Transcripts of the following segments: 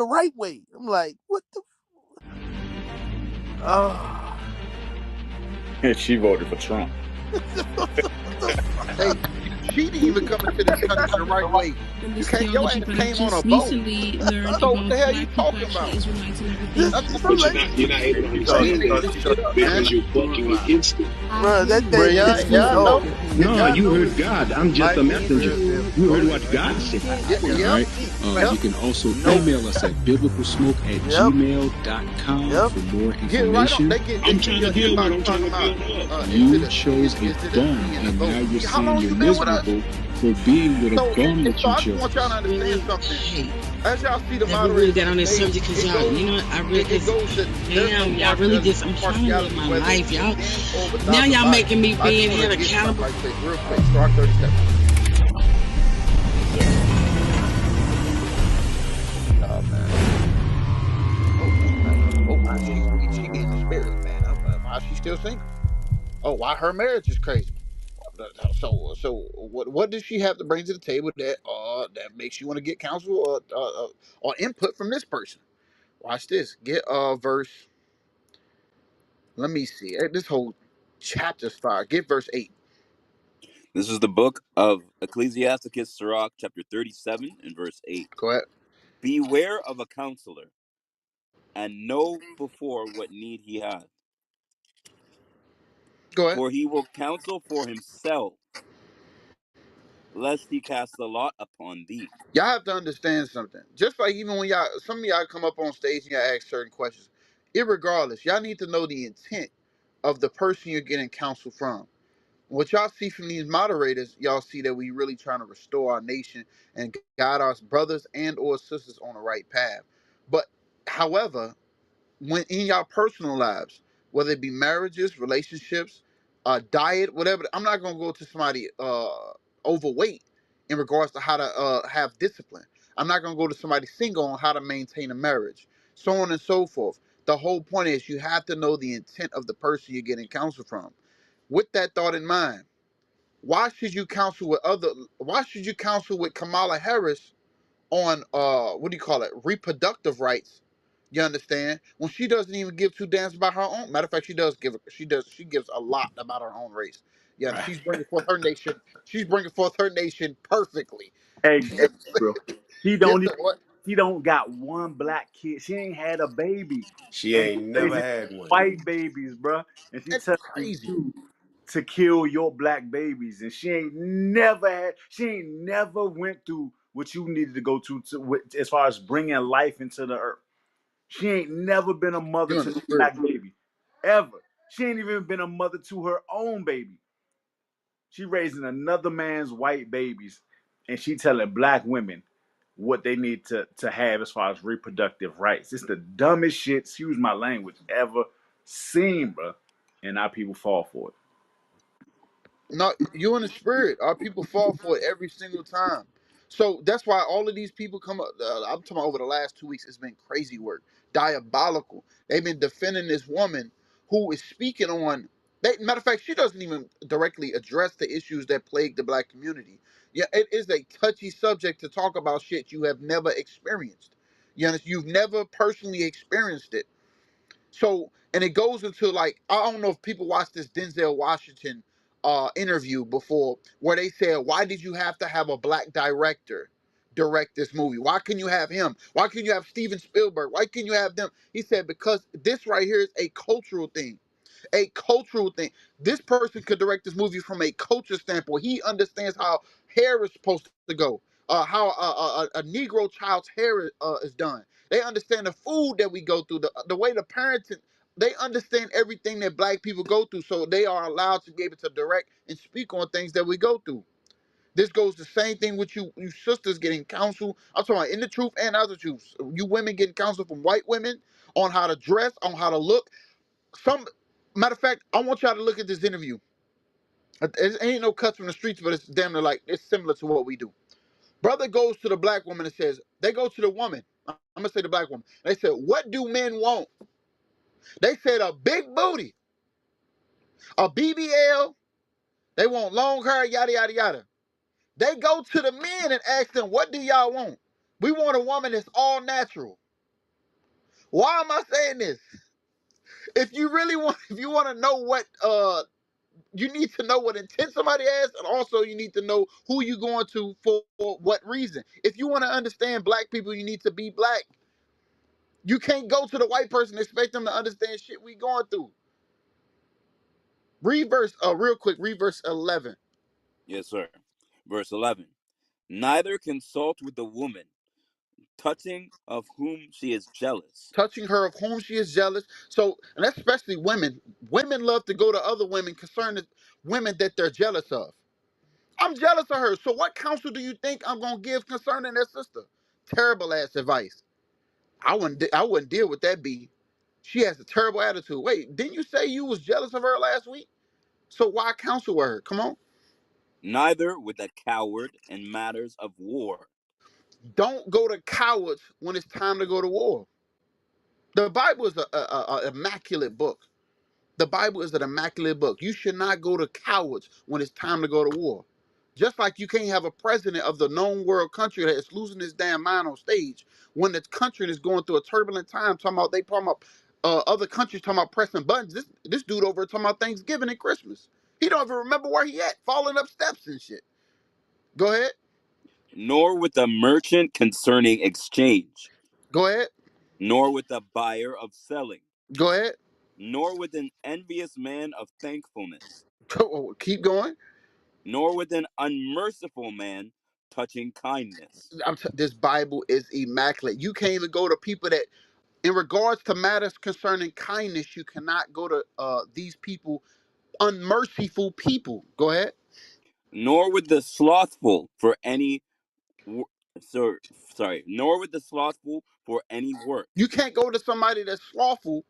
the right way. I'm like, what the? Oh. And she voted for Trump. Hey, she didn't even come into this country the right way. in You this can't. Your theology, ass but I've came on a just boat. recently learned So what the about hell you black people talking actually about? Israelites and everything. This is But some you're not able to So understand he that made this shit up, man. because you're bucking against it. bro. That Bro, thing y'all, pissed me y'all off. know, No, y'all you know heard this. God. I'm just a Mike, be messenger. real still You heard voting, what right? God said. Yeah, All yep, right. yep. You can also No, email us at Yep. biblicalsmoke@gmail.com Yep. for more get right on. information. They I'm send trying you to an build one. inbox I'm trying talking to about, build up. is it You a sin? chose a Is it a bum, sin to and now vote? you're How saying long you're you been with us? miserable for being with a So, bum that so you I just want y'all to chose. understand Really, something. hey, As y'all see the never really moderators got on the on this stage, subject because it y'all, goes, you know what, I really, it because goes to there's no damn, y'all really just, I'm trying to live partiality, my whether it life, be y'all. within or Now without the y'all body. making me I just being want to held get something accountable. right quick, real quick. Start 30 seconds. Yes, sir. Oh man. Oh, she getting the spirit, man. Why is she still single? Oh, why her marriage is crazy? So what does she have to bring to the table that makes you want to get counsel or input from this person? Watch this. Get verse. Let me see. This whole chapter's fire. Get verse 8. This is the book of Ecclesiasticus, Sirach, chapter 37, and verse 8. Go ahead. Beware of a counselor, and know before what need he hath, Go ahead. for he will counsel for himself, lest he cast the lot upon thee. Y'all have to understand something. Just like even when some of y'all come up on stage and y'all ask certain questions, irregardless, y'all need to know the intent of the person you're getting counsel from. What y'all see from these moderators, y'all see that we really trying to restore our nation and guide our brothers and or sisters on the right path. But however, when in y'all personal lives, whether it be marriages, relationships, diet, whatever, I'm not gonna go to somebody overweight in regards to how to have discipline. I'm not gonna go to somebody single on how to maintain a marriage, so on and so forth. The whole point is you have to know the intent of the person you're getting counsel from. With that thought in mind, why should you counsel with Kamala Harris on what do you call it, reproductive rights? You understand, when she doesn't even give two damns about her own. Matter of fact, she gives a lot about her own race. Yeah, Right. she's bringing forth her nation perfectly. Hey, bro. She Yes, don't even, sir. What? she don't got one black kid. She ain't had a baby. She And she ain't never raising had one. white babies, bro. And she That's telling crazy. you to kill your black babies. And she ain't never went through what you needed to go as far as bringing life into the earth. She ain't never been a mother You're in to the no spirit. black baby. Ever. She ain't even been a mother to her own baby. She raising another man's white babies, and she telling black women what they need to have as far as reproductive rights. It's the dumbest shit, excuse my language, ever seen, bro. And our people fall for it. No, you in the spirit. Our people fall for it every single time. So that's why all of these people come up. I'm talking about over the last 2 weeks. It's been crazy work, diabolical. They've been defending this woman who is speaking on. Matter of fact, she doesn't even directly address the issues that plague the black community. Yeah, it is a touchy subject to talk about shit you have never experienced. You understand? You've never personally experienced it. So, and it goes into like, I don't know if people watched this Denzel Washington interview before, where they said, why did you have to have a black director direct this movie? Why couldn't you have him? Why couldn't you have Steven Spielberg? Why couldn't you have them? He said, because this right here is a cultural thing. A cultural thing. This person could direct this movie from a culture standpoint. He understands how hair is supposed to go, how a Negro child's hair is done. They understand the food that we go through, the way the parenting. They understand everything that black people go through, so they are allowed to be able to direct and speak on things that we go through. This goes the same thing with you sisters getting counsel. I'm talking about in the truth and other truths. You women getting counsel from white women on how to dress, on how to look. Some Matter of fact, I want y'all to look at this interview. It ain't no cuts from the streets, but it's damn near like it's similar to what we do. Brother goes to the black woman and says, they go to the woman. I'm gonna say the black woman. They said, what do men want? They said a big booty, a BBL. They want long hair, yada yada yada. They go to the men and ask them, what do y'all want? We want a woman that's all natural. Why am I saying this? If you really want, if you want to know what you need to know what intent somebody has, and also you need to know who you going to for what reason. If you want to understand black people, you need to be black. You can't go to the white person and expect them to understand shit we going through. Read verse, real quick, read verse 11. Yes, sir. Verse 11. Neither consult with the woman, touching of whom she is jealous. Touching her of whom she is jealous. So, and especially women. Women love to go to other women concerning women that they're jealous of. I'm jealous of her. So what counsel do you think I'm gonna give concerning their sister? Terrible ass advice. I wouldn't deal with that B. She has a terrible attitude. Wait, didn't you say you was jealous of her last week? So why counsel with her? Come on. Neither with a coward in matters of war. Don't go to cowards when it's time to go to war. The Bible is a immaculate book. The Bible is an immaculate book. You should not go to cowards when it's time to go to war. Just like you can't have a president of the known world country that is losing his damn mind on stage when the country is going through a turbulent time. Talking about other countries talking about pressing buttons. This dude over talking about Thanksgiving and Christmas. He don't even remember where he at, falling up steps and shit. Go ahead. Nor with a merchant concerning exchange. Go ahead. Nor with a buyer of selling. Go ahead. Nor with an envious man of thankfulness. Keep going. Nor with an unmerciful man touching kindness. This Bible is immaculate. You can't even go to people that, in regards to matters concerning kindness, you cannot go to these people, unmerciful people. Go ahead. Nor with the slothful for any sir, sorry, nor with the slothful for any work. You can't go to somebody that's slothful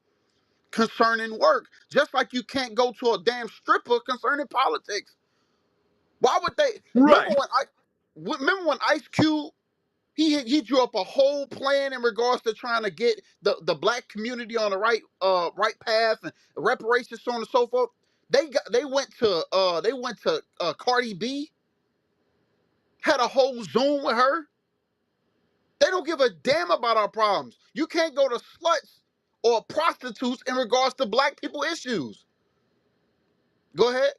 concerning work, just like you can't go to a damn stripper concerning politics. Why would they? Right. Remember when Ice Cube he drew up a whole plan in regards to trying to get the black community on the right path and reparations, so on and so forth. They went to Cardi B, had a whole Zoom with her. They don't give a damn about our problems. You can't go to sluts or prostitutes in regards to black people issues. Go ahead.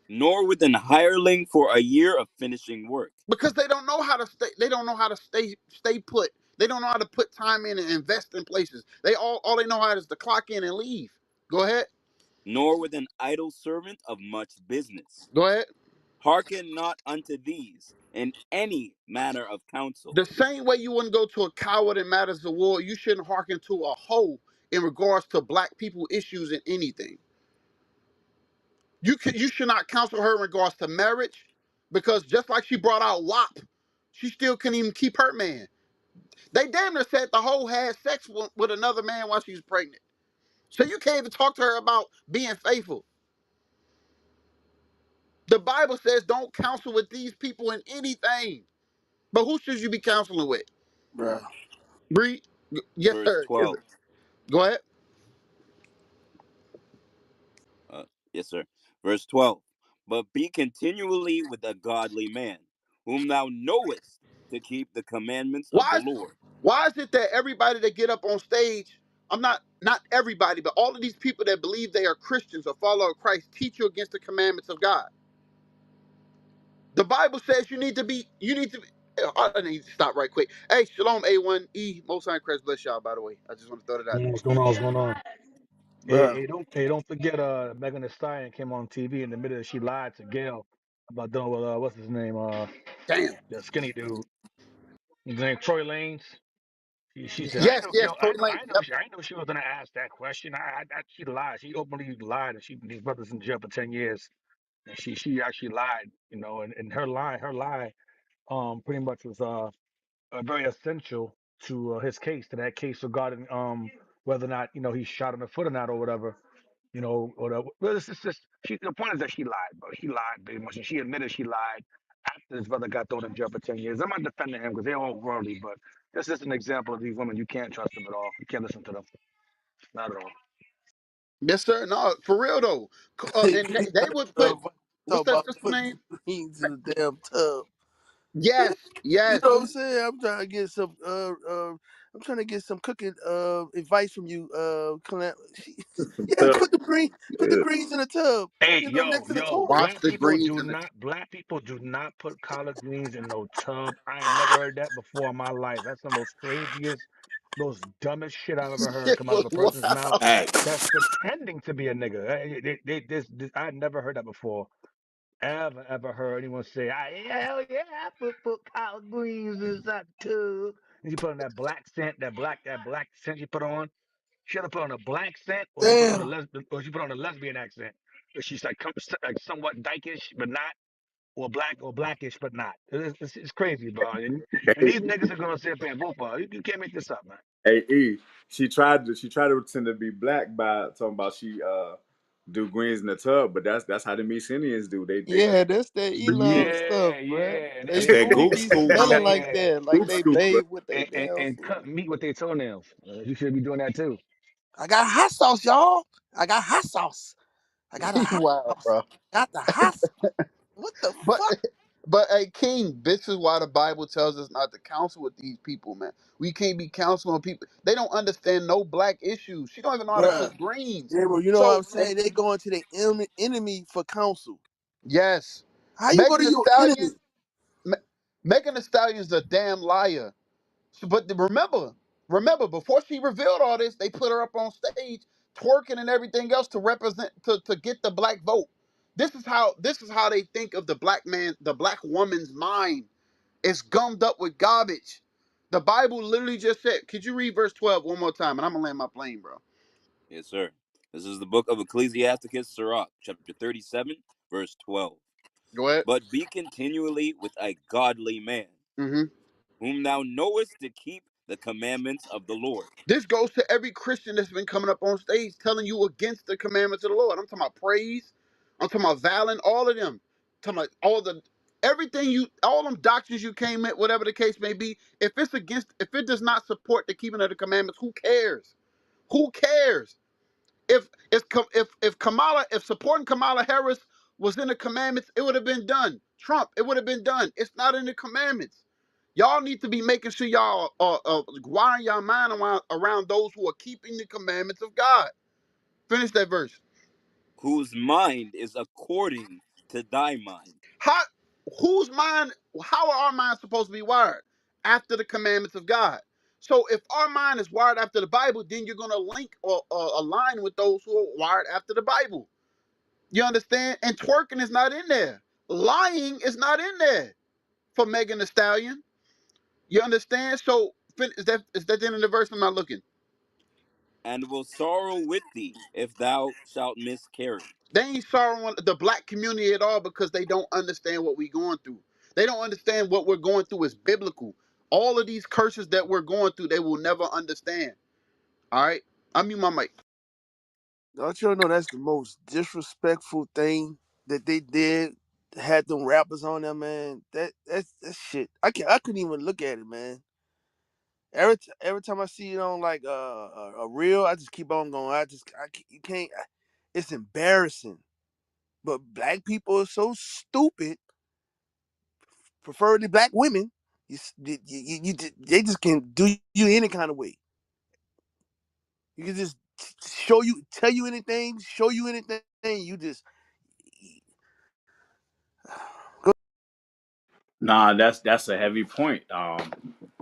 Nor with an hireling for a year of finishing work. Because they don't know how to stay. They don't know how to stay put. They don't know how to put time in and invest in places. All they know how is to clock in and leave. Go ahead. Nor with an idle servant of much business. Go ahead. Hearken not unto these in any manner of counsel. The same way you wouldn't go to a coward in matters of war, you shouldn't hearken to a hoe in regards to black people issues in anything. You should not counsel her in regards to marriage, because just like she brought out WAP, she still couldn't even keep her man. They damn near said the hoe had sex with another man while she was pregnant. So you can't even talk to her about being faithful. The Bible says don't counsel with these people in anything. But who should you be counseling with? Bruh. Bree? Yes, Verse sir. Yes, 12. sir. Go ahead. Uh, yes, sir. Verse 12. But be continually with a godly man, whom thou knowest to keep the commandments of the Lord. Why is it that everybody that get up on stage, I'm not everybody, but all of these people that believe they are Christians or follow Christ teach you against the commandments of God? The Bible says you need to be. I need to stop right quick. Hey, shalom, A1E. Most High Christ bless y'all, by the way. I just want to throw that out there. What's going on? What's going on? Hey, Bruh. don't forget. Megan Thee Stallion came on TV in the middle. She lied to Gail about doing with what's his name? Damn. The skinny dude. His name Troy Lanez. She said, I Yes, know, yes, yo, Tory Lane. Yep. I know she was gonna ask that question. She lied. She openly lied, and these brothers in jail for 10 years. And she actually lied, and her lie, pretty much was very essential to his case, to that case regarding whether or not he shot in the foot or not or whatever. Or well, it's just the point is that she lied, bro. She lied very much, and she admitted she lied after his brother got thrown in jail for 10 years. I'm not defending him because they're all worldly, but this is an example of these women. You can't trust them at all. You can't listen to them, not at all. Yes, sir. No, for real though. Talk And they would put, what's that about sister putting name? greens in the damn tub. Yes, You yes. know what I'm saying? I'm trying to get some I'm trying to get some cooking advice from you, Clint. Some Yeah, tough. put the Yeah. greens in the tub. Hey, You know, yo, next to the yo, toilet. Wash the greens in the black people do not put collard greens in no tub. I ain't never heard that before in my life. That's the most craziest, most dumbest shit I've ever heard shit come out of was a person's mouth wild. that's Facts. pretending to be a nigga. I never heard that before. Ever heard anyone say, hell yeah, I put collard greens inside the tub. And you put on that black scent, that black scent you put on. She had to put on a black scent, or she put on Damn. a lesbian accent. She's like somewhat dykish, but not, or black or blackish, but not. It's crazy, bro. And Hey, these niggas are gonna sit up there and vote for her. You can't make this up, man. hey, E. She tried to pretend to be black by talking about she do greens in the tub, but that's how the Mexicans do. They Yeah, that's that Elon stuff, Yeah, bruh. yeah, They That's and that food goop be scoop, smelling man. like yeah, that, like Scoop they scooper. bathe with their damn and food. cut meat with their toenails. You should be doing that too. I got hot sauce, y'all. I got hot sauce. I got a hot Wow, sauce. bro. Got the hot sauce. What the But fuck? but hey, King, this is why the Bible tells us not to counsel with these people, man. We can't be counseling people. They don't understand no black issues. She don't even know how to Bruh. cook greens. Yeah, bro, you know what So I'm saying? They going to the enemy for counsel. yes, How you go Megan to Thee your Stallion, enemy? Me- Megan Thee Stallion's a damn liar. But remember, before she revealed all this, they put her up on stage twerking and everything else to represent to get the black vote. This is how they think of the black man, the black woman's mind. It's gummed up with garbage. The Bible literally just said, could you read verse 12 one more time? And I'm gonna land my plane, bro. Yes, sir. This is the book of Ecclesiasticus, Sirach, chapter 37, verse 12. Go ahead. But be continually with a godly man, Hmm. whom thou knowest to keep the commandments of the Lord. This goes to every Christian that's been coming up on stage telling you against the commandments of the Lord. I'm talking about praise. I'm talking about Valen, all of them. I'm talking about all them doctrines you came in, whatever the case may be. If it does not support the keeping of the commandments, who cares? Who cares? If supporting Kamala Harris was in the commandments, it would have been done. Trump, it would have been done. It's not in the commandments. Y'all need to be making sure y'all wiring your mind around those who are keeping the commandments of God. Finish that verse. Whose mind is according to thy mind. How whose mind? How are our minds supposed to be wired? After the commandments of God. So if our mind is wired after the Bible, then you're gonna link or align with those who are wired after the Bible. You understand? And twerking is not in there. Lying is not in there for Megan Thee Stallion. You understand? So is that the end of the verse? I'm not looking. And will sorrow with thee if thou shalt miscarry. They ain't sorrowing the black community at all because they don't understand what we're going through. They don't understand what we're going through is biblical. All of these curses that we're going through, they will never understand. All right? I mute my mic. Don't you know that's the most disrespectful thing that they did? Had them rappers on there, man. That's shit. I couldn't even look at it, man. Every time I see it on like a reel, I just keep on going. You can't. It's embarrassing. But black people are so stupid, preferably black women. They just can do you any kind of way. You can just tell you anything, show you anything. You just Nah, that's a heavy point.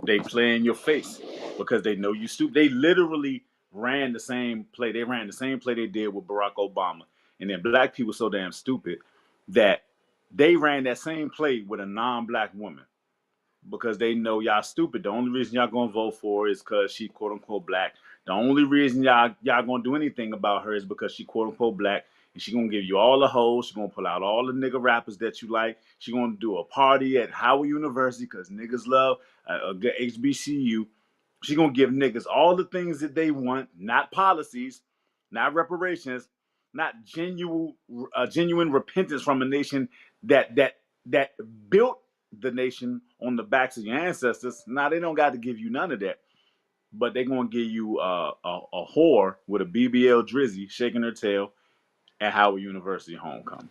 They play in your face because they know you stupid. They literally ran the same play. They ran the same play they did with Barack Obama, and then black people so damn stupid that they ran that same play with a non-black woman because they know y'all stupid. The only reason y'all gonna vote for her is because she quote unquote black. The only reason y'all gonna do anything about her is because she quote unquote black. And she gonna give you all the hoes. She gonna pull out all the nigga rappers that you like. She gonna do a party at Howard University because niggas love a good HBCU. She gonna give niggas all the things that they want, not policies, not reparations, not genuine repentance from a nation that built the nation on the backs of your ancestors. Now they don't got to give you none of that, but they gonna give you a whore with a BBL drizzy shaking her tail at Howard University homecoming.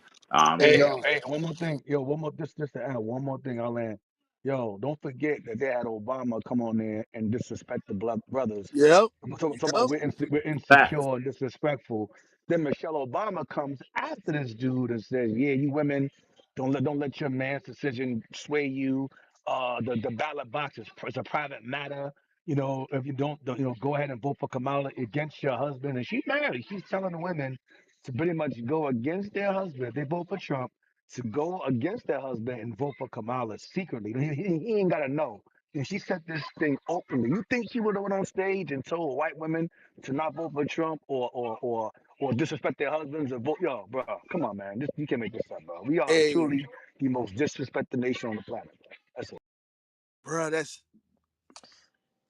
Hey, Hey, yo. one more thing, yo, one more, just to add one more thing, I'll land. Yo, don't forget that they had Obama come on there and disrespect the brothers. Yep. I'm talking about Yep. we're Facts. insecure and disrespectful. Then Michelle Obama comes after this dude and says, "Yeah, you women, don't let your man's decision sway you. The ballot box is a private matter. You know, if you don't, go ahead and vote for Kamala against your husband." And she's married. She's telling the women to pretty much go against their husband. If they vote for Trump, to go against their husband and vote for Kamala secretly. He ain't gotta know. And she said this thing openly. You think she would have went on stage and told white women to not vote for Trump or disrespect their husbands and vote? Yo, bro, come on, man. You can't make this up, bro. We are Hey, truly the most disrespected nation on the planet, bro. That's it. bro, that's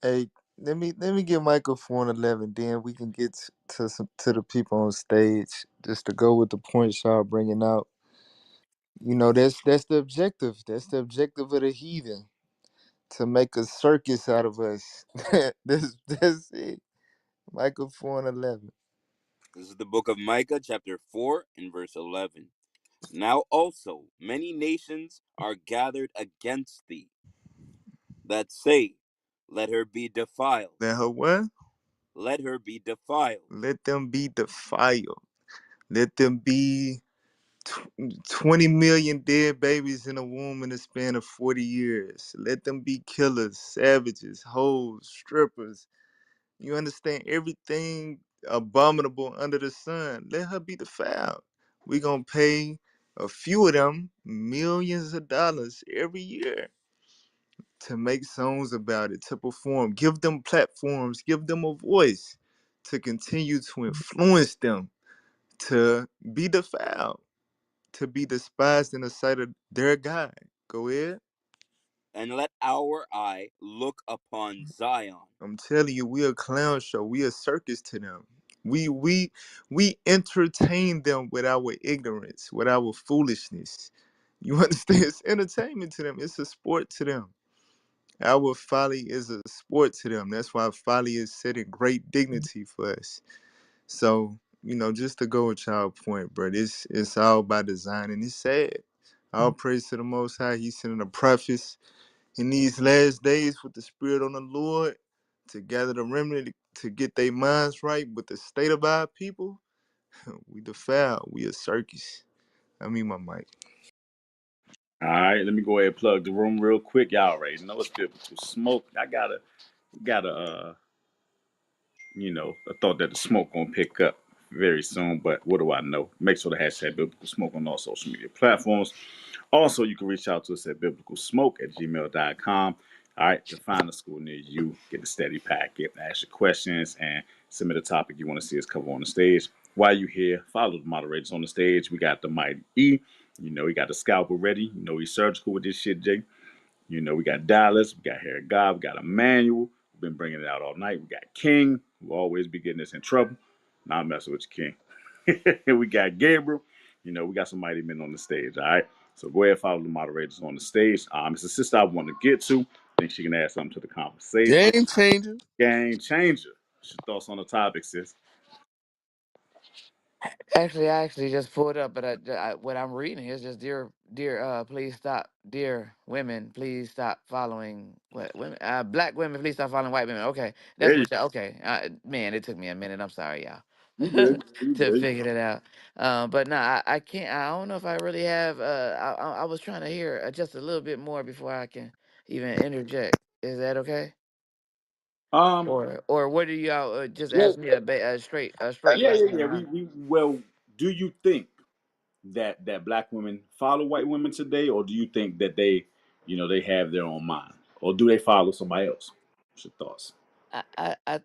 Hey, let me get microphone 11. Then we can get to the people on stage. Just to go with the points y'all bringing out. That's the objective. That's the objective of the heathen, to make a circus out of us. That's it. Microphone 11. This is the book of Micah, chapter 4, and verse 11. Now also many nations are gathered against thee, that say, let her be defiled. Let her what? Let her be defiled. Let them be defiled. Let them be 20 million dead babies in a womb in the span of 40 years. Let them be killers, savages, hoes, strippers. You understand? Everything abominable under the sun. Let her be defiled. We gonna pay a few of them millions of dollars every year to make songs about it, to perform, give them platforms, give them a voice, to continue to influence them to be defiled, to be despised in the sight of their God. Go ahead. And let our eye look upon Zion. I'm telling you, we a clown show. We a circus to them. We entertain them with our ignorance, with our foolishness. You understand? It's entertainment to them. It's a sport to them. Our folly is a sport to them. That's why folly is set in great dignity for us. So, just to go with y'all point, bro, it's all by design and it's sad. All praise to the Most High. He's sending the prophets in these last days with the Spirit on the Lord to gather the remnant to get their minds right with the state of our people. We defile. We a circus. I mean my mic. All right, let me go ahead and plug the room real quick. Y'all already know it's biblical smoke. I gotta I thought that the smoke gonna pick up very soon, but what do I know? Make sure to hashtag biblical smoke on all social media platforms. Also, you can reach out to us at biblicalsmoke@gmail.com. All right, to find a school near you, get the study packet, ask your questions, and submit a topic you want to see us cover on the stage. While you're here, follow the moderators on the stage. We got the Mighty E. We got the scalpel ready. He's surgical with this shit, Jay. We got Dallas, we got Harry God, we got Emmanuel. We've been bringing it out all night. We got King, who always be getting us in trouble. Not messing with you, King. We got Gabriel. We got some mighty men on the stage, all right? So go ahead and follow the moderators on the stage. It's a sister I want to get to. I think she can add something to the conversation. game changer. Game changer. What's your thoughts on the topic, sis? Actually, I actually just pulled up, but what I'm reading is just dear, please stop, dear women, please stop following what women, black women, please stop following white women. Okay, that's There you what. Okay, man, it took me a minute. I'm sorry, y'all, go. You good. You to good. figure it out. But no, I can't. I don't know if I really have. I was trying to hear just a little bit more before I can even interject. Is that okay? Um, Or what do y'all just well, ask me a straight yeah, yeah, question? yeah. Well, do you think that black women follow white women today, or do you think that they have their own mind, or do they follow somebody else? What's your thoughts? I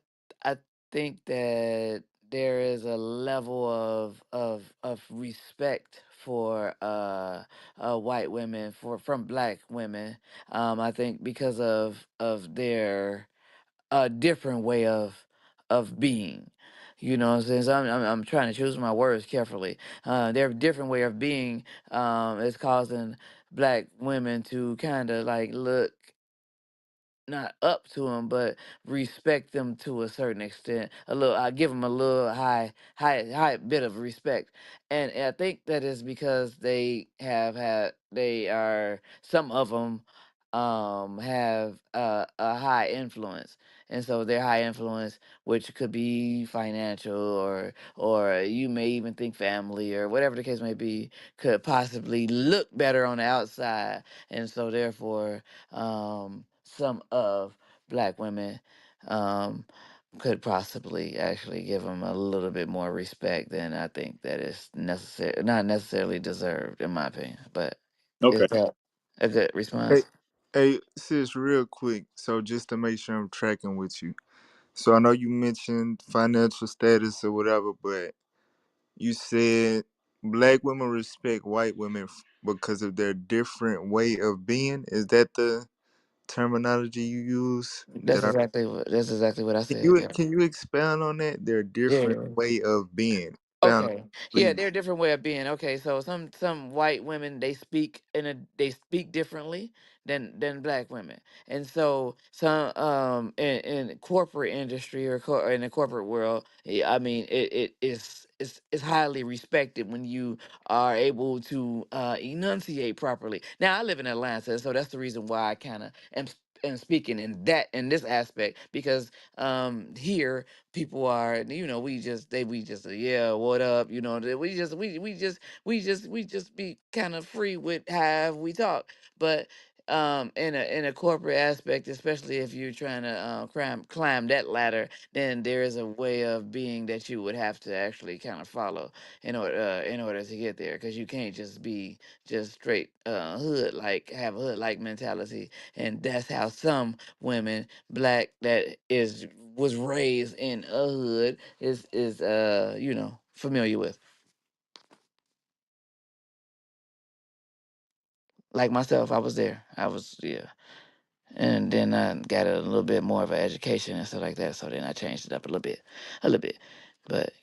think that there is a level of respect for white women from black women. I think because of their different way of being. You know what I'm saying? So I'm trying to choose my words carefully. Their different way of being is causing black women to kind of like look not up to them, but respect them to a certain extent. A little, I give them a little high bit of respect, and I think that is because they are some of them. have a high influence, and so their high influence, which could be financial, or you may even think family, or whatever the case may be, could possibly look better on the outside, and so therefore some of black women um could possibly actually give them a little bit more respect than I think that is necessary, not necessarily deserved, in my opinion. But is Okay. that a good Hey, response? hey, sis, real quick. So just to make sure I'm tracking with you. So I know you mentioned financial status or whatever, but you said black women respect white women because of their different way of being. Is that the terminology you use? That I That's exactly what I can said. you Yeah. can you expound on that? Their different Yeah. way of being. Expound, Okay. Yeah, please. they're a different way of being. Okay, so some white women, they speak differently than black women, and so some in corporate industry, or in the corporate world, I mean it is it's highly respected when you are able to enunciate properly. Now I live in Atlanta, so that's the reason why I kind of am speaking in this aspect, because here people are, we just yeah, what up, we just be kind of free with how we talk. But in a corporate aspect, especially if you're trying to climb that ladder, then there is a way of being that you would have to actually kind of follow in order to get there, because you can't just be just straight hood, like have a hood like mentality. And that's how some women, black, that is was raised in a hood, is familiar with. Like myself, I was there. I was, yeah. And then I got a little bit more of an education and stuff like that. So then I changed it up a little bit. But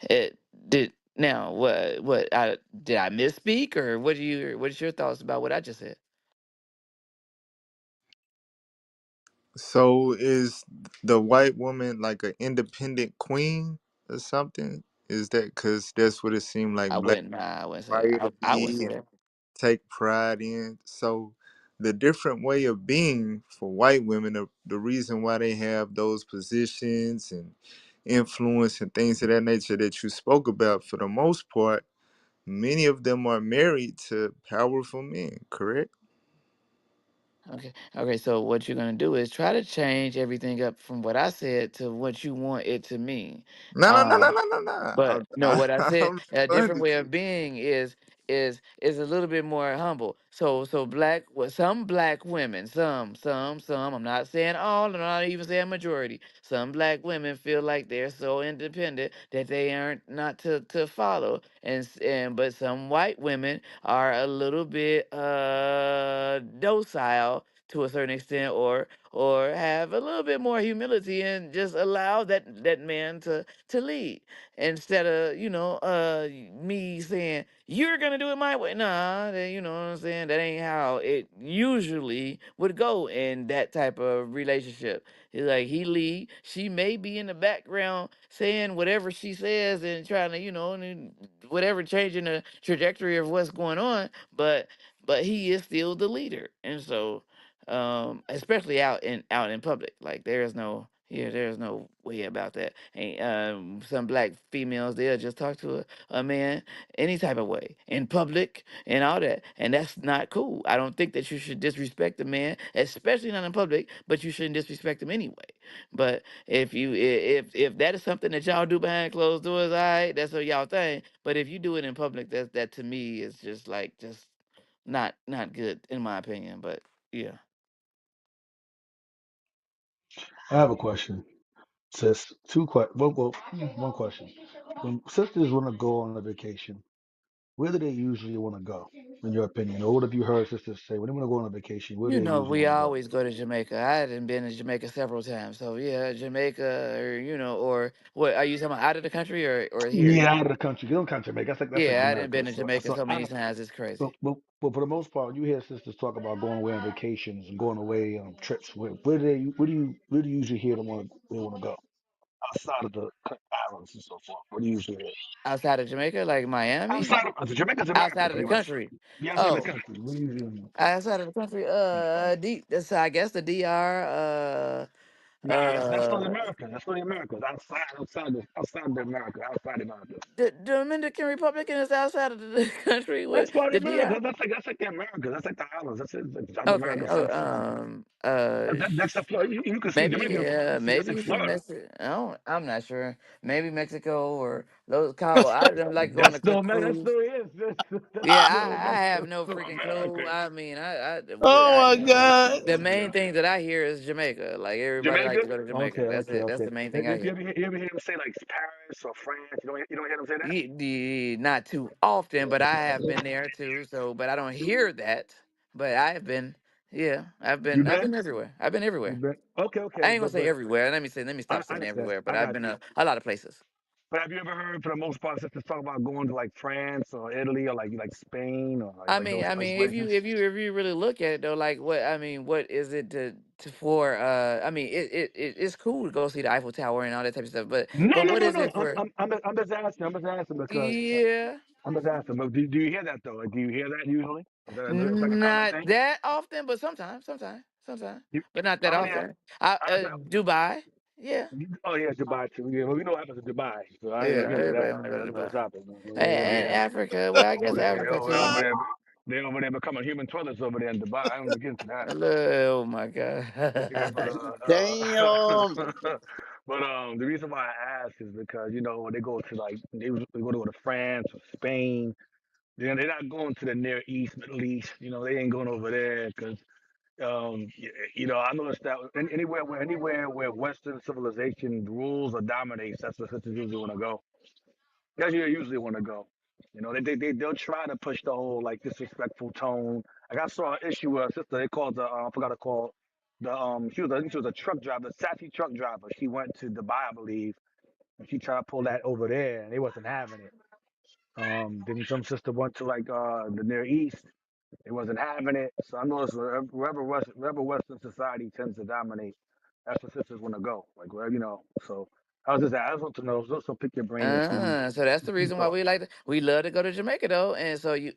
it did. Now, what I did I misspeak, or what's your thoughts about what I just said? So is the white woman like an independent queen or something? Is that because that's what it seemed like black I wouldn't say aspire to I wouldn't be say and that. take pride in? So the different way of being for white women, the reason why they have those positions and influence and things of that nature that you spoke about, for the most part, many of them are married to powerful men, correct? Okay. Okay. So what you're gonna do is try to change everything up from what I said to what you want it to mean. No, no, no, no, Um, no, no, no. but no, what I said, I'm a different responding way to of you. being is a little bit more humble. So black, well, some black women, some. I'm not saying all, I'm not even saying majority. Some black women feel like they're so independent that they aren't not to follow, but some white women are a little bit docile to a certain extent, or have a little bit more humility and just allow that man to lead, instead of me saying you're gonna do it my way. Nah, you know what I'm saying, that ain't how it usually would go in that type of relationship. It's like he lead, she may be in the background saying whatever she says and trying to, and whatever, changing the trajectory of what's going on, but he is still the leader. And so especially out in public, like there's no way about that. And some black females, they'll just talk to a man any type of way in public and all that, and that's not cool. I don't think that you should disrespect a man, especially not in public, but you shouldn't disrespect him anyway. But if that is something that y'all do behind closed doors, all right, that's what y'all think. But if you do it in public, that to me is just like, just not good, in my opinion. But yeah. I have a question. Says one question. When sisters want to go on a vacation, where do they usually want to go, in your opinion? Or what have you heard sisters say when they want to go on a vacation? Where do they usually We want to go? always go to Jamaica. I hadn't been to Jamaica several times. So yeah, Jamaica, or or what are you talking about, out of the country, or here? Yeah, out of the country. They don't count Jamaica. That's like Yeah, I didn't America. been to So Jamaica so so I many don't. times, it's But, crazy. but, but for the most part, you hear sisters talk about going away on vacations and going away on trips. Where do you usually hear them want to go? outside of the islands and so forth? What do you usually hear? Outside of Jamaica, like Miami, Outside of Jamaica's America, outside of the pretty much. country. Yeah, outside the Oh, country. What do you usually hear? outside of the country. That's, I guess the DR. Nah, that's for the Americans. That's for the Americans. Outside the America. Outside America. The Dominican Republic is outside of the country with That's part the of America. DR. That's like the Americas. That's like the islands. That's it. Like South Okay. America, Oh, Central America. That's the sh- Florida. You can see maybe, Jamaica. See, that's maybe like you see Florida. Mexico. I'm not sure. Maybe Mexico or those call. I don't like going That's to cook still man. That cruise. still is. That's Yeah, still I Mexico. have It's no still freaking clue. America. I mean, Oh my God. the Yeah. main thing that I hear is Jamaica. Like everybody like Jamaica? to go to Okay, Jamaica. That's okay, it. That's okay. the main thing I You hear. ever, you ever hear them say like Paris or France? You don't hear them say that? Not too often, but I have been there too. So, but I don't hear that. But I've been, yeah, You I've been? been everywhere. I've been You everywhere. been? Okay, I okay. ain't gonna say But everywhere. Let me stop I saying understand. everywhere. But I I've got been you. a lot of places. But have you ever heard for the most part sisters talk about going to like France or Italy or like Spain or like those I nice mean, places? if you really look at it though, like what I mean, what is it to for? I mean, it's cool to go see the Eiffel Tower and all that type of stuff. No, But no, what no, is no. it for? I'm just asking. I'm just asking because Yeah, I'm just asking. But do you hear that though? Like, do you hear that usually? It's like a common not thing. that often, but sometimes, You, but not that how many? often. I, Dubai, yeah, oh yeah, Dubai too. Yeah, well, we know what happens in Dubai, so I ain't gonna yeah. get into Everybody that. want to go That's to another Dubai topic. and Africa. Well, I guess They Africa over, too. over there, they over there becoming human toilets over there in Dubai. I don't even get into that. Oh my Yeah, but God. Damn. but the reason why I ask is because when they go to like they go to France or Spain, they're not going to the Near East, Middle East. They ain't going over there because I noticed that anywhere where Western civilization rules or dominates, that's where sisters usually want to go. That's where they usually want to go. They'll try to push the whole like disrespectful tone. Like I saw an issue with a sister. They called the I forgot to call the I think she was a truck driver, a sassy truck driver. She went to Dubai, I believe, and she tried to pull that over there, and they wasn't having it. Then some sister went to like the Near East. They wasn't having it. So I noticed wherever Western society tends to dominate, that's where sisters want to go. Like wherever. So I was just I just want to know. Just to pick your brain and So that's the see your reason why thoughts. we love to go to Jamaica though, and so you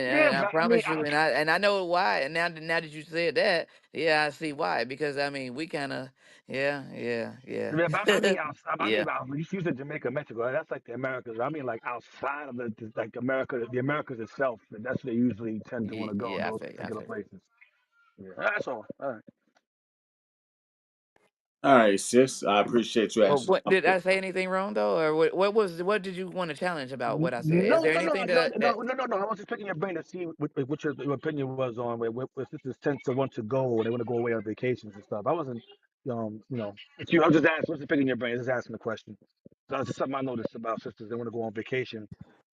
Yeah, and I but I mean, promise you, and I know why. And now that you said that, yeah, I see why. Because I mean, we kind of, yeah, yeah, but I mean outside. I mean, yeah, about you said Jamaica, Mexico. That's like the Americas. I mean, like outside of like America, the Americas itself. That's where they usually tend to want to go in yeah. those I particular feel. places. Yeah, that's all. All right. All right, sis. I appreciate you Well, answering. what did I say anything wrong though, or what did you want to challenge about what I said? Is No, there no, no, anything no, that no, no, no, no. I was just picking your brain to see what your opinion was on where sisters tend to want to go or they want to go away on vacations and stuff. I wasn't, it's you. I was just asking, just picking your brain, just asking the question. So that's just something I noticed about sisters. They want to go on vacation.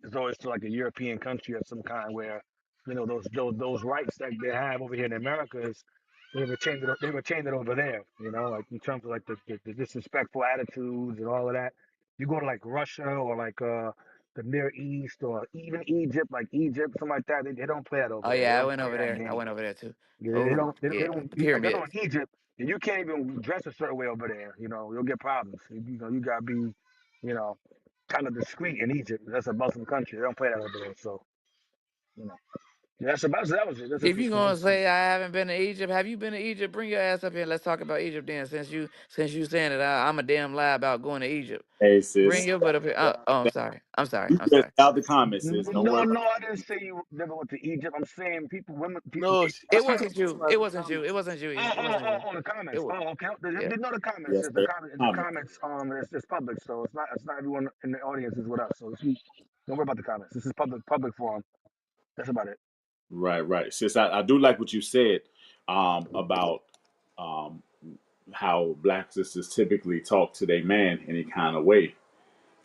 It's always to like a European country of some kind where, those rights that they have over here in America is they retain it over there. Like in terms of like the disrespectful attitudes and all of that. You go to like Russia or like the Near East or even Egypt, like Egypt, something like that. They don't play that over Oh there. They yeah, I don't went play over that there. I game. went over there too. Yeah, they Oh don't. They yeah, don't. the Like I know pyramids. in Egypt, and you can't even dress a certain way over there. You'll get problems. You gotta be, you know, kind of discreet in Egypt. That's a Muslim country. They don't play that over there. So, you know, yeah, that was it. That's If just you some gonna interesting. say I haven't been to Egypt, have you been to Egypt? Bring your ass up here. Let's talk about Egypt then. Since you saying that I'm a damn lie about going to Egypt. Hey, Bring sis. your butt up here. Oh, I'm sorry. You I'm just sorry. out the comments, sis. Don't No, worry no, about I didn't say you never went to Egypt. I'm saying people, No, It she people. wasn't talking you. about It the wasn't you. It comments. wasn't you. Oh, It oh, wasn't oh, you. oh, the It comments. was. Oh, okay. Yeah. There's no the it. comments. Yes, There's the sir. comment. The Comment. comments. It's public, so it's not everyone in the audience is with us. So if you don't worry about the comments. This is public forum. That's about it. Right, right. Sis, I do like what you said about um, how black sisters typically talk to their man any kind of way.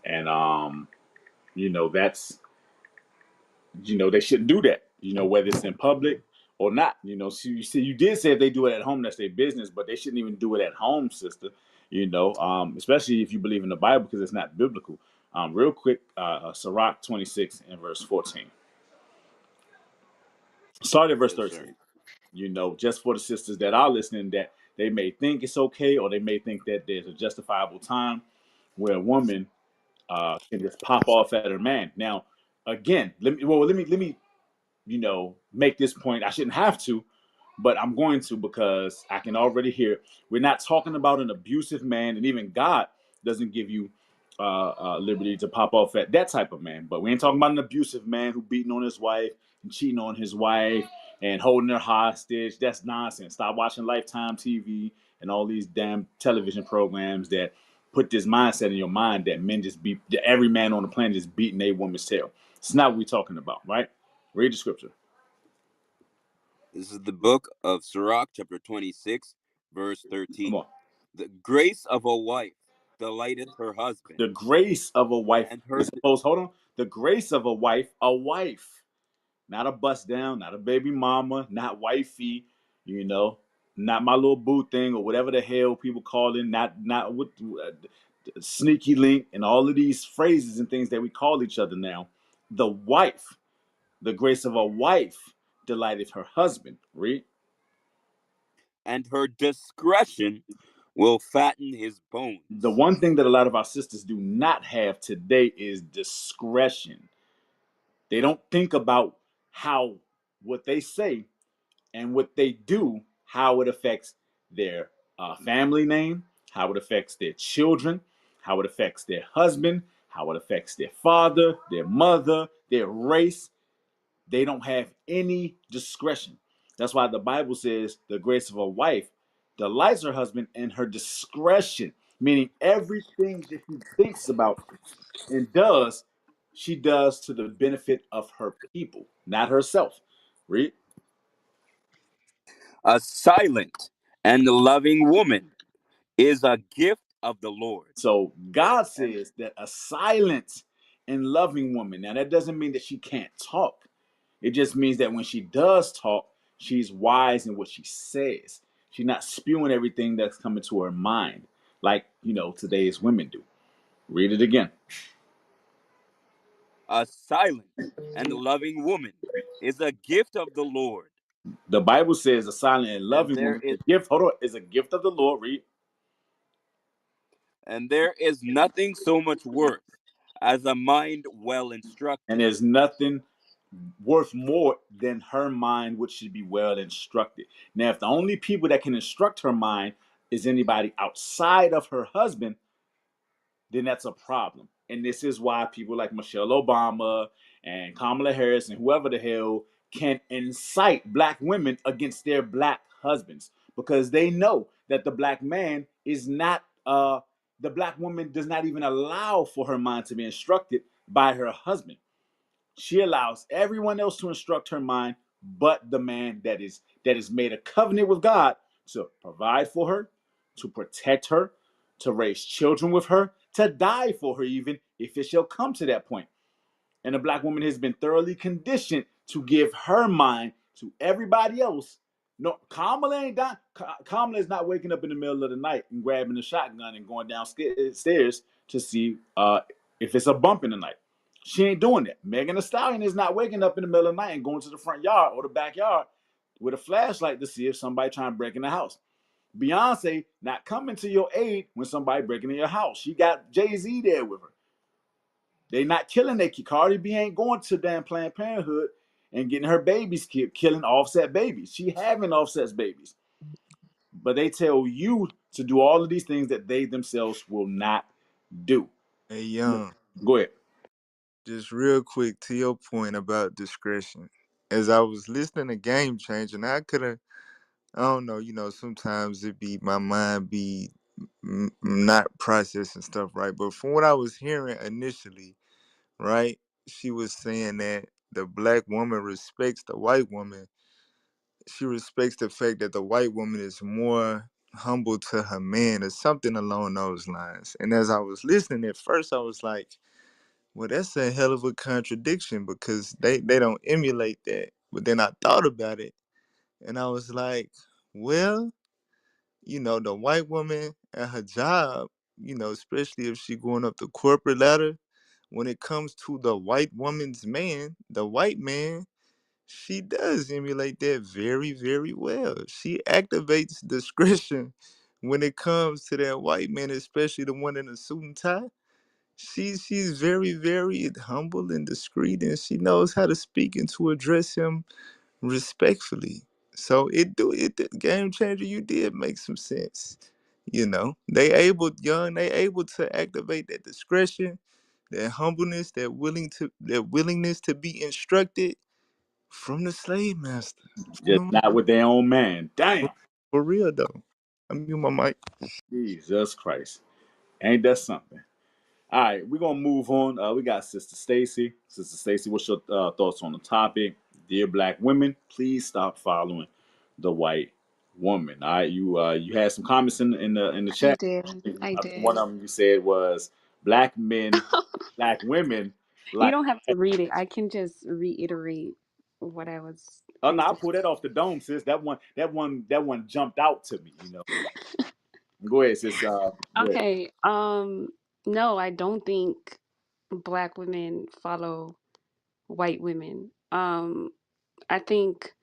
And, that's they shouldn't do that. Whether it's in public or not. So you see, you did say if they do it at home, that's their business, but they shouldn't even do it at home, sister. Especially if you believe in the Bible, because it's not biblical. Real quick, Sirach 26 and verse 14. Start at verse Yes, sir. 13. Just for the sisters that are listening, that they may think it's okay, or they may think that there's a justifiable time. where a woman can just pop off at her man. Now, again, let me make this point. I shouldn't have to, but I'm going to because I can already hear it. We're not talking about an abusive man, and even God doesn't give you liberty to pop off at that type of man. But we ain't talking about an abusive man who beating on his wife and cheating on his wife and holding her hostage. That's nonsense. Stop watching Lifetime TV and all these damn television programs that put this mindset in your mind that men just beat that every man on the planet is beating a woman's tail. It's not what we're talking about, right? Read the scripture. This is the book of Sirach, chapter 26, verse Come 13. on. The grace of a wife delighteth her husband, The grace of a wife and is her supposed, hold on. The grace of a wife, not a bust down, not a baby mama, not wifey, you know, not my little boo thing or whatever the hell people call it, not with sneaky link and all of these phrases and things that we call each other now. The wife, the grace of a wife delighteth her husband. Read. and her discretion will fatten his The bones. one thing that a lot of our sisters do not have today is discretion. They don't think about how what they say and what they do, how it affects their family name, how it affects their children, how it affects their husband, how it affects their father, their mother, their race. They don't have any discretion. That's why the Bible says the grace of a wife delights her husband in her discretion, meaning everything that she thinks about and does, she does to the benefit of her people, not herself. Read. A silent and loving woman is a gift of the Lord. So God And says that a silent and loving woman, now that doesn't mean that she can't talk. It just means that when she does talk, she's wise in what she says. She's not spewing everything that's coming to her mind, like, today's women do. Read it again. a silent and loving woman is a gift of the Lord. The Bible says a silent and And loving there woman is is a gift. Hold on, is a gift of the Lord. Read. and there is nothing so much worth as a mind well And instructed. there's nothing worth more than her mind, which should be well instructed. Now, if the only people that can instruct her mind is anybody outside of her husband, then that's a problem. And this is why people like Michelle Obama and Kamala Harris and whoever the hell can incite black women against their black husbands because they know that the black man is not the black woman does not even allow for her mind to be instructed by her husband. She allows everyone else to instruct her mind, but the man that is made a covenant with God to provide for her, to protect her, to raise children with her, to die for her, even if it shall come to that point. And a black woman has been thoroughly conditioned to give her mind to everybody else. No, Kamala ain't dying. Kamala is not waking up in the middle of the night and grabbing a shotgun and going downstairs to see if it's a bump in the night. She ain't doing that. Megan Thee Stallion is not waking up in the middle of the night and going to the front yard or the backyard with a flashlight to see if somebody trying to break in the house. Beyonce not coming to your aid when somebody breaking in your house. She got Jay-Z there with her. They not killing their kid. Cardi B ain't going to damn Planned Parenthood and getting her babies killed, killing Offset babies. She having Offset's babies. But they tell you to do all of these things that they themselves will not do. Hey, Young, Go ahead. just real quick to your point about discretion. As I was listening to Game Changer, and I could have, I don't know, sometimes it be, my mind be not processing stuff right. But from what I was hearing initially, right, she was saying that the black woman respects the white woman. She respects the fact that the white woman is more humble to her man or something along those lines. And as I was listening at first, I was like, well, that's a hell of a contradiction because they don't emulate that. But then I thought about it and I was like, well, the white woman at her job, especially if she going up the corporate ladder, when it comes to the white woman's man, the white man, she does emulate that very, very well. She activates discretion when it comes to that white man, especially the one in a suit and tie, she's very, very humble and discreet, and she knows how to speak and to address him respectfully. So the game changer. You did make some sense. They able to activate that discretion, that humbleness, that willingness to be instructed from the slave master. Just not with their own man. For, Damn. for real though. I mute my mic. Jesus Christ. Ain't that something? All right, we're gonna move on. We got Sister Stacy. Sister Stacy, what's your thoughts on the topic? Dear Black women, please stop following the white woman. All right, you had some comments in the I chat. did. I I think did. one of them you said was black men, black women You like. don't have to read it. I can just reiterate what I was Oh no, I basically. pulled that off the dome, sis. That one jumped out to me. Go ahead, sis. Go ahead. Okay. No, I don't think black women follow white women. I think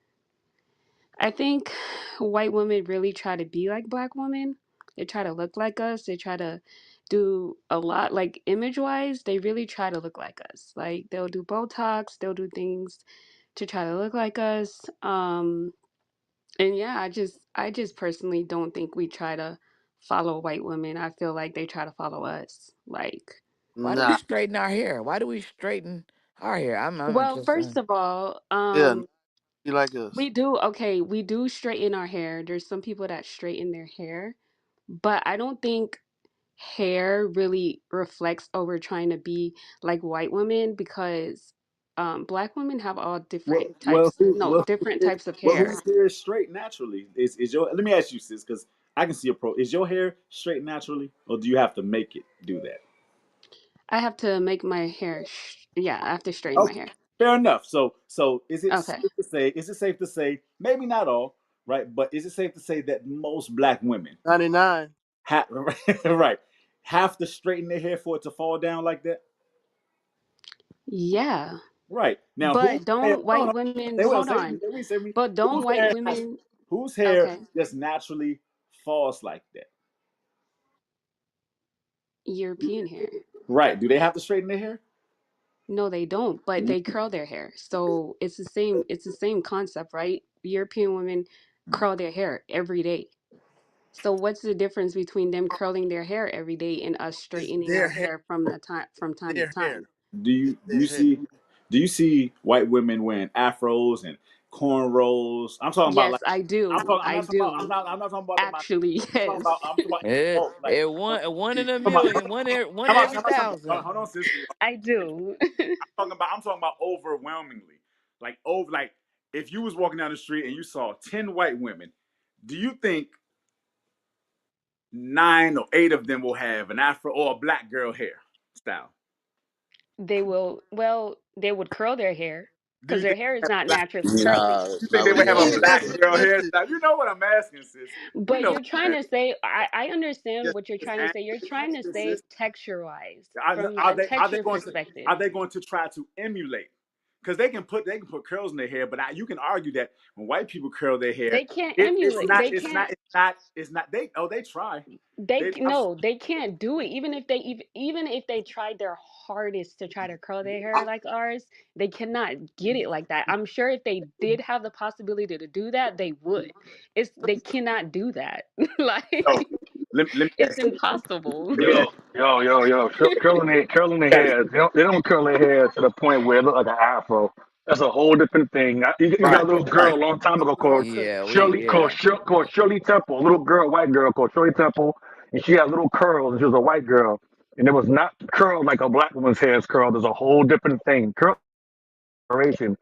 I think white women really try to be like black women. They try to look like us. They try to do a lot, like image wise, they really try to look like us. Like they'll do Botox, they'll do things to try to look like us. And yeah, I just personally don't think we try to follow white women. I feel like they try to follow us. Like, Why do we Nah. straighten our hair? Why do we straighten our hair? I'm well, interested. first of all, Yeah, you like us. we do straighten our hair. There's some people that straighten their hair, but I don't think hair really reflects over trying to be like white women because black women have all Well, different well, types, who, no, well, different types of whose hair. hair is straight naturally? Is your? Let me ask you, sis, because I can see a pro. Is your hair straight naturally, or do you have to make it do that? I have to make my hair, yeah, I have to straighten my Okay, hair. fair enough. So is it Okay. safe to say? Is it safe to say? Maybe not all, right? But is it safe to say that most black women 99. have right have to straighten their hair for it to fall down like that? Yeah. Right now, whose But hair? don't Hold white on, women, stay well, hold stay with me, on. stay with me, stay with me. But don't Whose white hair? women, Whose hair okay, just naturally falls like that? European hair. Right. Do they have to straighten their hair? No, they don't, but they curl their hair. So it's the same concept, right? European women curl their hair every day. So what's the difference between them curling their hair every day and us It's straightening our their hair. hair from time to Their hair. time? Do you It's do you their hair. see white women wearing afros and cornrows? I'm talking about Yes, like I do. I'm I not talking about do. I'm not talking about my Actually, I'm yes. talking about in Eh, bulk. Like eh, one in a I'm talking million, about, one every how about something? thousand. Hold on, sis. I do. I'm talking about overwhelmingly. Like over like if you was walking down the street and you saw 10 white women, do you think 9 or 8 of them will have an afro or a black girl hair style? They would curl their hair Do because you their think hair they is have not black? naturally curly. Nah, You that's think not they what would he have a Yeah, said. black listen, girl listen. hairstyle? You know what I'm asking, sis. You But know you're what trying I'm to say, I understand Yes. what you're asking. trying to say. You're trying to Just say sis. texture wise, Are, from are a they are they texture going to perspective. are they going to try to emulate? Because they can put curls in their hair, but you can argue that when white people curl their hair, They can't it's emulate. not They can't. they try. They They no. They can't do it. Even if they tried their hardest to try to curl their hair like ours, they cannot get it like that. I'm sure if they did have the possibility to do that, they would. They cannot do that. so Like let me it's ask you. impossible. Let me ask Curling their hair. They don't curl their hair to the point where it look like an afro. That's a whole different thing. You got right, a little right. girl a long time ago called Yeah, Shirley yeah. called Shirley Temple, a little girl, white girl called Shirley Temple, and she had little curls, and she was a white girl, and it was not curled like a black woman's hair is curled. There's a whole different thing. Curl.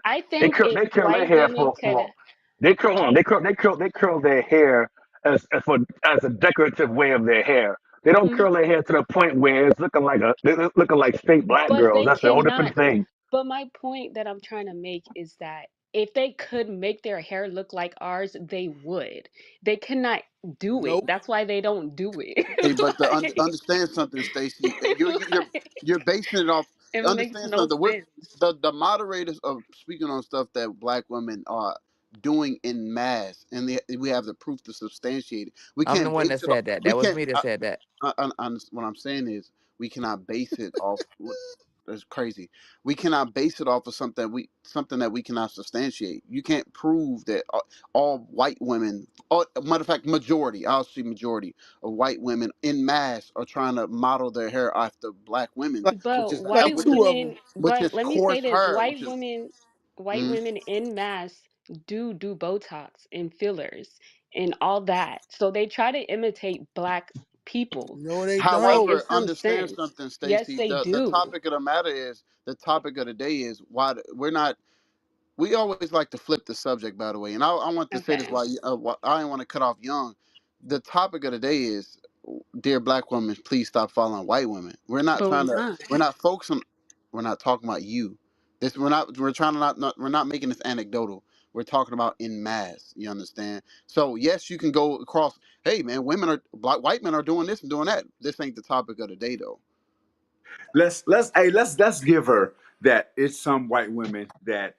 I They think curl if they curl their white hair women could, they curl on they curl their hair as a decorative way of their hair. They don't Mhm. curl their hair to the point where it's looking like straight black But girls. they That's a whole cannot. different thing. But my point that I'm trying to make is that if they could make their hair look like ours, they would. They cannot do it. Nope. That's why they don't do it. Hey, but Like, understand something, Stacy. like, You're basing it off. it makes Understand no something. sense. The moderators are speaking on stuff that black women are. doing in mass, and we have the proof to substantiate it. We I'm the can't one that base it off. said that. We That was can't. me that said that. What I'm saying is, we cannot base it off. That's crazy. We cannot base it off of something that we cannot substantiate. You can't prove that all white women, or matter of fact, majority. I'll see majority of white women in mass are trying to model their hair after black women, Like, which But is like white which is two of them. women, which but is let me say coarse this, hair, which is. white Mm, women in mass do Botox and fillers and all that. So they try to imitate black people. No, they Like don't. in However, some understand sense. something, Yes, Stacy. they The do. topic of the matter is the topic of the day is why we're not. We always like to flip the subject, by the way, and I want to say this Okay. while I didn't want to cut off Young. The topic of the day is, dear black women, please stop following white women. We're not But trying we're to. not. We're not focusing. We're not talking about you. This we're not. We're trying to we're not making this anecdotal. We're talking about in mass. You understand? So yes, you can go across. Hey man, women are black. White men are doing this and doing that. This ain't the topic of the day though. Let's give her that. It's some white women that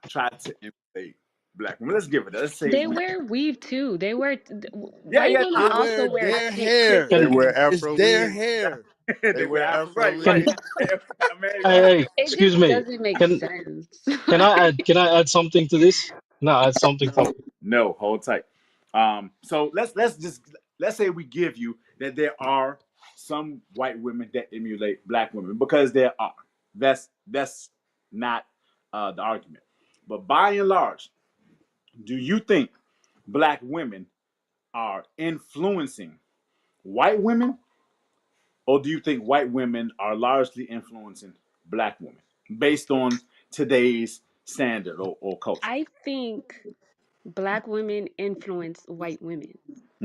try to emulate black women. Let's give her that. Let's say They wear weave too. They wear yeah, white yeah. women They I, also wear wear their thick hair. They clip-ins. Can wear It's Afro their wigs. hair. They they wear wear Afro, Afro right, can right. wigs. hey, Emmanuel. hey, It excuse just me. doesn't make Can sense. can I add something to this? No, add something from No, hold tight. So let's say we give you that there are some white women that emulate black women because there are. That's not the argument. But by and large, do you think black women are influencing white women, or do you think white women are largely influencing black women based on today's standard or culture? I think black women influence white women.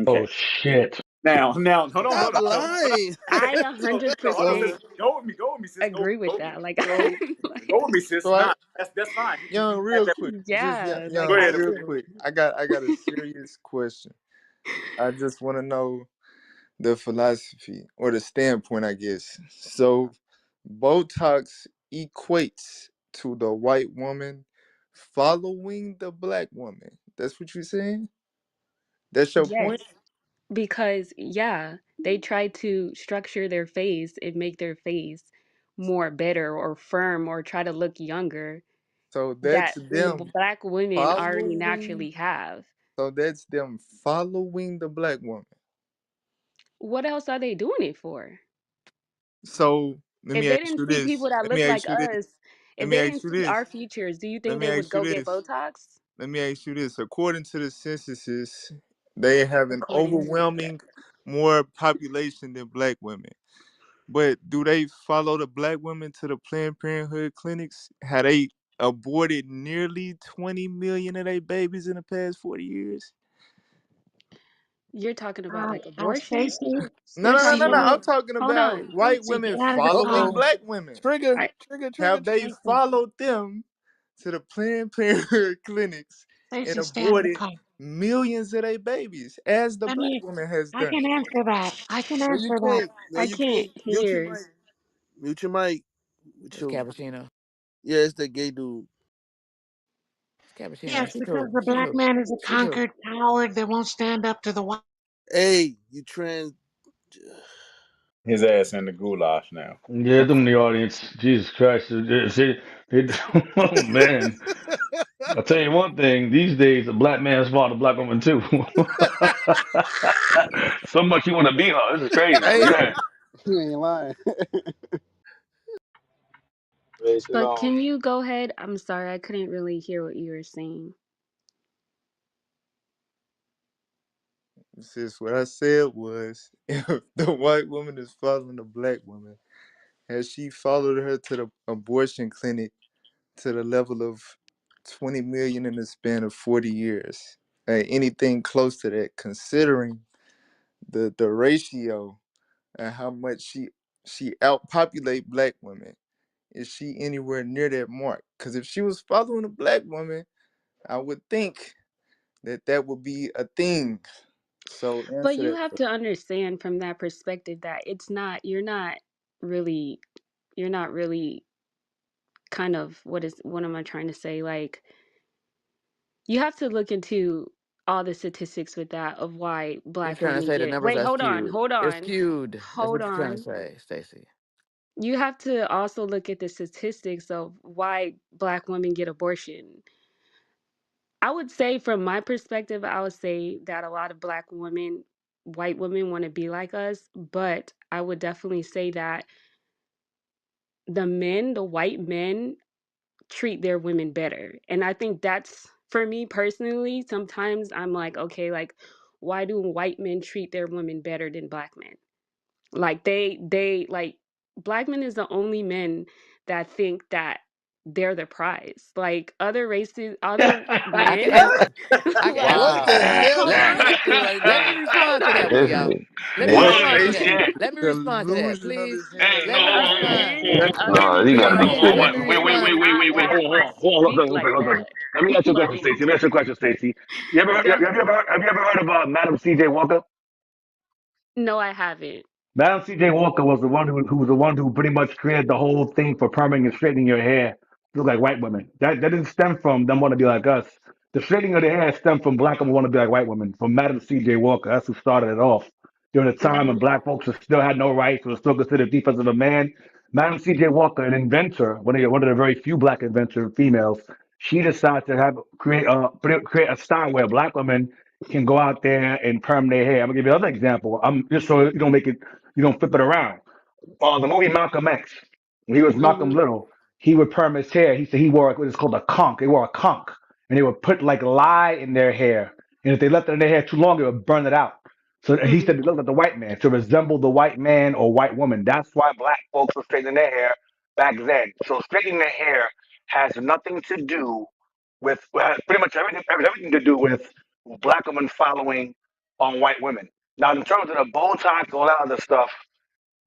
oh Okay. shit. Now, Stop hold on. lying. I Hold on, sis. 100% Go with me, sis. agree with Go with me. that. Like, So, Go like with me, sis. so I Nah, that's fine. You young had real that. quick, just yeah, young like Go I ahead. real do. quick. I got a serious question. I just want to know the philosophy or the standpoint, I guess. So, Botox equates to the white woman following the black woman. That's what you're saying? That's your point? Yes, because yeah, they try to structure their face and make their face more better or firm or try to look younger So that that's them black women already following. naturally have. So that's them following the black woman. What else are they doing it for? So let If me they ask didn't you see this. people that Let me look like ask you this. us, Let if me they ask didn't you see our this. features, do you Let think me they would ask you go get this. Botox? Let me ask you this. According to the censuses, they have an According to what? overwhelming more population than black women. But do they follow the black women to the Planned Parenthood clinics? Have they aborted nearly 20 million of their babies in the past 40 years? You're talking about like abortion? Stacy, No, You're no, no, talking no, Stacy, no. about, I'm talking hold about on. white Stacy, women get out of the Uh following car. oh. black women. Trigger, I, trigger, Have they Stacy, followed them to the Planned Parenthood clinics and Stacy, stay out of the aborted car. millions of their babies, as the Let black me, woman has I done? can answer that. I can no you answer that. can't. No I you can't can't. Mute your hear. mic. Mute your mic. With It's your Cappuccino. yeah, it's that gay dude. It's Cappuccino. Yes, because the black man is a She too. conquered coward that won't stand up to the white. Hey, you trans His ass in the goulash now. Yeah, them in the audience. Jesus Christ. Oh man. I'll tell you one thing, these days a black man's fault a black woman too. So much you want to be her. This is crazy. But Hey, go ahead. You ain't lying. Praise the But Lord. can you go ahead? I'm sorry, I couldn't really hear what you were saying. Sis, what I said was, if the white woman is following the black woman, has she followed her to the abortion clinic to the level of 20 million in the span of 40 years? Anything close to that, considering the ratio and how much she outpopulate black women. Is she anywhere near that mark? Because if she was following a black woman, I would think that that would be a thing. So But answer you that. have to understand from that perspective that it's not, really, you're not really kind of, what am I trying to say? Like, you have to look into all the statistics with that of why You're black trying to women say the get. numbers Wait, are hold on, skewed. hold It's on, skewed. That's hold what you're trying to on. say, Stacy. You have to also look at the statistics of why black women get abortion. I would say, from my perspective, I would say that a lot of black women, white women, want to be like us, but I would definitely say that the white men, treat their women better. And I think that's, for me personally, sometimes I'm like, okay, like, why do white men treat their women better than black men? Like like, black men is the only men that think that they're the prize. Like, other races, other I can men, and like, What the hell hold is let on. this? let me respond to that one, This y'all. is Let me this What, respond to Stacey? that. is Let me respond to that, Delusional please. as Hey, hell. no, Let me respond. Other no. You gotta be hold on. men Let What? me serious. do respond. Wait. not Hold speak on, like hold on. that. Let me ask you a question, Like, Stacey. Let me ask you a question, Stacey. the Have you ever heard of Madam C.J. Walker? no, I haven't. Madam C.J. Walker was the one who was the one who pretty much created the whole thing for perming and straightening your hair to look like white women. That didn't stem from them want to be like us. The straightening of the hair stemmed from black women want to be like white women. From Madam C.J. Walker, that's who started it off. During the time when Hmm. black folks still had no rights, was still considered defense of a man. Madam C.J. Walker, an inventor, one of the very few black inventor females, she decided to create a style where black women can go out there and perm their hair. I'm gonna give you another example. I'm just so you don't flip it around. The movie Malcolm X, when he was Malcolm Hmm. Little, he would perm his hair. He said he wore what is called a conch. They wore a conch, and they would put like lye in their hair, and if they left it in their hair too long, it would burn it out. So he Hmm. said it looked like the white man to resemble the white man or white woman. That's why black folks were straightening their hair back then. So straightening their hair has nothing to do with pretty much everything to do with black women following on white women. Now, in terms of the bow ties, all that other stuff,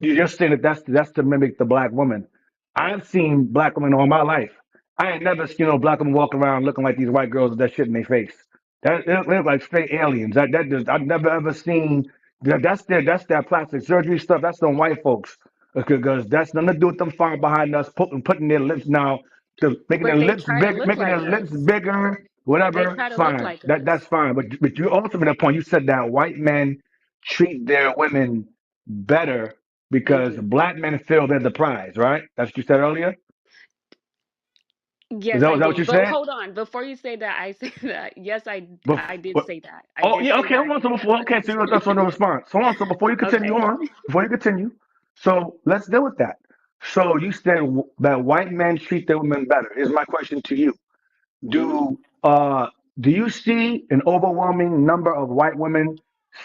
you're just saying that that's to mimic the black woman. I've seen black women all my life. I ain't never seen no black women walk around looking like these white girls with that shit in their face. They look like straight aliens. I've never ever seen that's their plastic surgery stuff. That's them white folks because that's nothing to do with them far behind us putting their lips now to making their But they lips try to big, look making their like lips us. bigger, They whatever. try to look Fine, like us. that's fine. But you also made a point. You said that white men treat their women better They because do. black men feel they're the prize, right? That's what you said earlier. Yes, I Is that what did. you But said? hold on. Before you say that, I say that. Yes, I did Before, say that. I oh did yeah, say okay. that I Hold on. So treat them before, okay. So that's on the response. Hold on. So better. before you continue, so let's deal with that. So you said that white men treat their women better. Here's my question to you: Hmm. Do do you see an overwhelming number of white women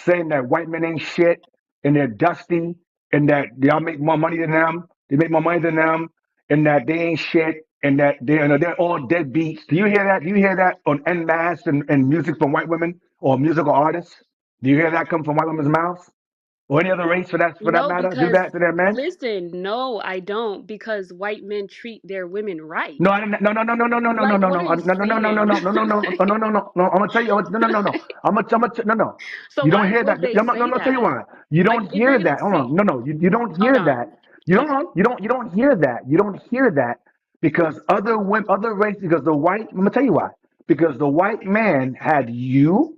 saying that white men ain't shit and they're dusty and that y'all make more money than them, they make more money than them, and that they ain't shit and that they're all deadbeats? Do you hear that? Do you hear that on en masse and music from white women or musical artists? Do you hear that come from white women's mouths or any other race for that No, matter? Do because that to their men? listen, no, I don't. Because white men treat their women right. No, I didn't. No, no, no, no, no, no, no, no, Like, no, what no, are you no, no, no, no, no, saying? no, no, no, no, no, no, no, no. I'm gonna tell you. No, no, no, no. No, no. So You don't why hear would that. they No, no, say no. I'll tell you that? why. You Like, don't if you're hear gonna that. Hold on. say, No, no. You don't hold hear that. on. You Okay. don't. You don't hear that. You don't hear that because other women, other races. Because the white. I'm gonna tell you why. Because the white man had you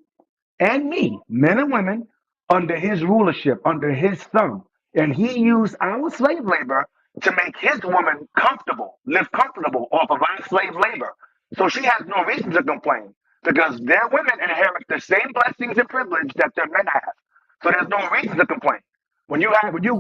and me, men and women, under his rulership, under his thumb. And he used our slave labor to make his woman comfortable, live comfortable off of our slave labor. So she has no reason to complain because their women inherit the same blessings and privilege that their men have. So there's no reason to complain. When you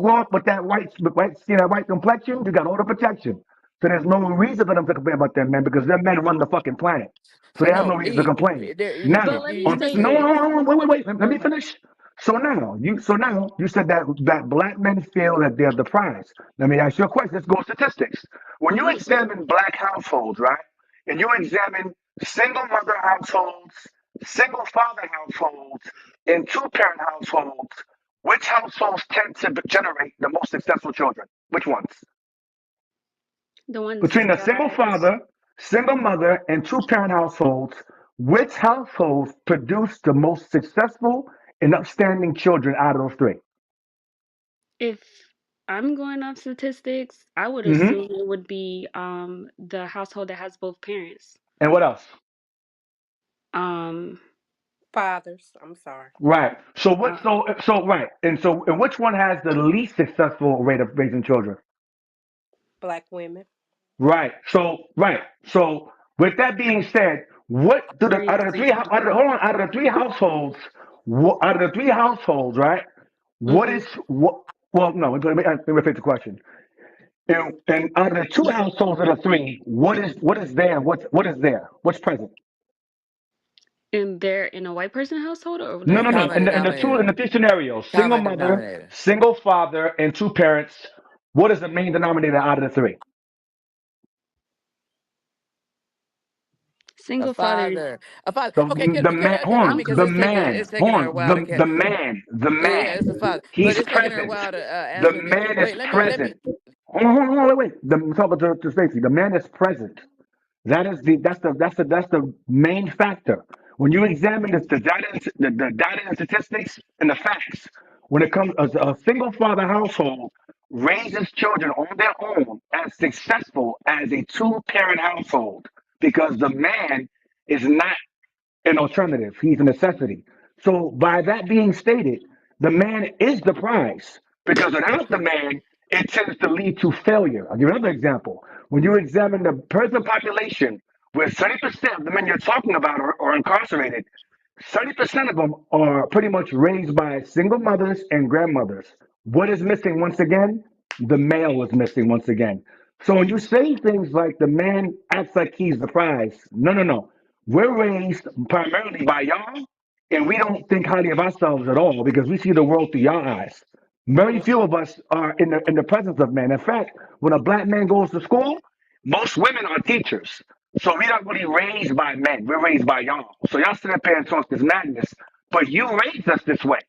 grow up with that white skin, that white complexion, you got all the protection. So there's no reason for them to complain about their men because their men run the fucking planet. So So they have no, no reason to complain. But Now, let me on say no, this. no, no, wait, let me finish. So now you said that black men feel that they're the prize. Let me ask you a question. Let's go statistics. When you Hmm. examine black households, right, and you examine single mother households, single father households, and two parent households, which households tend to generate the most successful children? Which ones? The ones Between a single that father, single mother, and two parent households, which households produce the most successful and upstanding children out of those three? if I'm going off statistics, I would Hmm. assume it would be the household that has both parents. And what else? Um, Fathers. I'm sorry. Right. So what? uh, So right. And which one has the least successful rate of raising children? Black women. Right. So with that being said, what do the three out out of of the three three. hold on, out of the three households, out of the three households, right? What Mm-hmm. is what? Well, no. Let me repeat the question. And out of the two households of the three, what is there? What is there? What's present? And they're in a white person household or No, The like no, no. what? common In the denominator. three scenarios, single Common mother, denominator. single father, and two parents. What is the main denominator out of the three? A Single father. father. A father. The Okay, the can man, I hold interrupt I'm me on, because the it's man, hold taking her a on, while to get. the Yeah, man. it's a father, but He's it's taking her a present. while to The answer. man is Wait, let me. present. Hold on, wait. I'm talking to Stacy. The man is present. That's the main factor. When you examine the data and statistics and the facts, when it comes a single father household raises children on their own as successful as a two parent household because the man is not an alternative. He's a necessity. So, by that being stated, the man is the prize because without the man, it tends to lead to failure. I'll give you another example. When you examine the prison population, where 30% of the men you're talking about are incarcerated, 30% of them are pretty much raised by single mothers and grandmothers. What is missing once again? The male is missing once again. So when you say things like the man acts like he's the prize, no, no, no. We're raised primarily by y'all, and we don't think highly of ourselves at all because we see the world through your eyes. Very few of us are in the presence of men. In fact, when a black man goes to school, most women are teachers. So we not really raised by men. We're raised by y'all. So y'all sit up here and talk this madness, but you raised us this way.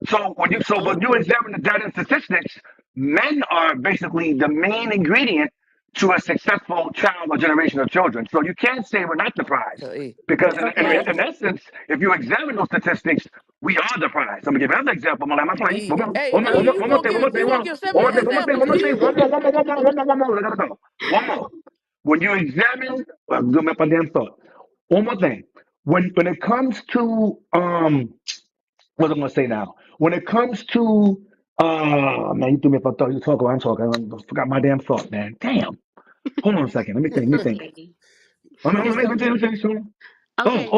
So when you examine the data and statistics, men are basically the main ingredient to a successful child or generation of children. So you can't say we're not the prize. So E. Because Okay. in essence, if you examine those statistics, we are the prize. I'm gonna give you another example. I'm not playing. E. One more, Hey, one more, one E, more, one more thing, one more thing, you one gonna more, give so one more many thing, one more thing, one examples, more thing, E. one more. I gotta go. One more. When you examine, do my damn thought. One more thing. When it comes to what am I gonna say now? When it comes to man, you threw me if I thought you talk while I'm talking. I forgot my damn thought, man. Damn. Hold on a second. Let me think. Let me think. Okay. Let me think. Okay.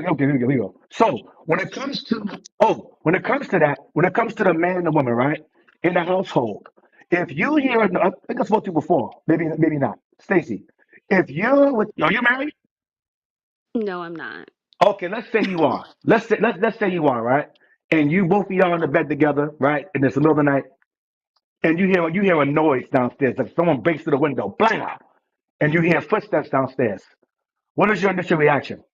Okay, here we go. So when it comes to that, when it comes to the man and the woman, right, in the household, if you hear, I think I spoke to you before, maybe not, Stacy. If you're with, are you married? No, I'm not. Okay, let's say you are. Let's say you are, right, and you both of y'all in the bed together, right, and it's the middle of the night, and you hear a noise downstairs, like someone breaks through the window, bang, and you hear footsteps downstairs. What is your initial reaction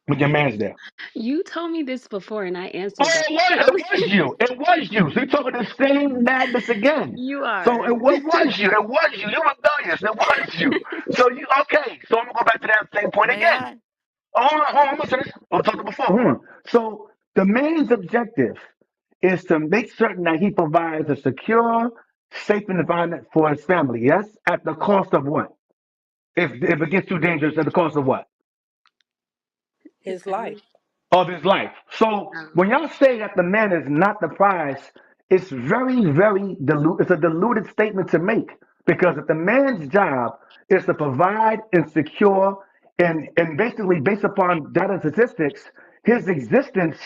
when your man's there? You told me this before and I Oh, answered that. it was you. It was you. So you're talking the same madness again. You So are. it was you. It was you. You're rebellious. It was you. So you okay? So I'm gonna go back to that same point May again. I? Hold on. I'm gonna say this. I was talking before. Hold on. So the man's objective is to make certain that he provides a secure, safe environment for his family. Yes, at the cost of what? If it gets too dangerous, at the cost of what? His His life. family. Of his life. So Um, when y'all say that the man is not the prize, it's very, very it's a diluted statement to make. Because if the man's job is to provide and secure and basically based upon data and statistics, his existence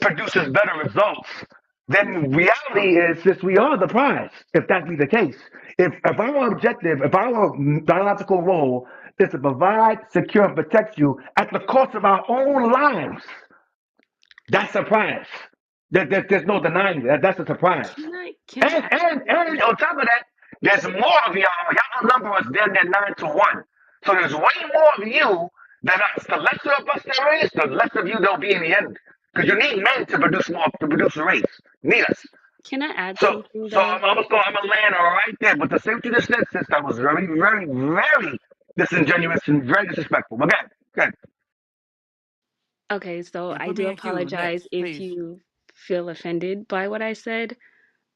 produces better results. Then reality is this we are the prize, if that be the case. If our objective, if our biological role is to provide, secure, and protect you at the cost of our own lives, that's a surprise. There's no denying that. That's a surprise. can I And, ask and, and on top of that, there's more of y'all. Y'all number is then than 9 to 1. So there's way more of you than us. The lesser of us there is, the less of you there'll be in the end. Because you need men to produce more, to produce a race. You need us. can I add So, something so though? I'm gonna land right there. But the same thing that said, sis, that was very, very, very disingenuous and very disrespectful. But good. Okay, so And I put do me in queue apologize next, if please. you feel offended by what I said.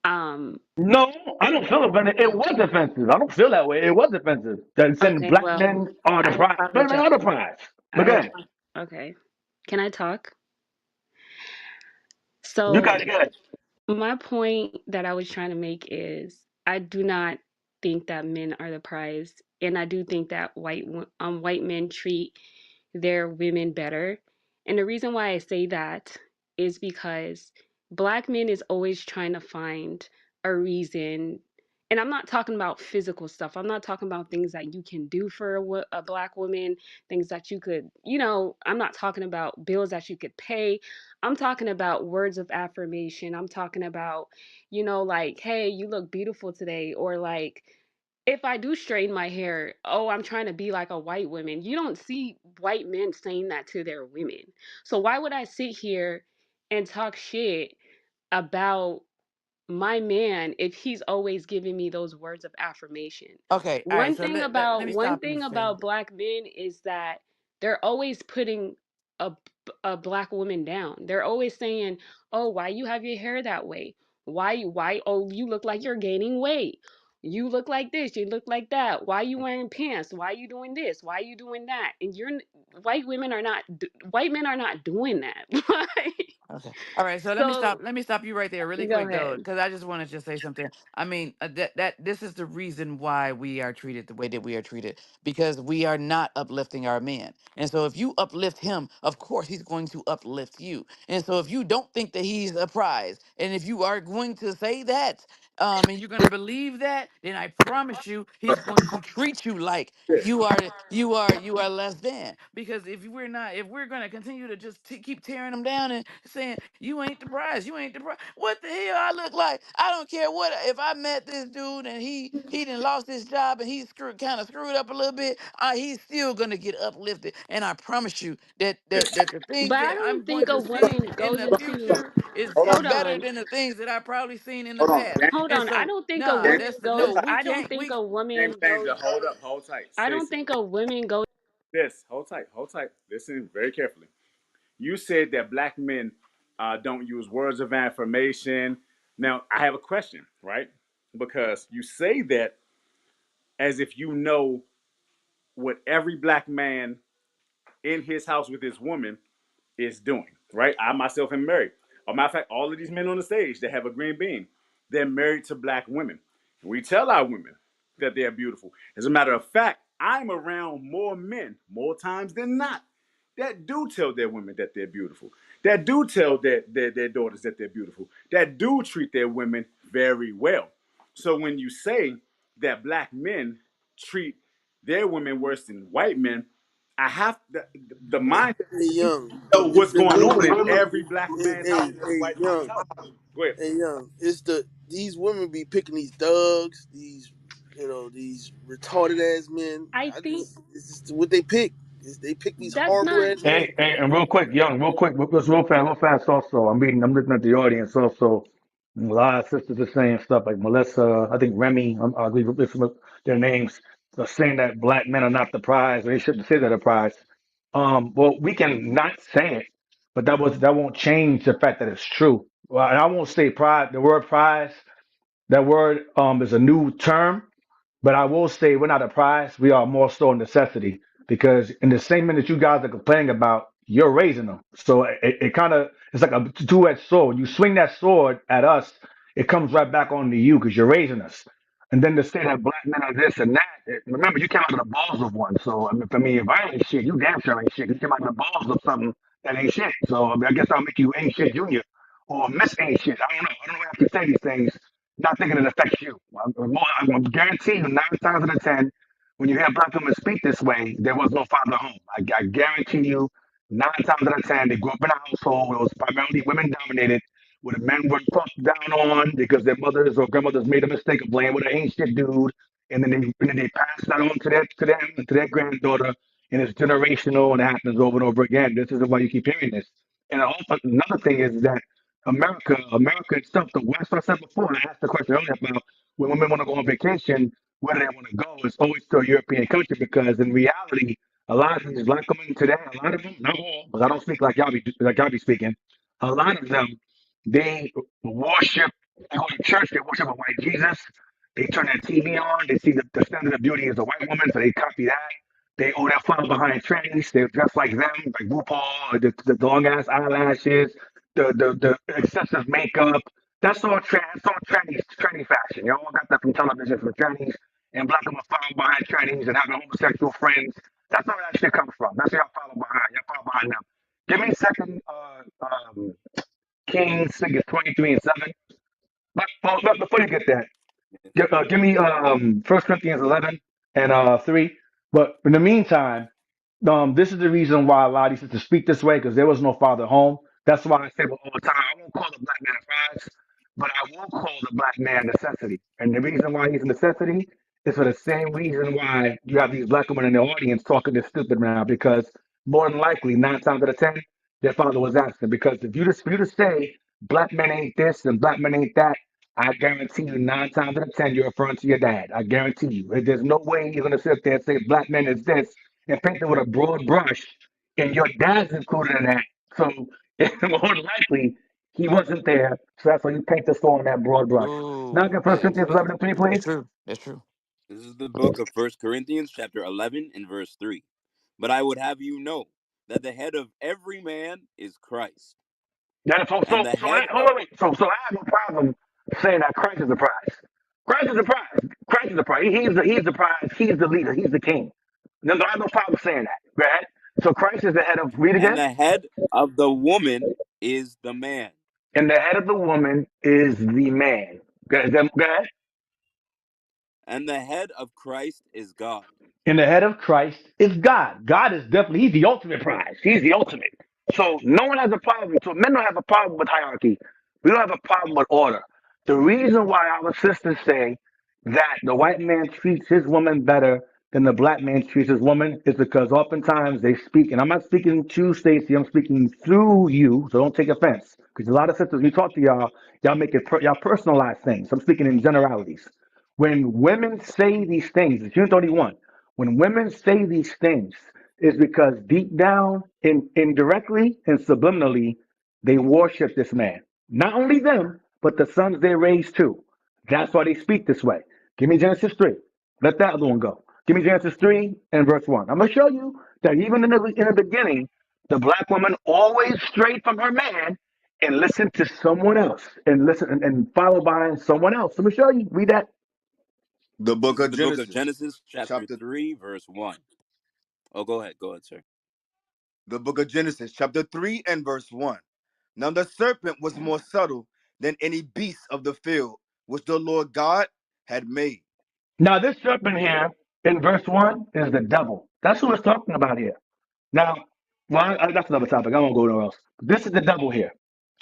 Um, No, I don't feel offended. It was offensive. I don't feel that way. It was offensive. That saying okay, black well, men are the I prize. Black men apologize. are the prize. But I again, apo- okay. Can I talk? You So got it, good. my point that I was trying to make is I do not think that men are the prize, and I do think that white men treat their women better. And the reason why I say that is because black men is always trying to find a reason. And I'm not talking about physical stuff. I'm not talking about things that you can do for a black woman, things that you could, I'm not talking about bills that you could pay. I'm talking about words of affirmation. I'm talking about, like, hey, you look beautiful today. Or like, if I do straighten my hair, oh, I'm trying to be like a white woman. You don't see white men saying that to their women. So why would I sit here and talk shit about my man if he's always giving me those words of affirmation? Okay, all right. One So thing let about me one stop you, thing Sin. about black men is that they're always putting a a black woman down. They're always saying, "Oh, why you have your hair that way? Why oh, you look like you're gaining weight. You look like this, you look like that. Why you wearing pants? Why you doing this? Why you doing that?" And white men are not doing that. Like, Okay. All right. So let me stop. so Let me stop you right there, really go quick, though, ahead. because I just wanted to say something. I mean, that this is the reason why we are treated the way that we are treated, because we are not uplifting our men. And so, if you uplift him, of course, he's going to uplift you. And so, if you don't think that he's a prize, and if you are going to say that, and you're going to believe that, then I promise you, he's going to treat you like you are less than. Because if we're going to continue to just keep tearing them down and saying you ain't the prize, you ain't the prize, what the hell I look like? I don't care what. If I met this dude and he done lost his job and he's kind of screwed up a little bit, he's still gonna get uplifted. And I promise you that the things But I that don't I'm going think a to see woman in goes the into future is hold better on. than the things that I've probably seen in the Hold on, past. Hold And on. I so don't think a nah, James, woman that's goes. hold no, tight. we I don't can't think we a James, woman James, goes. hold up, hold tight. I don't Stacy, think a woman goes. this, hold tight, hold tight. Listen very carefully. You said that black men don't use words of affirmation. Now, I have a question, right? Because you say that as if you know what every black man in his house with his woman is doing, right? I myself am married. As a matter of fact, all of these men on the stage that have a green bean, they're married to black women. We tell our women that they are beautiful. As a matter of fact, I'm around more men, more times than not, that do tell their women that they're beautiful, that do tell their daughters that they're beautiful, that do treat their women very well. So when you say that black men treat their women worse than white men, I have the mindset Hey, you young. know It's what's the going on in women. every black man's house and every Hey, white man's young. house. Go ahead. Hey, young. It's these women be picking these thugs, these retarded ass men. I think It's just what they pick. They pick these that's horrible not. ass men. And real quick, young, real quick, just real fast also. I'm looking at the audience also. A lot of sisters are saying stuff like Melissa, I think Remy, I agree with some of their names, are saying that black men are not the prize, or they shouldn't say they're the prize. Well, we can not say it, but that won't change the fact that it's true. Well, and I won't say pride. The word prize, that word is a new term, but I will say we're not a prize. We are more so a necessity, because in the same minute you guys are complaining about, you're raising them. So it kind of, it's like a two-edged sword. You swing that sword at us, it comes right back onto you because you're raising us. And then to say that black men are this and that, remember, you came out of the balls of one. So I mean, if I ain't shit, you damn sure ain't shit. You came out of the balls of something that ain't shit. So I mean, I guess I'll make you ain't shit junior or miss ain't shit. I don't know. I don't know how to say these things, not thinking it affects you. I'm guaranteeing you 9 times out of 10, when you hear black women speak this way, there was no father home. I guarantee you, 9 times out of 10, they grew up in a household where it was primarily women dominated, where the men were talked down on because their mothers or grandmothers made a mistake of laying with an ancient dude, and then they pass that on to their granddaughter, and it's generational and it happens over and over again. This is why you keep hearing this. And also, another thing is that America itself, the West, I said before, and I asked the question earlier about when women want to go on vacation, where do they want to go? It's always to a European country, because in reality, a lot of these black women today, a lot of them, not all, because I don't speak like y'all be speaking. A lot of them, they worship, they go to church, they worship a white Jesus. They turn their TV on, they see the standard of beauty is a white woman, so they copy that. They're following behind trannies. They're just like them, like RuPaul, the long ass eyelashes, the excessive makeup. That's all tranny fashion. You all got that from television from trannies, and black people follow behind trannies and having homosexual friends. That's where that shit comes from. That's where y'all follow behind. Y'all follow behind them. Give me second Kings, I think it's 23 and 7. But before you get that, give me First Corinthians 11 and 3. But in the meantime, this is the reason why a lot of these sisters speak this way because there was no father at home. That's why I say all the time, I won't call the black man a prize, but I will call the black man necessity. And the reason why he's a necessity is for the same reason why you have these black women in the audience talking this stupid now because more than likely, 9 times out of 10, their father was absent. Because for you to say black men ain't this and black men ain't that, I guarantee you 9 times out of 10 you're referring to your dad. I guarantee you. There's no way you're gonna sit there and say black men is this and paint it with a broad brush, and your dad's included in that. So more than likely he wasn't there. So that's why you paint the store in that broad brush. Now Ooh, get First yeah, Corinthians 11 and 3, that's please. true. That's true. This is the book of First Corinthians, chapter 11, and verse 3. But I would have you know that the head of every man is Christ, Yeah, and the head hold of on, wait. So I have no problem saying that Christ is the prize. Christ is the prize. Christ is the prize. He's the prize. He's the leader. He's the king. No, I have no problem saying that. Go ahead. So Christ is the head of. Read and again. the head of the woman is the man, And the head of the woman is the man. Go ahead. and the head of Christ is God. And the head of Christ is God. God is definitely, he's the ultimate prize. He's the ultimate. So no one has a problem. So men don't have a problem with hierarchy. We don't have a problem with order. The reason why our sisters say that the white man treats his woman better than the black man treats his woman is because oftentimes they speak, and I'm not speaking to Stacy, I'm speaking through you, so don't take offense. Because a lot of sisters, we talk to y'all, y'all make it, y'all personalize things. I'm speaking in generalities. When women say these things, it's June 31. When women say these things, it's because deep down, indirectly and subliminally, they worship this man. Not only them, but the sons they raised too. That's why they speak this way. Give me Genesis 3. Let that other one go. Give me Genesis 3 and verse 1. I'm going to show you that even in the beginning, the black woman always strayed from her man and listened to someone else and listen and follow behind someone else. I'm going to show you. Read that. The book This is of the book of Genesis, Genesis, chapter chapter 3, verse 1. Oh, go ahead, sir. the book of Genesis, chapter 3 and verse 1. Now the serpent was more subtle than any beast of the field which the Lord God had made. Now, this serpent here in verse 1 is the devil. That's who it's talking about here. Now, that's another topic. I won't go nowhere else. This is the devil here.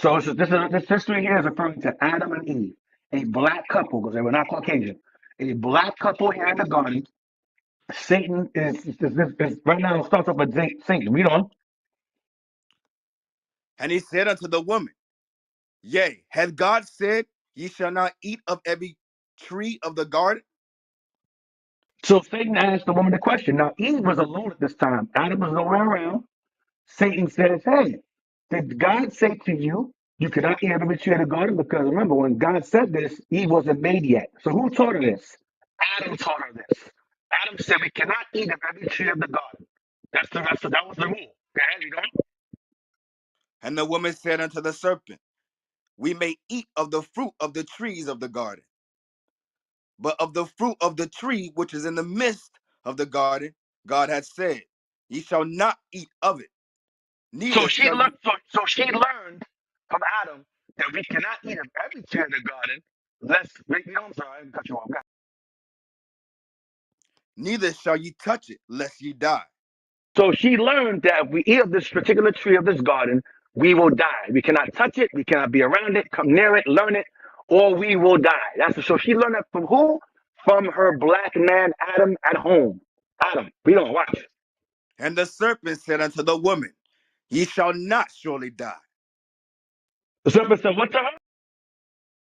So this history here is referring to Adam and Eve, a black couple, because they were not Caucasian. A black couple here in the garden. Satan is right now, it starts off with Satan. Read on. And he said unto the woman, Yea, hath God said, Ye shall not eat of every tree of the garden? So Satan asked the woman the question. Now, Eve was alone at this time. Adam was nowhere around. Satan says, Hey, did God say to you, you cannot eat of every tree of the garden? Because remember, when God said this, Eve wasn't made yet. So who taught her this? Adam taught her this. Adam said, We cannot eat of every tree of the garden. That was the rule. Go ahead, you go. And the woman said unto the serpent, We may eat of the fruit of the trees of the garden, but of the fruit of the tree which is in the midst of the garden, God hath said, Ye shall not eat of it, So neither she shall learned. ye, So she learned from Adam that we cannot eat of every tree in the garden. I'm sorry, I cut you off. neither shall ye touch it, lest ye die. So she learned that if we eat of this particular tree of this garden, we will die. We cannot touch it. We cannot be around it, come near it, learn it, or we will die. So she learned that from who? From her black man Adam at home. Adam, we don't watch. And the serpent said unto the woman, Ye shall not surely die. The serpent said, "What to her?"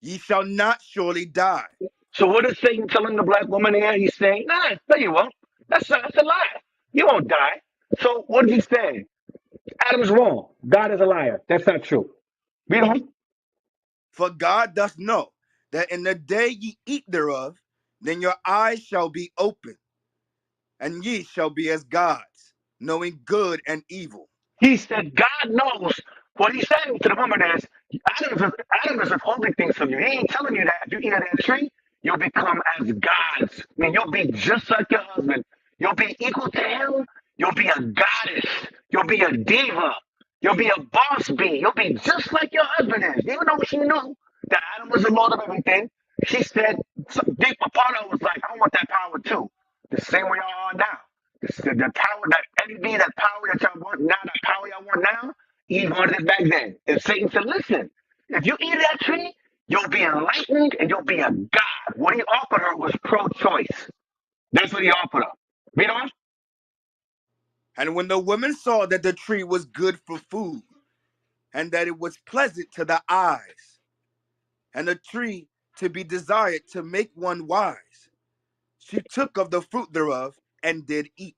Ye shall not surely die. So what is Satan telling the black woman here? He's saying, Nah, no, you won't. That's a lie. You won't die. So what is he saying? Adam's wrong. God is a liar. That's not true. Read on. For God doth know that in the day ye eat thereof, then your eyes shall be open, And ye shall be as gods, knowing good and evil. He said, God knows what he's saying to the woman is, Adam is withholding things from you. He ain't telling you that if you eat of that tree, you'll become as gods. I mean, you'll be just like your husband. You'll be equal to him. You'll be a goddess. You'll be a diva. You'll be a boss bee. You'll be just like your husband is. Even though she knew that Adam was the Lord of everything, she said, some deep part of her was like, I want that power too. The same way y'all are now. The power that envy, that power that y'all want now, that power y'all want now, Eve wanted it back then. And Satan said, listen, if you eat of that tree, you'll be enlightened and you'll be a god. What he offered her was pro-choice. That's what he offered her. Read on. And when the woman saw that the tree was good for food, and that it was pleasant to the eyes, and a tree to be desired to make one wise, she took of the fruit thereof and did eat,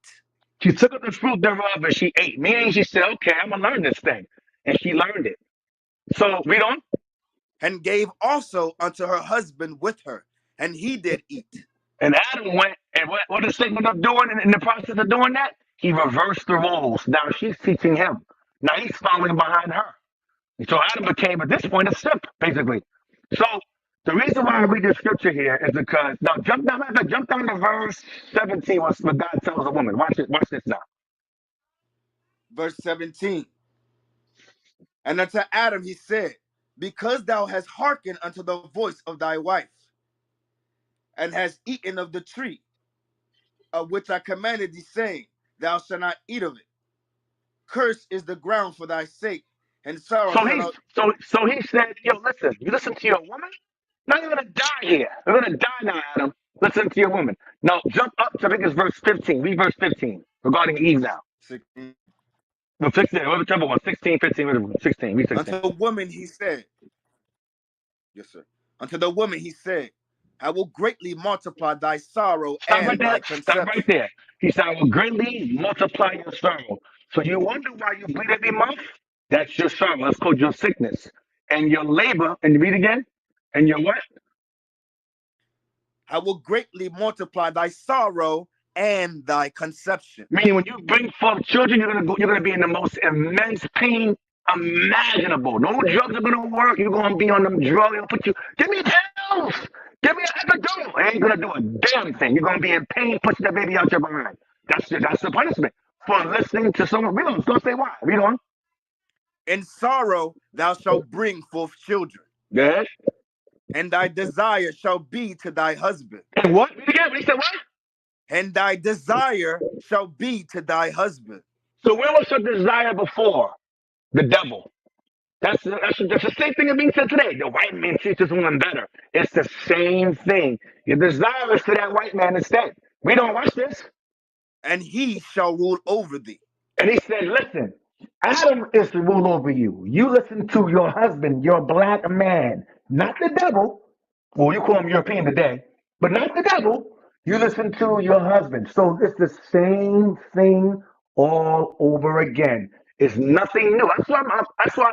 She took of the fruit thereof and she ate. Meaning she said, okay, I'm going to learn this thing. And she learned it. So read on. and gave also unto her husband with her, and he did eat. And Adam went, and what did Satan end up doing in the process of doing that? He reversed the roles. Now she's teaching him. Now he's following behind her. So Adam became, at this point, a simp, basically. So the reason why I read this scripture here is because, now jump down to verse 17, what God tells a woman. Watch it. Watch this now. Verse 17. And unto Adam he said, because thou hast hearkened unto the voice of thy wife, and hast eaten of the tree, of which I commanded thee, saying, thou shalt not eat of it. Cursed is the ground for thy sake, and sorrow So shalt he's thou. so he said, yo, listen, you listen to your woman? Now you're gonna die here. You're gonna die now, Adam. Listen to your woman. Now jump up to I think it's verse 15. Read verse 15 regarding Eve now. 16. No, 16, whichever one, 16, 15, whatever, 16, read 16. Unto the woman he said, yes, sir. Unto the woman he said, I will greatly multiply thy sorrow Stop right and there. thy Stop right conception. there. He said, I will greatly multiply your sorrow. So you wonder why you bleed every month? That's your sorrow. That's called your sickness. And your labor, and read again, and your what? I will greatly multiply thy sorrow and thy conception. Meaning when you bring forth children, you're gonna be in the most immense pain imaginable. No drugs are gonna work. You're gonna be on them drugs. They'll put you, give me pills, give me an epidural. It ain't gonna do a damn thing. You're gonna be in pain pushing that baby out your behind. That's the punishment for listening to someone. Read on. It's gonna say why. Read on. In sorrow thou shalt bring forth children, Yes. and thy desire shall be to thy husband, And what? Read again. He said what? and thy desire shall be to thy husband. So where was your desire before? The devil. That's the same thing that being said today. The white man treats this woman better. It's the same thing. Your desire is to that white man instead. We don't watch this. And he shall rule over thee. And he said, listen, Adam is to rule over you. You listen to your husband, your black man, not the devil. Well, you call him European today, but not the devil. You listen to your husband. So it's the same thing all over again. It's nothing new. That's why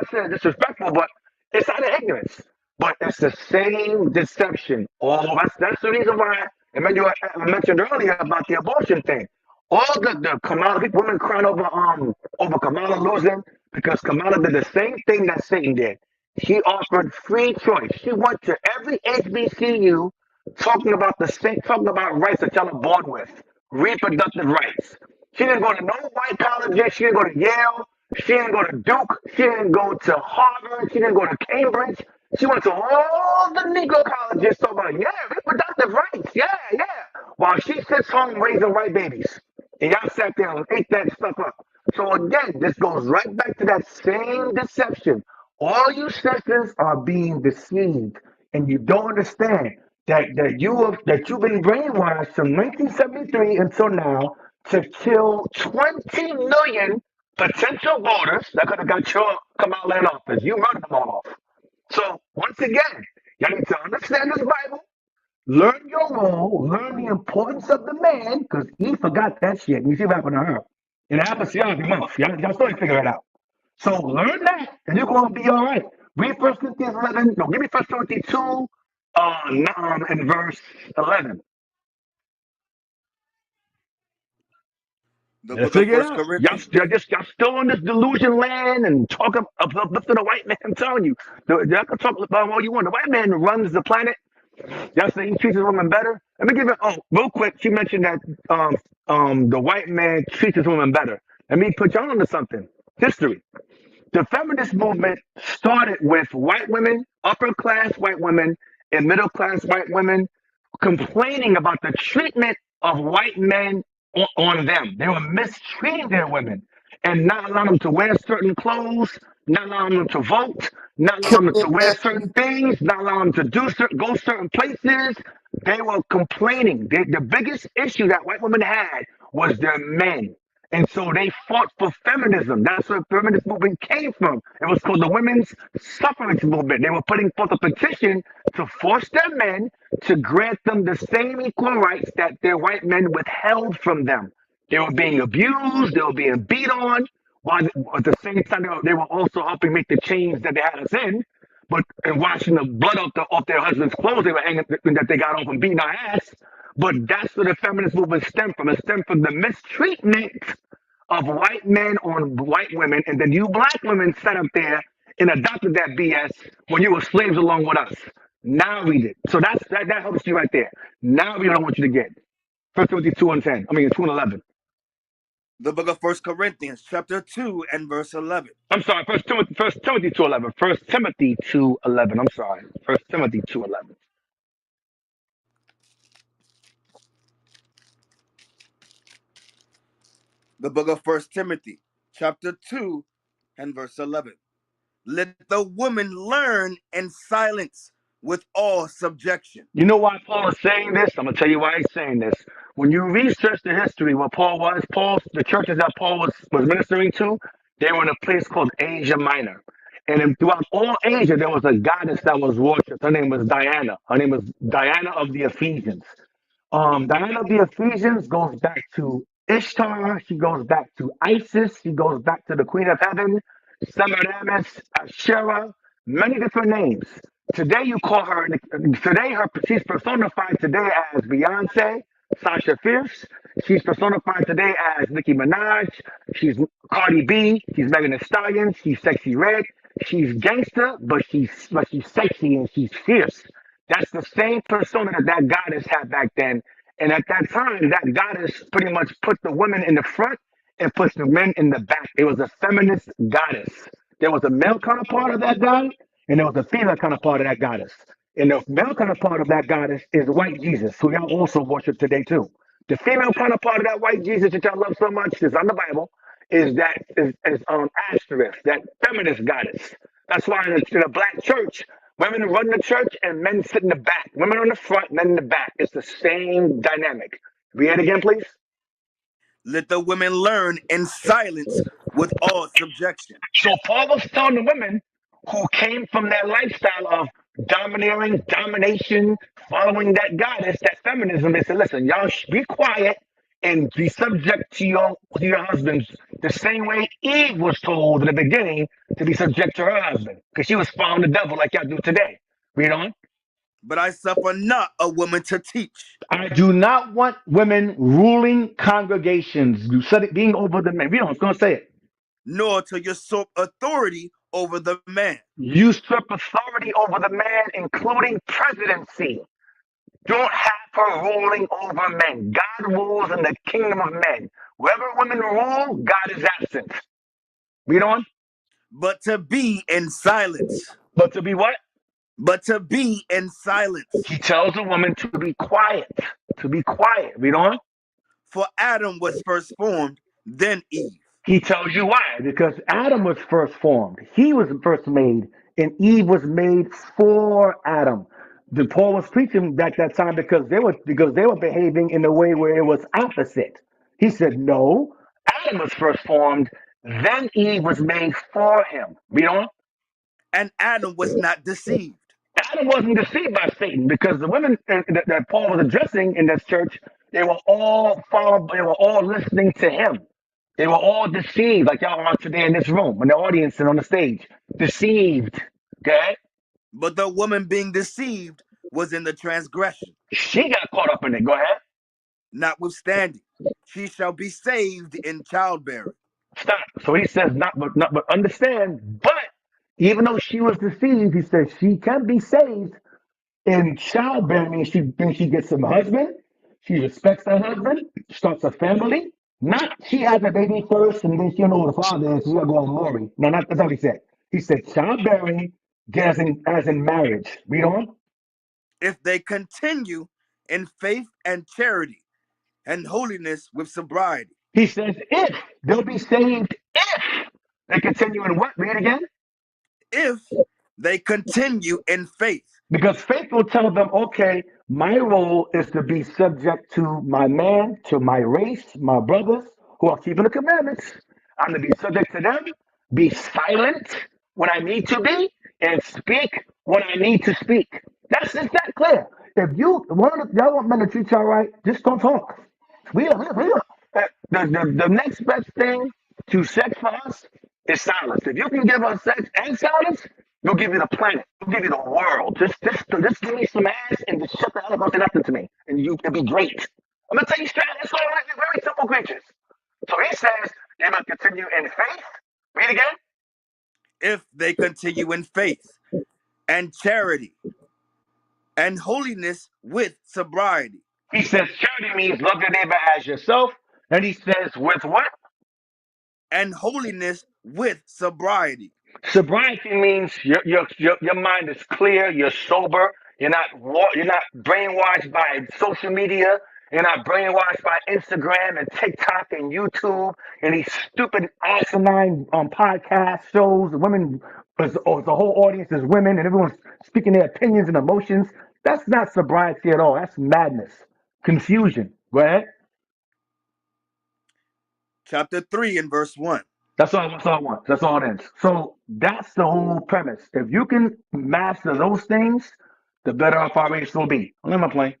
I said disrespectful, but it's out of ignorance. But it's the same deception. That's the reason why. And I mentioned earlier about the abortion thing. All the Kamala women crying over Kamala losing because Kamala did the same thing that Satan did. She offered free choice. She went to every HBCU talking about rights that y'all are born with, reproductive rights. She didn't go to no white colleges. She didn't go to Yale. She didn't go to Duke. She didn't go to Harvard. She didn't go to Cambridge. She went to all the Negro colleges talking about, yeah, reproductive rights. Yeah, yeah. While she sits home raising white babies. And y'all sat there and ate that stuff up. So again, this goes right back to that same deception. All you sisters are being deceived, and you don't understand that you've been brainwashed from 1973 until now to kill 20 million potential voters that could have got your Kamala in office. You murdered them all off. So once again, y'all need to understand this Bible. Learn your role, learn the importance of the man, because he forgot that shit. You see what happened to her. And it happens to y'all every month. Y'all still ain't figure it out. So learn that, and you're going to be all right. Read 1 Corinthians 11. No, give me 1 Corinthians 2 in verse 11. The Yeah, book of figure it First out. Y'all, Corinthians. y'all still on this delusion land and talk uplifting the white man. I'm telling you, y'all can talk about all you want. The white man runs the planet. Y'all say he treats his woman better. Let me give it. Oh, real quick, she mentioned that the white man treats his woman better. Let me put y'all onto something. History. The feminist movement started with white women, upper class white women, and middle class white women complaining about the treatment of white men on them. They were mistreating their women and not allowing them to wear certain clothes, not allowing them to vote, not allowing them to wear certain things, not allowing them to go certain places. They were complaining. The biggest issue that white women had was their men. And so they fought for feminism. That's where the feminist movement came from. It was called the women's suffrage movement. They were putting forth a petition to force their men to grant them the same equal rights that their white men withheld from them. They were being abused, they were being beat on, while at the same time they were also helping make the change that they had us in. But and washing the blood off their husbands' clothes they were hanging that they got off and beating our ass. But that's where the feminist movement stemmed from. It stemmed from the mistreatment of white men on white women, and then you black women sat up there and adopted that BS when you were slaves along with us. Now read it. So that helps you right there. Now read what I want you to get. First Timothy 2:10. I mean 2:11. The book of First Corinthians, chapter 2 and verse 11. I'm sorry, First Timothy 2:11. First Timothy 2:11. I'm sorry. First Timothy 2:11. The book of First Timothy, chapter 2 and verse 11. Let the woman learn in silence with all subjection. You know why Paul is saying this? I'm gonna tell you why he's saying this. When you research the history, what the churches that Paul was ministering to, they were in a place called Asia Minor. And throughout all Asia, there was a goddess that was worshipped. Her name was Diana. Her name was Diana of the Ephesians. Diana of the Ephesians goes back to Ishtar. She goes back to Isis. She goes back to the Queen of Heaven, Semiramis, Asherah, many different names. Today you call her. She's personified today as Beyonce, Sasha Fierce. She's personified today as Nicki Minaj. She's Cardi B. She's Megan Thee Stallion. She's Sexy Red. She's gangster, but she's sexy and she's fierce. That's the same persona that goddess had back then. And at that time, that goddess pretty much put the women in the front and puts the men in the back. It was a feminist goddess. There was a male counterpart of that god, and there was a female counterpart of that goddess. And the male counterpart of that goddess is white Jesus, who y'all also worship today too. The female counterpart of that white Jesus that y'all love so much is on the Bible, is Asterisk, that feminist goddess. That's why in a black church, women run the church and men sit in the back. Women on the front, men in the back. It's the same dynamic. Read it again, please. Let the women learn in silence with all subjection. So Paul was telling the women who came from that lifestyle of domineering, domination, following that goddess, that feminism, they said, listen, y'all be quiet and be subject to your husbands the same way Eve was told in the beginning to be subject to her husband, because she was following the devil like y'all do today. Read on. But I suffer not a woman to teach, I do not want women ruling congregations. You said it being over the men. Read on. It's going to say it. nor to usurp authority over the man. Usurp authority over the man, including presidency. Don't have her ruling over men. God rules in the kingdom of men. Wherever women rule, God is absent. Read on. But to be in silence. But to be what? But to be in silence. He tells a woman to be quiet. To be quiet. Read on. For Adam was first formed, then Eve. He tells you why. Because Adam was first formed. He was first made. And Eve was made for Adam. Paul was preaching at that time because they were behaving in a way where it was opposite. He said, no, Adam was first formed, then Eve was made for him. Read on. And Adam was not deceived. Adam wasn't deceived by Satan because the women that Paul was addressing in this church, they were all listening to him. They were all deceived, like y'all are today in this room, in the audience and on the stage. Deceived. Okay? But the woman being deceived was in the transgression. She got caught up in it. Go ahead. Notwithstanding, she shall be saved in childbearing. Stop. So he says, not but understand, but even though she was deceived, he says she can be saved in childbearing. She gets some husband, she respects her husband, starts a family. Not she has a baby first and then she don't know who the father is, she's gonna go on Maury. No, not that's not what he said. He said childbearing as in marriage. Read on. If they continue in faith and charity and holiness with sobriety. He says if they'll be saved if they continue in what? Read again. If they continue in faith. Because faith will tell them, okay, my role is to be subject to my man, to my race, my brothers who are keeping the commandments. I'm to be subject to them, be silent when I need to be, and speak when I need to speak. That's just that clear. If y'all want men to treat y'all right, just don't talk. The next best thing to sex for us is silence. If you can give us sex and silence, we'll give you the planet. We'll give you the world. Just give me some ass and just shut the hell up and say nothing to me. And it'll be great. I'm gonna tell you straight, it's all right. You're very simple creatures. So he says, you're gonna continue in faith. Read again. If they continue in faith and charity and holiness with sobriety. He says charity means love your neighbor as yourself. And he says with what? And holiness with sobriety. Sobriety means your mind is clear, you're sober, you're not brainwashed by social media, you're not brainwashed by Instagram and TikTok and YouTube and these stupid asinine podcast shows. Women, the whole audience is women and everyone's speaking their opinions and emotions. That's not sobriety at all. That's madness, confusion. Go ahead. Chapter 3 and verse 1. That's all I want. That's all it is. So that's the whole premise. If you can master those things, the better off our race will be. I'm not playing.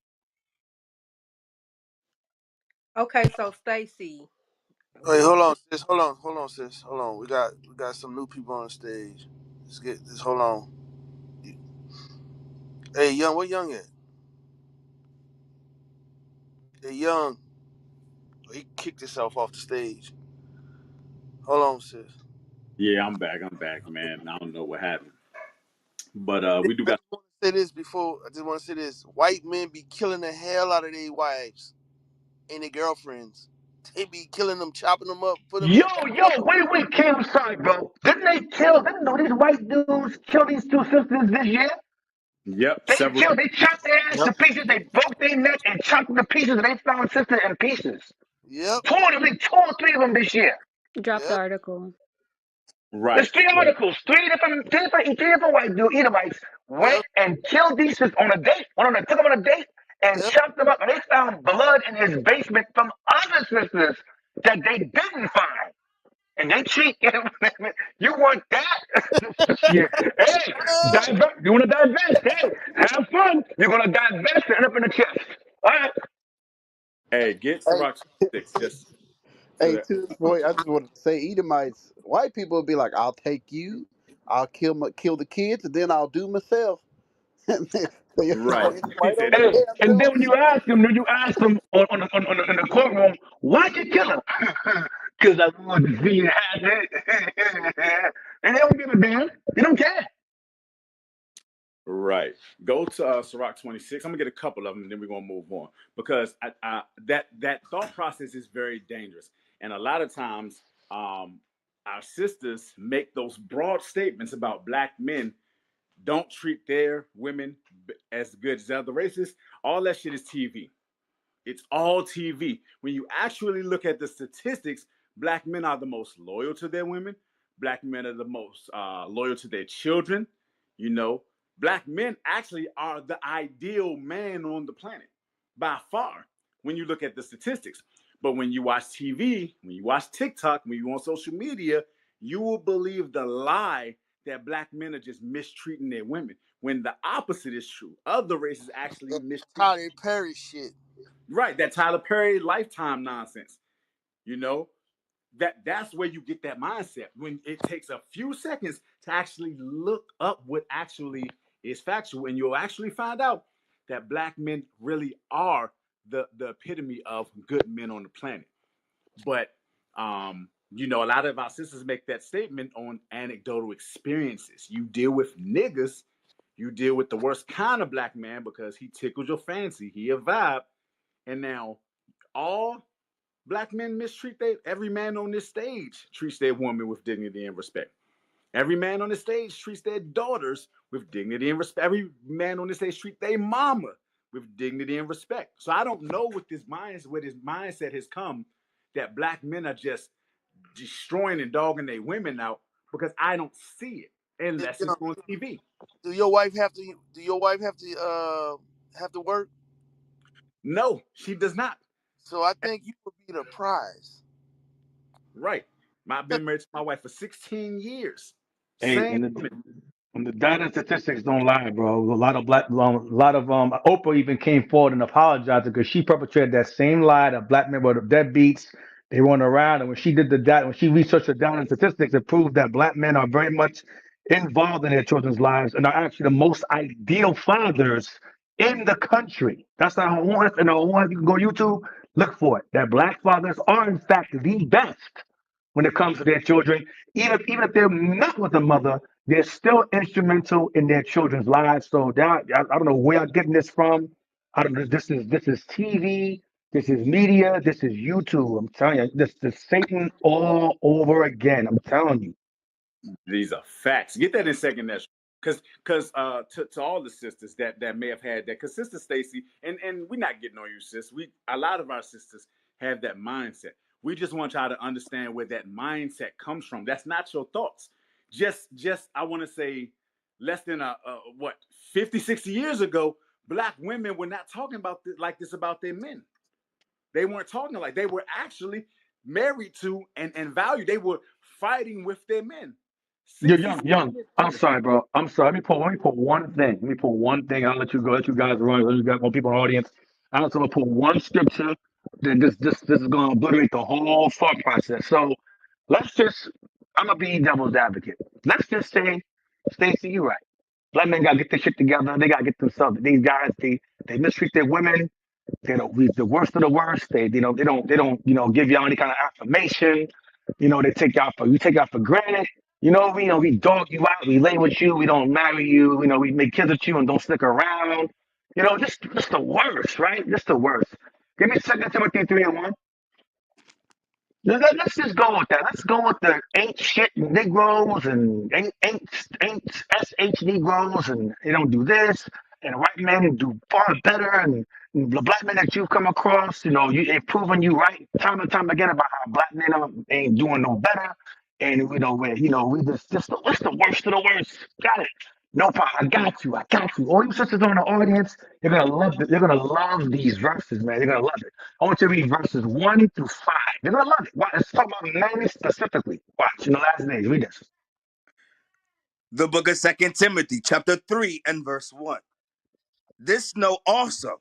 Okay, so Stacy. Wait, hold on, sis. Hold on, sis. Hold on. We got some new people on the stage. Let's get this. Hold on. Hey, young, where young at? Hey, young. Oh, he kicked himself off the stage. Hold on, sis. Yeah, I'm back. I'm back, man. I don't know what happened, but I we do got. just want to say this before. I just want to say this. White men be killing the hell out of their wives and their girlfriends. They be killing them, chopping them up, put them in Yo, the yo, backyard. wait, Cam, I'm sorry, bro. Didn't these white dudes kill these two sisters this year? Yep, several. They chopped their ass Yep. to pieces, they broke their neck and chopped them to pieces, and they found sister in pieces. Yep. Two or three of them this year. Drop the Yep. article. There's Right, three right, articles. Three different white dude, Edomites, went Yep. and killed these sisters on a date. Took them on a date and Yep. chopped them up. And they found blood in his basement from other sisters that they didn't find. And they cheat. You want that? Shit. Hey, divest. You want to divest? Hey, have fun. You're gonna divest and end up in the chest. All right. Hey, get Hey, Sirach 26 just so hey, that. to this point, I just want to say, Edomites, white people will be like, "I'll take you, I'll kill the kids, and then I'll do myself." So you Right. He right on said the that. Hey, damn and then nose. when you ask them in the courtroom, why'd you kill him? Because I wanted to see you have it. And they don't give a damn. They don't care. Right. Go to Sirach 26. I'm gonna get a couple of them, and then we're gonna move on because that thought process is very dangerous, and a lot of times, our sisters make those broad statements about black men don't treat their women as good as other races. All that shit is TV. It's all TV. When you actually look at the statistics, black men are the most loyal to their women. Black men are the most loyal to their children. You know, black men actually are the ideal man on the planet by far when you look at the statistics. But when you watch TV, when you watch TikTok, when you on social media, you will believe the lie that black men are just mistreating their women when the opposite is true. Other races actually That mistreat. Tyler Perry shit. Right, that Tyler Perry lifetime nonsense. You know, that's where you get that mindset when it takes a few seconds to actually look up what actually is factual, and you'll actually find out that black men really are the epitome of good men on the planet. But a lot of our sisters make that statement on anecdotal experiences. You deal with niggas, you deal with the worst kind of black man because he tickles your fancy, he a vibe, and now all black men mistreat every man on this stage treats their woman with dignity and respect. Every man on the stage treats their daughters with dignity and respect. Every man on the stage treats their mama with dignity and respect. So I don't know what his mindset has come that black men are just destroying and dogging their women out because I don't see it unless it's on TV. Do your wife have to? Do your wife have to work? No, she does not. So I think you would be the prize. Right. I've been married to my wife for 16 years. Hey, Same woman. and the data statistics don't lie, bro. Oprah even came forward and apologized because she perpetrated that same lie that black men were the deadbeats. They run around, and when she did the data, when she researched the data and statistics, it proved that black men are very much involved in their children's lives and are actually the most ideal fathers in the country. That's not how one, you can go YouTube, look for it. That black fathers are in fact the best when it comes to their children. Even if they're not with the mother, they're still instrumental in their children's lives. So that I don't know where I'm getting this from. I don't know. This is TV. This is media. This is YouTube. I'm telling you, this is Satan all over again. I'm telling you. These are facts. Get that in second national. Because to all the sisters that may have had that, because Sister Stacy, and we're not getting on you, sis. A lot of our sisters have that mindset. We just want y'all to understand where that mindset comes from. That's not your thoughts. Just I want to say, less than what 50, 60 years ago, black women were not talking about like this about their men. They weren't talking like they were actually married to and valued. They were fighting with their men. You're 60s, young. I'm 70s. sorry, bro. I'm sorry. Let me put one thing. Let me put one thing. I'll let you go. Let you guys run. Let you got more people in the audience. I'm just gonna put one scripture. Then this is gonna obliterate the whole thought process. So let's just. I'm gonna be devil's advocate. Let's just say, Stacey, you're right. Black men gotta get their shit together. They gotta get themselves. These guys, they mistreat their women. They don't read the worst of the worst. They don't give y'all any kind of affirmation. They take y'all for you take y'all for granted. We dog you out. We lay with you. We don't marry you. We make kids with you and don't stick around. Just the worst, right? Just the worst. Give me Second Timothy 3:1. Let's just go with that. Let's go with the ain't shit Negroes and ain't SH Negroes and they don't do this and white men do far better and the black men that you've come across, they've proven you right time and time again about how black men ain't doing no better. And we just what's the worst of the worst? Got it. No problem. I got you. I got you. All you sisters in the audience, you're gonna love it. You're gonna love these verses, man. You're gonna love it. I want you to read verses 1 through 5. You're gonna love it. Watch. Let's talk about men specifically. Watch in the last days. Read this. The book of Second Timothy, chapter 3 and verse 1. This know also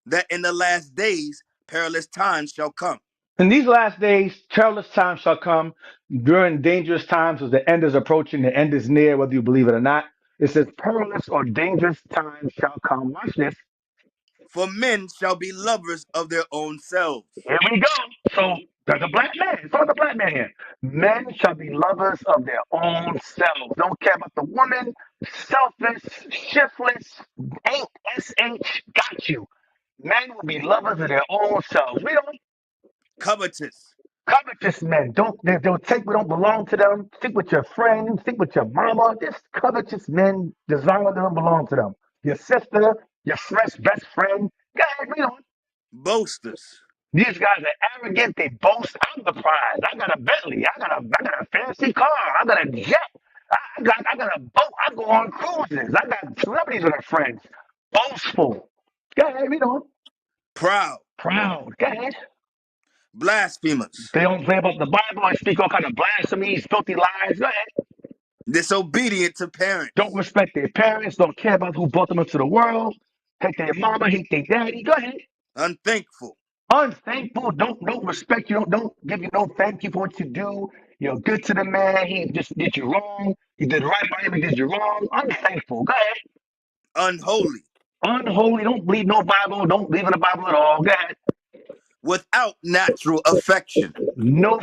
that in the last days perilous times shall come. In these last days, perilous times shall come. During dangerous times, as the end is approaching, the end is near, whether you believe it or not. It says, perilous or dangerous times shall come. Watch this. For men shall be lovers of their own selves. Here we go. So there's a black man. It's all the black man here. Men shall be lovers of their own selves. Don't care about the woman. Selfish, shiftless, ain't SH got you. Men will be lovers of their own selves. We don't Covetous, covetous men. They'll take what don't belong to them. Stick with your friend. Stick with your mama. This covetous men desire what don't belong to them. Your sister, your fresh best friend. Go ahead, read on. boasters, These guys are arrogant. They boast. I'm the prize. I got a Bentley. I got a fancy car. I got a jet. I got a boat. I go on cruises. I got celebrities that are friends. Boastful. Go ahead, read on. proud, Proud. Go ahead. blasphemers, They don't play about the Bible. I speak all kind of blasphemies, filthy lies. Go ahead. disobedient to Don't parents, respect their parents. Don't care about who brought them into the world. Hate their mama. Hate their daddy. Go ahead. unthankful, Unthankful, don't respect you, don't give you no thank you for what you do. You're good to the man, he just did you wrong. You did right by him, he did you wrong. Unthankful. Go ahead. unholy, Unholy, don't believe no Bible, don't believe in the Bible at all. Go ahead. without natural affection, no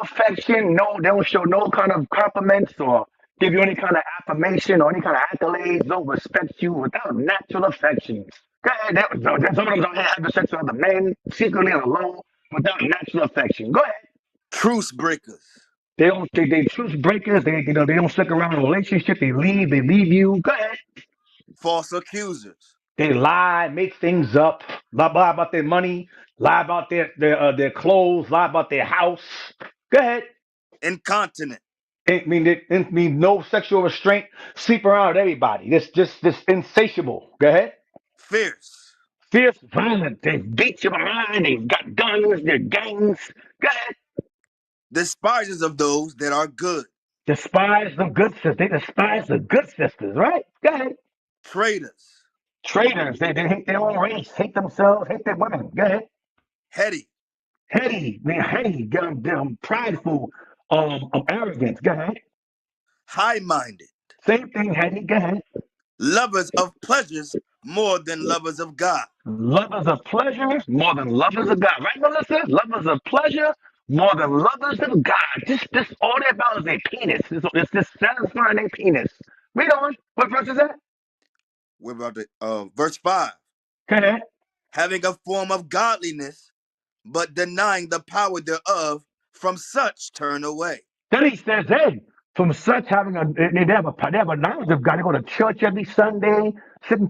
affection, they don't show no kind of compliments or give you any kind of affirmation or any kind of accolades, don't respect you without natural affections. Go ahead, some of them don't have the sex with other men, secretly and alone, without natural affection. Go ahead. truce breakers, They truth breakers, they don't stick around in a relationship, they leave you. Go ahead. false accusers, They lie, make things up, lie about their money, lie about their clothes, lie about their house. Go ahead. incontinent, It mean no sexual restraint, sleep around with everybody. This insatiable. Go ahead. fierce, Fierce, violent. They beat you behind. They got guns. They're gangs. Go ahead. despisers of those that are good, Despise the good sisters. They despise the good sisters, right? Go ahead. traitors, Traitors. They hate their own race, hate themselves, hate their women. Go ahead. heady, Heady, prideful, arrogant. Go ahead. high minded, Same thing, heady. Go ahead. lovers of pleasures more than lovers of God, Lovers of pleasure more than lovers of God. Right, Melissa? Lovers of pleasure more than lovers of God. This all they're about is their penis. It's just satisfying their penis. Read on. What verse is that? we're about to, verse 5, Go ahead. having a form of godliness, but denying the power thereof, from such turn away. Then he says, hey, from such having they have a knowledge of God. They go to church every Sunday, sit in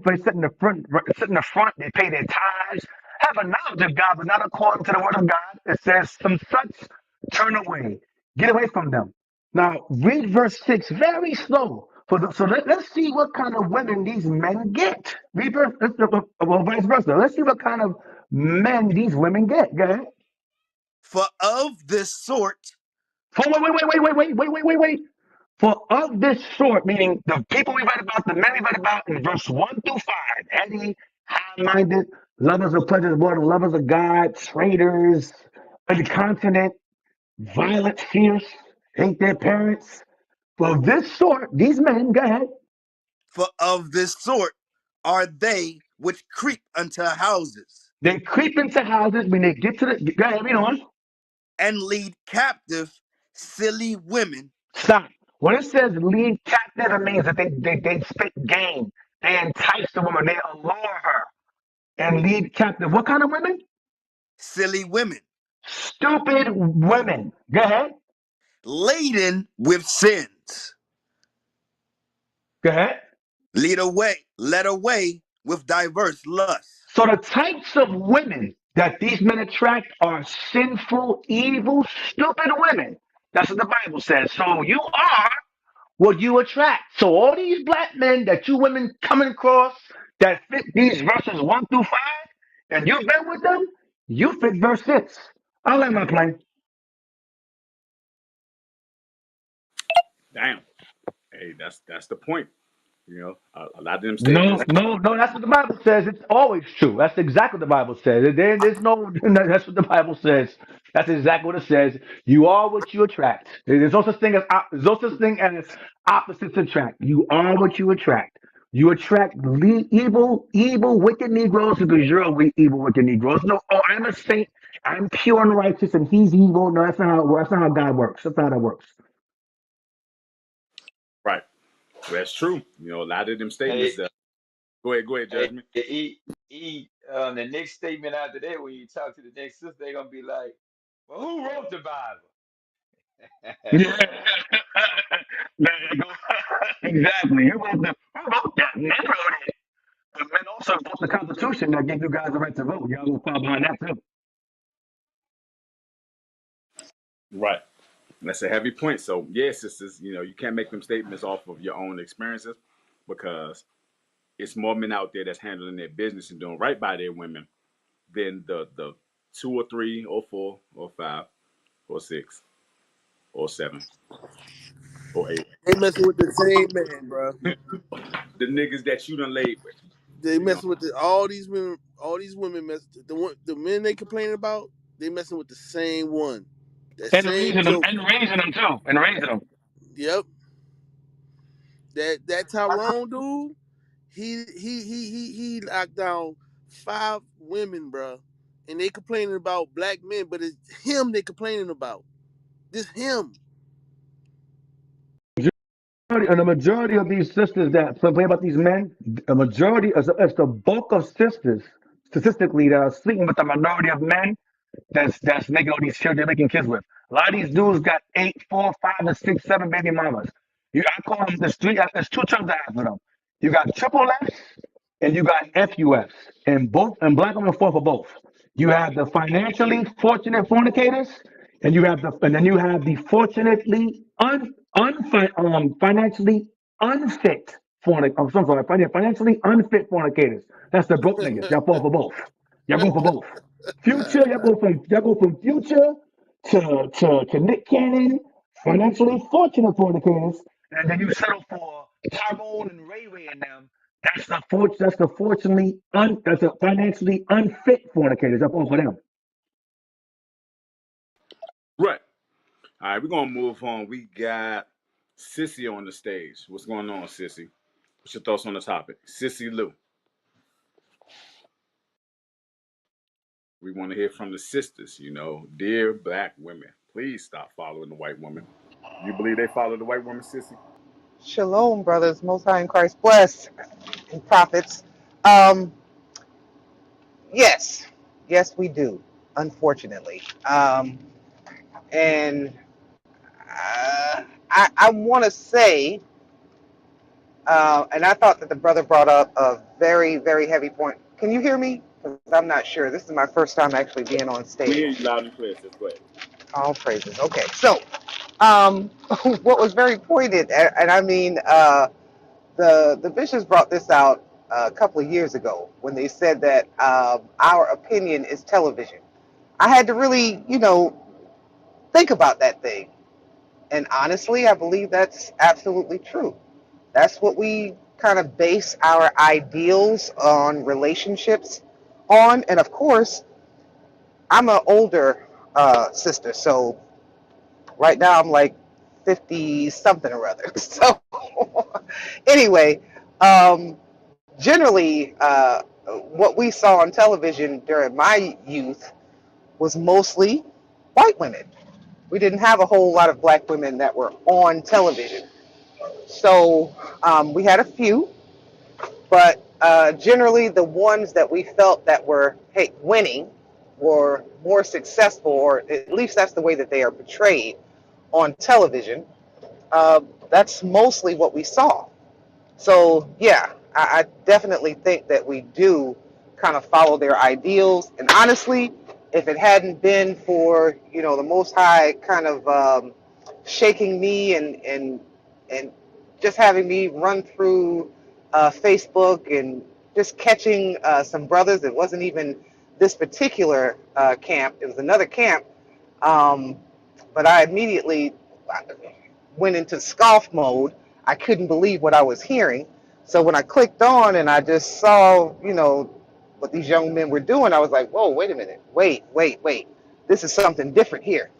the front, they pay their tithes, have a knowledge of God, but not according to the word of God. It says, from such turn away. Get away from them. Now read verse 6 very slow. Let's see what kind of women these men get. Read well, vice versa. Let's see what kind of men these women get. Go ahead. For of this sort, For wait. For of this sort, meaning the people we read about, the men we read about in verse 1 through 5, heady, high minded, lovers of pleasures more than lovers of God, traitors, incontinent, violent, fierce, hate their parents. For this sort, these men, go ahead, for of this sort are they which creep unto houses, they creep into houses when they get to the, go ahead, read on. and lead captive silly women, Stop. When it says lead captive, it means that they spit game. They entice the woman, they allure her and lead captive. What kind of women? silly women, Stupid women. Go ahead. laden with sins, Go ahead. led away with diverse lusts, So the types of women that these men attract are sinful, evil, stupid women. That's what the Bible says. So you are what you attract. So all these black men that you women coming across that fit these verses 1 through 5, and you've been with them, you fit verse 6. I'll let my plane. Damn. Hey, that's the point. You know, a lot of them No, statements. no, no. That's what the Bible says. It's always true. That's exactly what the Bible says. There's no. That's what the Bible says. That's exactly what it says. You are what you attract. There's no such thing as opposites attract. You are what you attract. You attract evil, wicked Negroes because you're a evil, wicked Negro. No, oh, I'm a saint. I'm pure and righteous, and he's evil. No, that's not how it works. That's not how God works. That's not how that works. Right. Well, that's true. You know, a lot of them Hey, statements. Go ahead, hey, judgment. on the next statement after that, when you talk to the next sister, they're gonna be like, "Well, who wrote the Bible?" Yeah. There you go. Exactly. Who wrote that? Men wrote it. But men also wrote the Constitution that gave you guys the right to vote. Y'all will fall behind that too. Right. That's a heavy point. So, yeah, sisters, you know, you can't make them statements off of your own experiences because it's more men out there that's handling their business and doing right by their women than the two or three or four or five or six or seven or eight. They messing with the same man, bro. You know, the niggas that you done laid with, They you know. messing with all these women. All these women the men they complaining about. They messing with the same one. That And same raising them, joker. and raising them too, and raising them. Yep. That Tyrone dude. He locked down 5 women, bro, and they complaining about black men, but it's him they complaining about. This him. And the majority of these sisters that complain about these men, a majority, as the bulk of sisters, statistically, that are sleeping with the minority of men that's making all these children they're making kids with. A lot of these dudes got 8, 4, 5, and 6, 7 baby mamas. I call them the street. There's two terms I have for them. You got triple F and you got FUFs, and black women fall for both. You have the financially fortunate fornicators, and then you have the fortunately financially unfit financially unfit fornicators. That's the broke niggas. Y'all fall for both. Y'all go for both. Future, y'all go from Future to Nick Cannon, financially fortunate fornicators, and then you settle for Tyrone and Ray Ray and them. That's the financially unfit fornicators. Y'all fall for them. Right. All right, we're gonna move on. We got Sissy on the stage. What's going on, Sissy? What's your thoughts on the topic? Sissy Lou. We want to hear from the sisters, dear black women. Please stop following the white woman. You believe they follow the white woman, Sissy? Shalom, brothers, most high in Christ, blessed and prophets. Um, yes, yes, we do, unfortunately. And I want to say, and I thought that the brother brought up a very, very heavy point. Can you hear me? Because I'm not sure. This is my first time actually being on We hear you stage. loud and clear, sis. Go ahead. All praises. Okay, so what was very pointed, and I mean, the bishops brought this out a couple of years ago when they said that our opinion is television. I had to really, think about that thing. And honestly, I believe that's absolutely true. That's what we kind of base our ideals on relationships on. And of course, I'm an older sister. So right now I'm like 50 something or other. So anyway, um, generally, what we saw on television during my youth was mostly white women. We didn't have a whole lot of black women that were on television. So we had a few, but generally the ones that we felt that were winning were more successful, or at least that's the way that they are portrayed on television. That's mostly what we saw. So yeah, I definitely think that we do kind of follow their ideals. And honestly, if it hadn't been for the Most High kind of shaking me and just having me run through Facebook and just catching some brothers, it wasn't even this particular camp. It was another camp, um, but I immediately went into scoff mode. I couldn't believe what I was hearing. So when I clicked on and I just saw, what these young men were doing, I was like, whoa, wait a minute. Wait. This is something different here.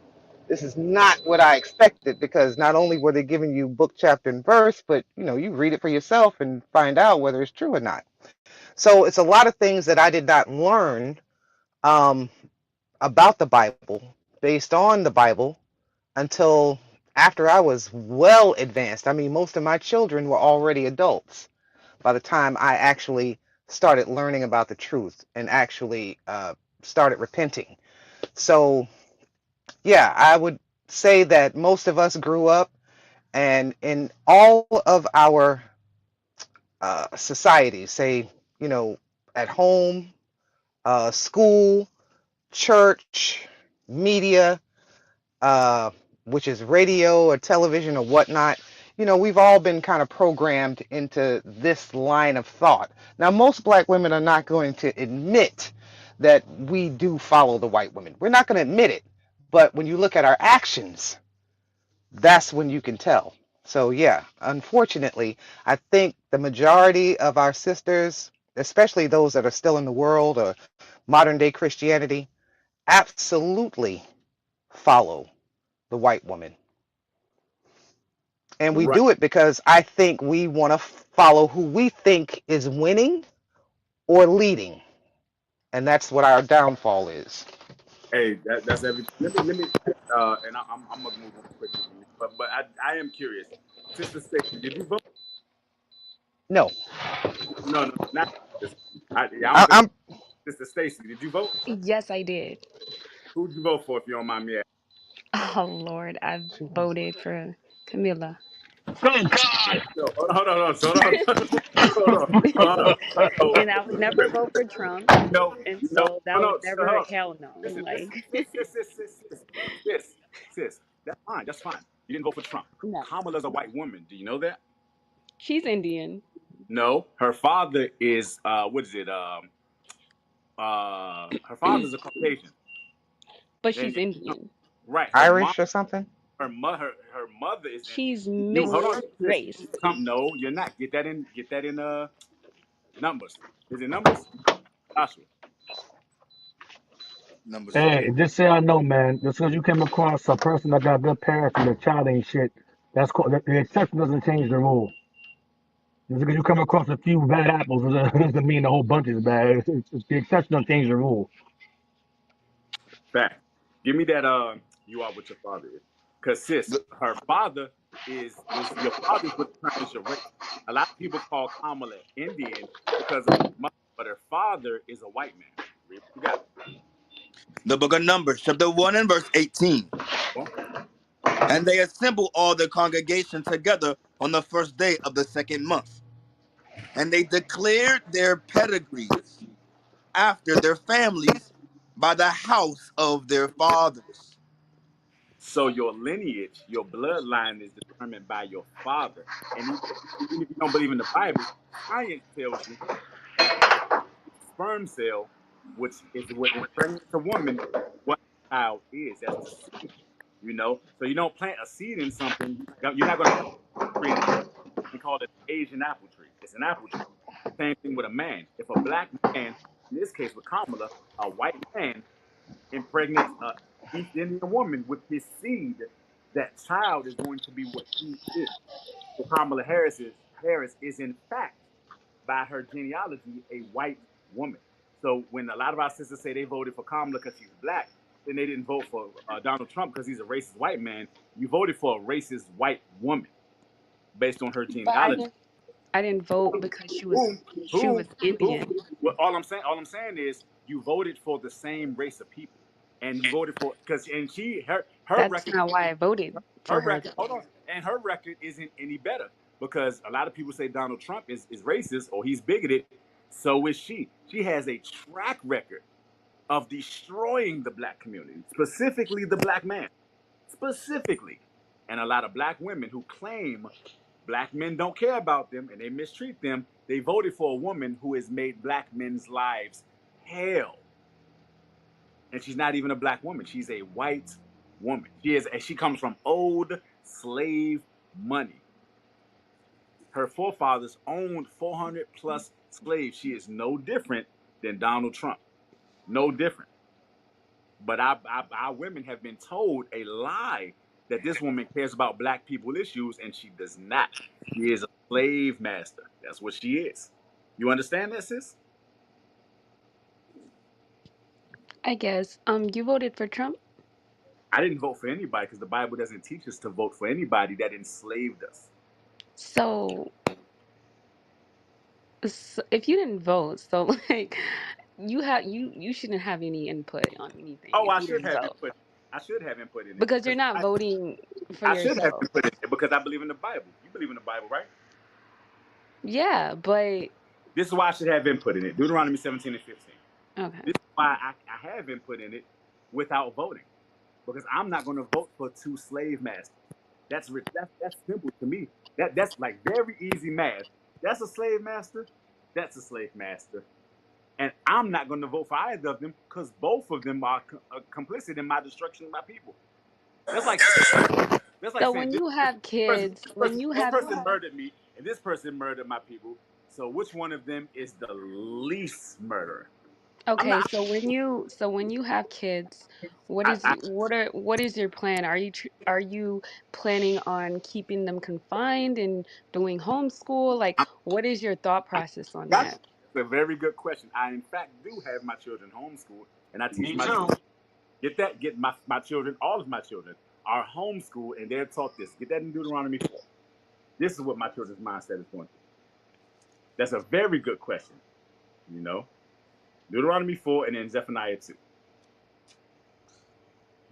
This is not what I expected, because not only were they giving you book, chapter, and verse, but you read it for yourself and find out whether it's true or not. So it's a lot of things that I did not learn um, about the Bible based on the Bible until after I was well advanced. I mean, most of my children were already adults by the time I actually started learning about the truth and actually started repenting. So, yeah, I would say that most of us grew up, and in all of our societies, say, at home, school, church, media, uh, which is radio or television or whatnot, we've all been kind of programmed into this line of thought. Now, most black women are not going to admit that we do follow the white women. We're not going to admit it. But when you look at our actions, that's when you can tell. So, yeah, unfortunately, I think the majority of our sisters, especially those that are still in the world or modern day Christianity, absolutely follow the white woman. And we Right. do it because I think we want to follow who we think is winning or leading. and that's what our downfall is. Hey, that's everything. Let me, and I'm gonna move on quickly from this, but I am curious. Sister Stacy, did you vote? No, No, no, not this. I don't think I'm Sister Stacy. Did you vote? Yes, I did. Who'd you vote for, if you don't mind me asking? Oh Lord, I voted for Camilla. Thank God. No, hold on, hold on. So, And I would never vote for Trump. And so no, that was no, so, never hold a on. hell no. Listen, Like, sis. That's fine. That's fine. You didn't vote for Trump. no. Kamala's a white woman. Do you know that? She's Indian, No, her father is what is it? Her father's a Caucasian, but and she's Indian. right, her mom, Irish or something. her mother is Indian. She's You hold on, mixed sis. race. No, you're not. Get that in numbers. Is it numbers? Joshua. Numbers what? Hey, just say I know, man. Just because you came across a person that got good parents and the child ain't shit, that's cool. The exception doesn't change the rule. Just because you come across a few bad apples doesn't mean the whole bunch is bad. The exception don't change the rule. Fact. Give me that. You are what your father is. Cause sis, The, her father is your father is what determines your race. A lot of people call Kamala Indian because of her mother, but her father is a white man. Read what you got. the book of Numbers, chapter 1 and verse 18. Well, And they assembled all the congregation together on the first day of the second month. And they declared their pedigrees after their families by the house of their fathers. so your lineage, your bloodline is determined by your father. And even if you don't believe in the Bible, science tells you that sperm cell, which is what impregnates a woman, what a child is. That's the seed, you know. So you don't plant a seed in something. You're not going to plant a tree and call it an Asian apple tree. It's an apple tree. Same thing with a man. If a black man, in this case with Kamala, a white man impregnates a East Indian woman with his seed, that child is going to be what he is. So Harris is in fact, by her genealogy, a white woman. So when a lot of our sisters say they voted for Kamala because she's black, then they didn't vote for Donald Trump because he's a racist white man. You voted for a racist white woman based on her But I genealogy. didn't. I didn't vote because Who, she who, was who? Indian. Well, all I'm saying is you voted for the same race of people, and you voted for because and her That's record not why I voted for her her record though. hold on, and her record isn't any better because a lot of people say Donald Trump is racist or he's bigoted. So is she. She has a track record of destroying the black community, specifically the black man, specifically, and a lot of black women who claim black men don't care about them and they mistreat them. They voted for a woman who has made black men's lives hell. And she's not even a black woman. She's a white woman. She comes from old slave money. Her forefathers owned 400 plus slaves. She is no different than Donald Trump. No different. But our women have been told a lie that this woman cares about black people issues, and she does not. She is a slave master. That's what she is. You understand that, sis? I guess. You voted for Trump. I didn't vote for anybody because the Bible doesn't teach us to vote for anybody that enslaved us. So, if you didn't vote, so like you shouldn't have any input on anything Oh, if I you should didn't have vote. input. I should have input in it Because you're because not voting for I should have yourself. input in it because I believe in the Bible. You believe in the Bible, right? Yeah, but This is why I should have input in it. Deuteronomy 17 and 15. okay. This is why I have input in it without voting because I'm not going to vote for two slave masters. That's simple to me. That's like very easy math. That's a slave master. That's a slave master. And I'm not going to vote for either of them because both of them are complicit in my destruction of my people. That's like that's like So saying when you have kids, when you one have person murdered me and this person murdered my people. So which one of them is the least murderer? I'm okay, not. so when you have kids, I, I, what is your plan? Are you planning on keeping them confined and doing homeschool? Like, I, what is your thought I process on got you. that? a very good question. I, in fact, do have my children homeschooled, and I teach Me my too. children. Get my children, all of my children are homeschooled, and they're taught this. Get that in Deuteronomy 4. This is what my children's mindset is going through. That's a very good question. You know, Deuteronomy 4 and then Zephaniah 2.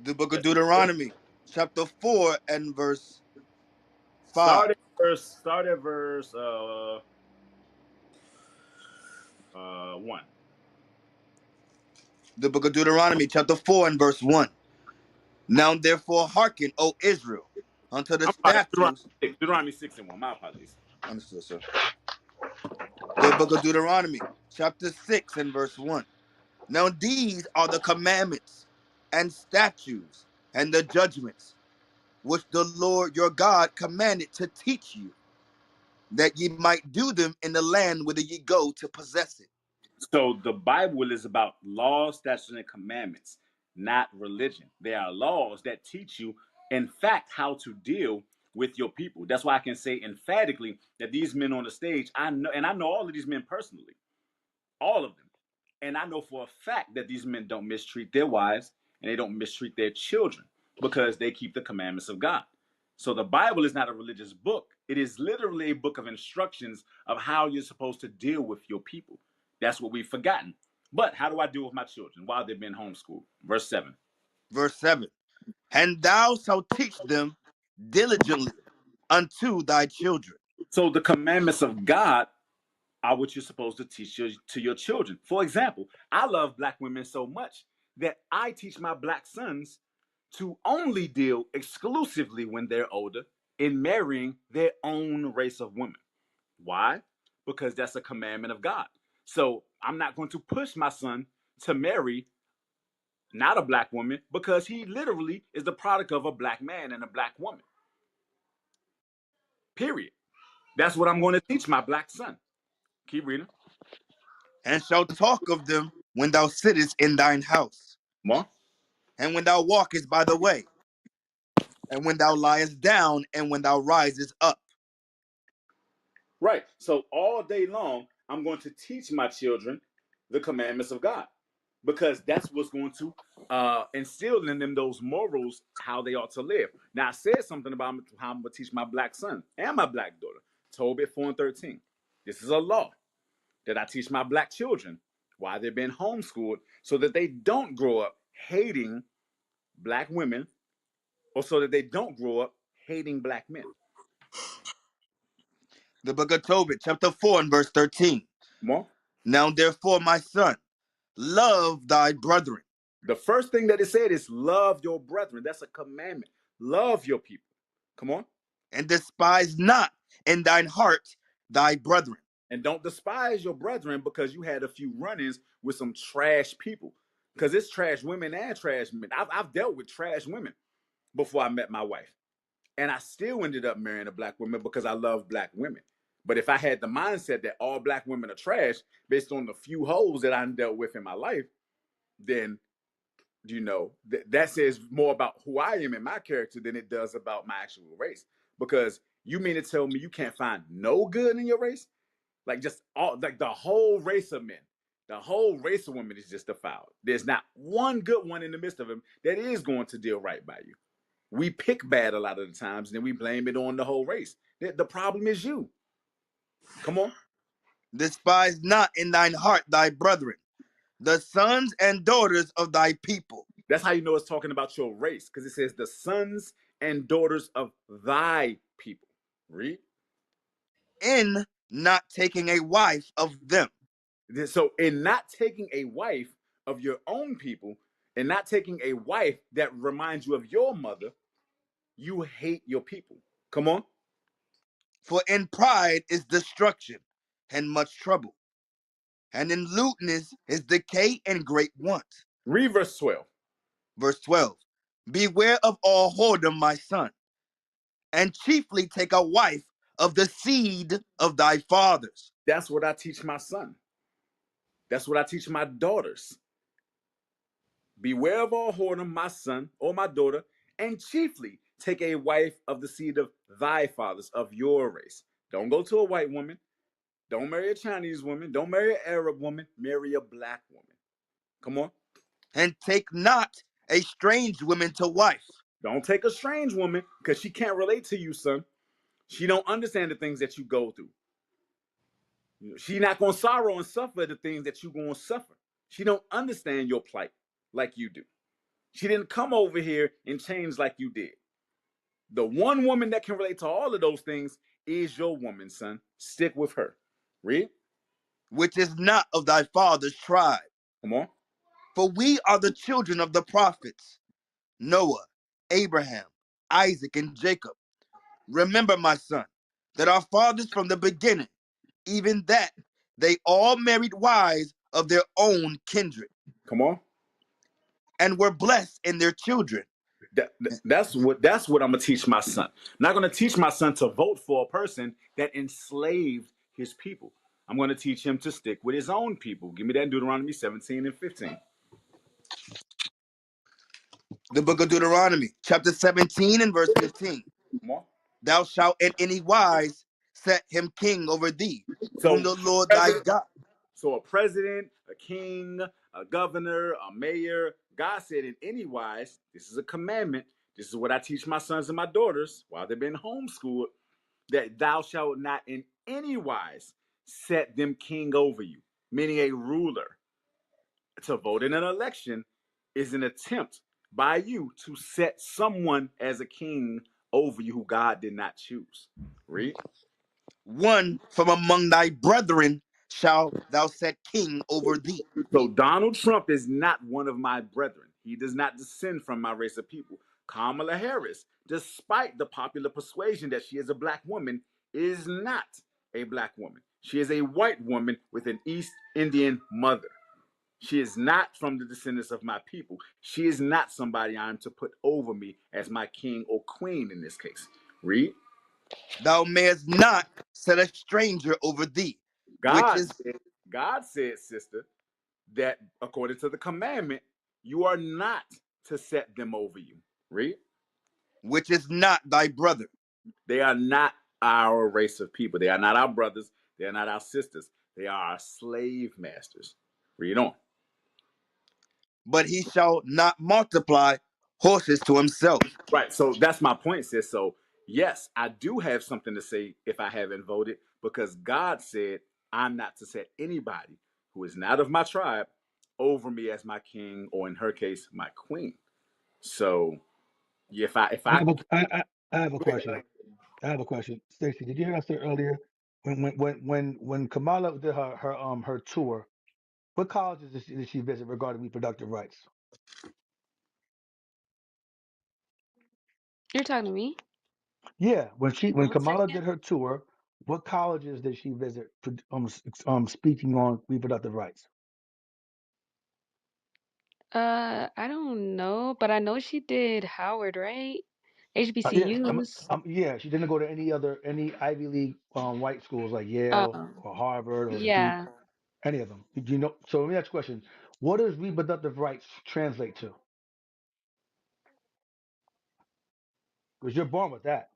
The book of That's my children. Deuteronomy, chapter 4 and verse 5. Start at verse 1. The book of Deuteronomy, chapter 4 and verse 1. Now therefore hearken, O Israel, unto the I'm sorry, that's statutes. Deuteronomy 6 and 1. My apologies. Understood, sir. The book of Deuteronomy, chapter 6 and verse 1. Now these are the commandments and statutes and the judgments which the Lord your God commanded to teach you, that ye might do them in the land whither ye go to possess it. So the Bible is about laws, statutes, and commandments, not religion. They are laws that teach you, in fact, how to deal with your people. That's why I can say emphatically that these men on the stage, I know, and I know all of these men personally, all of them. And I know for a fact that these men don't mistreat their wives and they don't mistreat their children because they keep the commandments of God. So the Bible is not a religious book. It is literally a book of instructions of how you're supposed to deal with your people. That's what we've forgotten. But how do I deal with my children while they've been homeschooled? Verse 7. Verse 7. And thou shalt teach them diligently unto thy children. So the commandments of God are what you're supposed to teach to your children. For example, I love black women so much that I teach my black sons to only deal exclusively when they're older in marrying their own race of women. Why? Because that's a commandment of God. So I'm not going to push my son to marry not a black woman because he literally is the product of a black man and a black woman. Period. That's what I'm going to teach my black son. Keep reading. And shalt talk of them when thou sittest in thine house, More. and when thou walkest by the way, and when thou liest down, and when thou risest up. Right. So all day long, I'm going to teach my children the commandments of God because that's what's going to instill in them those morals, how they ought to live. Now, I said something about how I'm going to teach my black son and my black daughter, Tobit 4 and 13. This is a law that I teach my black children while they're being homeschooled so that they don't grow up hating black women or so that they don't grow up hating black men. The book of Tobit, chapter 4 and verse 13. More. Now therefore, my son, love thy brethren, The first thing that it said is love your brethren. That's a commandment. Love your people. Come on. and despise not in thine heart thy brethren. And don't despise your brethren because you had a few run-ins with some trash people. Because it's trash women and trash men. I've dealt with trash women before I met my wife. And I still ended up marrying a black woman because I love black women. But if I had the mindset that all black women are trash based on the few hoes that I dealt with in my life, then that says more about who I am and my character than it does about my actual race. Because you mean to tell me you can't find no good in your race? Like just all like the whole race of men, the whole race of women is just defiled. There's not one good one in the midst of them that is going to deal right by you. We pick bad a lot of the times, and then we blame it on the whole race. The problem is you. Come on. Despise not in thine heart thy brethren, the sons and daughters of thy people, That's how you know it's talking about your race, because it says the sons and daughters of thy people. Read. in not taking a wife of them. So, in not taking a wife of your own people and not taking a wife that reminds you of your mother, you hate your people. Come on. For in pride is destruction and much trouble, and in lewdness is decay and great want. Read verse 12. Verse 12. Beware of all whoredom, my son, and chiefly take a wife of the seed of thy fathers. That's what I teach my son. That's what I teach my daughters. Beware of all whoredom, my son or my daughter, and chiefly take a wife of the seed of thy fathers, of your race. Don't go to a white woman. Don't marry a Chinese woman. Don't marry an Arab woman. Marry a black woman. Come on. And take not a strange woman to wife, Don't take a strange woman because she can't relate to you, son. She don't understand the things that you go through. She not gonna sorrow and suffer the things that you gonna suffer. She don't understand your plight like you do. She didn't come over here and change like you did. The one woman that can relate to all of those things is your woman, son. Stick with her. Read. which is not of thy father's tribe. Come on. For we are the children of the prophets, Noah, Abraham, Isaac, and Jacob. Remember, my son, that our fathers from the beginning, even that they all married wives of their own kindred, Come on. and were blessed in their children. That's what I'm gonna teach my son. I'm not gonna teach my son to vote for a person that enslaved his people. I'm gonna teach him to stick with his own people. Give me that Deuteronomy 17 and 15. The book of Deuteronomy, chapter 17 and verse 15. Come on. Thou shalt in any wise set him king over thee, whom So the Lord thy God. So a president, a king, a governor, a mayor, God said in any wise, this is a commandment. This is what I teach my sons and my daughters while they've been homeschooled, that thou shalt not in any wise set them king over you, meaning a ruler. To vote in an election is an attempt by you to set someone as a king over you who God did not choose. Read. One from among thy brethren shalt thou set king over thee. So Donald Trump is not one of my brethren. He does not descend from my race of people. Kamala Harris, despite the popular persuasion that she is a black woman, is not a black woman. She is a white woman with an East Indian mother. She is not from the descendants of my people. She is not somebody I'm to put over me as my king or queen in this case. Read. Thou mayest not set a stranger over thee, which God is said, God said, sister, that according to the commandment, you are not to set them over you. Read. not thy brother, They are not our race of people. They are not our brothers. They are not our sisters. They are our slave masters. Read on. but he shall not multiply horses to himself. Right. So that's my point, sis. So, yes, I do have something to say if I haven't voted because God said I'm not to set anybody who is not of my tribe over me as my king or in her case, my queen. So, if I I have I have a question. I have a question. Stacey, did you hear I said earlier when Kamala did her tour, what colleges did she visit regarding reproductive rights? You're talking to me? Yeah, when One Kamala second. did her tour, what colleges did she visit speaking on reproductive rights? I don't know, but I know she did Howard, right? Yeah, HBCUs. yeah, she didn't go to any Ivy League white schools like Yale Oh, or Harvard or Duke, yeah. any of them. Do you know? So let me ask you a question. What does reproductive rights translate to? Because you're born with that.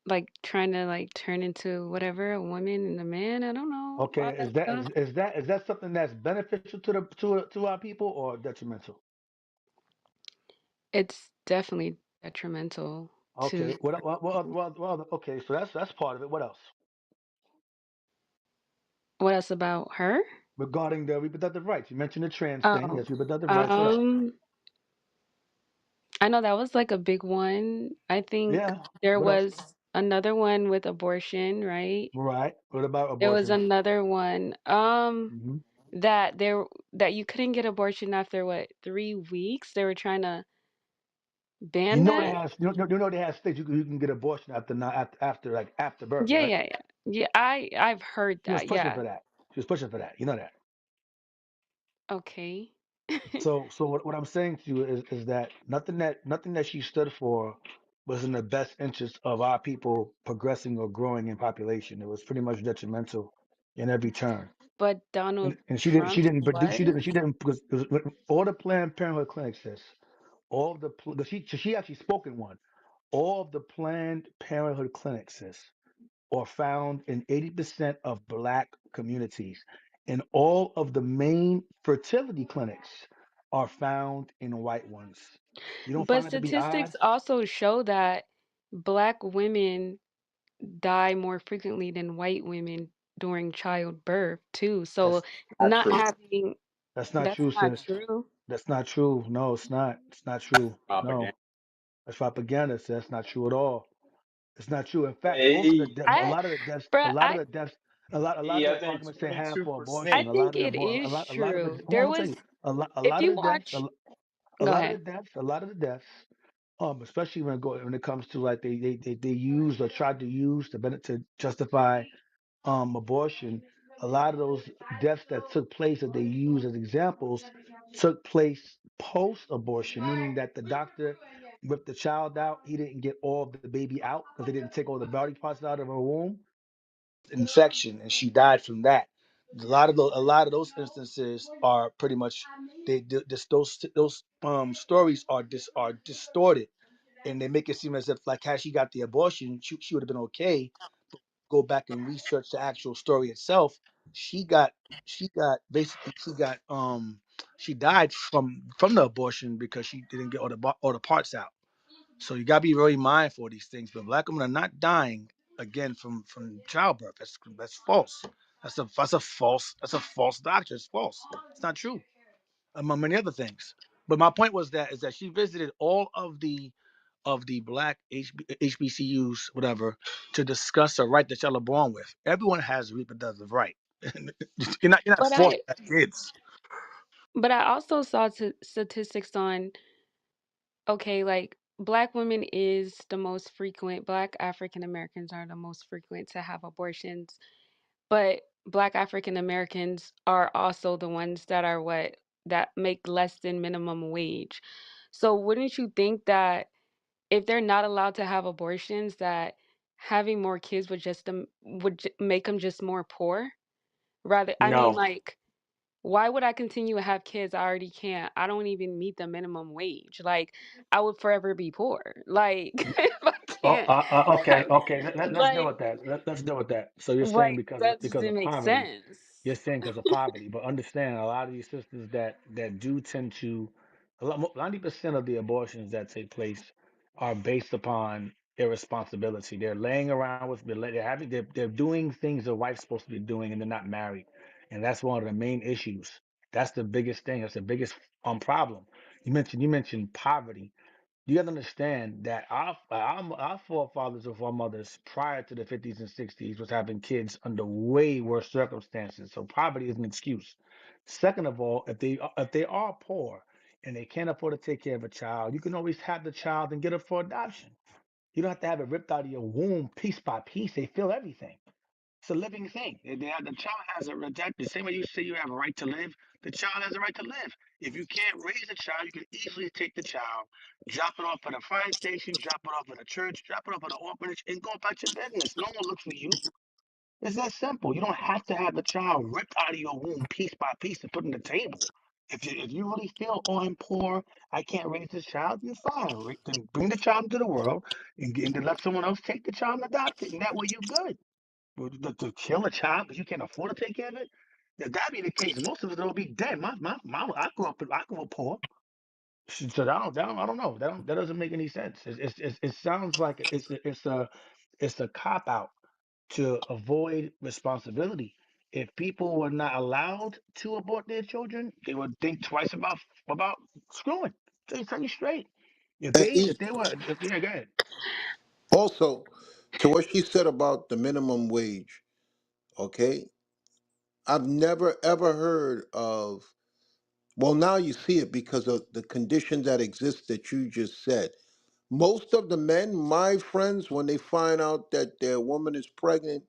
Like trying to like turn into whatever, a woman and a man. I don't know Okay, all that stuff. is that something that's beneficial to to our people or detrimental? It's definitely detrimental to Okay, okay, so that's part of it. What else what else about her? regarding the reproductive rights? You mentioned the trans thing. Oh, Yes, reproductive rights. What else? um, I know that was like a big one. I think Yeah. there What else? was another one with abortion, right? Right. What about There was abortion? another one, Hmm. that there that you couldn't get abortion after what, 3 weeks? They were trying to You ban know they that. have you know they have states you can get abortion after not after like after birth, Yeah, right? yeah, yeah. Yeah, I've heard She was that. pushing Yeah. for that. She was pushing for that. You know that. Okay. So what I'm saying to you is that nothing that she stood for was in the best interest of our people progressing or growing in population. It was pretty much detrimental in every turn. But Donald And she Trump didn't produce was? she didn't because all the Planned Parenthood clinics, sis, all the she actually spoke in one. All of the Planned Parenthood clinics are found in 80% of black communities, and all of the main fertility clinics are found in white ones. You don't But find that to be odd? statistics also show that black women die more frequently than white women during childbirth too. So That's Not not true. having that's not that's true, not sis. true. That's not true. No, it's not. It's not true. No, Propaganda. that's propaganda. Sis. That's not true at all. It's not true. In fact, most of the Hey, deaths, I a bruh, lot of the deaths, a lot of hey, I the think arguments they have for 22%. I abortion, a lot think of the it abor- is a lot of the true. hold on, There I'm telling was you, a if lot of you the deaths, watch a go lot of ahead. the deaths, a lot of the deaths, especially when it comes to like they use or tried to use to justify abortion. A lot of those deaths that took place that they use as examples took place post-abortion, meaning that the doctor whipped the child out. He didn't get all of the baby out because they didn't take all the body parts out of her womb. Infection, and she died from that. A lot of those instances are pretty much those stories are distorted, and they make it seem as if like had she got the abortion, she would have been okay. Go back and research the actual story itself. She got she died from the abortion because she didn't get all the parts out. So you gotta be very mindful of these things. But black women are not dying again from childbirth. That's false. That's a false doctrine. It's false. It's not true. Among many other things. But my point was that is that she visited all of the black HBCUs, whatever, to discuss a right that y'all are born with. Everyone has a reproductive right. You're not But forced I to have kids. but I also saw statistics on okay, like black women is the most frequent, black African Americans are the most frequent to have abortions, but black African Americans are also the ones that are what that make less than minimum wage. So wouldn't you think that if they're not allowed to have abortions, that having more kids would make them just more poor? Rather, I mean, No. like, why would I continue to have kids? I already can't. I don't even meet the minimum wage. Like, I would forever be poor. Like, if I Oh, can't, okay, okay. Let's deal like, with that. Let's deal with that. So you're saying like that because doesn't of make poverty, sense. you're saying because of poverty, but understand a lot of these sisters that do tend to, 90% of the abortions that take place are based upon irresponsibility. They're laying around with, they're doing things the wife's supposed to be doing, and they're not married, and that's one of the main issues. That's the biggest thing. That's the biggest problem. You mentioned poverty. You got to understand that our forefathers or foremothers prior to the 50s and 60s was having kids under way worse circumstances. So poverty is an excuse. Second of all, if they are poor and they can't afford to take care of a child, you can always have the child and get it for adoption. You don't have to have it ripped out of your womb piece by piece. They feel everything. It's a living thing. The child has a right. The same way you say you have a right to live, the child has a right to live. If you can't raise a child, you can easily take the child, drop it off at a fire station, drop it off at a church, drop it off at an orphanage, and go about your business. No one will look for you. It's that simple. You don't have to have the child ripped out of your womb piece by piece and put on the table. If you really feel, oh, I'm poor, I can't raise this child, then fine. Then bring the child into the world and then let someone else take the child and adopt it. And that way you're good. Well, to kill a child because you can't afford to take care of it? If that be the case, most of us will be dead. I grew up poor. So I don't know. That doesn't make any sense. It sounds like it's a cop out to avoid responsibility. If people were not allowed to abort their children, they would think twice about screwing. Tell you straight. If And they E, if they were if, yeah, go ahead. also, to what she said about the minimum wage, okay? I've never ever heard of, well, now you see it because of the conditions that exist that you just said. Most of the men, my friends, when they find out that their woman is pregnant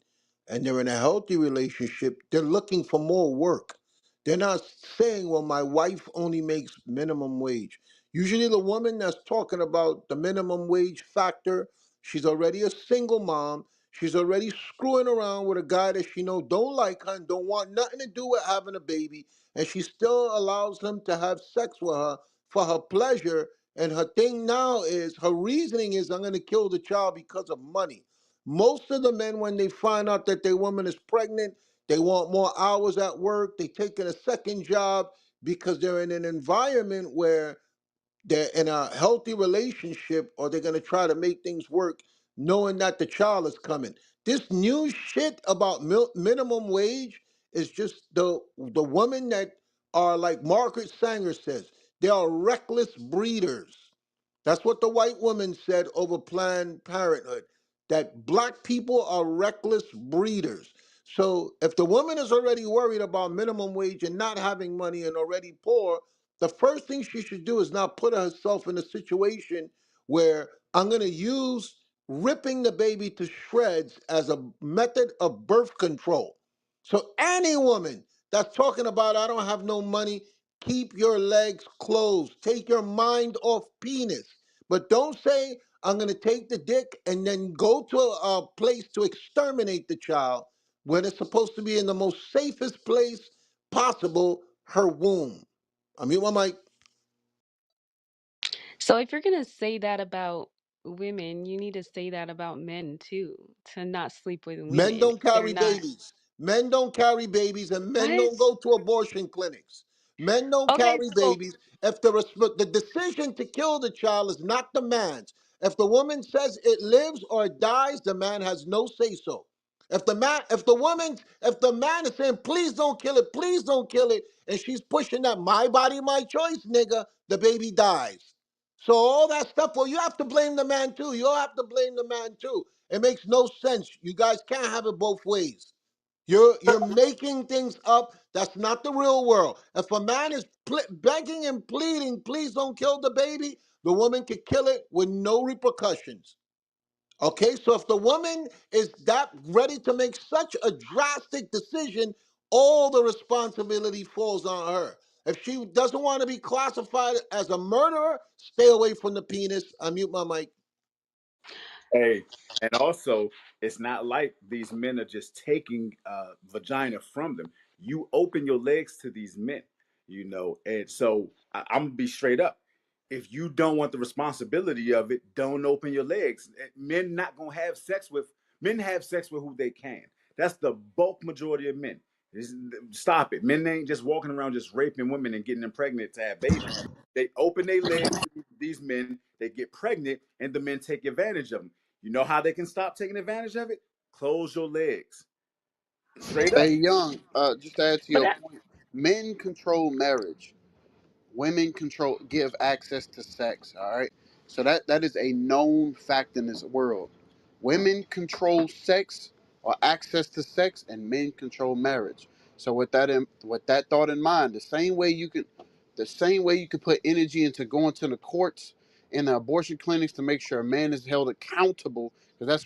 and they're in a healthy relationship, they're looking for more work. They're not saying, well, my wife only makes minimum wage. Usually, the woman that's talking about the minimum wage factor, she's already a single mom. She's already screwing around with a guy that she know don't like her and don't want nothing to do with having a baby. And she still allows him to have sex with her for her pleasure, And her thing now is, her reasoning is, I'm going to kill the child because of money. Most of the men, when they find out that their woman is pregnant, they want more hours at work. They take a second job because they're in an environment where they're in a healthy relationship, or they're going to try to make things work knowing that the child is coming. This new shit about minimum wage is just the women that are, like Margaret Sanger says, they are reckless breeders. That's what the white woman said over Planned Parenthood, that black people are reckless breeders. So if the woman is already worried about minimum wage and not having money and already poor, the first thing she should do is not put herself in a situation where I'm going to use ripping the baby to shreds as a method of birth control. So any woman that's talking about, I don't have no money, keep your legs closed. Take your mind off penis. But don't say, I'm going to take the dick and then go to a place to exterminate the child when it's supposed to be in the most safest place possible, her womb. I mute my mic. So if you're gonna say that about women, you need to say that about men too, to not sleep with Men women don't if they're carry not. babies. Men don't carry babies, and men What? don't go to abortion clinics. Men don't Okay, carry so babies. If the decision to kill the child is not the man's, if the woman says it lives or it dies, the man has no say so. If the man is saying, please don't kill it, and she's pushing that my body, my choice, nigga, the baby dies. So all that stuff, well, you have to blame the man too. You have to blame the man too. It makes no sense. You guys can't have it both ways. You're making things up. That's not the real world. If a man is begging and pleading, please don't kill the baby, the woman could kill it with no repercussions. Okay, so if the woman is that ready to make such a drastic decision, all the responsibility falls on her. If she doesn't want to be classified as a murderer, stay away from the penis. I mute my mic. Hey, and also, it's not like these men are just taking vagina from them. You open your legs to these men, and so I'm gonna be straight up. If you don't want the responsibility of it, don't open your legs. Men not gonna have sex with men. Have sex with who they can. That's the bulk majority of men. Stop it. Men ain't just walking around just raping women and getting them pregnant to have babies. They open their legs to these men. They get pregnant, and the men take advantage of them. You know how they can stop taking advantage of it? Close your legs. Straight up. Hey, Young, just to add to but your that, point, men control marriage. Women give access to sex. All right, so that is a known fact in this world. Women control sex or access to sex, and men control marriage. So with that thought in mind, the same way you can put energy into going to the courts and the abortion clinics to make sure a man is held accountable, because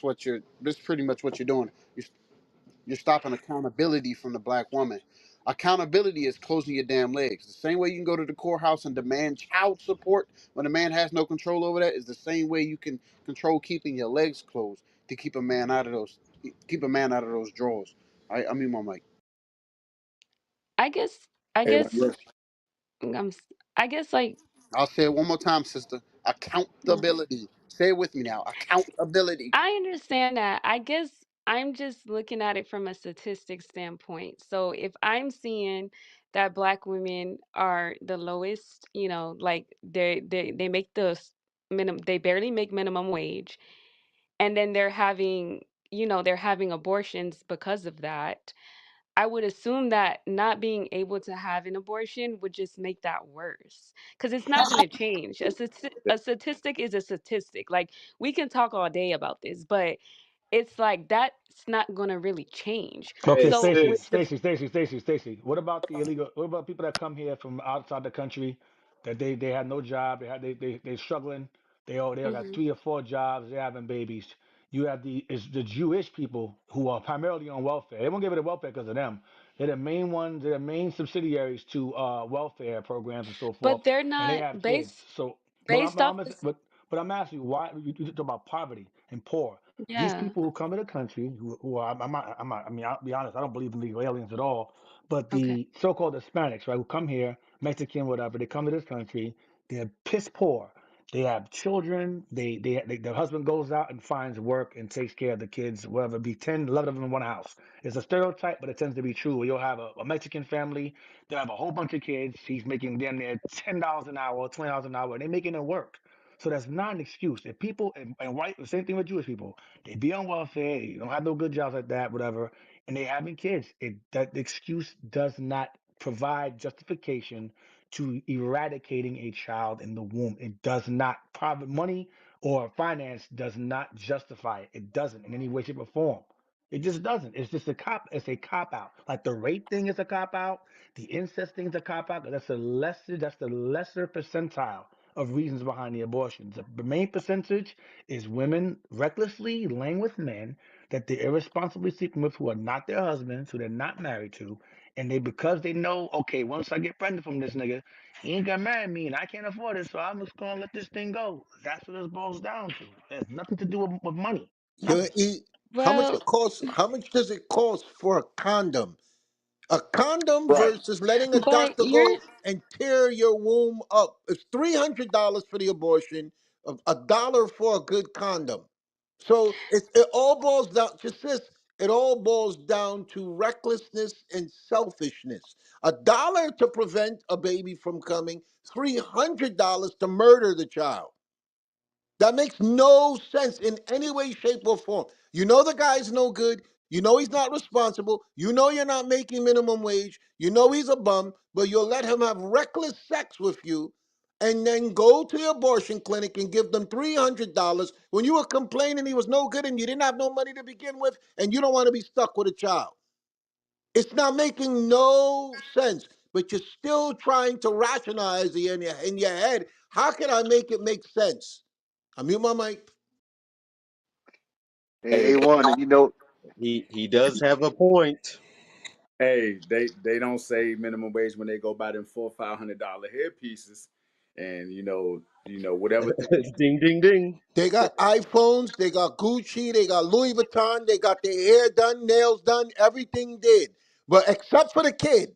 that's pretty much what you're doing. You're stopping accountability from the black woman. Accountability is closing your damn legs. The same way you can go to the courthouse and demand child support when a man has no control over that is the same way you can control keeping your legs closed to keep a man out of those drawers. I mean my mic. I guess, I Hey, guess, I guess like, I'll say it one more time, sister. Accountability. Say it with me now. Accountability. I understand that. I guess I'm just looking at it from a statistic standpoint. So if I'm seeing that black women are the lowest, like they make minimum, they barely make minimum wage, and then they're having abortions because of that. I would assume that not being able to have an abortion would just make that worse because it's not going to change. A statistic is a statistic. Like, we can talk all day about this, but it's like that's not going to really change. Okay, hey, So Stacy, with sis. the Stacy. What about the illegal? What about people that come here from outside the country that they have no job, they're struggling, they all got Mhm. 3 or 4 jobs, they're having babies. You have the Jewish people who are primarily on welfare. They won't give it a welfare because of them. They're the main ones. They're the main subsidiaries to welfare programs and so forth, but they're and they not have kids. So, based off this. but I'm asking you why you talk about poverty and poor. These Yeah. people who come to the country, who are, I mean, I'll be honest, I don't believe in legal aliens at all, but Okay. the so-called Hispanics, right, who come here, Mexican, whatever, they come to this country, they're piss poor. They have children. Their husband goes out and finds work and takes care of the kids, whatever, be 10, 11 of them in one house. It's a stereotype, but it tends to be true. You'll have a Mexican family, they'll have a whole bunch of kids. He's making damn near $10 an hour, $20 an hour, and they're making it work. So that's not an excuse. If people, and white, the same thing with Jewish people, they be on welfare, they don't have no good jobs like that, whatever, and they having kids. That excuse does not provide justification to eradicating a child in the womb. It does not. Private money or finance does not justify it. It doesn't in any way, shape, or form. It just doesn't. It's just a cop. It's a cop out. Like the rape thing is a cop out. The incest thing is a cop out. That's a lesser. That's the lesser percentile of reasons behind the abortions. The main percentage is women recklessly laying with men that they're irresponsibly sleeping with who are not their husbands, who they're not married to, and they because they know, okay, once I get pregnant from this nigga, he ain't gonna marry me and I can't afford it, so I'm just gonna let this thing go. That's what it boils down to. It has nothing to do with money. Nothing. How much Well, it costs? How much does it cost for a condom? A condom Right. versus letting a but doctor you're go and tear your womb up. It's $300 for the abortion, a dollar for a good condom. So it all boils down. Just this. It all boils down to recklessness and selfishness. A dollar to prevent a baby from coming. $300 to murder the child. That makes no sense in any way, shape, or form. You know the guy's no good. You know he's not responsible. You know you're not making minimum wage. You know he's a bum, but you'll let him have reckless sex with you and then go to the abortion clinic and give them $300 when you were complaining he was no good and you didn't have no money to begin with and you don't want to be stuck with a child. It's not making no sense, but you're still trying to rationalize it in your head. How can I make it make sense? I mute my mic. Hey, A1, and he does have a point. hey, they don't say minimum wage when they go buy them $400-500 headpieces, and whatever. Ding, ding, ding. They got iPhones, they got Gucci, they got Louis Vuitton, they got their hair done, nails done, everything did. But except for the kid.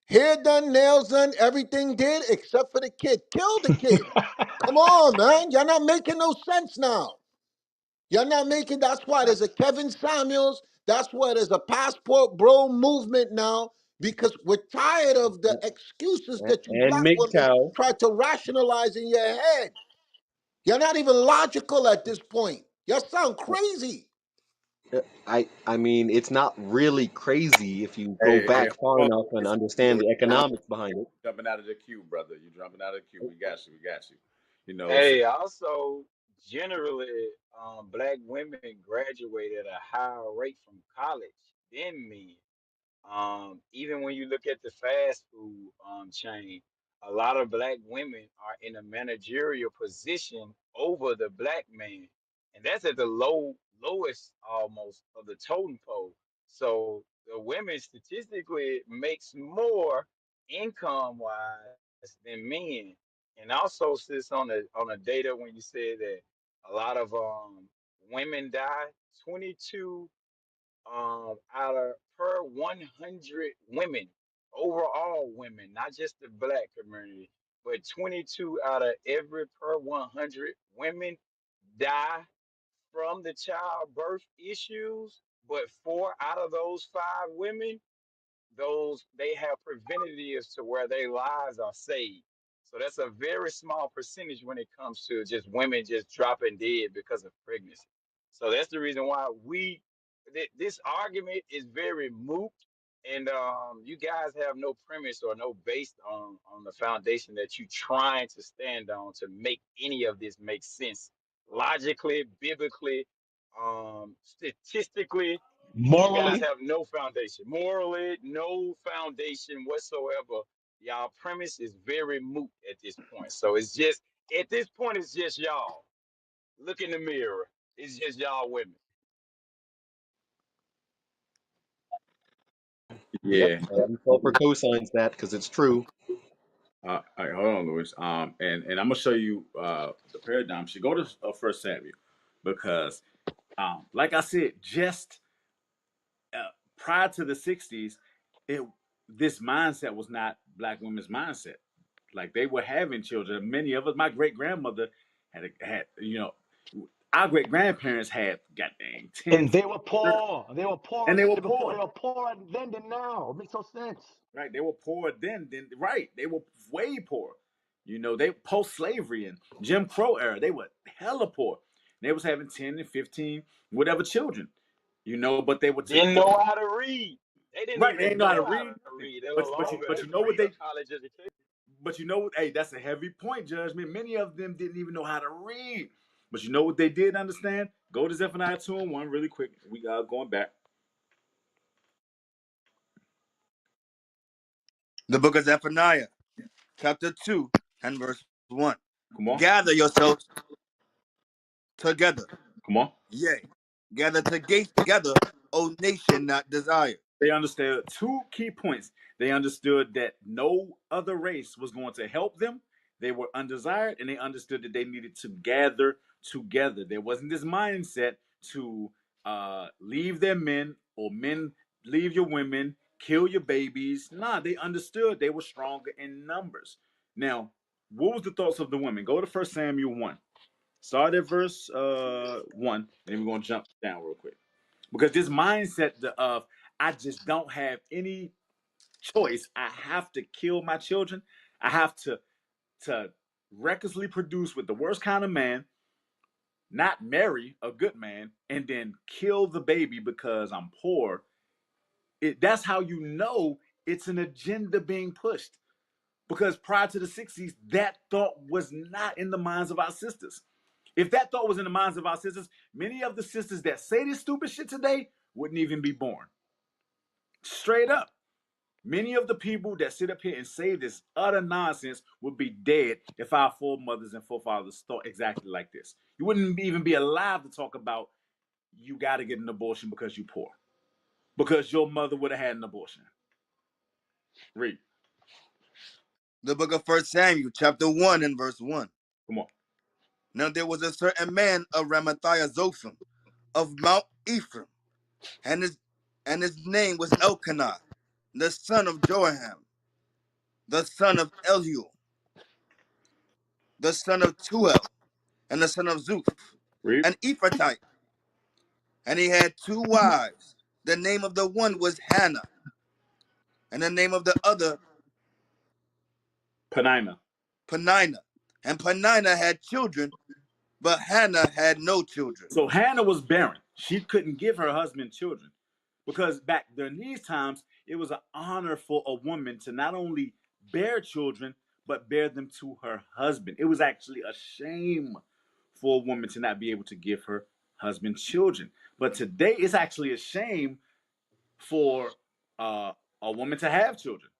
Hair done, nails done, everything did except for the kid. Kill the kid. Come on, man. You're not making no sense now. You're not making, that's why there's a Kevin Samuels. That's why there's a passport bro movement now because we're tired of the excuses that you And black women MGTOW. try to rationalize in your head. You're not even logical at this point. You sound crazy. I mean, it's not really crazy if you go Hey, back far hold on. enough and You're understand the economics behind it. jumping out of the queue, brother. You're jumping out of the queue. We got you. We got you. So Hey, also, generally, black women graduate at a higher rate from college than men. Even when you look at the fast food chain, a lot of black women are in a managerial position over the black man, and that's at the lowest almost of the totem pole. So the women statistically makes more income wise than men, and also sits on the data when you said that a lot of women die. 22 out of per 100 women, overall women, not just the black community, but 22 out of every per 100 women die from the childbirth issues, but four out of those five women, those they have preventatives to where their lives are saved. So that's a very small percentage when it comes to just women just dropping dead because of pregnancy. So that's the reason why this argument is very moot, and you guys have no premise or no base on the foundation that you trying to stand on to make any of this make sense logically, biblically, statistically. You guys Morally, have no foundation. Morally, no foundation whatsoever. Y'all premise is very moot at this point. So it's just at this point, it's just y'all. Look in the mirror. It's just y'all women. Yep, yeah. Adam Sulfur co-signs that because it's true. All right, hold on, Louis. And I'm gonna show you the paradigm. Should go to First Samuel because, like I said, just prior to the '60s, it this mindset was not black women's mindset. Like they were having children. Many of us, my great grandmother had our great grandparents had goddamn 10, And they 15, were 30, poor. They were and poor they were before. poor. They were poor then than now. It makes no sense. Right? They were poor then right. They were way poor. They post slavery and Jim Crow era, they were hella poor. They was having 10 and 15, whatever children. But they were Didn't know how to read. They didn't right, they even ain't know how to know how read to nothing. read, let But you alone but a you know what degree or they college education. but hey, that's a heavy point, Judgment. Many of them didn't even know how to read. But you know what they did understand? Go to Zephaniah 2 and 1 really quick. We going back. The book of Zephaniah, chapter 2 and verse 1. Come on. Gather yourselves together, Come on. yea, gather together, O nation not desire. They understood two key points. They understood that no other race was going to help them. They were undesired, and they understood that they needed to gather together. There wasn't this mindset to leave their men or men leave your women, kill your babies. Nah, they understood they were stronger in numbers. Now, what was the thoughts of the women? Go to First Samuel 1. Start at verse 1, and we're going to jump down real quick because this mindset of I just don't have any choice. I have to kill my children. I have to recklessly produce with the worst kind of man, not marry a good man, and then kill the baby because I'm poor. That's how you know it's an agenda being pushed. Because prior to the 60s, that thought was not in the minds of our sisters. If that thought was in the minds of our sisters, many of the sisters that say this stupid shit today wouldn't even be born. Straight up. Many of the people that sit up here and say this utter nonsense would be dead if our foremothers and forefathers thought exactly like this. You wouldn't even be alive to talk about you got to get an abortion because you're poor, because your mother would have had an abortion. Read. The book of First Samuel, chapter 1 and verse 1. Come on. Now there was a certain man of Ramathiah Zophim of Mount Ephraim, and his name was Elkanah, the son of Joaham, the son of Elihu, the son of Tuel, and the son of Zuph, Read. an Ephrathite. And he had two wives. The name of the one was Hannah, and the name of the other Penina. Peninnah. And Peninnah had children, but Hannah had no children. So Hannah was barren. She couldn't give her husband children because back during these times, it was an honor for a woman to not only bear children, but bear them to her husband. It was actually a shame for a woman to not be able to give her husband children. But today, it's actually a shame for a woman to have children.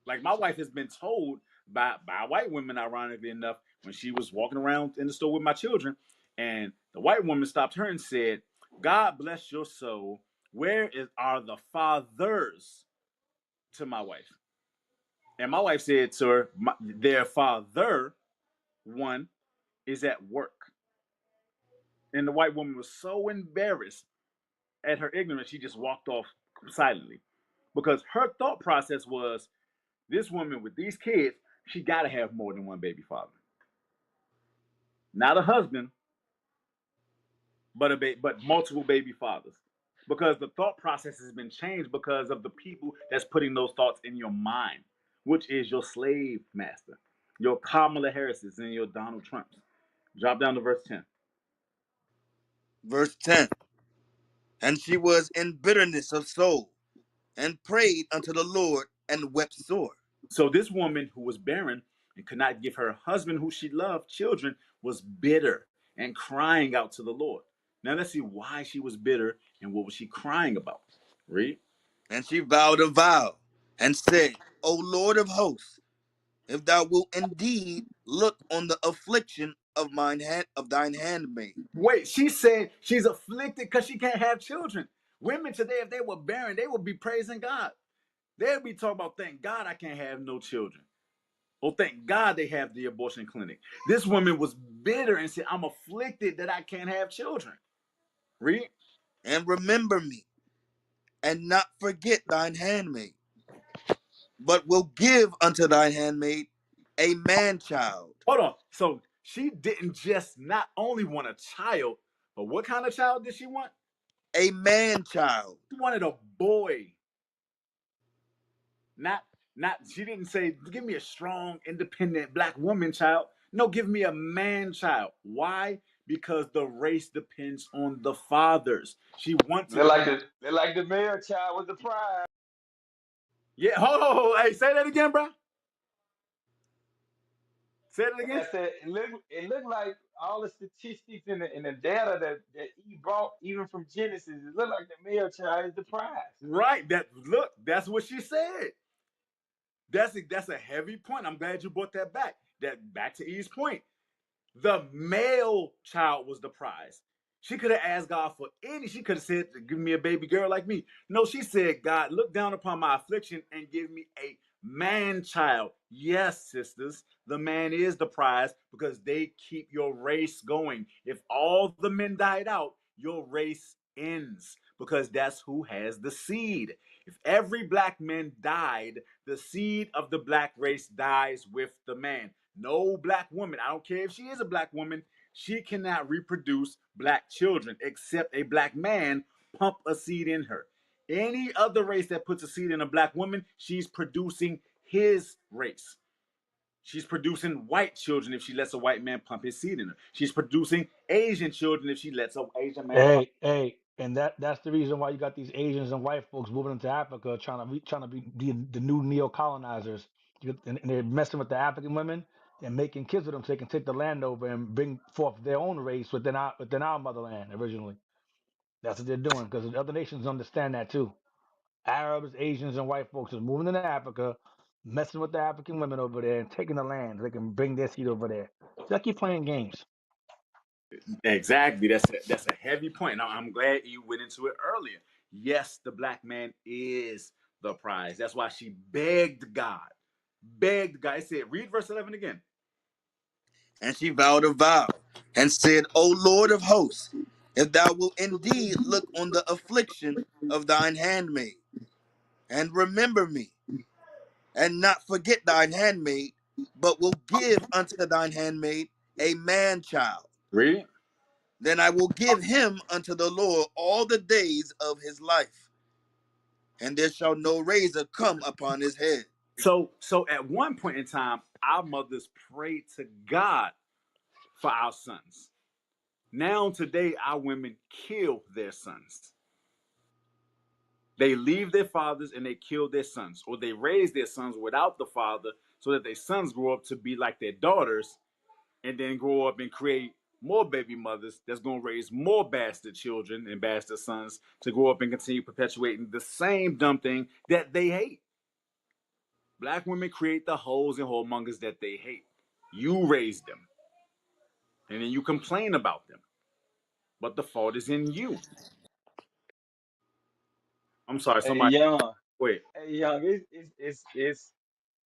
Like my wife has been told by white women, ironically enough, when she was walking around in the store with my children, and the white woman stopped her and said, "God bless your soul. Are the fathers to my wife?" And my wife said to her, "Their father, one, is at work." And the white woman was so embarrassed at her ignorance, she just walked off silently because her thought process was, this woman with these kids, she got to have more than one baby father. Not a husband, but multiple baby fathers. Because the thought process has been changed because of the people that's putting those thoughts in your mind, which is your slave master, your Kamala Harris's and your Donald Trumps. Drop down to verse 10. Verse 10. And she was in bitterness of soul, and prayed unto the Lord, and wept sore. So this woman who was barren and could not give her husband who she loved children was bitter and crying out to the Lord. Now let's see why she was bitter and what was she crying about. Read. And she vowed a vow, and said, O Lord of hosts, if thou wilt indeed look on the affliction of thine handmaid. Wait, she said she's afflicted because she can't have children. Women today, if they were barren, they would be praising God. They'd be talking about, thank God I can't have no children. Oh, thank God they have the abortion clinic. This woman was bitter and said, I'm afflicted that I can't have children. Read. And remember me, and not forget thine handmaid, but will give unto thine handmaid a man child. Hold on. So she didn't just not only want a child, but what kind of child did she want? A man child. She wanted a boy. Not she didn't say, give me a strong, independent black woman child. No, give me a man child. Why? Because the race depends on the fathers. She wanted They're like the male child with the prize. Yeah, hey, say that again, bro. Say that Like I again. said, it looked like all the statistics and the data that he brought, even from Genesis, it looked like the male child is the prize. Right. That's what she said. That's a heavy point. I'm glad you brought that back. That back to Eve's point. The male child was the prize. She could have asked God for any. She could have said, "Give me a baby girl like me." No, she said, "God, look down upon my affliction and give me a man child." Yes, sisters, the man is the prize because they keep your race going. If all the men died out, your race ends because that's who has the seed. If every black man died, the seed of the black race dies with the man. No black woman, I don't care if she is a black woman, she cannot reproduce black children except a black man pump a seed in her. Any other race that puts a seed in a black woman, she's producing his race. She's producing white children if she lets a white man pump his seed in her. She's producing Asian children if she lets an Asian man pump. And that's the reason why you got these Asians and white folks moving into Africa, trying to be the new neo colonizers, and they're messing with the African women and making kids with them so they can take the land over and bring forth their own race within our motherland originally. That's what they're doing because the other nations understand that too. Arabs, Asians, and white folks are moving into Africa, messing with the African women over there and taking the land so they can bring their seed over there. So I keep playing games. Exactly. That's a heavy point. Now, I'm glad you went into it earlier. Yes, the black man is the prize. That's why she begged God. Begged God. It said, read verse 11 again. And she vowed a vow and said, O Lord of hosts, if thou wilt indeed look on the affliction of thine handmaid, and remember me, and not forget thine handmaid, but will give unto thine handmaid a man child, Read. then I will give him unto the Lord all the days of his life, and there shall no razor come upon his head. So at one point in time, our mothers prayed to God for our sons. Now today, our women kill their sons. They leave their fathers and they kill their sons, or they raise their sons without the father so that their sons grow up to be like their daughters and then grow up and create more baby mothers that's going to raise more bastard children and bastard sons to grow up and continue perpetuating the same dumb thing that they hate. Black women create the hoes and whoremongers that they hate. You raise them, and then you complain about them, but the fault is in you. I'm sorry, Hey, somebody. young, Wait.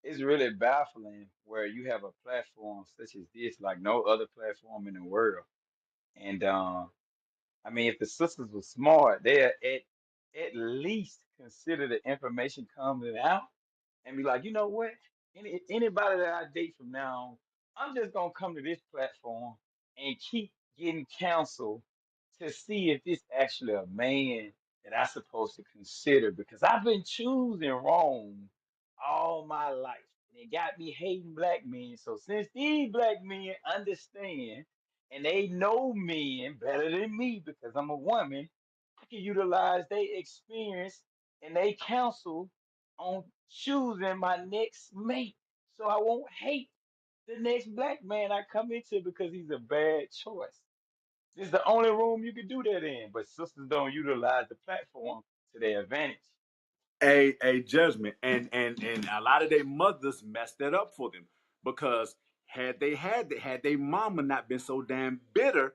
it's really baffling where you have a platform such as this, like no other platform in the world. And I mean, if the sisters were smart, they at least consider the information coming out and be like, you know what? Anybody that I date from now on, I'm just gonna come to this platform and keep getting counsel to see if this actually a man that I supposed to consider because I've been choosing wrong all my life. And it got me hating black men. So since these black men understand and they know men better than me because I'm a woman, I can utilize their experience and they counsel on choosing my next mate. So I won't hate the next black man I come into because he's a bad choice. This is the only room you can do that in, but sisters don't utilize the platform to their advantage. A judgment, and a lot of their mothers messed that up for them because had they mama not been so damn bitter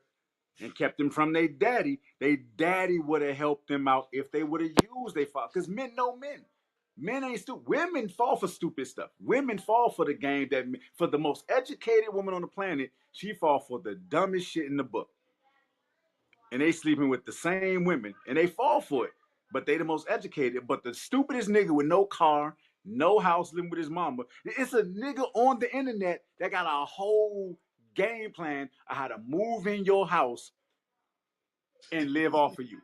and kept them from their daddy would have helped them out if they would have used their father. Because men know men. Men ain't stupid. Women fall for stupid stuff. Women fall for the game that for the most educated woman on the planet, she fall for the dumbest shit in the book. And they sleeping with the same women and they fall for it. But they the most educated. But the stupidest nigga with no car, no house, living with his mama. It's a nigga on the internet that got a whole game plan of how to move in your house and live off of you.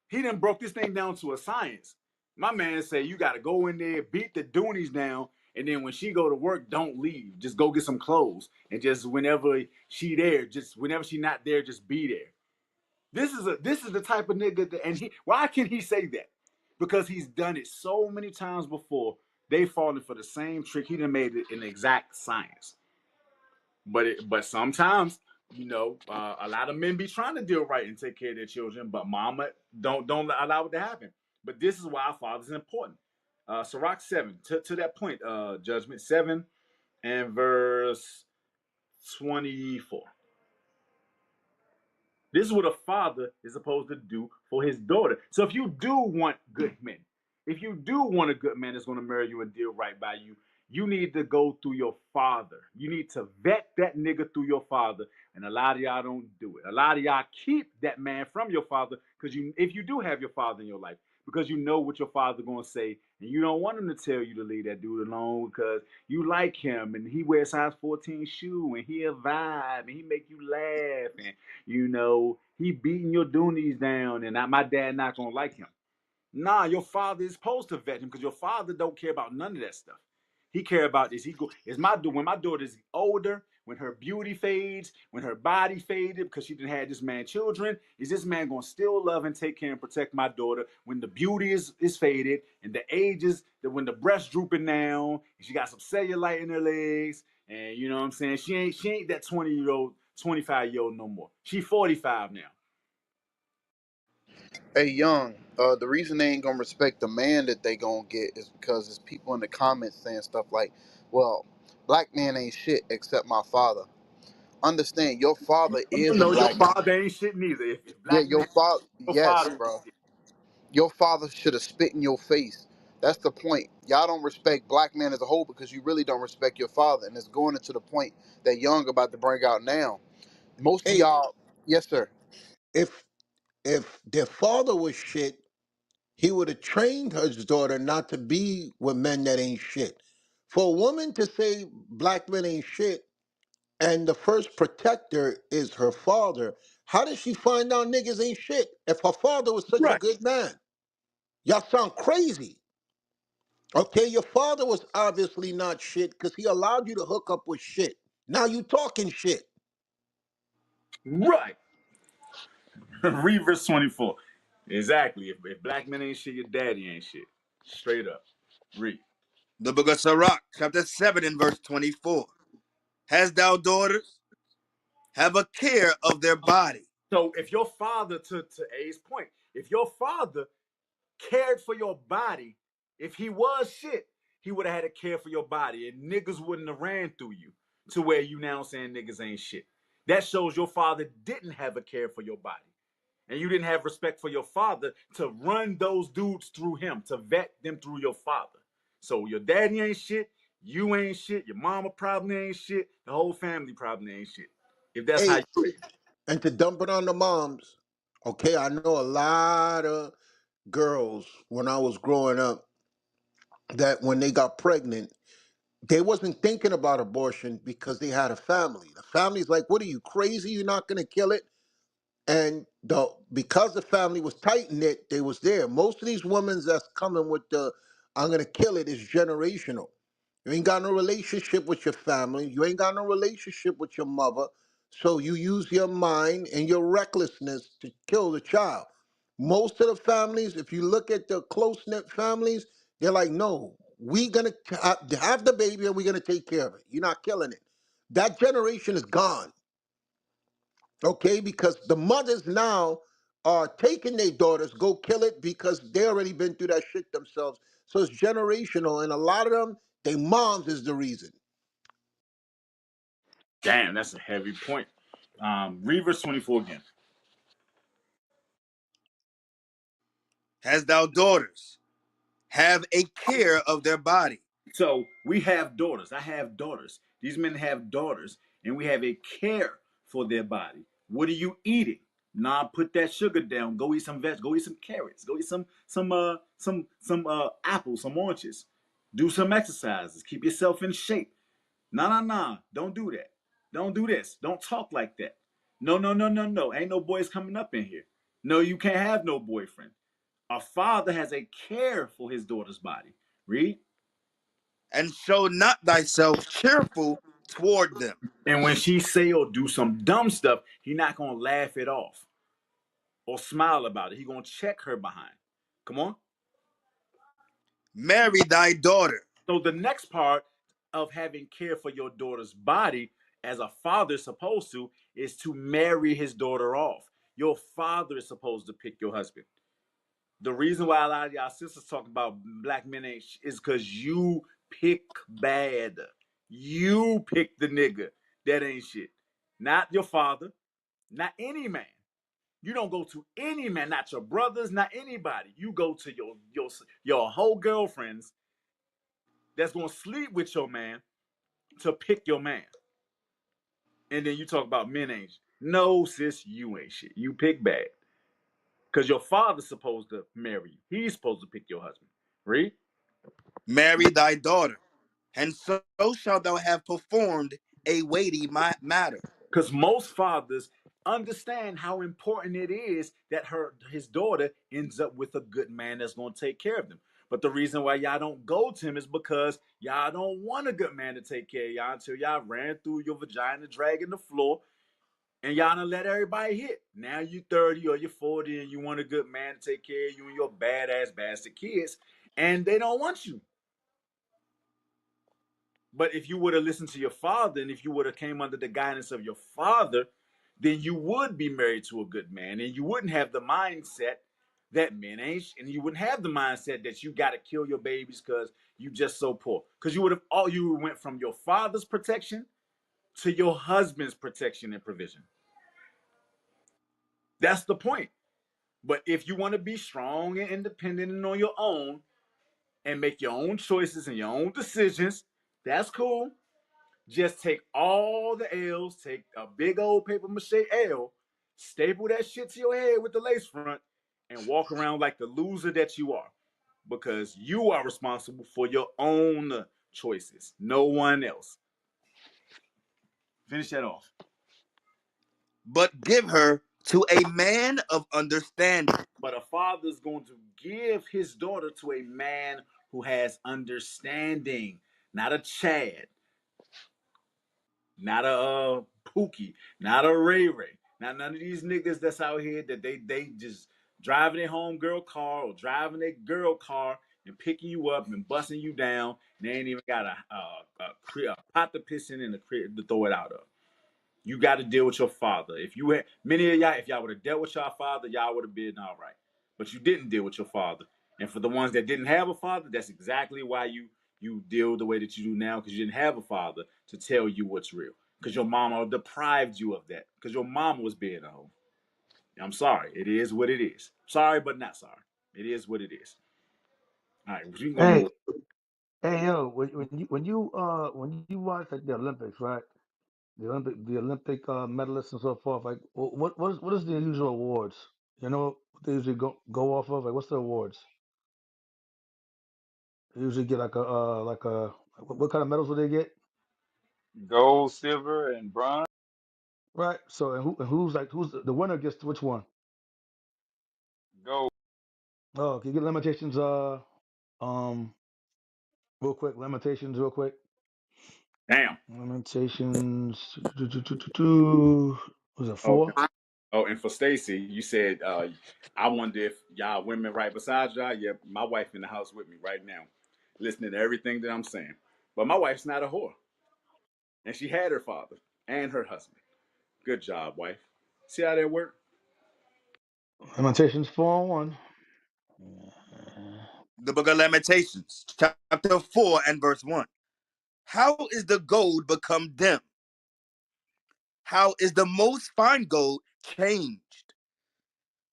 He done broke this thing down to a science. My man said you gotta go in there, beat the Doonies down, and then when she go to work, don't leave. Just go get some clothes, and just whenever she there, just whenever she not there, just be there. This is the type of nigga that, and he, why can he say that? Because he's done it so many times before. They falling for the same trick. He done made it an exact science. But sometimes, a lot of men be trying to deal right and take care of their children, but mama don't allow it to happen. But this is why our father's important. Sirach 7, to that point, Judgment 7 and verse 24. This is what a father is supposed to do for his daughter. So if you do want good men, if you do want a good man that's going to marry you and deal right by you, you need to go through your father. You need to vet that nigga through your father. And a lot of y'all don't do it. A lot of y'all keep that man from your father because if you do have your father in your life, because you know what your father going to say, and you don't want him to tell you to leave that dude alone because you like him and he wears size 14 shoe and he a vibe and he make you laugh and he beating your doonies down, and my dad not gonna like him. Nah, your father is supposed to vet him because your father don't care about none of that stuff. He care about this. He go is my when my daughter's older, when her beauty fades, when her body faded because she didn't have this man children. Is this man gonna still love and take care and protect my daughter when the beauty is faded and the ages that when the breast drooping down and she got some cellulite in her legs and you know what I'm saying she ain't that 20-year-old 25-year-old no more. She 45 now. Hey, Young, the reason they ain't gonna respect the man that they gonna get is because there's people in the comments saying stuff like, well, black man ain't shit except my father. Understand, your father is a No, your black man. father ain't shit neither. If Yeah, black your man, father, your yes, father ain't bro. shit. Your father should have spit in your face. That's the point. Y'all don't respect black men as a whole because you really don't respect your father. And it's going into the point that Young about to bring out now. Most of Hey, y'all, yes, sir. if their father was shit, he would have trained his daughter not to be with men that ain't shit. For a woman to say black men ain't shit and the first protector is her father, how did she find out niggas ain't shit if her father was such a Right. good man? Y'all sound crazy. Okay, your father was obviously not shit because he allowed you to hook up with shit. Now you talking shit. Right. Read verse 24. Exactly. If black men ain't shit, your daddy ain't shit. Straight up. Read. The book of Sirach, chapter 7 and verse 24. Hast thou daughters? Have a care of their body. So if your father, to A's point, if your father cared for your body, if he was shit, he would have had to care for your body, and niggas wouldn't have ran through you to where you now saying niggas ain't shit. That shows your father didn't have a care for your body. And you didn't have respect for your father to run those dudes through him, to vet them through your father. So your daddy ain't shit, you ain't shit, your mama probably ain't shit, the whole family probably ain't shit. If that's how Hey, you raised. and to dump it on the moms, okay, I know a lot of girls when I was growing up that when they got pregnant, they wasn't thinking about abortion because they had a family. The family's like, what are you, crazy? You're not going to kill it? And because the family was tight knit, they was there. Most of these women that's coming with the "I'm gonna kill it" is generational. You ain't got no relationship with your family. You ain't got no relationship with your mother. So you use your mind and your recklessness to kill the child. Most of the families, if you look at the close knit families, they're like, no, we gonna have the baby and we're gonna take care of it. You're not killing it. That generation is gone. Okay, because the mothers now are taking their daughters, go kill it because they already been through that shit themselves. So it's generational, and a lot of them, they moms is the reason. Damn, that's a heavy point. Read verse 24 again. Hast thou daughters? Have a care of their body. So we have daughters. I have daughters. These men have daughters, and we have a care for their body. What are you eating? Nah, put that sugar down. Go eat some vegetables. Go eat some carrots. Go eat some some apples, some oranges. Do some exercises. Keep yourself in shape. Nah, nah, nah. Don't do that. Don't do this. Don't talk like that. No, no, no, no, no. Ain't no boys coming up in here. No, you can't have no boyfriend. A father has a care for his daughter's body. Read. And show not thyself cheerful toward them. And when she say or do some dumb stuff, he not gonna laugh it off or smile about it. He gonna check her behind. Come on. Marry thy daughter. So the next part of having care for your daughter's body, as a father is supposed to, is to marry his daughter off. Your father is supposed to pick your husband. The reason why a lot of y'all sisters talk about black men ain't is because you pick bad. You pick the nigga that ain't shit. Not your father, not any man. You don't go to any man, not your brothers, not anybody. You go to your whole girlfriends that's gonna sleep with your man to pick your man. And then you talk about men ain't shit. No, sis, you ain't shit. You pick bad. Because your father's supposed to marry you. He's supposed to pick your husband. Read. Marry thy daughter. And so shalt thou have performed a weighty matter. Because most fathers understand how important it is that his daughter ends up with a good man that's going to take care of them. But the reason why y'all don't go to him is because y'all don't want a good man to take care of y'all until y'all ran through your vagina dragging the floor and y'all done let everybody hit. Now you 30 or you're 40 and you want a good man to take care of you and your badass bastard kids, and they don't want you. But if you would have listened to your father and if you would have came under the guidance of your father, then you would be married to a good man and you wouldn't have the mindset that men ain't, and you wouldn't have the mindset that you got to kill your babies because you just so poor. Because you would have all you went from your father's protection to your husband's protection and provision. That's the point. But if you want to be strong and independent and on your own and make your own choices and your own decisions, that's cool. Just take all the L's, take a big old paper mache L, staple that shit to your head with the lace front, and walk around like the loser that you are. Because you are responsible for your own choices, no one else. Finish that off. But give her to a man of understanding. But a father is going to give his daughter to a man who has understanding, not a Chad, not a Pookie, not a Ray Ray, not none of these niggas that's out here that they just driving their home girl car or driving their girl car and picking you up and busting you down. And they ain't even got a pot to piss in and a crib to throw it out of. You got to deal with your father. If you had many of y'all, if y'all would have dealt with your father, y'all would have been all right. But you didn't deal with your father. And for the ones that didn't have a father, that's exactly why you deal the way that you do now, because you didn't have a father to tell you what's real. Because your mama deprived you of that. Because your mama was being a hoe. I'm sorry. It is what it is. Sorry, but not sorry. It is what it is. All right, we're gonna Hey, move. hey, yo, when you watch like the Olympics, right? The Olympic medalists and so forth. Like, what is the usual awards? You know, what they usually go off of. Like, what's the awards? They usually get like a what kind of medals will they get? Gold, silver, and bronze. Right. So and who's the winner gets which one? Gold. Oh, can you get limitations? Um, real quick. Limitations, real quick. Damn. Limitations. Was it Oh, four? oh, and for Stacy, you said I wonder if y'all women right beside y'all. Yeah, my wife in the house with me right now, listening to everything that I'm saying. But my wife's not a whore, and she had her father and her husband. Good job, wife. See how that worked? Limitations 4 and 1. The book of Lamentations, chapter 4 and verse 1. How is the gold become dim? How is the most fine gold changed?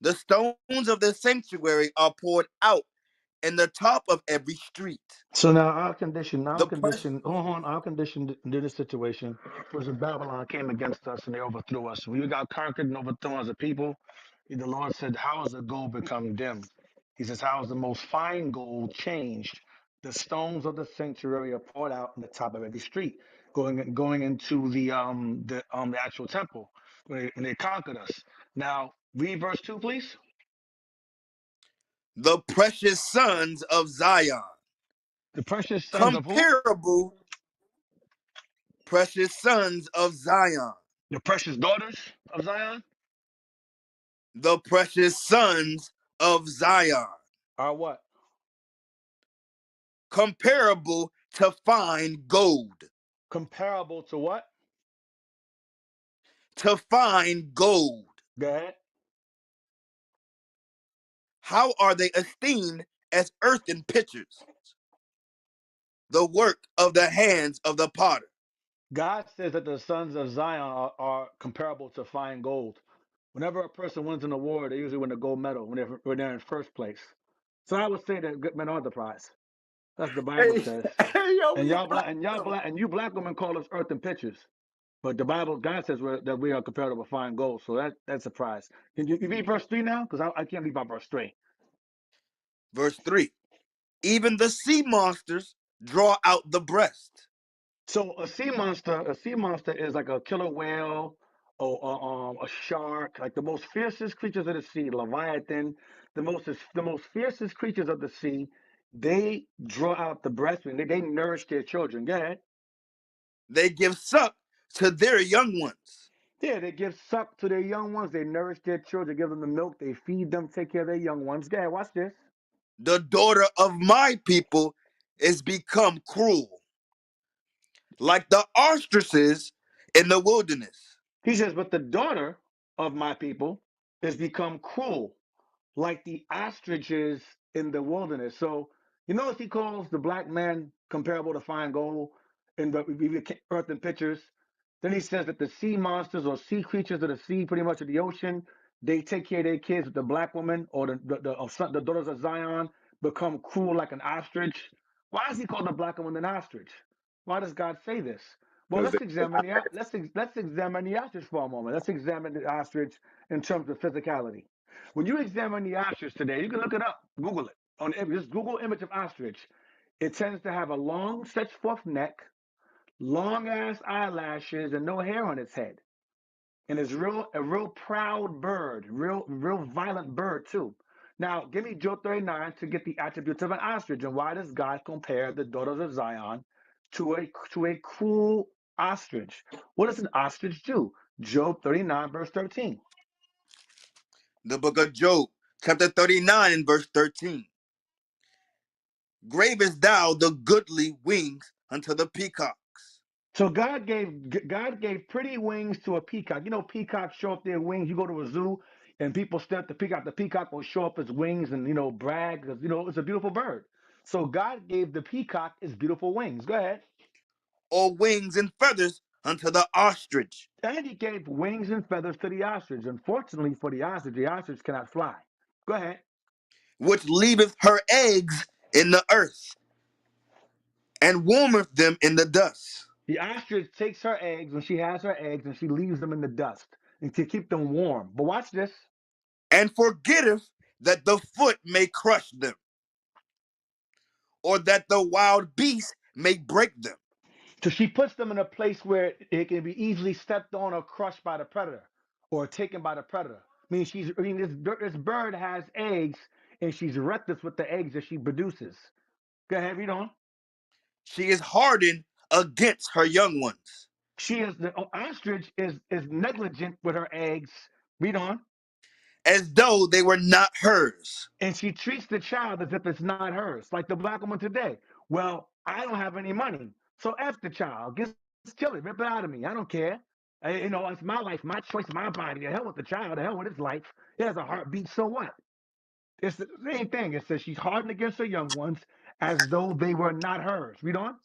The stones of the sanctuary are poured out in the top of every street. So now our condition, The press hold on, our condition in this situation was when Babylon came against us and they overthrew us. We got conquered and overthrown as a people. The Lord said, how has the gold become dim? He says, how is the most fine gold changed? The stones of the sanctuary are poured out on the top of every street, going into the actual temple when they conquered us. Now read verse 2, please. The precious sons of Zion, The precious sons of who? comparable precious sons of Zion, The precious daughters of Zion the precious sons of Zion, are what? comparable to fine gold, Comparable to what? to fine gold. Go ahead. How are they esteemed as earthen pitchers, the work of the hands of the potter? God says that the sons of Zion are comparable to fine gold. Whenever a person wins an award, they usually win a gold medal when they're in first place. So I would say that good men are the prize. That's what the Bible Hey, says. hey, yo, And we y'all black and you black women call us earthen pitchers. But the Bible, God says that we are comparable with fine gold. So that's a prize. Can you read verse 3 now? Because I can't leave out verse 3. Verse 3. Even the sea monsters draw out the breast. So a sea monster is like a killer whale or a shark, like the most fiercest creatures of the sea, Leviathan, the most fiercest creatures of the sea. They draw out the breast and they nourish their children. Go ahead. They give suck to their young ones. Yeah, they give suck to their young ones. They nourish their children, give them the milk. They feed them, take care of their young ones. Go ahead, watch this. The daughter of my people is become cruel, like the ostriches in the wilderness. He says, but the daughter of my people is become cruel, like the ostriches in the wilderness. So you notice he calls the black man comparable to fine gold in the earthen pitchers. Then he says that the sea monsters or sea creatures of the sea, pretty much of the ocean, they take care of their kids. The black woman or the daughters of Zion become cruel like an ostrich. Why does he call the black woman an ostrich? Why does God say this? Well, because let's examine the ostrich for a moment. Let's examine the ostrich in terms of physicality. When you examine the ostrich today, you can look it up, Google it. Just Google image of ostrich. It tends to have a long, stretched forth neck, long ass eyelashes, and no hair on its head. And it's a real proud bird, real violent bird too. Now, give me Job 39 to get the attributes of an ostrich. And why does God compare the daughters of Zion to a cruel ostrich? What does an ostrich do? Job 39, verse 13. The book of Job, chapter 39 and verse 13. Gravest thou the goodly wings unto the peacocks. So God gave pretty wings to a peacock. You know, peacocks show off their wings. You go to a zoo and people stare at the peacock. The peacock will show off its wings and brag because it's a beautiful bird. So God gave the peacock its beautiful wings. Go ahead. Or wings and feathers unto the ostrich, And he gave wings and feathers to the ostrich. Unfortunately for the ostrich cannot fly. Go ahead. which leaveth her eggs in the earth, and warmeth them in the dust, The ostrich takes her eggs when she has her eggs and she leaves them in the dust and to keep them warm. But watch this. and forgetteth that the foot may crush them, or that the wild beast may break them. So she puts them in a place where it can be easily stepped on or crushed by the predator or taken by the predator. This bird has eggs and she's reckless with the eggs that she produces. Go ahead, read on. She is hardened against her young ones, The ostrich is negligent with her eggs. Read on. as though they were not hers. And she treats the child as if it's not hers, like the black woman today. Well, I don't have any money, so F the child. Just kill it, rip it out of me. I don't care. It's my life, my choice, my body. The hell with the child, the hell with its life. It has a heartbeat, so what? It's the same thing. It says she's hardened against her young ones as though they were not hers. Read on.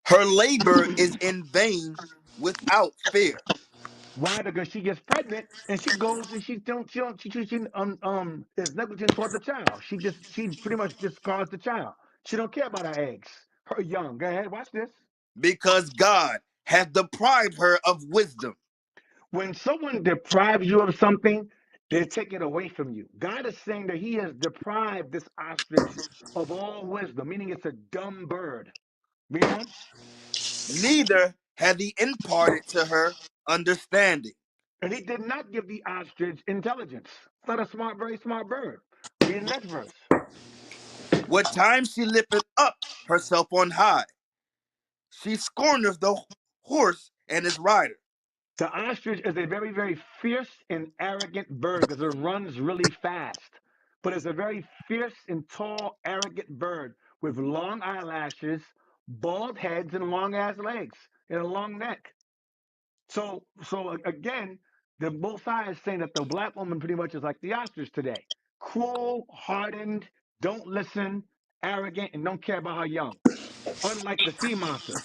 Her labor is in vain without fear, Why? Because she gets pregnant and she goes and she is negligent toward the child. She pretty much discards the child. She don't care about her eggs, her young. Go ahead, watch this. because God hath deprived her of wisdom. When someone deprives you of something, They take it away from you. God is saying that He has deprived this ostrich of all wisdom, meaning it's a dumb bird. Read on. Neither hath he imparted to her understanding. And He did not give the ostrich intelligence. It's not a smart, very smart bird. Read the next verse. What time she lifteth up herself on high, she scorneth the horse and his rider. The ostrich is a very, very fierce and arrogant bird because it runs really fast. But it's a very fierce and tall, arrogant bird with long eyelashes, bald heads, and long ass legs and a long neck. So again, the both sides saying that the black woman pretty much is like the ostrich today, cruel, hardened, don't listen, arrogant, and don't care about her young. Unlike the sea monsters.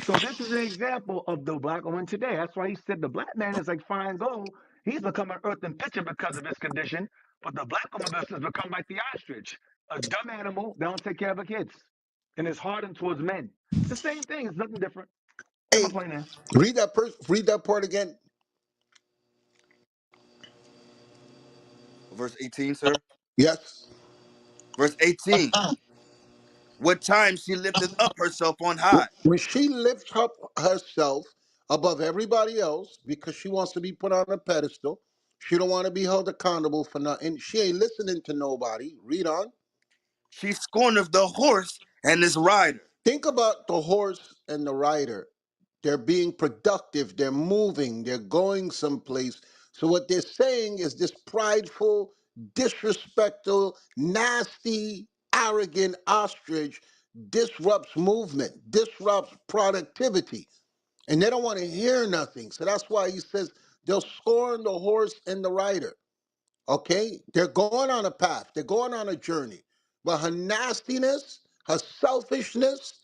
So this is an example of the black woman today. That's why he said the black man is like fine gold. He's become an earthen pitcher because of his condition, but the black woman has become like the ostrich, a dumb animal that don't take care of her kids, and is hardened towards men. It's the same thing. It's nothing different. Never Hey, play now. read that part again. Verse 18, sir. Yes. Verse 18. What time she lifteth up herself on high. When she lifts up herself above everybody else because she wants to be put on a pedestal, she don't want to be held accountable for nothing. She ain't listening to nobody. Read on. She scorneth the horse and his rider. Think about the horse and the rider. They're being productive, they're moving, they're going someplace. So what they're saying is this prideful, disrespectful, nasty, arrogant ostrich disrupts movement, disrupts productivity. And they don't want to hear nothing. So that's why he says they'll scorn the horse and the rider. Okay? They're going on a path, they're going on a journey. But her nastiness, her selfishness,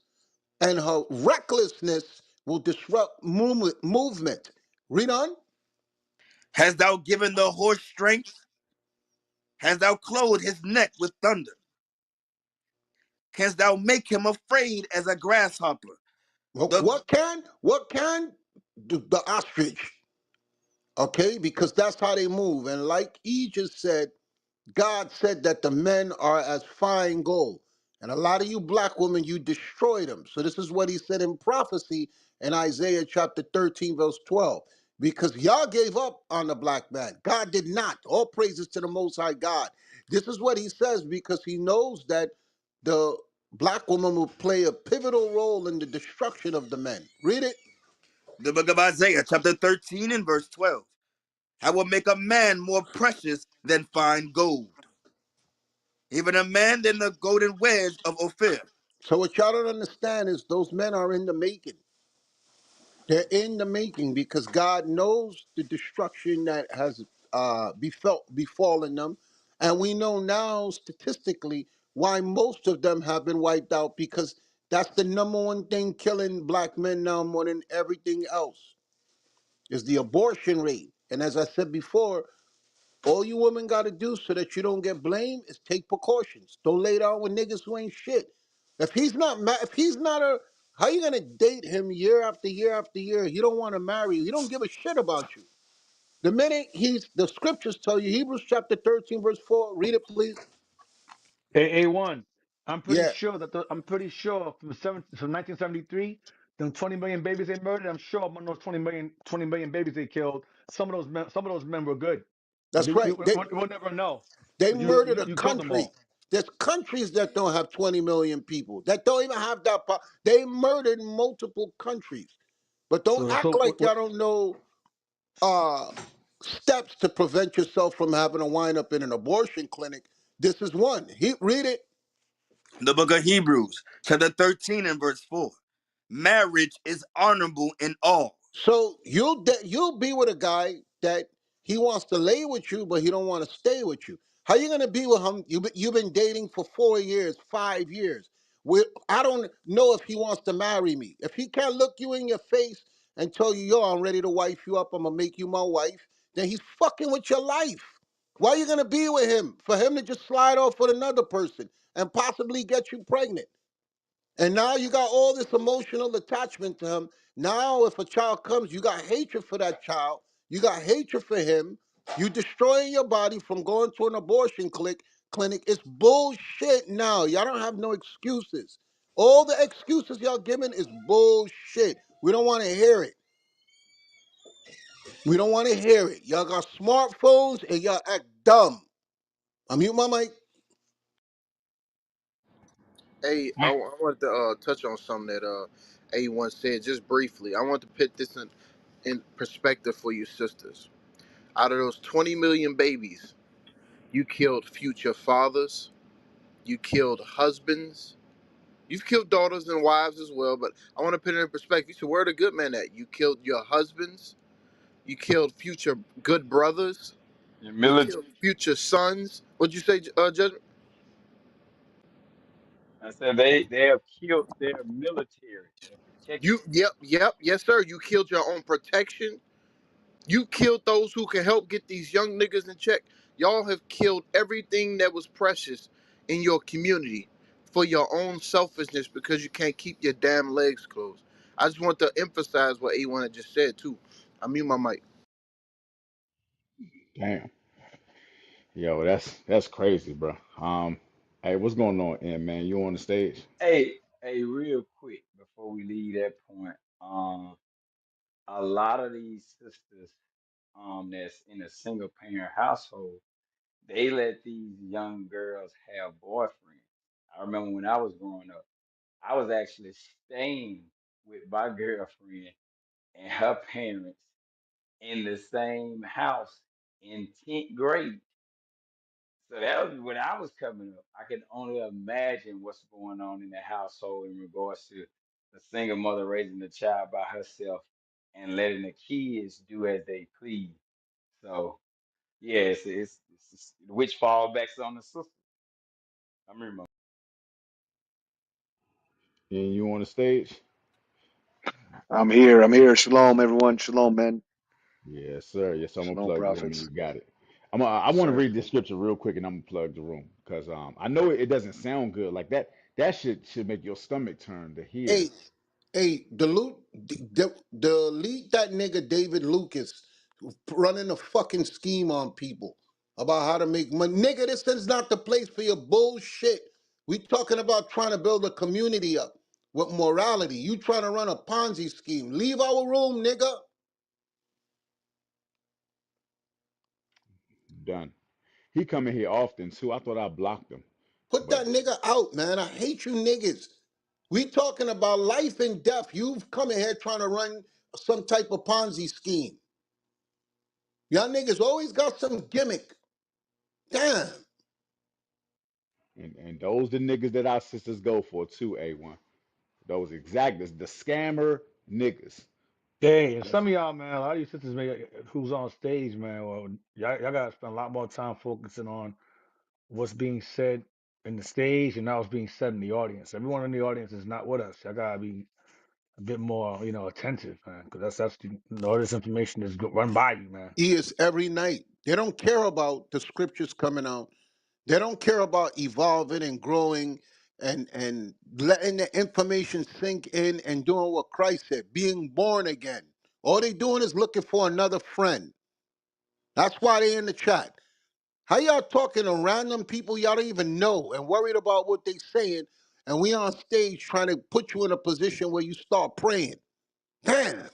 and her recklessness will disrupt movement. Read on. Hast thou given the horse strength? Hast thou clothed his neck with thunder? Canst thou make him afraid as a grasshopper? The What can the ostrich? Okay, because that's how they move. And like E just said, God said that the men are as fine gold. And a lot of you black women, you destroy them. So this is what he said in prophecy in Isaiah chapter 13, verse 12. Because y'all gave up on the black man. God did not. All praises to the Most High God. This is what he says because he knows that the black woman will play a pivotal role in the destruction of the men. Read it. book of Isaiah, chapter 13 and verse 12. I will make a man more precious than fine gold, even a man than the golden wedge of Ophir. So what y'all don't understand is those men are in the making. They're in the making because God knows the destruction that has befallen them. And we know now statistically why most of them have been wiped out because that's the number one thing killing black men now more than everything else is the abortion rate. And as I said before, all you women got to do so that you don't get blamed is take precautions. Don't lay down with niggas who ain't shit. If he's not a, how you gonna date him year after year after year? He don't want to marry you. He don't give a shit about you. The minute the scriptures tell you, Hebrews chapter 13, verse 4, read it please. A1. Yeah, I'm pretty sure from 1973, them 20 million babies they murdered. I'm sure among those 20 million babies they killed, some of those men were good. that's right. We'll never know. They But you, murdered you a you killed them country. all. There's countries that don't have 20 million people, that don't even have that. They murdered multiple countries. But don't So act so like y'all don't know uh, steps to prevent yourself from having to wind up in an abortion clinic. This is one. Read it. The book of Hebrews, chapter 13 and verse 4. Marriage is honorable in all. So you'll be with a guy that he wants to lay with you, but he don't want to stay with you. How you gonna be with him? You've been dating for 4 years, 5 years. I don't know if he wants to marry me. If he can't look you in your face and tell you, yo, I'm ready to wife you up, I'm gonna make you my wife, then he's fucking with your life. Why you gonna be with him? For him to just slide off with another person and possibly get you pregnant. And now you got all this emotional attachment to him. Now, if a child comes, you got hatred for that child. You got hatred for him. You destroying your body from going to an abortion clinic. It's bullshit now. Y'all don't have no excuses. All the excuses y'all giving is bullshit. We don't want to hear it. We don't want to hear it. Y'all got smartphones and y'all act dumb. I mute my mic. Hey, I wanted to touch on something that A1 said just briefly. I want to put this in perspective for you sisters. Out of those 20 million babies, you killed future fathers, you killed husbands, you've killed daughters and wives as well, but I want to put it in perspective. You said, where the good man at? You killed your husbands, you killed future good brothers, Your you military. killed future sons. What'd you say, Judgment? I said they have killed their military, their You, protection. yep, yes, sir. You killed your own protection. You killed those who can help get these young niggas in check. Y'all have killed everything that was precious in your community for your own selfishness because you can't keep your damn legs closed. I just want to emphasize what A1 had just said too. I mute my mic. Damn. Yo, that's crazy, bro. Hey, what's going on, N man? You on the stage? Hey, real quick before we leave that point, a lot of these sisters, that's in a single parent household, they let these young girls have boyfriends. I remember when I was growing up, I was actually staying with my girlfriend and her parents in the same house in 10th grade. So that was when I was coming up. I can only imagine what's going on in the household in regards to the single mother raising the child by herself and letting the kids do as they please. So yeah, it's which fall backs on the sister. I remember. And you on the stage? I'm here. I'm here. Shalom, everyone. Shalom, man. Yes, sir. Yes, I'm gonna Shalom, plug the room and prophets. you got it. I Yes, want to sir. read this scripture real quick and I'm gonna plug the room because I know it doesn't sound good like that. That should make your stomach turn to hear. Hey, hey, delete that nigga David Lucas running a fucking scheme on people about how to make money. Nigga, this is not the place for your bullshit. We talking about trying to build a community up with morality. You trying to run a Ponzi scheme. Leave our room, nigga. Done. He come in here often too. I thought I blocked him, Put but that nigga out, man. I hate you niggas. We talking about life and death. You've come in here trying to run some type of Ponzi scheme. Y'all niggas always got some gimmick. Damn. and those the niggas that our sisters go for too. A1. Those exact the scammer niggas. Hey, and That's some of y'all, man, a lot of you sisters, man, who's on stage, man, well, y'all gotta spend a lot more time focusing on what's being said in the stage and now what's being said in the audience. Everyone in the audience is not with us. Y'all gotta be a bit more, attentive, man, because all this information is run by you, man. He is every night. They don't care about the scriptures coming out. They don't care about evolving and growing and letting the information sink in and doing what Christ said, being born again. All they doing is looking for another friend. That's why they in the chat. How y'all talking to random people y'all don't even know and worried about what they saying, and we on stage trying to put you in a position where you start praying? Damn.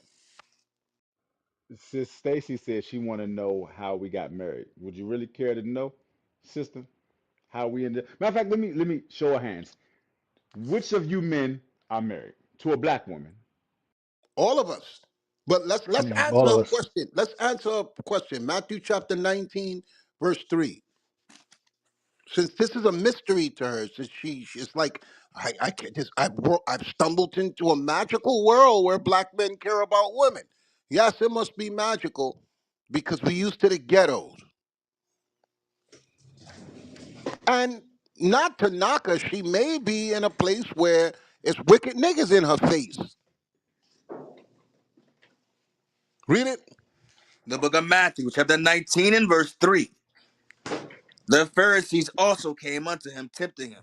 Sis Stacy said she want to know how we got married. Would you really care to know, sister? How we ended? Matter of fact, let me show of hands. Which of you men are married to a black woman? All of us. But let's answer All of a us. question. Let's answer a question. Matthew chapter 19, verse 3. Since this is a mystery to her, since she's like, I can't this I've stumbled into a magical world where black men care about women. Yes, it must be magical because we used to the ghettos. And not to knock her, she may be in a place where it's wicked niggas in her face. Read it. The book of Matthew, chapter 19 and verse 3. The Pharisees also came unto him, tempting him,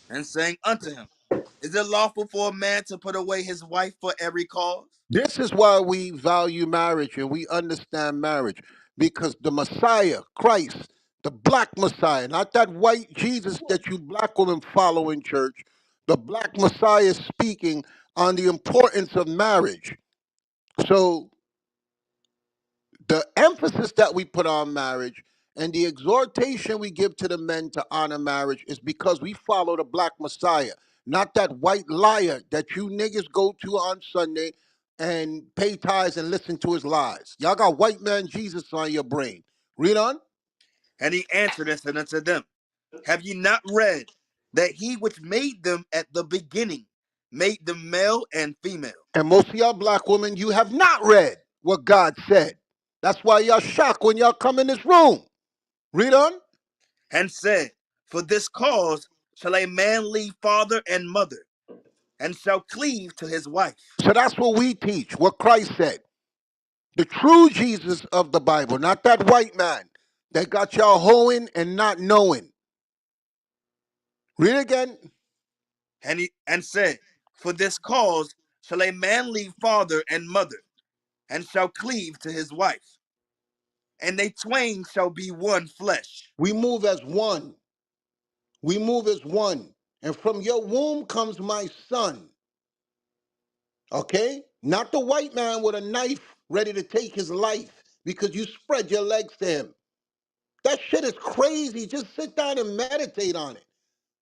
and saying unto him, is it lawful for a man to put away his wife for every cause? This is why we value marriage and we understand marriage. because the Messiah, Christ, the black Messiah, not that white Jesus that you black women follow in church, the black Messiah is speaking on the importance of marriage. So the emphasis that we put on marriage and the exhortation we give to the men to honor marriage is because we follow the black Messiah, not that white liar that you niggas go to on Sunday and pay tithes and listen to his lies. Y'all got white man Jesus on your brain. Read on. And he answered and said unto them, have ye not read that he which made them at the beginning made them male and female? And most of y'all black women, you have not read what God said. That's why y'all shocked when y'all come in this room. Read on. And said, for this cause shall a man leave father and mother, and shall cleave to his wife. So that's what we teach, what Christ said. The true Jesus of the Bible, not that white man that got y'all hoeing and not knowing. Read again. And said, for this cause shall a man leave father and mother, and shall cleave to his wife, and they twain shall be one flesh. We move as one. We move as one. And from your womb comes my son. Okay? Not the white man with a knife ready to take his life because you spread your legs to him. That shit is crazy. Just sit down and meditate on it.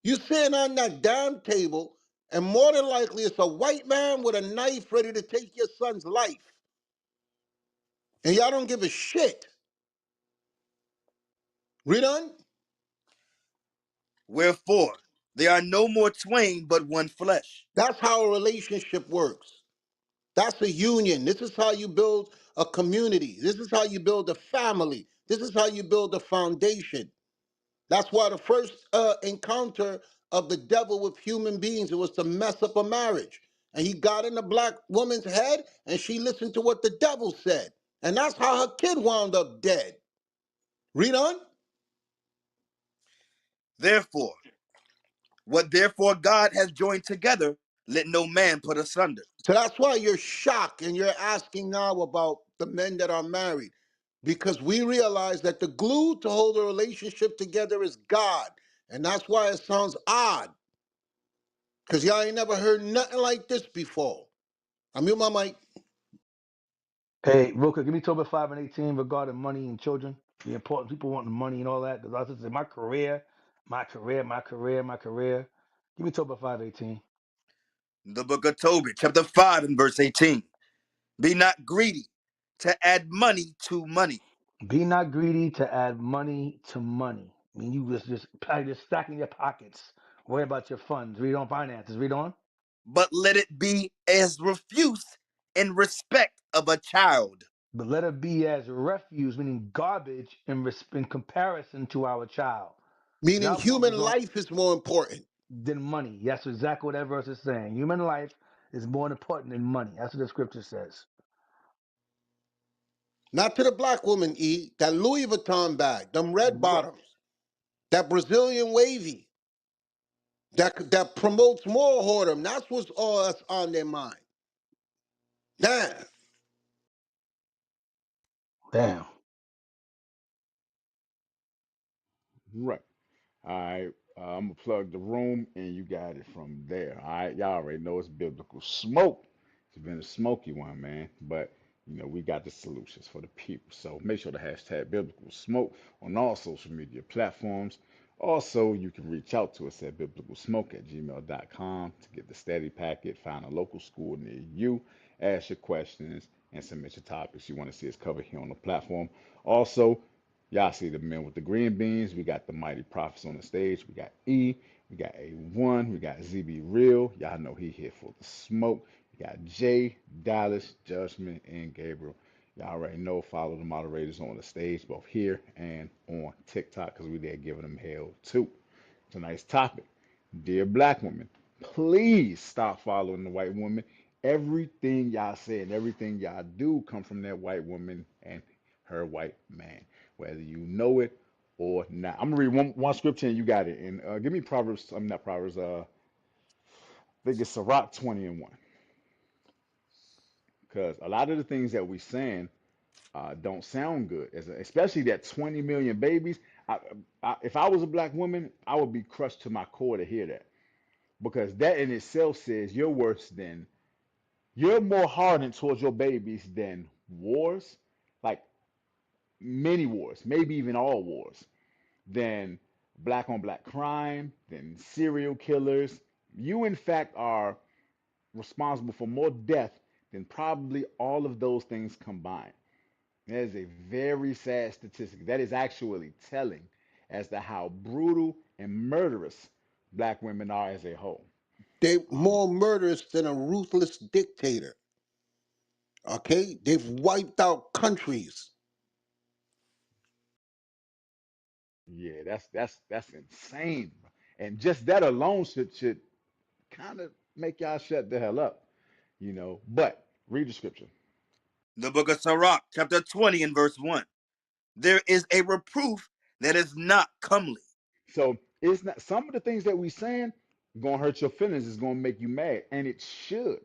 You sitting on that damn table, and more than likely it's a white man with a knife ready to take your son's life. And y'all don't give a shit. Read on. Wherefore they are no more twain, but one flesh. That's how a relationship works. That's a union. This is how you build a community. This is how you build a family. This is how you build a foundation. That's why the first encounter of the devil with human beings, it was to mess up a marriage. And he got in the black woman's head and she listened to what the devil said. And that's how her kid wound up dead. Read on. Therefore, what therefore God has joined together, let no man put asunder. So that's why you're shocked and you're asking now about the men that are married. Because we realize that the glue to hold a relationship together is God. And that's why it sounds odd. Because y'all ain't never heard nothing like this before. I mute my mic. Hey, real quick, give me Toba 5 and 18 regarding money and children. The important people wanting money and all that. Because I was saying, my career. Give me Toba 5:18. The book of Tobit, chapter 5 and verse 18. Be not greedy to add money to money, Be not greedy to add money to money. I mean, you just stacking your pockets. Worry about your funds. Read on finances. Read on. but let it be as refuse in respect of a child. But let it be as refuse, meaning garbage, in comparison to our child. Meaning Y'all human focus on life is more important. than money. That's exactly what that verse is saying. Human life is more important than money. That's what the scripture says. Not to the black woman, E. That Louis Vuitton bag, them red Right. bottoms, that Brazilian wavy, that promotes more whoredom. That's what's all that's on their mind. Damn. Damn. Right. All right. I'm gonna plug the room, and you got it from there. All right. Y'all already know it's biblical smoke. It's been a smoky one, man. But we got the solutions for the people. So make sure to hashtag biblical smoke on all social media platforms. Also, you can reach out to us at biblicalsmoke@gmail.com to get the study packet, find a local school near you, ask your questions, and submit your topics you want to see us cover here on the platform. Also, y'all see the men with the green beans. We got the mighty prophets on the stage. We got E. We got A1. We got ZB Real. Y'all know he here for the smoke. We got Jay, Dallas, Judgment, and Gabriel. Y'all already know. Follow the moderators on the stage, both here and on TikTok, because we there giving them hell too. Tonight's topic: dear black women, please stop following the white woman. Everything y'all say and everything y'all do come from that white woman and her white man, whether you know it or not. I'm gonna read one scripture and you got it. And give me Proverbs. I'm not Proverbs. I think it's Sirach 20 and 1. Because a lot of the things that we saying, don't sound good, especially that 20 million babies. If I was a black woman, I would be crushed to my core to hear that because that in itself says you're more hardened towards your babies than wars, like many wars, maybe even all wars, than black on black crime, than serial killers. You, in fact, are responsible for more death than probably all of those things combined. That is a very sad statistic. That is actually telling as to how brutal and murderous black women are as a whole. They're Um, more murderous than a ruthless dictator. Okay? They've wiped out countries. yeah, that's insane, and just that alone should kind of make y'all shut the hell up, you know. But read the scripture. The book of Sirach, chapter 20 and verse 1. There is a reproof that is not comely. So it's not some of the things that we saying gonna hurt your feelings. It's gonna make you mad, and it should.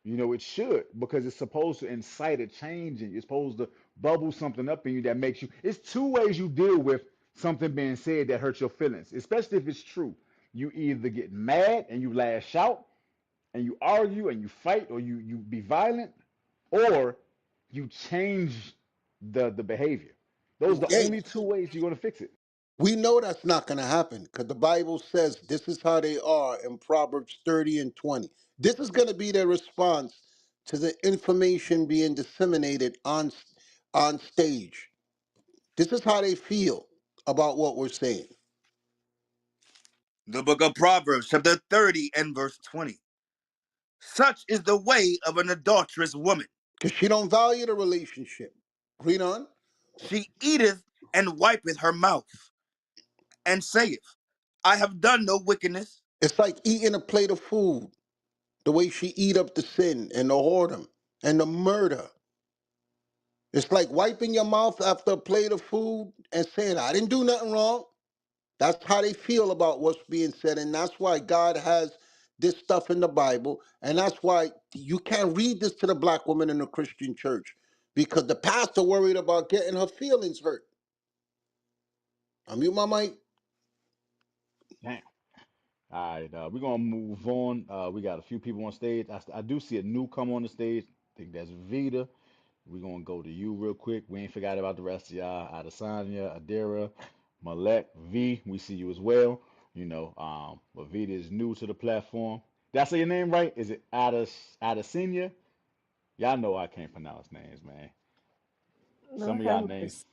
You know, it should because it's supposed to incite a change and it's supposed to bubble something up in you that makes you. It's two ways you deal with something being said that hurts your feelings, especially if it's true. You either get mad and you lash out and you argue and you fight or you be violent, or you change the behavior. Those are the Hey, only two ways you're gonna fix it. we know that's not going to happen because the Bible says this is how they are in Proverbs 30 and 20. This is going to be their response to the information being disseminated on stage. This is how they feel about what we're saying The book of Proverbs, chapter 30 and verse 20. Such is the way of an adulterous woman. because she don't value the relationship. Read on. She eateth and wipeth her mouth, and saith, I have done no wickedness. It's like eating a plate of food, the way she eat up the sin and the whoredom and the murder. It's like wiping your mouth after a plate of food and saying, I didn't do nothing wrong. That's how they feel about what's being said. And that's why God has this stuff in the Bible. And that's why you can't read this to the black woman in the Christian church because the pastor worried about getting her feelings hurt. I mute my mic. Damn. All right, we're gonna move on. We got a few people on stage. I do see a newcomer on the stage. I think that's Vita. We're gonna go to you real quick. We ain't forgot about the rest of y'all. Adesanya, Adira, Malek, V. We see you as well. You know, but Vita is new to the platform. Did I say your name right? Is it Adesanya? Y'all know I can't pronounce names, man. Some Lord of have y'all names, mercy.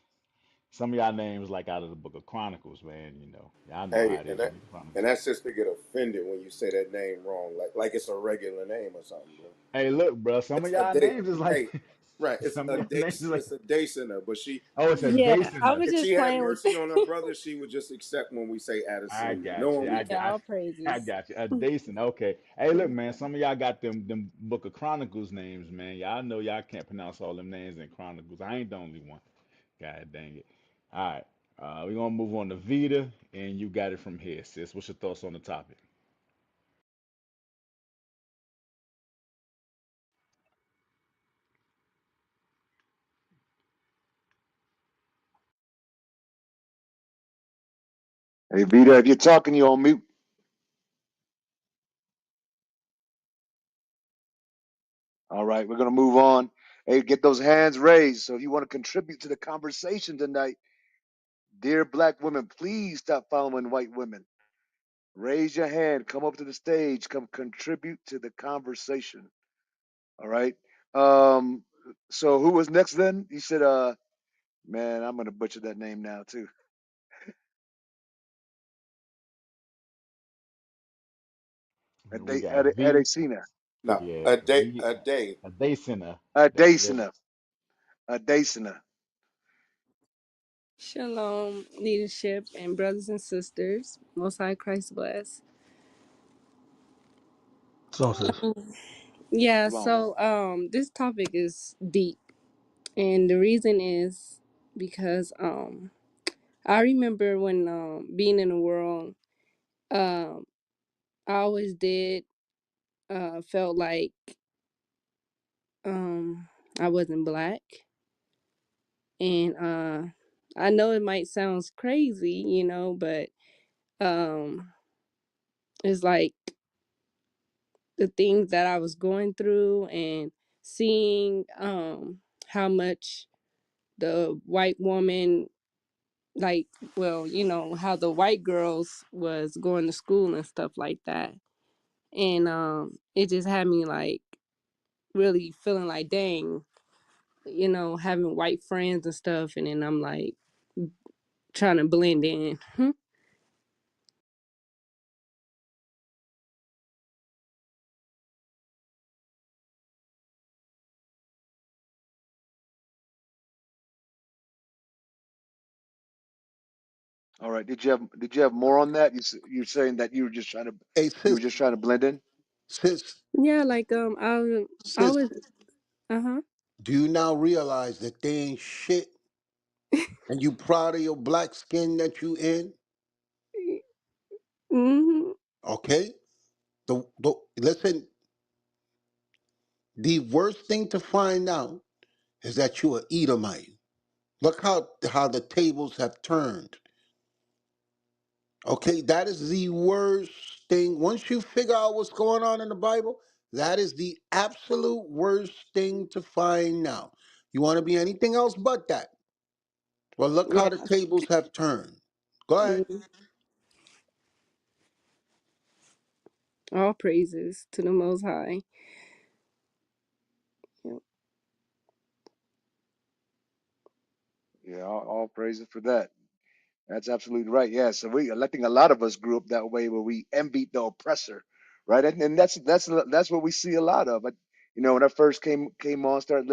some of y'all names like out of the Book of Chronicles, man. You know, y'all know how Hey, it and is in that the Chronicles. and that sister get offended when you say that name wrong, like it's a regular name or something, bro. Hey, look, bro. Some of It's a y'all day. names is like, Hey, right? It's some of a y'all day. names is like, It's a day center, but she, oh, it's a if Yeah, I Dacener. was if she just had playing with mercy on her brother, she would just accept when we say I Addison, got you. knowing we I yeah, can't. got, all I praises. got you. A Dason. Okay. Hey, look, man. Some of y'all got them Book of Chronicles names, man. Y'all know y'all can't pronounce all them names in Chronicles. I ain't the only one. God dang it. All right. We're gonna move on to Vita, and you got it from here, sis. What's your thoughts on the topic? Hey, Vita, if you're talking, you're on mute. All right, we're gonna move on. Hey, get those hands raised. So if you want to contribute to the conversation tonight, dear black women, please stop following white women. Raise your hand. Come up to the stage. Come contribute to the conversation. All right. Um. So who was next then? You said, man, I'm gonna butcher that name now too. We got V. Adesina. No, Yeah, V. a day. A Dacener. That's it. Adesina. Adesina. Shalom, leadership, and brothers and sisters. Most High Christ bless. So sis. Yeah, Shalom. so this topic is deep, and the reason is because I remember when being in the world, um I always did felt like I wasn't black. And I know it might sound crazy, but it's like the things that I was going through and seeing how much the white woman, like, well, how the white girls was going to school and stuff like that. And it just had me like really feeling like, dang, having white friends and stuff, and then I'm like trying to blend in. All right. Did you have more on that? You're saying that Hey, you were just trying to blend in. sis, Yeah, like I sis, was uh-huh. do you now realize that they ain't shit and you proud of your black skin that you in? Hmm. Okay? Listen, the worst thing to find out is that you are Edomite. Look how the tables have turned. Okay, that is the worst thing. Once you figure out what's going on in the Bible, that is the absolute worst thing to find out. You want to be anything else but that. Well, look how Yeah. the tables have turned. Go ahead. Mhm. All praises to the Most High. Yeah. Yeah, all praises for that. That's absolutely right. Yeah. So I think a lot of us grew up that way where we envied the oppressor, right? And that's what we see a lot of. But when I first came on, started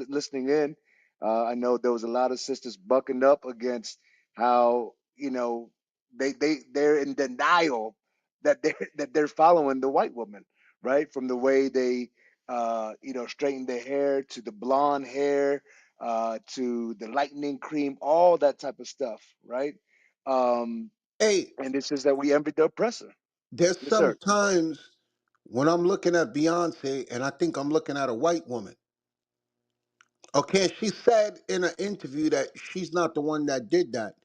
listening in, I know there was a lot of sisters bucking up against how they're in denial that they're following the white woman, right? From the way they straighten their hair to the blonde hair to the lightning cream, all that type of stuff, right? Um, Hey, and it says that we envy the oppressor. there's Yes, sir. sometimes when I'm looking at Beyonce and I think I'm looking at a white woman. Okay, she said in an interview that she's not the one that did that.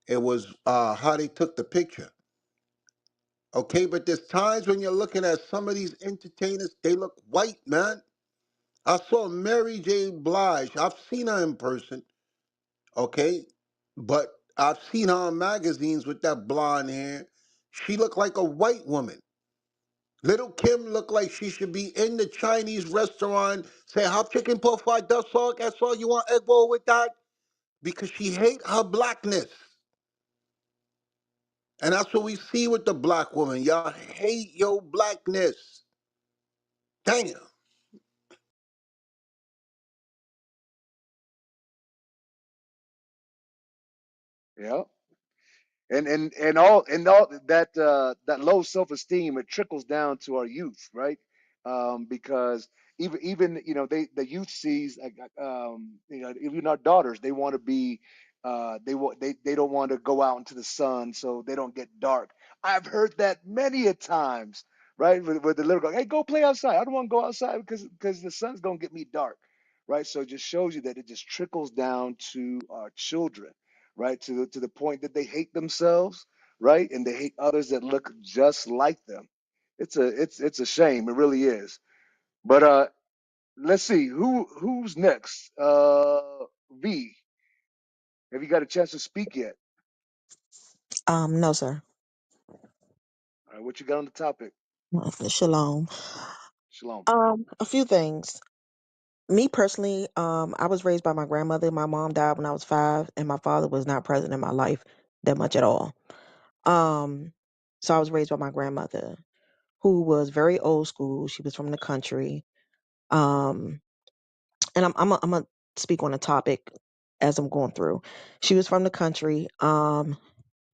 It was how they took the picture. Okay, but there's times when you're looking at some of these entertainers, they look white, man. I saw Mary J. Blige. I've seen her in person, okay? But I've seen her on magazines with that blonde hair. She looked like a white woman. Little Kim looked like she should be in the Chinese restaurant saying, "Have chicken pot fried, that's all you want egg roll with that?" Because she hate her blackness. And that's what we see with the black woman. Y'all hate your blackness. Damn. Yeah. And all that low self-esteem, it trickles down to our youth, right? Because even the youth sees like even our daughters, they want to be they don't want to go out into the sun so they don't get dark. I've heard that many a times, right? With the little girl, hey, go play outside. I don't want to go outside because the sun's gonna get me dark, right? So it just shows you that it just trickles down to our children, right? To the point that they hate themselves, right? And they hate others that look just like them. It's a shame. It really is. But let's see who's next. V, have you got a chance to speak yet? No, sir. All right, what you got on the topic? Shalom. Shalom. A few things. Me personally, I was raised by my grandmother. My mom died when I was 5, and my father was not present in my life that much at all. Um, so I was raised by my grandmother, who was very old school. She was from the country. Um, and I'm gonna speak on the topic as I'm going through. She was from the country.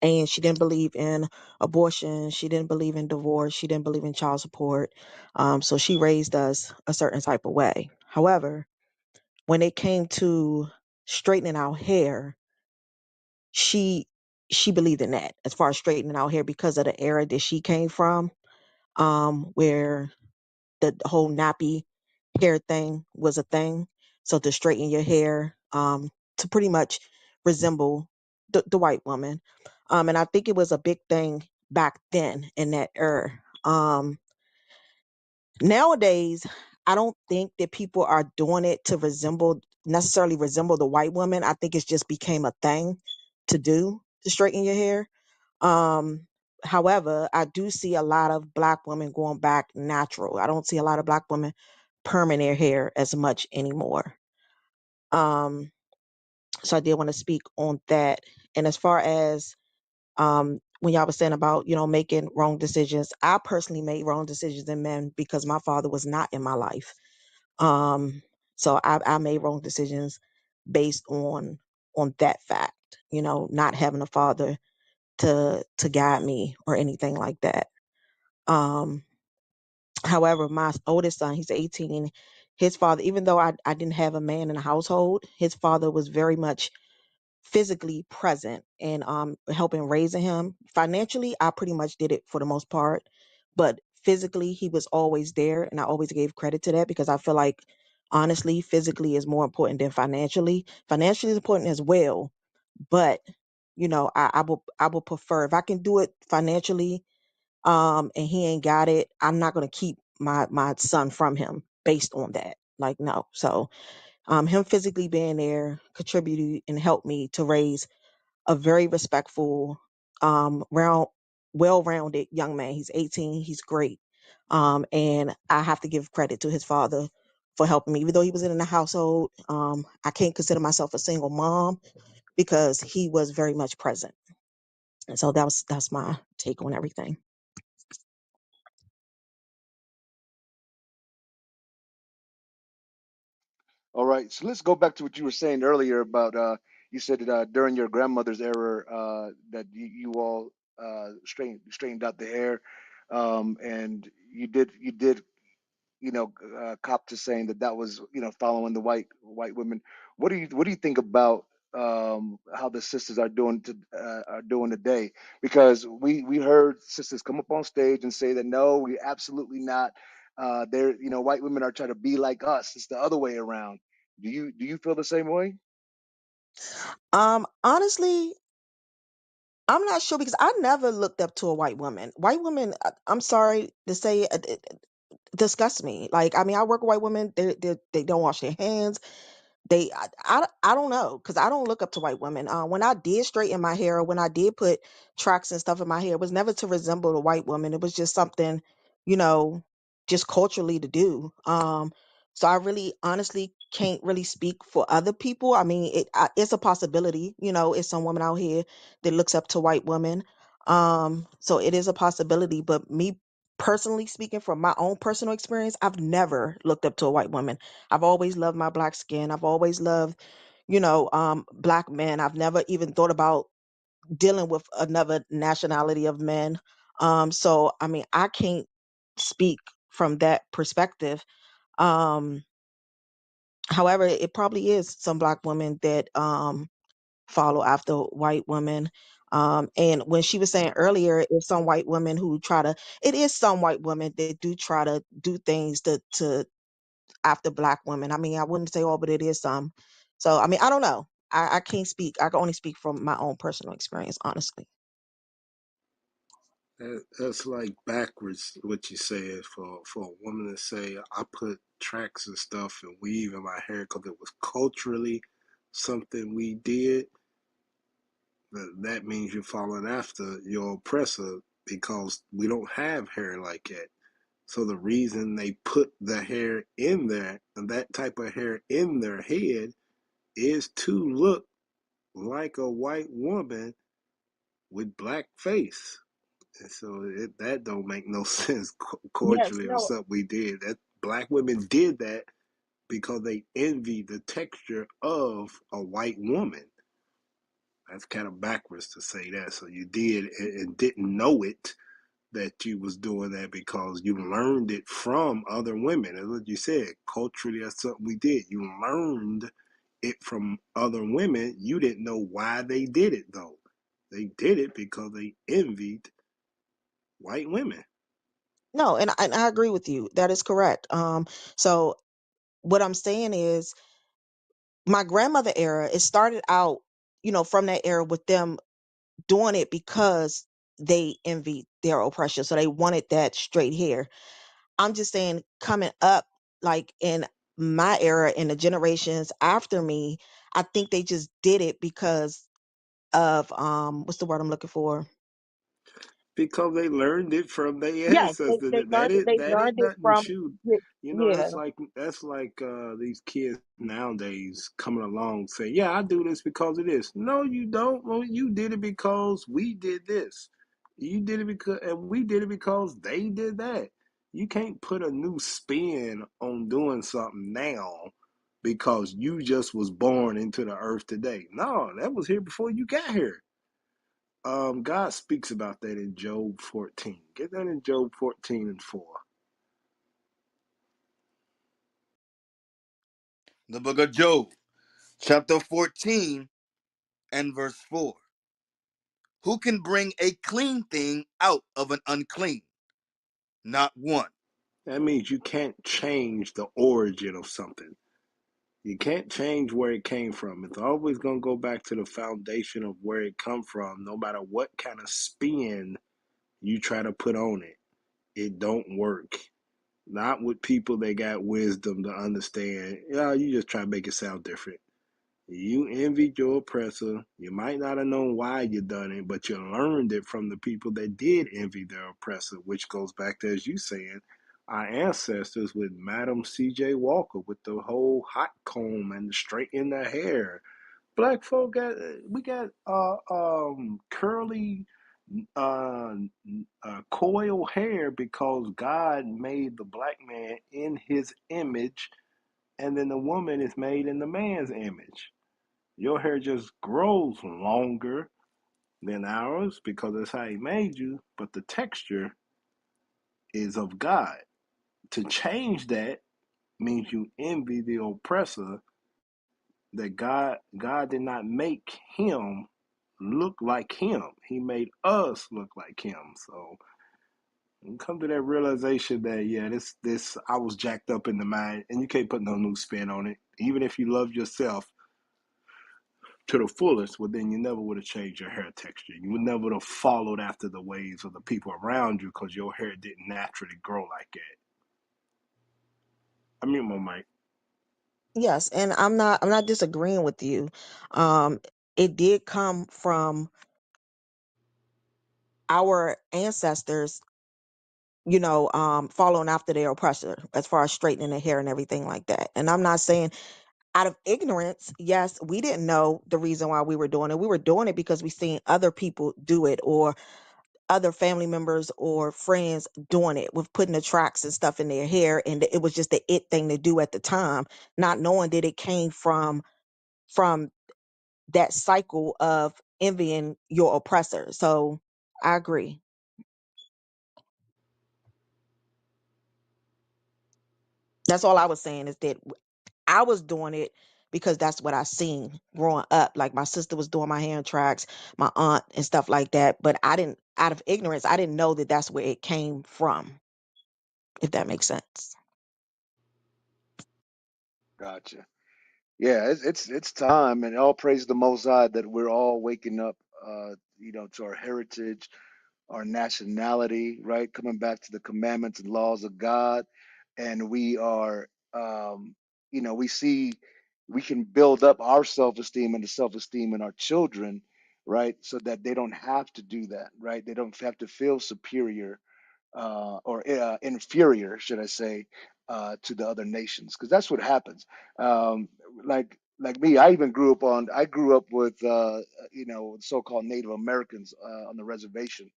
And she didn't believe in abortion. She didn't believe in divorce. She didn't believe in child support. So she raised us a certain type of way. However, when it came to straightening our hair, she she believed in that as far as straightening our hair because of the era that she came from, where the whole nappy hair thing was a thing. So to straighten your hair, to pretty much resemble the white woman. And I think it was a big thing back then in that era. Nowadays, I don't think that people are doing it to necessarily resemble the white woman. I think it's just became a thing to do to straighten your hair. Um, However, I do see a lot of black women going back natural. I don't see a lot of black women perming their hair as much anymore. Um, so I did want to speak on that. And as far as when y'all was saying about making wrong decisions, I personally made wrong decisions in men because my father was not in my life. Um, so I made wrong decisions based on that fact. Not having a father to guide me or anything like that. Um, However, my oldest son, he's 18. His father, even though I didn't have a man in the household, his father was very much physically present and helping raising him. Financially, I pretty much did it for the most part, but physically he was always there, and I always gave credit to that because I feel like honestly, physically is more important than financially. Financially is important as well, but I will prefer if I can do it financially, and he ain't got it, I'm not gonna keep my son from him based on that. Like, no. So him physically being there contributed and helped me to raise a very respectful, well-rounded young man. He's 18. He's great, and I have to give credit to his father for helping me. Even though he was in the household, I can't consider myself a single mom because he was very much present. And so that's my take on everything. All right, so let's go back to what you were saying earlier about you said that during your grandmother's era that you all straightened out the hair, and you did cop to saying that that was following the white women. What do you think about how the sisters are doing today? Because we heard sisters come up on stage and say that no, we absolutely not. They're white women are trying to be like us. It's the other way around. Do you feel the same way? Honestly, I'm not sure because I never looked up to a white woman. White women, I'm sorry to say, disgust me. Like, I mean, I work with white women. They don't wash their hands. I don't know because I don't look up to white women. When I did straighten my hair, or when I did put tracks and stuff in my hair, it was never to resemble the white woman. It was just something, you know, just culturally to do. So I really, honestly, can't really speak for other people. I mean, it's a possibility. It's some woman out here that looks up to white women. So it is a possibility. But me personally speaking, from my own personal experience, I've never looked up to a white woman. I've always loved my black skin. I've always loved, black men. I've never even thought about dealing with another nationality of men. So I mean, I can't speak from that perspective. Um, However, it probably is some black women that follow after white women. And when she was saying earlier, it's some white women who try to. It is some white women that do try to do things to after black women. I mean, I wouldn't say all, but it is some. So, I mean, I don't know. I can't speak. I can only speak from my own personal experience, honestly. That's like backwards what you said for a woman to say I put tracks and stuff and weave in my hair because it was culturally something we did. That means you're following after your oppressor because we don't have hair like that. So the reason they put the hair in there, that type of hair in their head, is to look like a white woman with black face. And so that don't make no sense Yes, culturally or no. something we did. That black women did that because they envy the texture of a white woman. That's kind of backwards to say that. So you did and didn't know it that you was doing that because you learned it from other women. As what you said, culturally that's something we did. You learned it from other women. You didn't know why they did it though. They did it because they envied white women. No, and I agree with you. That is correct. So what I'm saying is my grandmother era, it started out, from that era with them doing it because they envied their oppression. So they wanted that straight hair. I'm just saying, coming up, like in my era and the generations after me, I think they just did it because of what's the word I'm looking for? because they learned it from their Yes, ancestors. they That learned it. is They that learned ain't it nothing from shoot. You know, yeah. that's like these kids nowadays coming along saying, "Yeah, I do this because of this." No, you don't. Well, you did it because we did this. You did it because, and we did it because they did that. You can't put a new spin on doing something now because you just was born into the earth today. No, that was here before you got here. God speaks about that in Job 14. Get that in Job 14 and 4. The book of Job, chapter 14 and verse 4. Who can bring a clean thing out of an unclean? Not one. That means you can't change the origin of something. You can't change where it came from. It's always going to go back to the foundation of where it come from, no matter what kind of spin you try to put on it. It don't work. Not with people that got wisdom to understand. Yeah, you just try to make it sound different. You envied your oppressor. You might not have known why you done it, but you learned it from the people that did envy their oppressor, which goes back to, as you saying, our ancestors with Madam C.J. Walker with the whole hot comb and straightening their hair. Black folk got curly uh, coil hair because God made the black man in his image, and then the woman is made in the man's image. Your hair just grows longer than ours because that's how he made you, but the texture is of God. To change that means you envy the oppressor that God did not make him look like him. He made us look like him. So you come to that realization that yeah, this I was jacked up in the mind and you can't put no new spin on it. Even if you love yourself, to the fullest, well, then you never would have changed your hair texture. You would never have followed after the ways of the people around you because your hair didn't naturally grow like that. I mean, my mic. Yes, and I'm not disagreeing with you. Um, it did come from our ancestors, following after their oppressor as far as straightening their hair and everything like that. And I'm not saying out of ignorance, yes, we didn't know the reason why we were doing it. We were doing it because we seen other people do it, or other family members or friends doing it with putting the tracks and stuff in their hair, and it was just the it thing to do at the time, not knowing that it came from that cycle of envying your oppressor. So I agree. That's all I was saying, is that I was doing it because that's what I seen growing up. Like my sister was doing my hand tracks, my aunt and stuff like that. But I didn't, out of ignorance, I didn't know that that's where it came from, if that makes sense. Gotcha. Yeah, it's time, and all praise the Most High that we're all waking up, to our heritage, our nationality, right? Coming back to the commandments and laws of God, and we are, we see we can build up our self-esteem and the self-esteem in our children, right? So that they don't have to do that, right? They don't have to feel superior or inferior, should I say, to the other nations, because that's what happens. Like me, I grew up with so-called Native Americans on the reservation,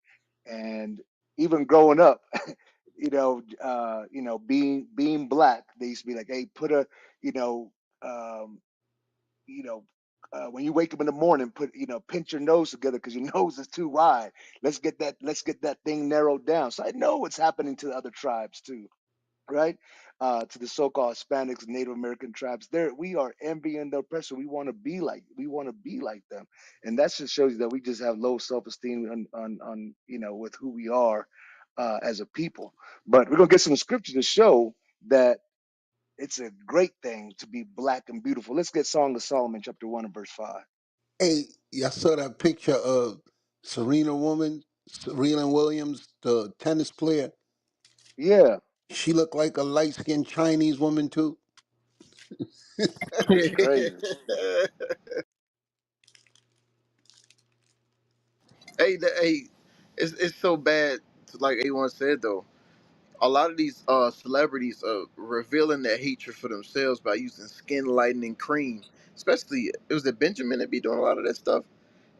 and even growing up, being black, they used to be like, hey, put a, you know, um, you know. When you wake up in the morning, pinch your nose together because your nose is too wide. Let's get that thing narrowed down. So I know what's happening to the other tribes too, right? To the so-called Hispanics and Native American tribes, there we are envying the oppressor. We want to be like them, and that just shows you that we just have low self-esteem on with who we are as a people. But we're gonna get some scripture to show that It's a great thing to be black and beautiful. Let's get Song of Solomon, chapter 1 and verse 5. Hey, I saw that picture of Serena Williams, the tennis player. Yeah, She looked like a light skinned Chinese woman too. that's crazy. Hey, it's so bad. Like A1 said though, a lot of these celebrities are revealing their hatred for themselves by using skin lightening cream. Especially it was the Benjamin that be doing a lot of that stuff,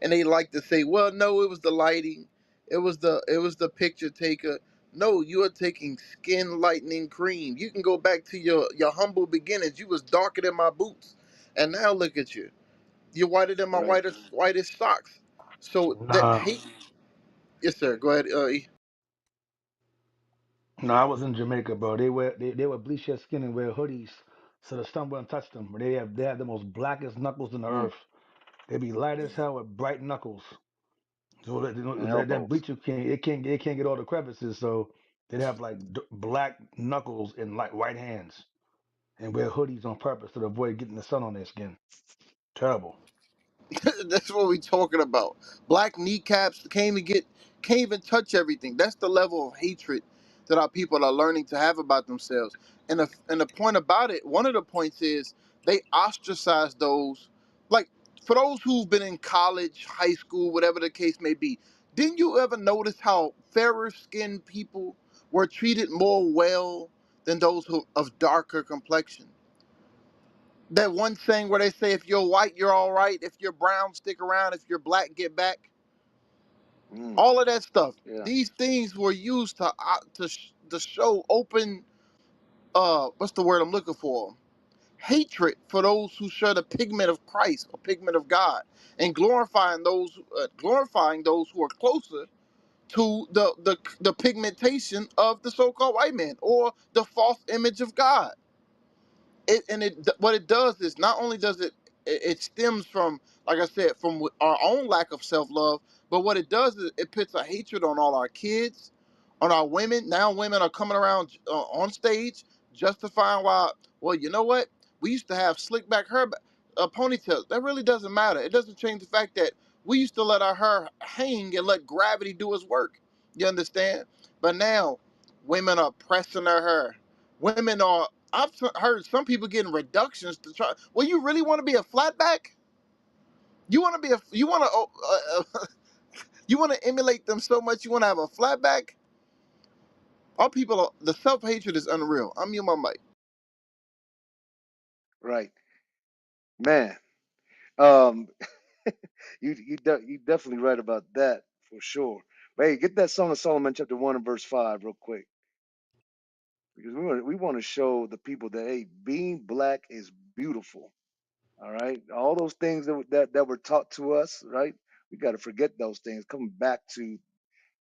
and they like to say, "Well, no, it was the lighting, it was the picture taker." No, you are taking skin lightening cream. You can go back to your humble beginnings. You was darker than my boots, and now look at you. You're whiter than my Right. whitest socks. So that Nah, hate, yes, sir. Go ahead. no, I was in Jamaica, bro. They would bleach their skin and wear hoodies so the sun wouldn't touch them. They have the most blackest knuckles in the Mm. earth. They be light as hell with bright knuckles. So that, And that elbows. bleach it can't get all the crevices. So they'd have like black knuckles and like white hands and wear hoodies on purpose to avoid getting the sun on their skin. Terrible. That's what we talking about. Black kneecaps can't even touch everything. That's the level of hatred that our people are learning to have about themselves. And the point about it, one of the points is they ostracize those, like, for those who've been in college, high school, whatever the case may be. Didn't you ever notice how fairer skinned people were treated more well than those who of darker complexion? That one saying where they say, if you're white, you're all right. If you're brown, stick around. If you're black, get back. Mm. All of that stuff. Yeah. These things were used to show open, what's the word I'm looking for? Hatred for those who share the pigment of Christ or pigment of God, and glorifying those who are closer to the pigmentation of the so-called white man or the false image of God. What it does is not only does it stems from, like I said, from our own lack of self-love, but what it does is it puts a hatred on all our kids, on our women. Now women are coming around on stage justifying why, well, you know what, we used to have slick back hair, ponytails. That really doesn't matter. It doesn't change the fact that we used to let our hair hang and let gravity do its work. You understand? But now women are pressing their hair. Women are, heard some people getting reductions to try. Well, you really want to be a flatback? You want to be a you want to you want to emulate them so much you want to have a flatback? All people are, the self hatred is unreal. I'm you, my mic. Right. Man. Um, you definitely right about that for sure. But hey, get that Song of Solomon chapter 1 and verse 5 real quick. Because we want to show the people that hey, being black is beautiful. All right. All those things that were taught to us, right? We got to forget those things. Coming back to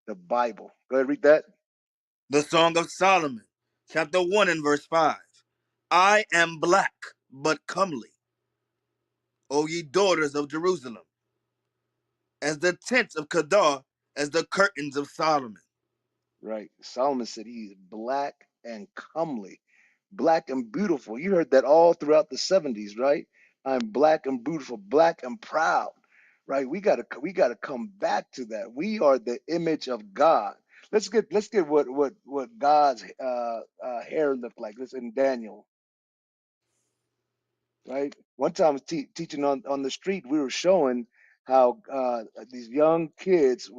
the Bible. Go ahead, read that. The Song of Solomon, chapter 1 and verse 5. I am black, but comely, O ye daughters of Jerusalem, as the tents of Kedar, as the curtains of Solomon. Right. Solomon said he's black and comely, black and beautiful. You heard that all throughout the 70s, right? I'm black and beautiful, black and proud. Right? We gotta come back to that. We are the image of God. Let's get what God's hair looked like. This in Daniel, right? One time I was teaching on the street, we were showing how these young kids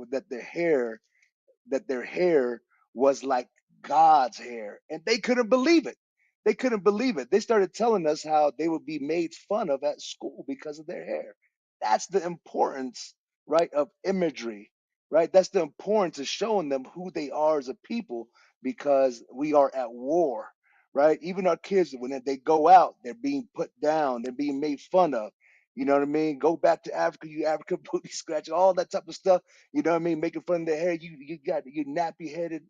that their hair was like God's hair, and they couldn't believe it. They couldn't believe it. They started telling us how they would be made fun of at school because of their hair. That's the importance, right, of imagery, right? That's the importance of showing them who they are as a people because we are at war, right? Even our kids, when they go out, they're being put down, they're being made fun of. You know what I mean? Go back to Africa, you African booty scratch, all that type of stuff. You know what I mean? Making fun of their hair. You got you nappy headed,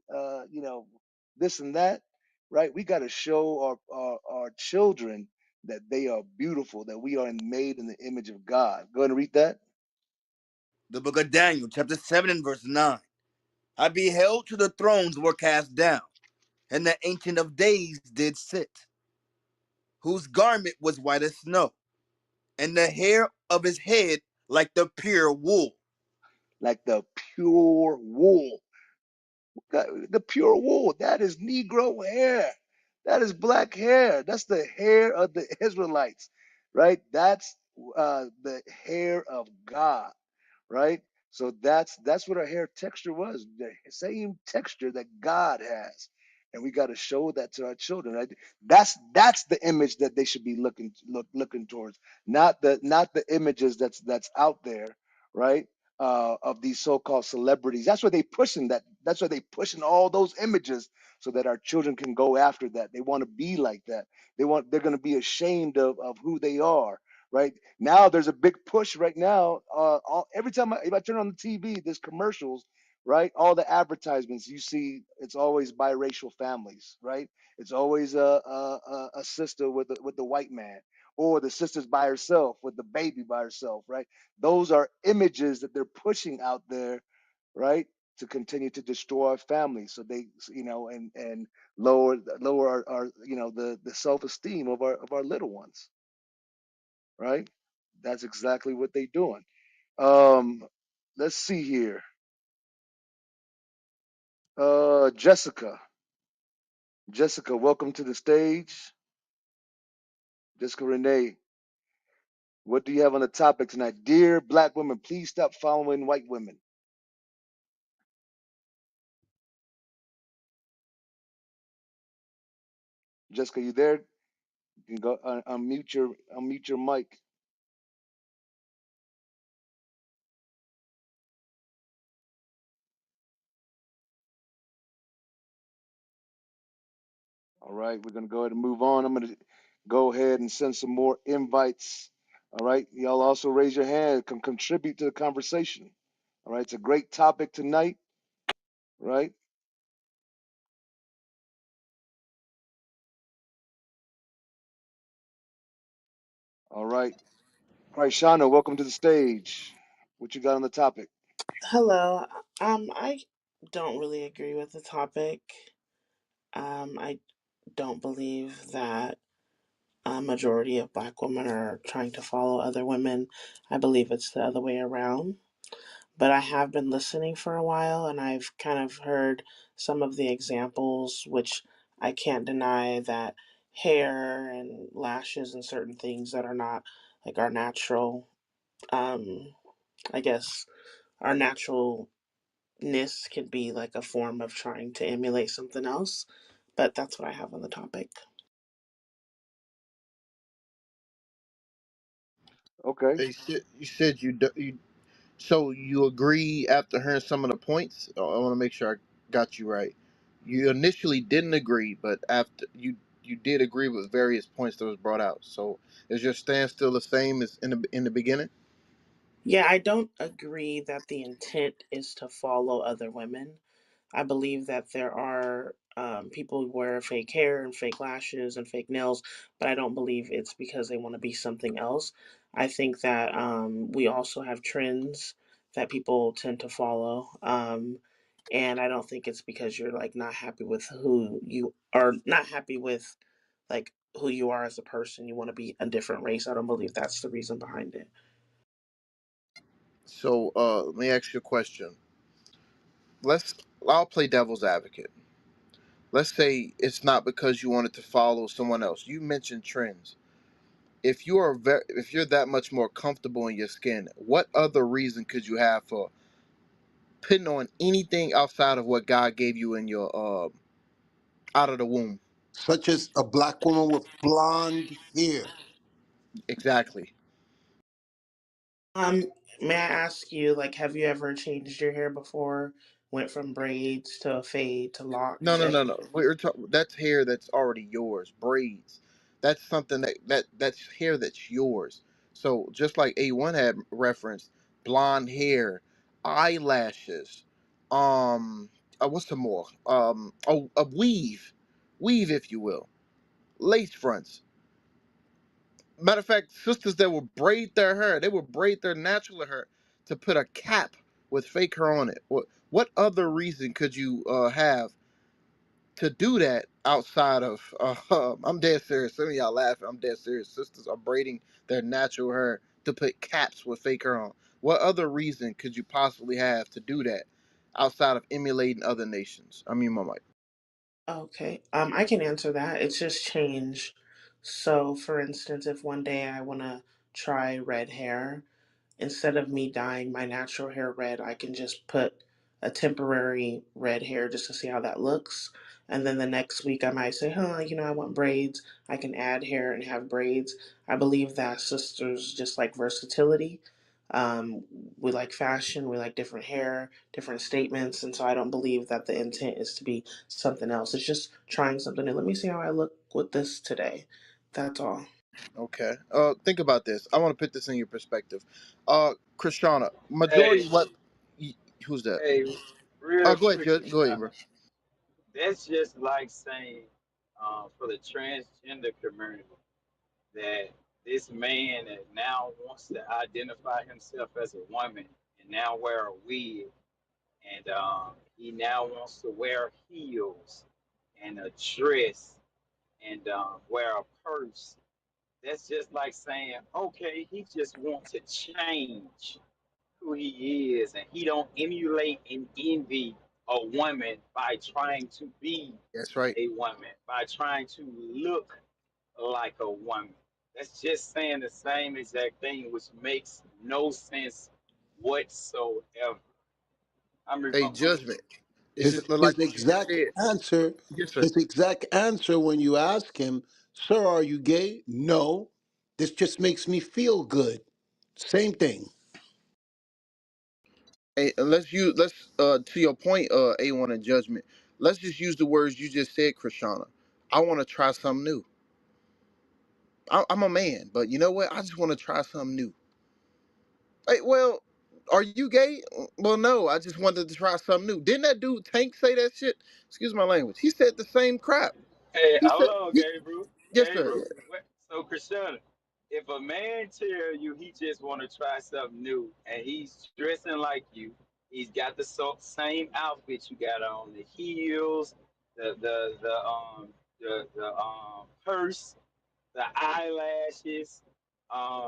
this and that, right? We got to show our children that they are beautiful, that we are made in the image of God. Go ahead and read that. The book of Daniel, chapter 7 and verse 9. I beheld till the thrones were cast down, and the Ancient of Days did sit. whose garment was white as snow, and the hair of his head like the pure wool. Like the pure wool. The pure wool, that is Negro hair. That is black hair. That's the hair of the Israelites, right? That's the hair of God, right? So that's what our hair texture was, the same texture that God has, and we got to show that to our children. Right? That's the image that they should be looking towards, not the images that's out there, right? Of these so-called celebrities. That's why they pushing that. That's why they pushing all those images so that our children can go after that. They want to be like that. They're going to be ashamed of who they are. Right now, there's a big push right now. Every time if I turn on the TV, there's commercials. Right, all the advertisements you see, it's always biracial families. Right, it's always a sister with the white man, or the sister's by herself with the baby by herself. Right, those are images that they're pushing out there, right, to continue to destroy our families. So they, and lower our the self esteem of our little ones, right? That's exactly what they're doing. Um, let's see here. Jessica, welcome to the stage. Jessica Renee, what do you have on the topic tonight? Dear Black women, please stop following white women. Jessica, you there? You can go unmute your mic. All right, we're gonna go ahead and move on. I'm gonna go ahead and send some more invites. All right, y'all also raise your hand, contribute to the conversation. All right, it's a great topic tonight, right? All right, all right, Shauna, welcome to the stage. What you got on the topic? Hello. I don't really agree with the topic. I don't believe that a majority of black women are trying to follow other women. I believe it's the other way around. But I have been listening for a while and I've kind of heard some of the examples, which I can't deny that hair and lashes and certain things that are not like our natural, um, I guess, our natural ness could be like a form of trying to emulate something else. But that's what I have on the topic. Okay. You said you so you agree after hearing some of the points. I want to make sure I got you right. You initially didn't agree, but after you did agree with various points that was brought out. So is your stance still the same as in the beginning? Yeah, I don't agree that the intent is to follow other women. I believe that there are people who wear fake hair and fake lashes and fake nails, but I don't believe it's because they want to be something else. I think that we also have trends that people tend to follow. And I don't think it's because you're like not happy with who you are, not happy with like who you are as a person. You want to be a different race. I don't believe that's the reason behind it. So let me ask you a question. Let's I'll play devil's advocate. Let's say it's not because you wanted to follow someone else. You mentioned trends. If you're that much more comfortable in your skin, what other reason could you have for putting on anything outside of what God gave you in your out of the womb? Such as a black woman with blonde hair. Exactly. Um, may I ask you, like, have you ever changed your hair before? Went from braids to a fade to No, locks? no, no, no. That's hair that's already yours. Braids. That's something that's hair that's yours. So just like A1 had referenced, blonde hair, eyelashes, what's some more? A weave, if you will, lace fronts. Matter of fact, sisters that will braid their hair, they will braid their natural hair to put a cap with fake hair on it. What other reason could you have to do that outside of I'm dead serious. Some of y'all laughing. I'm dead serious. Sisters are braiding their natural hair to put caps with fake hair on. What other reason could you possibly have to do that outside of emulating other nations? I mean, my mic. Okay, I can answer that. It's just change. So, for instance, if one day I want to try red hair, instead of me dyeing my natural hair red, I can just put a temporary red hair just to see how that looks. And then the next week I might say, I want braids. I can add hair and have braids. I believe that sisters just like versatility. Um, we like fashion, we like different hair, different statements. And so I don't believe that the intent is to be something else. It's just trying something new. Let me see how I look with this today. That's all. Okay. Think about this. I want to put this in your perspective. Krishana, Hey, majority what? Who's that? hey, real Go ahead, quick, Judge. Go ahead, bro. Krishana. That's just like saying for the transgender community that this man that now wants to identify himself as a woman and now wear a wig and he now wants to wear heels and a dress and wear a purse. That's just like saying, okay, he just wants to change who he is, and he don't emulate and envy a woman by trying to be That's right. a woman, by trying to look like a woman. That's just saying the same exact thing, which makes no sense whatsoever. I'm reading A my mind. judgment. It's His just his like what you just exact said. answer, Yes, sir. his exact answer when you ask him, "Sir, are you gay?" No. This just makes me feel good. Same thing. Hey, let's to your point, A1 and judgment. Let's just use the words you just said, Krishana. I want to try something new. I'm a man, but you know what? I just want to try something new. Hey, well, are you gay? Well, no. I just wanted to try something new. Didn't that dude Tank say that shit? Excuse my language. He said the same crap. Hey, He hold said, on, Gabriel. yes, sir. Gabriel. So, Christiana, if a man tell you he just want to try something new and he's dressing like you, he's got the same outfit you got on, the heels, the purse, the eyelashes.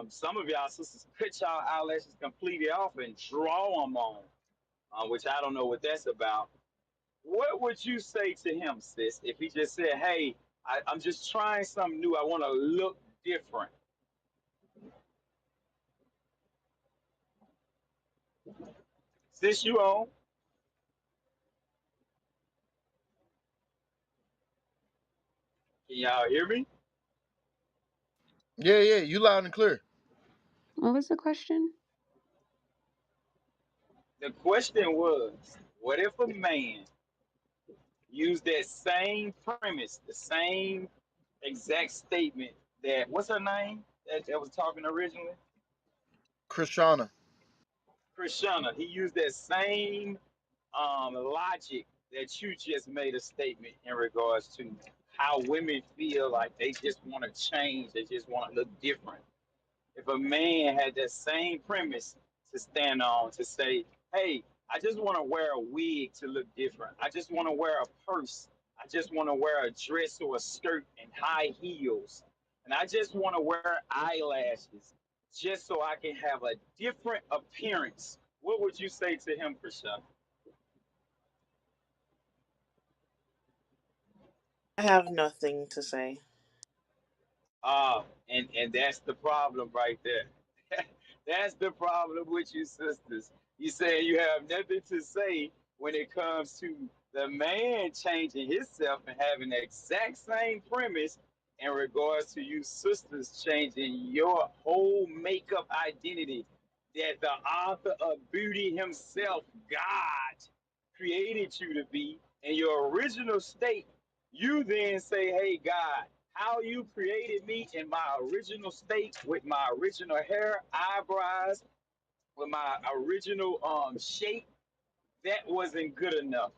Some of y'all sisters cut y'all eyelashes completely off and draw them on, which I don't know what that's about. What would you say to him, sis, if he just said, "Hey, I'm just trying something new. I want to look different." Sis, you on? Can y'all hear me? Yeah, yeah. You loud and clear. What was the question? The question was, what if a man used that same premise, the same exact statement that what's her name that was talking originally? Krishana. Krishana. He used that same logic that you just made a statement in regards to how women feel like they just want to change, they just want to look different. If a man had that same premise to stand on to say, hey, I just want to wear a wig to look different. I just want to wear a purse. I just want to wear a dress or a skirt and high heels. And I just want to wear eyelashes just so I can have a different appearance. What would you say to him, Prashant? I have nothing to say. And that's the problem right there. That's the problem with you sisters. You saying you have nothing to say when it comes to the man changing himself and having the exact same premise in regards to you sisters changing your whole makeup identity that the author of beauty himself, God, created you to be in your original state. You then say, hey, God, how you created me in my original state with my original hair, eyebrows, with my original shape, that wasn't good enough.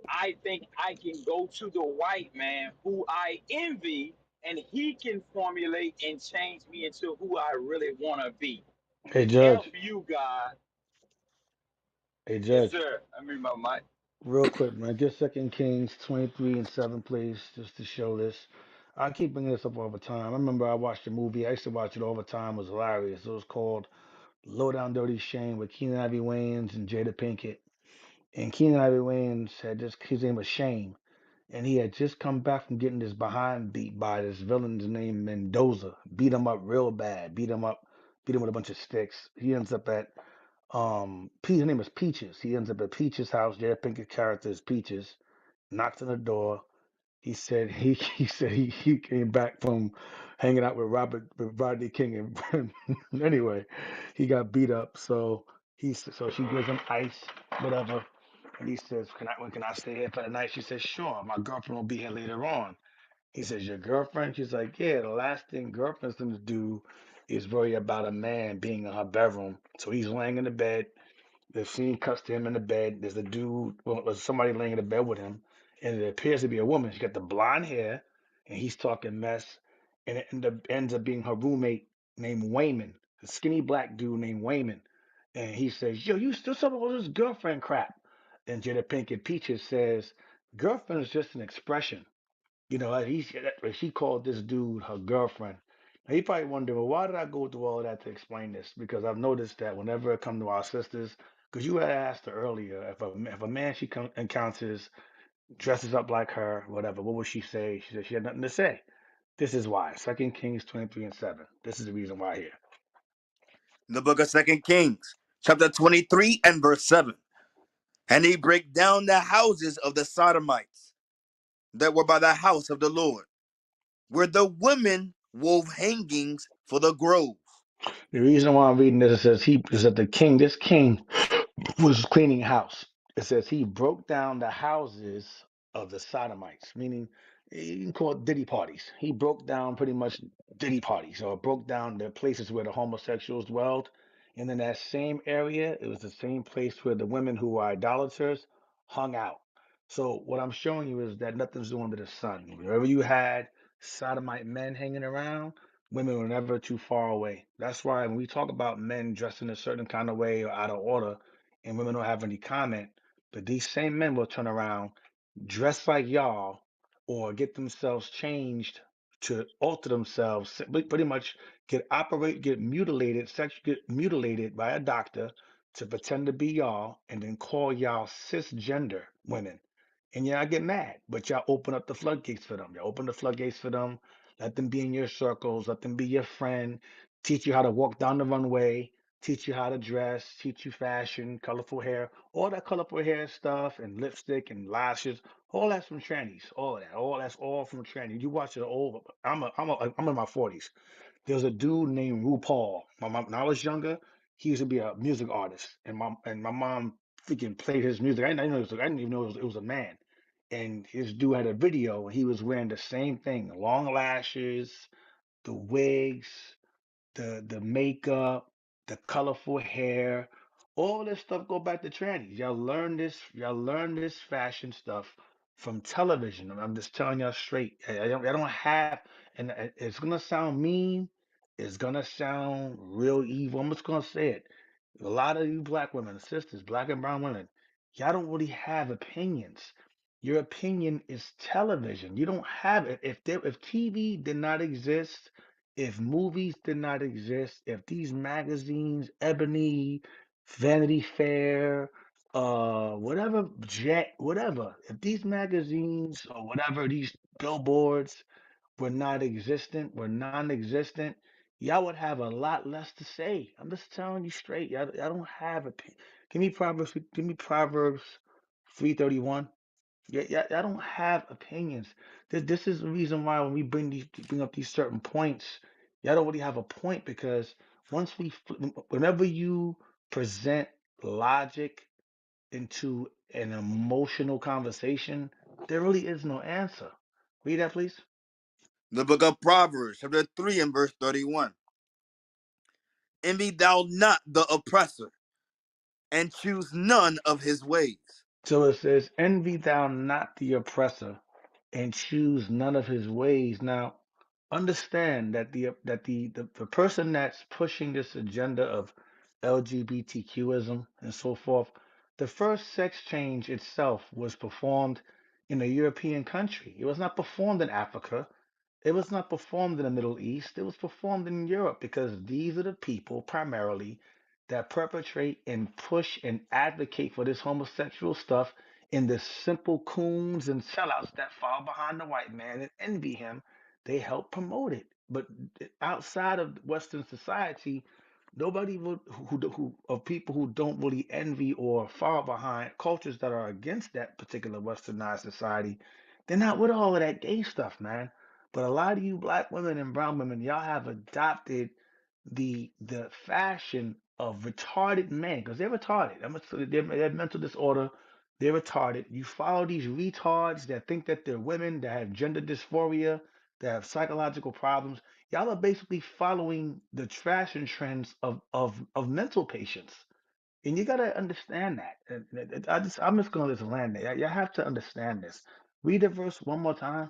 I think I can go to the white man who I envy and he can formulate and change me into who I really want to be. Hey, F Judge. you, God. Hey, Yes, Judge. sir. I mean, my mic. Real quick, man. Get Second Kings 23 and 7, please, just to show this. I keep bringing this up all the time. I remember I watched a movie. I used to watch it all the time. It was hilarious. It was called Low Down Dirty Shame with Keenan Ivory Wayans and Jada Pinkett. And Keenan Ivory Wayans had just, his name was Shame. And he had just come back from getting his behind beat by this villain's named Mendoza. Beat him up real bad. Beat him with a bunch of sticks. He ends up at his name is Peaches. He ends up at Peaches' house. Jada Pinkett character is Peaches. Knocks on the door. He said he came back from hanging out with Rodney King and anyway, he got beat up. So she gives him ice, whatever. And he says, can I stay here for the night? She says, sure. My girlfriend will be here later on. He says, your girlfriend? She's like, yeah, the last thing girlfriend's gonna do is worry about a man being in her bedroom. So he's laying in the bed. The scene cuts to him in the bed. There's a dude, well, there's somebody laying in the bed with him, and it appears to be a woman. She got the blonde hair, and he's talking mess, and it ends up being her roommate named Wayman, a skinny black dude named Wayman. And he says, yo, you still talking about this girlfriend crap? And Jada Pinkett Peaches says, girlfriend is just an expression. She called this dude her girlfriend. Now, he probably wondering, well, why did I go through all of that to explain this? Because I've noticed that whenever it comes to our sisters, because you had asked her earlier, if a man encounters dresses up like her, whatever, what would she say? She said she had nothing to say. This is why. Second Kings 23 and 7. This is the reason why here. The book of Second Kings, chapter 23 and verse 7. And he break down the houses of the Sodomites that were by the house of the Lord, where the women wove hangings for the grove. The reason why I'm reading this, it says he is that this king was cleaning house. It says he broke down the houses of the Sodomites, meaning you can call it Diddy parties. He broke down pretty much Diddy parties, or broke down the places where the homosexuals dwelled. And in that same area, it was the same place where the women who were idolaters hung out. So what I'm showing you is that nothing's new under the sun. Wherever you had sodomite men hanging around, women were never too far away. That's why when we talk about men dressing a certain kind of way or out of order, and women don't have any comment, but these same men will turn around, dress like y'all, or get themselves changed to alter themselves, pretty much get mutilated by a doctor to pretend to be y'all, and then call y'all cisgender women. And y'all get mad, but y'all open up the floodgates for them. Y'all open the floodgates for them, let them be in your circles, let them be your friend, teach you how to walk down the runway, teach you how to dress, teach you fashion, colorful hair, all that colorful hair stuff, and lipstick and lashes, all that's from trannies, all of that, all that's all from trannies. You watch it all. I'm in my 40s. There's a dude named RuPaul. When I was younger, he used to be a music artist, and my mom freaking played his music. I didn't even know it was a man. And his dude had a video, and he was wearing the same thing: long lashes, the wigs, the makeup, the colorful hair, all this stuff go back to trannies. Y'all learn this fashion stuff from television. I'm just telling y'all straight. I don't have, and it's gonna sound mean. It's gonna sound real evil. I'm just gonna say it. A lot of you black women, sisters, black and brown women, y'all don't really have opinions. Your opinion is television. You don't have it. If TV did not exist, if movies did not exist, if these magazines, Ebony, Vanity Fair, whatever, Jet, whatever, if these magazines or whatever, these billboards were non-existent, y'all would have a lot less to say. I'm just telling you straight. Y'all don't have a. Give me Proverbs 3:31. Yeah, yeah, I don't have opinions. This is the reason why when we bring up these certain points, y'all don't really have a point because whenever you present logic into an emotional conversation, there really is no answer. Read that, please. The book of Proverbs, chapter 3 and verse 31. Envy thou not the oppressor, and choose none of his ways. So it says, "Envy thou not the oppressor, and choose none of his ways." Now, understand that the person that's pushing this agenda of LGBTQism and so forth, The first sex change itself was performed in a European country. It was not performed in Africa. It was not performed in the Middle East. It was performed in Europe because these are the people primarily that perpetrate and push and advocate for this homosexual stuff in the simple coons and sellouts that fall behind the white man and envy him. They help promote it. But outside of Western society, nobody who of people who don't really envy or fall behind cultures that are against that particular westernized society, they're not with all of that gay stuff, man. But a lot of you black women and brown women, y'all have adopted the fashion of retarded men because they're retarded. They have mental disorder. They're retarded. You follow these retards that think that they're women, that have gender dysphoria, that have psychological problems. Y'all are basically following the fashion trends of mental patients. And you gotta understand that. I'm just gonna just land there. You have to understand this. Read the verse one more time.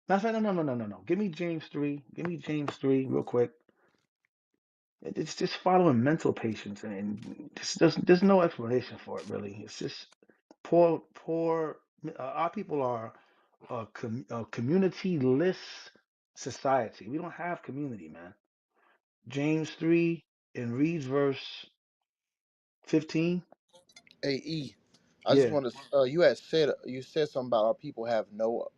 Matter of fact, no. Give me James 3. Give me James 3 real quick. It's just following mental patients, and there's no explanation for it really. It's just poor. Our people are a community-less society. We don't have community, man. James 3 and reads verse 15. AE. I just Yeah. want to. You said something about our people have no.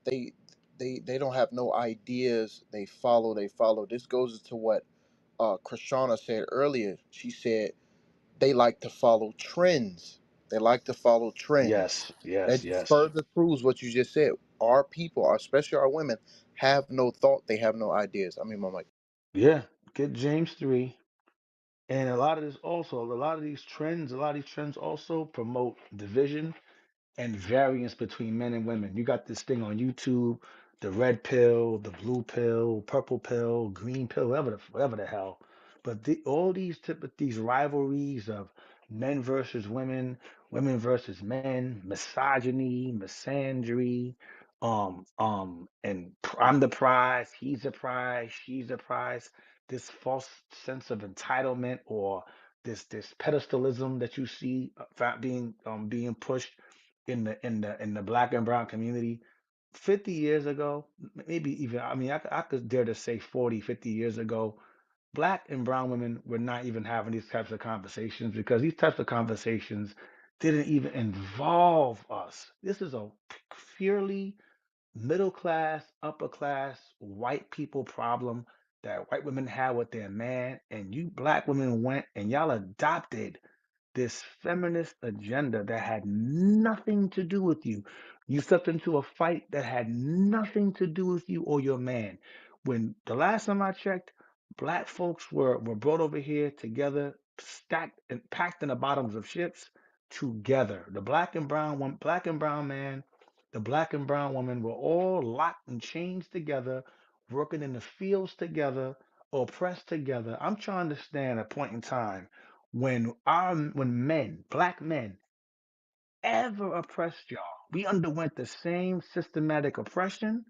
They they don't have no ideas. They follow. This goes to what Krishana said earlier. She said they like to follow trends. They like to follow trends. Yes. Yes. That just Yes. further proves what you just said. Our people, especially our women, have no thought. They have no ideas. I mean, my mic. Yeah. Get James 3. And a lot of these trends also promote division and variance between men and women. You got this thing on YouTube, the red pill, the blue pill, purple pill, green pill, whatever the hell. But all these these rivalries of men versus women, women versus men, misogyny, misandry, I'm the prize, he's the prize, she's the prize. This false sense of entitlement or this pedestalism that you see being pushed in the black and brown community 50 years ago, maybe even, I mean, I could dare to say 40, 50 years ago, black and brown women were not even having these types of conversations because these types of conversations didn't even involve us. This is a purely middle class, upper class, white people problem that white women had with their man, and you black women went and y'all adopted this feminist agenda that had nothing to do with you. You stepped into a fight that had nothing to do with you or your man. When the last time I checked, black folks were brought over here together, stacked and packed in the bottoms of ships together. The black and brown man, the black and brown woman were all locked and chains together, working in the fields together, oppressed together. I'm trying to understand a point in time when men, black men, ever oppressed y'all. We underwent the same systematic oppression,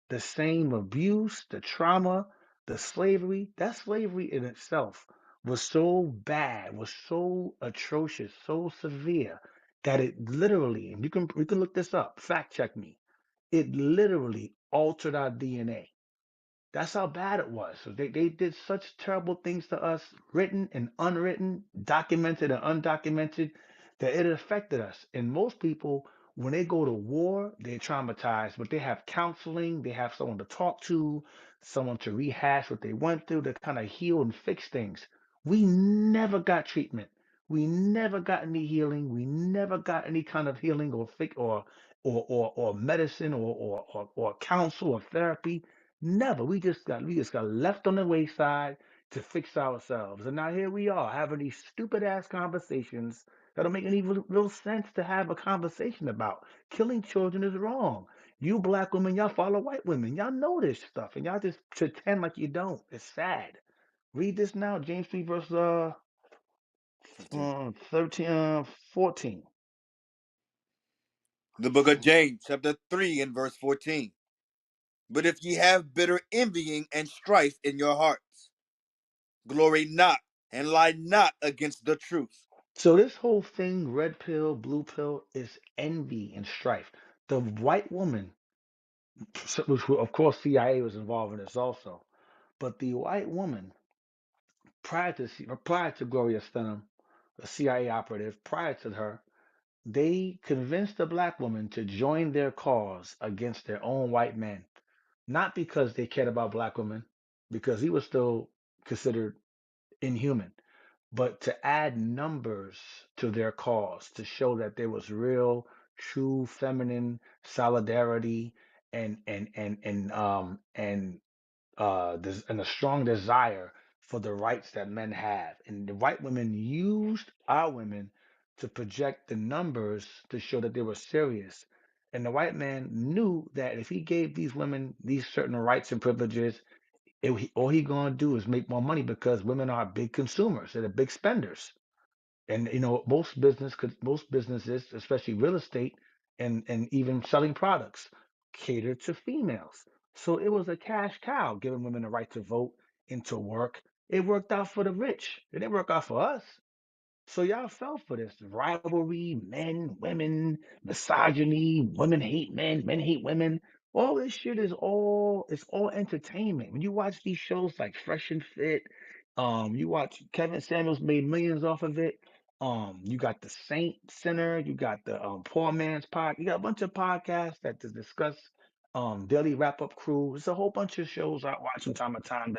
the same abuse, the trauma, the slavery. That slavery in itself was so bad, was so atrocious, so severe that it literally, and you can look this up, fact check me. It literally altered our DNA. That's how bad it was. So they did such terrible things to us, written and unwritten, documented and undocumented, that it affected us. And most people, when they go to war, they're traumatized, but they have counseling, they have someone to talk to, someone to rehash what they went through, to kind of heal and fix things. We never got treatment. We never got any healing. We never got any kind of healing or fix or medicine or counsel or therapy. Never. We just got left on the wayside to fix ourselves. And now here we are having these stupid ass conversations that don't make any real sense to have a conversation about. Killing children is wrong. You black women, y'all follow white women. Y'all know this stuff and y'all just pretend like you don't. It's sad. Read this now, James 3 verse 15. 13 14. The book of James, chapter 3, and verse 14. But if ye have bitter envying and strife in your hearts, glory not and lie not against the truth. So this whole thing, red pill, blue pill, is envy and strife. The white woman, which of course CIA was involved in this also, but the white woman prior to Gloria Steinem, the CIA operative, prior to her, they convinced the black woman to join their cause against their own white men, not because they cared about black women, because he was still considered inhuman, but to add numbers to their cause to show that there was real, true feminine solidarity and a strong desire for the rights that men have. And the white women used our women to project the numbers to show that they were serious. And the white man knew that if he gave these women these certain rights and privileges, all he gonna do is make more money because women are big consumers, they're the big spenders. And most businesses, especially real estate and even selling products, cater to females. So it was a cash cow giving women the right to vote and to work. It worked out for the rich. It didn't work out for us. So y'all fell for this rivalry, men, women, misogyny, women hate men hate women. All this shit is all entertainment. When you watch these shows like Fresh and Fit, you watch Kevin Samuels made millions off of it. You got the Saint Center, you got the Poor Man's Pod, you got a bunch of podcasts that discuss Daily Wrap Up Crew. It's a whole bunch of shows I watch from time to time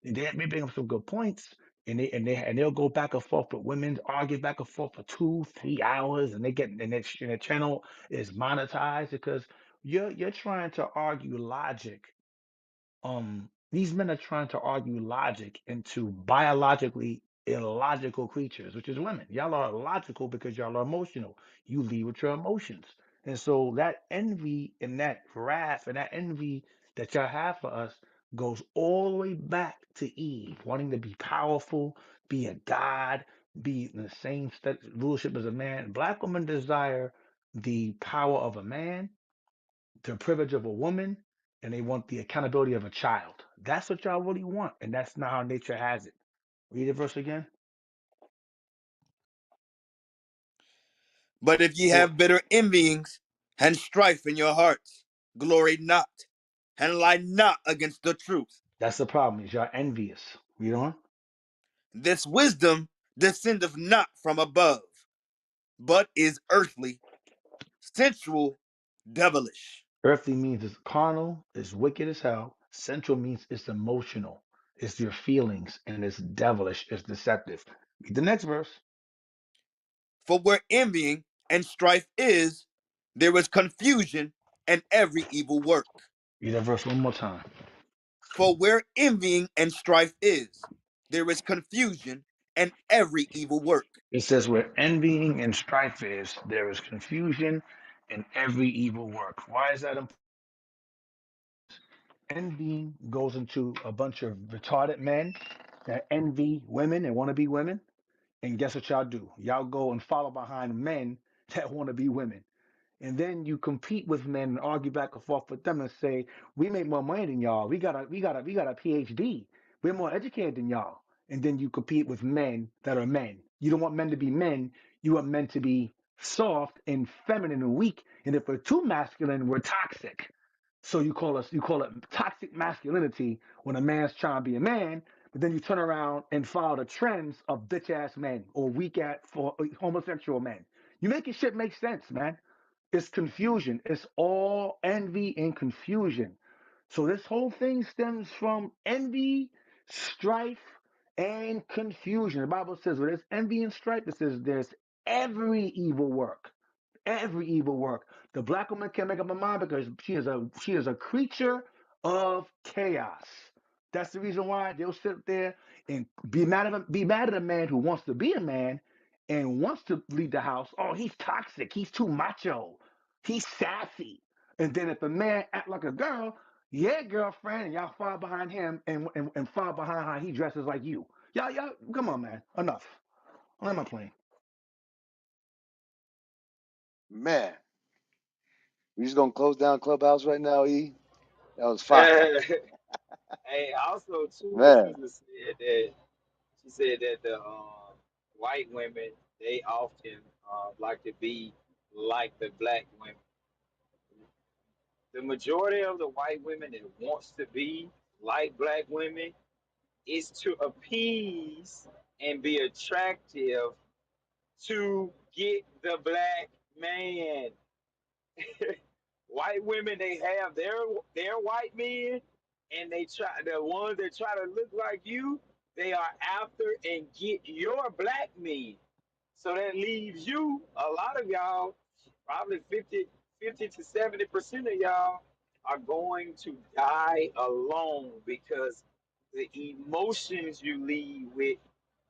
they bring up some good points and they'll go back and forth with women, argue back and forth for 2, 3 hours, and their channel is monetized because you're trying to argue logic. These men are trying to argue logic into biologically illogical creatures, which is women. Y'all are logical because y'all are emotional. You lead with your emotions. And so that envy and that wrath and that envy that y'all have for us goes all the way back to Eve, wanting to be powerful, be a god, be in the same rulership as a man. Black women desire the power of a man, the privilege of a woman, and they want the accountability of a child. That's what y'all really want, and that's not how nature has it. Read the verse again. But if ye For have bitter envyings and strife in your hearts, glory not, and lie not against the truth. that's the problem, is y'all envious. Read on. This wisdom descendeth not from above, but is earthly, sensual, devilish. Earthly means it's carnal, it's wicked as hell. Central means it's emotional, it's your feelings, and it's devilish, it's deceptive. Read the next verse. For where envying and strife is, there is confusion and every evil work. Read that verse one more time. For where envying and strife is, there is confusion and every evil work. It says, where envying and strife is, there is confusion and every evil work. Why is that important? Envying goes into a bunch of retarded men that envy women and want to be women. And guess what y'all do? Y'all go and follow behind men that want to be women. And then you compete with men and argue back and forth with them and say, we make more money than y'all. We got a PhD. We're more educated than y'all. And then you compete with men that are men. You don't want men to be men. You want men to be soft and feminine and weak. And if we're too masculine, we're toxic. So you call it toxic masculinity when a man's trying to be a man, but then you turn around and follow the trends of bitch ass men or weak ass for homosexual men. You making shit make sense, man. It's confusion. It's all envy and confusion. So this whole thing stems from envy, strife, and confusion. The Bible says where there's envy and strife, it says there's every evil work. Every evil work. The black woman can't make up her mind because she is a creature of chaos. That's the reason why they'll sit there and be mad at a man who wants to be a man and wants to lead the house. Oh, he's toxic. He's too macho. He's sassy. And then if a man act like a girl, yeah, girlfriend, and y'all fall behind him and fall behind how he dresses like you. Y'all, come on, man. Enough. I'm not playing. Man, we just gonna close down Clubhouse right now, E? That was fire. Hey, also too, the Man, sister said that she said that the white women they often like to be like the black women. The majority of the white women that wants to be like black women is to appease and be attractive to get the black man. White women, they have their white men, and they try the ones that try to look like you. They are after and get your black men. So that leaves you, a lot of y'all, probably 50 to 70% of y'all are going to die alone because the emotions you lead with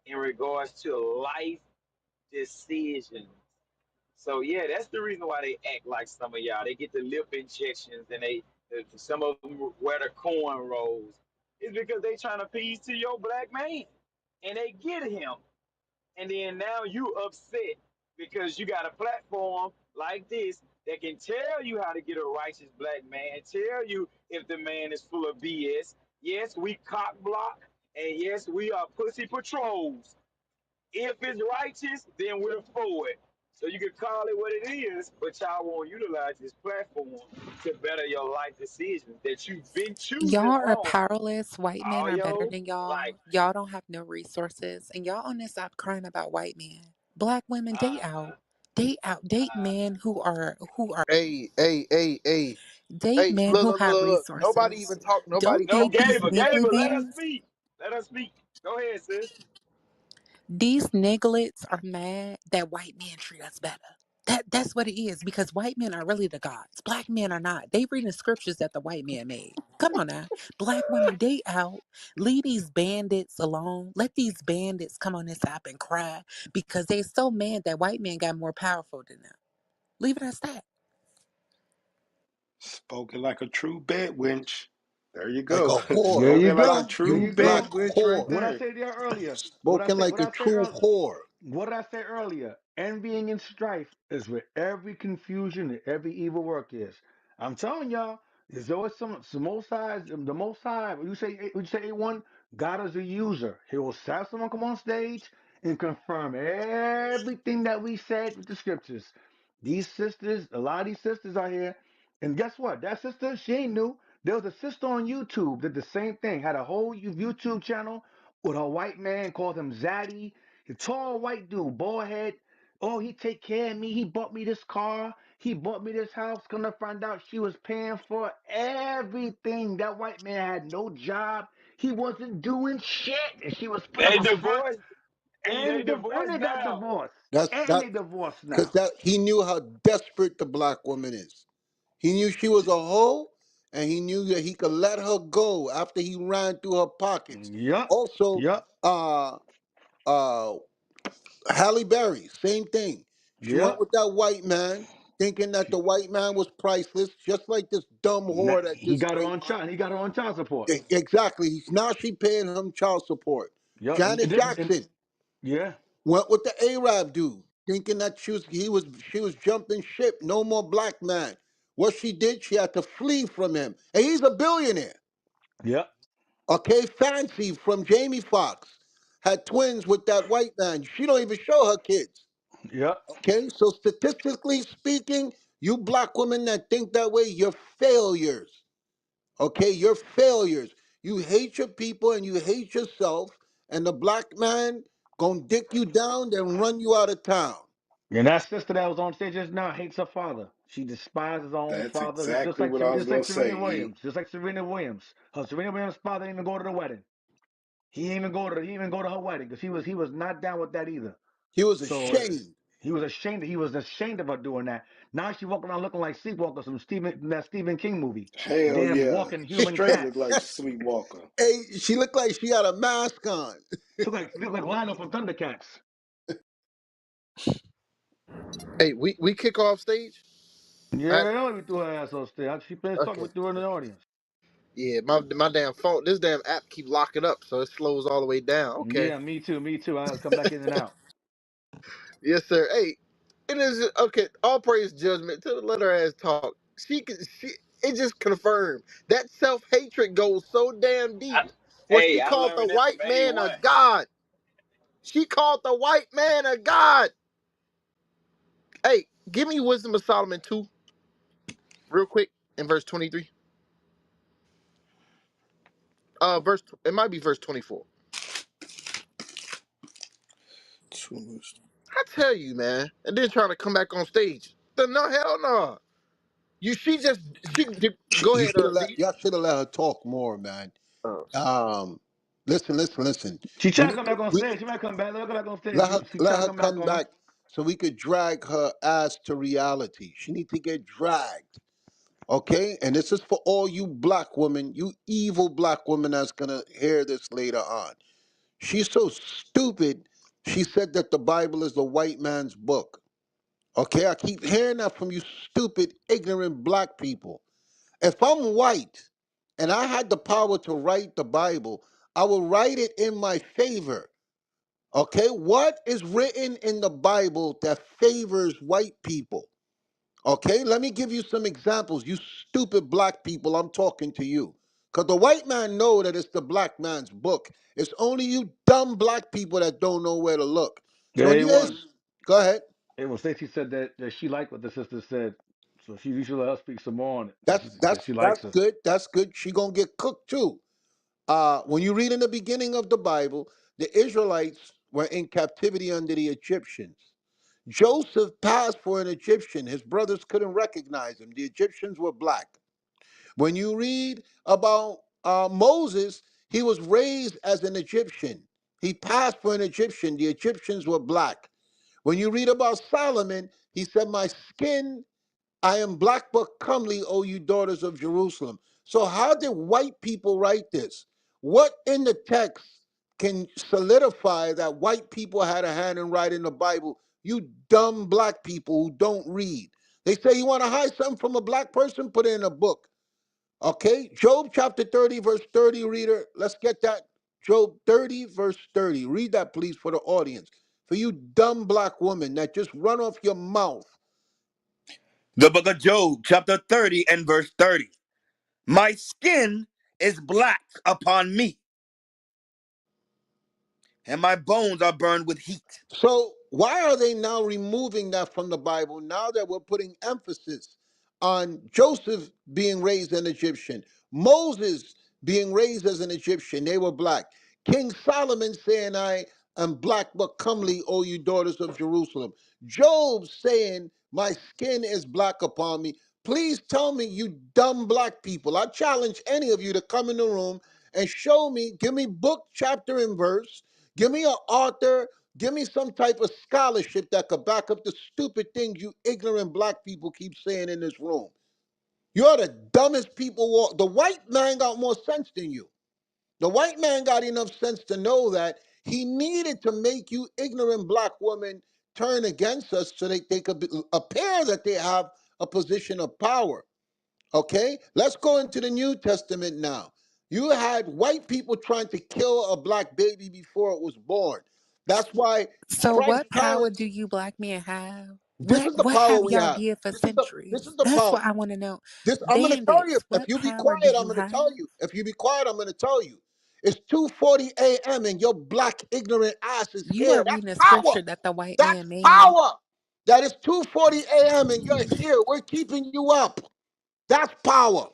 in regards to life decisions. So yeah, that's the reason why they act like some of y'all. They get the lip injections and some of them wear the corn rolls. It's because they trying to appease to your black man, and they get him, and then now you upset because you got a platform like this that can tell you how to get a righteous black man, tell you if the man is full of BS. Yes, we cock block, and yes, we are pussy patrols. If it's righteous, then we're for it. So you can call it what it is, but y'all won't utilize this platform to better your life decisions that you've been choosing Y'all are wrong powerless. White men all are better your than life. y'all. Y'all don't have no resources. And y'all on this stop crying about white men. Black women date Uh, out. Date out. Date uh, men who are date Hey, men look, who look, have look, look. Nobody resources. even talk. Nobody Don't no, date talking. these Gable, let us niggledies. speak. Let us speak. Go ahead, sis. These nigglets are mad that white men treat us better. That's what it is because white men are really the gods. Black men are not. They reading the scriptures that the white man made. Come on now. Black women date out. Leave these bandits alone. Let these bandits come on this app and cry because they so mad that white men got more powerful than them. Leave it as that. Spoken like a true bed wench. There you Like go. a There whore. you Spoken like a go. There true You you black go. bed wench right whore. What I there. say there earlier? What I Spoken say? like What a I say true earlier? whore. What did I say earlier? Envying and strife is where every confusion and every evil work is. I'm telling y'all, there's always some most high, the most high. When you say A1, God is a user. He will have someone come on stage and confirm everything that we said with the scriptures. These sisters, a lot of these sisters are here. And guess what? That sister, she ain't new. There was a sister on YouTube that did the same thing, had a whole YouTube channel with a white man, called him Zaddy. The tall white dude, bald head. Oh, he take care of me. He bought me this car. He bought me this house. Come to find out she was paying for everything. That white man had no job. He wasn't doing shit. And she was put up They a front. divorced. They And divorced they got now. divorced. That's And that they divorced because now. that he knew how desperate the black woman is. He knew she was a hoe, and he knew that he could let her go after he ran through her pockets. Yup. Also, Yup. uh, uh, Halle Berry, same thing. She went Yep. with that white man, thinking that the white man was priceless, just like this dumb whore that He just got her came on out. child. He got her on child support. Exactly. Now she paying him child support. Yup. Janet Jackson Yeah. went with the Arab dude, thinking that she was jumping ship. No more black man. What she did, she had to flee from him, and he's a billionaire. Yep. Okay, Fancy from Jamie Foxx had twins with that white man. She don't even show her kids. Yep. Okay, so statistically speaking, you black women that think that way, you're failures. Okay, you're failures. You hate your people and you hate yourself, and the black man gonna dick you down, then run you out of town. And that sister that was on stage just now hates her father. She despises her own That's father, exactly what I was Just gonna like say, Serena E. Williams, just like Serena Williams. Her Serena Williams' father didn't even go to the wedding. He didn't even go to her wedding because he was not down with that either. He was So ashamed. he was ashamed. He was ashamed of her doing that. Now she walking around looking like Sleepwalker, that Stephen King movie. Hell Damn yeah. walking human Straight look cats. like Sweetwalker. Hey, she looked like she had a mask on. Look like Lionel from Thundercats. Hey, we kick off stage. I Yeah, we threw her ass on stage. She finished talking. okay. We threw her in the audience. Yeah, my damn phone. This damn app keep locking up, so it slows all the way down. Okay. Yeah, me too. Me too. I come back in and out. Yes, sir. Hey, it is okay. All praise judgment to the let her ass talk. She it just confirmed that self hatred goes so damn I, deep. Where she hey, I called the learned this from white man a A1. god. She called the white man a god. Hey, give me Wisdom of Solomon 2, real quick, in verse 23. It might be verse 24. I tell you, man. And then trying to come back on stage. No, hell no. Go You ahead, should have let D. y'all should have let her talk more, man. Uh, Listen. She We trying to need come to back on we stage. She might come back. Let her come back on stage. let her She let trying to her come back come on. back so we could drag her ass to reality. She need to get dragged. Okay? And this is for all you black women, you evil black women that's gonna hear this later on. She's so stupid. She said that the Bible is the white man's book. Okay, I keep hearing that from you stupid, ignorant black people. If I'm white and I had the power to write the Bible, I will write it in my favor. Okay, what is written in the Bible that favors white people? Okay, let me give you some examples. You stupid black people, I'm talking to you. Because the white man know that it's the black man's book. It's only you dumb black people that don't know where to look. Yeah, So when they you won. go ahead. Stacey said that she liked what the sister said, so you should let her speak some more on it. That's She said that's she likes that's her. good. That's good. She gonna get cooked too. When you read in the beginning of the Bible, the Israelites were in captivity under the Egyptians. Joseph passed for an Egyptian. His brothers couldn't recognize him. The Egyptians were black. When you read about Moses, he was raised as an Egyptian. He passed for an Egyptian. The Egyptians were black. When you read about Solomon, he said, "My skin, I am black but comely, O you daughters of Jerusalem." So, how did white people write this? What in the text can solidify that white people had a hand in writing the Bible? You dumb black people who don't read. They say you want to hide something from a black person, put it in a book. Okay, Job chapter 30, verse 30, reader. Let's get that. Job 30, verse 30. Read that, please, for the audience. For you dumb black woman that just run off your mouth. The book of Job, chapter 30 and verse 30. My skin is black upon me, and my bones are burned with heat. So why are they now removing that from the Bible now that we're putting emphasis on Joseph being raised an Egyptian, Moses being raised as an Egyptian? They were black. King Solomon saying, "I am black but comely, O you daughters of Jerusalem." Job saying, "My skin is black upon me." Please tell me, you dumb black people. I challenge any of you to come in the room and show me, give me book, chapter, and verse. Give me an author. Give me some type of scholarship that could back up the stupid things you ignorant black people keep saying in this room. You're the dumbest people. The white man got more sense than you. The white man got enough sense to know that he needed to make you ignorant black women turn against us so they could appear that they have a position of power. Okay? Let's go into the New Testament now. You had white people trying to kill a black baby before it was born. That's why So Christ's what power parents, do you black men have? this is the What power have we y'all have. did for This is centuries? the That's power. what I want to know. This I'm gonna tell you. Bandits, If what you be power do quiet, I'm you gonna have? tell you. If you be quiet, I'm gonna tell you. It's 2:40 a.m. and your black ignorant ass is You here. are That's reading a power. scripture that the white That's man made. power. That is 2:40 a.m. and you're here. We're keeping you up. That's power.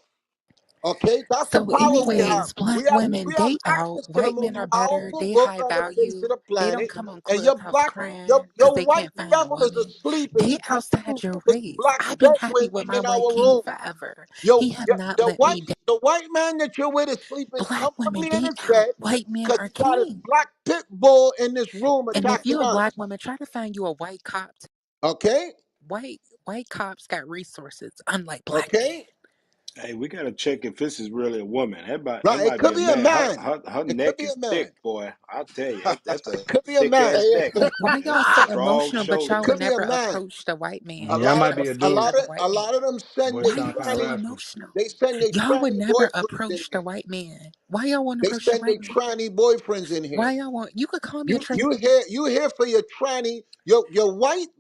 Okay, that's the So, power we have. anyways, black women, We have they out. access to the White most men are better. powerful They book high on the face of value. the They don't planet, come on and your Clubhouse black, crying because your they white can't find a devil is woman. asleep, and They he can't outside sleep your with this race. black I've been happy bedouin with my in white our king room. forever. Yo, He have not let me down. the white man that you're with is sleeping Black women, comfortably in they his out. bed White men because are he got his king. black pit bull in this room And if attacking you're a us. black woman, try to find you a white cop. Okay, White cops got resources, unlike black men. okay, Hey, we gotta check if this is really a woman. That right. It might be could a be a man. man. Her It could neck be is a man. thick, boy. I tell you, that's a It could be a thick man. ass neck. Like, why That's y'all some so strong emotional, but It y'all shoulders. would could be a never man. approach the white man? A Yeah, I Y'all lot might of are be a a scared dude. lot of the of white a man. lot of them send Boy, their Why sound y'all kind of so tranny. raspy. emotional? They send their Y'all would tranny never boyfriends in approach the here. white man. Why y'all want to They approach the send their white man? tranny boyfriends in here. Why y'all want? You could call me a trans. You here for your tranny,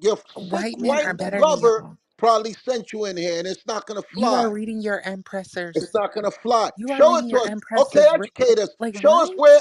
your sick White men white are better than lover y'all. probably sent you in here, and it's not gonna You are fly. reading your It's empressors. not gonna fly. You are Show reading it to your us. Okay, empressors. educate us. Like Show us what? where.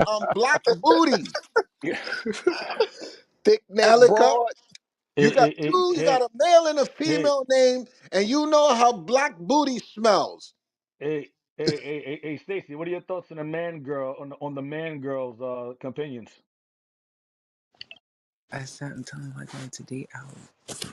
Black booty. Yeah. Thick neck, Alaka, broad. you got Hey, two, you got hey, a male and a hey, female name, and you know how black booty smells. hey, hey, Stacy, what are your thoughts on the man girl on the man girl's companions? I sat and told him I going to date out.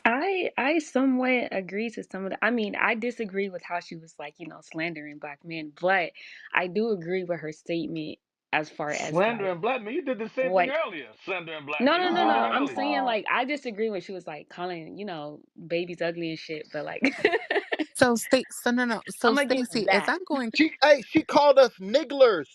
I somewhat agree to some of the. I mean, I disagree with how she was like, slandering black men, but I do agree with her statement. as far as like Slandering black men. You did the same thing white. earlier. Slandering black No, men. no, You no, did no. that I'm earlier. saying like I disagree when she was like calling, babies ugly and shit. But like, So no, no. So I'm against Stacy, as that. I'm going, She called us nigglers.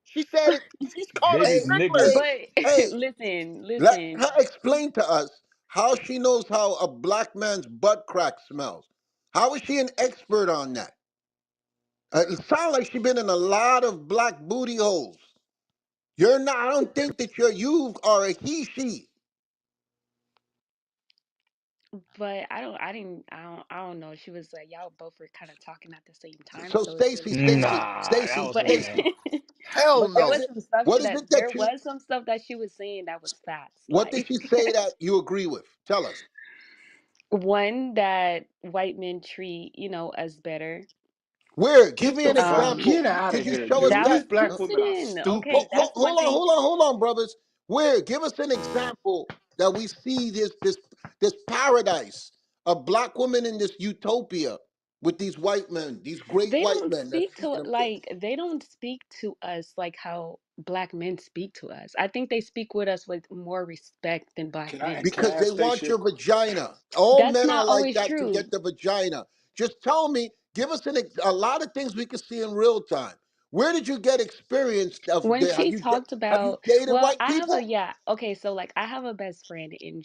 She said it. She's called us Baby's nigglers. niggers. But Hey, listen, let listen. her explain to us how she knows how a black man's butt crack smells. How is she an expert on that? It sounds like she's been in a lot of black booty holes. You're not. I don't think that you are a he she. But I don't know. She was like, y'all both were kind of talking at the same time, So so it's Stacy, really hard to. Nah, that was But something else. Hell but there no. was some stuff What is it that there you? was some stuff that she was saying that was facts. What did Like she say that you agree with? Tell us. one that white men treat, us better. Where? Give get me the an fuck, example. get Um out Could of you here, show us dude. that that? These was black women are listen, okay, stupid. that's one thing. Hold on, brothers. Where? Give us an example that we see this paradise, a black woman in this utopia with these white men, these great They white don't men that's speak treating to them good. like they don't speak to us like how black men speak to us. I think they speak with us with more respect than black men. Can I Because they ask want Stacy? your vagina. All That's men are not like always that to true. get the vagina. Just tell me, give us a lot of things we can see in real time. Where did you get experience of When the, she talked have you about, dated well, white I have a people? yeah, okay, so like I have a best friend and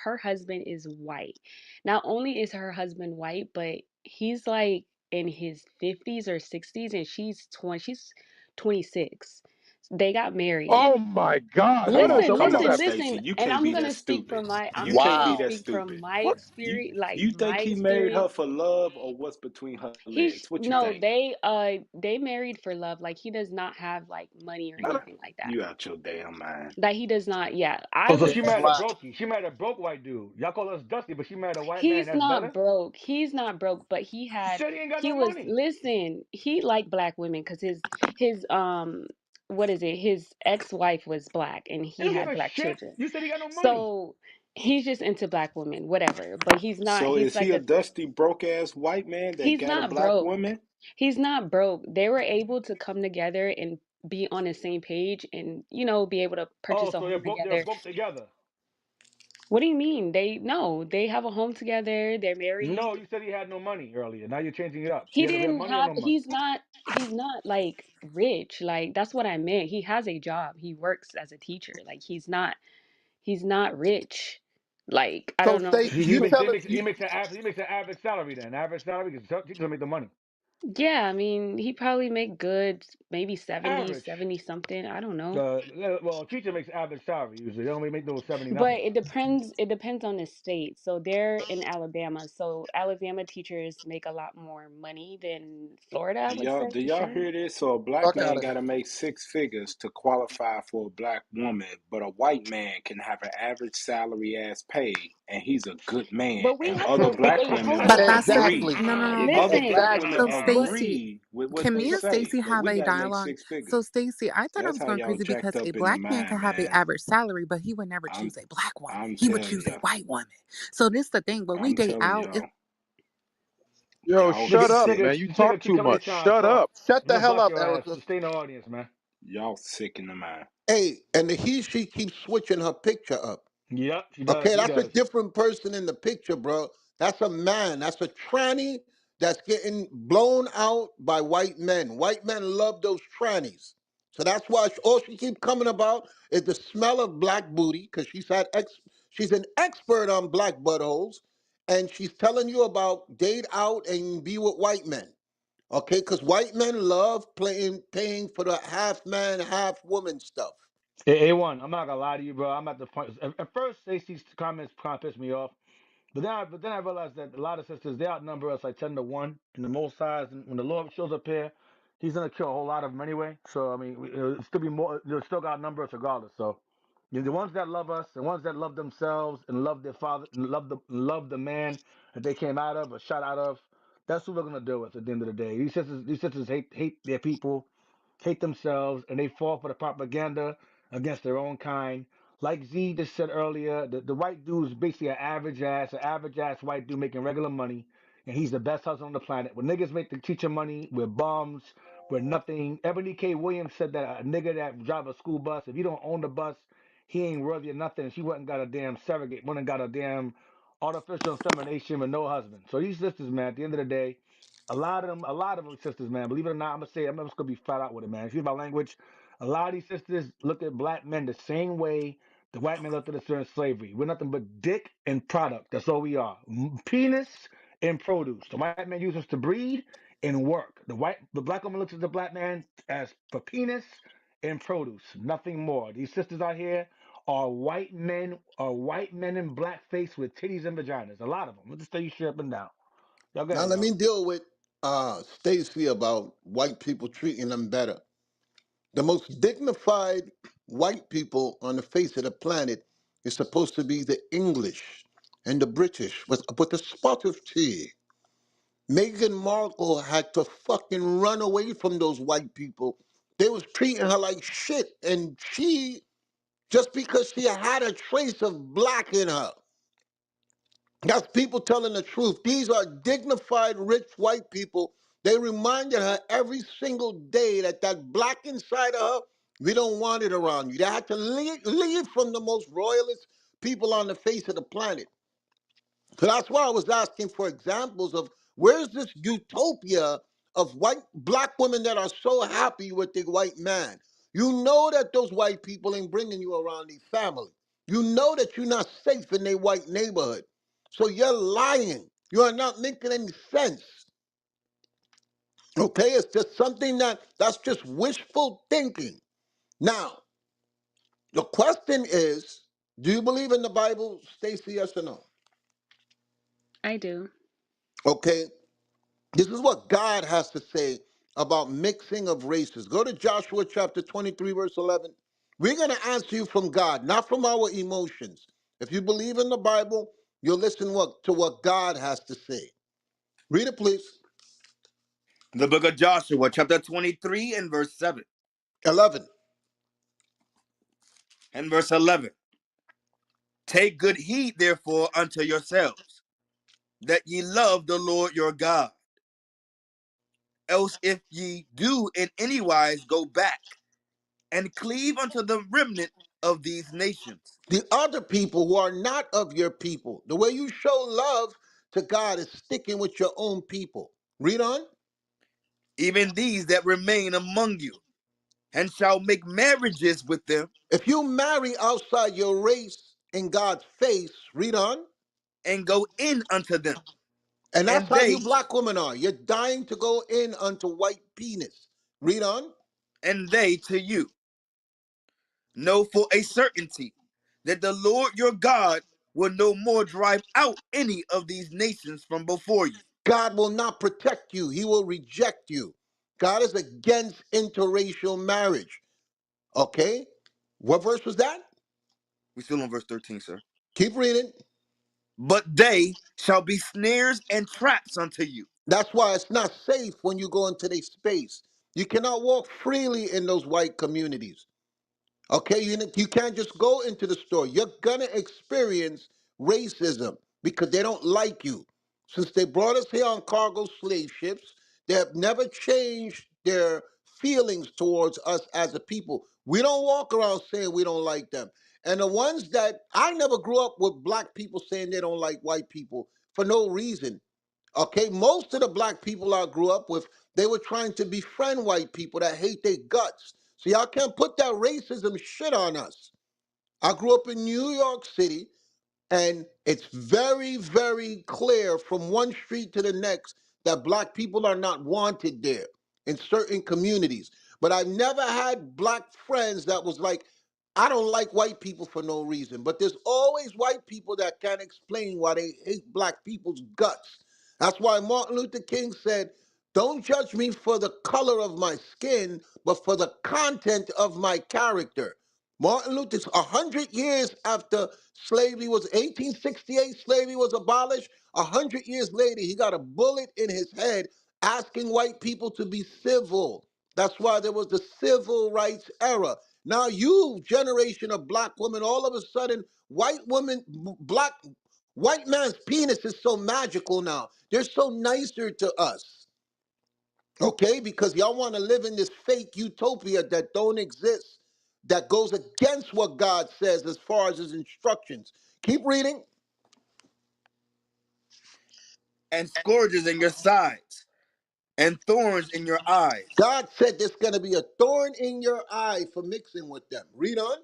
her husband is white. Not only is her husband white, but he's like in his 50s or 60s and she's 26. They got married. Oh my God! Hold on. Listen, So what Come is on, listen, that? Stacy. listen, You and can't be that stupid. I'm You gonna can't be Wow. that speak from stupid. my What? experience, like You my think he married her experience. for love or what's between her He's legs? What you no, think? they married for love. Like he does not have like money or anything like that. You out your damn mind. That he does not. Yeah, I Oh, so would she It's married a say black. brokey. She married a broke white dude. Y'all call us dusty, but she married a white man. he's That's not better. broke. He's not broke, but She said he ain't got he no was money. listen. He liked black women because his what is it? His ex-wife was black and He he don't give had a black shit. children. You said he got no money. So he's just into black women, whatever. But he's not. So He's is like he a a dusty broke ass white man that he's got a not black broke. woman? He's not broke. They were able to come together and be on the same page and be able to Oh, purchase a so they're home broke. They're together. broke together. What do you mean? They no, they have a home together. They're married. No, you said he had no money earlier. Now you're changing it up. He We have didn't money or have no money? he's not like rich. Like that's what I meant. He has a job. He works as a teacher. Like he's not rich. Like I So don't know. Stacy, He you makes he tell us makes he makes an average salary then. Average salary because teachers don't make the money. Yeah, I mean, he probably make good maybe 70, Average. 70 something. I don't know. Well, a teacher makes average salary usually. They don't make no 70 But nothing. it depends on the state. So they're in Alabama. So Alabama teachers make a lot more money than Florida, I would say Do for y'all sure. hear this? So a black fuck man out of got here. to make six figures to qualify for a black woman, but a white man can have an average salary ass pay, and he's a good man. But we And have other to black wait, women hold will on. not Hold But on. that's agree. Listen. The Exactly. no, other Listen. black women Exactly. So But agree with what can they me and say Stacy that have we a got to make dialogue? six figures. So Stacy, I thought I That's was how going y'all crazy jacked because a up in the black man can mind, have an man. average salary, but he would never I'm choose a black woman. I'm He would Mm. telling choose a y'all. white woman. So this the thing. When we I'm date telling out, y'all. Yo, y'all Nigga, shut up, sick. nigga, man. You this talk nigga keep too coming here much. trying to Shut talk. up. Shut I'm the gonna hell block up, your ass. Erica. Stay in the audience, man. Y'all sick in the mind. Hey, and she keeps switching her picture up. Yep, she does. Okay, He that's a does. different person in the picture, bro. That's a man. That's a tranny that's getting blown out by white men. White men love those trannies. So that's why all she keeps coming about is the smell of black booty, because she's an expert on black buttholes, and she's telling you about date out and be with white men. Okay, because white men love paying for the half man, half woman stuff. A1, I'm not gonna lie to you, bro. I'm at the point. At first, Stacey's comments kind of pissed me off. But then I realized that a lot of sisters they outnumber us like 10-1 in the most size. And when the Lord shows up here, He's gonna kill a whole lot of them anyway. So I mean, it'll still be more. They'll still got number us regardless. So the ones that love us, the ones that love themselves and love their father and love the man that they came out of or shot out of, that's who we're gonna deal with at the end of the day. These sisters hate their people, hate themselves, and they fall for the propaganda against their own kind. Like Z just said earlier, the white dude is basically an average ass white dude making regular money, and he's the best husband on the planet. When niggas make the teacher money, we're bums, but nothing. Ebony K. Williams said that a nigga that drive a school bus, if you don't own the bus, he ain't worthy of nothing. She went and got a damn surrogate, went and got a damn artificial insemination with no husband. So these sisters, man, at the end of the day, a lot of them sisters, man. Believe it or not, I'm gonna say, I'm just gonna be flat out with it, man. Excuse my language. A lot of these sisters look at black men the same way the white men looked at us during slavery. We're nothing but dick and product. That's all we are. Penis and produce. The white man uses us to breed and work. The black woman looks at the black man as for penis and produce, nothing more. These sisters out here are white men in blackface with titties and vaginas. A lot of them. Let's just tell you straight up and down. Y'all go Now ahead, let y'all. me deal with Stacy about white people treating them better. The most dignified white people on the face of the planet is supposed to be the English and the British with a spot of tea. Meghan Markle had to fucking run away from those white people. They was treating her like shit, and she, just because she had a trace of black in her, that's people telling the truth. These are dignified, rich white people. They reminded her every single day that that black inside of her, we don't want it around you. They had to leave from the most royalist people on the face of the planet. So that's why I was asking for examples of where's this utopia of white black women that are so happy with the white man. You know that those white people ain't bringing you around their family. You know that you're not safe in their white neighborhood. So you're lying. You are not making any sense. Okay, it's just something that's just wishful thinking. Now, the question is, do you believe in the Bible, Stacy? Yes or no? I do. Okay. This is what God has to say about mixing of races. Go to Joshua chapter 23, verse 11. We're going to answer you from God, not from our emotions. If you believe in the Bible, you'll listen to what God has to say. Read it, please. The book of Joshua, chapter 23, and verse 7 11. and verse 11. Take good heed, therefore, unto yourselves, that ye love the Lord your God. Else if ye do in any wise go back and cleave unto the remnant of these nations, The other people who are not of your people, the way you show love to God is sticking with your own people. Read on. even these that remain among you, and shall make marriages with them, If you marry outside your race in God's face, read on. and go in unto them, And that's and how you they black women are. You're dying to go in unto white penis. Read on. and they to you. Know for a certainty that the Lord your God will no more drive out any of these nations from before you. God will not protect you. He will reject you. God is against interracial marriage. Okay? What verse was that? We still on verse 13, sir. Keep reading. But they shall be snares and traps unto you. That's why it's not safe when you go into their space. You cannot walk freely in those white communities. Okay, you can't just go into the store. You're gonna experience racism because they don't like you. Since they brought us here on cargo slave ships, they have never changed their feelings towards us as a people. We don't walk around saying we don't like them. And the ones that I never grew up with black people saying they don't like white people for no reason. Okay, most of the black people I grew up with, they were trying to befriend white people that hate their guts. So y'all can't put that racism shit on us. I grew up in New York City. And it's very, very clear from one street to the next that black people are not wanted there in certain communities. But I've never had black friends that was like, I don't like white people for no reason. But there's always white people that can't explain why they hate black people's guts. That's why Martin Luther King said, don't judge me for the color of my skin, but for the content of my character. Martin Luther, 100 years after slavery was 1868, slavery was abolished. 100 years later, he got a bullet in his head asking white people to be civil. That's why there was the civil rights era. Now, you generation of black women, all of a sudden, white man's penis is so magical now. They're so nicer to us. Okay, because y'all want to live in this fake utopia that don't exist, that goes against what God says as far as his instructions. Keep reading. and scourges in your sides, and thorns in your eyes, God said there's going to be a thorn in your eye for mixing with them. Read on.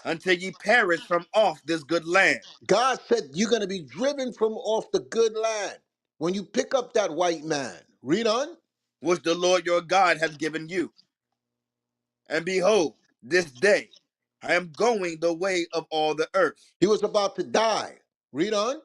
until ye perish from off this good land, God said you're going to be driven from off the good land when you pick up that white man. Read on. which the Lord your God hath given you. And behold, this day I am going the way of all the earth. He was about to die. Read on.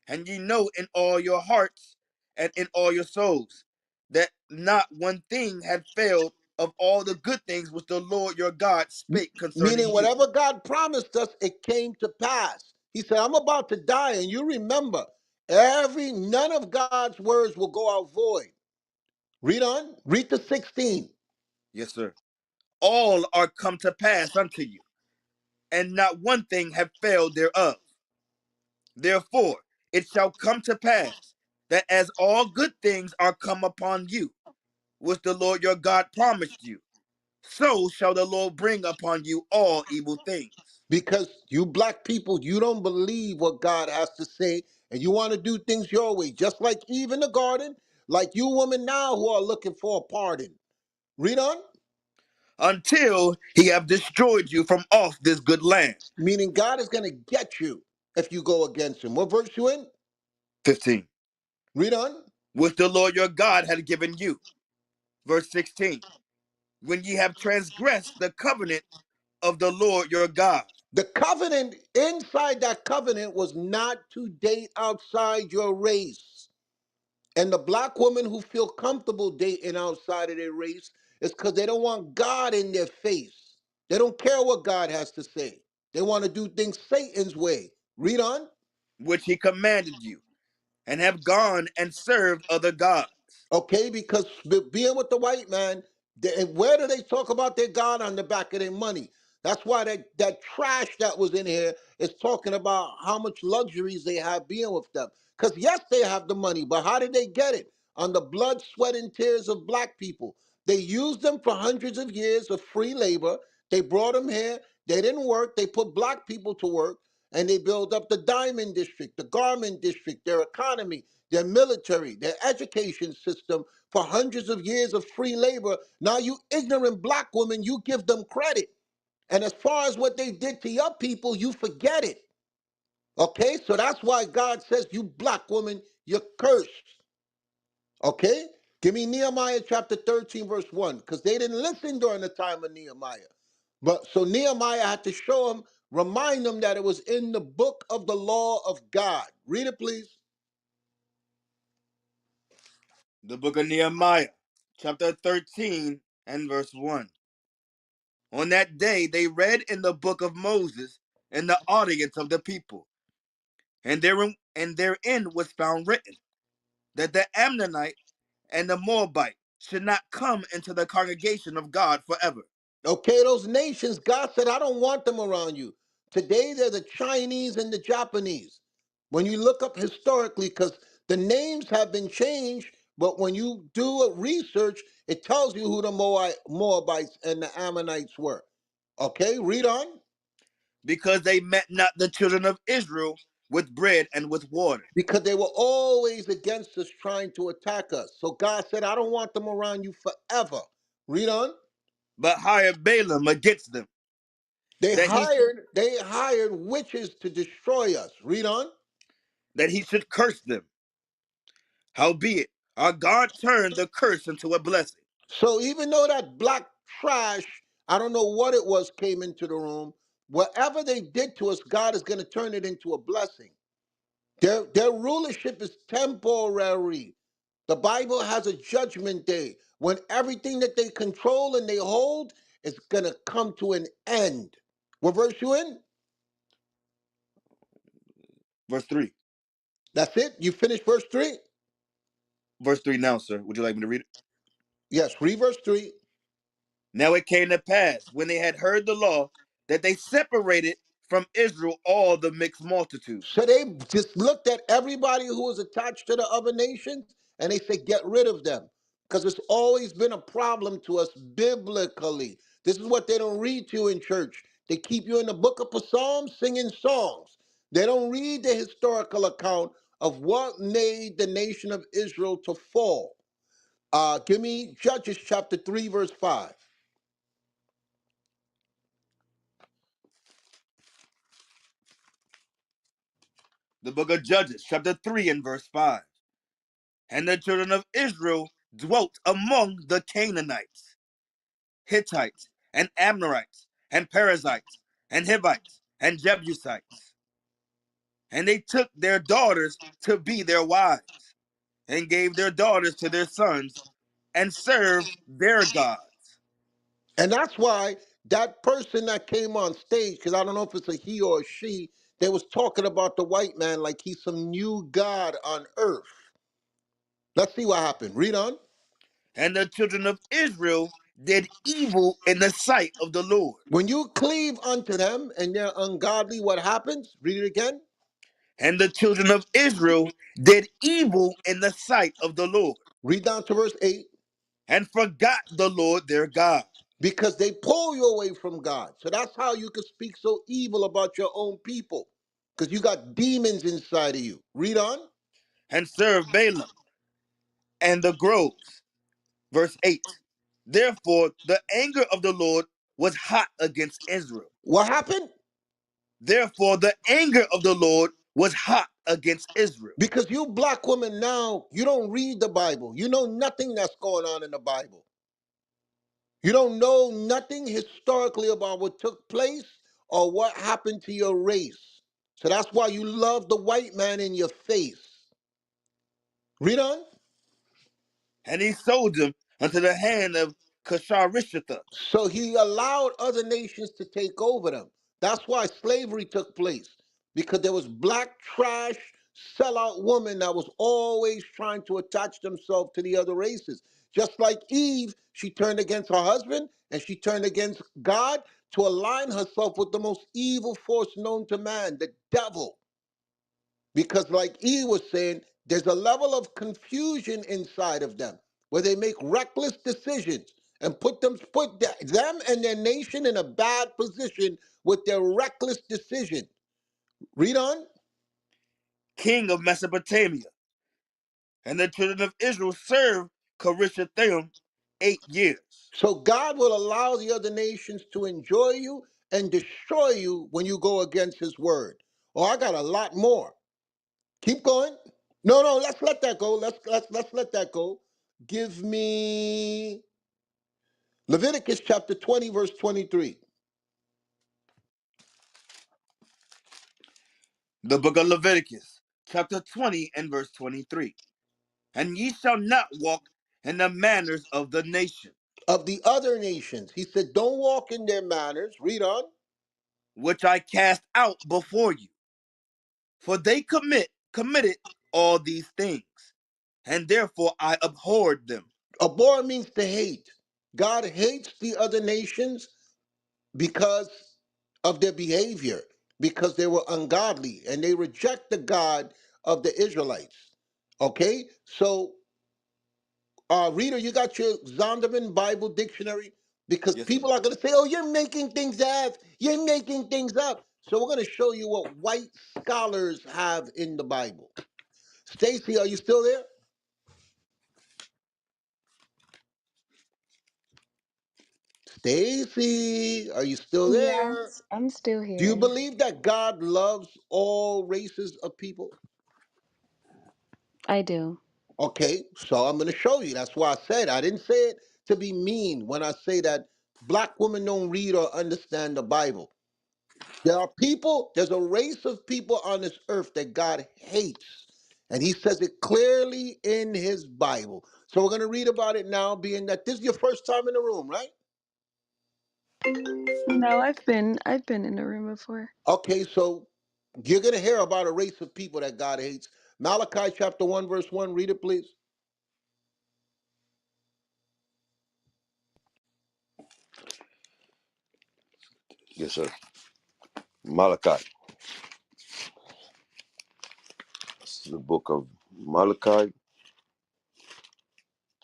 And ye know in all your hearts and in all your souls that not one thing had failed of all the good things which the Lord your God spake concerning Meaning you. whatever God promised us, it came to pass. He said, I'm about to die. And you remember, none of God's words will go out void. Read on. Read to 16. Yes, sir. All are come to pass unto you, and not one thing have failed thereof. Therefore, it shall come to pass that as all good things are come upon you, which the Lord your God promised you, so shall the Lord bring upon you all evil things. Because you black people, you don't believe what God has to say, and you want to do things your way, just like Eve in the garden, like you women now who are looking for a pardon. Read on. Until he have destroyed you from off this good land. Meaning God is going to get you if you go against him. What verse you in? 15. Read on. Which the Lord your God had given you. Verse 16. When ye have transgressed the covenant of the Lord your God. The covenant, inside that covenant, was not to date outside your race. And the black women who feel comfortable dating outside of their race is because they don't want God in their face. They don't care what God has to say. They want to do things Satan's way. Read on. Which he commanded you, and have gone and served other gods. Okay, because being with the white man, where do they talk about their God on the back of their money? That's why that trash that was in here is talking about how much luxuries they have being with them. Because yes, they have the money, but how did they get it? On the blood, sweat, and tears of black people. They used them for hundreds of years of free labor. They brought them here. They didn't work. They put black people to work, and they built up the diamond district, the garment district, their economy, their military, their education system for hundreds of years of free labor. Now you ignorant black women, you give them credit. And as far as what they did to your people, you forget it. Okay? So that's why God says, you black woman, you're cursed. Okay? Give me Nehemiah chapter 13, verse 1, because they didn't listen during the time of Nehemiah. But so Nehemiah had to show them, remind them that it was in the book of the law of God. Read it, please. The book of Nehemiah, chapter 13 and verse 1. On that day they read in the book of Moses in the audience of the people, and therein was found written that the Ammonite and the Moabite should not come into the congregation of God forever. Okay, those nations, God said, I don't want them around you. Today, they're the Chinese and the Japanese. When you look up historically, because the names have been changed, but when you do a research, it tells you who the Moabites and the Ammonites were. Okay, read on. Because they met not the children of Israel with bread and with water, Because they were always against us, trying to attack us. So God said, I don't want them around you forever. Read on. but hired Balaam against them, that he They hired witches to destroy us. Read on. that he should curse them. Howbeit, our God turned the curse into a blessing. So even though that black trash, I don't know what it was, came into the room, whatever they did to us, God is going to turn it into a blessing. Their rulership is temporary. The Bible has a judgment day when everything that they control and they hold is going to come to an end. What verse you in? Verse 3. That's it? You finished verse 3? Verse 3 now, sir. Would you like me to read it? Yes, read verse 3. Now it came to pass, when they had heard the law, that they separated from Israel all the mixed multitude, So they just looked at everybody who was attached to the other nations And they say, get rid of them. Because it's always been a problem to us biblically. This is what they don't read to you in church. They keep you in the book of Psalms singing songs. They don't read the historical account of what made the nation of Israel to fall. Give me Judges chapter 3, verse 5. The book of Judges, chapter 3 and verse 5. And the children of Israel dwelt among the Canaanites, Hittites, and Amorites, and Perizzites, and Hivites, and Jebusites. And they took their daughters to be their wives, and gave their daughters to their sons, and served their gods. And that's why that person that came on stage, because I don't know if it's a he or a she, they was talking about the white man like he's some new god on earth. Let's see what happened. Read on. And the children of Israel did evil in the sight of the Lord. When you cleave unto them and they're ungodly, what happens? Read it again. And the children of Israel did evil in the sight of the Lord, Read down to verse 8. and forgot the Lord their God, Because they pull you away from God. So that's how you can speak so evil about your own people. Because you got demons inside of you. Read on. and served Balaam and the groves. Verse 8. Therefore the anger of the Lord was hot against Israel. What happened? Therefore the anger of the Lord was hot against Israel. Because you black women now, you don't read the Bible. You know nothing that's going on in the Bible. You don't know nothing historically about what took place or what happened to your race. So that's why you love the white man in your face. Read on. And he sold them unto the hand of Casharishatha. So he allowed other nations to take over them. That's why slavery took place. Because there was black trash, sellout women that was always trying to attach themselves to the other races. Just like Eve, she turned against her husband and she turned against God to align herself with the most evil force known to man, the devil. Because, like E was saying, there's a level of confusion inside of them where they make reckless decisions and them and their nation in a bad position with their reckless decision. Read on. King of Mesopotamia. And the children of Israel served Carishathaim 8 years. So God will allow the other nations to enjoy you and destroy you when you go against his word. Oh, I got a lot more. Keep going. No, no, let's let that go. Let's let that go. Give me Leviticus chapter 20, verse 23. The book of Leviticus, chapter 20 and verse 23. And ye shall not walk in the manners of the nation, Of the other nations. He said, don't walk in their manners. Read on. which I cast out before you. For they committed all these things, and therefore I abhorred them. Abhor means to hate. God hates the other nations because of their behavior, because they were ungodly and they reject the God of the Israelites. Okay? So, reader, you got your Zondervan Bible dictionary? Because Yes, sir. people are going to say, oh, you're making things up. You're making things up. So, we're going to show you what white scholars have in the Bible. Stacy, are you still there? Stacy, are you still there? Yes, I'm still Do you here. believe that God loves all races of people? I do. Okay, so I'm going to show you. That's why I said I didn't say it to be mean when I say that black women don't read or understand the Bible. There are people, there's a race of people on this earth that God hates. And he says it clearly in his Bible. So we're going to read about it now, being that this is your first time in the room, right? No, I've been in the room before. Okay, so you're going to hear about a race of people that God hates. Malachi chapter 1, verse 1, read it, please. Yes, sir. Malachi. This is the book of Malachi,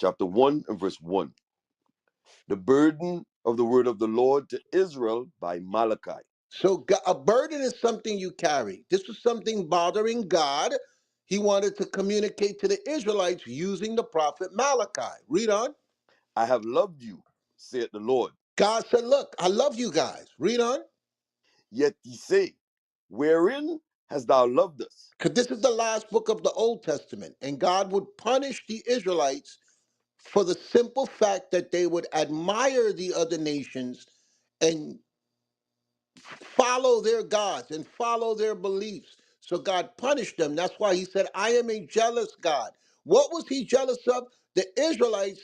chapter 1 and verse 1. The burden of the word of the Lord to Israel by Malachi. So a burden is something you carry. This was something bothering God. He wanted to communicate to the Israelites using the prophet Malachi. Read on. I have loved you, saith the Lord. God said, look, I love you guys. Read on. Yet ye say, wherein hast thou loved us? Because this is the last book of the Old Testament. And God would punish the Israelites for the simple fact that they would admire the other nations and follow their gods and follow their beliefs. So God punished them. That's why he said, I am a jealous God. What was he jealous of? The Israelites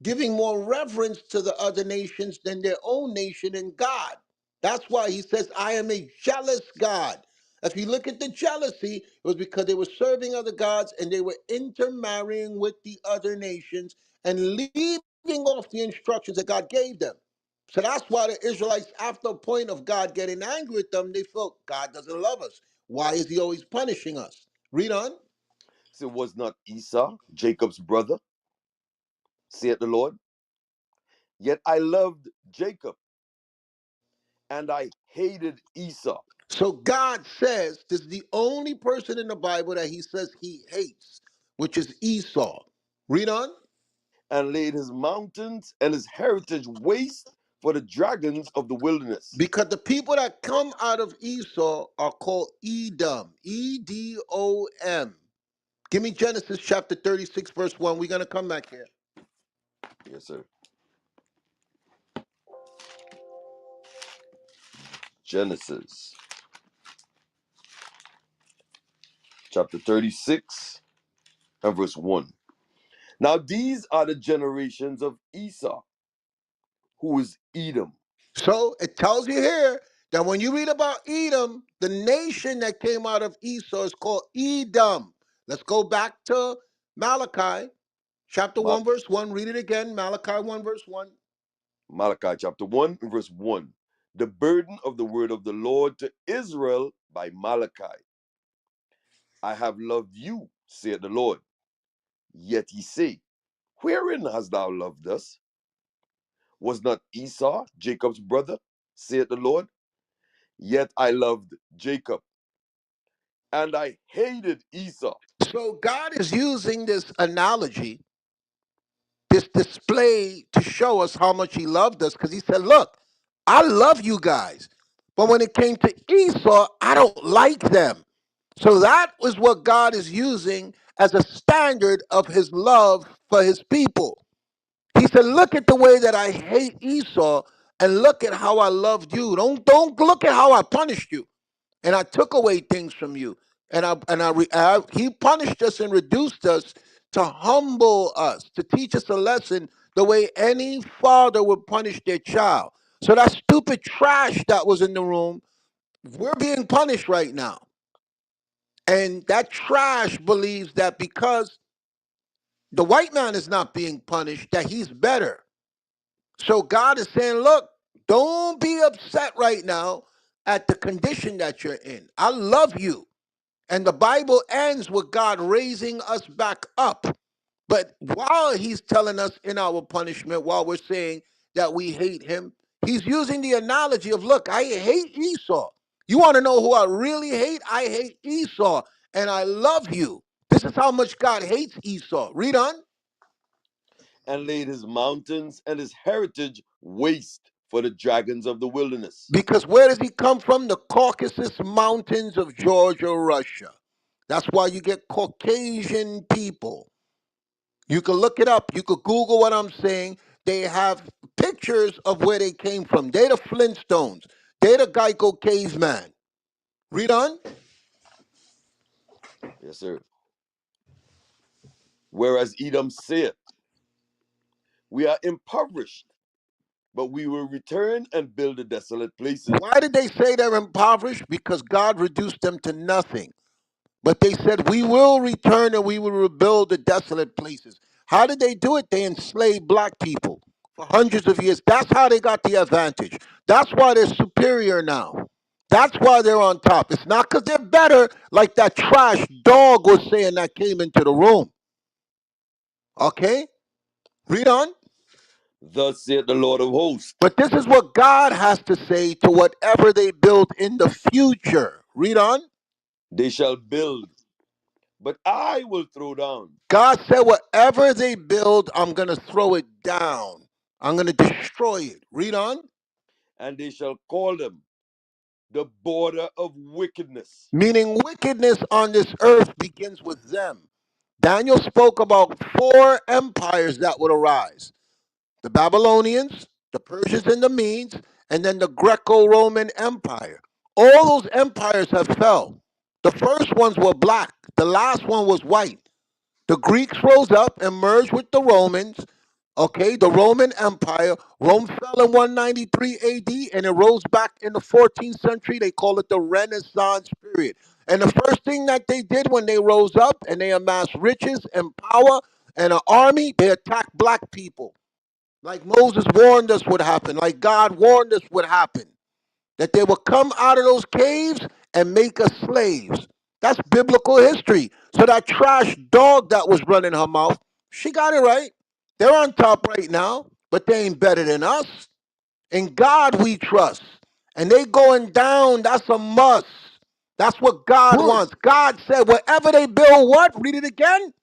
giving more reverence to the other nations than their own nation and God. That's why he says, I am a jealous God. If you look at the jealousy, it was because they were serving other gods and they were intermarrying with the other nations and leaving off the instructions that God gave them. So that's why the Israelites, after a point of God getting angry with them, they felt God doesn't love us. Why is he always punishing us? Read on. So was not Esau Jacob's brother, saith the Lord? Yet I loved Jacob, and I hated Esau, So God says this is the only person in the Bible that he says he hates, which is Esau. Read on. and laid his mountains and his heritage waste for the dragons of the wilderness. Because the people that come out of Esau are called Edom. Edom. Give me Genesis chapter 36, verse 1. We're going to come back here. Yes, sir. Genesis chapter 36 and verse 1. Now these are the generations of Esau, who is Edom. So it tells you here that when you read about Edom, the nation that came out of Esau is called Edom. Let's go back to Malachi chapter Ma- 1, verse 1. Read it again. Malachi 1, verse 1. Malachi chapter 1 and verse 1. The burden of the word of the Lord to Israel by Malachi. I have loved you, saith the Lord. Yet ye say, wherein hast thou loved us? Was not Esau Jacob's brother, saith the Lord? Yet I loved Jacob, and I hated Esau. So God is using this analogy, this display to show us how much he loved us because he said, look, I love you guys. But when it came to Esau, I don't like them. So that was what God is using as a standard of his love for his people. He said, look at the way that I hate Esau and look at how I loved you. Don't look at how I punished you and I took away things from you. He punished us and reduced us to humble us, to teach us a lesson the way any father would punish their child. So that stupid trash that was in the room, we're being punished right now. And that trash believes that because the white man is not being punished, that he's better. So God is saying, look, don't be upset right now at the condition that you're in. I love you. And the Bible ends with God raising us back up. But while he's telling us in our punishment, while we're saying that we hate him, he's using the analogy of, look, I hate Esau. You want to know who I really hate? I hate Esau, and I love you. This is how much God hates Esau. Read on. And laid his mountains and his heritage waste for the dragons of the wilderness. Because where does he come from? The Caucasus Mountains of Georgia, Russia. That's why you get Caucasian people. You can look it up. You could Google what I'm saying. They have pictures of where they came from. They're the Flintstones. They're the Geico caveman. Read on. Yes, sir. Whereas Edom said, we are impoverished, but we will return and build the desolate places. Why did they say they're impoverished? Because God reduced them to nothing. But they said, we will return and we will rebuild the desolate places. How did they do it? They enslaved black people for hundreds of years. That's how they got the advantage. That's why they're superior now. That's why they're on top. It's not because they're better, like that trash dog was saying that came into the room. Okay? Read on. Thus saith the Lord of hosts, But this is what God has to say to whatever they build in the future. Read on. they shall build, but I will throw down, God said, whatever they build, I'm going to throw it down. I'm going to destroy it. Read on. and they shall call them the border of wickedness. Meaning, wickedness on this earth begins with them. Daniel spoke about 4 empires that would arise: the Babylonians, the Persians, and the Medes, and then the Greco Roman Empire. All those empires have fell. The first ones were black, the last one was white. The Greeks rose up and merged with the Romans. Okay, the Roman Empire. Rome fell in 193 AD and it rose back in the 14th century. They call it the Renaissance period. And the first thing that they did when they rose up and they amassed riches and power and an army, they attacked black people. Like Moses warned us would happen, like God warned us would happen, that they would come out of those caves and make us slaves. That's biblical history. So that trash dog that was running her mouth, she got it right. They're on top right now, but they ain't better than us. In God we trust. And they going down, that's a must. That's what God Word. wants. God said, whatever they build, what? Read it again.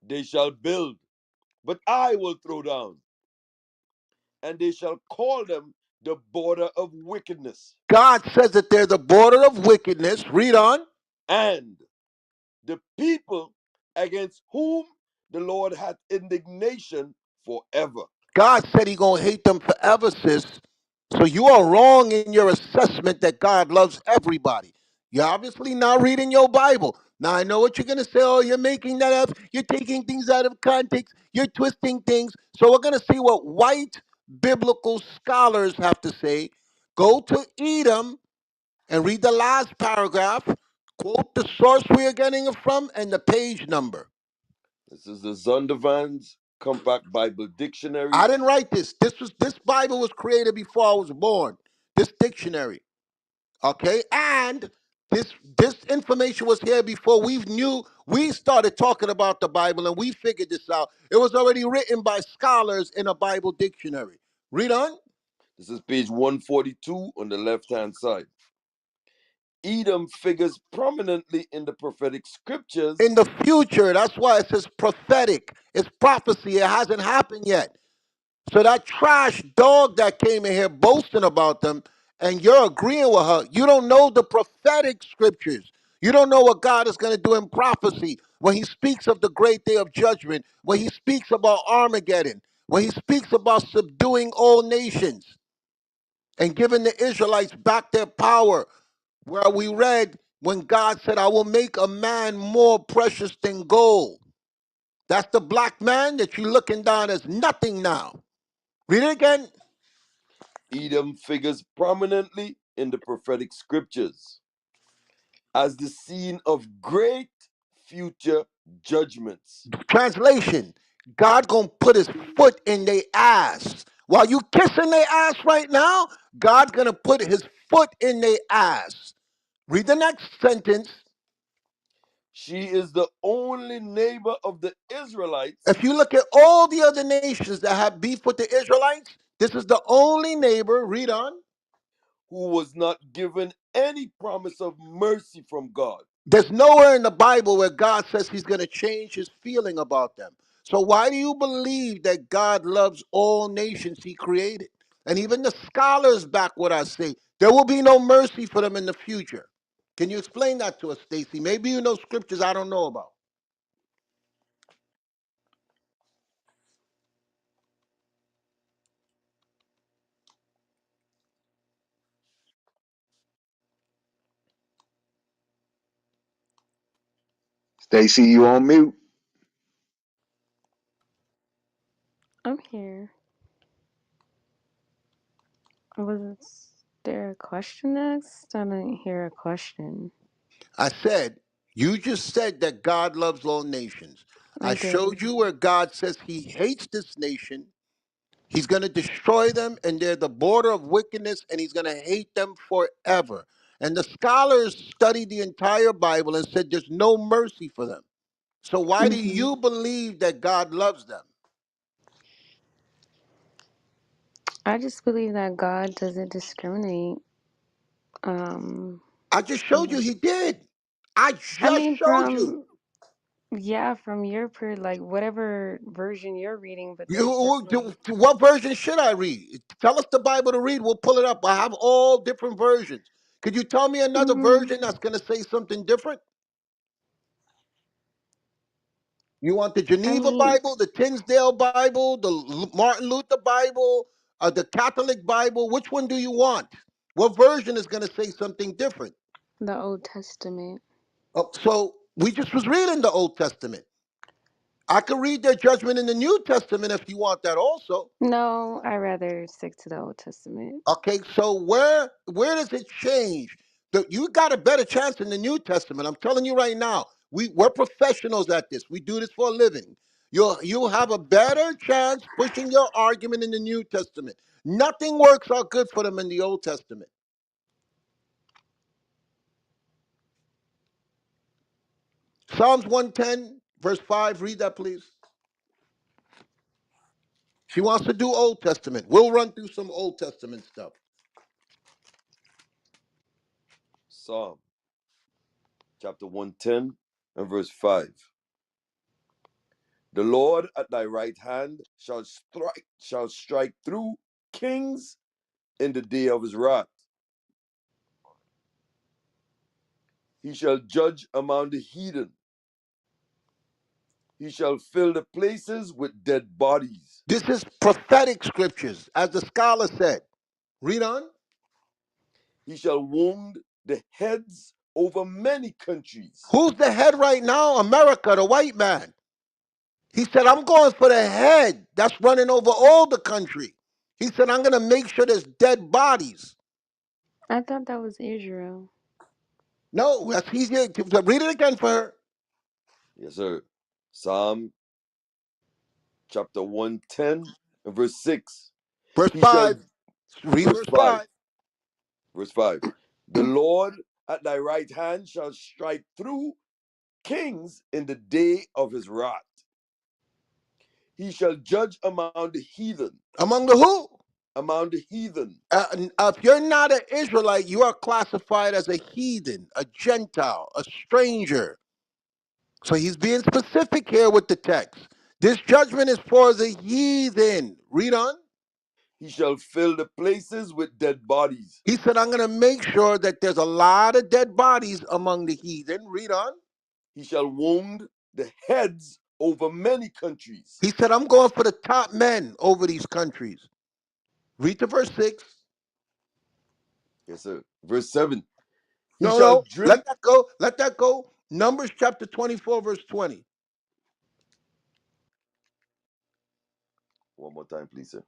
They shall build, but I will throw down, and they shall call them the border of wickedness, God says that they're the border of wickedness. Read on. and the people against whom the Lord hath indignation forever. God said he gonna hate them forever, sis. So you are wrong in your assessment that God loves everybody. You're obviously not reading your Bible. Now I know what you're gonna say. Oh, you're making that up. You're taking things out of context. You're twisting things. So we're gonna see what white biblical scholars have to say. Go to Edom and read the last paragraph. Quote the source we are getting it from and the page number. This is the Zondervan's Compact Bible I Dictionary. didn't write this. This Bible was created before I was born. This dictionary, okay? And this information was here before we started talking about the Bible and we figured this out. It was already written by scholars in a Bible dictionary. Read on. This is page 142 on the left hand side. Edom figures prominently in the prophetic In scriptures. the future, that's why it says prophetic. It's prophecy. It hasn't happened yet. So that trash dog that came in here boasting about them, and you're agreeing with her, you don't know the prophetic scriptures. You don't know what God is going to do in prophecy when he speaks of the great day of judgment, when he speaks about Armageddon, when he speaks about subduing all nations and giving the Israelites back their power, where we read when God said, I will make a man more precious than gold. That's the black man that you're looking down as nothing now. Read it again. Edom figures prominently in the prophetic scriptures as the scene of great future judgments. Translation, God gonna put his foot in their ass. While you kissing their ass right now, God's gonna put his foot in their ass. Read the next sentence. She is the only neighbor of the Israelites If you look at all the other nations that have beef with the Israelites, this is the only neighbor, read on. who was not given any promise of mercy from God. There's nowhere in the Bible where God says he's going to change his feeling about them. So why do you believe that God loves all nations he created? And even the scholars back what I say. There will be no mercy for them in the future. Can you explain that to us, Stacy? Maybe you know scriptures I don't know about. Stacy, you on mute? I'm here. Was there a question next? I didn't hear a question. I said, you just said that God loves all nations. I I did. showed you where God says he hates this nation. He's going to destroy them, and they're the border of wickedness, and he's going to hate them forever. And the scholars studied the entire Bible and said there's no mercy for them. So why do Mm-hmm. you believe that God loves them? I just believe that God doesn't discriminate. Um, I just you showed you know. he did. I I just mean, showed you. from your like whatever version you're reading, but there's You, definitely. what version should I read? Tell us the Bible to read. We'll pull it up. I have all different versions. Could you tell me another Mm, version that's going to say something different? You want the I Geneva mean, Bible, the Tinsdale Bible, the Martin Luther Bible, the Catholic Bible? Which one do you want? What version is going to say something different? the Old Testament. So we just was reading the Old Testament. I could read their judgment in the New Testament if you want that also. No, I rather stick to the Old Testament. Okay, so where does it change? You got a better chance in the New Testament. I'm telling you right now. We're professionals at this. We do this for a living. You'll have a better chance pushing your argument in the New Testament. Nothing works out good for them in the Old Testament. Psalms 110, verse 5. Read that, please. She wants to do Old Testament. We'll run through some Old Testament stuff. Psalm chapter 110 and verse 5. The Lord at thy right hand shall strike through kings in the day of his wrath. He shall judge among the heathen. He shall fill the places with dead bodies. This is prophetic scriptures, as the scholar said. Read on. He shall wound the heads over many countries. Who's the head right now? America, the white man. He said, I'm going for the head that's running over all the country. He said, I'm going to make sure there's dead bodies. I thought that was Israel. No, that's easier. Read it again for her. Yes, sir. Psalm chapter 110 and verse 6. Verse He shall, 5. Read verse verse 5, 5. verse 5. The Lord at thy right hand shall strike through kings in the day of his wrath. He shall judge among the heathen. Among the who? Among the heathen. If you're not an Israelite, you are classified as a heathen, a Gentile, a stranger. So he's being specific here with the text. This judgment is for the heathen. Read on. He shall fill the places with dead bodies. He said, I'm going to make sure that there's a lot of dead bodies among the heathen. Read on. He shall wound the heads over many countries. He said, I'm going for the top men over these countries. Read to verse 6. Yes, sir. Verse 7. He No, shall no, let drink. that go. Let that go. Numbers chapter 24, verse 20. One more time, please, sir.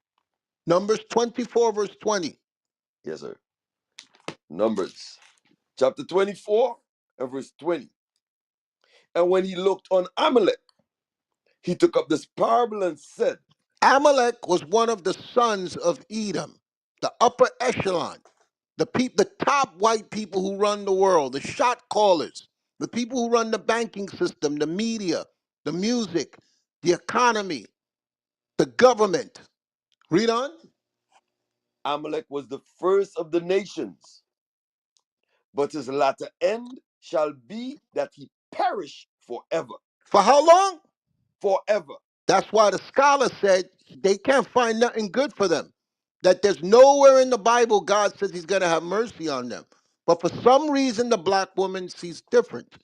Numbers 24, verse 20. Yes, sir. Numbers chapter 24 and verse 20. And when he looked on Amalek, he took up this parable and said, Amalek was one of the sons of Edom, the upper echelon, the top white people who run the world, the shot callers, the people who run the banking system, the media, the music, the economy, the government. Read on. Amalek was the first of the nations, but his latter end shall be that he perish forever. For how long? Forever. That's why the scholar said they can't find nothing good for them. That there's nowhere in the Bible God says he's going to have mercy on them. But for some reason, the black woman sees different.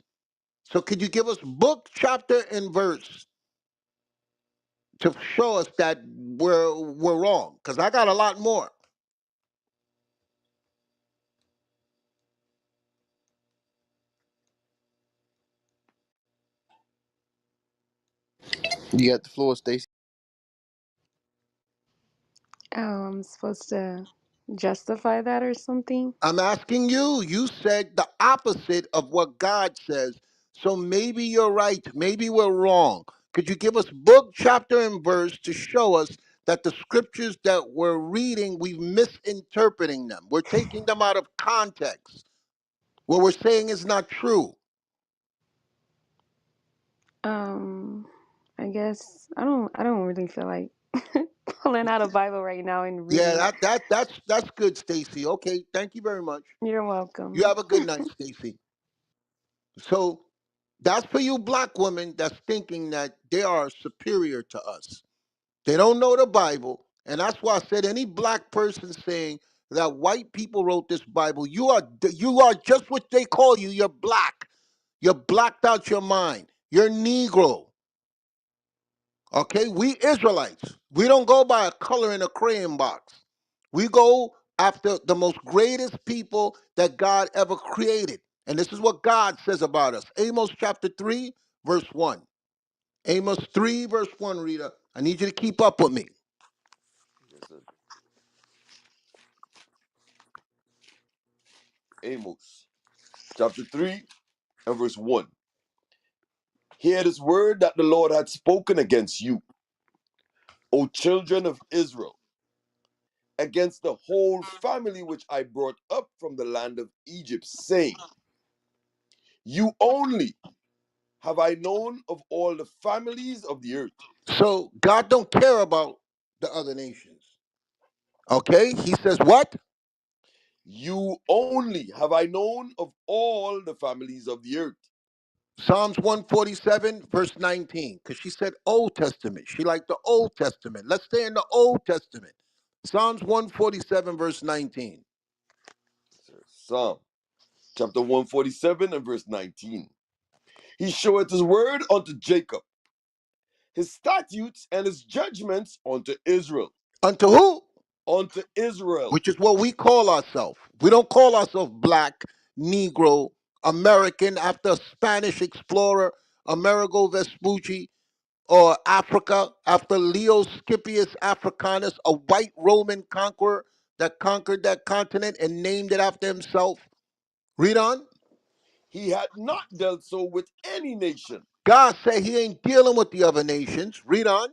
So could you give us book, chapter, and verse to show us that we're wrong? Because I got a lot more. You got the floor, Stacy. Oh, I'm supposed to justify that or something? I'm asking you. You said the opposite of what God says. So maybe you're right. Maybe we're wrong. Could you give us book, chapter, and verse to show us that the scriptures that we're reading, we're misinterpreting them? We're taking them out of context. What we're saying is not true. Um, I guess I don't really feel like pulling out a Bible right now and Yeah, reading. that's good, Stacy. Okay, thank you very much. You're You welcome. have a good night, Stacy. So that's for you black women that's thinking that they are superior to us. They don't know the Bible, and that's why I said any black person saying that white people wrote this Bible, you are just what they call you. You're black. You're blacked out your mind. You're Negro. Okay, we Israelites. We don't go by a color in a crayon box. We go after the most greatest people that God ever created. And this is what God says about us. Amos chapter 3, verse 1. Amos 3, verse 1, reader. I need you to keep up with me. Yes, sir. Amos chapter 3 and verse 1. Hear this word that the Lord had spoken against you, O children of Israel, against the whole family which I brought up from the land of Egypt, saying, you only have I known of all the families of the earth. So God don't care about the other nations. Okay? He says what? You only have I known of all the families of the earth. Psalms 147, verse 19. Because she said Old Testament. She liked the Old Testament. Let's stay in the Old Testament. Psalms 147, verse 19. Psalm chapter 147 and verse 19. He showeth his word unto Jacob, his statutes and his judgments unto Israel. Unto who? Unto Israel. Which is what we call ourselves. We don't call ourselves black, Negro, American after a Spanish explorer, Amerigo Vespucci, or Africa after Leo Scipius Africanus, a white Roman conqueror that conquered that continent and named it after himself. Read on. He had not dealt so with any nation. God said he ain't dealing with the other nations. Read on.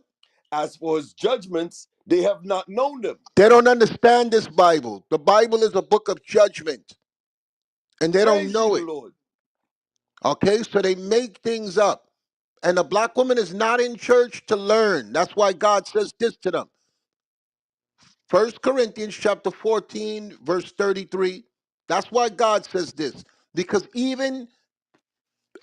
As for his judgments, they have not known them. They don't understand this Bible. The Bible is a book of judgment, and they don't Praise ye know the it. Lord. Okay, so they make things up. And the black woman is not in church to learn. That's why God says this to them. 1 Corinthians chapter 14, verse 33. That's why God says this. Because even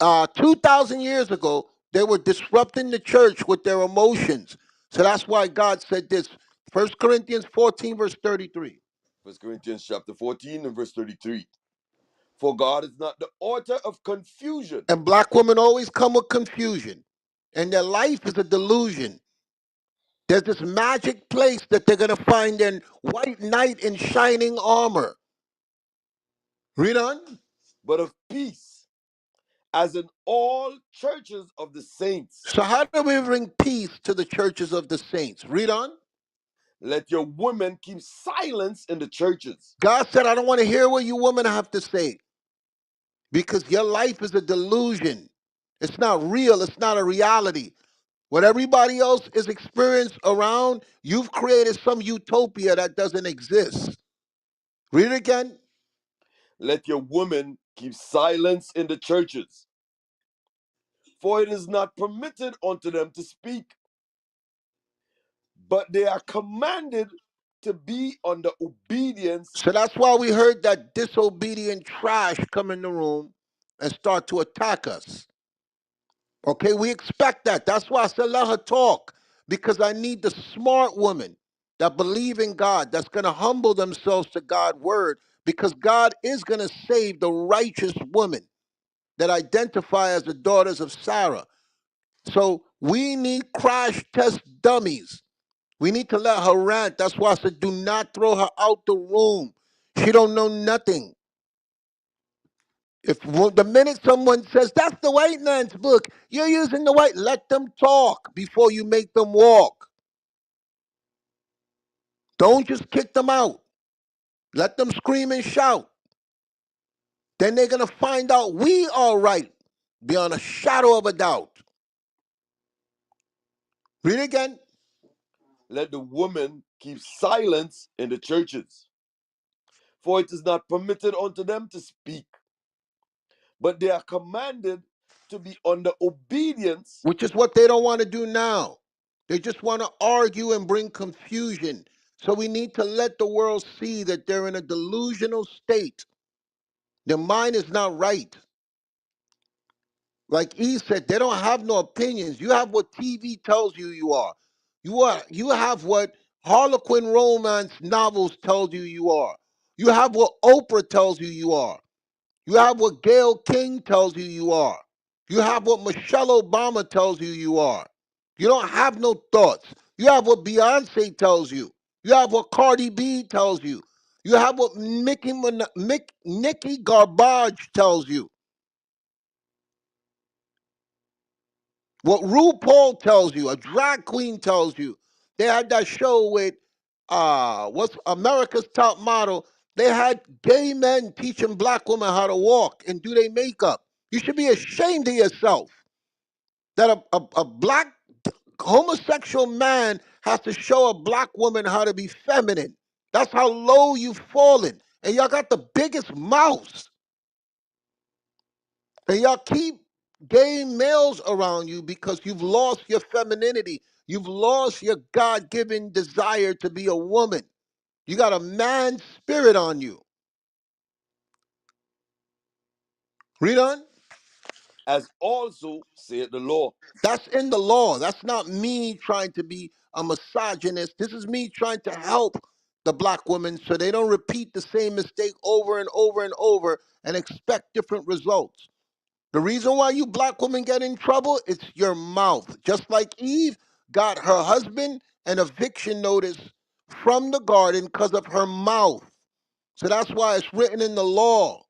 2,000 years ago, they were disrupting the church with their emotions. So that's why God said this. 1 Corinthians 14, verse 33. 1 Corinthians chapter 14 and verse 33. For God is not the author of confusion. And black women always come with confusion. And their life is a delusion. There's this magic place that they're going to find in white knight in shining armor. Read on. But of peace, as in all churches of the saints. So how do we bring peace to the churches of the saints? Read on. Let your women keep silence in the churches. God said, I don't want to hear what you women have to say because your life is a delusion. It's not real. It's not a reality. What everybody else is experiencing around, you've created some utopia that doesn't exist. Read it again. Let your women keep silence in the churches, for it is not permitted unto them to speak, but they are commanded to be under obedience. So that's why we heard that disobedient trash come in the room and start to attack us. Okay, we expect that. That's why I said let her talk, because I need the smart woman that believe in God, that's going to humble themselves to God's word, because God is going to save the righteous women that identify as the daughters of Sarah. So we need crash test dummies. We need to let her rant. That's why I said do not throw her out the room. She don't know nothing. If the minute someone says that's the white man's book, you're using the white, let them talk before you make them walk. Don't just kick them out. Let them scream and shout. Then they're going to find out we are right beyond a shadow of a doubt. Read it again. Let the women keep silence in the churches, for it is not permitted unto them to speak, but they are commanded to be under obedience. Which is what they don't want to do now. They just want to argue and bring confusion. So we need to let the world see that they're in a delusional state. Their mind is not right. Like E said, they don't have no opinions. You have what TV tells you you are. You have what Harlequin romance novels tells you you are. You have what Oprah tells you you are. You have what Gayle King tells you you are. You have what Michelle Obama tells you you are. You don't have no thoughts. You have what Beyonce tells you. You have what Cardi B tells you. You have what Nicki Garbage tells you. What RuPaul tells you, a drag queen tells you. They had that show with what's America's Top Model. They had gay men teaching black women how to walk and do their makeup. You should be ashamed of yourself that a black homosexual man has to show a black woman how to be feminine. That's how low you've fallen. And y'all got the biggest mouths. And y'all keep gay males around you because you've lost your femininity. You've lost your God given desire to be a woman. You got a man spirit on you. Read on. as also saith the Lord. That's in the law. That's not me trying to be a misogynist. This is me trying to help the black women so they don't repeat the same mistake over and over and over and expect different results. The reason why you black women get in trouble, it's your mouth. Just like Eve got her husband an eviction notice from the garden because of her mouth. So that's why it's written in the law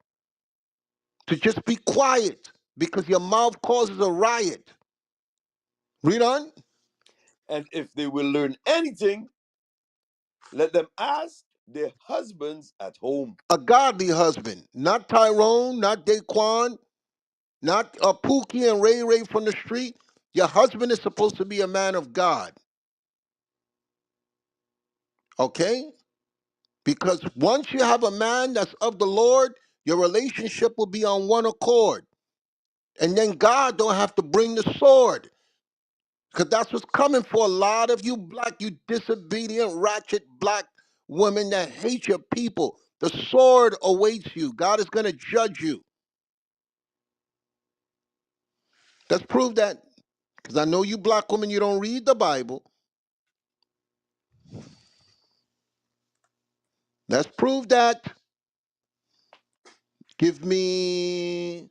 to just be quiet because your mouth causes a riot. Read on. And if they will learn anything, let them ask their husbands at home. A godly husband, not Tyrone, not Daquan, not Pookie and Ray Ray from the street. Your husband is supposed to be a man of God, okay? Because once you have a man that's of the Lord, your relationship will be on one accord. And then God don't have to bring the sword. Because that's what's coming for a lot of you black, you disobedient, ratchet black women that hate your people. The sword awaits you. God is going to judge you. Let's prove that. Because I know you black women, you don't read the Bible. Let's prove that. Give me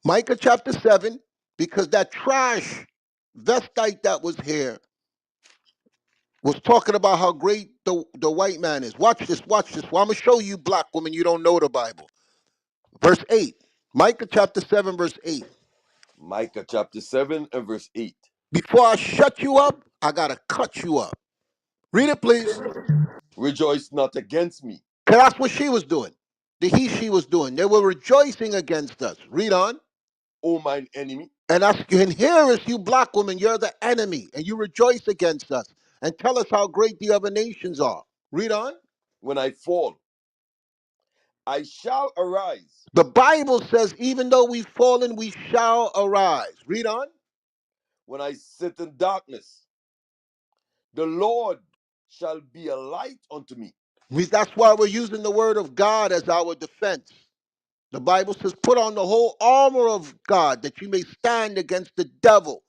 Micah chapter 7, because that trash vestite that was here was talking about how great the white man is. Watch this, watch this. Well, I'm going to show you black women, you don't know the Bible. Verse 8. Micah chapter 7, verse 8. Micah chapter 7 and verse 8. Before I shut you up, I got to cut you up. Read it, please. Rejoice not against me, Because that's what she was doing. She was doing. They were rejoicing against us. Read on. O mine enemy, And here is you black women, you're the enemy, and you rejoice against us and tell us how great the other nations are. Read on. when I fall, I shall arise. The Bible says, even though we've fallen, we shall arise. Read on. When I sit in darkness, the Lord shall be a light unto me. That's why we're using the word of God as our defense. The Bible says, put on the whole armor of God that you may stand against the devil.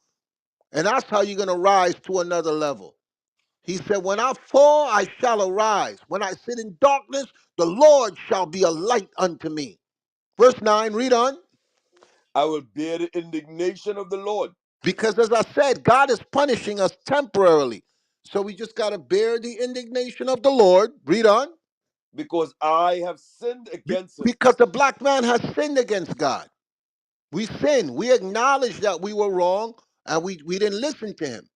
And that's how you're going to rise to another level. He said, when I fall, I shall arise. When I sit in darkness, the Lord shall be a light unto me. Verse 9, read on. I will bear the indignation of the Lord, Because as I said, God is punishing us temporarily. So we just got to bear the indignation of the Lord. Read on. because I have sinned against him. Because the black man has sinned against God. We sinned. We acknowledged that we were wrong and we didn't listen to him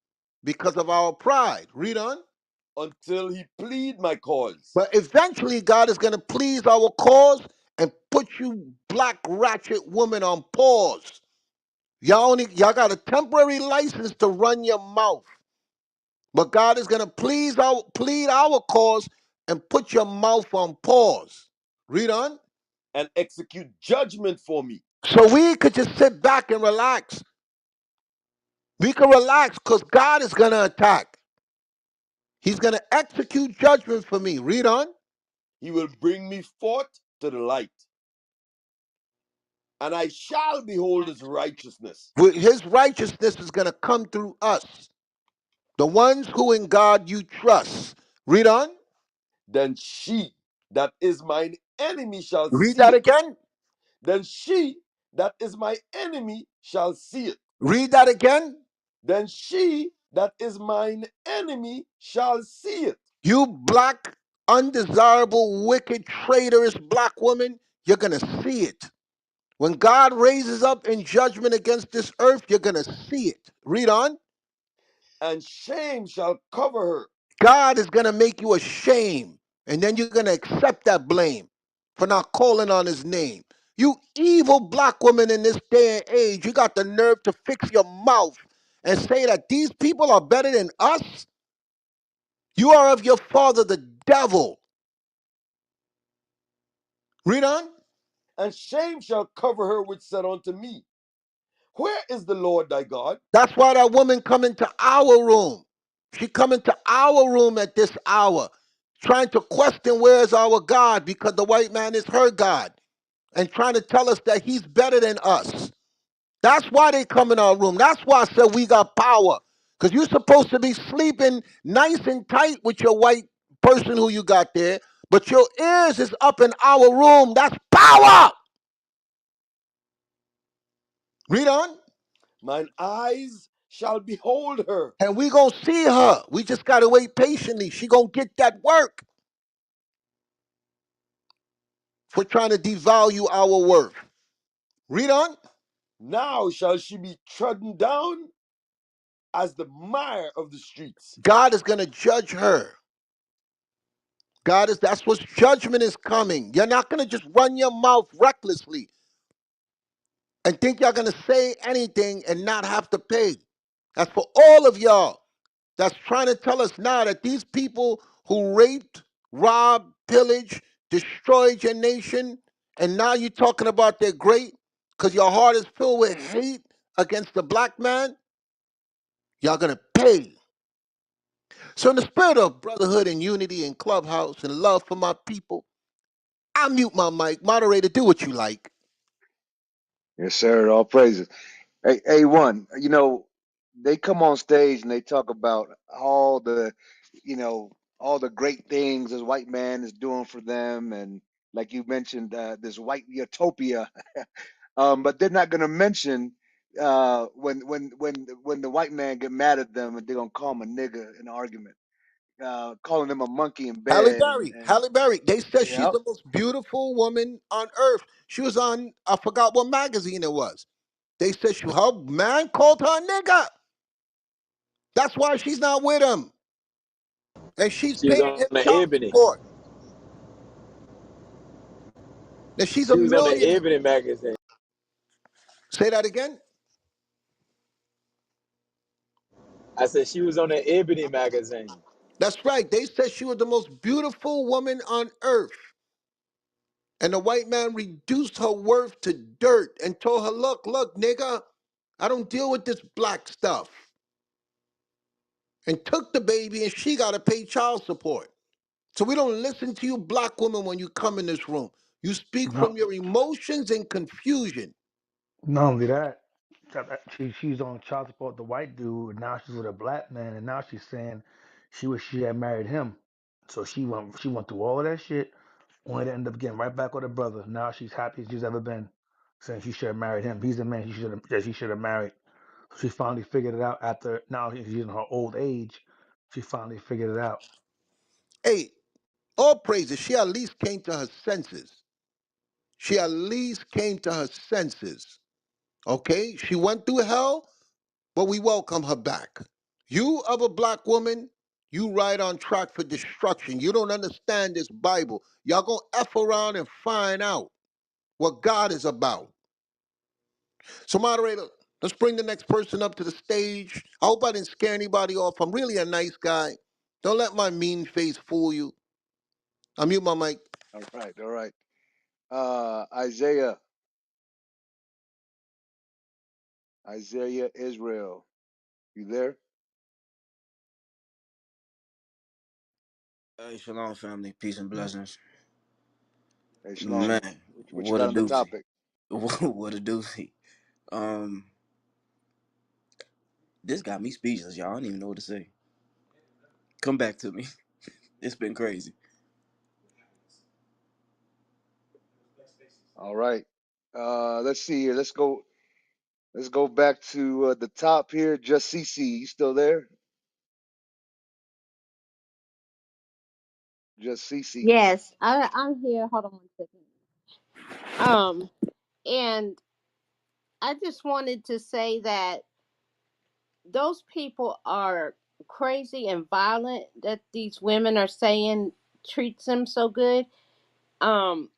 because of our pride. Read on. Until he plead my cause. But eventually, God is going to please our cause and put you black ratchet woman on pause. Y'all got a temporary license to run your mouth. But God is going to plead our cause and put your mouth on pause. Read on. And execute judgment for me. So we could just sit back and relax. We can relax because God is going to attack. He's going to execute judgment for me. Read on. He will bring me forth to the light, and I shall behold his righteousness. His righteousness is going to come through us, the ones who in God you trust. Read on. Then she that is mine enemy shall Read see that it. again. Then she that is my enemy shall see it. Read that again. Then she that is mine enemy shall see it. You black, undesirable, wicked, traitorous black woman, you're going to see it. When God raises up in judgment against this earth, you're going to see it. Read on. And shame shall cover her. God is going to make you ashamed, and then you're going to accept that blame for not calling on his name. You evil black woman in this day and age, you got the nerve to fix your mouth and say that these people are better than us? You are of your father, the devil. Read on. And shame shall cover her which said unto me, where is the Lord thy God? That's why that woman come into our room. She come into our room at this hour, trying to question where is our God because the white man is her God, and trying to tell us that he's better than us. That's why they come in our room. That's why I said we got power. Because you're supposed to be sleeping nice and tight with your white person who you got there, but your ears is up in our room. That's power. Read on. Mine eyes shall behold her. And we gonna see her. We just gotta wait patiently. She gonna get that work for trying to devalue our worth. Read on. Now shall she be trodden down as the mire of the streets. God is gonna judge her. That's what judgment is coming. You're not gonna just run your mouth recklessly and think you're gonna say anything and not have to pay. That's for all of y'all that's trying to tell us now that these people who raped, robbed, pillaged, destroyed your nation, and now you're talking about they're great because your heart is filled with hate against the black man, y'all gonna pay. So in the spirit of brotherhood and unity and clubhouse and love for my people, I mute my mic. Moderator, do what you like. Yes, sir. All praises. Hey, A1, they come on stage and they talk about all the, all the great things this white man is doing for them. And like you mentioned, this white utopia. But they're not going to mention when the white man get mad at them and they're going to call him a nigger in an argument, calling him a monkey in Halle bed. Berry, Halle Berry. They said she's Yep. the most beautiful woman on earth. She was on, I forgot what magazine it was. They said her man called her a nigga. That's why she's not with him. And she's She was paying on him the child Ebony. support. And she's a She was on the millionaire. Ebony magazine. Say that again? I said she was on the Ebony magazine. That's right. They said she was the most beautiful woman on earth. And the white man reduced her worth to dirt and told her, look, nigga, I don't deal with this black stuff. And took the baby and she got to pay child support. So we don't listen to you black women when you come in this room. You speak No, from your emotions and confusion. not only that, she's on child support with the white dude, and now she's with a black man, and now she's saying she had married him. So she went through all of that shit, only to end up getting right back with her brother. Now she's happy as she's ever been, saying she should have married him. He's the man she should have married. So she finally figured it out after now she's in her old age. She finally figured it out. Hey, all praises. She at least came to her senses. She at least came to her senses. Okay? She went through hell, but we welcome her back. You of a black woman, you right on track for destruction. You don't understand this Bible. Y'all gonna F around and find out what God is about. So, moderator, let's bring the next person up to the stage. I hope I didn't scare anybody off. I'm really a nice guy. Don't let my mean face fool you. I mute my mic. All right. All right. Isaiah Israel. You there? Hey, shalom, family. Peace and blessings. Hey, Shalom. Man, What you what a got on the doozy. topic? What a doozy. Um, this got me speechless, y'all. I don't even know what to say. Come back to me. It's been crazy. All right. Let's see here. Let's go. Let's go back to the top here. Just CC. You still there? Just CC. Yes, I'm here. Hold on one second. And I just wanted to say that those people are crazy and violent that these women are saying treats them so good. Um,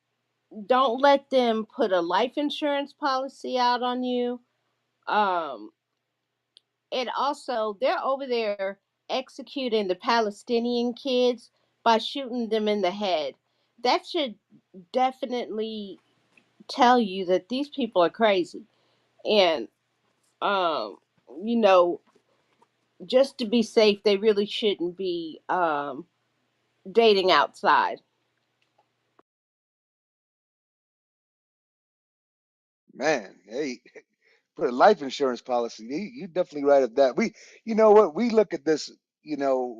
don't let them put a life insurance policy out on you. Um, and also, they're over there executing the Palestinian kids by shooting them in the head. That should definitely tell you that these people are crazy. And, um, you know, just to be safe, they really shouldn't be dating outside. Man, hey, put a life insurance policy. You definitely right at that. You know what? We look at this.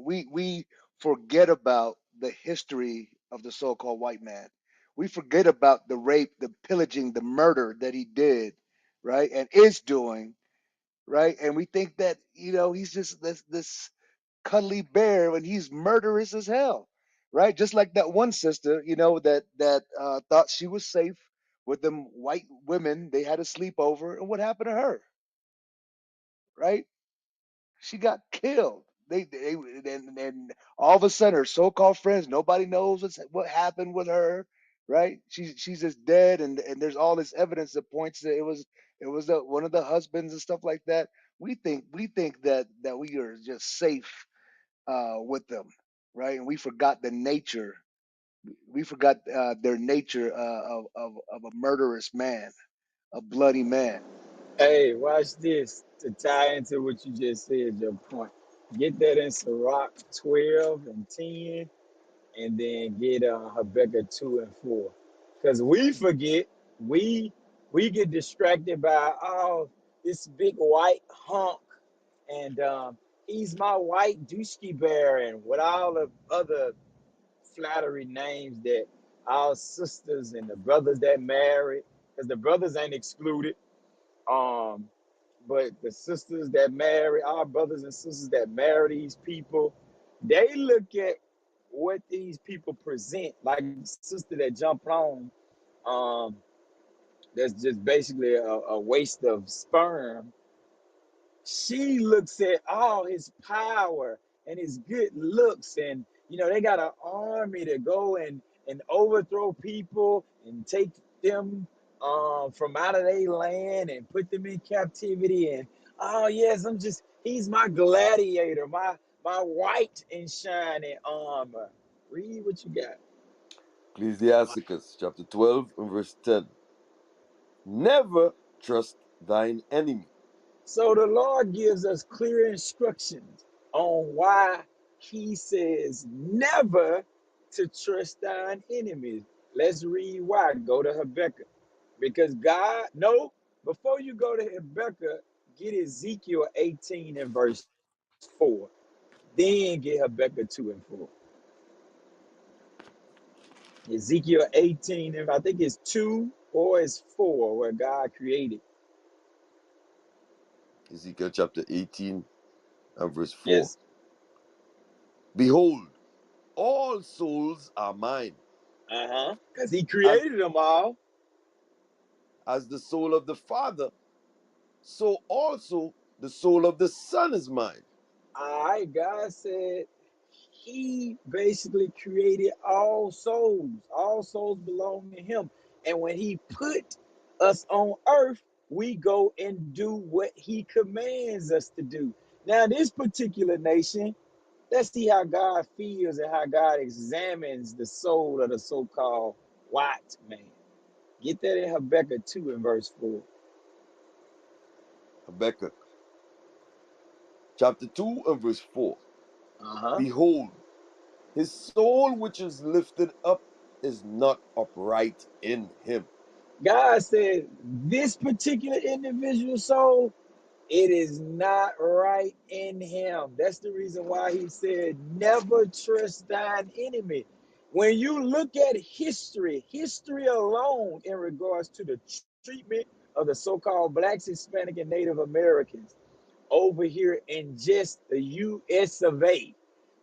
We forget about the history of the so-called white man. We forget about the rape, the pillaging, the murder that he did, right, and is doing, right. And we think that he's just this cuddly bear when he's murderous as hell, right? Just like that one sister, that thought she was safe with them white women. They had a sleepover, and what happened to her, right? She got killed. They and all of a sudden her so-called friends, nobody knows what happened with her, right? She's just dead, and there's all this evidence that points that it was one of the husbands and stuff like that. We think that we are just safe with them, right? And we forgot the nature. We forgot their nature of a murderous man, a bloody man. Hey, watch this to tie into what you just said, your point. Get that in Sirach 12 and 10, and then get Habakkuk 2 and 4. Because we forget, we we get distracted by, oh, this big white hunk, and he's my white dooski bear, and with all the other flattery names that our sisters and the brothers that married, because the brothers ain't excluded. Um, but the sisters that marry, our brothers and sisters that marry these people, they look at what these people present. Like the sister that jumped on, um, that's just basically a waste of sperm. She looks at all his power and his good looks, and they got an army to go and overthrow people and take them from out of their land and put them in captivity. And oh yes, he's my gladiator, my white and shining armor. Read what you got. Ecclesiasticus chapter 12 and verse 10. Never trust thine enemy. So the Lord gives us clear instructions on why he says never to trust thine enemies. Let's read why. Go to Habakkuk. Because God, no, before you go to Habakkuk, get Ezekiel 18 and verse 4. Then get Habakkuk 2 and 4. Ezekiel 18, and I think it's 2 or it's 4 where God created. Ezekiel chapter 18 and verse 4. Yes. Behold, all souls are mine, Uh-huh. Because he as, created them all. as the soul of the Father, so also the soul of the Son is mine. All right, God said he basically created all souls. All souls belong to him. And when he put us on earth, we go and do what he commands us to do. Now, this particular nation, let's see how God feels and how God examines the soul of the so-called white man. Get that in Habakkuk 2 and verse 4. Habakkuk chapter 2 and verse 4. Uh-huh. Behold, his soul which is lifted up is not upright in him. God said this particular individual soul, it is not right in him. That's the reason why he said, never trust thine enemy. When you look at history, history alone in regards to the treatment of the so-called blacks, Hispanic, and Native Americans over here in just the US of A.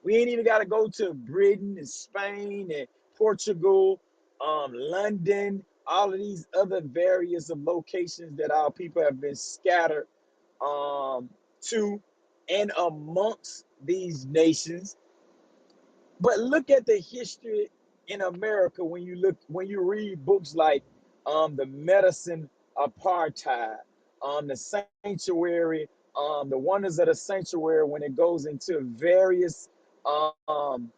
We ain't even got to go to Britain and Spain and Portugal, London, all of these other various of locations that our people have been scattered to and amongst these nations. But look at the history in America when you read books like the Medicine Apartheid, the Sanctuary, the Wonders of the Sanctuary, when it goes into various um,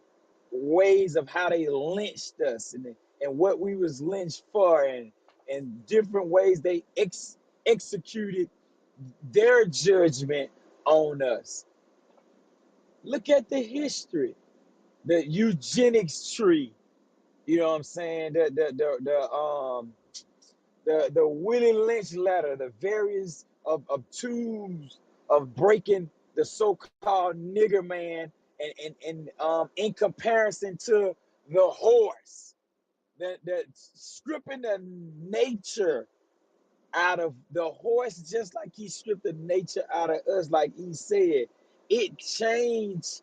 ways of how they lynched us and what we was lynched for and different ways they executed their judgment on us. Look at the history, the eugenics tree. You know what I'm saying? The Willie Lynch letter, the various of tools of breaking the so-called nigger man and in comparison to the horse, that stripping the nature out of the horse, just like he stripped the nature out of us, like he said, it changed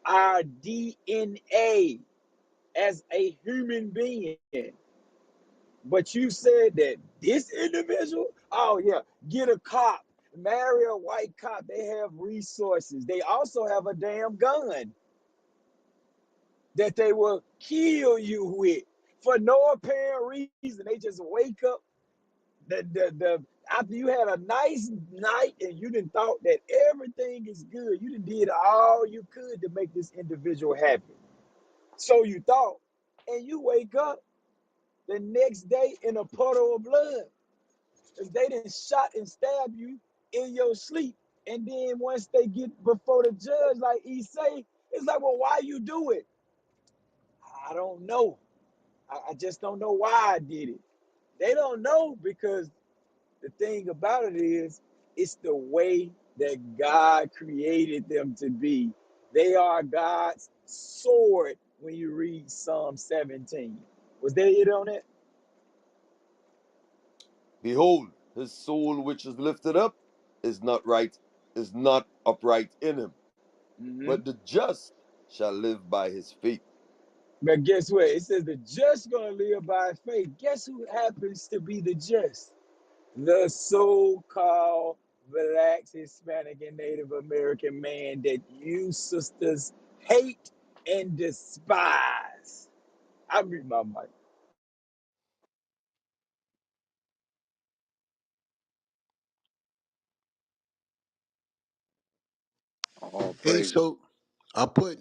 our DNA as a human being. But you said that this individual, oh yeah, get a cop, marry a white cop. They have resources. They also have a damn gun that they will kill you with for no apparent reason. They just wake up the after you had a nice night and you didn't thought that everything is good. You done did all you could to make this individual happy. So you thought, and you wake up the next day in a puddle of blood. Because they didn't shot and stab you in your sleep. And then once they get before the judge, like he say, it's like, well, why you do it? I don't know. I just don't know why I did it. They don't know because the thing about it is, it's the way that God created them to be. They are God's sword when you read Psalm 17. Was there it on it? Behold, his soul which is lifted up is not right, is not upright in him. Mm-hmm. But the just shall live by his faith. But guess what? It says the just gonna live by faith. Guess who happens to be the just? The so-called blacks, Hispanic, and Native American man that you sisters hate and despise. I read my mic. All Hey, praises. so I put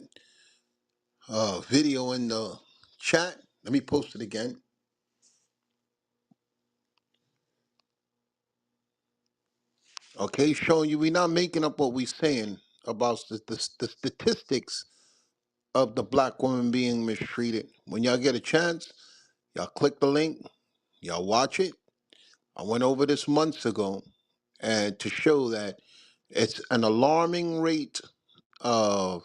a video in the chat. Let me post it again. Okay, showing you we're not making up what we're saying about the statistics of the black woman being mistreated. When y'all get a chance, y'all click the link, y'all watch it. I went over this months ago, and to show that it's an alarming rate of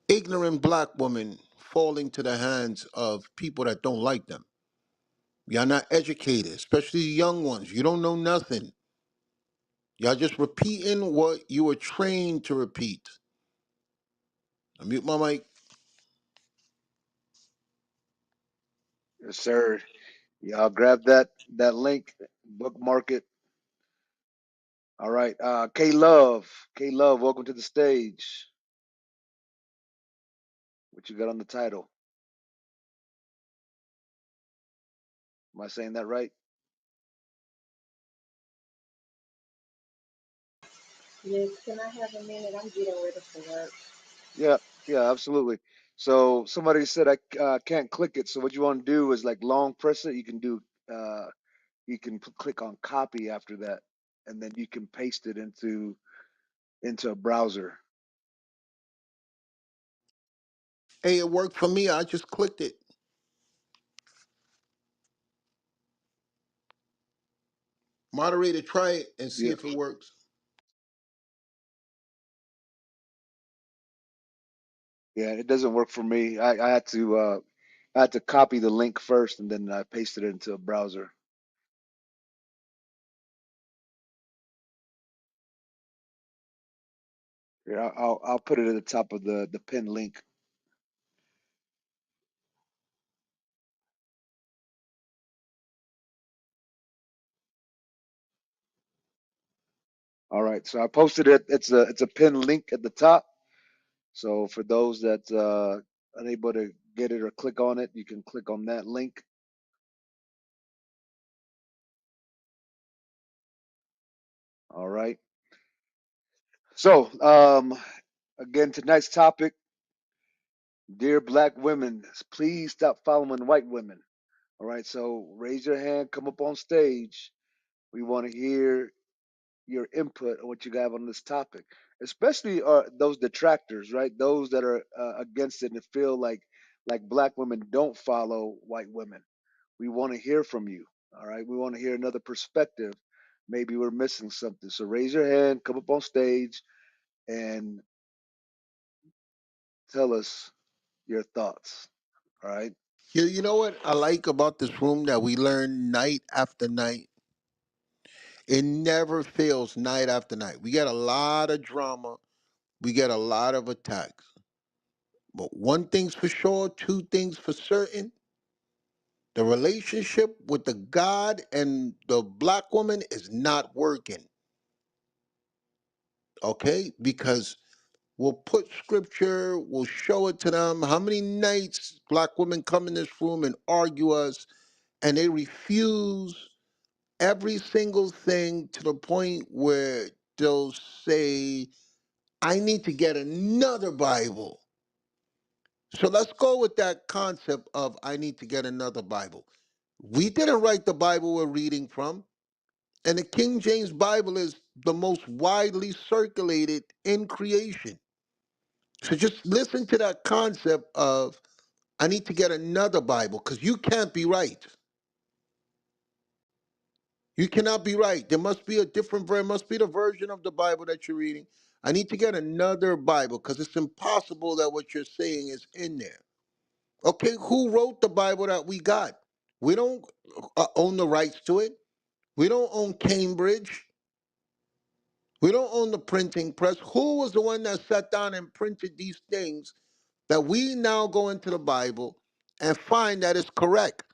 ignorant black women falling to the hands of people that don't like them. Y'all not educated, especially the young ones. You don't know nothing. Y'all just repeating what you were trained to repeat. I mute my mic. Yes, sir. Y'all grab that link, bookmark it. All right. K Love. K Love, welcome to the stage. What you got on the title? Am I saying that right? Yes, can I have a minute? I'm getting ready for work. Yeah, yeah, absolutely. So somebody said I can't click it. So what you want to do is like long press it. You can do you can click on copy after that, and then you can paste it into into a browser. Hey, it worked for me. I just clicked it. Moderator, try it and see Yeah, if it works. yeah, it doesn't work for me. I had to copy the link first and then I pasted it into a browser. Yeah, I'll put it at the top of the pin link. All right, so I posted it. It's a pin link at the top. So for those that unable to get it or click on it, you can click on that link. All right. So again, tonight's topic, dear black women, please stop following white women. All right. So raise your hand, come up on stage. We want to hear your input on what you have on this topic, especially those detractors, right? Those that are against it and feel like black women don't follow white women. We want to hear from you. All right, we want to hear another perspective. Maybe we're missing something. So raise your hand, come up on stage, and tell us your thoughts. All right. You know what I like about this room that we learn night after night? It never fails night after night. We get a lot of drama. We get a lot of attacks. But one thing's for sure, two things for certain. The relationship with the God and the black woman is not working. Okay? Because we'll put scripture, we'll show it to them. How many nights black women come in this room and argue us and they refuse every single thing to the point where they'll say, I need to get another Bible. So let's go with that concept of I need to get another Bible. We didn't write the Bible we're reading from, and the King James Bible is the most widely circulated in creation. So just listen to that concept of I need to get another Bible because you can't be right. You cannot be right. There must be a different version, must be the version of the Bible that you're reading. I need to get another Bible because it's impossible that what you're saying is in there. Okay, who wrote the Bible that we got? We don't own the rights to it. We don't own Cambridge. We don't own the printing press. Who was the one that sat down and printed these things that we now go into the Bible and find that it's correct?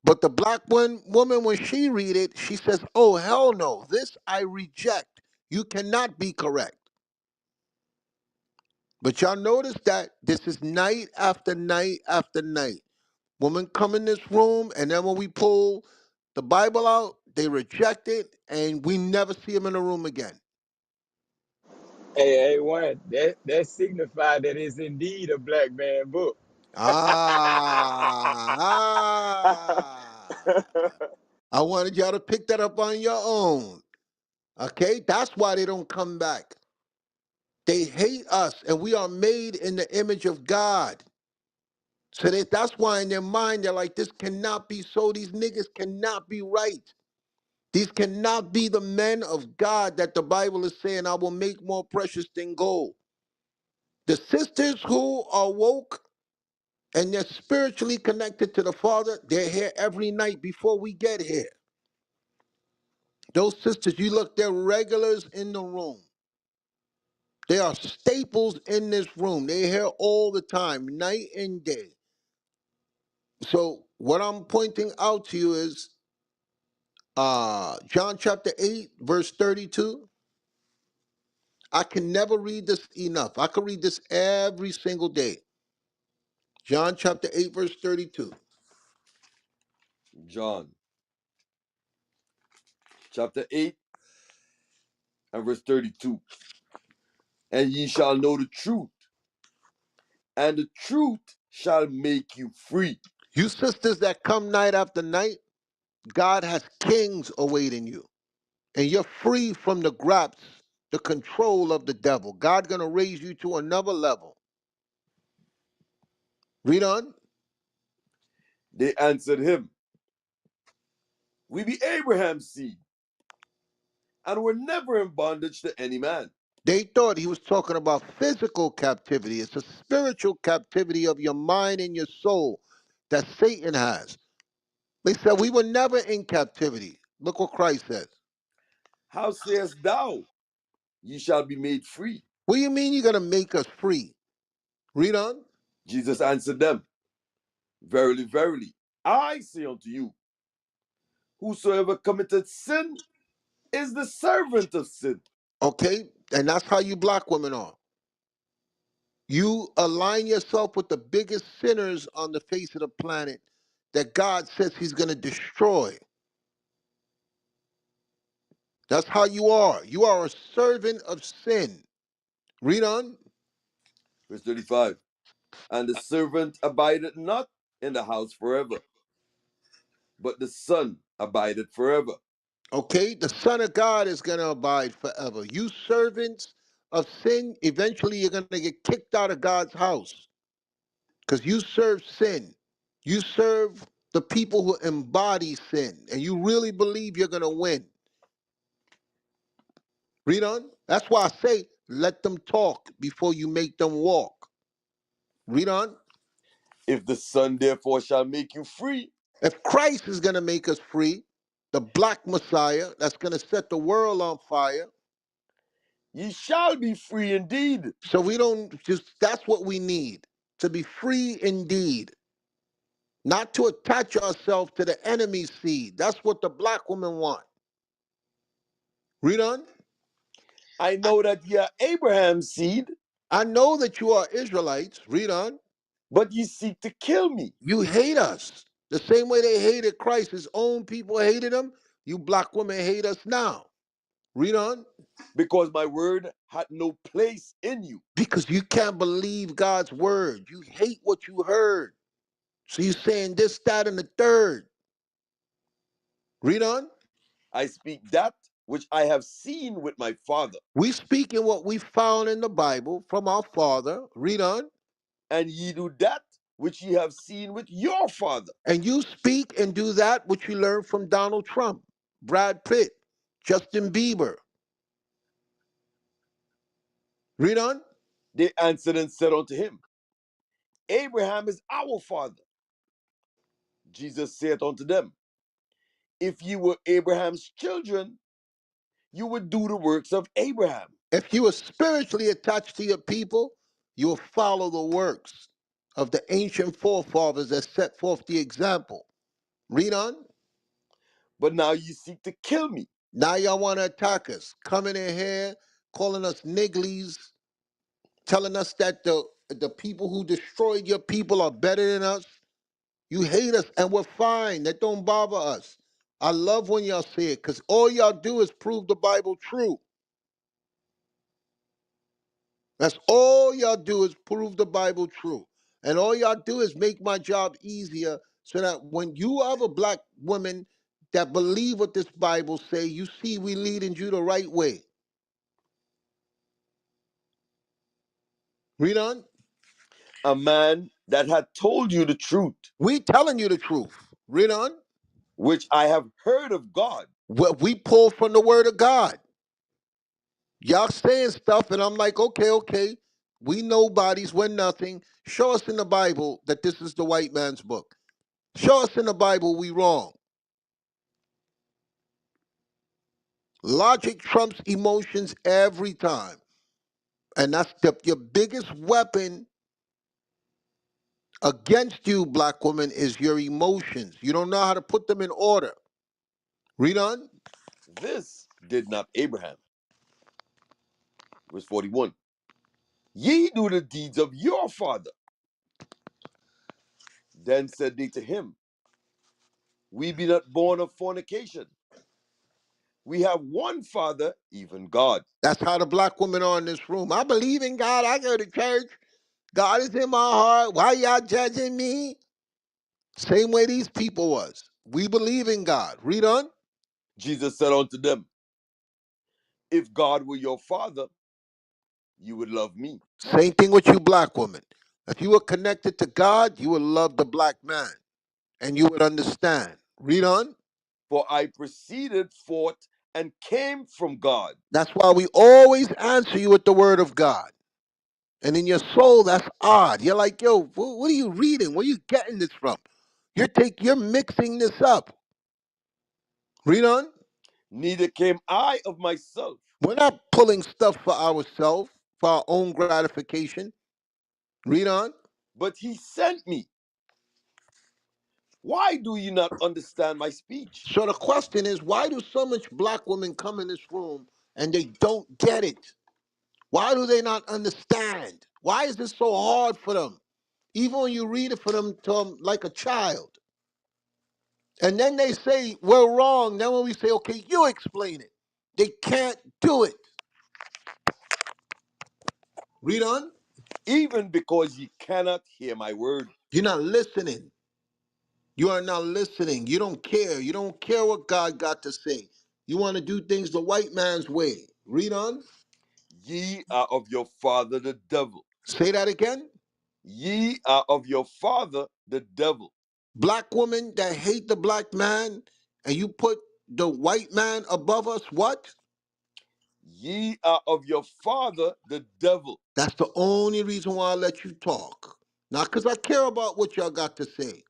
But the black woman, when she read it, she says, oh, hell no, this I reject. You cannot be correct. But y'all notice that this is night after night after night. Women come in this room, and then when we pull the Bible out, they reject it, and we never see them in the room again. Hey, one that signified that it's indeed a black man book. Ah. I wanted y'all to pick that up on your own. Okay? That's why they don't come back. They hate us, and we are made in the image of God. So that's why in their mind, they're like, this cannot be so. These niggas cannot be right. These cannot be the men of God that the Bible is saying, I will make more precious than gold. The sisters who are woke and they're spiritually connected to the Father, they're here every night before we get here. Those sisters, you look, they're regulars in the room. They are staples in this room. They're here all the time, night and day. So what I'm pointing out to you is John chapter 8, verse 32. I can never read this enough. I could read this every single day. John chapter 8, verse 32. John chapter 8 and verse 32. And ye shall know the truth, and the truth shall make you free. You sisters that come night after night, God has kings awaiting you. And you're free from the grasp, the control of the devil. God gonna raise you to another level. Read on. They answered him, We be Abraham's seed, and were never in bondage to any man. They thought he was talking about physical captivity. It's a spiritual captivity of your mind and your soul that Satan has. They said we were never in captivity. Look what Christ says. How sayest thou, Ye shall be made free? What do you mean you're gonna make us free? Read on. Jesus answered them, Verily, verily, I say unto you, whosoever committeth sin is the servant of sin. Okay, and that's how you black women are. You align yourself with the biggest sinners on the face of the planet that God says he's going to destroy. That's how you are. You are a servant of sin. Read on. Verse 35. And the servant abideth not in the house forever, but the son abideth forever. Okay, the Son of God is going to abide forever. You servants of sin, eventually you're going to get kicked out of God's house because you serve sin. You serve the people who embody sin, and you really believe you're going to win. Read on. That's why I say, let them talk before you make them walk. Read on. If the son therefore shall make you free, If Christ is going to make us free, the black Messiah that's going to set the world on fire, ye shall be free indeed. so we don't just, that's what we need, to be free indeed, not to attach ourselves to the enemy's seed. That's what the black woman want. Read on. I know that ye are Abraham's seed, I know that you are Israelites. Read on. but ye seek to kill me, You hate us. The same way they hated Christ, his own people hated him. You black women hate us now. Read on. because my word had no place in you. Because you can't believe God's word. You hate what you heard. So you're saying this, that, and the third. Read on. I speak that which I have seen with my father, We speak in what we found in the Bible from our father. Read on. and ye do that which ye have seen with your father. And you speak and do that which you learned from Donald Trump, Brad Pitt, Justin Bieber. Read on. They answered and said unto him, Abraham is our father. Jesus saith unto them, If ye were Abraham's children, you would do the works of Abraham. If you are spiritually attached to your people, you will follow the works of the ancient forefathers that set forth the example. Read on. But now ye seek to kill me, Now y'all want to attack us, coming in here, calling us nigglies, telling us that the people who destroyed your people are better than us. You hate us, and we're fine. That don't bother us. I love when y'all say it, because all y'all do is prove the Bible true. That's all y'all do is prove the Bible true. And all y'all do is make my job easier so that when you other black women that believe what this Bible say, you see we leading you the right way. Read on. a man that had told you the truth, We telling you the truth. Read on. which I have heard of God. What we pull from the word of God. Y'all saying stuff, and I'm like, okay, okay. We nobodies, we're nothing. Show us in the Bible that this is the white man's book. Show us in the Bible we wrong. Logic trumps emotions every time. And that's your biggest weapon against you, black woman, is your emotions. You don't know how to put them in order. Read on. This did not Abraham. Verse 41. Ye do the deeds of your father. Then said they to him, We be not born of fornication. We have one father, even God. That's how the black women are in this room. I believe in God. I go to church. God is in my heart. Why y'all judging me? Same way these people was. We believe in God. Read on. Jesus said unto them, If God were your father, you would love me. Same thing with you, black woman. If you were connected to God, you would love the black man and you would understand. Read on. For I proceeded forth and came from God. That's why we always answer you with the word of God. And in your soul, that's odd. You're like, yo, what are you reading? Where are you getting this from? You're mixing this up. Read on. Neither came I of myself, We're not pulling stuff for ourselves, for our own gratification. Read on. but he sent me. Why do you not understand my speech? So the question is, why do so much black women come in this room and they don't get it? Why do they not understand? Why is this so hard for them? Even when you read it for them to 'em like a child. And then they say, we're wrong. Then when we say, okay, you explain it. They can't do it. Read on. Even because ye cannot hear my word. You're not listening. You are not listening. You don't care. You don't care what God got to say. You want to do things the white man's way. Read on. Ye are of your father the devil. Say that again. Ye are of your father the devil. Black women that hate the black man, and you put the white man above us, what? Ye are of your father the devil. That's the only reason why I let you talk. Not because I care about what y'all got to say.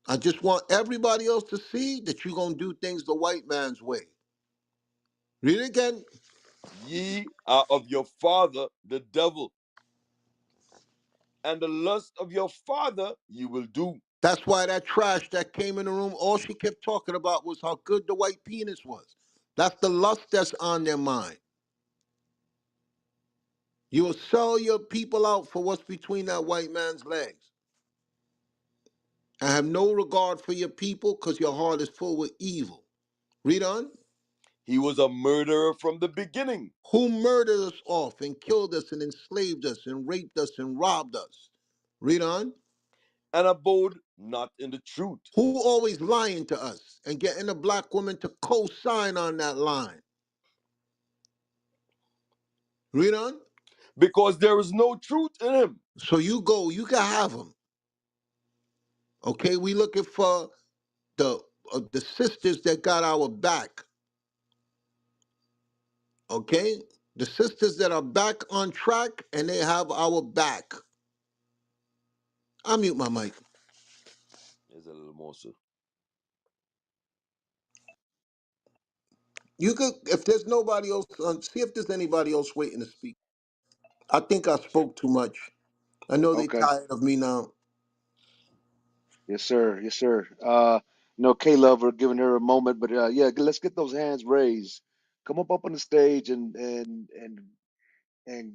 I just want everybody else to see that you're going to do things the white man's way. Read it again. Ye are of your father the devil, and the lust of your father you will do. That's why that trash that came in the room, all she kept talking about was how good the white penis was. That's the lust that's on their mind. You will sell your people out for what's between that white man's legs. I have no regard for your people because your heart is full with evil. Read on. He was a murderer from the beginning, Who murdered us off and killed us and enslaved us and raped us and robbed us? Read on. and abode not in the truth, Who always lying to us and getting a black woman to co-sign on that line? Read on. because there is no truth in him. So you go, you can have them. Okay, we looking for the sisters that got our back. Okay, the sisters that are back on track and they have our back. I mute my mic. There's a little more, sir. You could, if there's nobody else, see if there's anybody else waiting to speak. I think I spoke too much. I know they Okay. tired of me now. Yes, sir. Yes, sir. No, Caleb, we're giving her a moment, but yeah, let's get those hands raised. Come up on the stage and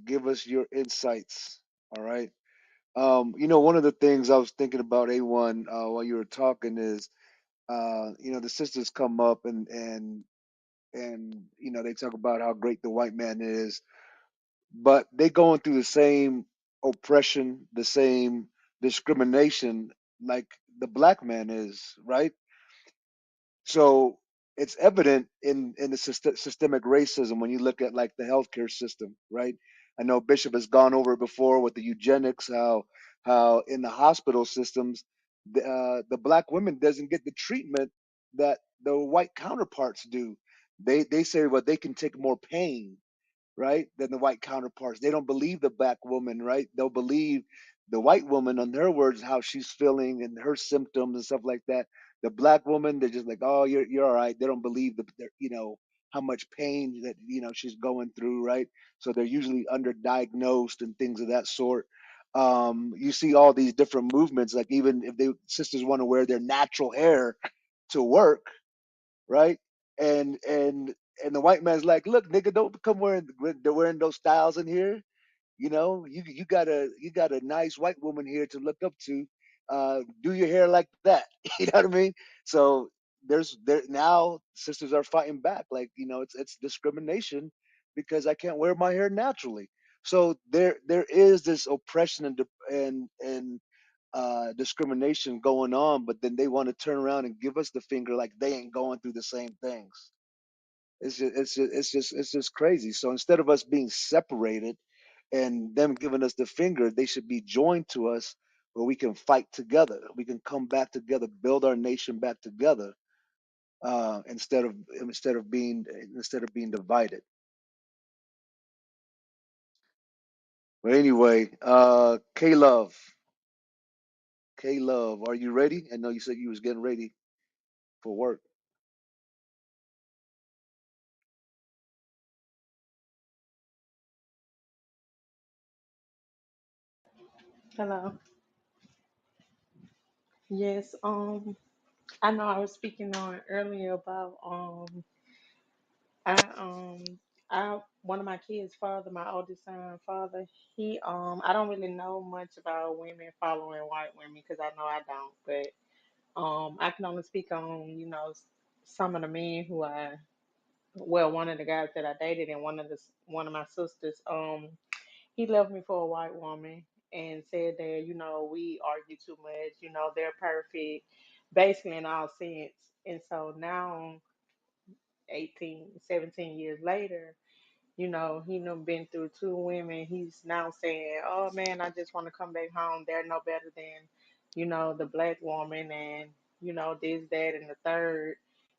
give us your insights. All right. One of the things I was thinking about A1 while you were talking is, the sisters come up and they talk about how great the white man is, but they going through the same oppression, the same discrimination like the black man is, right? So it's evident in the systemic racism when you look at like the healthcare system, right? I know Bishop has gone over it before with the eugenics, how in the hospital systems, the black women doesn't get the treatment that the white counterparts do. They say, well, they can take more pain, right, than the white counterparts. They don't believe the black woman, right? They'll believe the white woman on her words, how she's feeling and her symptoms and stuff like that. The black woman, they're just like, oh, you're all right. They don't believe how much pain that she's going through, right? So they're usually underdiagnosed and things of that sort. You see all these different movements, like even if they sisters want to wear their natural hair to work, right? And the white man's like, look, nigga, don't come wearing those styles in here. You got a nice white woman here to look up to. Do your hair like that. You know what I mean? So there now sisters are fighting back. Like, it's discrimination because I can't wear my hair naturally. So there is this oppression and discrimination going on, but then they want to turn around and give us the finger like they ain't going through the same things. It's just crazy. So instead of us being separated and them giving us the finger, they should be joined to us where we can fight together. We can come back together, build our nation back together, instead of being divided. But anyway, K Love, are you ready? I know you said you was getting ready for work. Hello. Yes, I know I was speaking on earlier about I I one of my kids' father, my oldest son father, he I don't really know much about women following white women because I know I don't, but I can only speak on, some of the men who one of the guys that I dated and one of my sisters, he left me for a white woman and said that, we argue too much, they're perfect, basically in all sense. And so now, 18, 17 years later, he done been through two women. He's now saying, oh man, I just want to come back home. They're no better than, the black woman and, this, that, and the third.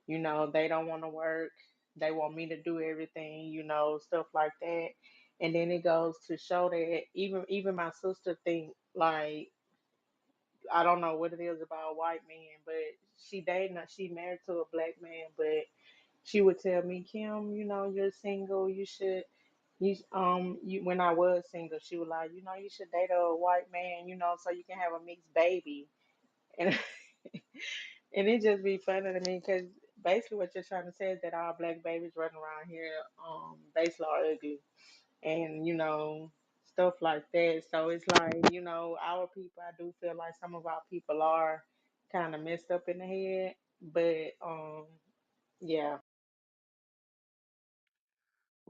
They don't want to work. They want me to do everything, stuff like that. And then it goes to show that even my sister think like I don't know what it is about white men, but she married to a black man, but she would tell me, Kim, you're single, when I was single, she was like, you should date a white man, so you can have a mixed baby. And and it just be funny to me because basically what you're trying to say is that all black babies running around here, basically are ugly, and stuff like that. So it's like, our people, I do feel like some of our people are kind of messed up in the head, but yeah.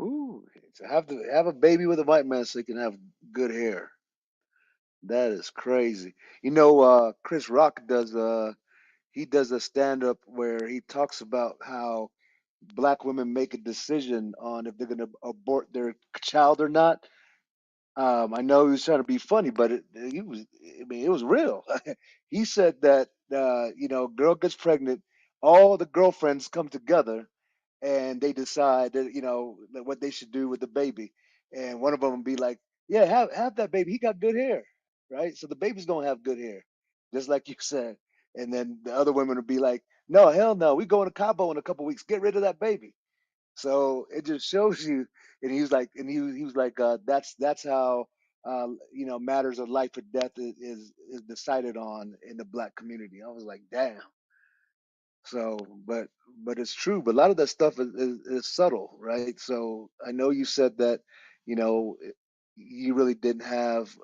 Ooh, to have a baby with a white man so he can have good hair. That is crazy. Chris Rock does a stand up where he talks about how black women make a decision on if they're going to abort their child or not. I know he was trying to be funny, but it was real. He said that, girl gets pregnant, all the girlfriends come together and they decide that, that what they should do with the baby. And one of them would be like, yeah, have that baby. He got good hair, right? So the babies don't have good hair, just like you said. And then the other women would be like, no, hell no, we going to Cabo in a couple weeks. Get rid of that baby. So it just shows you. And he was like, that's how matters of life or death is decided on in the black community. I was like, damn. So, but it's true. But a lot of that stuff is subtle, right? So I know you said that, you know, you really didn't have,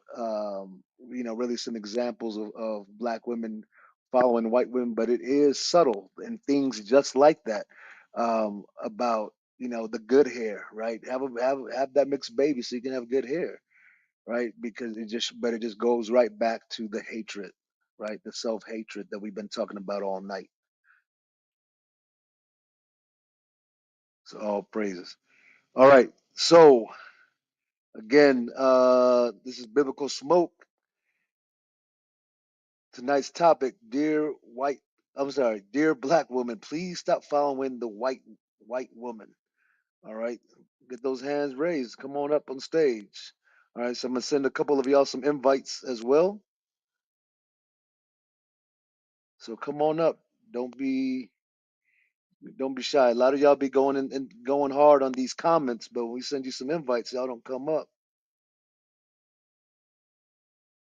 really some examples of black women following white women, but it is subtle and things just like that, about the good hair, right? Have that mixed baby so you can have good hair, right? Because it just goes right back to the hatred, right? The self hatred that we've been talking about all night. So all praises. All right. So again, this is biblical smoke. Tonight's topic, dear white. I'm sorry, dear black woman. Please stop following the white woman. All right. Get those hands raised. Come on up on stage. All right. So I'm gonna send a couple of y'all some invites as well. So come on up. Don't be don't be shy. A lot of y'all be going and going hard on these comments, but when we send you some invites, y'all don't come up.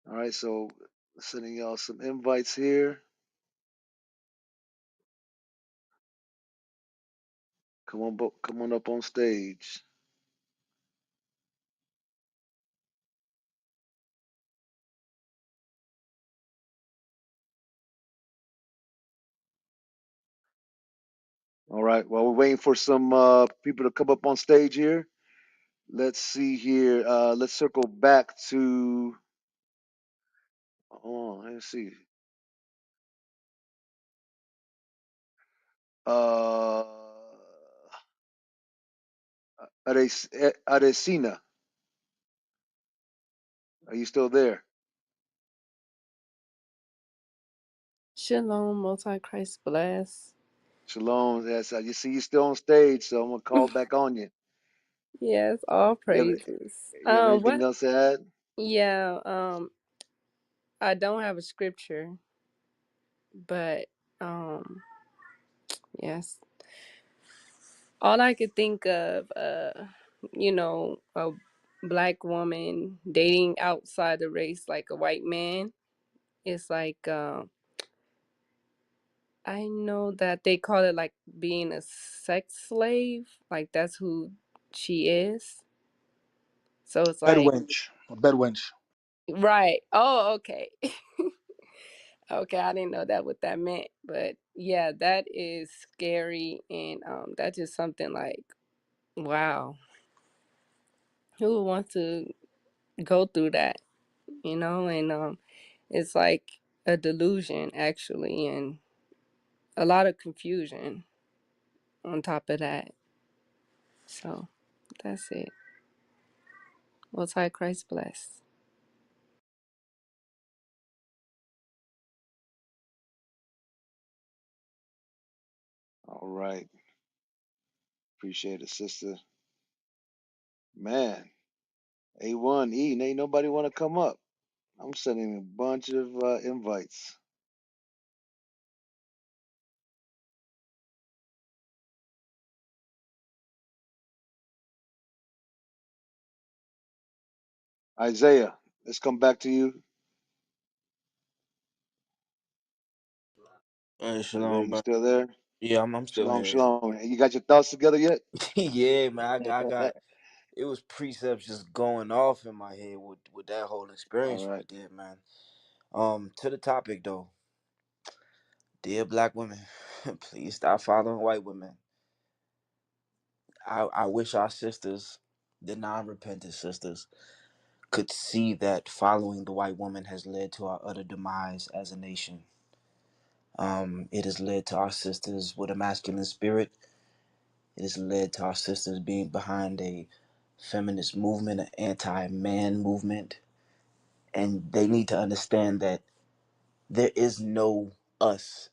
All right. So sending y'all some invites here. Come on up on stage. All right. While we're waiting for some people to come up on stage here, let's see here. Let's circle back to. Oh, let's see. Uh, Adesina, are you still there? Shalom, multi Christ bless. Shalom. Yes, you see you still on stage, so I'm gonna call back on you. Yes, all You have praises. you have anything What? else to add? Yeah, I don't have a scripture, but yes, all I could think of, a black woman dating outside the race like a white man. It's like, I know that they call it like being a sex slave, like that's who she is. So it's Bed like, wench. A bed wench. right. Oh, okay. Okay, I didn't know that what that meant, but yeah, that is scary, and that's just something like, wow, who wants to go through that, And it's like a delusion actually, and a lot of confusion on top of that. So that's it. Most High Christ bless. All right. Appreciate it, sister. Man, A1E, ain't nobody want to come up. I'm sending a bunch of invites. Isaiah, let's come back to you. Isaiah, Shalom, you bro. still there? Yeah, I'm still Shalom, here. shalom. You got your thoughts together yet? Yeah, man. I got it was precepts just going off in my head with that whole All experience right. right there, man. To the topic though, dear black women, please stop following white women. I wish our sisters, the non-repentant sisters, could see that following the white woman has led to our utter demise as a nation. It has led to our sisters with a masculine spirit. It has led to our sisters being behind a feminist movement, an anti-man movement, and they need to understand that there is no us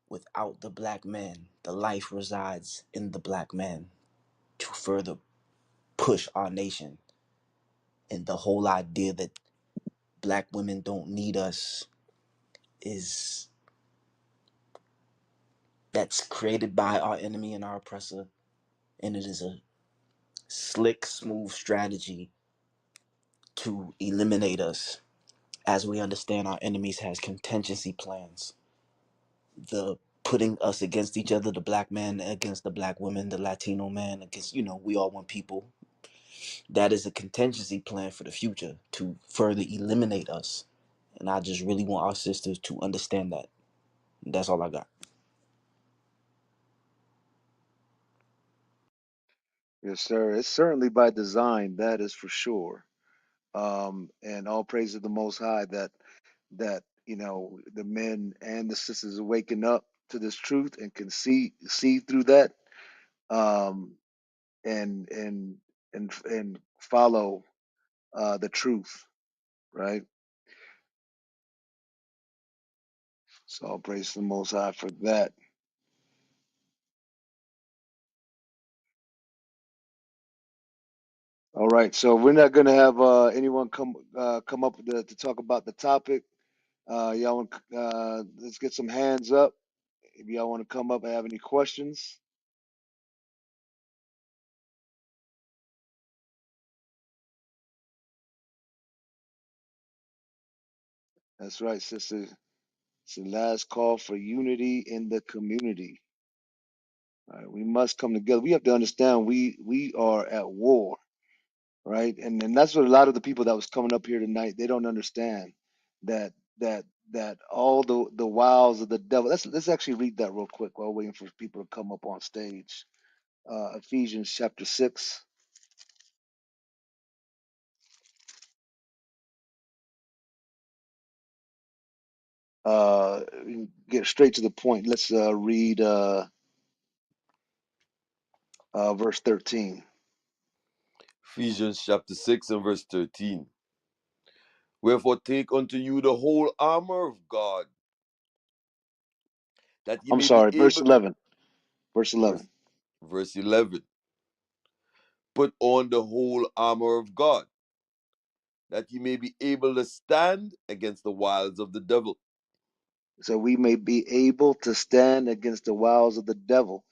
without the black man. The life resides in the black man to further push our nation. And the whole idea that black women don't need us is that's created by our enemy and our oppressor, and it is a slick, smooth strategy to eliminate us. As we understand, our enemies has contingency plans. The putting us against each other, the black man against the black women, the Latino man against, we all one people. That is a contingency plan for the future to further eliminate us. And I just really want our sisters to understand that. That's all I got. Yes, sir. It's certainly by design, that is for sure. And all praise to the Most High that the men and the sisters are waking up to this truth and can see through that, um, and follow the truth, right? So all praise to the Most High for that. All right, so we're not gonna have anyone come up to talk about the topic. Y'all want let's get some hands up if y'all want to come up and have any questions. That's right, sister. It's the last call for unity in the community. All right, we must come together. We have to understand we are at war, right? And that's what a lot of the people that was coming up here tonight, they don't understand that that all the wiles of the devil. Let's actually read that real quick while waiting for people to come up on stage. Ephesians chapter 6. We can get straight to the point. Let's read verse 13. Ephesians chapter 6 and verse 13. Wherefore take unto you the whole armor of God, that ye I'm may be sorry, verse able. 11. Verse Verse, 11. verse 11. Put on the whole armor of God, that ye may be able to stand against the wiles of the devil. So we may be able to stand against the wiles of the devil.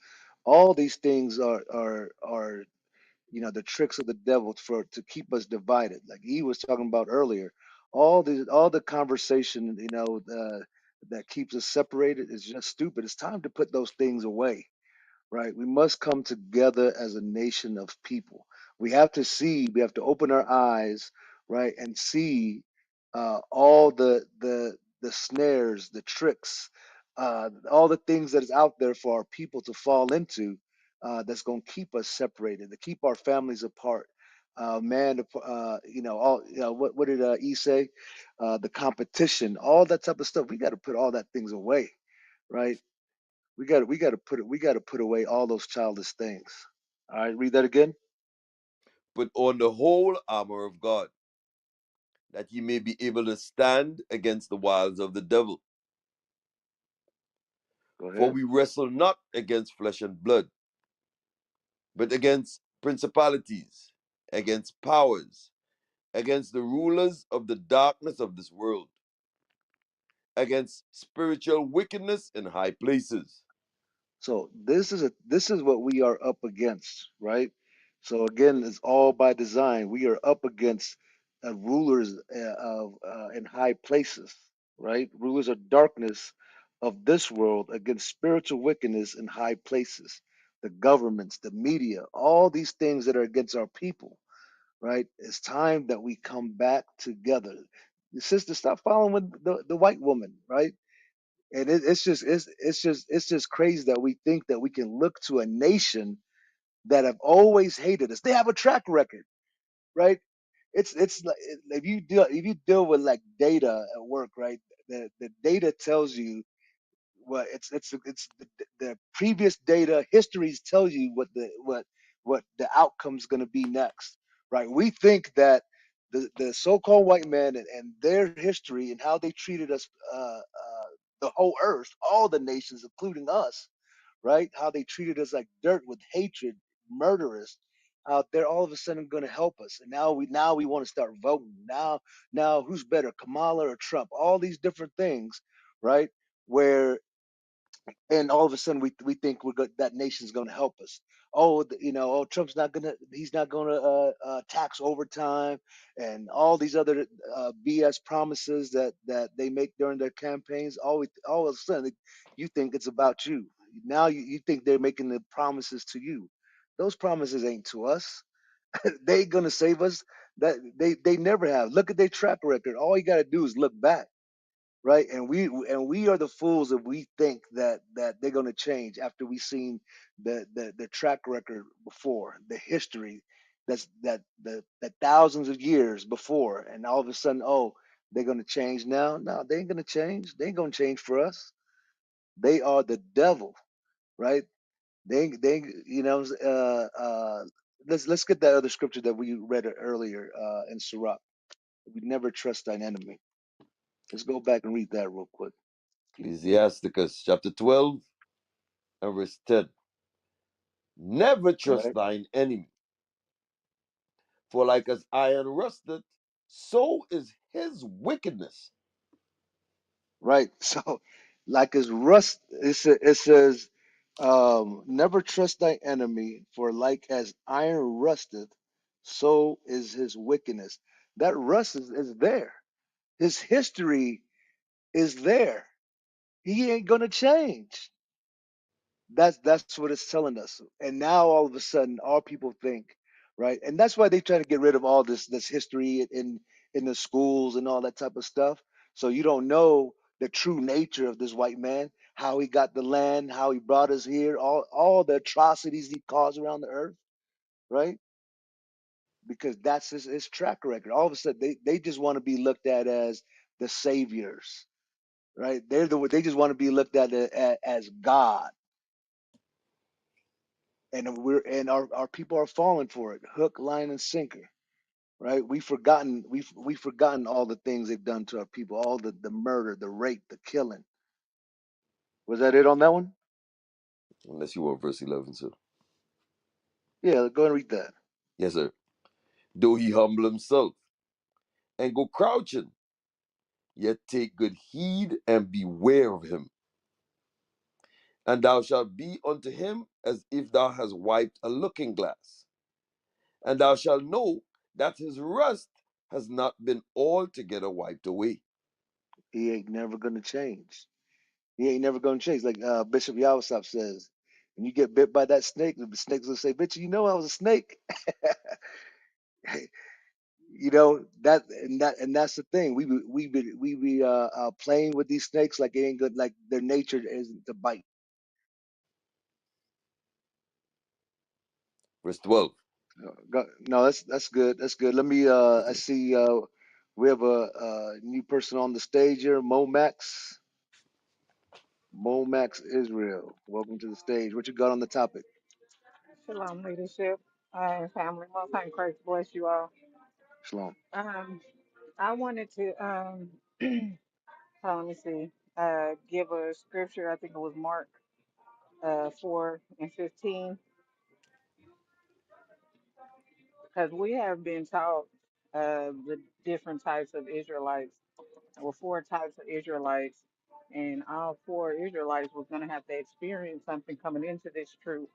All these things are the tricks of the devil for to keep us divided. Like he was talking about earlier, all the conversation that keeps us separated is just stupid. It's time to put those things away, right? We must come together as a nation of people. We have to open our eyes, right, and see all the snares, the tricks, all the things that is out there for our people to fall into. That's going to keep us separated, to keep our families apart. What did E say? The competition, all that type of stuff. We got to put all that things away, right? We got to put away all those childish things. All right, read that again. Put on the whole armor of God, that ye may be able to stand against the wiles of the devil. Go For ahead. we wrestle not against flesh and blood, but against principalities, against powers, against the rulers of the darkness of this world, against spiritual wickedness in high places. So this is what we are up against, right? So again, it's all by design. We are up against rulers of in high places, right? Rulers of darkness of this world against spiritual wickedness in high places. The governments, the media, all these things that are against our people, right? It's time that we come back together. The sister, stop following the white woman, right? And it's just crazy that we think that we can look to a nation that have always hated us. They have a track record, right? It's like if you deal with like data at work, right? The data tells you well, it's the previous data histories tell you what the outcome's going to be next, right? We think that the so-called white man and their history and how they treated us, the whole earth, all the nations, including us, right? How they treated us like dirt with hatred, murderous. Out there, all of a sudden, going to help us, and now we want to start voting. Now, who's better, Kamala or Trump? All these different things, right? Where and all of a sudden we think that nation's going to help us. Trump's not going to he's not going to tax overtime and all these other BS promises that they make during their campaigns. All of a sudden you think it's about you. Now you think they're making the promises to you. Those promises ain't to us. They going to save us. That they never have. Look at their track record. All you got to do is look back, right? And we are the fools if we think that they're going to change after we seen the track record before, the history that thousands of years before, and all of a sudden, oh, they're going to change now. No, they ain't going to change. They ain't going to change for us. They are the devil, right? They let's get that other scripture that we read earlier in Sirach. We never trust thine enemy. Let's go back and read that real quick. Ecclesiasticus chapter 12 and verse 10. Never All trust right. thine enemy, for like as iron rusteth, so is his wickedness. Right. So, like as rust, it says, never trust thy enemy, for like as iron rusteth, so is his wickedness. That rust is there. His history is there. He ain't gonna change. That's what it's telling us. And now all of a sudden, all people think, right? And that's why they try to get rid of all this history in the schools and all that type of stuff. So you don't know the true nature of this white man, how he got the land, how he brought us here, all the atrocities he caused around the earth, right? Because that's his track record. All of a sudden, they just want to be looked at as the saviors, right? They just want to be looked at as God. and our people are falling for it, hook, line, and sinker. Right? We've forgotten all the things they've done to our people, all the murder, the rape, the killing. Was that it on that one? Unless you want verse 11, sir. Yeah, go ahead and read that. Yes, sir. Though he humble himself and go crouching, yet take good heed and beware of him. And thou shalt be unto him as if thou hast wiped a looking glass. And thou shalt know that his rust has not been altogether wiped away. He ain't never gonna change. He ain't never gonna change. Like Bishop Yawasop says, when you get bit by that snake, the snake's gonna say, "Bitch, you know I was a snake." You know and that's the thing. We be playing with these snakes like it ain't good. Like their nature isn't to bite. Verse 12. No, that's good. That's good. Let me. I see. We have a new person on the stage here, Momax. Momax Israel. Welcome to the stage. What you got on the topic? Shalom, leadership and family. Most High in Christ bless you all. Shalom. Um, I wanted to let me see, give a scripture. I think it was Mark 4:15, because we have been taught the different types of Israelites. Well, four types of Israelites, and all four Israelites was going to have to experience something coming into this truth.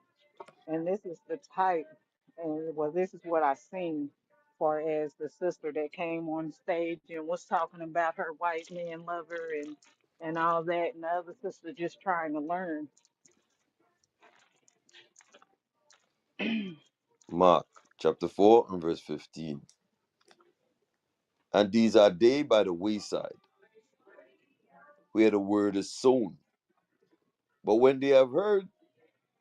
And this is the type, and well, this is what I seen, far as the sister that came on stage and was talking about her white man lover and all that, and the other sister just trying to learn. Mark chapter 4 and verse 15. And these are they by the wayside, where the word is sown. But when they have heard,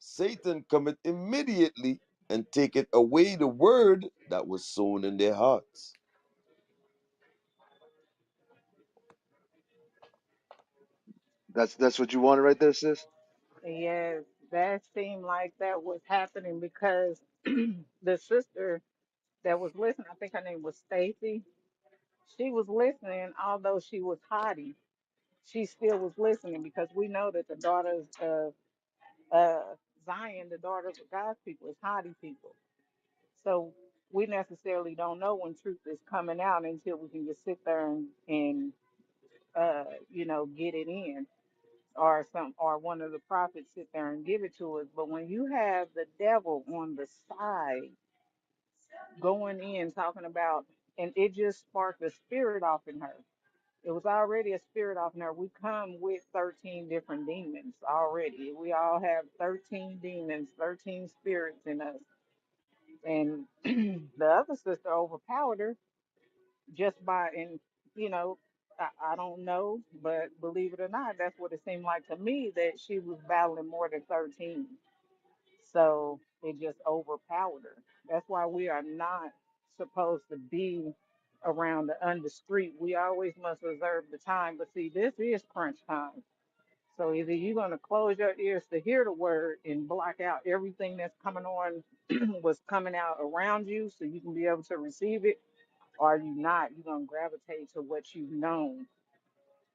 Satan cometh immediately and taketh away the word that was sown in their hearts. That's what you wanted right there, sis. Yes, that seemed like that was happening because the sister that was listening, I think her name was Stacy, she was listening, although she was haughty. She still was listening because we know that the daughters of Zion, the daughters of God's people, is haughty people. So we necessarily don't know when truth is coming out until we can just sit there and get it in, or one of the prophets sit there and give it to us. But when you have the devil on the side going in talking about, and it just sparked a spirit off in her. It was already a spirit off in her. We come with 13 different demons already. We all have 13 demons, 13 spirits in us. And the other sister overpowered her just by, and you know, I don't know, but believe it or not, that's what it seemed like to me, that she was battling more than 13. So it just overpowered her. That's why we are not supposed to be around the undiscreet. We always must reserve the time. But see, this is crunch time. So either you're going to close your ears to hear the word and block out everything that's coming on, what's coming out around you, so you can be able to receive it, or you not. You're going to gravitate to what you've known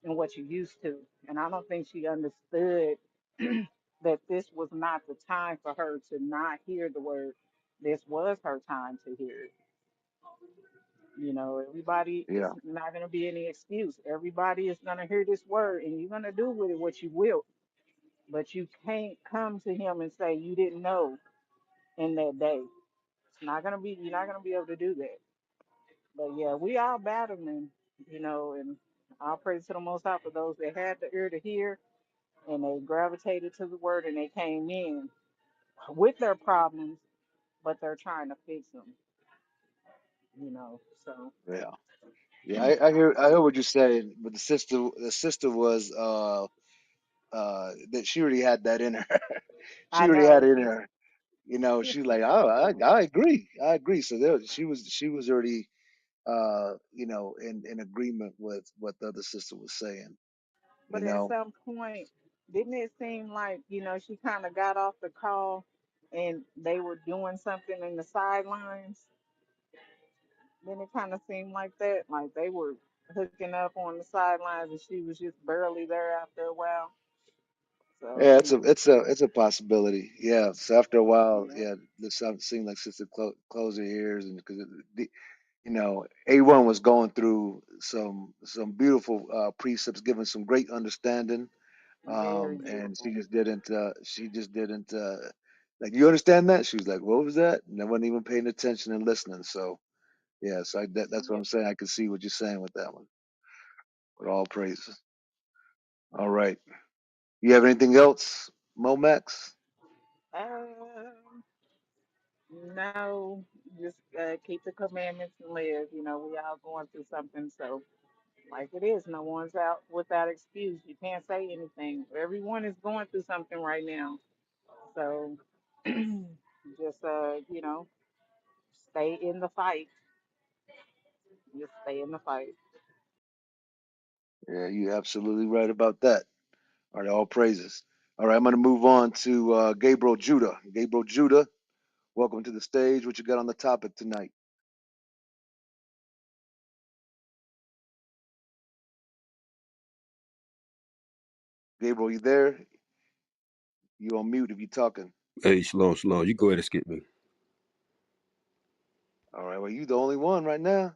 and what you used to. And I don't think she understood that this was not the time for her to not hear the word. This was her time to hear it. Everybody, it's Yeah, not going to be any excuse. Everybody is going to hear this word, and you're going to do with it what you will. But you can't come to him and say you didn't know in that day. It's not going to be, you're not going to be able to do that. But yeah, we all battling, and I'll praise to the Most High for those that had the ear to hear, and they gravitated to the word, and they came in with their problems, but they're trying to fix them. So yeah, yeah. I hear what you're saying, but the sister was that she already had that in her. I She already had know it in she's her. You know, she's like, oh, I agree, I agree. So she was already in agreement with what the other sister was saying. You but at know, some point, didn't it seem like, she kind of got off the call, and they were doing something in the sidelines, then it kind of seemed like that, like they were hooking up on the sidelines, and she was just barely there after a while. So Yeah, you know, it's a possibility. Yeah. So after a while, yeah, yeah, this seemed like Sister close her ears, and because you know, A1 was going through some beautiful precepts, giving some great understanding, very and beautiful. she just didn't like, you understand that? She was like, what was that? And I wasn't even paying attention and listening. So yeah, so that's what Yep. I'm saying. I can see what you're saying with that one. With all praises. All right. You have anything else, Momax? Um, no, just keep the commandments and live. You know, we all going through something, so like it is, no one's out without excuse. You can't say anything. Everyone is going through something right now, so just you know, stay in the fight. Just stay in the fight. Yeah, you're absolutely right about that. All right, all praises. All right, I'm going to move on to Gabriel Judah. Gabriel Judah, welcome to the stage. What you got on the topic tonight? Gabriel, you there? You on mute if you talking. Hey, Shalom, Shalom. You go ahead and skip me. All right, well, you the only one right now.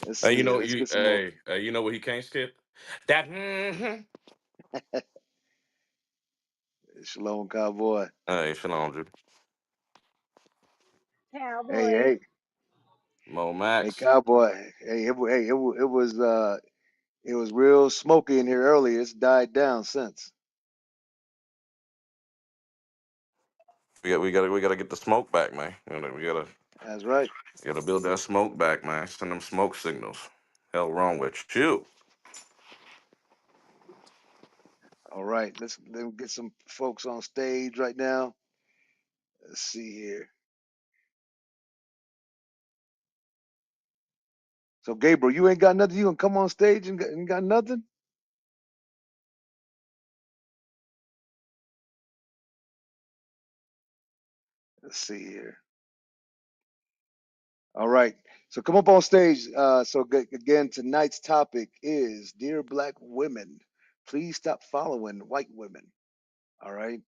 Let's You see know here. Let's you get some more. hey, you know what he can't skip? That Shalom, cowboy. Hey, Shalom, Judy. Hey, Cowboy. hey, Mo hey, Max. cowboy. It was real smoky in here earlier. It's died down since. We gotta get the smoke back, man. That's right. We gotta build that smoke back, man. Send them smoke signals. Hell wrong with you. All right, let's get some folks on stage right now. Let's see here. So, Gabriel, you ain't got nothing. You gonna come on stage and got nothing? Let's see here. All right. So come up on stage. Again, tonight's topic is Dear Black Women, please stop following white women. All right.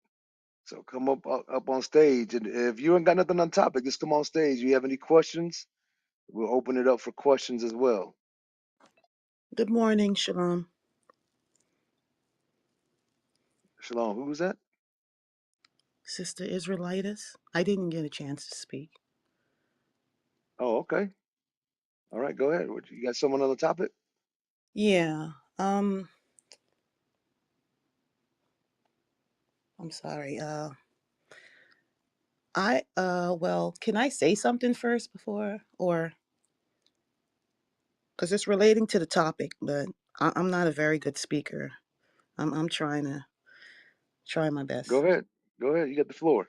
So come up on stage. And if you ain't got nothing on topic, just come on stage. You have any questions? We'll open it up for questions as well. Good morning, Shalom. Shalom. Who was that? Sister Israelitis. I didn't get a chance to speak. Oh, okay. All right. Go ahead. You got someone on the topic? Yeah. I'm sorry. Can I say something first before, or because it's relating to the topic, but I'm not a very good speaker. I'm try my Go best. ahead. Go ahead. You got the floor.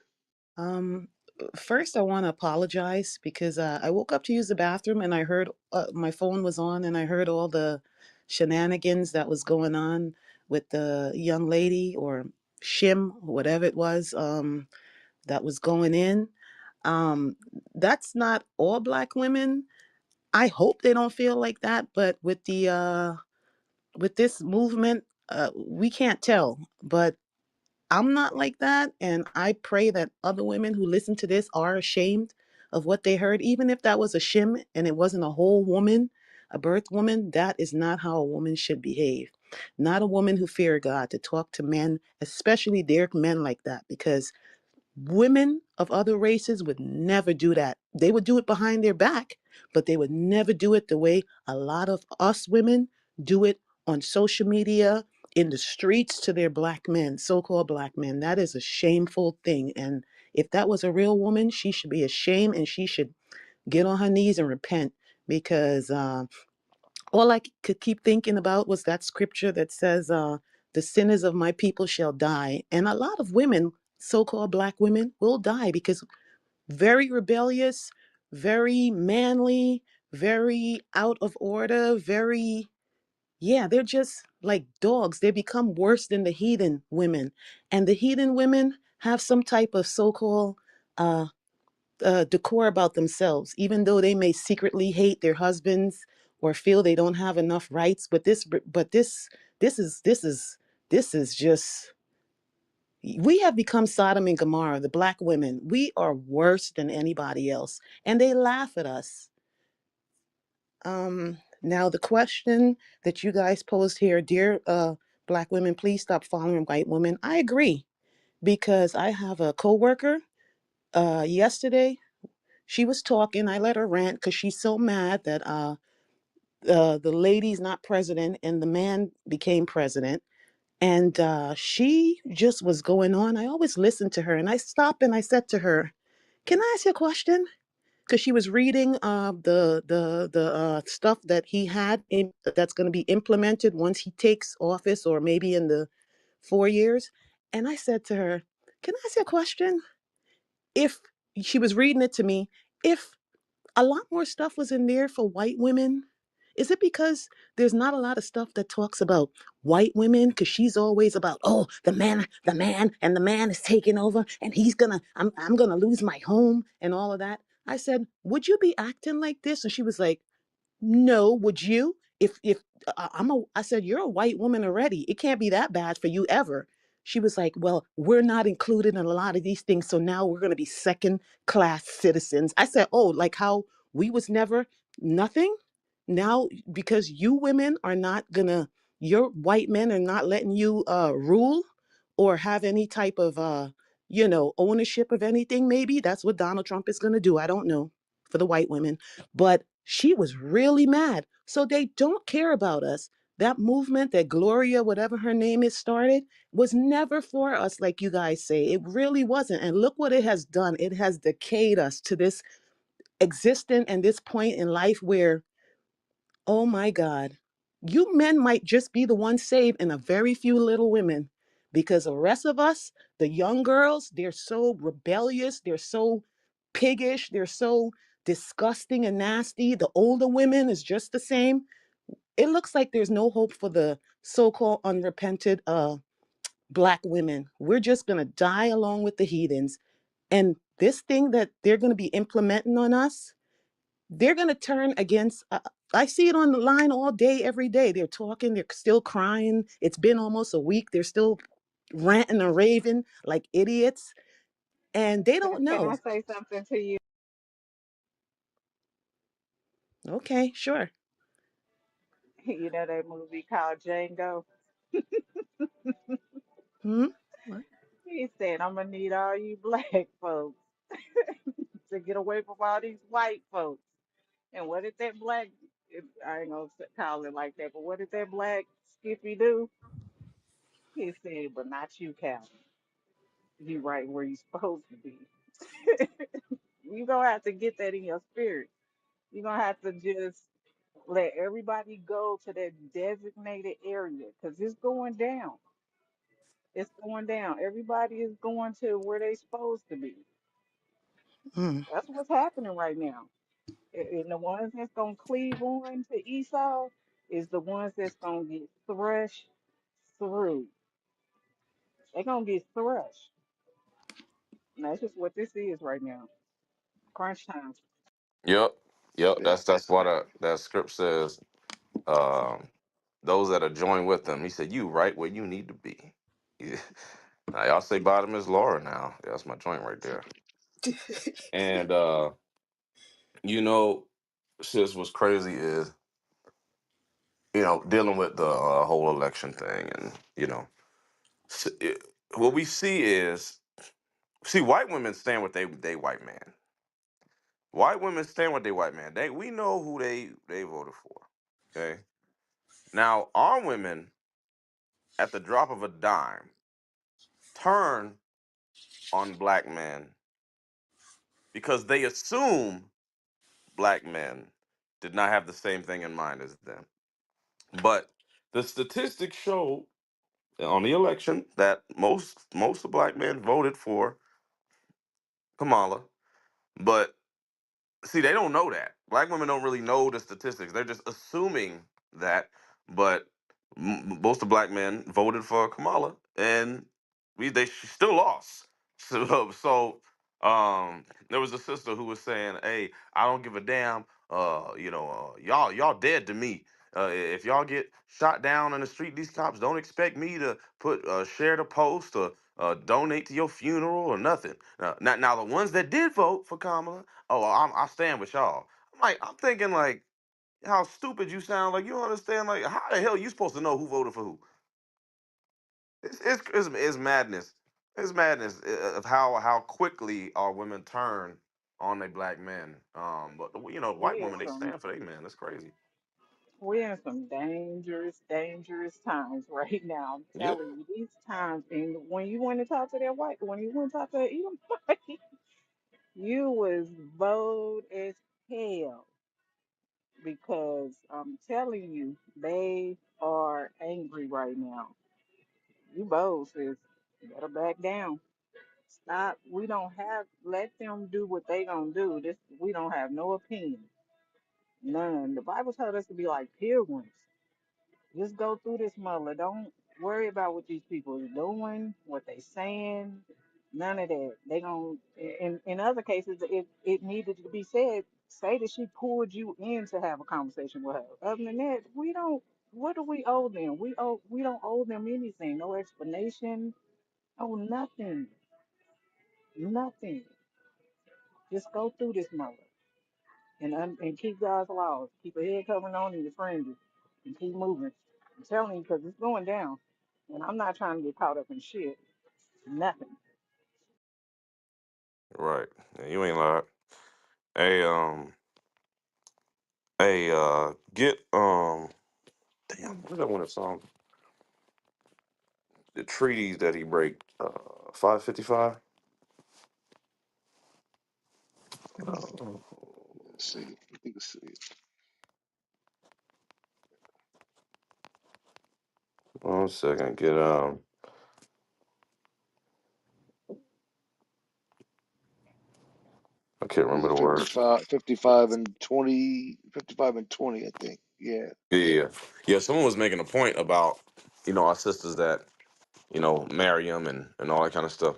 Um, First I want to apologize because I woke up to use the bathroom and I heard my phone was on and I heard all the shenanigans that was going on with the young lady or shim, whatever it was, that was going in. Um, that's not all black women. I hope they don't feel like that, but with this movement, we can't tell. But I'm not like that. And I pray that other women who listen to this are ashamed of what they heard, even if that was a shim and it wasn't a whole woman, a birth woman. That is not how a woman should behave. Not a woman who fear God to talk to men, especially their men like that, because women of other races would never do that. They would do it behind their back, but they would never do it the way a lot of us women do it on social media, in the streets to their black men, so called black men. That is a shameful thing. And if that was a real woman, she should be ashamed and she should get on her knees and repent because all I could keep thinking about was that scripture that says, the sinners of my people shall die. And a lot of women, so called black women, will die because very rebellious, very manly, very out of order, very, yeah, they're just like dogs. They become worse than the heathen women. And the heathen women have some type of so-called decor about themselves, even though they may secretly hate their husbands or feel they don't have enough rights. But this is just, we have become Sodom and Gomorrah. The black women, we are worse than anybody else, and they laugh at us. Now the question that you guys posed here, dear black women, please stop following white women. I agree, because I have a coworker. Yesterday, she was talking. I let her rant because she's so mad that the lady's not president and the man became president. And she just was going on. I always listen to her, and I stopped and I said to her, "Can I ask you a question?" Because she was reading the stuff that he had that's going to be implemented once he takes office, or maybe in the 4 years. And I said to her, "Can I ask you a question?" If she was reading it to me, if a lot more stuff was in there for white women, is it because there's not a lot of stuff that talks about white women? Because she's always about, oh, and the man is taking over, and I'm gonna lose my home and all of that. I said, would you be acting like this? And she was like, no, would you? If I said, you're a white woman already. It can't be that bad for you ever. She was like, well, we're not included in a lot of these things, so now we're going to be second class citizens. I said, oh, like how we was never nothing. Now, because you women are not gonna, your white men are not letting you rule or have any type of ownership of anything. Maybe that's what Donald Trump is gonna do. I don't know, for the white women. But she was really mad. So they don't care about us. That movement that Gloria, whatever her name is, started was never for us, like you guys say. It really wasn't. And look what it has done. It has decayed us to this existence and this point in life where, oh my God, you men might just be the ones saved and a very few little women, because the rest of us, the young girls, they're so rebellious, they're so piggish, they're so disgusting and nasty. The older women is just the same. It looks like there's no hope for the so-called unrepented black women. We're just gonna die along with the heathens. And this thing that they're gonna be implementing on us, they're going to turn against. I see it on the line all day, every day. They're talking, they're still crying. It's been almost a week. They're still ranting and raving like idiots, and they don't Can know. I say something to you? Okay, sure. You know that movie called Django? Hmm? What? He said, I'm gonna need all you black folks to get away from all these white folks. And what did that black, I ain't gonna call it like that, but what did that black Skippy do? He said, but not you, Calvin. You right where you supposed to be. You gonna have to get that in your spirit. You're gonna have to just let everybody go to that designated area because it's going down. It's going down. Everybody is going to where they supposed to be. Mm, That's what's happening right now. And the ones that's gonna cleave on to Esau is the ones that's gonna get thrushed through. They're gonna get thrushed. And that's just what this is right now. Crunch time. Yep, yep. Yeah. That's what that script says. Um, those that are joined with them, he said, "You right where you need to be." Yeah. Now y'all say bottom is Laura now. Yeah, that's my joint right there. And you know, sis, what's crazy is dealing with the whole election thing, and what we see is white women stand with they white man. White women stand with they white man. We know who they voted for. Okay. Now our women, at the drop of a dime, turn on black men because they assume black men did not have the same thing in mind as them. But the statistics show on the election that most of black men voted for Kamala. But see, they don't know that. Black women don't really know the statistics. They're just assuming that. But most of black men voted for Kamala, and she still lost. There was a sister who was saying, "Hey, I don't give a damn. Y'all dead to me. If y'all get shot down in the street, these cops don't expect me to put share the post or donate to your funeral or nothing. Now the ones that did vote for Kamala, I stand with y'all. I'm thinking like how stupid you sound. Like you don't understand. Like how the hell you supposed to know who voted for who? It's madness. It's madness of how quickly our women turn on a black men. But white We in women they some stand for their men. That's crazy. we're in some dangerous, dangerous times right now. I'm Yeah. telling you, these times. And when you want to talk to that white, when you want to talk to that Edomite, you was bold as hell because I'm telling you, they are angry right now. You bold, sis. You better back down. Stop. We don't have. Let them do what they gonna do. This we don't have no opinion. None. The Bible told us to be like pilgrims. Just go through this mother. Don't worry about what these people is doing, what they saying. None of that. They gon' in other cases, if it needed to be said, say that she pulled you in to have a conversation with her. Other than that, we don't. What do we owe them? We don't owe them anything. No explanation. Oh, nothing. Nothing. Just go through this mother and keep God's laws. Keep your head covering on and your fringes and keep moving. I'm telling you, because it's going down. And I'm not trying to get caught up in shit. Nothing. Right. Yeah, you ain't lied. Hey, get damn, what that one of song? The treaties that he break. 555. Let's see. Let's see. One second. Get I can't Was remember it the word. 55 and 20, 55 and 20, I think. Yeah. Yeah. Yeah. Someone was making a point about our sisters that marry them and all that kind of stuff.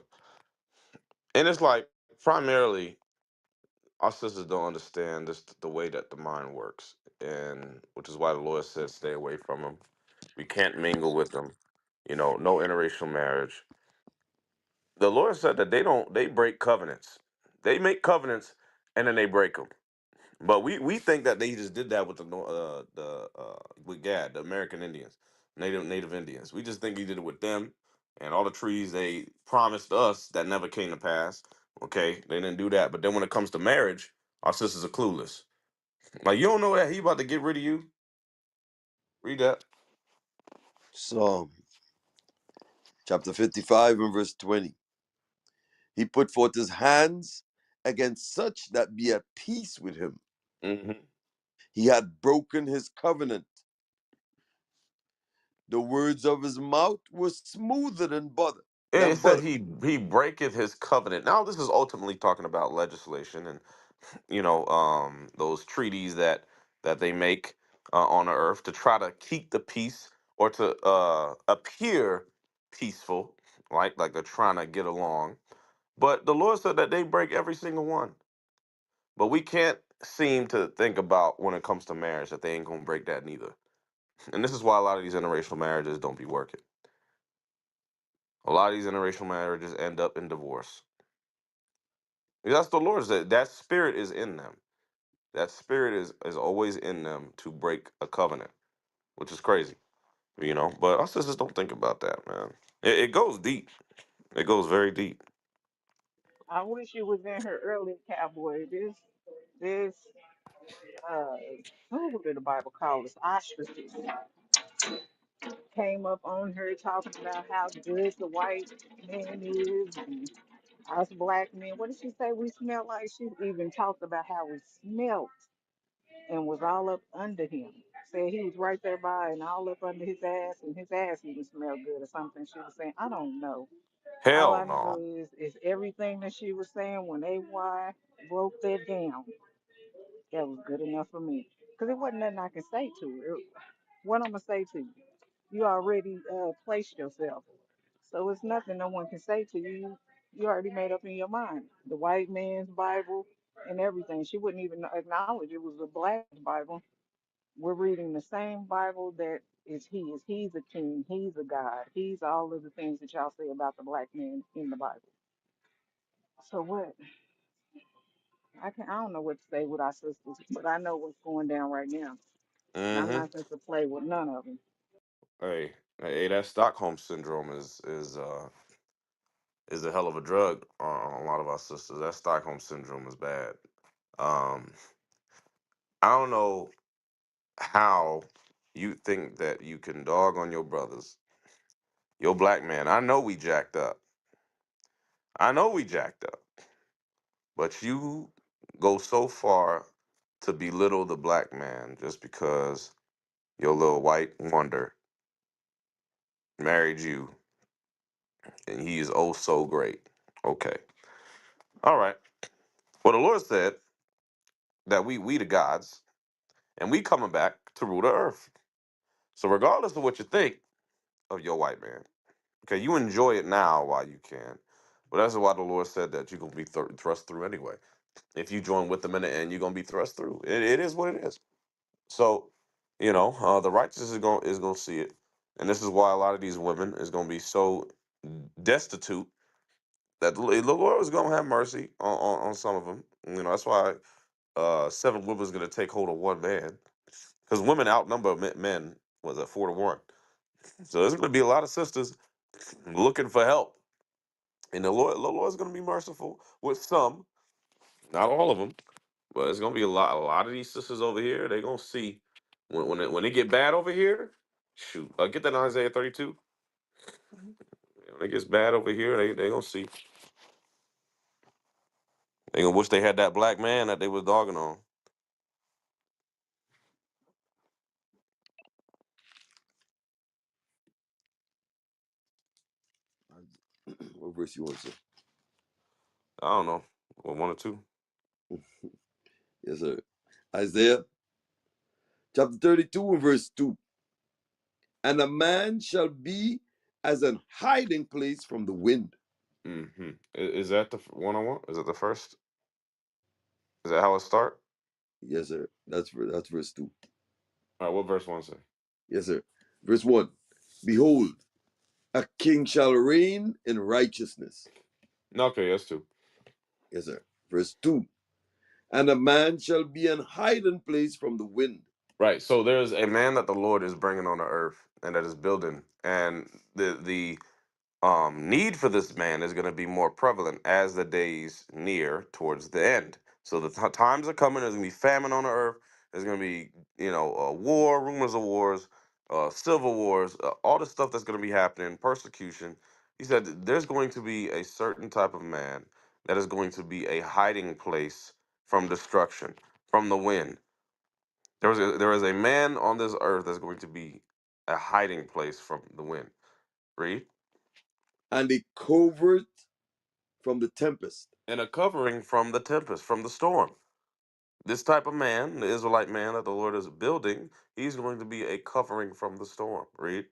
And it's like primarily our sisters don't understand this the way that the mind works, and which is why the Lord says stay away from them. We can't mingle with them. No interracial marriage. The Lord said that they break covenants. They make covenants and then they break them. But we think that they just did that with with Gad, the American Indians, Native Indians. We just think he did it with them and all the trees they promised us that never came to pass. Okay, they didn't do that. But then when it comes to marriage, our sisters are clueless. Like you don't know that he about to get rid of you. Read that. Psalm chapter 55 and verse 20. He put forth his hands against such that be at peace with him. Hmm. He had broken his covenant. The words of his mouth were smoother than butter. It said he breaketh his covenant. Now this is ultimately talking about legislation and those treaties that they make on the earth to try to keep the peace or to appear peaceful, right? Like they're trying to get along. But the Lord said that they break every single one. But we can't seem to think about when it comes to marriage that they ain't gonna break that neither. And this is why a lot of these interracial marriages don't be working. A lot of these interracial marriages end up in divorce. That's the Lord said that spirit is in them. That spirit is always in them to break a covenant, which is crazy, But our sisters don't think about that, man. It goes deep. It goes very deep. I wish you was in here early, cowboy. This, uh, who did the Bible call us? Ostriches came up on her talking about how good the white man is and us black men. What did she say? We smell like. She even talked about how we smelt and was all up under him. Said he was right there by and all up under his ass, and his ass even smelled good or something. She was saying, I don't know. All Hell I know no. is everything that she was saying when AY broke that down, that was good enough for me. Because it wasn't nothing I can say to her. What I'm going to say to you, you already placed yourself. So it's nothing no one can say to you. You already made up in your mind. The white man's Bible and everything. She wouldn't even acknowledge it was the black Bible. We're reading the same Bible that is his. He's a king. He's a God. He's all of the things that y'all say about the black man in the Bible. So what? I don't know what to say with our sisters, but I know what's going down right now, and I'm Mm-hmm. not going to play with none of them. Hey, that Stockholm syndrome is a hell of a drug on a lot of our sisters. That Stockholm syndrome is bad. Um, I don't know how you think that you can dog on your brothers, your black man. I know we jacked up. I know we jacked up. But you go so far to belittle the black man just because your little white wonder married you and he is oh so great. Okay. All right. Well, the Lord said that we the gods and we coming back to rule the earth. So regardless of what you think of your white man, okay, you enjoy it now while you can. But that's why the Lord said that you're gonna be thrust through anyway. If you join with them in the end, you're gonna be thrust through. It is what it is. So, the righteous is gonna see it, and this is why a lot of these women is gonna be so destitute that the Lord is gonna have mercy on some of them. That's why seven women is gonna take hold of one man, because women outnumber men. Was it 4 to 1? So there's gonna be a lot of sisters looking for help, and the Lord's gonna be merciful with some, not all of them. But it's gonna be a lot of these sisters over here. They gonna see when it get bad over here. Shoot, get that in Isaiah 32. When it gets bad over here, they gonna see. They gonna wish they had that black man that they was dogging on. What verse you want to say? I don't know, well, 1 or 2. Yes, sir. Isaiah chapter 32 and verse 2. And a man shall be as an hiding place from the wind. Is that the one I want? Is it the first? Is that how it start? Yes, sir. That's verse 2. All right, what verse one say? Yes, sir. Verse 1. Behold, a king shall reign in righteousness. Okay, that's 2. Yes, sir. Verse 2. And a man shall be an hiding place from the wind. Right. So there's a man that the Lord is bringing on the earth and that is building, and the need for this man is going to be more prevalent as the days near towards the end. So the times are coming. There's going to be famine on the earth. There's going to be, war, rumors of wars, civil wars, all the stuff that's going to be happening, persecution. He said that there's going to be a certain type of man that is going to be a hiding place from destruction, from the wind. There is a man on this earth that's going to be a hiding place from the wind. Read. And a covert from the tempest. And a covering from the tempest, from the storm. This type of man, the Israelite man that the Lord is building, he's going to be a covering from the storm. Read.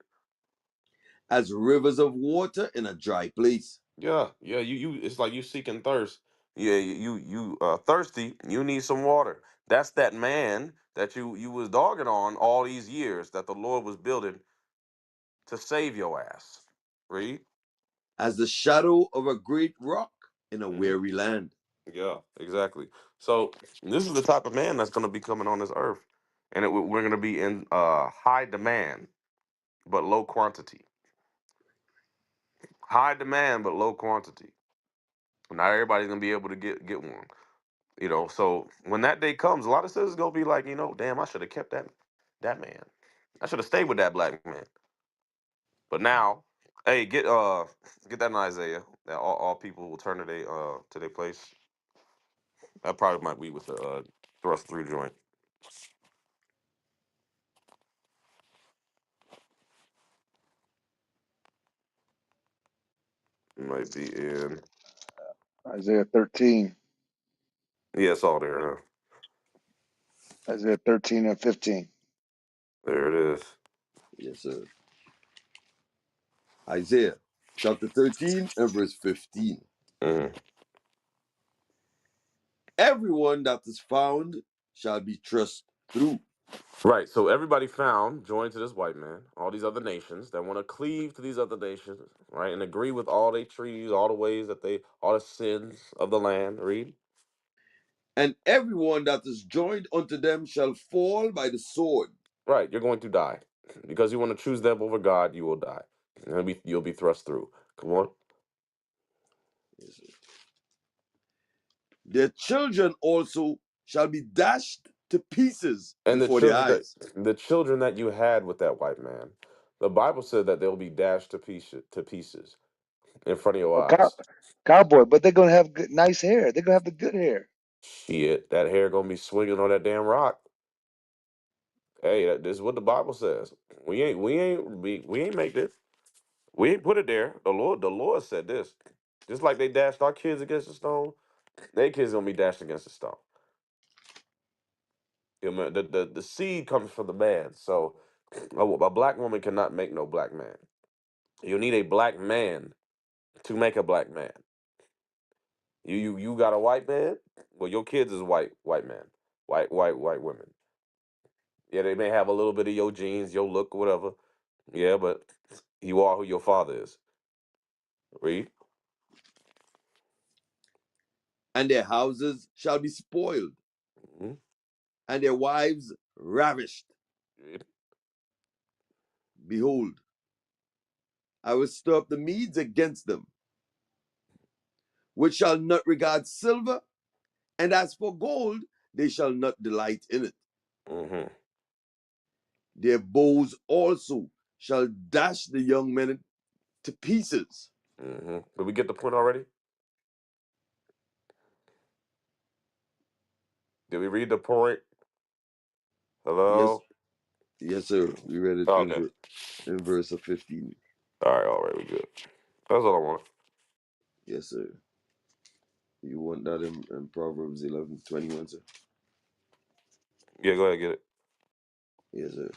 As rivers of water in a dry place. Yeah, yeah. You. It's like you seeking thirst. Yeah, you thirsty. You need some water. That's that man that you was dogging on all these years that the Lord was building to save your ass. Read. As the shadow of a great rock in a Hmm. weary land. Yeah, exactly. So this is the type of man that's going to be coming on this earth, and we're going to be in high demand but low quantity. High demand but low quantity. Not everybody's gonna be able to get one. So when that day comes, a lot of sisters gonna be like, damn, I should have kept that man. I should have stayed with that black man. But now, hey, get that in Isaiah that all people will turn to their place. That probably might be with the thrust through joint. It might be in. Isaiah 13, Yeah, it's all there. Huh? Isaiah 13 and 15. There it is. Yes, sir. Isaiah chapter 13 and verse 15. Hmm. Everyone that is found shall be thrust through. Right. So everybody found joined to this white man, all these other nations that want to cleave to these other nations, right, and agree with all their treaties, all the ways that they, all the sins of the land. Read. And everyone that is joined unto them shall fall by the sword. Right. You're going to die because you want to choose them over God. You will die. You'll be thrust through. Come on. Their children also shall be dashed to pieces And before their eyes. the children that you had with that white man, the Bible said that they'll be dashed to pieces in front of your A cow, eyes. cowboy, but they're gonna have good, nice hair. They're gonna have the good hair. Shit, that hair gonna be swinging on that damn rock. Hey, this is what the Bible says. We ain't make this. We ain't put it there. The Lord said this. Just like they dashed our kids against the stone, their kids gonna be dashed against the stone. You know, the seed comes from the man. So a black woman cannot make no black man. You need a black man to make a black man. You got a white man. Well, your kids is white man, white women. Yeah, they may have a little bit of your genes, your look, whatever. Yeah, but you are who your father is. Read. And their houses shall be spoiled, Hmm. and their wives ravished. Read. Behold, I will stir up the Medes against them, which shall not regard silver, and as for gold, they shall not delight in it. Hmm. Their bows also shall dash the young men to pieces. Hmm. Did we get the point already? Did we read the point? Yes, Hello. yes, sir. We read it Okay. in verse of 15. All right. We good. That's all I want. Yes, sir. You want that in Proverbs 11:21, sir? Yeah, go ahead, get it. Yes, sir.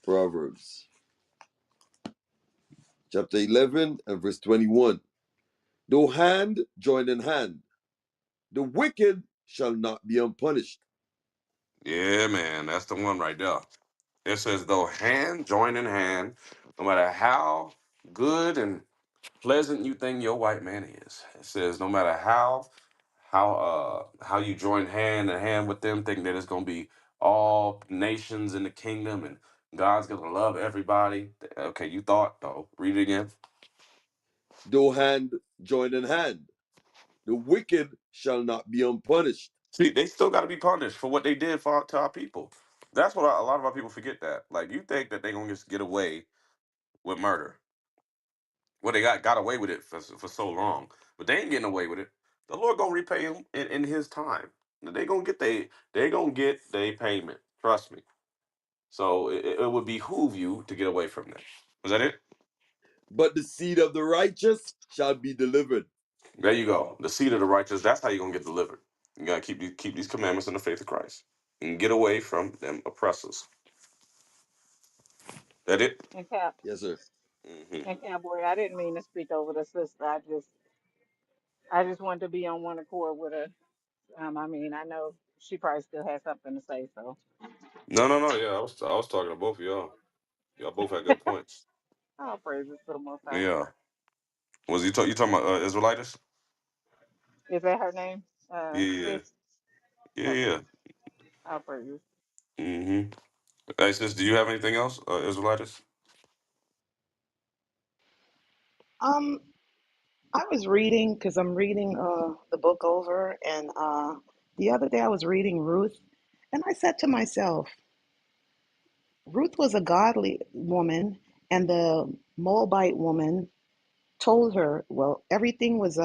Proverbs chapter 11 and verse 21. Though hand join in hand, the wicked shall not be unpunished. Yeah, man, that's the one right there. It says, though hand join in hand, no matter how good and pleasant you think your white man is. It says, no matter how you join hand in hand with them, thinking that it's gonna be all nations in the kingdom and God's gonna love everybody. Okay, you thought though. Read it again. Though hand join in hand, the wicked shall not be unpunished. See, they still got to be punished for what they did to our people. That's what a lot of our people forget. That like you think that they gonna just get away with murder. Well, they got away with it for so long, but they ain't getting away with it. The Lord gonna repay them in His time. They gonna get their payment. Trust me. So it would behoove you to get away from that. Was that it? But the seed of the righteous shall be delivered. There you go. The seed of the righteous. That's how you're gonna get delivered. You gotta keep these commandments in the faith of Christ and get away from them oppressors. That it? And Cap Yes, sir. Hmm. and Cowboy, I didn't mean to speak over the sister. I just wanted to be on one accord with her. I mean, I know she probably still has something to say, so No. Yeah, I was talking to both of y'all. Y'all both had good points. all praises to the Most High. Yeah. Was you talking about Israelites? Is that her name? Yeah. Sis? Yeah. Okay, Yeah. all praises. Hmm. Hey, sis, do you have anything else, Israelites? Um, I was reading because I'm reading the book over, and the other day I was reading Ruth, and I said to myself, Ruth was a godly woman, and the Moabite woman told her, well, everything was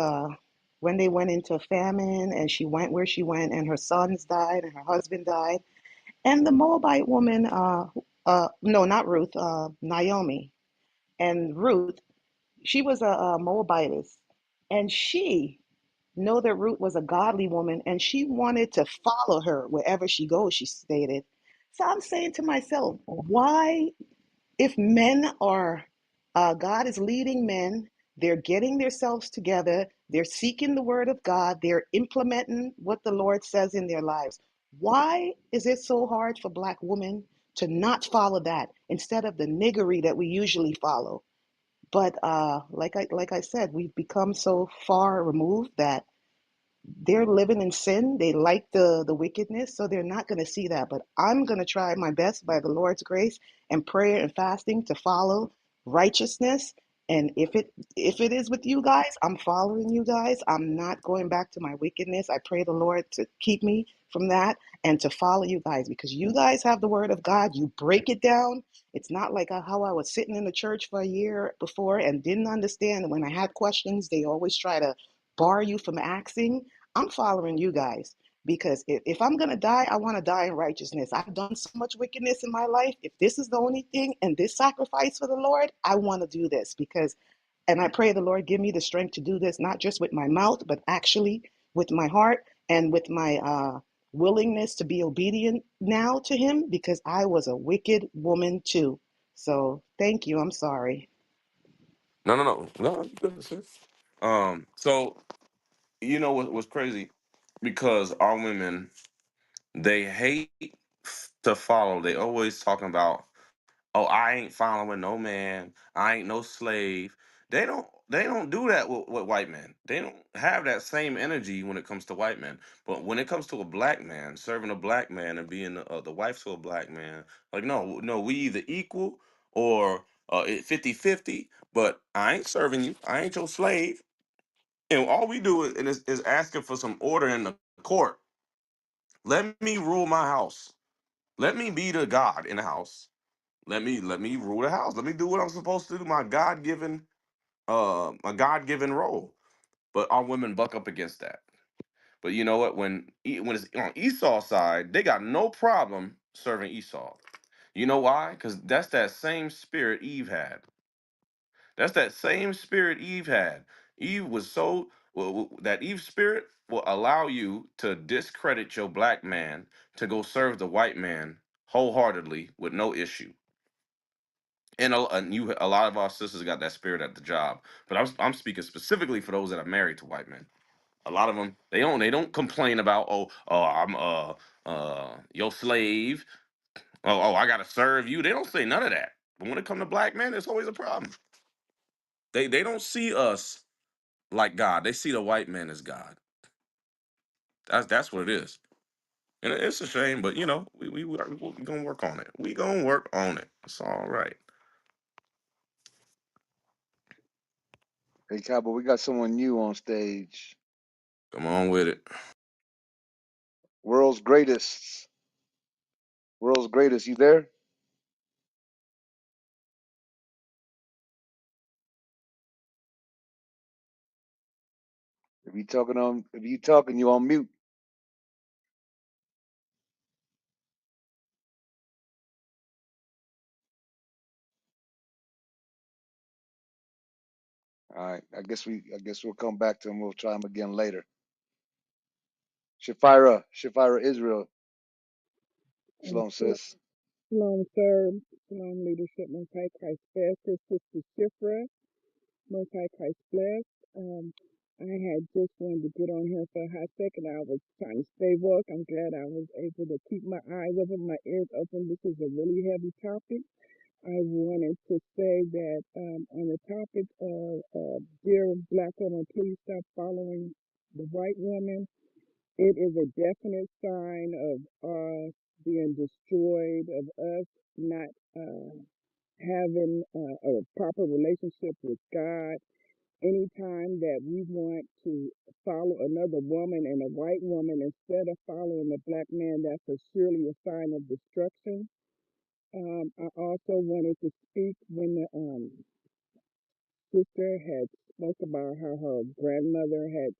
when they went into famine, and she went where she went, and her sons died, and her husband died, and the Moabite woman, no, not Ruth, Naomi, and Ruth, she was a Moabitess, and she know that Ruth was a godly woman and she wanted to follow her wherever she goes, she stated. So I'm saying to myself, why? If men are, God is leading men, they're getting themselves together, they're seeking the word of God, they're implementing what the Lord says in their lives. Why is it so hard for black women to not follow that instead of the niggery that we usually follow? But like I said, we've become so far removed that they're living in sin. They like the wickedness, so they're not going to see that. But I'm going to try my best by the Lord's grace and prayer and fasting to follow righteousness. And if it is with you guys, I'm following you guys. I'm not going back to my wickedness. I pray the Lord to keep me from that and to follow you guys because you guys have the word of God. You break it down. It's not like how I was sitting in the church for a year before and didn't understand. When I had questions, they always try to bar you from asking. I'm following you guys because if I'm going to die, I want to die in righteousness. I've done so much wickedness in my life. If this is the only thing and this sacrifice for the Lord, I want to do this because, and I pray the Lord give me the strength to do this, not just with my mouth, but actually with my heart and with my willingness to be obedient now to Him because I was a wicked woman too. So thank you. I'm sorry. No, you good, sis. So you know what's crazy? Because our women, they hate to follow. They always talking about, oh, I ain't following no man. I ain't no slave. They don't do that with white men. They don't have that same energy when it comes to white men. But when it comes to a black man, serving a black man and being the wife to a black man, like no, we either equal or 50-50, but I ain't serving you. I ain't your slave. And all we do is asking for some order in the court. Let me rule my house. Let me be the God in the house. Let me rule the house. Let me do what I'm supposed to do. My God given role. But our women buck up against that. But you know what? When it's on Esau's side, they got no problem serving Esau. You know why? Because that's that same spirit Eve had. That's that same spirit Eve had. Eve was so that Eve spirit will allow you to discredit your black man to go serve the white man wholeheartedly with no issue. And a lot of our sisters got that spirit at the job. But I'm speaking specifically for those that are married to white men. A lot of them they don't complain about I'm your slave. Oh, I gotta serve you. They don't say none of that. But when it comes to black men, it's always a problem. They don't see us like God. They see the white man as God. That's what it is. And it's a shame, but we gonna work on it. We gonna work on it. It's all right. Hey, Cowboy, we got someone new on stage. Come on with it. World's greatest. World's greatest. You there? If you talking, you on mute. All right. I guess we'll come back to him. We'll try him again later. Shafira Israel. Shalom, sis. Shalom, sir. Shalom, leadership. Most High Christ bless. This is Sister Shifra. Most High Christ bless. I had just wanted to get on here for a hot second. I was trying to stay woke. I'm glad I was able to keep my eyes open, my ears open. This is a really heavy topic. I wanted to say that on the topic of dear black woman, please stop following the white woman. It is a definite sign of us being destroyed, of us not having a proper relationship with God. Anytime that we want to follow another woman and a white woman instead of following a black man, that's surely a sign of destruction. I also wanted to speak when the sister had spoke about how her grandmother had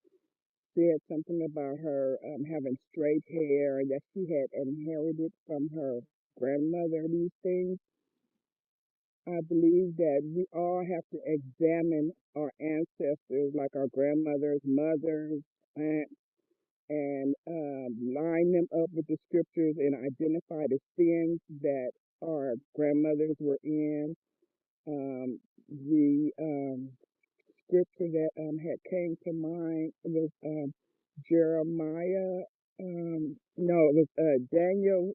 said something about her having straight hair and that she had inherited from her grandmother these things. I believe that we all have to examine our ancestors, like our grandmothers, mothers, aunts, and line them up with the scriptures and identify the sins that our grandmothers were in. The scripture that had came to mind was Jeremiah. No, it was Daniel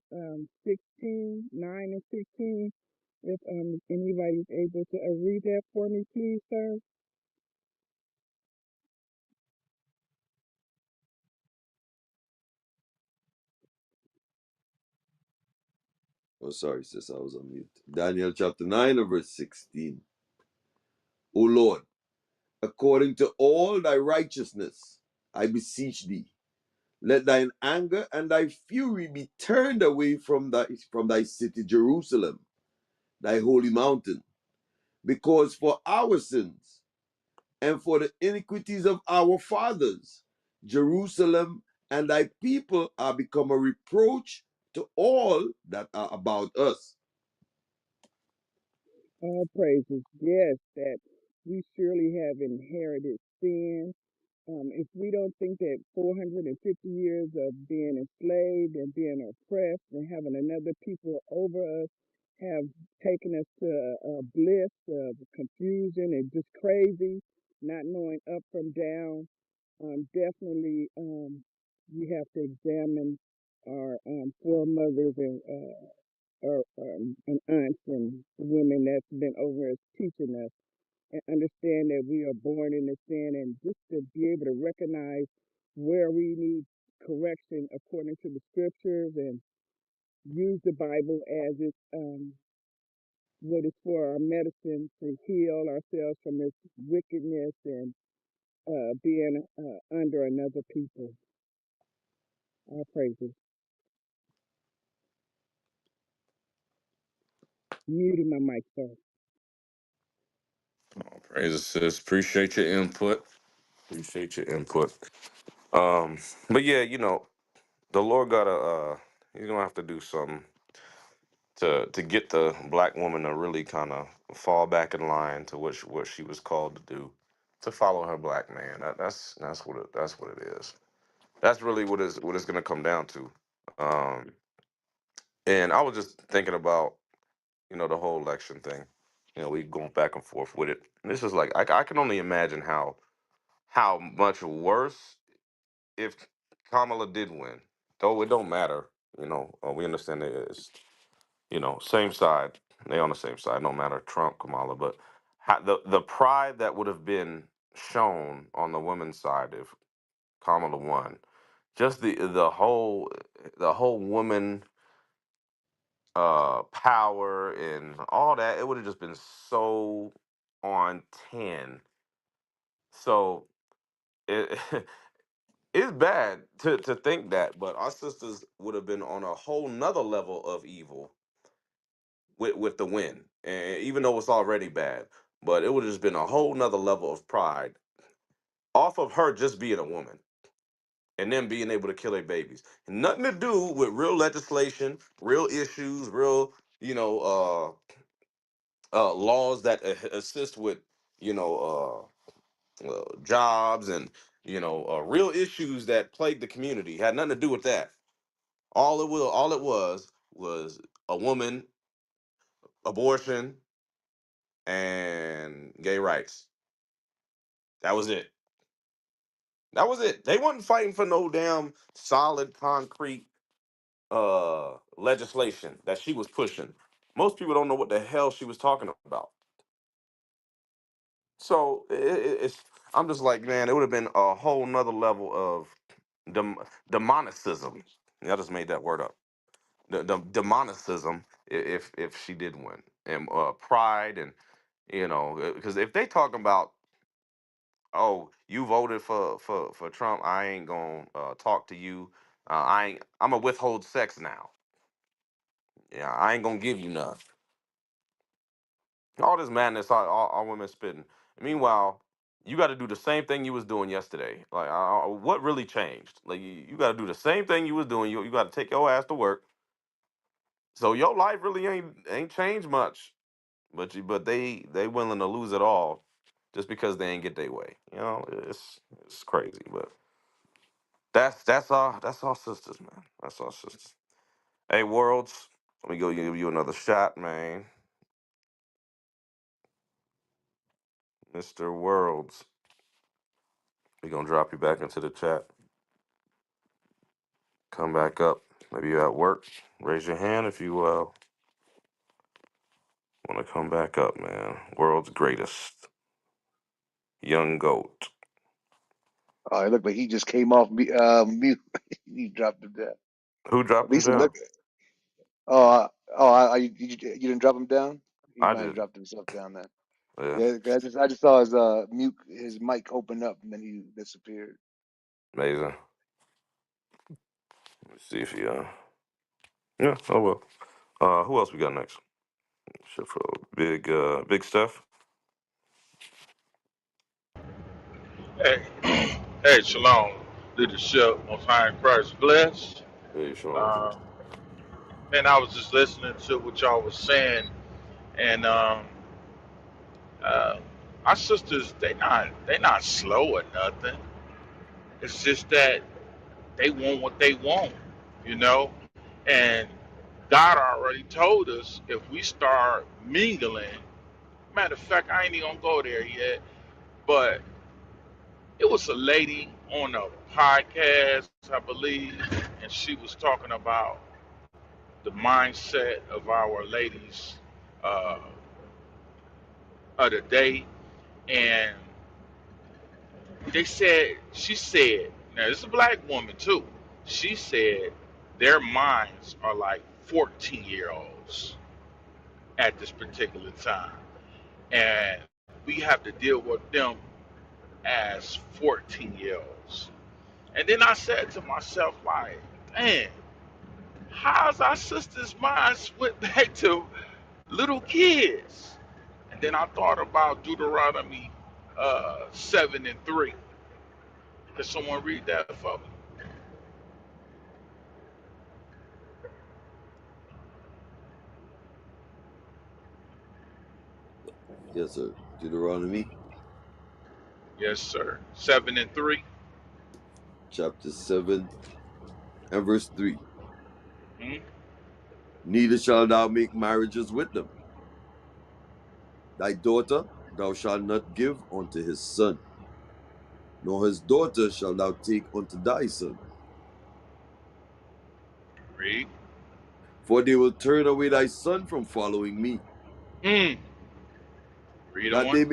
16:9 and 16. If anybody's able to read that for me, please, sir. Oh, sorry, sis, I was on mute. Daniel chapter 9 and verse 16. O Lord, according to all thy righteousness, I beseech thee, let thine anger and thy fury be turned away from thy city Jerusalem, thy holy mountain, because for our sins and for the iniquities of our fathers, Jerusalem and thy people are become a reproach to all that are about us. All praises. Yes, that we surely have inherited sin. If we don't think that 450 years of being enslaved and being oppressed and having another people over us have taken us to a bliss of confusion and just crazy, not knowing up from down, definitely we have to examine our foremothers and aunts and women that's been over us teaching us and understand that we are born in the sin and just to be able to recognize where we need correction according to the scriptures and use the Bible as it's what is for our medicine to heal ourselves from this wickedness and being under another people. Our praises. Muting my mic, sir. Praises, sis. Appreciate your input. Appreciate your input. Um, but yeah, the Lord gotta he's gonna have to do something to get the black woman to really kind of fall back in line to what she was called to do, to follow her black man. That's what it is. That's really what it's gonna come down to. Um, and I was just thinking about the whole election thing. We going back and forth with it. And this is like I can only imagine how much worse if Kamala did win. Though it don't matter. We understand it is same side. They on the same side. No matter Trump, Kamala, but the pride that would have been shown on the women's side if Kamala won, just the whole woman power and all that, it would have just been so on 10. So it it's bad to think that, but our sisters would have been on a whole nother level of evil with the win. And even though it's already bad, but it would have just been a whole nother level of pride off of her just being a woman and them being able to kill their babies. Nothing to do with real legislation, real issues, real, laws that assist with, jobs and, real issues that plague the community. Had nothing to do with that. All it was a woman, abortion, and gay rights. That was it. That was it. They wasn't fighting for no damn solid concrete legislation that she was pushing. Most people don't know what the hell she was talking about. So it's I'm just like, man, it would have been a whole nother level of demonicism. I just made that word up. The demonicism if she did win, and pride, and because if they talking about, oh, you voted for Trump, I ain't gonna talk to you. I'm gonna withhold sex now. Yeah, I ain't gonna give you none. All this madness, all women spitting. Meanwhile, you got to do the same thing you was doing yesterday. Like, what really changed? Like, you got to do the same thing you was doing. You got to take your ass to work. So your life really ain't changed much. But they willing to lose it all just because they ain't get their way. It's crazy. But that's our sisters, man. That's our sisters. Hey, worlds. Let me go give you another shot, man. Mr. Worlds. We're gonna drop you back into the chat. Come back up. Maybe you're at work. Raise your hand if you want to come back up, man. World's greatest. Young GOAT. Oh, it looked like he just came off mute. He dropped him down. Who At dropped him least it down? looked. You didn't drop him down. He I might have did. dropped himself down there. Yeah, Yeah, I just saw his mute his mic open up and then he disappeared. amazing. Let me see if he yeah, oh well. Who else we got next? Shit for Big Steph. Hey, hey, shalom, leadership, most high in Christ bless. Hey, Sean. Um, Man, I was just listening to what y'all was saying, and uh, our sisters, they not slow or nothing. It's just that they want what they want, you know. And God already told us if we start mingling. Matter of fact, I ain't even gonna go there yet, but it was a lady on a podcast, I believe, and she was talking about the mindset of our ladies uh, of the day, and she said, now this is a black woman too. She said their minds are like 14-year-olds at this particular time, and we have to deal with them as 14-year-olds. And then I said to myself, like, man, how's our sister's minds went back to little kids? And then I thought about Deuteronomy 7:3. Can someone read that for me? Yes, sir. Deuteronomy Yes, sir. 7:3. chapter 7 and verse 3. Hmm? Neither shalt thou make marriages with them. Thy daughter thou shalt not give unto his son, nor his daughter shalt thou take unto thy son. Read. For they will turn away thy son from following me, Hmm. Read that on. they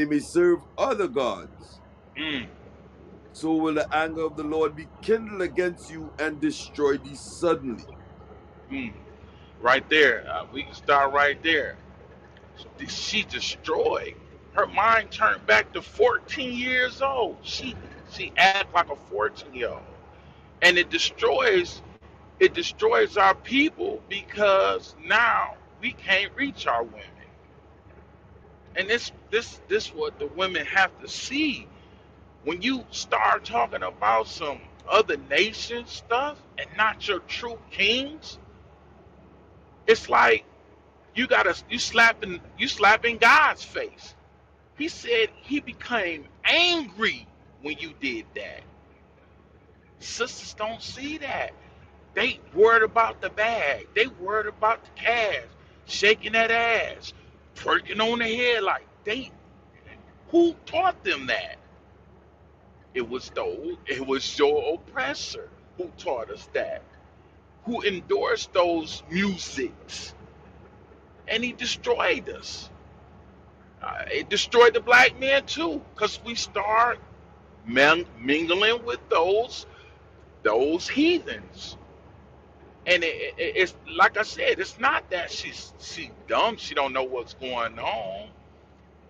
may serve other gods. Hmm. So will the anger of the Lord be kindled against you and destroy thee suddenly. Hmm. Right there. We can start right there. She destroyed. Her mind turned back to 14 years old. She acted like a 14-year-old. And it destroys our people because now we can't reach our women. And this what the women have to see. When you start talking about some other nation stuff and not your true kings, it's like you slapping God's face. He said he became angry when you did that. Sisters don't see that. They worried about the bag. They worried about the cash, shaking that ass, twerking on the head like they. Who taught them that? It was your oppressor who taught us that. Who endorsed those musics, and he destroyed us. It destroyed the black man too, cause we start mingling with those heathens. And it's like I said, it's not that she dumb, she don't know what's going on.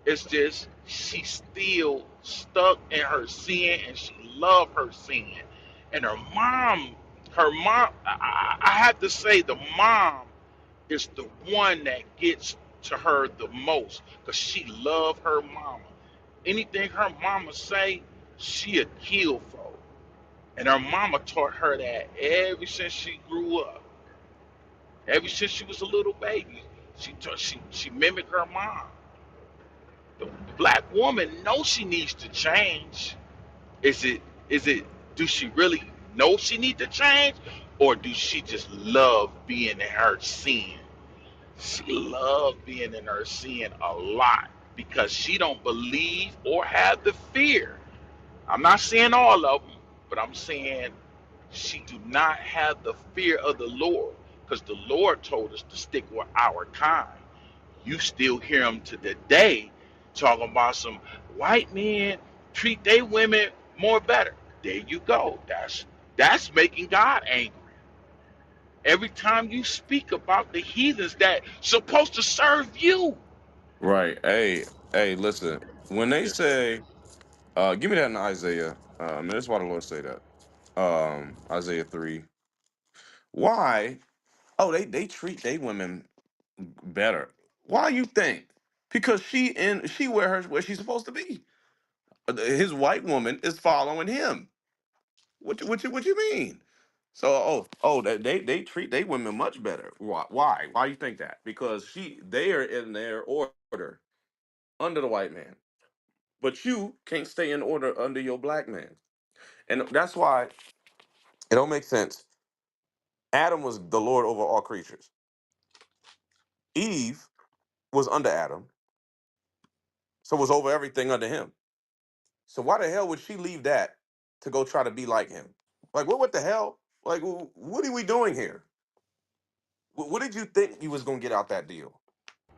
It's just she's still stuck in her sin, and she love her sin. And her mom, I have to say, the mom is the one that gets to her the most, because she love her mama. Anything her mama say, she'll kill for. And her mama taught her that ever since she grew up. Ever since she was a little baby, she mimicked her mom. The black woman knows she needs to change. Is it? Do she really know she needs to change, Or do she just love being in her sin? She loved being in her sin a lot because she don't believe or have the fear. I'm not saying all of them, but I'm saying she do not have the fear of the Lord because the Lord told us to stick with our kind. You still hear them to the day talking about some white men treat their women more better. There you go. That's making God angry. Every time you speak about the heathens that supposed to serve you. Right. Hey, listen. When they Yes, sir. say, give me that in Isaiah. That's why the Lord say that. Isaiah 3. Why? Oh, they treat they women better. Why you think? Because she where she's supposed to be. His white woman is following him. What you mean? So they treat they women much better. Why? Why you think that? Because they are in their order under the white man. But you can't stay in order under your black man. And that's why it don't make sense. Adam was the Lord over all creatures. Eve was under Adam, so was over everything under him. So why the hell would she leave that to go try to be like him? Like what the hell? Like what are we doing here? What did you think you was gonna get out that deal?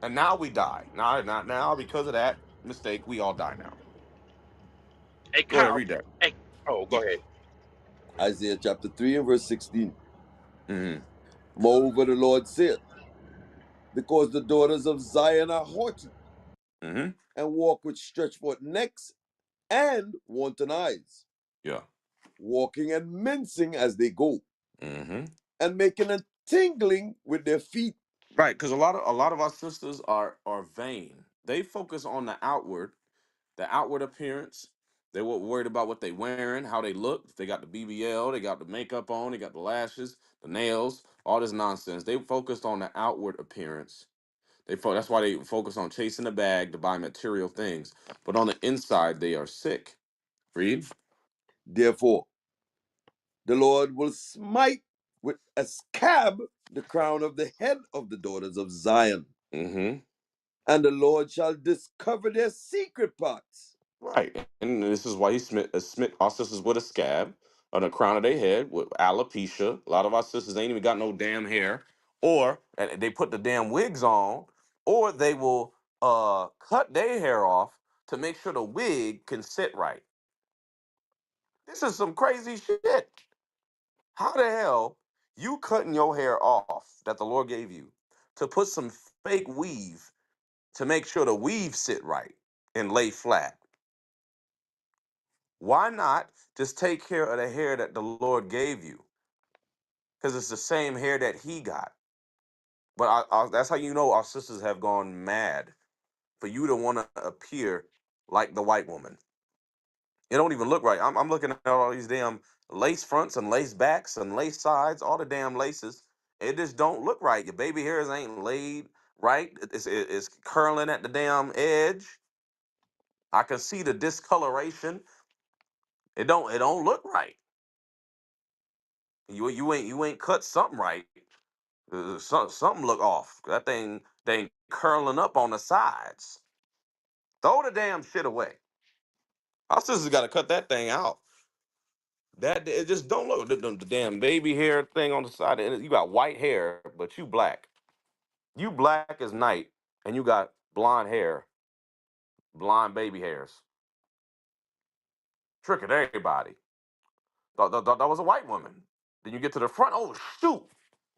And now we die. Now because of that mistake, we all die now. Hey, Go ahead, Kyle. read that. Hey, oh, go ahead. Isaiah chapter 3 and verse 16. Mm-hmm. Moreover, the Lord said, because the daughters of Zion are haughty Mm-hmm. and walk with stretched forth necks and wanton eyes, Yeah. walking and mincing as they go, Mm-hmm. and making a tingling with their feet. Right, because a lot of our sisters are vain. They focus on the outward appearance. They were worried about what they wearing, how they look. They got the BBL, they got the makeup on, they got the lashes, the nails, all this nonsense. They focused on the outward appearance. That's why they focus on chasing the bag to buy material things. But on the inside, they are sick. Read. Therefore, the Lord will smite with a scab the crown of the head of the daughters of Zion, Mm-hmm. and the Lord shall discover their secret parts. Right. And this is why he smit our sisters with a scab on the crown of their head with alopecia. A lot of our sisters ain't even got no damn hair. Or and they put the damn wigs on, or they will cut their hair off to make sure the wig can sit right. This is some crazy shit. How the hell you cutting your hair off that the Lord gave you to put some fake weave to make sure the weave sit right and lay flat? Why not just take care of the hair that the Lord gave you? Because it's the same hair that He got. But that's how you know our sisters have gone mad for you to want to appear like the white woman. It don't even look right. I'm looking at all these damn lace fronts and lace backs and lace sides, all the damn laces. It just don't look right. Your baby hairs ain't laid right. It's curling at the damn edge. I can see the discoloration. It don't look right. You ain't cut something right. Something look off. That thing they ain't curling up on the sides. Throw the damn shit away. Our sisters got to cut that thing out. That it just don't look the damn baby hair thing on the side. And you got white hair, but you black. You black as night, and you got blonde hair, blonde baby hairs. Tricking everybody. Thought that was a white woman. Then you get to the front. Oh shoot!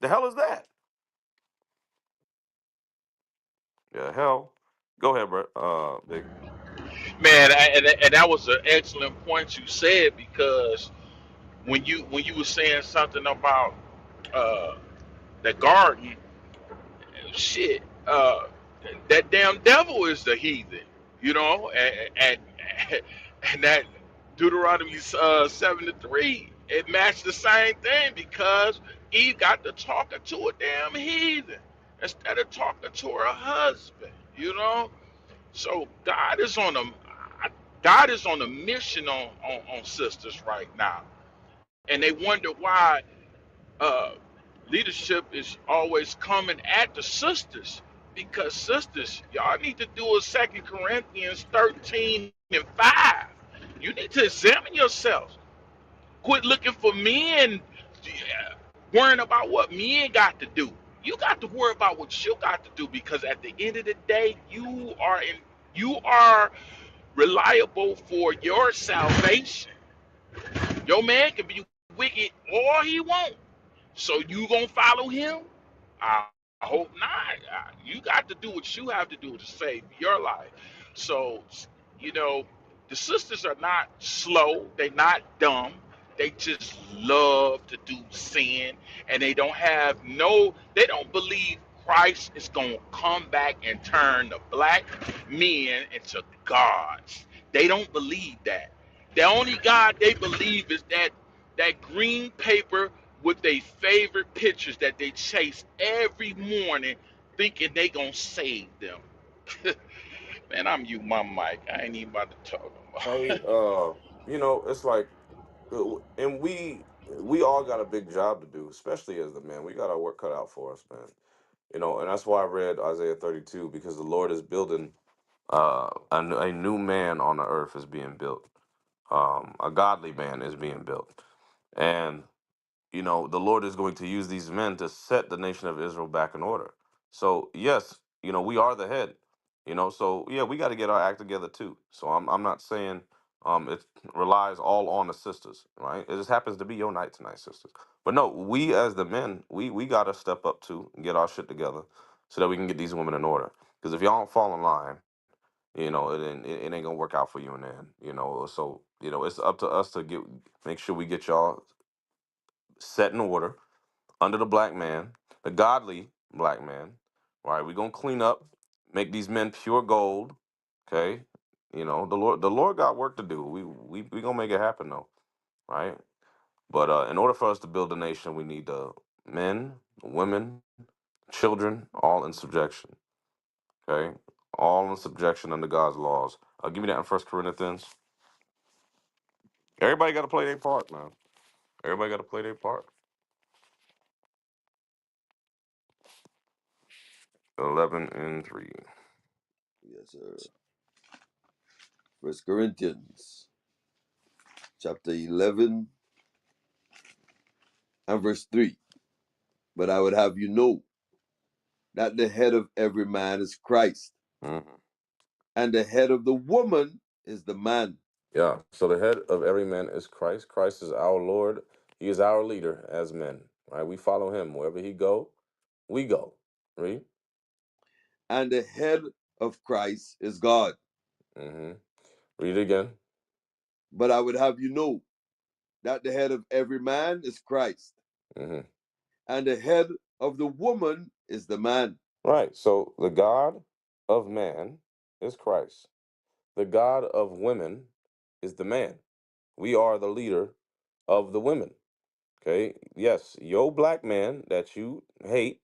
The hell is that? The hell. Go ahead, bro. Big. Man, and that was an excellent point you said because when you were saying something about uh, the garden, shit, that damn devil is the heathen, you know, and that Deuteronomy 7:3, it matched the same thing because Eve got to talking to a damn heathen instead of talking to her husband, you know. So God is on a mission on sisters right now, and they wonder why uh, leadership is always coming at the sisters because sisters, y'all need to do a Second Corinthians 13 and 5. You need to examine yourselves. Quit looking for men, worrying about what men got to do. You got to worry about what you got to do because at the end of the day, you are reliable for your salvation. Your man can be wicked or he won't. So you gonna follow him? I hope not. You got to do what you have to do to save your life. So, you know, the sisters are not slow. They're not dumb. They just love to do sin, and they don't have no. They don't believe Christ is gonna come back and turn the black men into gods. They don't believe that. The only God they believe is that green paper with their favorite pictures that they chase every morning thinking they gonna save them. Man, I'm you my mic. I ain't even about to talk Hey, about it's like, and we all got a big job to do, especially as the men. We got our work cut out for us, man. And that's why I read Isaiah 32 because the Lord is building a new man on the earth is being built. A godly man is being built, and the Lord is going to use these men to set the nation of Israel back in order. So yes, we are the head. So yeah, we got to get our act together too. So I'm not saying it relies all on the sisters, right? It just happens to be your night tonight, sisters. But no, we as the men, we got to step up too and get our shit together so that we can get these women in order. Because if y'all don't fall in line, it ain't gonna work out for you in the end. So it's up to us to make sure we get y'all set in order under the black man, the godly black man. Right? We're gonna clean up, make these men pure gold. Okay. The Lord got work to do. We gonna make it happen though, right? But in order for us to build a nation, we need men, women, children, all in subjection. Okay, all in subjection under God's laws. Give me that in First Corinthians. Everybody got to play their part, man. Everybody got to play their part. 11:3. Yes, sir. First Corinthians chapter 11 and verse 3. But I would have you know that the head of every man is Christ, Mm-hmm. and the head of the woman is the man. Yeah. So the head of every man is Christ. Christ is our Lord. He is our leader as men. Right? We follow him wherever he go. We go. Read. And the head of Christ is God. Mm-hmm. Read it again. But I would have you know that the head of every man is Christ, Mm-hmm. and the head of the woman is the man. Right. So the God of man is Christ. The God of women is the man. We are the leader of the women. Okay. Yes, your black man that you hate,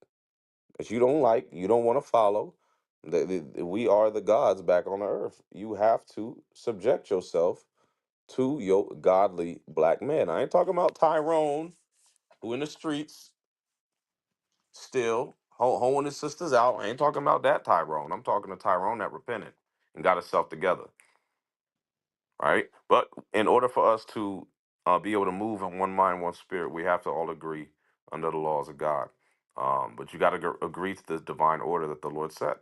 that you don't like, you don't want to follow. We are the gods back on the earth. You have to subject yourself to your godly black man. I ain't talking about Tyrone, who in the streets still hoeing his sisters out. I ain't talking about that Tyrone. I'm talking to Tyrone that repented and got himself together. Right? But in order for us to be able to move in one mind, one spirit, we have to all agree under the laws of God. But you got to agree to this divine order that the Lord set.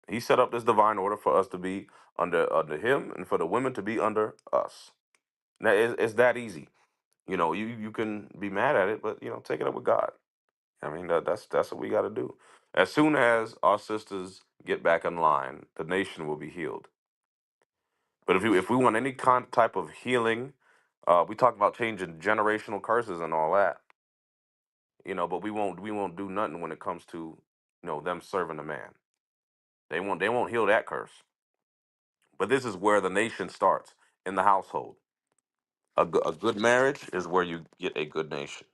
He set up this divine order for us to be under Him and for the women to be under us. Now, it's that easy. You can be mad at it, but take it up with God. I mean, that's what we got to do. As soon as our sisters get back in line, the nation will be healed. But if we want any type of healing, we talk about changing generational curses and all that, but we won't do nothing when it comes to them serving the man. They won't heal that curse. But this is where the nation starts in the household. A good marriage is where you get a good nation,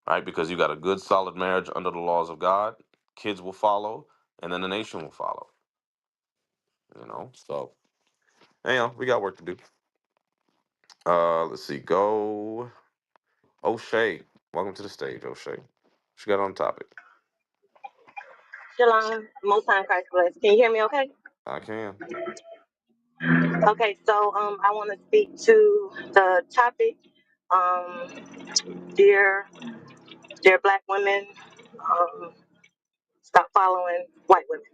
right? Because you got a good solid marriage under the laws of God, kids will follow, and then the nation will follow. So we got work to do. Let's see. Go O'Shea. Welcome to the stage, O'Shea. What you got on topic? Shalom, most time Christ bless. Can you hear me okay? I can. Okay, so I want to speak to the topic, um, dear, dear black women, stop following white women.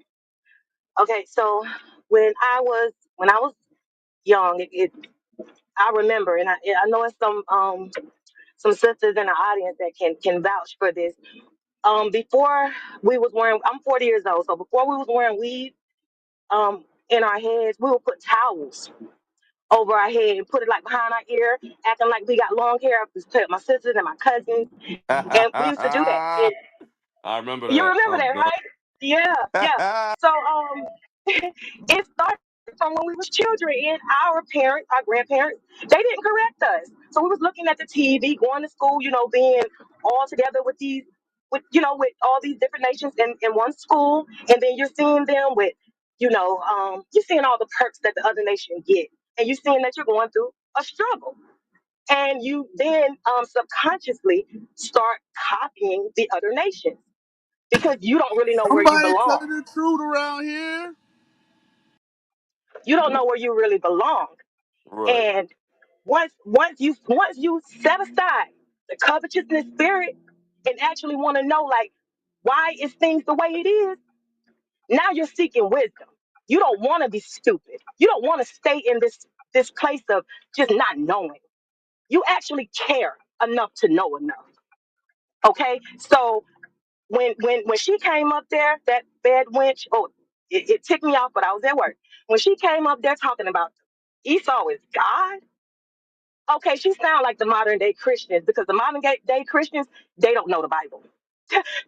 Okay, so when I was young, I remember, and I know it's some sisters in the audience that can vouch for this. Before we was wearing, I'm 40 years old, so before we was wearing weave, in our heads, we would put towels over our head and put it like behind our ear, acting like we got long hair. I used to tell my sisters and my cousins, and we used to do that. I And remember you that. remember Oh that, man. right? Yeah, yeah. So it started from when we was children, and our parents, our grandparents, they didn't correct us. So we was looking at the TV, going to school, being all together with these, with all these different nations in one school, and then you're seeing them with, you're seeing all the perks that the other nation get, and you're seeing that you're going through a struggle, and you then subconsciously start copying the other nations because you don't really know where you Somebody belong. telling the truth around here. You don't know where you really belong. Right. And once you set aside the covetousness spirit and actually want to know, like, why is things the way it is, now you're seeking wisdom. You don't want to be stupid. You don't want to stay in this place of just not knowing. You actually care enough to know enough. Okay? So when she came up there, that bad wench, oh, it ticked me off, but I was at work. When she came up there talking about Esau is God, okay, she sounds like the modern day Christians, because the modern day Christians, they don't know the Bible.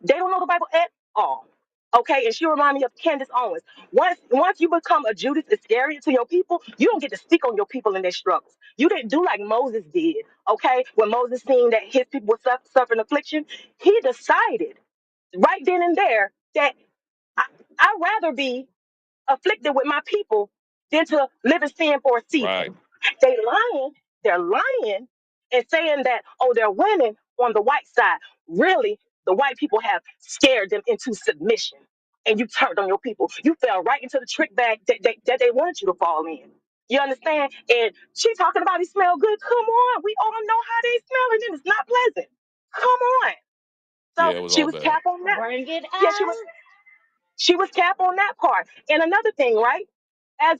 They don't know the Bible at all. Okay, and she reminded me of Candace Owens. Once you become a Judas Iscariot to your people, you don't get to speak on your people and their struggles. You didn't do like Moses did. Okay, when Moses seen that his people were suffering affliction, he decided right then and there that I, I'd rather be afflicted with my people than to live in sin for a season. Right. They're lying and saying that, oh, they're winning on the white side. Really, the white people have scared them into submission. And you turned on your people. You fell right into the trick bag that they wanted you to fall in. You understand? And she talking about he smell good. Come on. We all know how they smell, and it's not pleasant. Come on. Yeah, So it was she all was bad. cap on that. Bring it Yeah, out. she was cap on that part. And another thing, right? As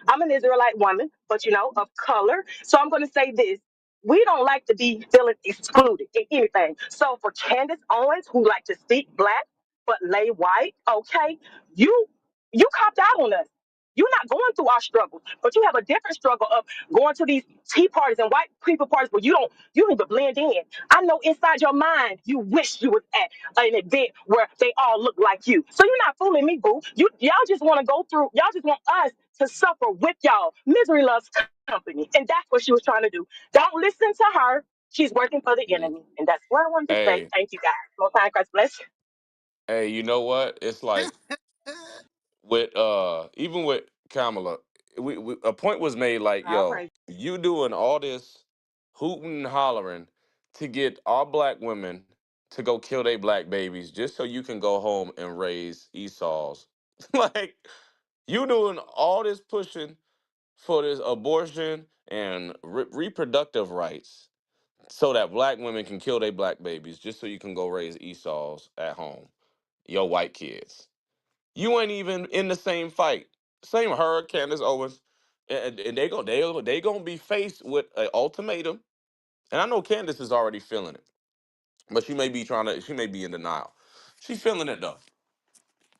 I'm an Israelite woman, but of color. So I'm gonna say this. We don't like to be feeling excluded in anything. So for Candace Owens, who like to speak black but lay white, okay, you you copped out on us. You're not going through our struggles, but you have a different struggle of going to these tea parties and white people parties where you don't even blend in. I know inside your mind you wish you was at an event where they all look like you. So you're not fooling me, boo. Y'all just want to go through. Y'all just want us to suffer with y'all. Misery loves company, and that's what she was trying to do. Don't listen to her. She's working for the Mhm. enemy, and that's what I wanted to say. Hey, Thank you, guys. Most time, Christ bless. hey, you know what? It's like with even with Kamala, a point was made like, All yo, praise. you doing all this hooting and hollering to get our black women to go kill their black babies just so you can go home and raise Esau's. Like, you doing all this pushing for this abortion and reproductive rights so that black women can kill their black babies just so you can go raise Esau's at home, your white kids. You ain't even in the same fight. Same her, Candace Owens, and they gonna be faced with an ultimatum. And I know Candace is already feeling it, but she may be in denial. She's feeling it though.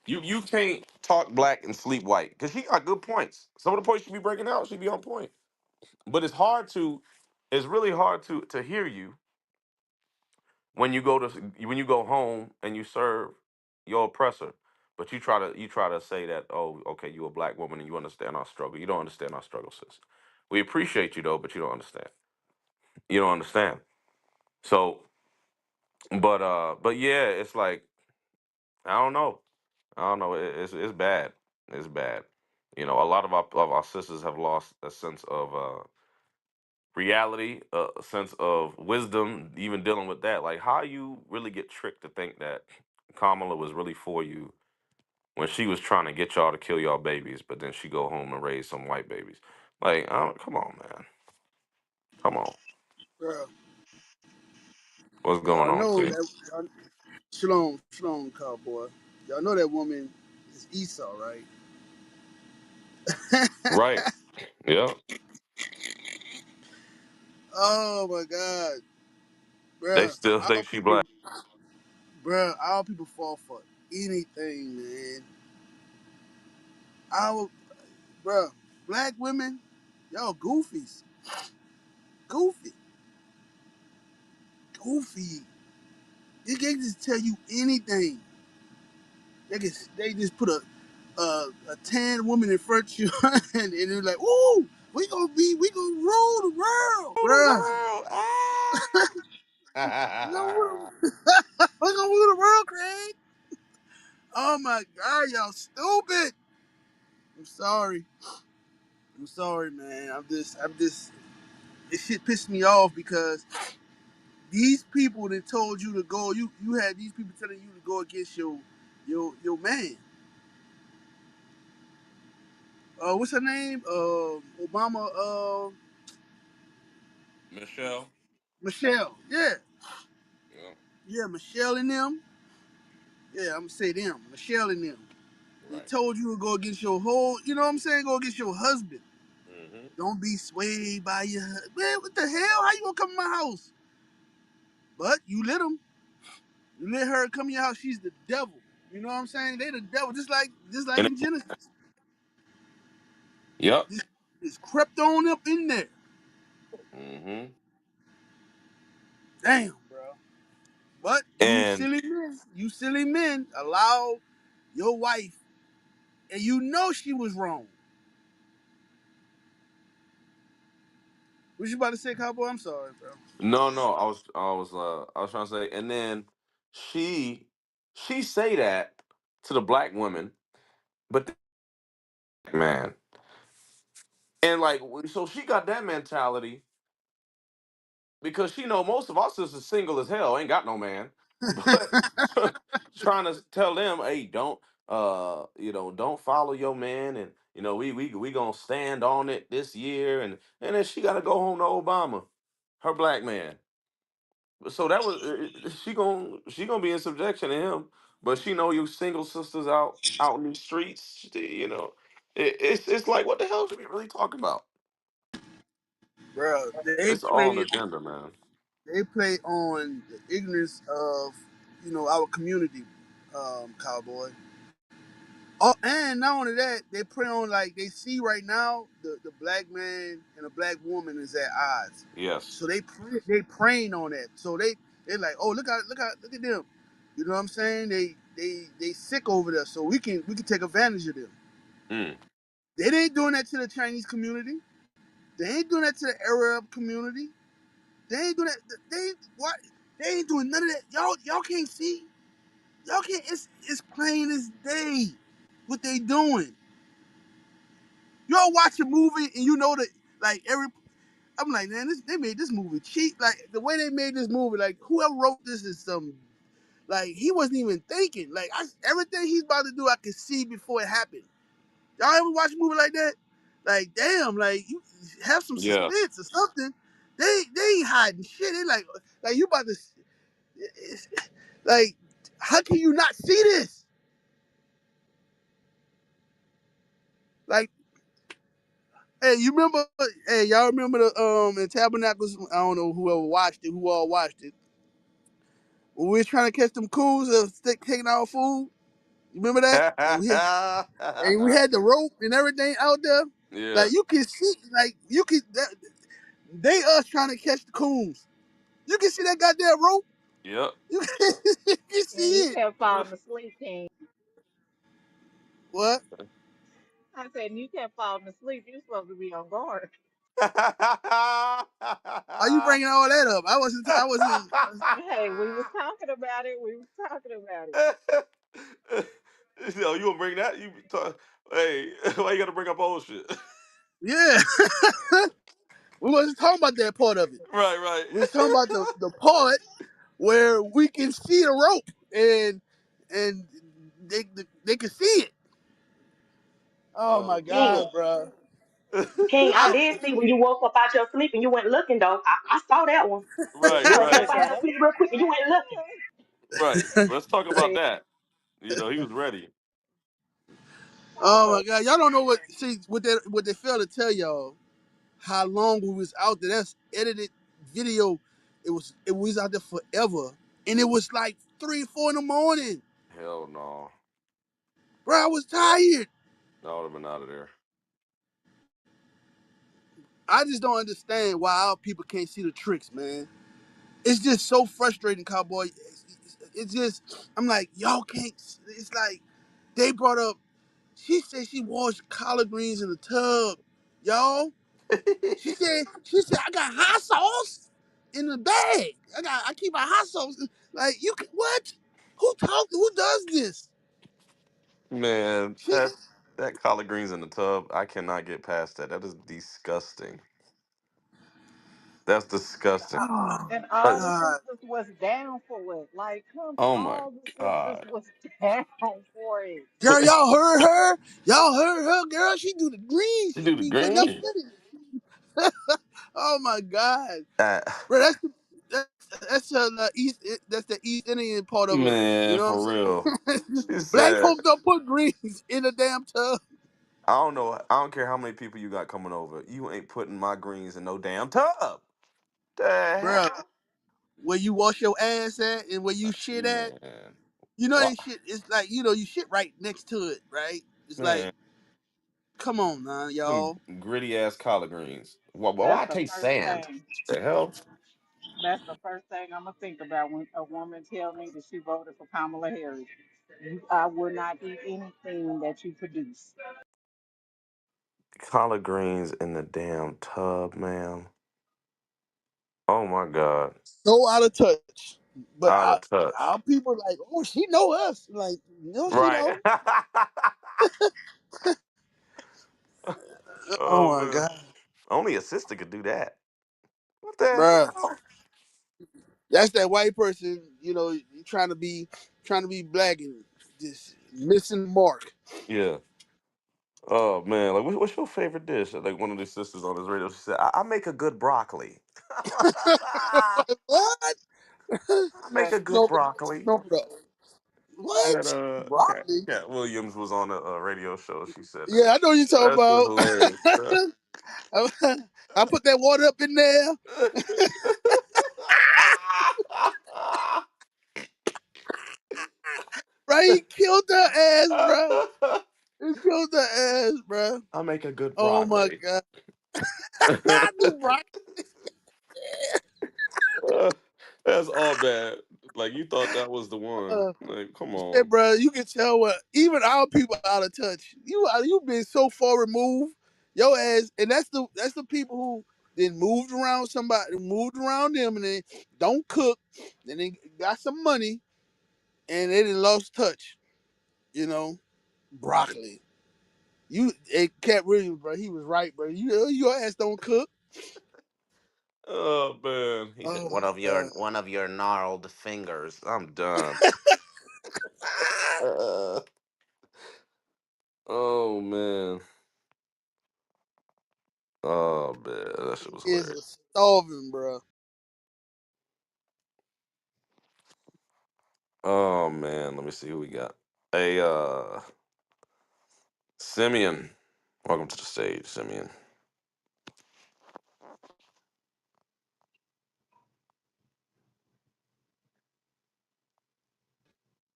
You can't talk black and sleep white because she got good points. Some of the points she be breaking out, she be on point. But it's really hard to hear you when you go home and you serve your oppressor, but you try to say that, oh, okay, you a black woman and you understand our struggle. You don't understand our struggle, sis. We appreciate you though, but you don't understand. You don't understand. So, but yeah, it's like, I don't know. It's bad. It's bad. A lot of our sisters have lost a sense of reality, a sense of wisdom, even dealing with that. Like, how you really get tricked to think that Kamala was really for you when she was trying to get y'all to kill y'all babies, but then she go home and raise some white babies. Like, come on, man, come on, Bro, what's going y'all on, know Queen? that. Shalom, shalom, cowboy. Y'all know that woman is Esau, right? Right? Yeah, Oh my God, they bruh. still Our think she black. people, bruh. Our people fall for anything, man. Our, bruh. Black women, y'all goofies, goofy, goofy. They can just tell you anything. They just put a tan woman in front of you, and they're like, "Ooh, we gonna rule the world, Oh, the bruh. world. We gonna Ah! rule, we gonna rule the world, Craig." Oh my God, y'all stupid. I'm sorry. I'm sorry, man. I'm just. This shit pissed me off because these people that told you to go, you had these people telling you to go against your man. What's her name? Obama. Michelle. Michelle. Yeah, Yeah, yeah. Michelle and them. Yeah, I'm gonna say them. Michelle and them. They right. told you to go against your whole. You know what I'm saying? Go against your husband. Hmm. Don't be swayed by your man. What the hell? How you gonna come to my house? But you let him. You let her come to your house. She's the devil. You know what I'm saying? They the devil, just like And in Genesis. yep. Just crept on up in there. Hmm. Damn, bro. But And you silly men, allow your wife, and you know she was wrong. What you about to say, cowboy? I'm sorry, bro. no, no, I was trying to say, and then she say that to the black women, but man, and like, so she got that mentality because she know most of our sisters single as hell, ain't got no man, but trying to tell them, hey, don't, don't follow your man, and we gonna stand on it this year, and then she got to go home to Obama, her black man. So that was she gonna be in subjection to him, but she know you single sisters out in these streets. It's like, what the hell are we really talking about? Bro, It's all an agenda, man. they play on the ignorance of our community, cowboy. Oh, and not only that, they prey on, like, they see right now the black man and the black woman is at odds, Yes. so they preying on that. So they like, oh, look at them. You know what I'm saying? They sick over there, so we can take advantage of them. Mm. They ain't doing that to the Chinese community. They ain't doing that to the Arab community. They ain't doing that. They what? They ain't doing none of that. Y'all can't see. Y'all can't. It's plain as day what they doing. Y'all watch a movie and you know that, like, every. I'm like, man, they made this movie cheap. Like, the way they made this movie, like, whoever wrote this is some, like, he wasn't even thinking. Like, everything he's about to do, I could see before it happened. Y'all ever watch a movie like that? Like, damn, like, you have some Yeah. suspense or something. They ain't hiding shit. They like you about to, like, how can you not see this? Like, hey, you remember? Hey, y'all remember the in Tabernacles? I don't know whoever watched it, who all watched it. When we was trying to catch them coons that was taking our food. You remember that? And we had the rope and everything out there. Yeah. Like, you can see, like, they us trying to catch the coons. You can see that goddamn rope. Yep. You can, you can And you see it. kept falling asleep, King. What? I said, you kept falling asleep. You're supposed to be on guard. Are you bringing all that up? I wasn't. I wasn't. Hey, we was talking about it. We was talking about it. Yo, you gonna bring that? Hey, why you gotta bring up old shit? Yeah. We wasn't talking about that part of it. Right, We was talking about the part where we can see the rope and they can see it. Oh right. my King, God, bro. King, I I, did see when you woke up out your sleep and you went looking though. I saw that one. Right, You woke right, up out Yeah, your that's sleep real quick and you went looking. right. Let's talk about yeah. that. You know, he was ready. oh my God, y'all don't know what. See what they failed to tell y'all. How long we was out there. That's edited video. It was out there forever, and it was like 3, 4 in the morning. Hell no. Bro, I was tired. I would have been out of there. I just don't understand why our people can't see the tricks, man. It's just so frustrating, cowboy. It's just I'm like y'all can't. It's like they brought up. She said she washed collard greens in the tub, y'all. She said I got hot sauce in the bag. I keep my hot sauce. Like you can what? Who does this? Man, She that collard greens in the tub, I cannot get past that. That is disgusting. That's disgusting. oh And my all But- the God. sisters was down for it. Like, come, oh my all the sisters god. was down for it. Girl, y'all heard her? Y'all heard her, girl. She do the green. You She do the be putting up green? with it. Oh my God. Uh, Bro, that's the East Indian part of her. You man, know for what real. I'm saying? She Black said, folks don't put greens in a damn tub. I don't know. I don't care how many people you got coming over. You ain't putting my greens in no damn tub. The Bro, hell? where you wash your ass at and where you shit at, Man. you know What? that shit. It's like you shit right next to it, right? It's like, Man. come on, now, Them y'all. gritty ass collard greens. Why That's I the taste first sand? thing. The hell? That's the first thing I'm gonna think about when a woman tell me that she voted for Kamala Harris. I will not eat anything that you produce. Collard greens in the damn tub, man. Oh my god. So out of touch. But Out of touch. our people like, oh, she know us. Like, no, she Right. don't. oh Oh my man. God, Only a sister could do that. What the bruh. hell? That's that white person, trying to be black and just missing the mark. Yeah. Oh man. Like what's your favorite dish? Like one of the sisters on this radio, she said, I make a good broccoli. I What? make a good Snoop, broccoli. Snoop Dogg. That What? Broccoli? Cat Williams was on a radio show. She said that. Yeah, I know what you're talking That shit's about. hilarious. I put that water up in there. Right? He killed her ass, bro. He killed her ass, bro. I make a good Oh my broccoli. God. I do broccoli. That's all bad. Like you thought that was the one. Like, come Hey, on. bro, you can tell what even our people out of touch. You been so far removed, your ass, and that's the people who then moved around somebody, moved around them, and they don't cook, and they got some money, and they done lost touch. You know, broccoli. Cat Williams, bro, he was right, bro. Your ass don't cook. Oh man. He said Oh one my of your God. one of your gnarled fingers. I'm done. Uh, oh man. Oh man. That shit was Is hilarious. starving, bro. Oh man. Let me see who we got. Hey Simeon. Welcome to the stage, Simeon.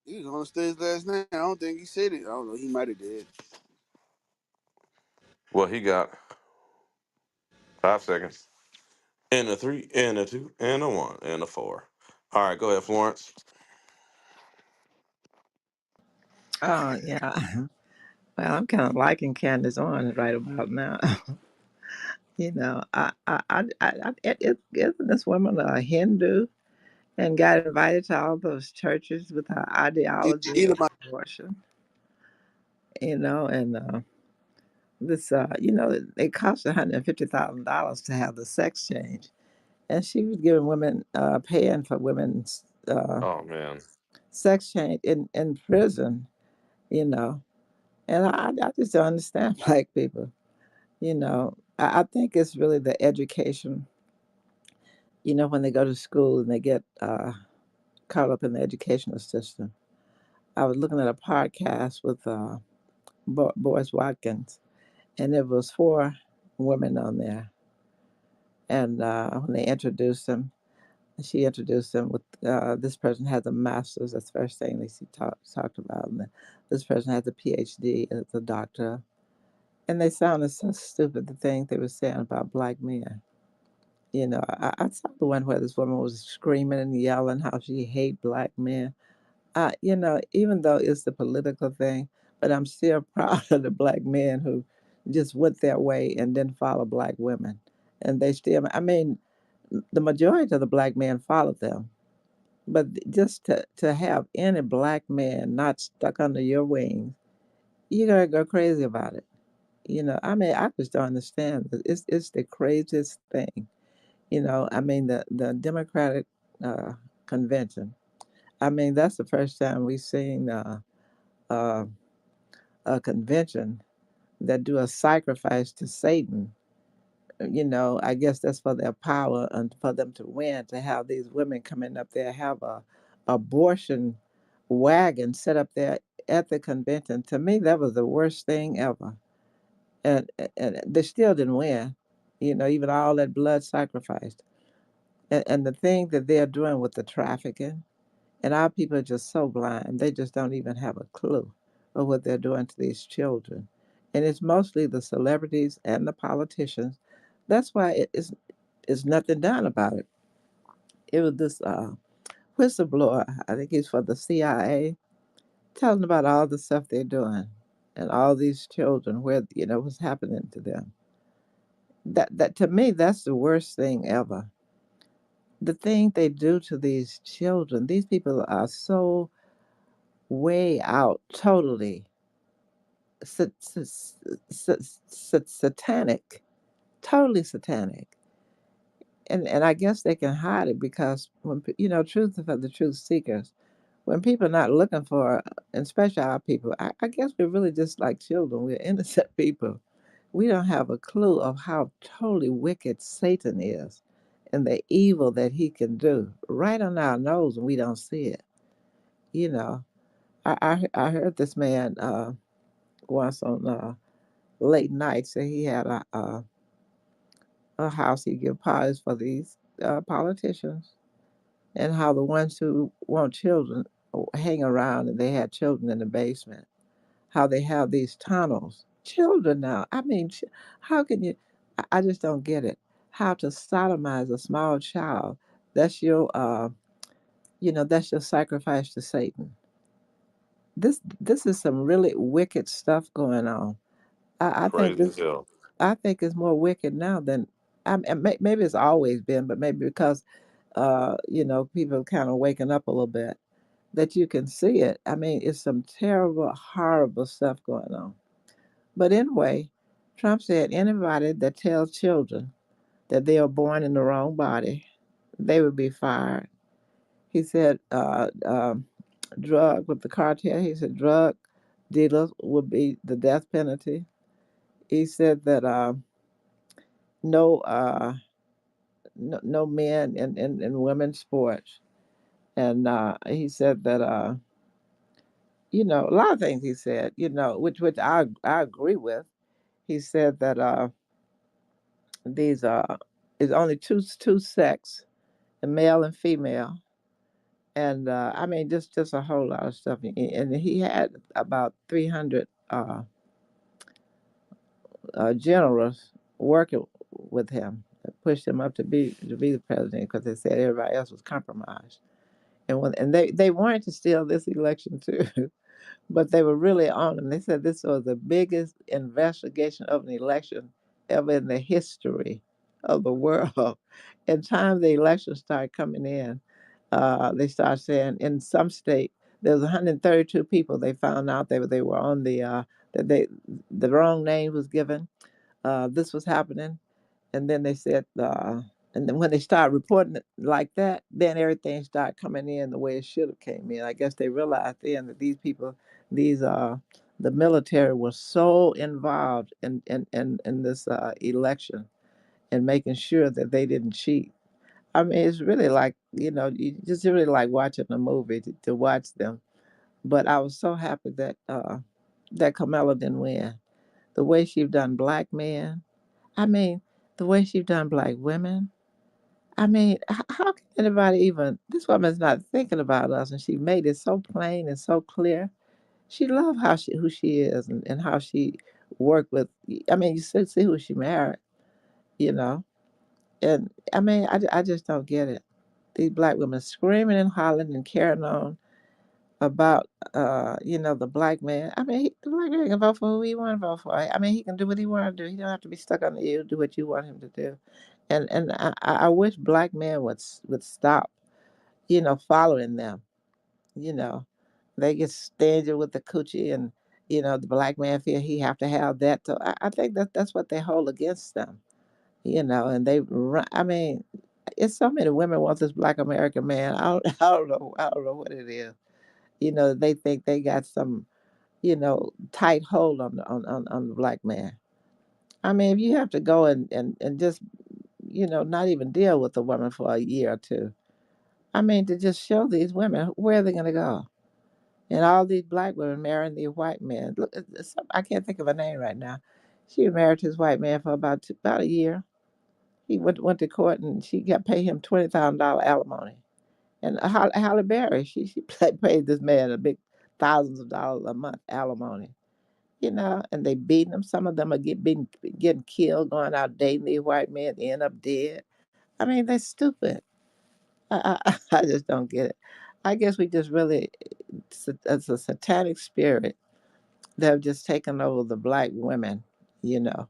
He was on stage last night. I don't think he said it. I don't know. He might have did. Well, he got 5 seconds. And a three, and a two, and a one, and a four. All right, go ahead, Florence. Oh yeah. Well, I'm kind of liking Candace on right about now. Isn't this woman a Hindu and got invited to all those churches with her ideology of Either my abortion? And this, it cost $150,000 to have the sex change, and she was giving women, paying for women's Oh man. sex change in prison, you know. And I just don't understand black people, you know. I think it's really the education, when they go to school and they get caught up in the educational system. I was looking at a podcast with Boris Watkins, and there was four women on there. And when they introduced them, she introduced them with this person has a master's. That's the first thing they talked about. And this person has a PhD as a doctor. And they sounded so stupid, the things they were saying about black men. I saw the one where this woman was screaming and yelling how she hate black men. Even though it's the political thing, but I'm still proud of the black men who just went their way and didn't follow black women. And they still, I mean, the majority of the black men followed them. But just to have any black man not stuck under your wings, you're going to go crazy about it. I mean, I just don't understand. It's the craziest thing. I mean, the Democratic uh, convention. I mean, that's the first time we've seen uh, a convention that do a sacrifice to Satan. I guess that's for their power and for them to win. To have these women coming up there have a abortion wagon set up there at the convention. To me, that was the worst thing ever. And they still didn't win. Even all that blood sacrificed. And the thing that they're doing with the trafficking, and our people are just so blind. They just don't even have a clue of what they're doing to these children. And it's mostly the celebrities and the politicians. That's why it's nothing done about it. It was this whistleblower, I think he's for the CIA, telling about all the stuff they're doing and all these children, where, what's happening to them. That to me, that's the worst thing ever. The thing they do to these children, these people are so way out, totally satanic, totally satanic. And I guess they can hide it because truth is for the truth seekers. When people are not looking for, and especially our people, I guess we're really just like children. We're innocent people. We don't have a clue of how totally wicked Satan is and the evil that he can do right on our nose, and we don't see it. You know, I heard this man once on late night say he had a house. He give parties for these politicians, and how the ones who want children hang around, and they had children in the basement. How they have these tunnels. Children now. I mean, how can you? I just don't get it. How to sodomize a small child? That's your, that's your sacrifice to Satan. This is some really wicked stuff going on. I think Crazy as this. hell. I think it's more wicked now than. Maybe it's always been, but maybe because, people kind of waking up a little bit, that you can see it. I mean, it's some terrible, horrible stuff going on. But anyway, Trump said anybody that tells children that they are born in the wrong body, they would be fired. He said, drug with the cartel, he said drug dealers would be the death penalty. He said that no, no men in women's sports. And he said that, a lot of things he said, which I agree with. He said that these is only two sex, a male and female, and I mean just a whole lot of stuff. And he had about 300 generals working with him, that pushed him up to be the president because they said everybody else was compromised. And they wanted to steal this election too. But they were really on him. They said this was the biggest investigation of an election ever in the history of the world. And time the elections started coming in, they started saying in some state there was 132 people they found out they were on the that the wrong name was given. This was happening, and then they said, and then when they started reporting it like that, then everything started coming in the way it should have came in. I guess they realized then that these people, these the military was so involved in this election and making sure that they didn't cheat. I mean, it's really like, you just really like watching a movie to watch them. But I was so happy that that Kamala didn't win. The way she done black men, I mean, the way she done black women. I mean, how can anybody even? This woman's not thinking about us, and she made it so plain and so clear. She loved how who she is and how she worked with. I mean, you see who she married, you know. And I mean, I just don't get it. These black women screaming and hollering and carrying on about, the black man. I mean, the black man can vote for who he want to vote for. I mean, he can do what he want to do. He don't have to be stuck under you. Do what you want him to do. And I wish black men would stop, following them. You know, they get stingy with the coochie, and the black man feel he have to have that. So I think that's what they hold against them. And they run. I mean, it's so many women want this black American man. I don't know. I don't know what it is. They think they got some, tight hold on the black man. I mean, if you have to go and just, not even deal with a woman for a year or two, I mean, to just show these women where are they going to go? And all these black women marrying these white men. Look, I can't think of a name right now. She was married to this white man for about a year. He went to court and she got paid him $20,000 alimony. And Halle Berry, she paid this man a big thousands of dollars a month alimony. And they beating them. Some of them are getting killed, going out dating these white men, they end up dead. I mean, they're stupid. I just don't get it. I guess we just really, it's a satanic spirit that have just taken over the black women, you know,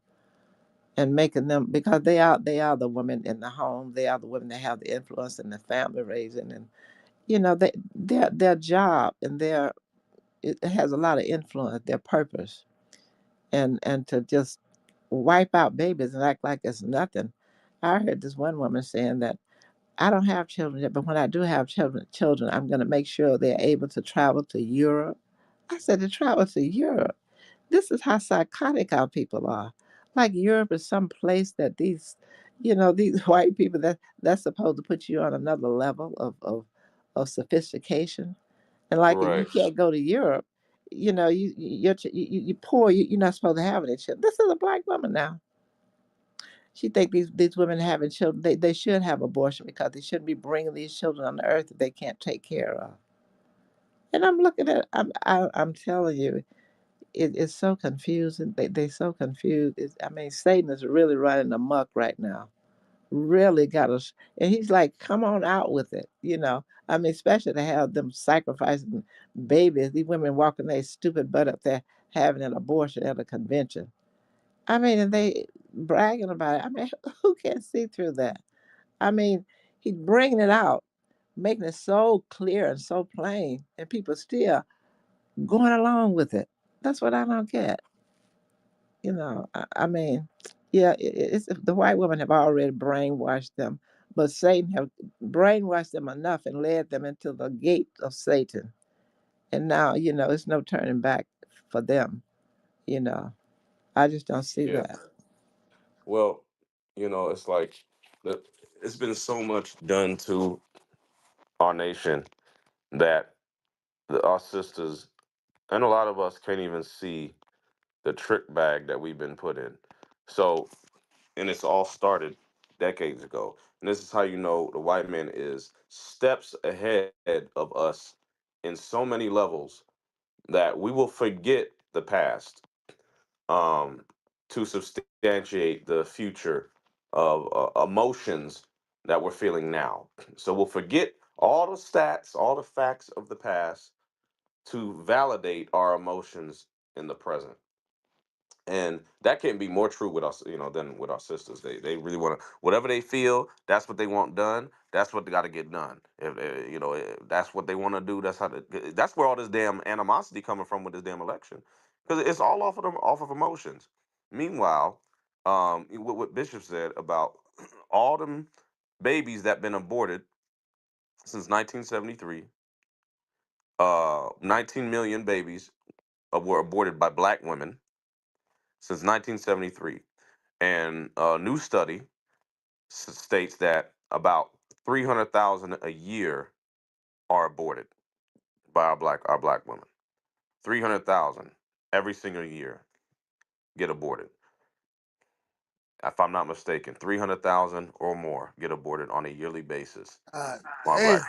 and making them, because they are the women in the home. They are the women that have the influence in the family raising, and their job and it has a lot of influence. Their purpose, and to just wipe out babies and act like it's nothing. I heard this one woman saying that I don't have children yet, but when I do have children, I'm going to make sure they're able to travel to Europe. I said, to travel to Europe. This is how psychotic our people are. Like Europe is some place that these white people that's supposed to put you on another level of sophistication. And like if you Right. can't go to Europe, you're poor. You're not supposed to have any children. This is a black woman now. She think these women having children, they should have abortion because they shouldn't be bringing these children on the earth that they can't take care of. And I'm looking at, I'm telling you, it's so confusing. They so confused. I mean, Satan is really running amok right now. Really got us, and he's like, "Come on out with it," I mean, especially to have them sacrificing babies. These women walking their stupid butt up there having an abortion at a convention. I mean, and they bragging about it. I mean, who can see through that? I mean, he's bringing it out, making it so clear and so plain, and people still going along with it. That's what I don't get. I mean, yeah, it's the white women have already brainwashed them, but Satan have brainwashed them enough and led them into the gate of Satan. And now, it's no turning back for them. You know, I just don't see Yeah. that. Well, it's like the, it's been so much done to our nation that our sisters and a lot of us can't even see the trick bag that we've been put in. So, and it's all started decades ago. And this is how you know the white man is steps ahead of us in so many levels that we will forget the past um, to substantiate the future of emotions that we're feeling now. So we'll forget all the stats, all the facts of the past to validate our emotions in the present. And that can't be more true with us, than with our sisters. They really want to whatever they feel. That's what they want done. That's what they got to get done. If that's what they want to do. That's where all this damn animosity coming from with this damn election. because it's all off of emotions. Meanwhile, what Bishop said about all them babies that been aborted since 1973, 19 million babies were aborted by black women since 1973, and a new study states that about 300,000 a year are aborted by our black women. 300,000 every single year get aborted. If I'm not mistaken, 300,000 or more get aborted on a yearly basis God by damn. black.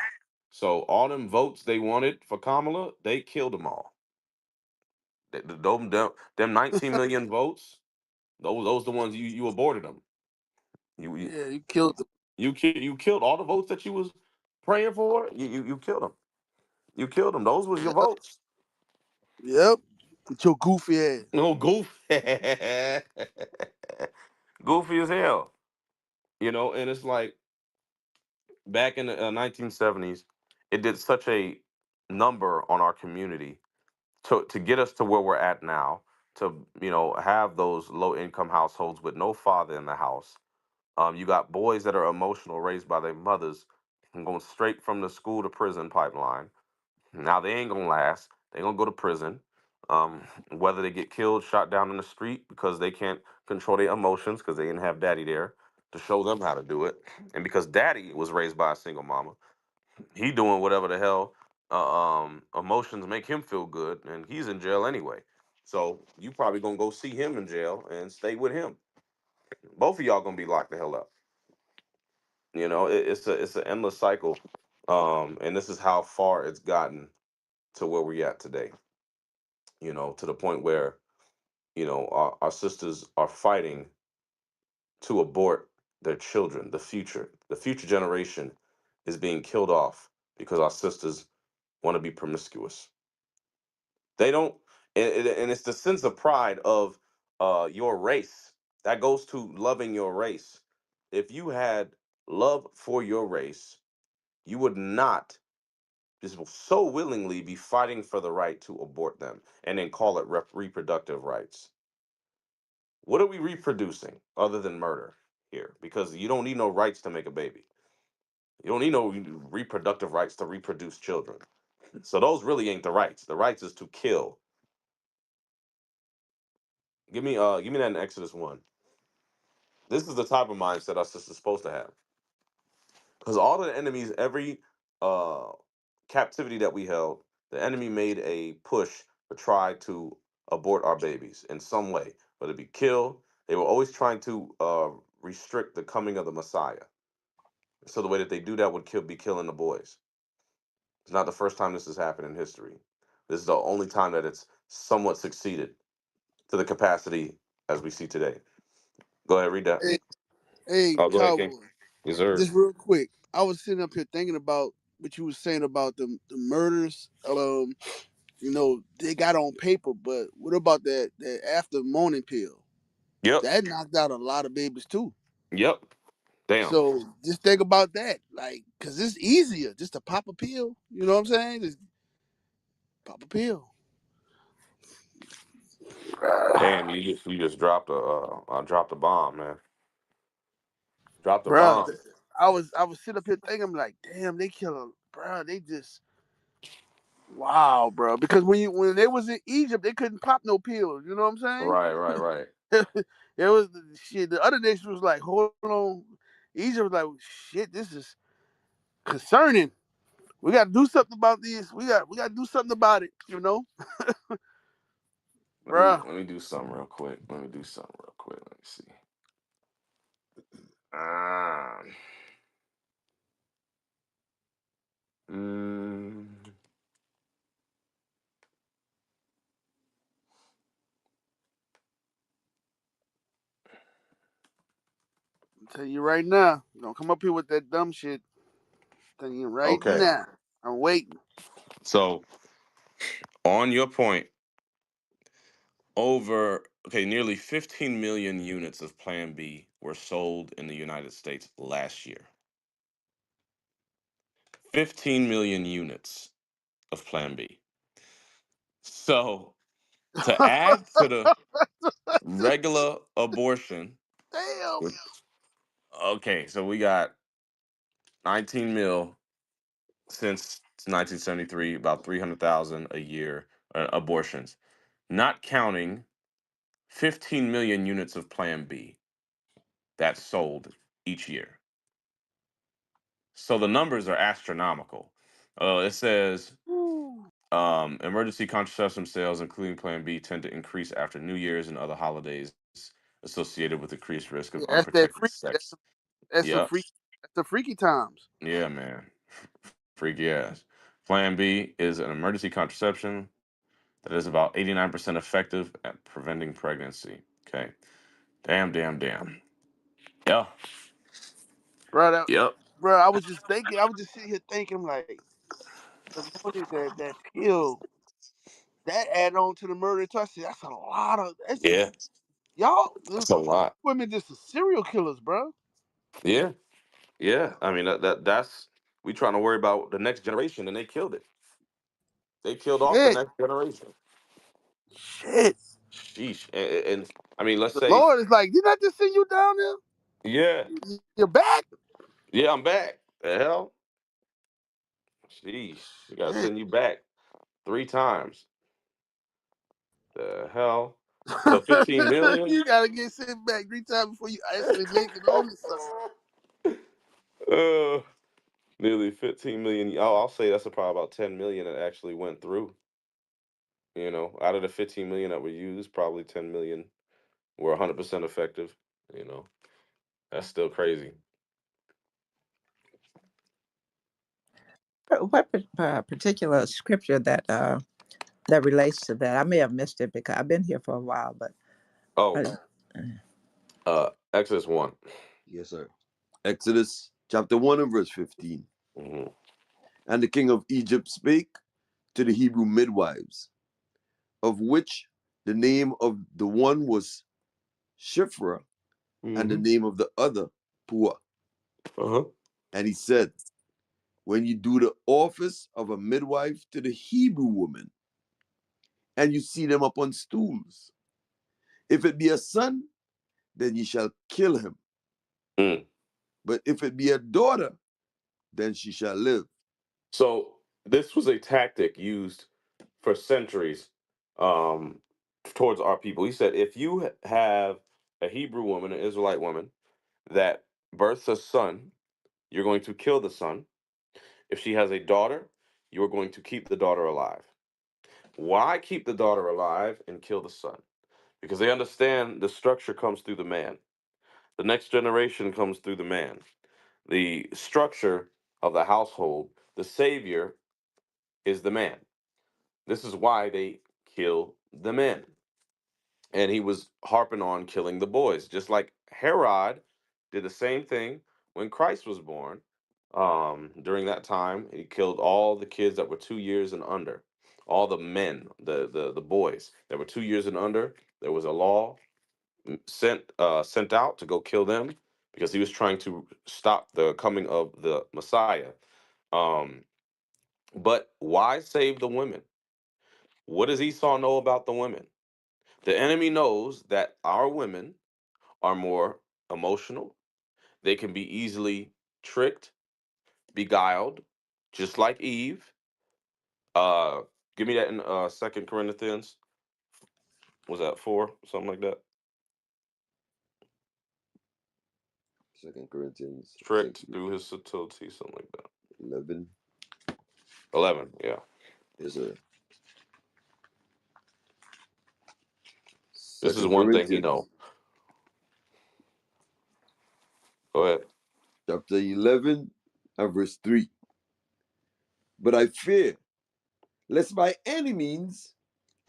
So all them votes they wanted for Kamala, they killed them all. Them 19 million votes, those the ones you aborted them. You Yeah, you killed them. you killed all the votes that you was praying for. You killed them. You killed them. Those was your Yep. votes. Yep. With your goofy ass. No goofy, goofy as hell. And it's like back in the 1970s, it did such a number on our community to get us to where we're at now. To have those low income households with no father in the house. You got boys that are emotional, raised by their mothers, and going straight from the school to prison pipeline. Now they ain't gonna last. They gonna go to prison. Whether they get killed, shot down in the street because they can't control their emotions because they didn't have daddy there to show them how to do it, and because daddy was raised by a single mama, he doing whatever the hell emotions make him feel good, and he's in jail anyway. So you probably gonna go see him in jail and stay with him. Both of y'all gonna be locked the hell up. It's an endless cycle, and this is how far it's gotten to where we're at today. To the point where our sisters are fighting to abort their children. The future generation is being killed off because our sisters want to be promiscuous. They don't, and it's the sense of pride of your race that goes to loving your race. If you had love for your race, you would not just so willingly be fighting for the right to abort them and then call it reproductive rights. What are we reproducing other than murder here? Because you don't need no rights to make a baby. You don't need no reproductive rights to reproduce children. So those really ain't the rights. The rights is to kill. Give me that in Exodus 1. This is the type of mindset our sister's supposed to have. Because all the enemies, every uh captivity that we held, the enemy made a push to try to abort our babies in some way, whether it be kill. They were always trying to restrict the coming of the Messiah. So the way that they do that would be killing the boys. It's not the first time this has happened in history. This is the only time that it's somewhat succeeded to the capacity as we see today. Go ahead, read that. Hey, hey, Oh, go ahead, King. Cowboy. Yes, sir. Just real quick. I was sitting up here thinking about what you were saying about the murders. They got on paper, but what about that after morning pill? Yep. That knocked out a lot of babies too. Yep. Damn. So just think about that, like, cause it's easier just to pop a pill. You know what I'm saying? Just pop a pill, Damn, you just dropped a bomb, man. Dropped a bro. bomb. I was sitting up here thinking, I'm like, damn, they kill a, bro. They just wow, bro. Because when they was in Egypt, they couldn't pop no pills. You know what I'm Right, right, right. saying? It was shit. The other nation was like, hold on. Egypt was like, shit, this is concerning. We got to do something about this. We got to do something about it. Let me Bruh. let me do something real quick. Let me do something real quick. Let me see. Ah. Mm, I'm telling you right now. Don't come up here with that dumb shit. I'm telling you right okay. now. I'm waiting. So on your point, nearly 15 million units of Plan B were sold in the United States last year. 15 million units of Plan B. So To add to the regular abortion, Damn. okay, so we got 19 mil since 1973, about 300,000 a year abortions, not counting 15 million units of Plan B that's sold each year. So the numbers are astronomical. It says Woo. emergency contraception sales, including Plan B, tend to increase after New Year's and other holidays associated with increased risk of Yeah, that's that unprotected freak. sex. That's the Yep. freak. That's the freaky times. Yeah, man. Freaky ass. Plan B is an emergency contraception that is about 89% effective at preventing pregnancy. Okay. Damn, damn, damn. Yeah. Bro, Yep. bro, I was just thinking. I was just sitting here thinking, like, the money that pill that add on to the murder touch. That's a lot of. That's just Yeah. y'all. That's a lot. Women just serial killers, bro. Yeah. Yeah. I mean, that's we trying to worry about the next generation, and they killed it. They killed off the Shit, next generation. shit. Sheesh. And I mean, let's The say, Lord is like, didn't I just send you down there? yeah, You're back. yeah, I'm back. The hell? Sheesh. We gotta Shit. send you back 3 times. The hell? So 15 million? You gotta get sent back 3 times before you actually make it on this sucker. uh, nearly 15 million. Oh, I'll say that's probably about 10 million that actually went through. Out of the 15 million that were used, probably 10 million were 100% effective. You know, that's still crazy. What particular scripture that relates to that? I may have missed it because I've been here for a while, but Oh, uh, Exodus 1. Yes, sir. Exodus chapter 1 and verse 15. Hmm. And the king of Egypt spake to the Hebrew midwives, of which the name of the one was Shiphrah, and the Hmm. name of the other Puah. Uh-huh. And he said, when you do the office of a midwife to the Hebrew woman, and you see them upon stools, if it be a son, then ye shall kill him. Mm. But if it be a daughter, then she shall live. So this was a tactic used for centuries um, towards our people. He said, if you have a Hebrew woman, an Israelite woman, that births a son, you're going to kill the son. If she has a daughter, you are going to keep the daughter alive. Why keep the daughter alive and kill the son? Because they understand the structure comes through the man. The next generation comes through the man. The structure of the household, the savior is the man. This is why they kill the men. And he was harping on killing the boys, just like Herod did the same thing when Christ was born. During that time, he killed all the kids that were 2 years and under, all the men, the boys that were 2 years and under. There was a law sent out to go kill them because he was trying to stop the coming of the Messiah. Um, but why save the women? What does Esau know about the women? The enemy knows that our women are more emotional. They can be easily tricked, beguiled, just like Eve. Uh, Give me that in Second Corinthians. Was that 4? Something like that. 2 Corinthians, I think, Tricked through his subtlety, something like that. 11 11. Yeah. is a This is Second one thing he know. Corinthians Go ahead. chapter 11 and verse 3. But I fear, lest by any means,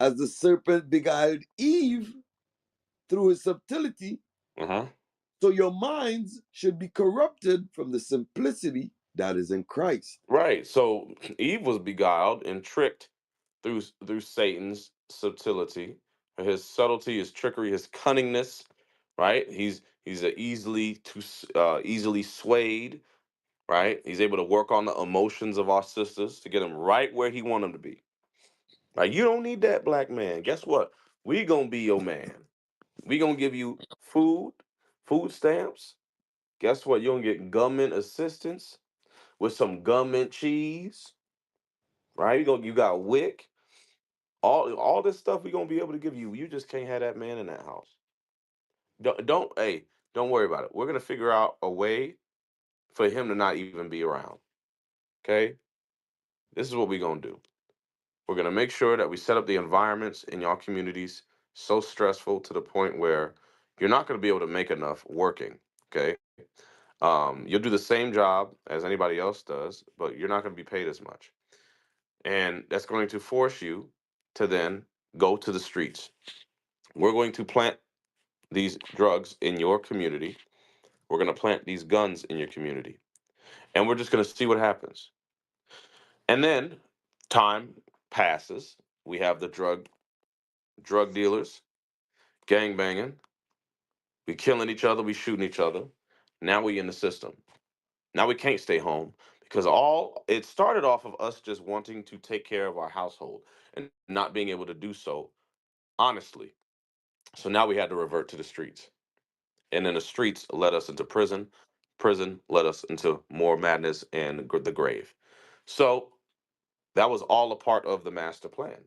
as the serpent beguiled Eve through his subtlety, Uh-huh. so your minds should be corrupted from the simplicity that is in Christ. Right. So Eve was beguiled and tricked through Satan's subtlety, his subtlety, his trickery, his cunningness. Right. He's easily swayed. Right. He's able to work on the emotions of our sisters to get them right where he want them to be. Like, you don't need that, black man. Guess what? We gonna be your man. We gonna give you food stamps. Guess what? You're gonna get government assistance with some government cheese, right? You got WIC. All this stuff we gonna be able to give you. You just can't have that man in that house. Don't worry about it. We're gonna figure out a way for him to not even be around. Okay? This is what we're gonna do. We're gonna make sure that we set up the environments in your communities so stressful to the point where you're not gonna be able to make enough working. Okay? You'll do the same job as anybody else does, but you're not gonna be paid as much. And that's going to force you to then go to the streets. We're going to plant these drugs in your community. We're going to plant these guns in your community. And we're just going to see what happens. And then time passes. We have the drug dealers, gang banging, we killing each other, we shooting each other. Now we in the system. Now we can't stay home because all it started off of us just wanting to take care of our household and not being able to do so honestly. So now we had to revert to the streets. And then the streets led us into prison. Prison led us into more madness and the grave. So that was all a part of the master plan.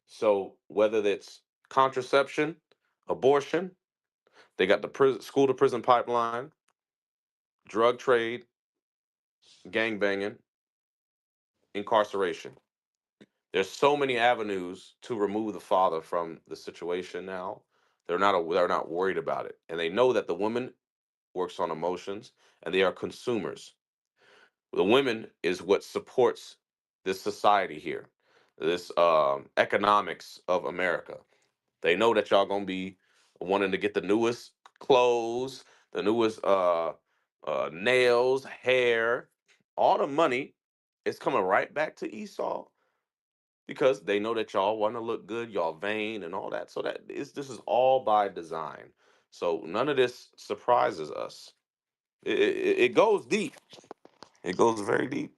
So whether it's contraception, abortion, they got the school to prison pipeline, drug trade, gang banging, incarceration. There's so many avenues to remove the father from the situation now. They're not worried about it, and they know that the woman works on emotions, and they are consumers. The women is what supports this society here, this economics of America. They know that y'all gonna be wanting to get the newest clothes, the newest nails, hair, all the money is coming right back to Esau because they know that y'all want to look good, y'all vain and all that. So this is all by design. So none of this surprises us. It goes deep. It goes very deep.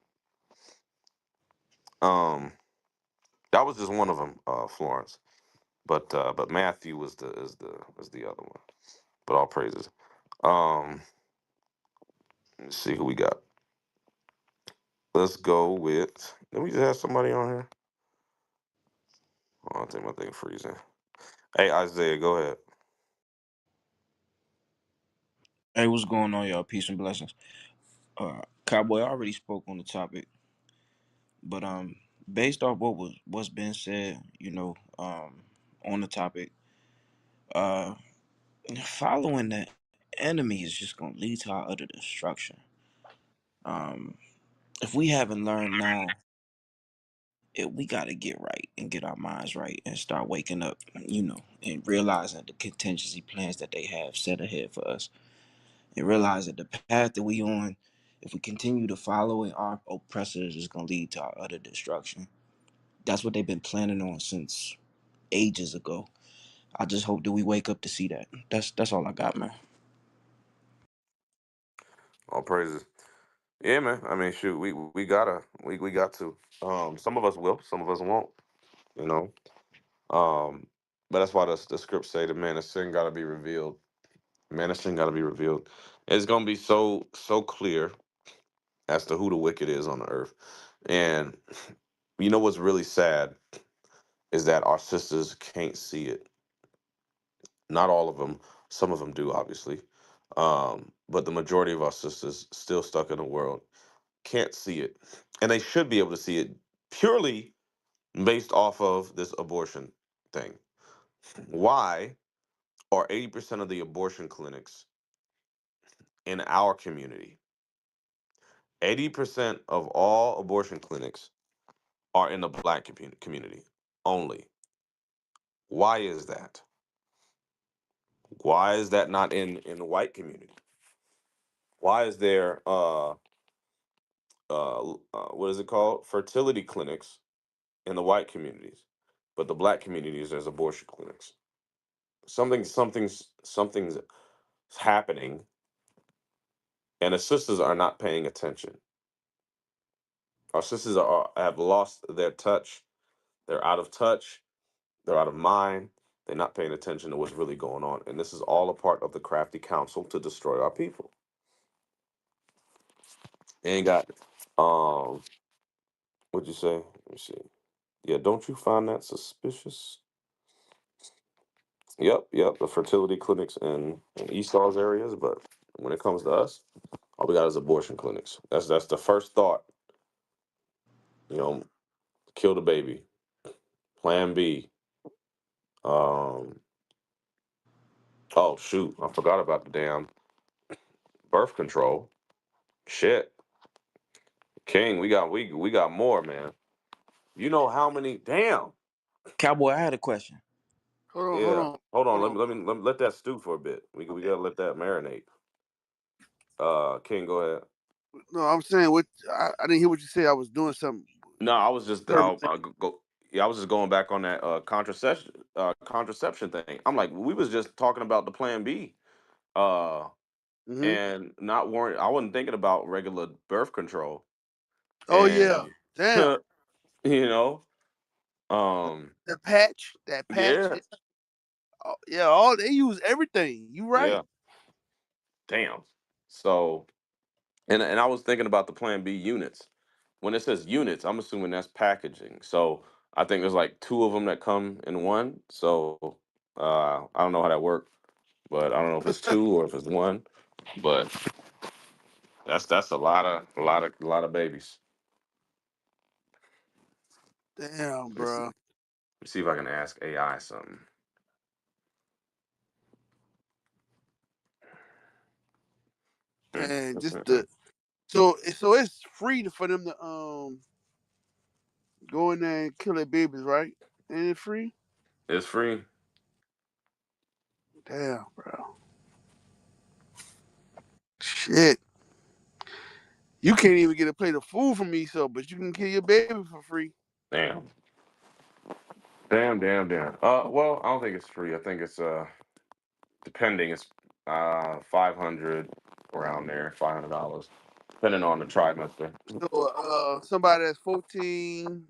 Um, that was just one of them, Florence. But Matthew was the other one. But all praises. Um, let's see who we got. Let's go with. Did we just have somebody on here? Oh, I think my thing freezing. Hey Isaiah, go ahead. Hey, what's going on, y'all? Peace and blessings. Cowboy already spoke on the topic, but based off what's been said, on the topic, uh, following the enemy is just gonna lead to our utter destruction. Um, if we haven't learned now, we got to get right and get our minds right and start waking up, and realizing the contingency plans that they have set ahead for us, and realize that the path that we on, if we continue to follow it, our oppressors is gonna lead to our utter destruction. That's what they've been planning on since ages ago. I just hope that we wake up to see that. That's all I got, man. All praises. Yeah, man. I mean, shoot, we got to. Some of us will, some of us won't. You know. But that's why the scripts say the man of sin got to be revealed. Man of sin got to be revealed. It's gonna be so clear as to who the wicked is on the earth. And you know what's really sad is that our sisters can't see it. Not all of them. Some of them do, obviously. But the majority of our sisters still stuck in the world can't see it, and they should be able to see it purely based off of this abortion thing. Why are 80% of the abortion clinics in our community? 80% of all abortion clinics are in the black community only. Why is that? Why is that not in the white community? Why is there what is it called, fertility clinics in the white communities, but the black communities there's abortion clinics? Something's happening, and the sisters are not paying attention. Our sisters have lost their touch They're out of touch. They're out of mind. They're not paying attention to what's really going on. And this is all a part of the crafty counsel to destroy our people. They ain't got what'd you say? Let me see. Yeah, don't you find that suspicious? Yep, the fertility clinics in Esau's areas, but when it comes to us, all we got is abortion clinics. That's the first thought. You know, kill the baby. Plan B. Um, oh shoot, I forgot about the damn birth control. Shit, King, we got more, man. You know how many? Damn. Cowboy, I had a question. Hold on, hold Yeah. on, Hold on. hold on. Let me let that stew for a bit. We Okay. gotta let that marinate. King, go ahead. No, I'm saying what I didn't hear what you said. I was doing something. No, I was just Heard me. yeah, I was just going back on that contraception thing. I'm like, we was just talking about the Plan B, uh, Mm-hmm. and not worrying. I wasn't thinking about regular birth control, Oh yeah. and Damn. you know, um, That patch. yeah, Yeah. Oh, yeah. All they use everything. You right. yeah, damn. So, and I was thinking about the Plan B units. When it says units, I'm assuming that's packaging. So I think there's like two of them that come in one. So I don't know how that works. But I don't know if it's two or if it's one. But that's a lot of babies. Damn, Let me see. bro. Let me see if I can ask AI something. Mm, And mm, just mm, the mm. so it's free for them to go in there and kill their babies, right? Ain't it free? It's free. Damn, bro. Shit. You can't even get a plate of food from me, so but you can kill your baby for free. Damn. Damn. Well, I don't think it's free. I think it's depending. It's 500 around there, $500, depending on the trimester. So somebody that's 14,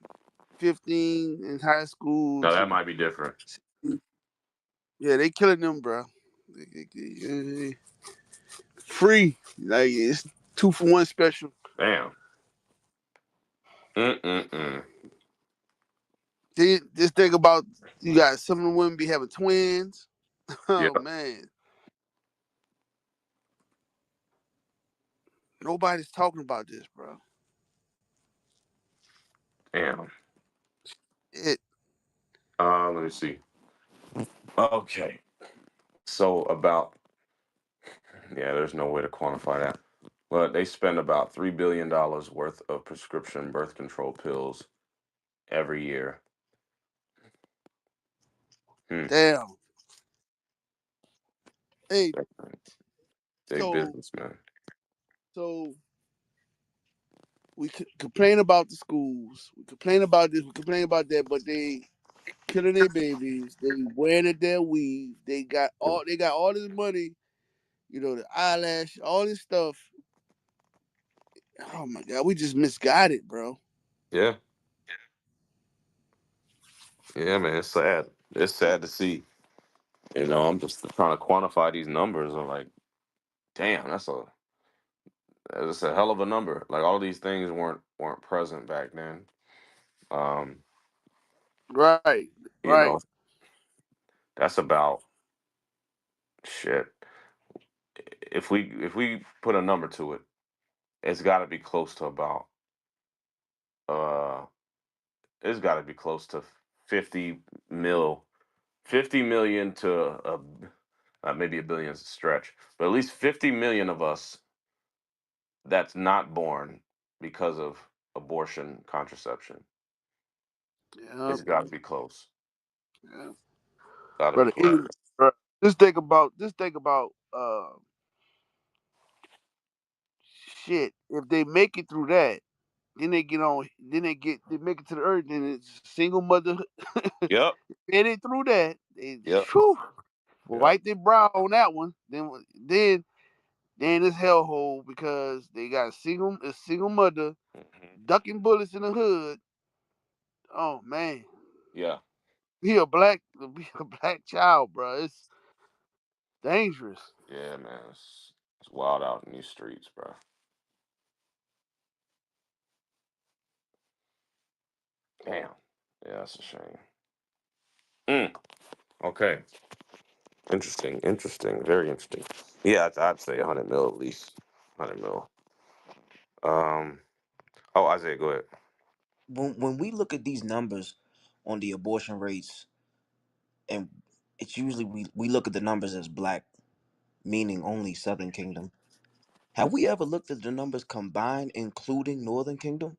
15 in high school No, to that might be different. yeah, they killing them, bro. Free. Like it's 2 for 1 special. Damn. Mm-mm-mm. Just think about you got some of the women be having twins. Yeah. Oh man. Nobody's talking about this, bro. Damn. It Let me see. Okay. So about yeah, there's no way to quantify that. But they spend about $3 billion worth of prescription birth control pills every year. Hmm. damn. Hey, Big so business, man. so we complain about the schools, we complain about this, we complain about that, but they killing their babies, they wearing it their weave, they got all this money, the eyelash, all this stuff. Oh my god, we just misguided, bro. Yeah. Yeah, man. It's sad. It's sad to see. I'm just trying to quantify these numbers. I'm like, damn, that's a hell of a number. Like all these things weren't present back then. Um, Right, you right. know, that's about shit. If we put a number to it, it's got to be close to about uh it's got to be close to 50 mil 50 million to maybe a billion is a stretch, but at least 50 million of us that's not born because of abortion contraception. Yeah, It's got to be close. yeah. Got to be Brother, close. bro, just think about shit. If they make it through that, then they get on. Then they make it to the earth. Then it's single mother. Yep. Get it through that. They Yep. whew, Yep. wipe their brow on that one. Then it's hellhole because they got a single mother Hmm. ducking bullets in the hood. Oh man. Yeah, Be a black child, bro. It's dangerous. yeah, man. It's wild out in these streets, bro. Damn. Yeah, that's a shame. Mm, okay. Interesting. Interesting. Very interesting. Yeah, I'd say 100 mil at least. 100 mil. Um. Oh, Isaiah, go ahead. When we look at these numbers on the abortion rates, and it's usually we look at the numbers as black, meaning only Southern Kingdom. Have we ever looked at the numbers combined, including Northern Kingdom?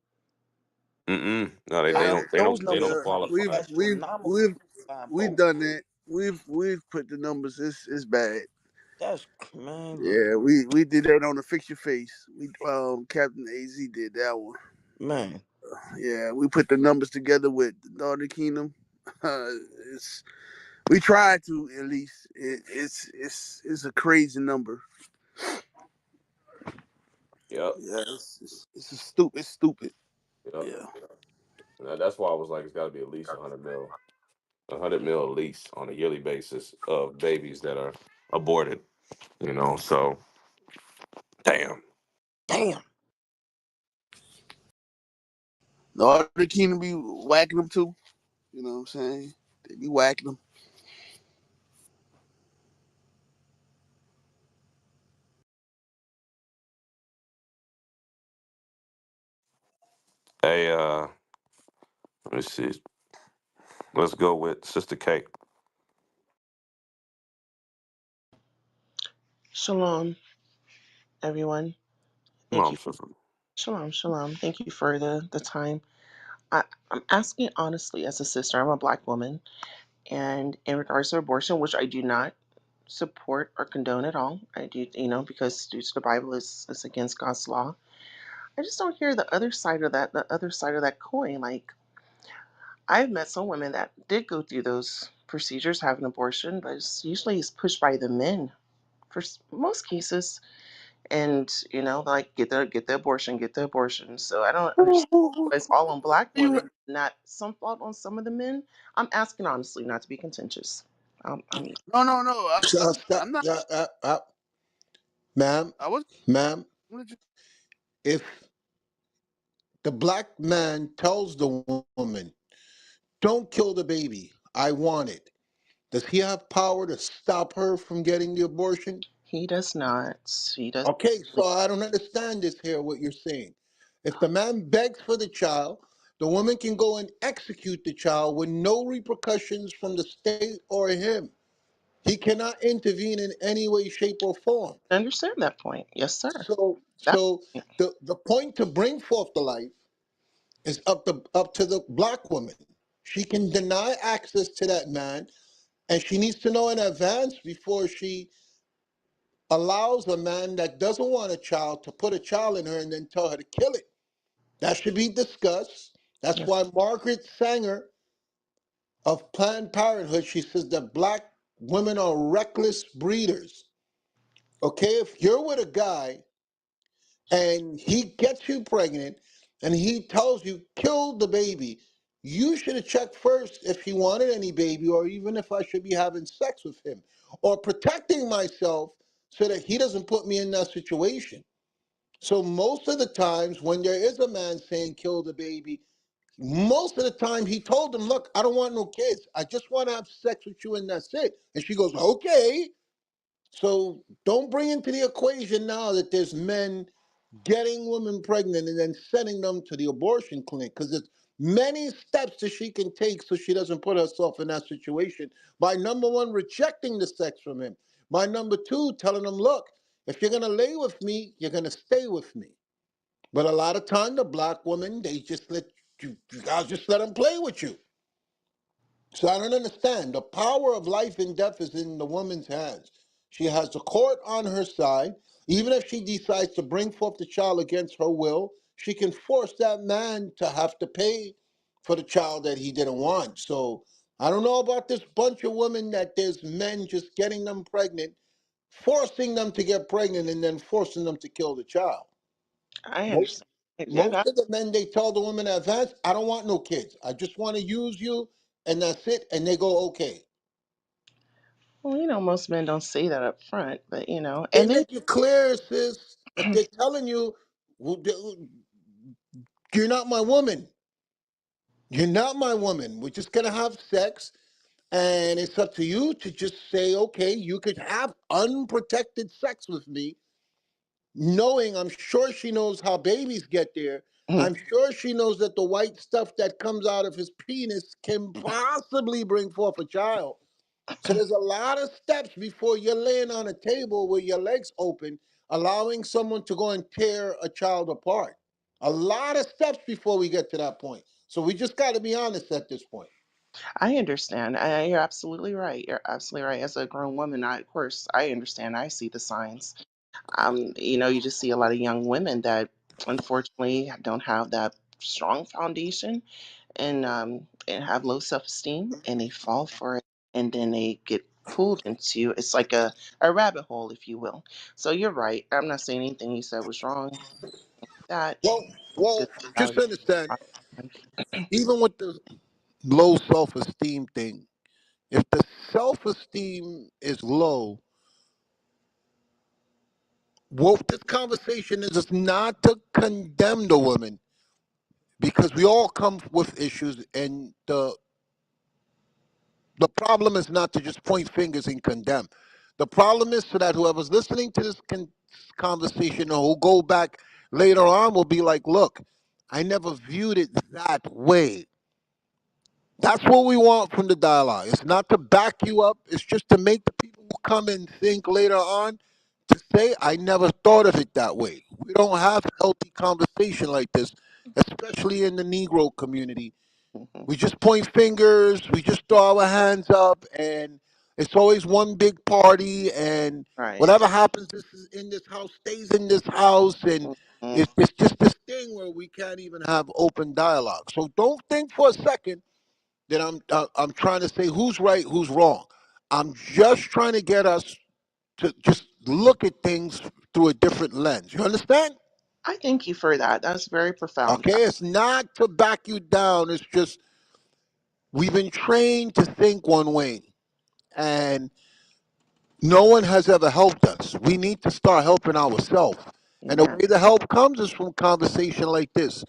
Mm-mm. No, they, they Yeah, don't. They Those don't. They numbers don't yeah. are qualify. astronomical We've combined we've both. done that. We've put the numbers. It's bad. Man, look, Yeah, we did that on the Fix Your Face. We Captain AZ did that one. man, Yeah, we put the numbers together with the Northern Kingdom. Uh, it's we tried to at least. It's a crazy number. Yep. Yeah, it's a stupid. It's stupid. Yep. Yeah. That's why I was like, it's got to be at least 100 mil. 100 mil at least on a yearly basis of babies that are aborted. So damn. damn. Northern Kingdom be whacking them too. You know what I'm saying? They be whacking them. Hey, let me see. Let's go with Sister K. Shalom, everyone. Thank Mom, you. sister. Shalom, shalom. Thank you for the time. I'm asking honestly as a sister. I'm a black woman. And in regards to abortion, which I do not support or condone at all, I do, because due to the Bible is against God's law. I just don't hear the other side of that, the other side of that coin. Like, I've met some women that did go through those procedures, have an abortion, but it's pushed by the men for most cases, and like get the abortion. So I don't understand why it's all on black You women, not some fault on some of the men. I'm asking honestly, not to be contentious. I'm no. I'm not. Ma'am, I was. ma'am, if the black man tells the woman, don't kill the baby, I want it, does he have power to stop her from getting the abortion? He does not. He does. Okay, so I don't understand this here, what you're saying. If the man begs for the child, the woman can go and execute the child with no repercussions from the state or him. He cannot intervene in any way, shape, or form. I understand that point. Yes, sir. So, That so the point to bring forth the life is up to the black woman. She can deny access to that man, and she needs to know in advance before she allows a man that doesn't want a child to put a child in her and then tell her to kill it. That should be discussed. That's yes, why Margaret Sanger of Planned Parenthood, she says that black women are reckless breeders. Okay, if you're with a guy and he gets you pregnant and he tells you kill the baby, you should have checked first if he wanted any baby, or even if I should be having sex with him or protecting myself so that he doesn't put me in that situation. So most of the times when there is a man saying kill the baby, most of the time he told them, look, I don't want no kids, I just want to have sex with you and that's it. And she goes, okay. So don't bring into the equation now that there's men getting women pregnant and then sending them to the abortion clinic, because there's many steps that she can take so she doesn't put herself in that situation. By number one, rejecting the sex from him. By number two, telling him, look, if you're gonna lay with me, you're gonna stay with me. But a lot of time, the black women, they just let you guys just let them play with you. So I don't understand. The power of life and death is in the woman's hands. She has the court on her side. Even if she decides to bring forth the child against her will, she can force that man to have to pay for the child that he didn't want. So I don't know about this bunch of women that there's men just getting them pregnant, forcing them to get pregnant, and then forcing them to kill the child. I Most understand. most of the men, they tell the women in advance, I don't want no kids. I just want to use you, and that's it, and they go okay. Well, most men don't say that up front, but They and then make it clear, sis. If they're telling you, "Well, you're not my woman. You're not my woman. We're just gonna have sex, and it's up to you to just say, okay, you could have unprotected sex with me, knowing I'm sure she knows how babies get there. I'm sure she knows that the white stuff that comes out of his penis can possibly bring forth a child. So there's a lot of steps before you're laying on a table with your legs open, allowing someone to go and tear a child apart. A lot of steps before we get to that point. So we just got to be honest at this point. I understand. You're absolutely right. You're absolutely right. As a grown woman, of course, I understand. I see the signs. You just see a lot of young women that unfortunately don't have that strong foundation and have low self-esteem and they fall for it and then they get pulled into it's like a rabbit hole, if you will. So you're right. I'm not saying anything you said was wrong. That Well, just just reality. understand, even with the low self-esteem thing, if the self-esteem is low, what this conversation is not to condemn the woman, because we all come with issues, and the problem is not to just point fingers and condemn. The problem is so that whoever's listening to this conversation or who go back later on will be like, look, I never viewed it that way. That's what we want from the dialogue. It's not to back you up. It's just to make the people who come and think later on to say, I never thought of it that way. We don't have healthy conversation like this, especially in the Negro community. Mhm. We just point fingers, we just throw our hands up, and it's always one big party, and Right. whatever happens in this house stays in this house, and Mhm. it's just this thing where we can't even have open dialogue. So don't think for a second that I'm trying to say who's right, who's wrong. I'm just trying to get us to just look at things through a different lens. You understand? I thank you for that. That's very profound. Okay, it's not to back you down. It's just we've been trained to think one way, and no one has ever helped us. We need to start helping ourselves. And the Amen. way the help comes is from conversation like this.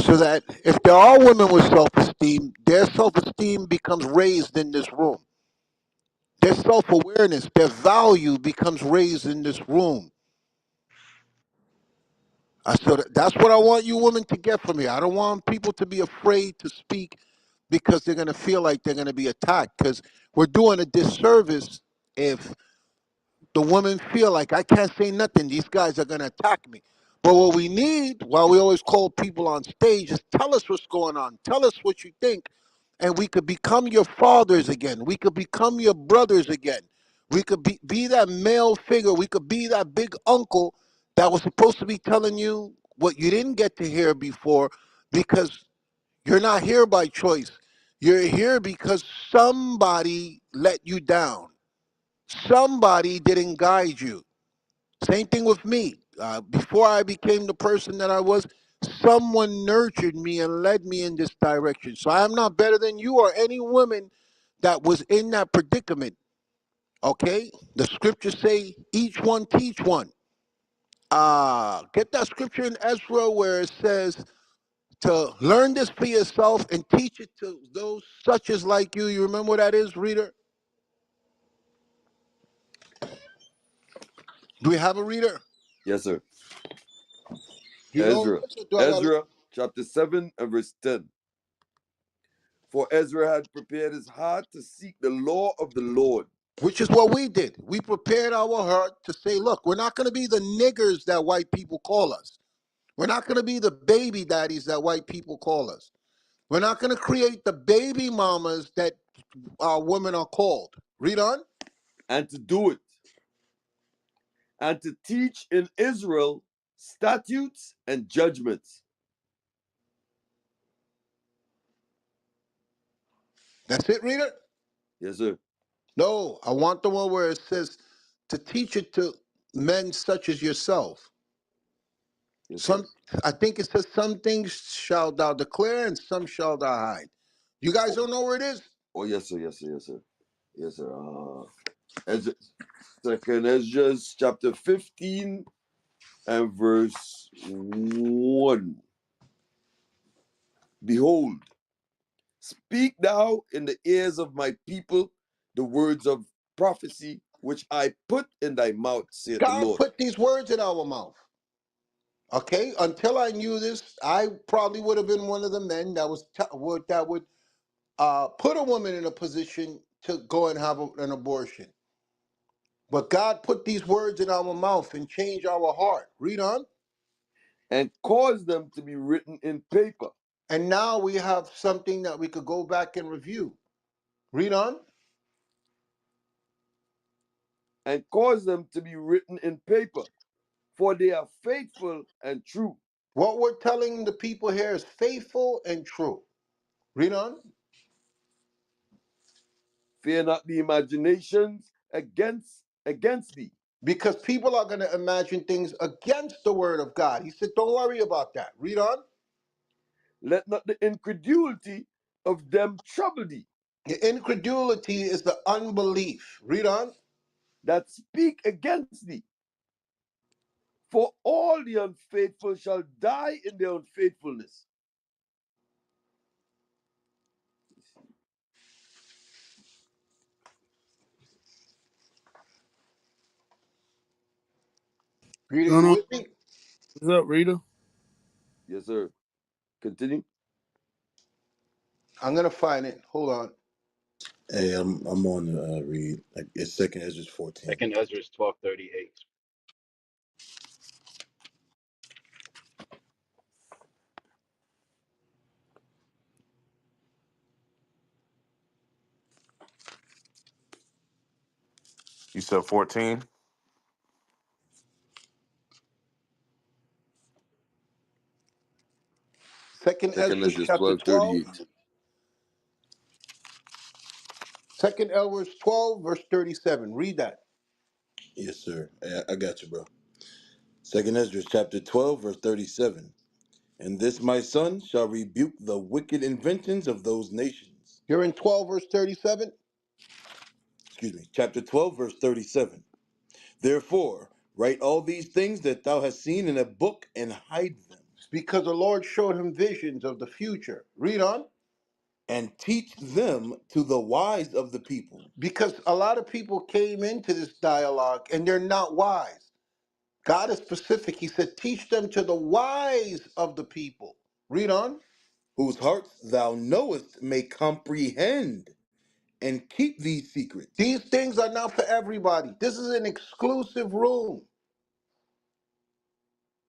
So that if there are women with self esteem, their self esteem becomes raised in this room. Their self awareness, their value becomes raised in this room. So that's what I want you women to get from here. I don't want people to be afraid to speak because they're going to feel like they're going to be attacked. Because we're doing a disservice if the women feel like I can't say nothing. These guys are going to attack me. But what we need, while we always call people on stage, is tell us what's going on. Tell us what you think. And we could become your fathers again. We could become your brothers again. We could be that male figure. We could be that big uncle that was supposed to be telling you what you didn't get to hear before because you're not here by choice. You're here because somebody let you down. Somebody didn't guide you. Same thing with me. Before I became the person that I was, someone nurtured me and led me in this direction. So I am not better than you or any woman that was in that predicament. Okay? The scriptures say, each one teach one. Get that scripture in Ezra where it says to learn this for yourself and teach it to those such as like you. You remember what that is, reader? Do we have a reader? Yes, sir. Do you know Ezra. this or do I got to? Ezra chapter 7 and verse 10. For Ezra had prepared his heart to seek the law of the Lord. Which is what we did. We prepared our heart to say, look, we're not going to be the niggers that white people call us. We're not going to be the baby daddies that white people call us. We're not going to create the baby mamas that our women are called. Read on. And to do it, and to teach in Israel statutes and judgments. That's it, reader? Yes, sir. No, I want the one where it says to teach it to men such as yourself. Yes, sir. Some, I think it says some things shall thou declare and some shall thou hide. You guys don't know where it is? Oh yes, sir. Yes, sir. Yes, sir. Yes, sir. Ezra, Second Ezra, chapter 15 and verse 1. Behold, speak thou in the ears of my people the words of prophecy which I put in thy mouth, saith the God Lord. put these words in our mouth. Okay, until I knew this, I probably would have been one of the men that would put a woman in a position to go and have an abortion. But God put these words in our mouth and changed our heart. Read on. And cause them to be written in paper, And now we have something that we could go back and review. Read on. and cause them to be written in paper, for they are faithful and true. What we're telling the people here is faithful and true. Read on. Fear not the imaginations against thee. Because people are going to imagine things against the word of God. He said, don't worry about that. Read on. Let not the incredulity of them trouble thee, The incredulity is the unbelief. Read on. that speak against thee. For all the unfaithful shall die in their unfaithfulness. Rita, Yes, you sir. on? With me? What's up, Rita? Yes, sir. Continue. I'm going to find it. Hold on. Hey, I'm on the read. Like it's Second Ezra 14. Second Ezra 12:38. You said 14. Second Second Ezra Ezra chapter 12. 12:38. Second Ezra 12, verse 37. Read that. Yes, sir. I got you, bro. Second Ezra chapter 12, verse 37. And this my son shall rebuke the wicked inventions of those nations. You're in 12, verse 37. Excuse me, chapter 12, verse 37. Therefore, write all these things that thou hast seen in a book and hide them, It's because the Lord showed him visions of the future. Read on. and teach them to the wise of the people. Because a lot of people came into this dialogue and they're not wise. God is specific. He said, teach them to the wise of the people. Read on. Whose hearts thou knowest may comprehend and keep these secrets. These things are not for everybody. This is an exclusive room.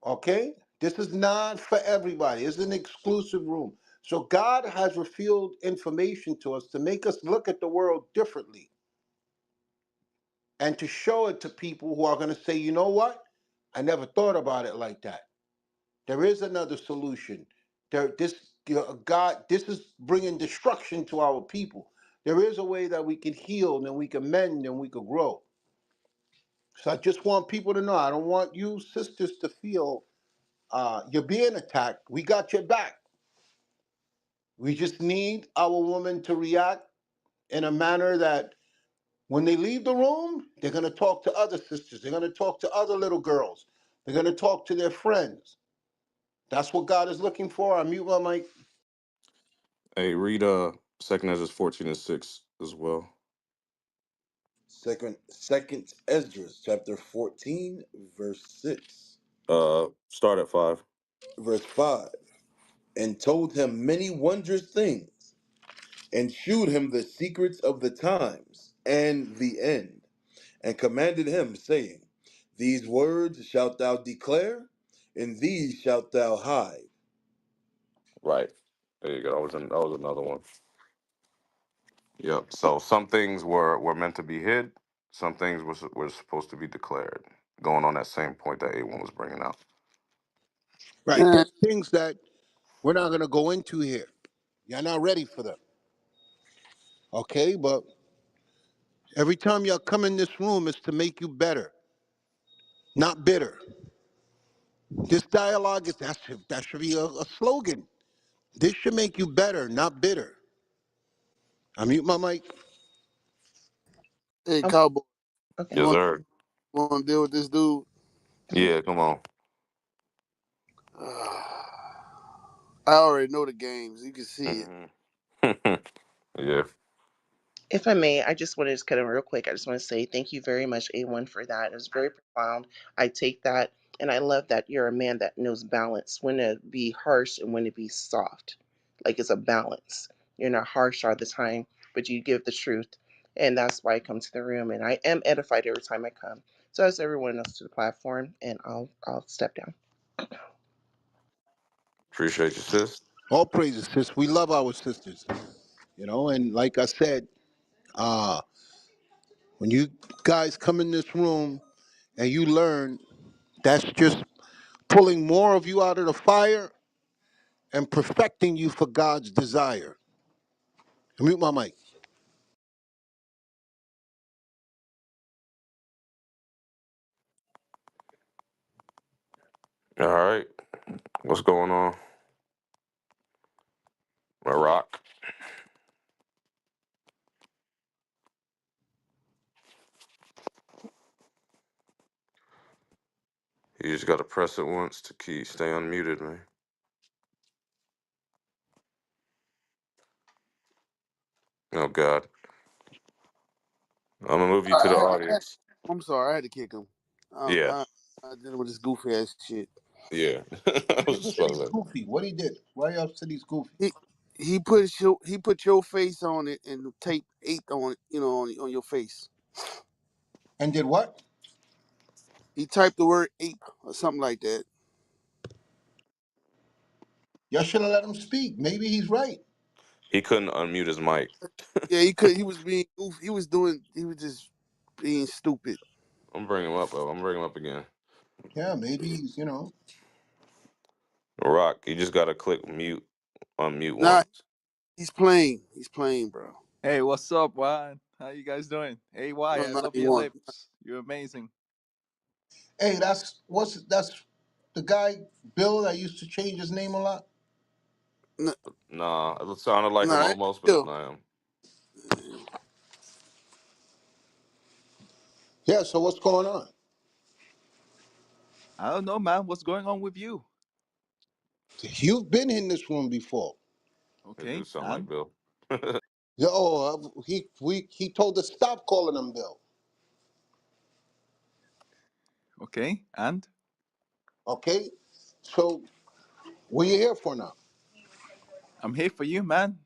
Okay? This is not for everybody. It's an exclusive room. So God has revealed information to us to make us look at the world differently and to show it to people who are going to say, you know what? I never thought about it like that. There is another solution. God, this is bringing destruction to our people. There is a way that we can heal and we can mend and we can grow. So I just want people to know. I don't want you sisters to feel you're being attacked. We got your back. We just need our women to react in a manner that when they leave the room, they're going to talk to other sisters. They're going to talk to other little girls. They're going to talk to their friends. That's what God is looking for. I mute my mic. Hey, read Second Ezra 14:6 as well. Second Ezra chapter 14, verse 6. Start at 5. Verse 5. And told him many wondrous things, and shewed him the secrets of the times and the end, and commanded him, saying, These words shalt thou declare, and these shalt thou hide. Right. There you go. That was another one. Yep. So some things were meant to be hid. Some things were supposed to be declared. Going on that same point that A1 was bringing out. Right. There's things that we're not going to go into here. You're not ready for them. Okay? But every time y'all come in this room, it's to make you better, not bitter. This dialogue is that should be a slogan. This should make you better, not bitter. I mute my mic. Hey, Oh, Cowboy, okay. you Yes, want sir. to deal with this dude? Yeah, come on. I already know the games. You can see it. Hmm. Yeah, If I may, I just wanted to kind of real quick. I just want to say thank you very much, A1, for that. It was very profound. I take that, and I love that you're a man that knows balance, when to be harsh and when to be soft. Like it's a balance. You're not harsh all the time, but you give the truth, and that's why I come to the room. And I am edified every time I come. So as everyone else to the platform, and I'll step down. appreciate you, sis. All praises, sis. We love our sisters, you know. And like I said, uh, when you guys come in this room and you learn, that's just pulling more of you out of the fire and perfecting you for God's desire. Mute my mic. All right, what's going on, Rock? You just got to press it once to stay unmuted, man. Oh God, I'm gonna move you to the audience. I'm sorry, I had to kick him. Yeah, I dealing with this goofy ass shit. yeah. I He was never just said about he's to say. goofy. What he did? Why y'all said he's goofy? He he put your face on it and tape eight on it, on your face. And did what? He typed the word ape or something like that. Y'all should have let him speak. Maybe he's right. He couldn't unmute his mic. Yeah, he could. He was being goofy. He was just being stupid. I'm bringing him up. I'm gonna bring him up again. Yeah, maybe he's, Rock, you just gotta click mute, unmute Nah, once. he's playing. He's playing, bro. Hey, what's up, Juan? How you guys doing? Hey, No, Y, I love your 91. lips. You're amazing. hey, that's the guy, Bill, that used to change his name a lot. No, Nah, it sounded like him no, that's almost, but it's Bill. not him. Yeah, so what's going on? I don't know, man. What's going on with you? You've been in this room before. It do Okay, sound like and Bill. Yeah, he told us stop calling him Bill. okay, and Okay? So what are you here for now? I'm here for you, man.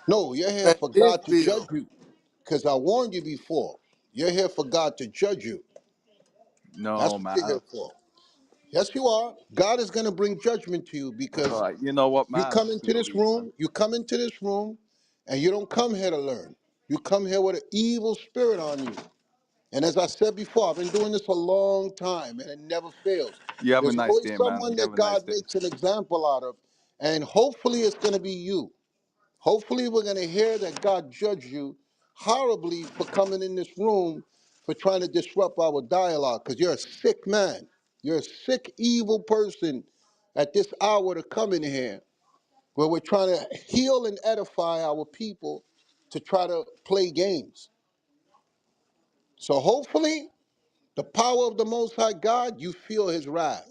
No, you're here That for is God to judge Bill. you. Because I warned you before. You're here for God to judge you. That's No, what you're man. here for. Yes, you are. God is going to bring judgment to you because You know what, you man? come into this Please, man. room, and you don't come here to learn. You come here with an evil spirit on you. And as I said before, I've been doing this a long time and it never fails. You have a There's nice always day, man. someone You have that a nice God day. makes an example out of, and hopefully it's going to be you. Hopefully we're going to hear that God judged you horribly for coming in this room for trying to disrupt our dialogue because you're a sick man. You're a sick, evil person at this hour to come in here where we're trying to heal and edify our people to try to play games. So hopefully the power of the Most High God, you feel his wrath.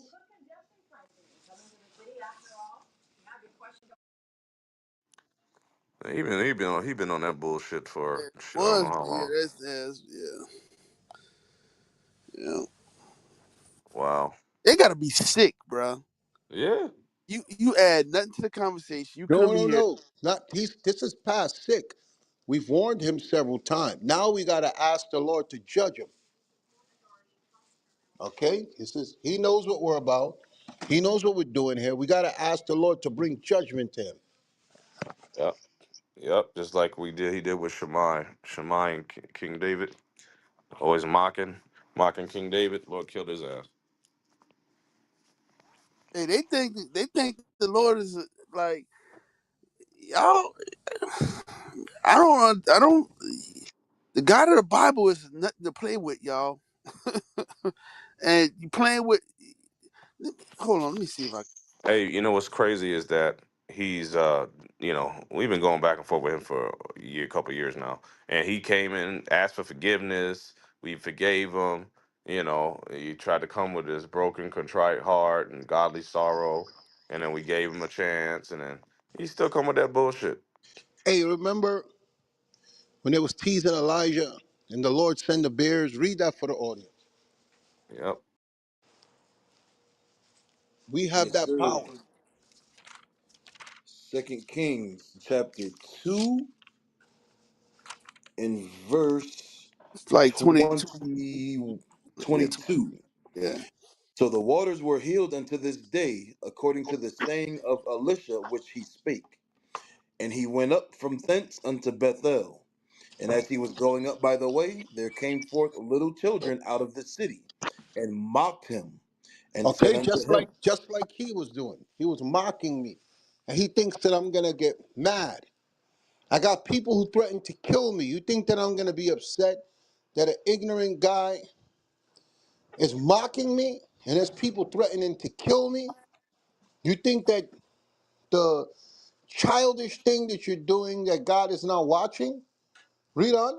He been on that bullshit Yeah, for it shit. I don't know was. how Yeah, long. that's yeah, yeah. Wow. They gotta be sick, bro. Yeah. You add nothing to the conversation. You No, come no, here. no. Not he's this is past sick. We've warned him several times. Now we got to ask the Lord to judge him. Okay? This is he knows what we're about. He knows what we're doing here. We got to ask the Lord to bring judgment to him. Yep. Yep. Just like he did with Shemai and King David. Always mocking King David. Lord killed his ass. Hey, they think the Lord is like y'all. I don't. The God of the Bible is nothing to play with, y'all. And you playing with. Hold on, let me see if I. Hey, you know what's crazy is that he's we've been going back and forth with him for a year, couple years now, and he came in, asked for forgiveness. We forgave him. He tried to come with his broken, contrite heart and godly sorrow, and then we gave him a chance, and then he still come with that bullshit. Hey, remember when they was teasing Elijah and the Lord sent the bears? Read that for the audience. Yep. We have Yes, that sir. power. Second Kings chapter 2 and verse It's like 22. 20 Yeah, 22. yeah. So the waters were healed unto this day, according to the saying of Elisha which he spake. And he went up from thence unto Bethel. And as he was going up by the way, there came forth little children out of the city, and mocked him, and said Okay, unto just him, like he was doing. He was mocking me. And he thinks that I'm gonna get mad. I got people who threaten to kill me. You think that I'm gonna be upset that an ignorant guy is mocking me and there's people threatening to kill me? You think that the childish thing that you're doing that God is not watching? Read on.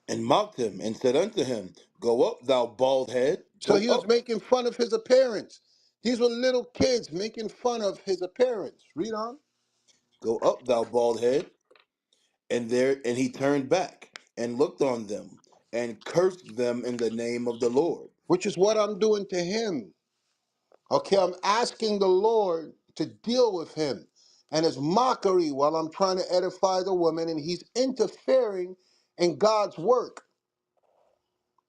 and mocked him, and said unto him, Go up, thou bald head, So go he was up, making fun of his appearance. These were little kids making fun of his appearance. Read on. go up, thou bald head. And he turned back and looked on them, and cursed them in the name of the Lord. Which is what I'm doing to him. Okay, I'm asking the Lord to deal with him and his mockery while I'm trying to edify the woman, and he's interfering in God's work.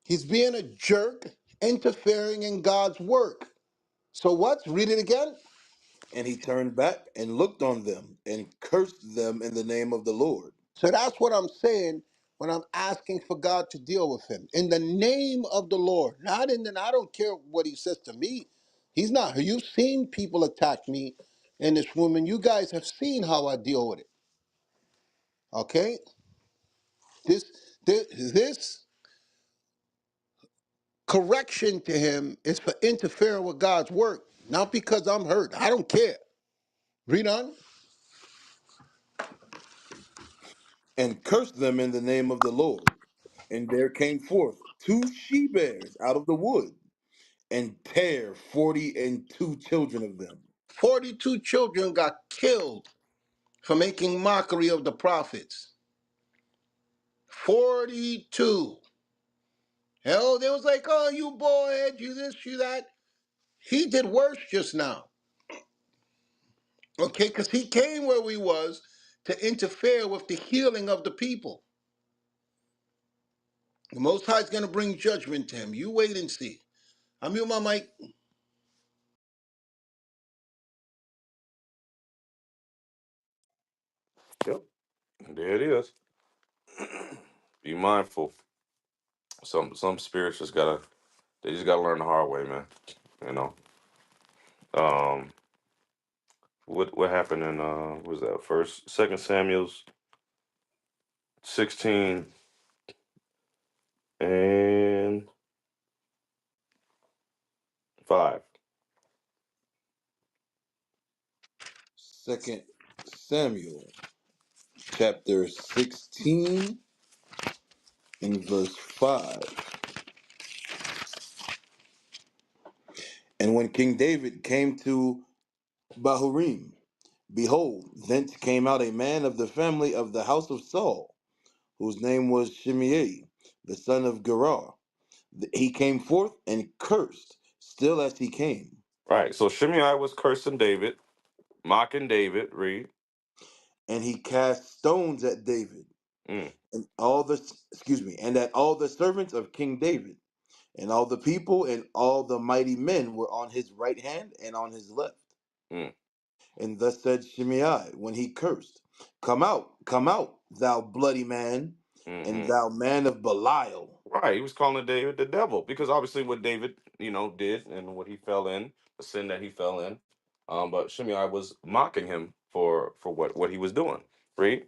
He's being a jerk, interfering in God's work. So what? Read it again. And he turned back and looked on them, and cursed them in the name of the Lord. So that's what I'm saying when I'm asking for God to deal with him. In the name of the Lord. Not in the, I don't care what he says to me. He's not. You've seen people attack me and this woman. You guys have seen how I deal with it. Okay? This correction to him is for interfering with God's work, not because I'm hurt. I don't care. Read on. And cursed them in the name of the Lord. And there came forth two she bears out of the wood, and bare 42 children of them. 42 children got killed for making mockery of the prophets. 42. Hell, they was like, oh, you boy, you this, you that. He did worse just now. Okay, because he came where we was to interfere with the healing of the people. The Most High is going to bring judgment to him. You wait and see. I'm you, my mic. Yep. There it is. Be mindful. Some spirits just gotta learn the hard way, man. You know. Um, what happened in what was that first, Second Samuel's 16:5. Second Samuel chapter 16 and verse 5. And when King David came to Bahurim, behold, thence came out a man of the family of the house of Saul, whose name was Shimei, the son of Gerah. He came forth and cursed, still as he came. Right. So Shimei was cursing David, mocking David. Read. And he cast stones at David, Mm, and and at all the servants of King David, and all the people and all the mighty men were on his right hand and on his left. mm, And thus said Shimei when he cursed, come out, thou bloody man, and mm-hmm. thou man of Belial. Right. He was calling David the devil because obviously what David, did and what he fell in, the sin that he fell in. But Shimei was mocking him for what he was doing. Read.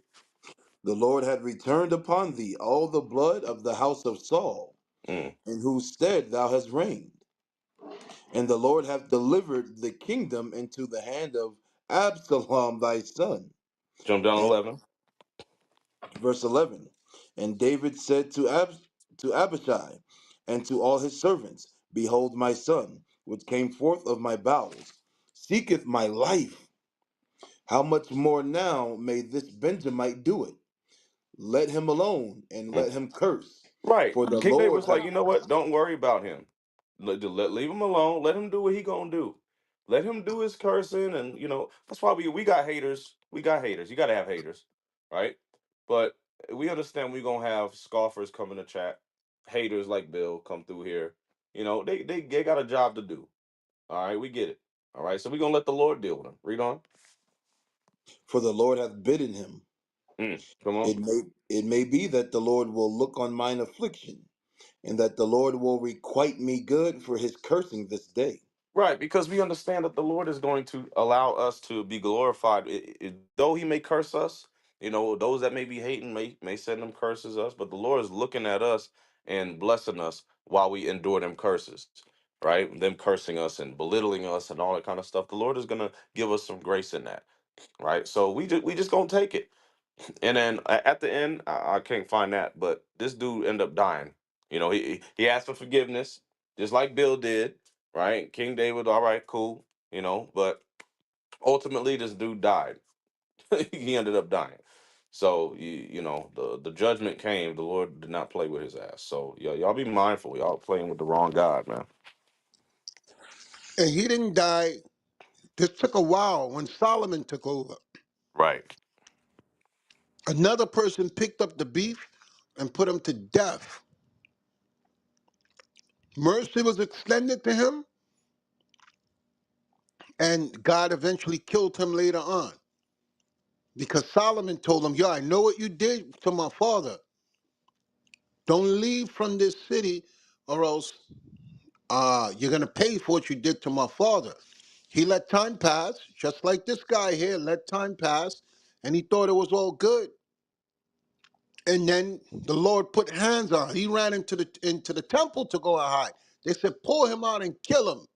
The Lord had returned upon thee all the blood of the house of Saul, Mm, in whose stead thou hast reigned. And the Lord hath delivered the kingdom into the hand of Absalom thy son. Jump down to And 11. verse 11. And David said to Abishai and to all his servants, Behold, my son, which came forth of my bowels, seeketh my life. How much more now may this Benjamite do it? Let him alone and Mm. let him curse. Right. For the King David Lord was like, hath you know what? Don't worry about him. Leave him alone. Let him do what he gonna do. Let him do his cursing, and that's why we got haters. We got haters. You gotta have haters, right? But we understand we gonna have scoffers come in the chat, haters like Bill come through here. They got a job to do. All right, we get it. All right, so we gonna let the Lord deal with them. Read on. for the Lord hath bidden him. Come on. It may be that the Lord will look on mine affliction, and that the Lord will requite me good for his cursing this day. Right, because we understand that the Lord is going to allow us to be glorified. Though He may curse us, those that may be hating may send them curses us, but the Lord is looking at us and blessing us while we endure them curses, right? Them cursing us and belittling us and all that kind of stuff. The Lord is gonna give us some grace in that, right? So we just gonna take it. And then at the end, I can't find that, but this dude ended up dying. He asked for forgiveness, just like Bill did, right? King David, all right, cool, but ultimately this dude died. He ended up dying. So the judgment came. The Lord did not play with his ass. So y'all be mindful. Y'all playing with the wrong God, man. And he didn't die. This took a while when Solomon took over. Right. Another person picked up the beef and put him to death. Mercy was extended to him, and God eventually killed him later on. Because Solomon told him, Yo, I know what you did to my father. Don't leave from this city, or else you're going to pay for what you did to my father. He let time pass, just like this guy here let time pass, and he thought it was all good. And then the Lord put hands on him. He ran into the temple to go and hide. They said, pull him out and kill him.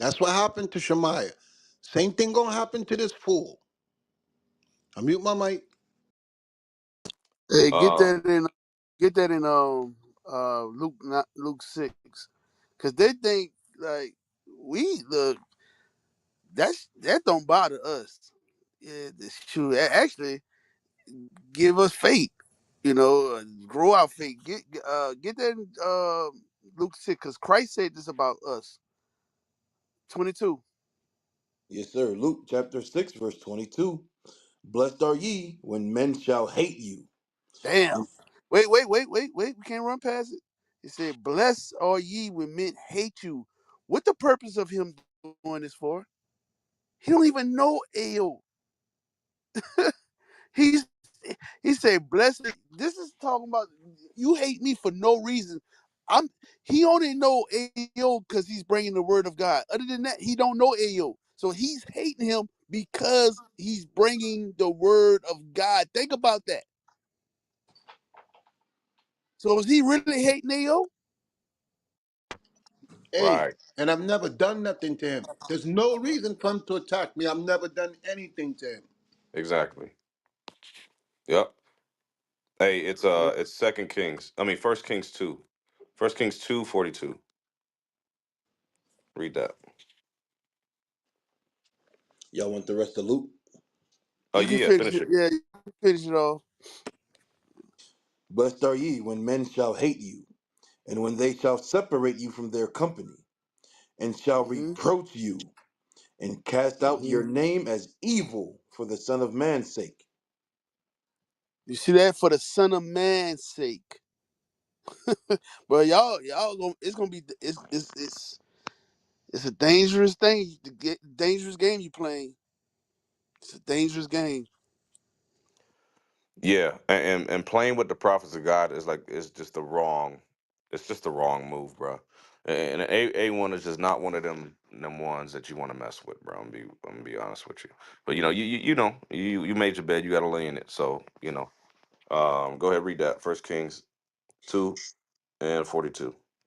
That's what happened to Shemaiah. Same thing gonna happen to this fool. I mute my mic. Hey, Uh, get that in Luke, not Luke 6, because they think like we look that don't bother us. Yeah, this shoot actually give us faith. Grow our faith. Get that in Luke 6, because Christ said this about us. 22. Yes, sir. Luke chapter 6, verse 22. Blessed are ye when men shall hate you. Damn. Wait. We can't run past it. It said, "Blessed are ye when men hate you." What the purpose of him doing this for? He don't even know Ao. He's he said, "Blessed." This is talking about you hate me for no reason. I'm. He only know Ao because he's bringing the word of God. Other than that, he don't know Ao. So he's hating him because he's bringing the word of God. Think about that. So is he really hating Ao? Hey, right. and I've never done nothing to him. There's no reason for him to attack me. I've never done anything to him. Exactly. Yep. Hey, it's Second Kings. I mean, First Kings 2. First Kings 2:42. Read that. Y'all want the rest of Luke? Oh You can yeah, finish finish it. it. Yeah, you can finish it off. Blessed are ye when men shall hate you, and when they shall separate you from their company, and shall hmm reproach you, and cast out hmm your name as evil for the Son of Man's sake. You see that for the Son of Man's sake, but y'all gonna it's gonna be it's a dangerous thing. To get dangerous game you playing. It's a dangerous game. Yeah, and playing with the prophets of God is just the wrong. It's just the wrong move, bro. And A1 is just not one of them ones that you want to mess with, bro. I'm gonna be honest with you. But you made your bed, you got to lay in it. So go ahead, read that. First Kings 2:42.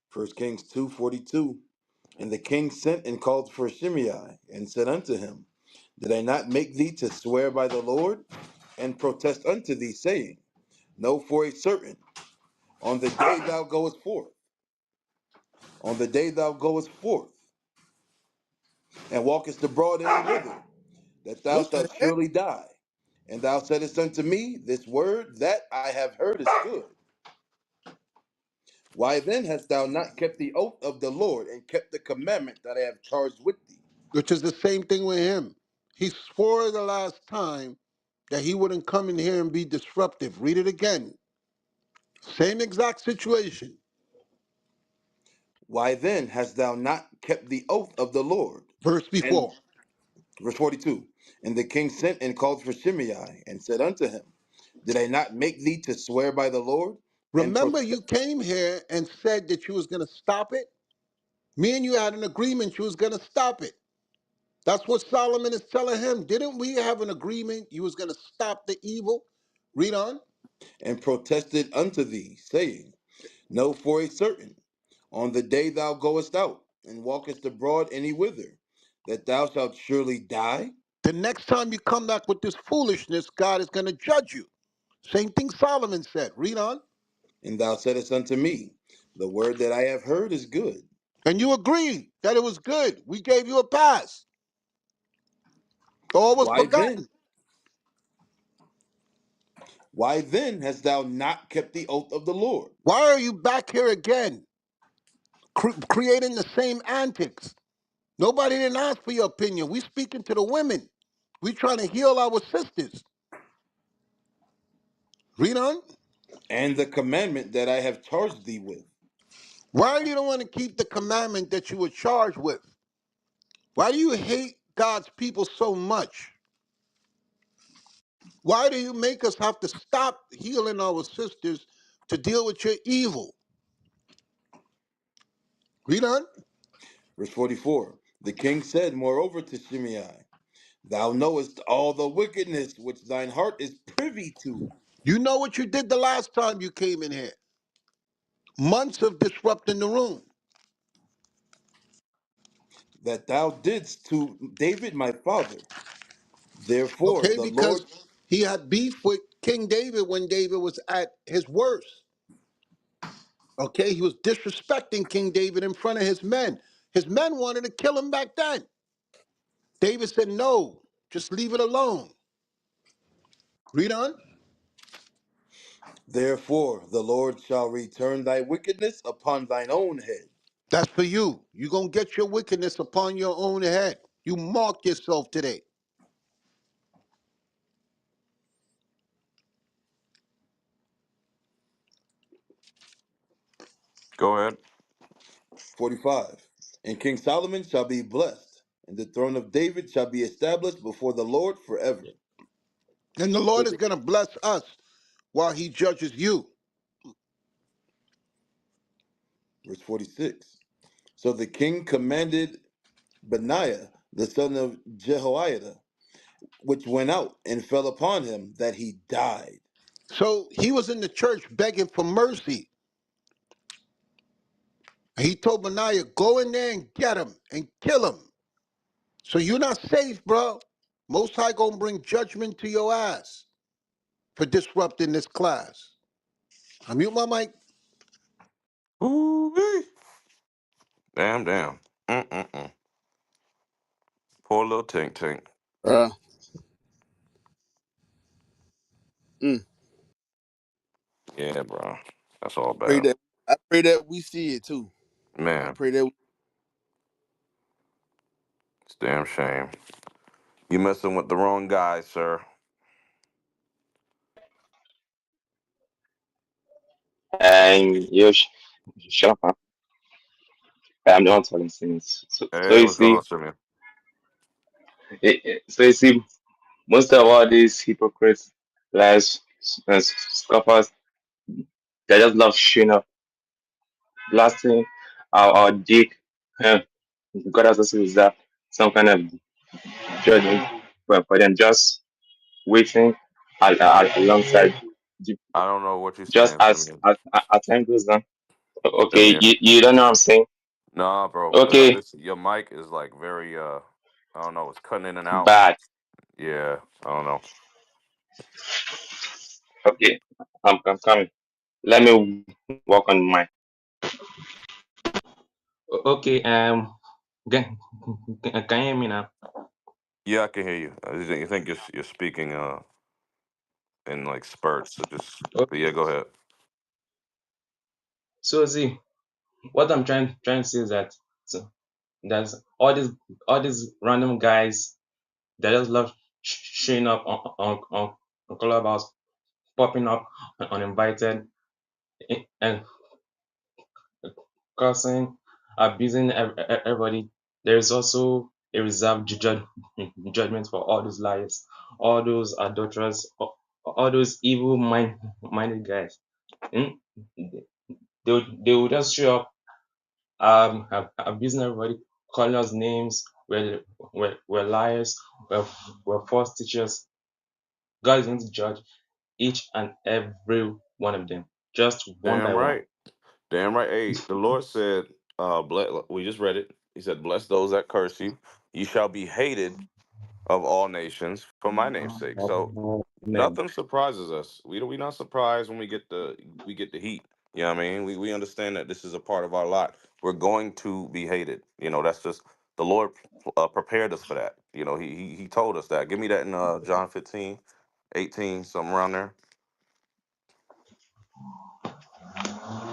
First Kings 2:42. And the king sent and called for Shimei, and said unto him, Did I not make thee to swear by the Lord, and protest unto thee, saying, Know for a certain, on the day thou goest forth, on the day thou goest forth, and walkest abroad any whither, that thou What the shalt heck? surely die. And thou saidst unto me, This word that I have heard is good. Why then hast thou not kept the oath of the Lord, and kept the commandment that I have charged with thee? Which is the same thing with him. He swore the last time that he wouldn't come in here and be disruptive. Read it again. Same exact situation. Why then hast thou not kept the oath of the Lord? Verse And before. verse 42. And the king sent and called for Shimei, and said unto him, Did I not make thee to swear by the Lord? And Remember, protest. you came here and said that you was going to stop it? Me and you had an agreement you was going to stop it. That's what Solomon is telling him. Didn't we have an agreement you was going to stop the evil? Read on. And protested unto thee, saying, Know for a certain, on the day thou goest out, and walkest abroad any whither, that thou shalt surely die? The next time you come back with this foolishness, God is going to judge you. Same thing Solomon said. Read on. And thou saidst unto me, The word that I have heard is good. And you agreed that it was good. We gave you a pass. All was Why then? forgotten. Why then hast thou not kept the oath of the Lord? Why are you back here again, creating the same antics? Nobody didn't ask for your opinion. We speaking to the women. We trying to heal our sisters. Read on. And the commandment that I have charged thee with? Why you don't want to keep the commandment that you were charged with? Why do you hate God's people so much? Why do you make us have to stop healing our sisters to deal with your evil? Read on. Verse 44. The king said, moreover, to Shimei, Thou knowest all the wickedness which thine heart is privy to, You know what you did the last time you came in here. Months of disrupting the room. that thou didst to David my father. Therefore Okay, the Lord, because he had beef with King David when David was at his worst. Okay, he was disrespecting King David in front of his men. His men wanted to kill him back then. David said, no, just leave it alone. Read on. therefore the Lord shall return thy wickedness upon thine own head. That's for you. You're going to get your wickedness upon your own head. You marked yourself today. 45. And King Solomon shall be blessed, and the throne of David shall be established before the Lord forever. And the So Lord is the, going to bless us while he judges you. verse 46. So the king commanded Benaiah, the son of Jehoiada, which went out and fell upon him, that he died. So he was in the church begging for mercy. And he told Benaiah, go in there and get him and kill him. So you're not safe, bro. Most High gonna bring judgment to your ass for disrupting this class. I mute my mic. Ooh-wee. Damn, damn. Mm-mm-mm. Poor little Tink Tink. Uh, mm, Yeah, bro. That's all pray bad. that I pray that we see it too. I Man, pray that. it's a damn shame. You messing with the wrong guy, sir. And you shut up. Huh? I'm the one telling things. So Hey, you what's going see, on, Simeon? so you see, most of all these hypocrites, lies, scoffers, they just love showing up, blasting our dick. Huh? God has also reserved some kind of judgment for them, just waiting alongside, I don't know what you're just saying, as Simeon. as time goes on. Okay, Simeon. you don't know what I'm saying. Nah, bro. Okay, This your mic is like very I don't know. It's cutting in and out. bad. Yeah, I don't know. Okay, I'm coming. Let me work on mine. Okay, can, can you hear me now? Yeah, I can hear you. I think you're speaking in like spurts. So just but Okay. yeah, go ahead. So see, what I'm trying to say is that so there's all these random guys that just love showing up on Clubhouse, popping up uninvited, and cursing, abusing everybody. There's also a reserved judgment for all those liars, all those adulterers, all those evil minded guys. Mm? They will just show up, abusing everybody, calling us names. We're liars. We're false teachers. God is going to judge each and every one of them, just one by Damn one. right. Damn right. Hey, the Lord said, we just read it. He said, "Bless those that curse you. You shall be hated of all nations for my name's sake." So Amen. nothing surprises us. We not surprised when we get the heat. You know what I mean? We understand that this is a part of our lot. We're going to be hated. You know, that's just the Lord prepared us for that. You know, he told us that. Give me that in John 15, 18, something around there.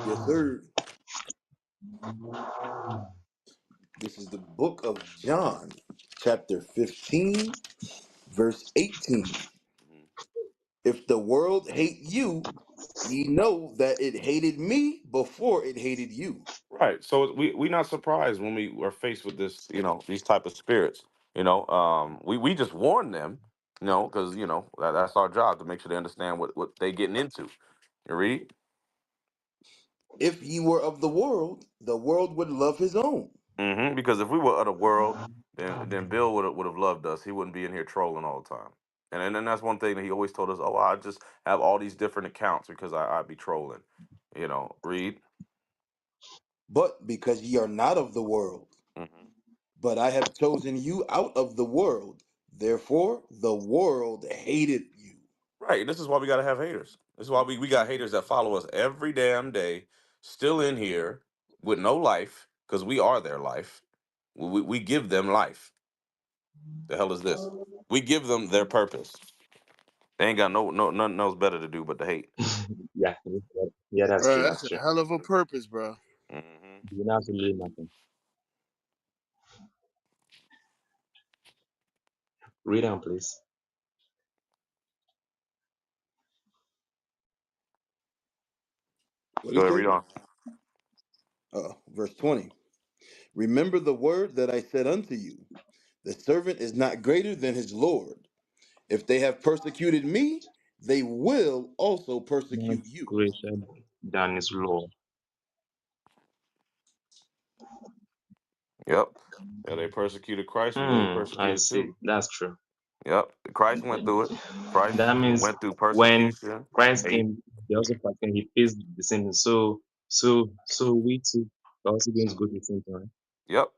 Yes, sir. This is the book of John, chapter 15, verse 18. If the world hate you, ye know that it hated me before it hated you. Right. So we not surprised when we are faced with this, these type of spirits. We just warn them, because that's our job to make sure they understand what they getting into. You read? If ye were of the world would love his own. Because if we were of the world, then Bill would have loved us. He wouldn't be in here trolling all the time. And then that's one thing that he always told us. Oh, I just have all these different accounts because I be trolling. Read. But because ye are not of the world, hmm but I have chosen you out of the world, therefore the world hated you. Right. This is why we gotta have haters. This is why we got haters that follow us every damn day, still in here with no life, because we are their life. We give them life. The hell is this? We give them their purpose. They ain't got nothing else better to do but to hate. Yeah, yeah, that's Bro, true. that's That's a true. hell of a purpose, bro. hmm You don't have to leave nothing. Read on, please. What do Go you ahead, say? read on. Verse 20. Remember the word that I said unto you. The servant is not greater than his Lord. If they have persecuted me, they will also Not persecute you. greater than his law. Yep. Yeah, they persecuted Christ. We gonna be I persecuted see. too. That's true. Yep. Christ went through it. Christ That means went through when persecution, Christ hate. came, they also and he faced the same thing. So we too are also going to go through the same thing, right? Yep.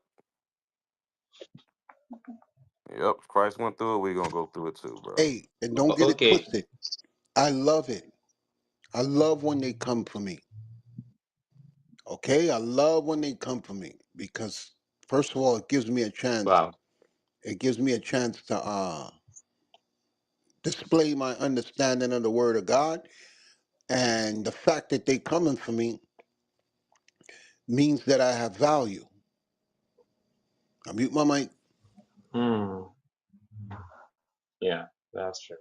Yep. Christ went through it. We gonna go through it too, bro. Hey, and don't get it Okay. twisted. I love it. I love when they come for me. Okay? I love when they come for me because first of all, it gives me a chance. Wow. It gives me a chance to display my understanding of the word of God. And the fact that they coming for me means that I have value. I mute my mic. Hmm. Yeah, that's true.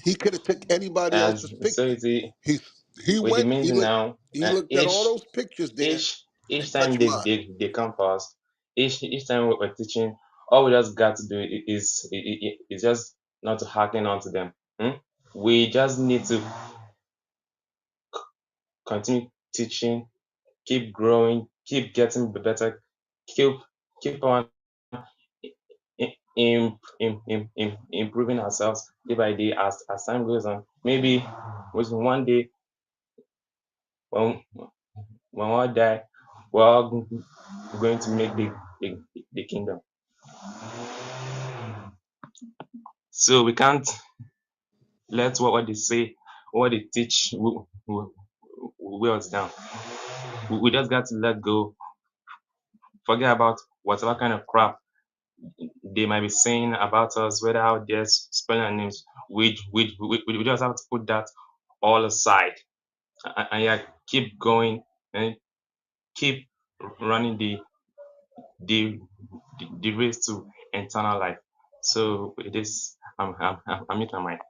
He could have took anybody And else's so picture. the He he with the went, main he thing looked, now, he looked at all each those pictures there each and time touched mine. they come past, each time we're teaching, all we just got to do is just not to hearken onto them. Hmm? We just need to continue teaching, keep growing, keep getting better, keep keep on improving ourselves day by day as time goes on. Maybe one day when when we all die, we're all going to make the, the kingdom. So we can't let what they say, what they teach, weigh us down. We just got to let go, forget about whatever kind of crap they might be saying about us, whether out there spelling our names. We just have to put that all aside and yeah, keep going and keep running the the race to eternal life. So with this, I'm in my mind.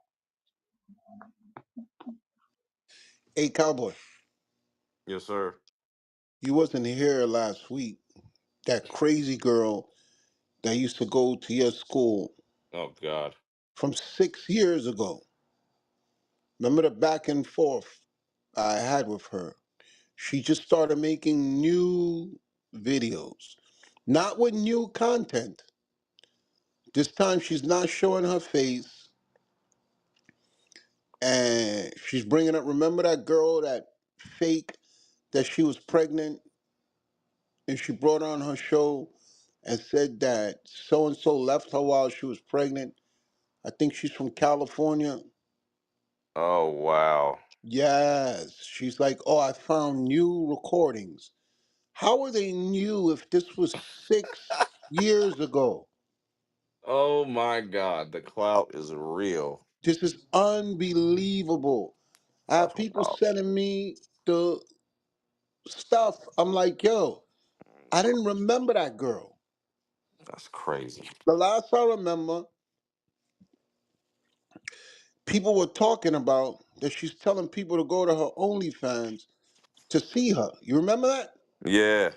Hey, Cowboy, Yes, sir. you wasn't here last week. That crazy girl that used to go to your school Oh God. from 6 years ago. Remember the back and forth I had with her? She just started making new videos, not with new content. This time she's not showing her face and she's bringing up. Remember that girl that fake that she was pregnant and she brought on her show and said that so and so left her while she was pregnant. I think she's from California. Oh wow. Yes, she's like, oh, I found new recordings. How are they new if this was 6 years ago? Oh my God. The clout is real. This is unbelievable. I have people Wow. sending me the stuff. I'm like, yo, I didn't remember that girl. That's crazy. The last I remember, people were talking about that she's telling people to go to her OnlyFans to see her. You remember that? Yeah.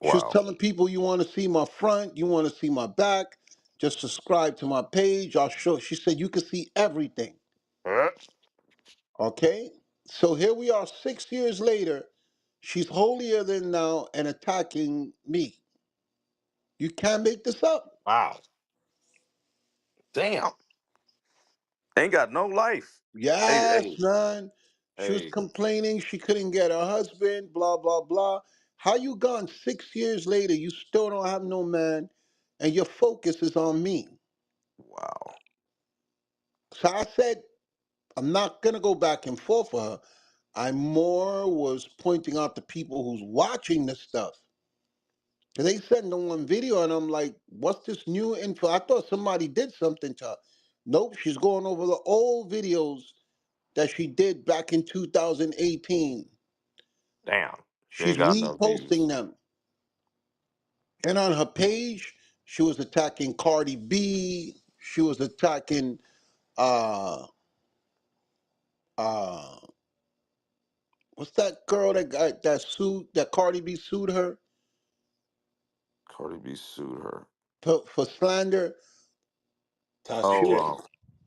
She was Wow. telling people, you want to see my front, you want to see my back, just subscribe to my page. I'll show. She said you can see everything. Uh, Okay? So here we are 6 years later. She's holier than now and attacking me. You can't make this up. Wow. Damn. Ain't got no life. Hey, Yes, hey, man. She was hey. complaining she couldn't get her husband, blah, blah, blah. How you gone 6 years later, you still don't have no man, and your focus is on me? Wow. So I said, I'm not gonna go back and forth with her. I more was pointing out to people who's watching this stuff. And they sent them one video, and I'm like, what's this new info? I thought somebody did something to her. Nope, she's going over the old videos that she did back in 2018. Damn. She She's ain't got enough reposting views. them. And on her page, she was attacking Cardi B. She was attacking uh uh what's that girl that got that sued that Cardi B sued her Cardi B sued her. for slander? Tasha She Oh, was K.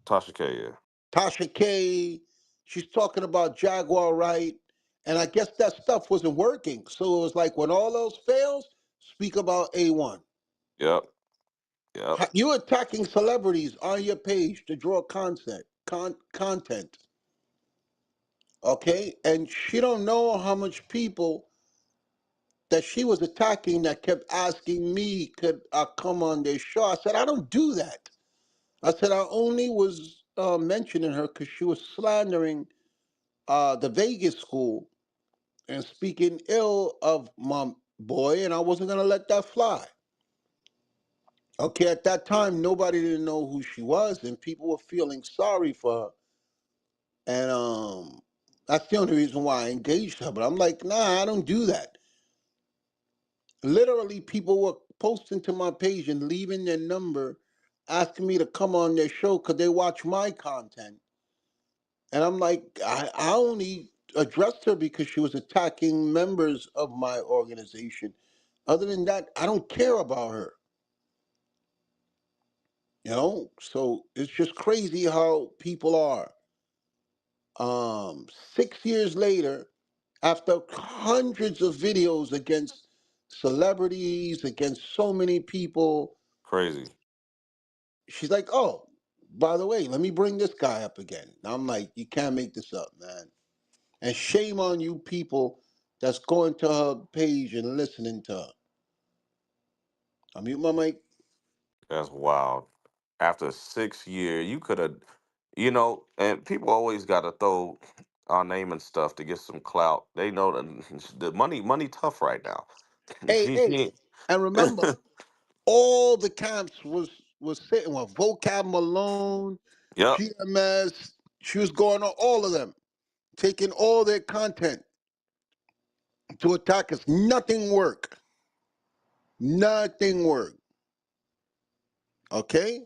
Tasha K. Yeah. Tasha K. She's talking about Jaguar right. And I guess that stuff wasn't working. So it was like when all else fails, speak about A1. Yep. Yep. You attacking celebrities on your page to draw content, okay? And she don't know how much people that she was attacking that kept asking me, could I come on their show? I said, I don't do that. I said, I only was mentioning her because she was slandering the Vegas school and speaking ill of my boy, and I wasn't going to let that fly. Okay, at that time, nobody didn't know who she was, and people were feeling sorry for her. And that's the only reason why I engaged her. But I'm like, nah, I don't do that. Literally, people were posting to my page and leaving their number, asking me to come on their show because they watch my content. And I'm like, I only addressed her because she was attacking members of my organization. Other than that, I don't care about her. You know, so it's just crazy how people are. 6 years later, after hundreds of videos against celebrities, against so many people, Crazy. she's like, oh, by the way, let me bring this guy up again. And I'm like, you can't make this up, man. And shame on you people that's going to her page and listening to her. I mute my mic. That's wild. After 6 years, you could have, and people always got to throw our name and stuff to get some clout. They know that the money tough right now. Hey, hey, and remember, all the camps was sitting with Vocab Malone, Yep. GMS. She was going on all of them, taking all their content to attack us. Nothing worked. Nothing worked. Okay?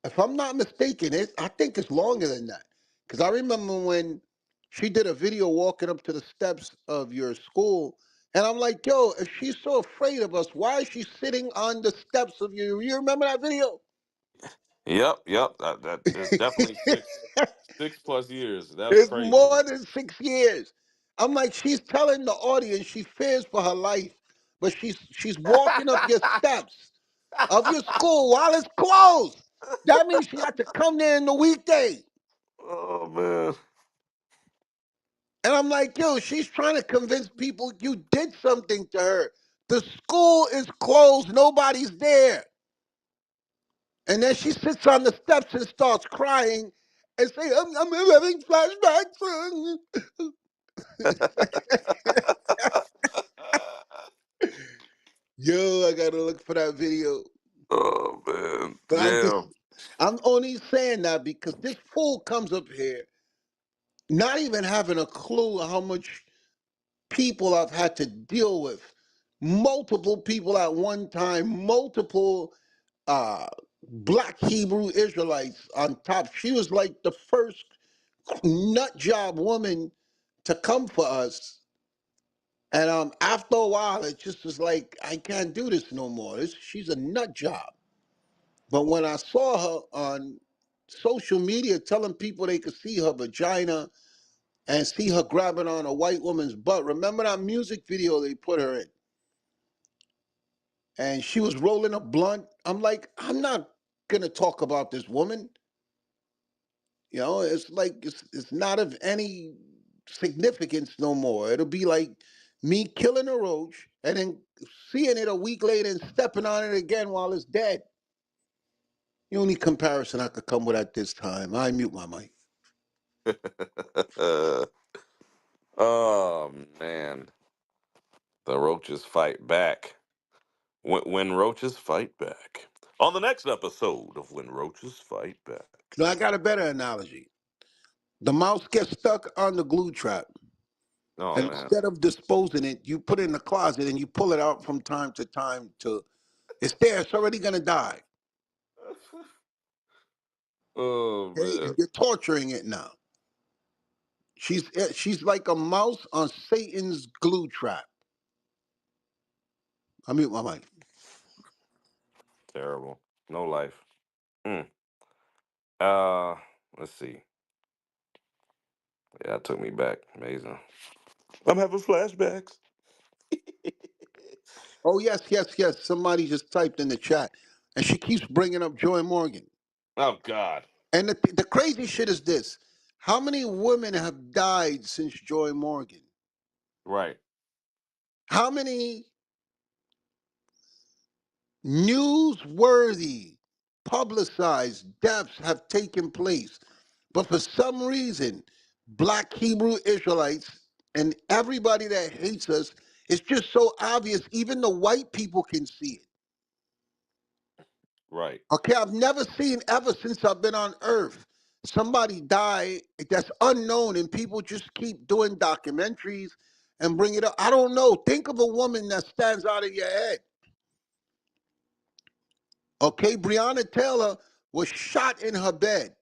If I'm not mistaken, I think it's longer than that. Because I remember when she did a video walking up to the steps of your school, and I'm like, yo, if she's so afraid of us, why is she sitting on the steps of you remember that video? Yep. That is definitely 6+ years. That's It's crazy. more than 6 years. I'm like, she's telling the audience she fears for her life, but she's walking up your steps of your school while it's closed. That means she had to come there in the weekday. Oh man. And I'm like, yo, she's trying to convince people you did something to her. The school is closed, nobody's there. And then she sits on the steps and starts crying and say, I'm having flashbacks. Yo, I gotta look for that video. Oh man. But Damn. I'm only saying that because this fool comes up here not even having a clue how much people I've had to deal with. Multiple people at one time, multiple uh black Hebrew Israelites on top. She was like the first nut job woman to come for us. And after a while, it just was like, I can't do this no more. She's a nut job. But when I saw her on social media telling people they could see her vagina and see her grabbing on a white woman's butt, remember that music video they put her in? And she was rolling a blunt. I'm like, I'm not gonna talk about this woman. You know, it's like it's not of any significance no more. It'll be like me killing a roach and then seeing it a week later and stepping on it again while it's dead. The only comparison I could come with at this time. I mute my mic. Oh man. The roaches fight back. When roaches fight back. On the next episode of When Roaches Fight Back. No, I got a better analogy. The mouse gets stuck on the glue trap, Oh and man. instead of disposing it, you put it in the closet and you pull it out from time to time to it's there, it's already gonna die. Oh Okay? man. And you're torturing it now. She's like a mouse on Satan's glue trap. I mute my mic. Terrible. No life. Mm. Let's see. Yeah, that took me back. Amazing. I'm having flashbacks. Oh yes, yes, yes. Somebody just typed in the chat, and she keeps bringing up Joy Morgan. Oh God. And the crazy shit is this: how many women have died since Joy Morgan? Right. How many newsworthy, publicized deaths have taken place? But for some reason, black Hebrew Israelites and everybody that hates us, it's just so obvious. Even the white people can see it. Right. Okay, I've never seen ever since I've been on Earth somebody die that's unknown, and people just keep doing documentaries and bring it up. I don't know. Think of a woman that stands out of your head. Okay, Breonna Taylor was shot in her bed.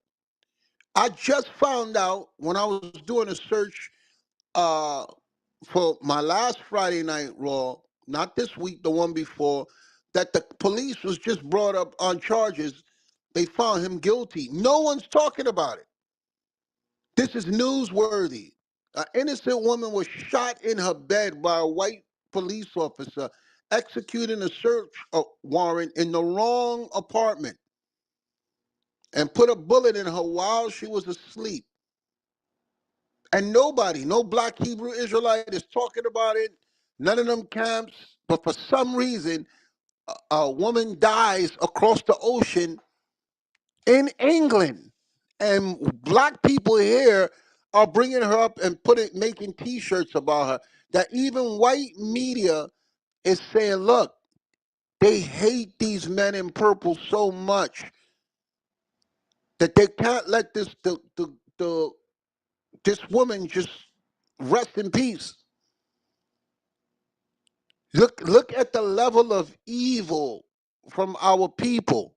I just found out when I was doing a search uh, for my last Friday Night Raw, not this week, the one before, that the police was just brought up on charges. They found him guilty. No one's talking about it. This is newsworthy. An innocent woman was shot in her bed by a white police officer executing a search warrant in the wrong apartment and put a bullet in her while she was asleep. And nobody, no black Hebrew Israelite is talking about it. None of them camps. But for some reason, a woman dies across the ocean in England, and black people here are bringing her up and making T-shirts about her. That even white media is saying, look, they hate these men in purple so much that they can't let this woman just rest in peace. Look at the level of evil from our people.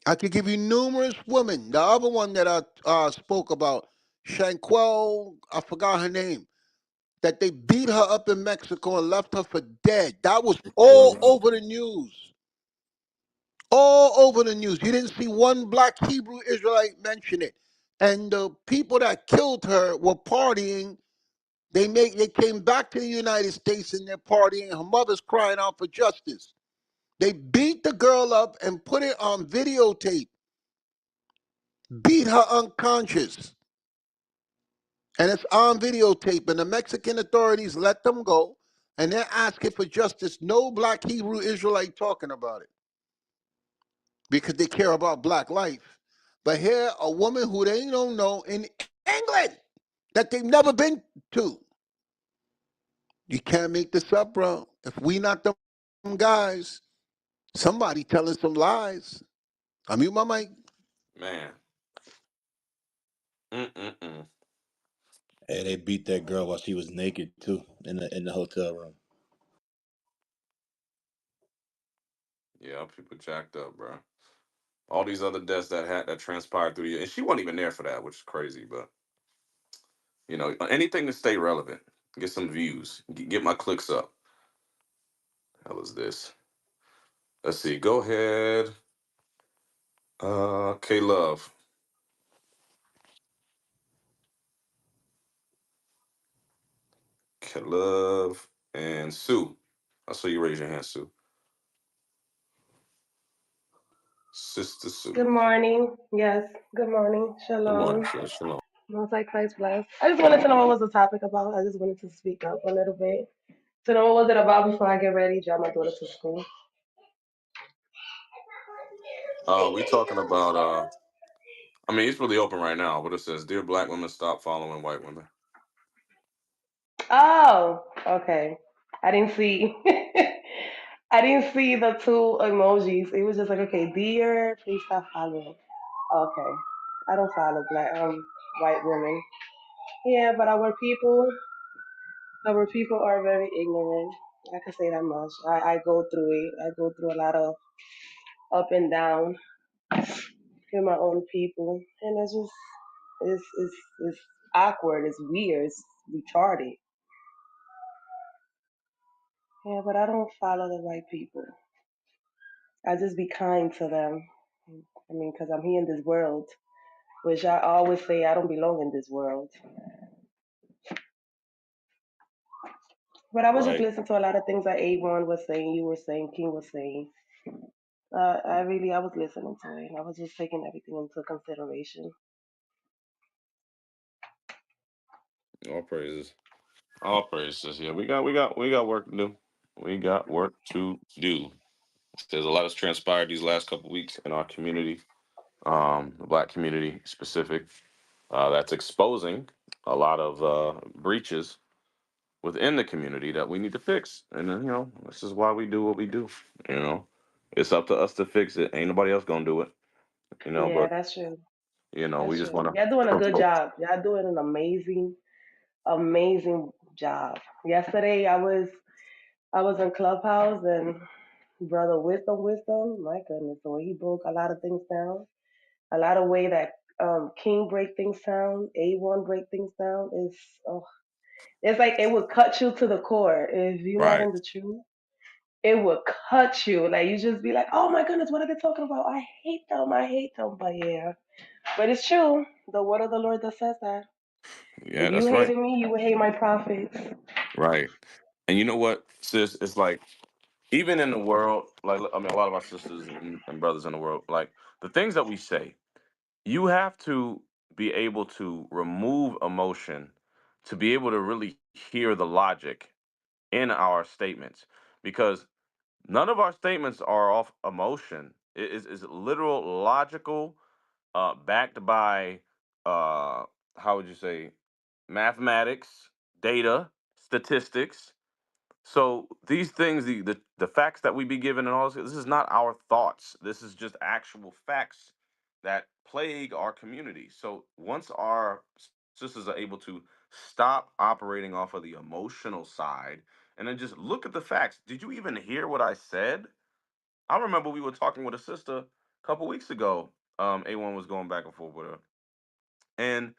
I could give you numerous women. The other one that I spoke about, Shanquell, I forgot her name, that they beat her up in Mexico and left her for dead. That was all Mhm. over the news. All over the news. You didn't see one black Hebrew Israelite mention it. And the people that killed her were partying. They came back to the United States and they're partying. Her mother's crying out for justice. They beat the girl up and put it on videotape, beat her unconscious. And it's on videotape. And the Mexican authorities let them go. And they're asking for justice. No black Hebrew Israelite talking about it because they care about black life. But here, a woman who they don't know in England that they've never been to. You can't make this up, bro. If we not them guys, somebody telling some lies. I mute my mic. Man. Mm-mm-mm. Hey, they beat that girl while she was naked too in the hotel room. Yeah, people jacked up, bro. All these other deaths that transpired through the year, and she wasn't even there for that, which is crazy. But anything to stay relevant, get some views, get my clicks up. How was this? Let's see. Go ahead, K Love, K Love, and Sue. I saw you raise your hand, Sue. Sister Sue. Good morning. Yes, good morning. Good morning, Shalom. sis. Shalom. Most High Christ bless. I just wanted to know what was the topic about. I just wanted to speak up a little bit. To know what was it about before I get ready, drop my daughter to school. We talking about I mean, it's really open right now. But it says, "Dear Black women, stop following white women." Oh, okay. I didn't see. I didn't see the two emojis. It was just like, okay, dear, please stop following. Okay, I don't follow black white women. Yeah, but our people are very ignorant. I can say that much. I go through it. I go through a lot of up and down with my own people, and it's awkward. It's weird. It's retarded. Yeah, but I don't follow the white people. I just be kind to them. I mean, because I'm here in this world, which I always say I don't belong in this world. But I was just Right. listening to a lot of things that Avon was saying, you were saying, King was saying. I was listening to it, and I was just taking everything into consideration. All praises. All praises. Yeah, we got work to do. We got work to do. There's a lot that's transpired these last couple weeks in our community, the black community specific, that's exposing a lot of breaches within the community that we need to fix. And this is why we do what we do. You know, it's up to us to fix it. Ain't nobody else gonna do it. Yeah, But that's true. we That's just true. want Y'all doing to a good promote. job. Y'all doing an amazing job. Yesterday I was in Clubhouse and Brother Wisdom, my goodness, the way he broke a lot of things down, a lot of way that King break things down, A1 break things down is oh, it's like it would cut you to the core if you're not Right. in the truth. It would cut you. Like you just be like, oh my goodness, what are they talking about? I hate them. I hate them. But yeah. But it's true. The word of the Lord that says that. Yeah, If you that's right. hated me, you would hate my prophets. Right. And you know what, sis? It's like even in the world, like I mean, a lot of our sisters and brothers in the world, like the things that we say, you have to. be able to remove emotion to be able to really hear the logic in our statements, because none of our statements are off emotion. It is literal, logical, backed by how would you say, mathematics, data, statistics. So these things, the facts that we be given and all this is not our thoughts. This is just actual facts that plague our community. So once our sisters are able to stop operating off of the emotional side and then just look at the facts. Did you even hear what I said? I remember we were talking with a sister a couple weeks ago. A1 was going back and forth with her, and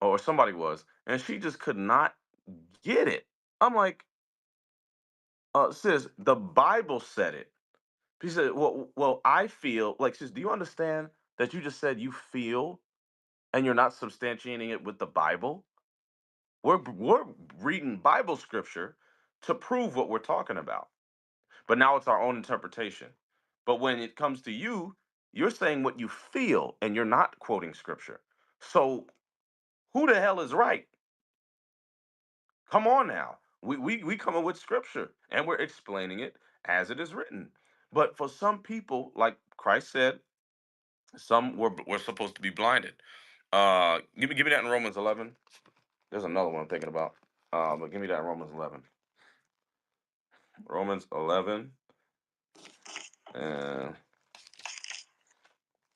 or somebody was, and she just could not get it. I'm like, sis, the Bible said it. She said, well, I feel like, sis, do you understand that you just said you feel and you're not substantiating it with the Bible? We're reading Bible scripture to prove what we're talking about, but now it's our own interpretation. But when it comes to you, you're saying what you feel and you're not quoting scripture. So who the hell is right? Come on now. We come up with scripture and we're explaining it as it is written. But for some people, like Christ said, some were supposed to be blinded. Give me that in Romans 11. There's another one I'm thinking about. But give me that in Romans 11. Romans 11 and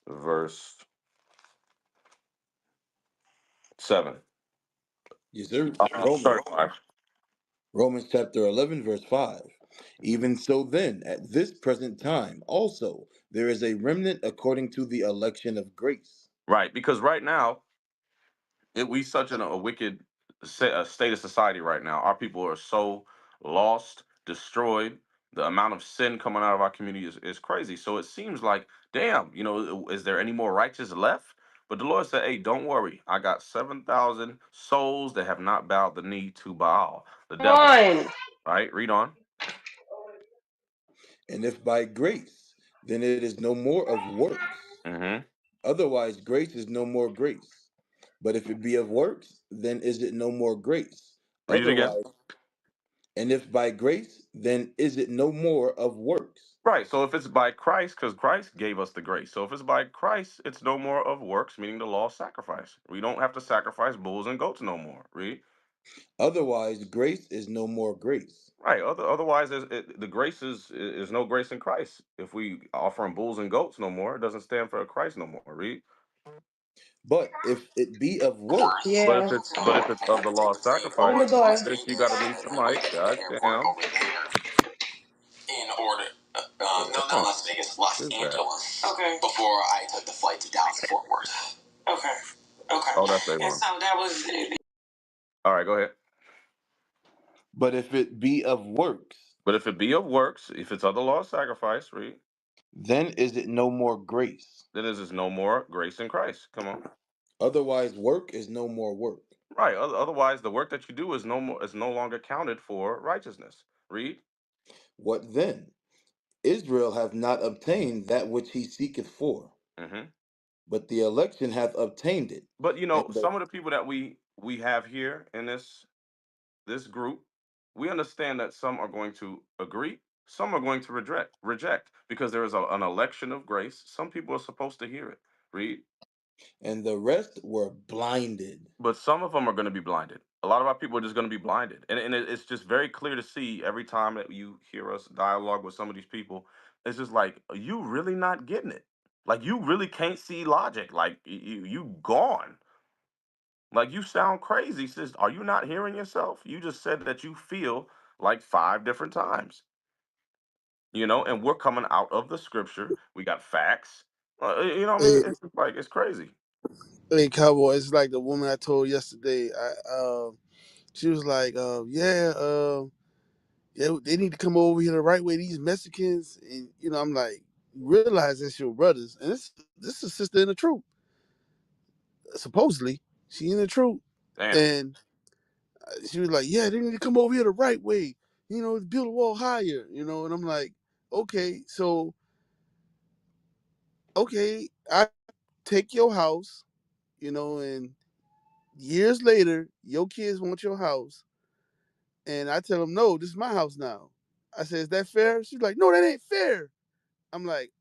verse 7. Yes, sir. Sorry, 5. Romans chapter 11, verse 5. Even so, then, at this present time, also, there is a remnant according to the election of grace. Right, because right now we such in a wicked state of society right now. Our people are so lost, destroyed. The amount of sin coming out of our community is crazy. So it seems like, damn, is there any more righteous left? But the Lord said, hey, don't worry. I got 7,000 souls that have not bowed the knee to Baal, the devil. On. Right? Read on. And if by grace, then it is no more of works. Mm-hmm. Otherwise, grace is no more grace. But if it be of works, then is it no more grace. Read it again. Otherwise, and if by grace, then is it no more of works. Right. So if it's by Christ, because Christ gave us the grace. So if it's by Christ, it's no more of works, meaning the law of sacrifice. We don't have to sacrifice bulls and goats no more. Read. Otherwise, grace is no more grace. Right. Otherwise, the grace is no grace in Christ. If we offering bulls and goats no more, it doesn't stand for Christ no more. Read. But if it be of works, But if Yeah. it's of the law of Open sacrifice, the door. sis, you got to mute your mic. God damn. In order, no, not Damn. Las Vegas, Los What is that? Angeles. Okay. Before I took the flight to Dallas Fort Worth. Okay. Okay. Oh, that's And A1. so that was. All right, go ahead. but if it be of works, But if it be of works, if it's of the law of sacrifice, read, then is it no more grace. then is no more grace in Christ. Come on. Otherwise, work is no more work. Right. Otherwise, the work that you do is no longer counted for righteousness. Read. What then? Israel hath not obtained that which he seeketh for, Hmm. but the election hath obtained it. But And the, some of the people that we have here in this group, we understand that some are going to agree, some are going to reject, because there is an election of grace. Some people are supposed to hear it. Read. and the rest were blinded. But some of them are going to be blinded. A lot of our people are just going to be blinded, and it's just very clear to see every time that you hear us dialogue with some of these people. It's just like, are you really not getting it? Like, you really can't see logic. Like, you gone. Like, you sound crazy, sis. Are you not hearing yourself? You just said that you feel like 5 different times. And we're coming out of the scripture. We got facts. What I Hey, mean? It's just like, it's crazy. hey, Cowboy, it's like the woman I told yesterday. She was like, yeah, they need to come over here the right way. These Mexicans, and I'm like, you realize that's your brothers, and this is a sister in the truth. Supposedly, she in the truth, Damn. and she was like, yeah, they need to come over here the right way. Build a wall higher. And I'm like, okay, so okay, I take your house. you know, and years later, your kids want your house, and I tell them, no, this is my house now. I say, is that fair? She's like, no, that ain't fair. I'm like,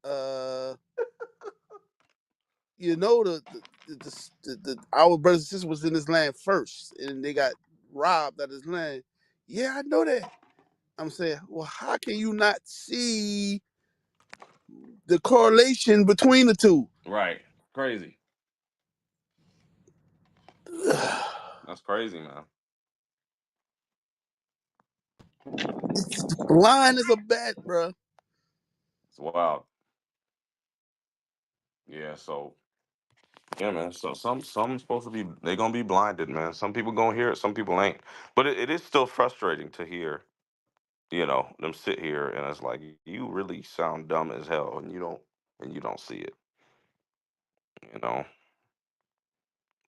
you know, our brothers and sisters was in this land first, and they got robbed out of this land. Yeah, I know that. I'm saying, well, how can you not see the correlation between the two? Right. Crazy. That's crazy, man. Blind as a bat, bro. It's wild. Yeah. So yeah, man. So some supposed to be they gonna be blinded, man. Some people gonna hear it, some people ain't. But it is still frustrating to hear, them sit here and it's like you really sound dumb as hell and you don't see it, you know.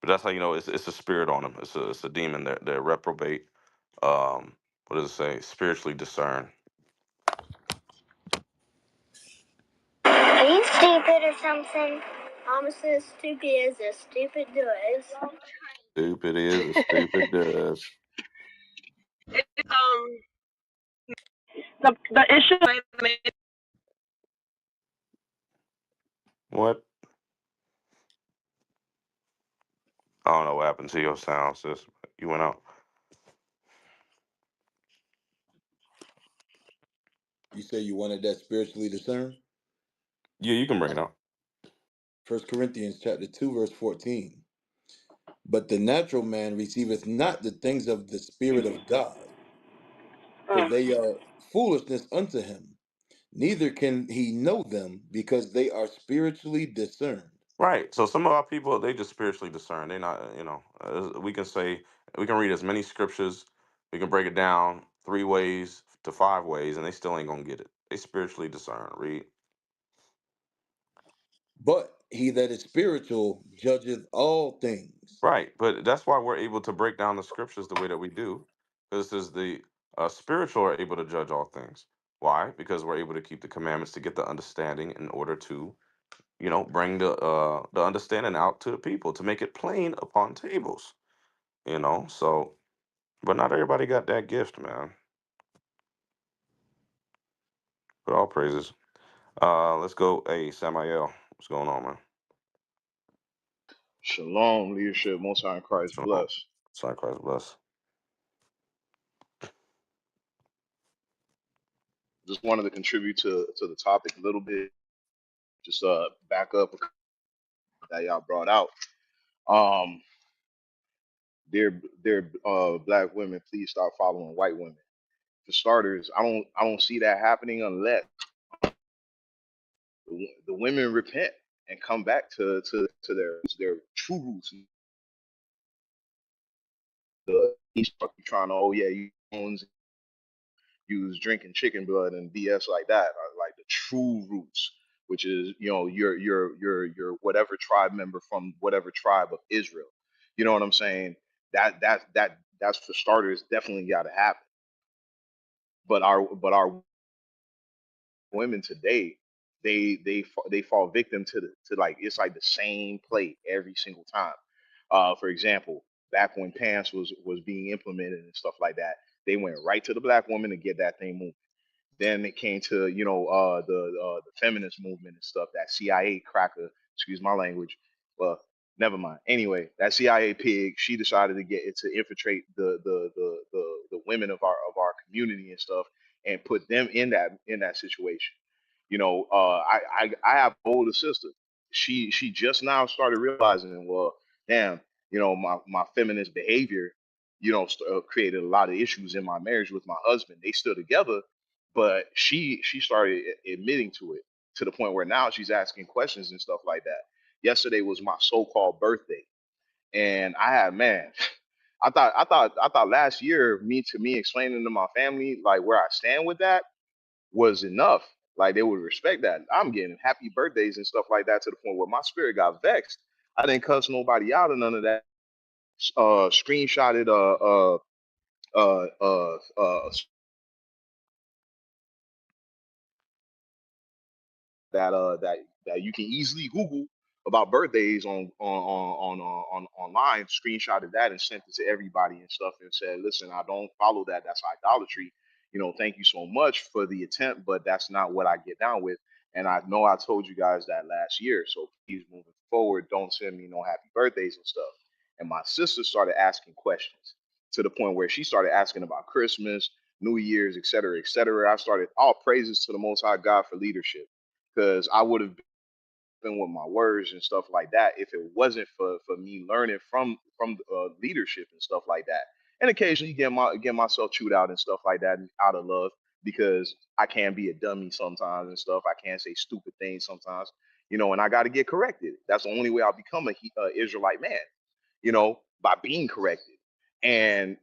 But that's how you know it's a spirit on them. It's a demon. They're reprobate. What does it say? Spiritually discern. Are you stupid or something? Mama says stupid is as stupid does. Stupid is as stupid does. The issue. What? I don't know what happened to your sound, sis. You went out. You say you wanted that spiritually discerned? Yeah, you can bring it out. First Corinthians chapter 2, verse 14. But the natural man receiveth not the things of the Spirit of God, for they are foolishness unto him. Neither can he know them, because they are spiritually discerned. Right. So some of our people, they just spiritually discern. They're not, we can read as many scriptures, we can break it down 3 ways to 5 ways, and they still ain't gonna get it. They spiritually discern. Read. But he that is spiritual judgeth all things. Right. But that's why we're able to break down the scriptures the way that we do. This is the spiritual are able to judge all things. Why? Because we're able to keep the commandments to get the understanding in order to, bring the understanding out to the people to make it plain upon tables. So but not everybody got that gift, man. But all praises. Let's go. Hey, Samael, what's going on, man? Shalom, leadership, most high in Christ, Shalom. bless. Sorry, Christ bless. Just wanted to contribute to the topic a little bit, just back up that y'all brought out. Um, dear black women, please start following white women. For starters, I don't see that happening unless the women repent and come back to their true roots. The trying to, oh yeah, you was drinking chicken blood and BS like that, like the true roots, which is your whatever tribe member from whatever tribe of Israel. You know what I'm saying? That's for starters, definitely got to happen. But our women today, they fall victim to like it's like the same play every single time. For example, back when pants was being implemented and stuff like that, they went right to the black woman to get that thing moving. Then it came to the feminist movement and stuff. That CIA cracker, excuse my language. Well, never mind. Anyway, that CIA pig, she decided to get it to infiltrate the women of our community and stuff, and put them in that situation. I have an older sister. She just now started realizing, well, damn, my feminist behavior, created a lot of issues in my marriage with my husband. They still together, but she started admitting to it, to the point where now she's asking questions and stuff like that. Yesterday was my so-called birthday, and I had, man, I thought last year, me explaining to my family like where I stand with that was enough. Like they would respect that. I'm getting happy birthdays and stuff like that, to the point where my spirit got vexed. I didn't cuss nobody out or none of that. Screenshotted that that you can easily Google about birthdays on online, screenshotted that and sent it to everybody and stuff, and said, "Listen, I don't follow that. That's idolatry. Thank you so much for the attempt, but that's not what I get down with." And I know I told you guys that last year. So please, moving forward, don't send me no happy birthdays and stuff. And my sister started asking questions to the point where she started asking about Christmas, New Year's, et cetera, et cetera. I started all praises to the Most High God for leadership, because I would have with my words and stuff like that if it wasn't for me learning from leadership and stuff like that, and occasionally get myself chewed out and stuff like that out of love, because I can be a dummy sometimes and stuff. I can say stupid things sometimes, and I got to get corrected. That's the only way I'll become a Israelite man, by being corrected. And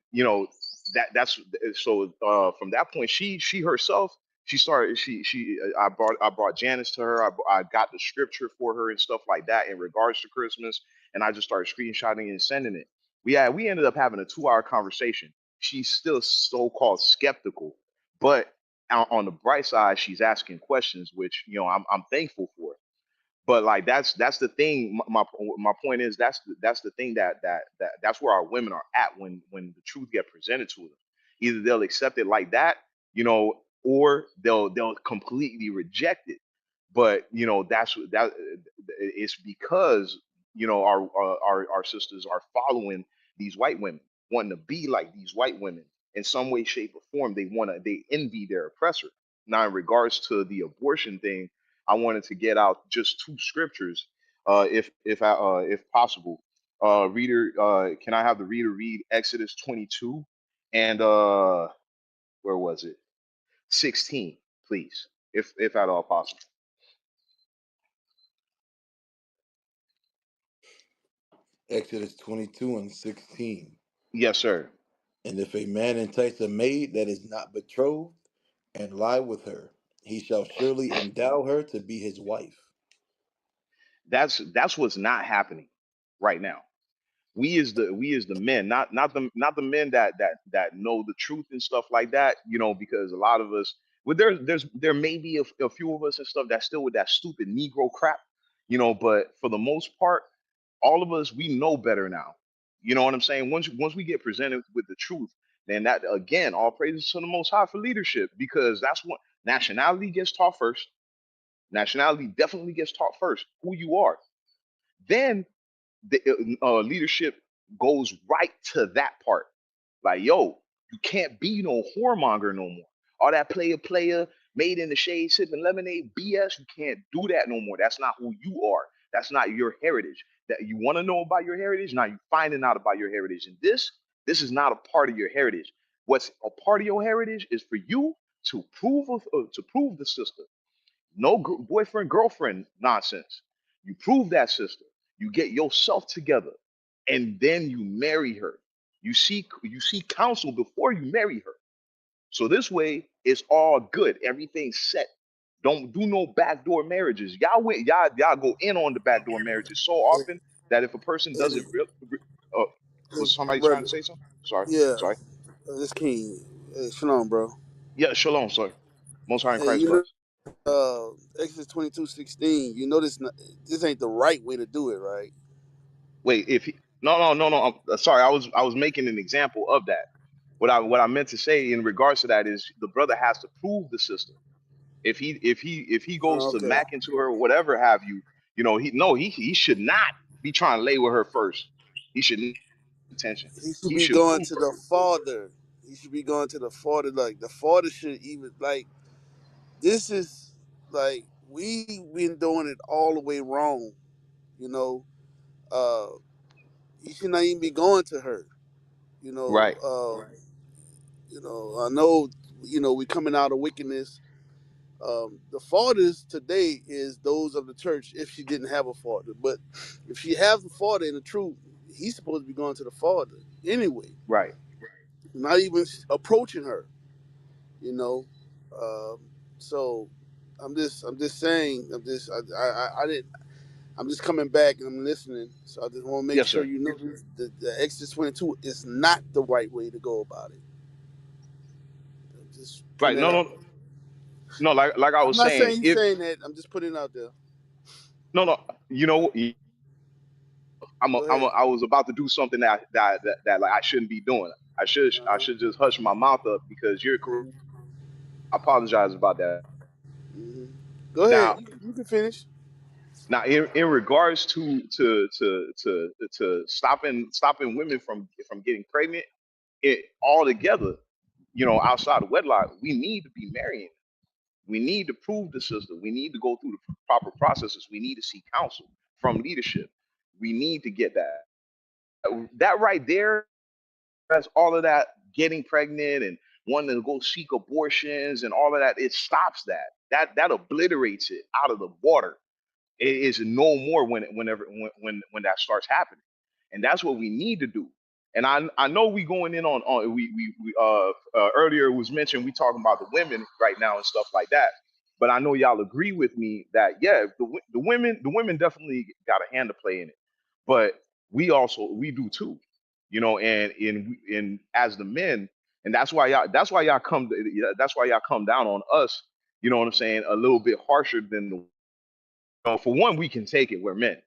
that's so from that point, she herself, she started she I brought Janice to her. I got the scripture for her and stuff like that in regards to Christmas, and I just started screenshotting and sending it. We ended up having a 2-hour conversation. She's still so-called skeptical, but on the bright side, she's asking questions, which I'm thankful for. But like that's the thing. My point is, that's the thing that's where our women are at when the truth get presented to them. Either they'll accept it like that, or they'll completely reject it. But that it's because our sisters are following these white women, wanting to be like these white women in some way, shape, or form. They envy their oppressor. Now, in regards to the abortion thing, I wanted to get out just 2 scriptures, if possible. Reader, can I have the reader read Exodus 22 and where was it? 16, please, if at all possible. Exodus 22 and 16. Yes, sir. And if a man entice a maid that is not betrothed, and lie with her, he shall surely endow her to be his wife. That's what's not happening right now. We as the men, not the men that know the truth and stuff like that, because a lot of us, well, there may be a few of us and stuff that's still with that stupid Negro crap, but for the most part, all of us, we know better now. You know what I'm saying? Once we get presented with the truth, then that, again, all praises to the Most High for leadership, because that's what nationality gets taught first. Nationality definitely gets taught first, who you are. Then the leadership goes right to that part. Like, yo, you can't be no whoremonger no more. All that player, made in the shade, sipping lemonade, BS, you can't do that no more. That's not who you are. That's not your heritage. That you want to know about your heritage, now you're finding out about your heritage. And this is not a part of your heritage. What's a part of your heritage is for you to prove the sister. No boyfriend, girlfriend nonsense. You prove that sister. You get yourself together, and then you marry her. You seek counsel before you marry her. So this way, it's all good. Everything's set. Don't do no backdoor marriages. Y'all go in on the backdoor marriages so often that if a person Hey, doesn't uh, was somebody trying brother. to say something? Sorry, Yeah, sorry. this King. Hey, shalom, bro. Yeah, shalom, sorry. Most High in Hey, Christ bless. Exodus 22:16. You know this ain't the right way to do it, right? Wait, if he, no, no, no, no. I'm sorry. I was making an example of that. What I meant to say in regards to that is the brother has to prove the sister. If he goes to Okay. Mac into her or whatever have you, he should not be trying to lay with her first. He should not pay attention. He should He be should going prove to her. the father. He should be going to the father. Like the father should even like this is like we been doing it all the way wrong. You know, uh, he should not even be going to her. You know, Right, I know. We coming out of wickedness. The fathers today is those of the church. If she didn't have a father, but if she has a father in the truth, he's supposed to be going to the father anyway. right. Not even approaching her. You know, um, so I'm just saying, I didn't. I'm just coming back and I'm listening. So I just want to make Yes, sure sir. you know the Exodus 22 is not the right way to go about it. I'm just Right. putting it No, out no, there. no. Like I I'm was not saying, saying you if saying that. I'm just putting it out there. No, no. You know, Go ahead. I was about to do something that like I shouldn't be doing. I Uh-huh. should just hush my mouth up because you're correct. I apologize about that. Hmm. Go ahead. Now, You can finish. in regards to stopping women from getting pregnant, it altogether, outside of wedlock, we need to be marrying. We need to prove the sister. We need to go through the proper processes. We need to seek counsel from leadership. We need to get that right there. That's all of that getting pregnant and wanting to go seek abortions and all of that. It stops that. That obliterates it out of the water. It is no more when that starts happening, and that's what we need to do. And I know we going in on earlier it was mentioned we talking about the women right now and stuff like that. But I know y'all agree with me that yeah, the women definitely got a hand to play in it, but we do too, and as the men, and that's why y'all come down on us. You know what I'm saying? A little bit harsher than the for one, we can take it. We're men,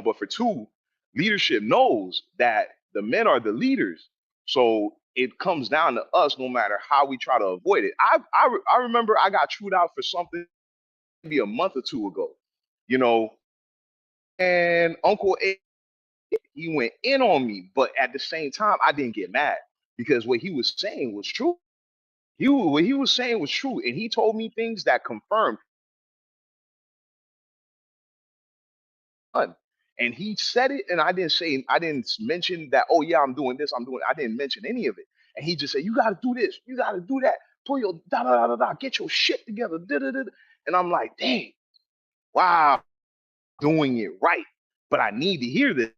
but for two, leadership knows that the men are the leaders. So it comes down to us no matter how we try to avoid it. I remember I got chewed out for something maybe a month or two ago, you know, and Uncle A, he went in on me, but at the same time, I didn't get mad because what he was saying was true. What he was saying was true. And he told me things that confirmed done. And he said it, and I didn't mention that, oh yeah, I'm doing this, I didn't mention any of it. And he just said, you gotta do this, you gotta do that, pull your da da da da da, get your shit together. Da, da, da. And I'm like, dang, wow, doing it right. But I need to hear this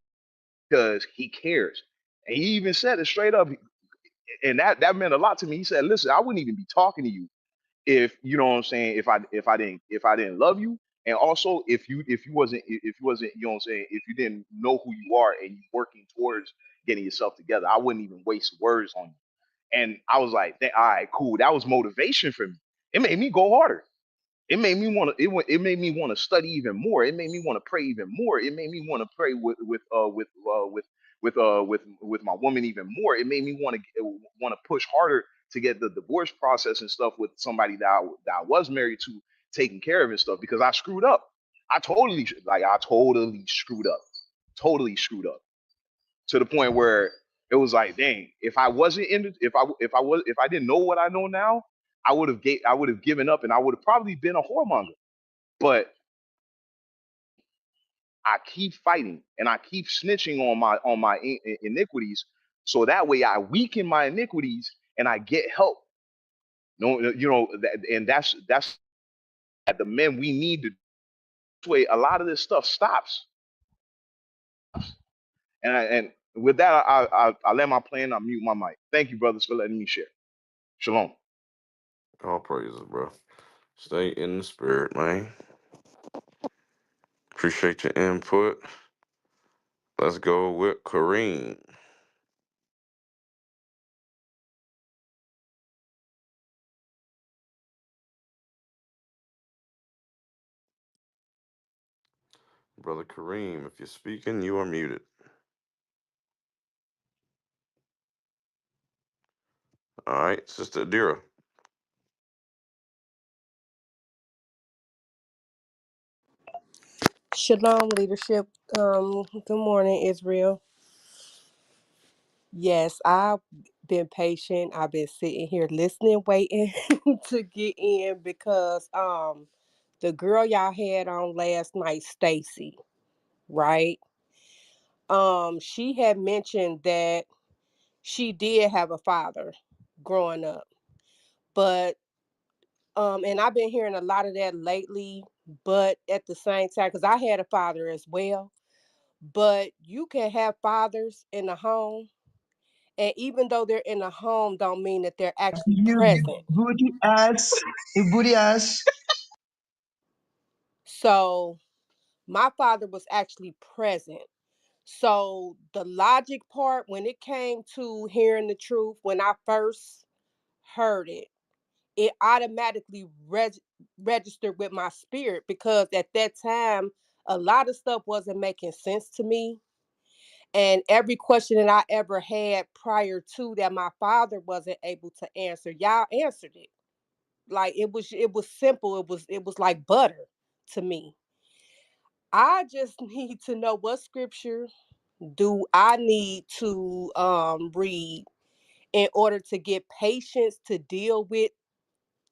because he cares. And he even said it straight up, and that meant a lot to me. He said, listen, I wouldn't even be talking to you if you know what I'm saying, if I didn't love you, and also if you wasn't you know what I'm saying, if you didn't know who you are and you working towards getting yourself together, I wouldn't even waste words on you. And I was like, all right, cool. That was motivation for me. It made me go harder. It made me want to. It made me want to study even more. It made me want to pray even more. It made me want to pray with my woman even more. It made me want to push harder to get the divorce process and stuff with somebody that I was married to taking care of and stuff because I screwed up. I totally screwed up. Totally screwed up to the point where it was like, dang, if I wasn't in, if I didn't know what I know now, I would have given up, and I would have probably been a whoremonger. But I keep fighting, and I keep snitching on my iniquities, so that way I weaken my iniquities and I get help. No, and that's at the men we need to. This way, a lot of this stuff stops. And with that, I let my plan. I mute my mic. Thank you, brothers, for letting me share. Shalom. All praises, bro. Stay in the spirit, man. Appreciate your input. Let's go with Kareem. Brother Kareem, if you're speaking, you are muted. All right, Sister Adira. Shalom, leadership. Good morning, Israel. Yes, I've been patient. I've been sitting here listening, waiting to get in because the girl y'all had on last night, Stacy, right? She had mentioned that she did have a father growing up, but and I've been hearing a lot of that lately. But at the same time, because I had a father as well, but you can have fathers in the home, and even though they're in the home don't mean that they're actually You present. booty ass, you booty ass. So my father was actually present. So the logic part, when it came to hearing the truth, when I first heard it, it automatically registered with my spirit because at that time A lot of stuff wasn't making sense to me. And every question that I ever had prior to that my father wasn't able to answer, y'all answered it. Like it was simple. It was like butter to me. I just need to know what scripture do I need to read in order to get patience to deal with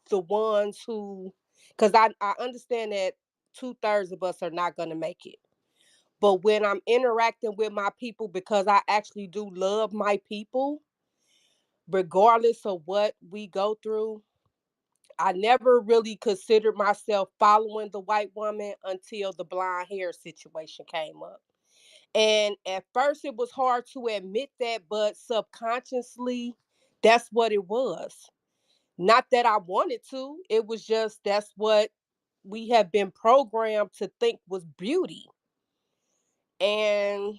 the ones who, because I understand that 2/3 of us are not going to make it. But when I'm interacting with my people, because I actually do love my people, regardless of what we go through, I never really considered myself following the white woman until the blonde hair situation came up. And at first, it was hard to admit that, but subconsciously, that's what it was. Not that I wanted to, it was just that's what we have been programmed to think was beauty. And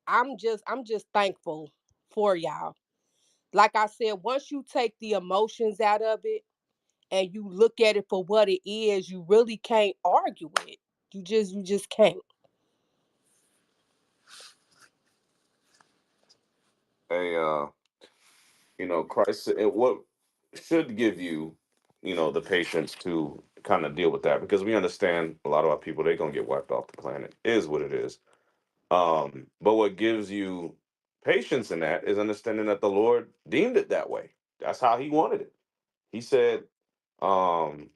I'm just thankful for y'all. Like I said, once you take the emotions out of it and you look at it for what it is, you really can't argue it. You just can't. Hey, Christ, and what should give you, the patience to kind of deal with that, because we understand a lot of our people, they're gonna get wiped off the planet. Is what it is. But what gives you patience in that is understanding that the Lord deemed it that way. That's how He wanted it. He said, um,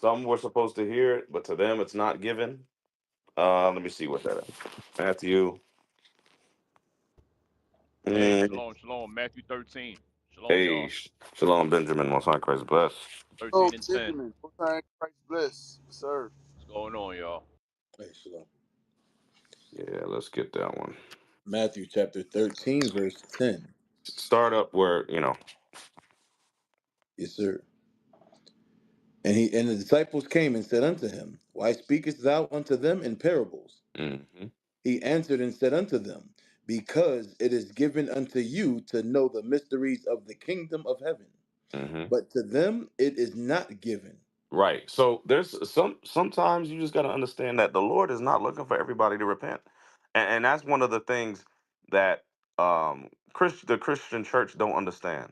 some were supposed to hear it, but to them it's not given. Let me see what that is. Matthew. Hey, Mm, shalom, shalom. Matthew 13. Shalom, hey, y'all. Shalom, Benjamin. Most High Christ bless. Oh, 13 and 10. Benjamin. Most high Christ bless, sir. What's going on, y'all? Hey, Shalom. Yeah, let's get that one. Matthew chapter 13, verse 10. Start up where Yes, sir. And the disciples came and said unto him, Why speakest thou unto them in parables? Mm-hmm, He answered and said unto them, Because it is given unto you to know the mysteries of the kingdom of heaven, mm-hmm. but to them it is not given. Right. So there's sometimes you just got to understand that the Lord is not looking for everybody to repent, and that's one of the things that the Christian church don't understand.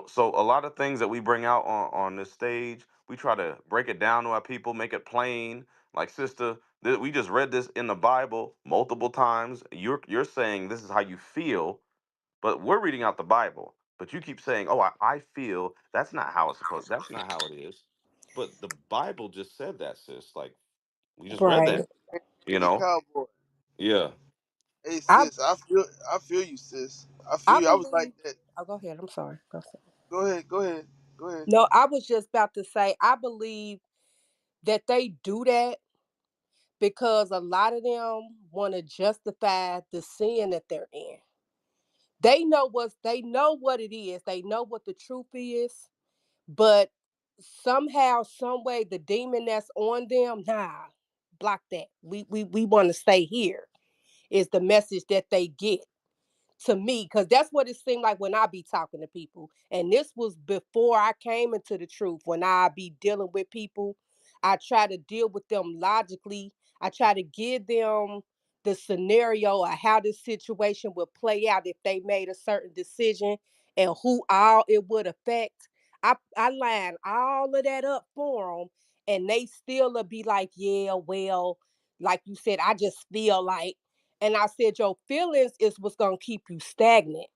So a lot of things that we bring out on this stage, we try to break it down to our people, make it plain. Like sister, we just read this in the Bible multiple times. You're saying this is how you feel, but we're reading out the Bible. But you keep saying, "Oh, I feel." That's not how it's supposed. That's not how it is. But the Bible just said that, sis. Like we just read Right. that. You Hey, know? cowboy. Yeah. Hey, I sis. I feel you, sis. I feel I you. I was like believe. that. Oh, go ahead. I'm sorry. Go ahead. Go ahead. Go ahead. Go ahead. No, I was just about to say I believe that they do that because a lot of them want to justify the sin that they're in. They know what it is. They know what the truth is, but somehow, some way, the demon that's on them, nah, block that. We want to stay here. Is the message that they get to me, because that's what it seemed like when I be talking to people. And this was before I came into the truth. When I be dealing with people, I try to deal with them logically. I try to give them the scenario of how this situation would play out if they made a certain decision and who all it would affect. I line all of that up for them, and they still will be like, yeah, well, like you said, I just feel like, and I said, your feelings is what's gonna keep you stagnant.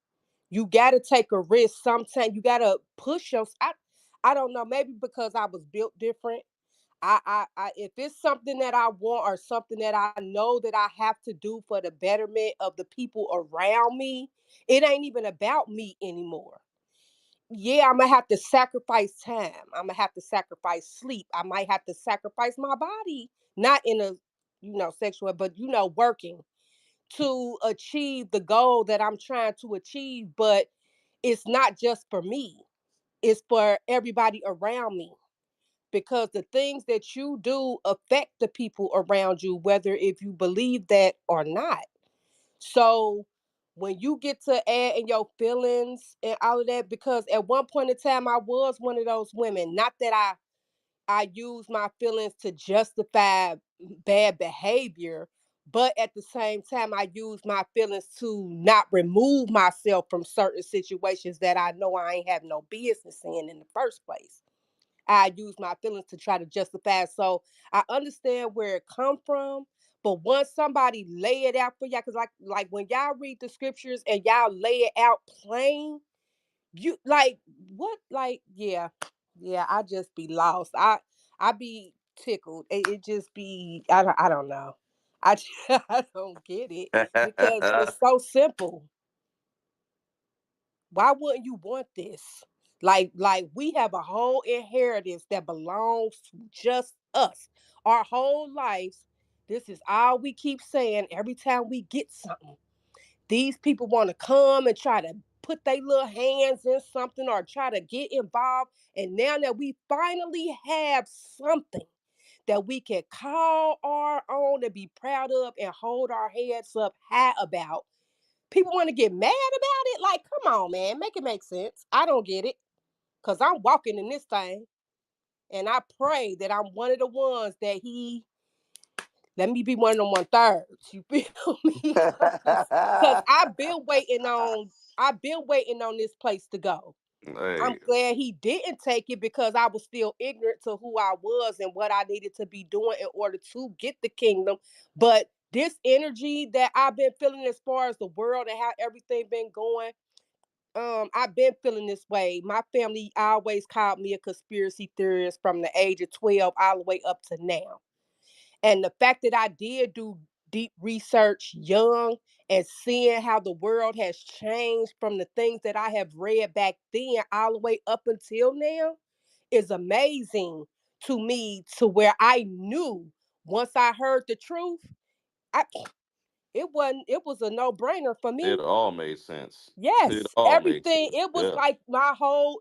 You gotta take a risk sometimes. You gotta push yourself. I don't know, maybe because I was built different. If it's something that I want or something that I know that I have to do for the betterment of the people around me, it ain't even about me anymore. Yeah, I'm gonna have to sacrifice time. I'm gonna have to sacrifice sleep. I might have to sacrifice my body, not in a sexual, but working to achieve the goal that I'm trying to achieve, but it's not just for me. It's for everybody around me, because the things that you do affect the people around you, whether if you believe that or not. So when you get to add in your feelings and all of that, because at one point in time I was one of those women, not that I I use my feelings to justify bad behavior, but at the same time, I use my feelings to not remove myself from certain situations that I know I ain't have no business in the first place. I use my feelings to try to justify. So I understand where it come from, but once somebody lay it out for y'all, because like when y'all read the scriptures and y'all lay it out plain, you like what? Like yeah. I just be lost. I be tickled. It just be I don't know. I don't get it because it's so simple. Why wouldn't you want this? Like we have a whole inheritance that belongs to just us. Our whole lives. This is all we keep saying every time we get something. These people want to come and try to put their little hands in something or try to get involved. And now that we finally have something that we can call our own and be proud of and hold our heads up high about, people want to get mad about it. Like, come on, man, make it make sense. I don't get it because I'm walking in this thing. And I pray that I'm one of the ones that he let me be one of them one thirds. You feel me? Cause I've been waiting on this place to go. I'm Hey, glad he didn't take it because I was still ignorant to who I was and what I needed to be doing in order to get the kingdom. But this energy that I've been feeling as far as the world and how everything been going, I've been feeling this way. My family always called me a conspiracy theorist from the age of 12 all the way up to now. And the fact that I did do deep research young and seeing how the world has changed from the things that I have read back then all the way up until now is amazing to me, to where I knew once I heard the truth, I it was a no-brainer for it me. all made sense. It Yes, all made everything. sense. It was Yeah. like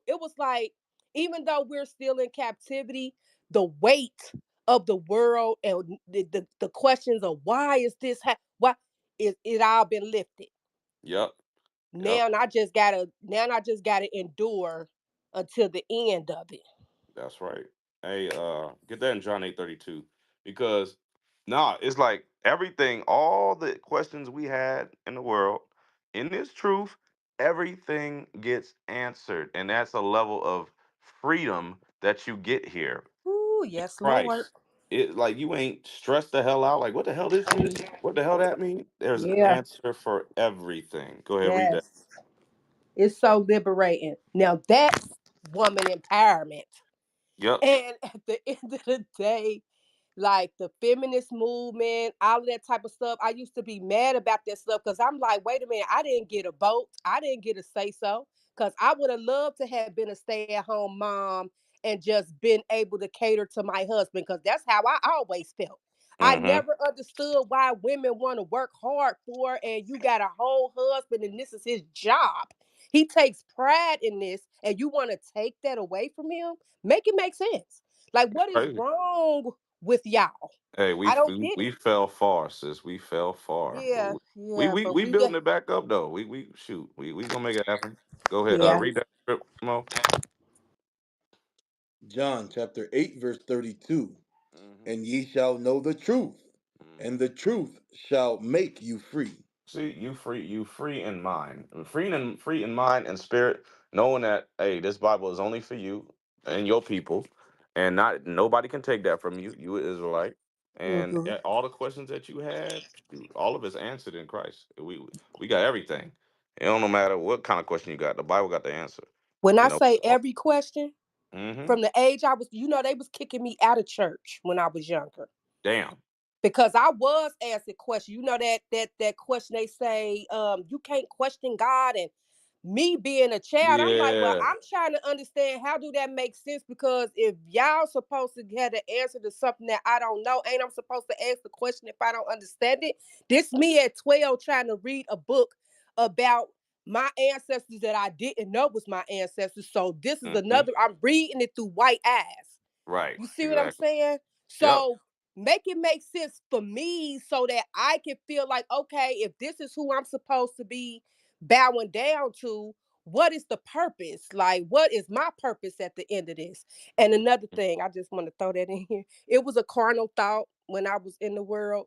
it was like, even though we're still in captivity, the weight of the world and the questions of why is this, why is it all been lifted. Yep. Yep. Now I just gotta endure until the end of it. That's right. Hey, get that in John 8:32. Because nah, it's like everything, all the questions we had in the world, in this truth, everything gets answered. And that's a level of freedom that you get here Ooh, in yes, Lord. Christ. It like you ain't stressed the hell out. Like, what the hell this mean? What the hell that mean? There's an Yeah, answer for everything. Go ahead, read that. yes. It's so liberating. Now that's woman empowerment. Yep. And at the end of the day, like the feminist movement, all of that type of stuff. I used to be mad about that stuff because I'm like, wait a minute, I didn't get a vote. I didn't get a say so. Because I would have loved to have been a stay-at-home mom and just been able to cater to my husband, because that's how I always felt. I Mm-hmm. never understood why women want to work hard for, and you got a whole husband and this is his job. He takes pride in this, and you want to take that away from him? Make it make sense. Like, what is Crazy. wrong with y'all? Hey, I don't get we it. fell far, sis. We fell far. Yeah, yeah, but We we got building it back up though. We shoot. We gonna make it happen. Go ahead. yeah. Read that script, Mo. John chapter 8, verse 32. Hmm. And ye shall know the truth, and Hmm. the truth shall make you free. See, you free in mind, free in mind and spirit, knowing that hey, this Bible is only for you and your people, and not nobody can take that from you. You an Israelite, and Hmm. all the questions that you had, shoot, all of it's answered in Christ. We got everything. It don't no matter what kind of question you got. The Bible got the answer. When You I know. say every question, Mm-hmm. from the age I was, they was kicking me out of church when I was younger. Damn. Because I was asked a question. That question they say, you can't question God. And me being a child, I'm like, well, Yeah. I'm trying to understand how do that make sense? Because if y'all supposed to get the answer to something that I don't know, ain't I'm supposed to ask the question if I don't understand it? This me at 12 trying to read a book about my ancestors that I didn't know was my ancestors. So this is Mm-hmm. another, I'm reading it through white eyes. Right. You see what I'm Exactly. saying? Yep. So make it make sense for me so that I can feel like, okay, if this is who I'm supposed to be bowing down to, what is the purpose? Like, what is my purpose at the end of this? And another thing, I just want to throw that in here. It was a carnal thought when I was in the world,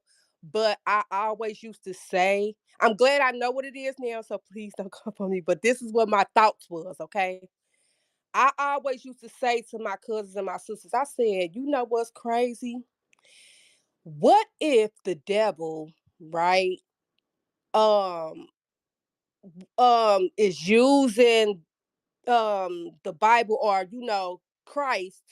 but I always used to say, I'm glad I know what it is now, so please don't come for me. But this is what my thoughts was, okay? I always used to say to my cousins and my sisters, I said, you know what's crazy? What if the devil, right, um, is using the Bible or Christ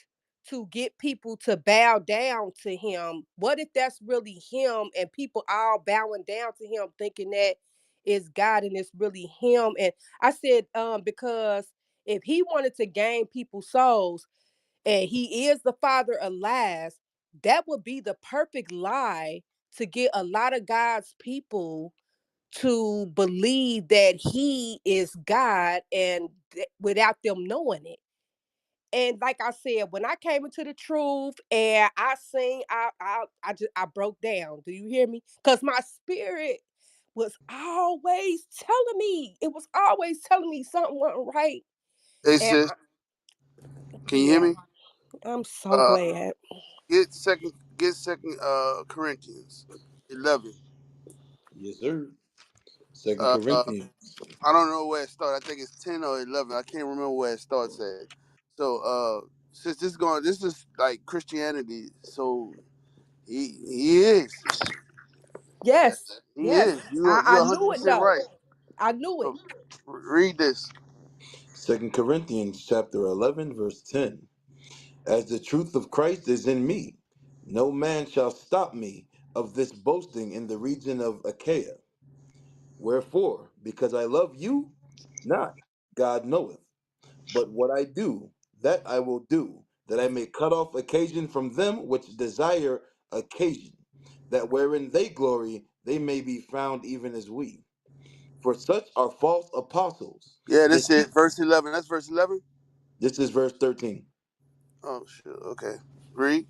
to get people to bow down to him? What if that's really him and people all bowing down to him thinking that is God and it's really him? And I said, because if he wanted to gain people's souls and he is the father of lies, that would be the perfect lie to get a lot of God's people to believe that he is God and without them knowing it. And like I said, when I came into the truth and I sing, I broke down. Do you hear me? Because my spirit was always telling me, it was always telling me something wasn't right. Hey And sis, can you hear yeah, me? I'm so Uh, glad. get second Corinthians 11. Yes, sir. Second Uh, Corinthians. I don't know where it starts. I think it's 10 or 11. I can't remember where it starts at. So since this is like Christianity. So he is. Yes, He yes. is. I You're knew it 100% though. right. I knew it. So read this. Second Corinthians chapter 11, verse 10. As the truth of Christ is in me, no man shall stop me of this boasting in the region of Achaia. Wherefore, because I love you, not, God knoweth. But what I do, that I will do, that I may cut off occasion from them which desire occasion, that wherein they glory, they may be found even as we. For such are false apostles. Yeah, this Deceit- is verse 11. That's verse 11. This is verse 13. Oh shit. Okay. Read.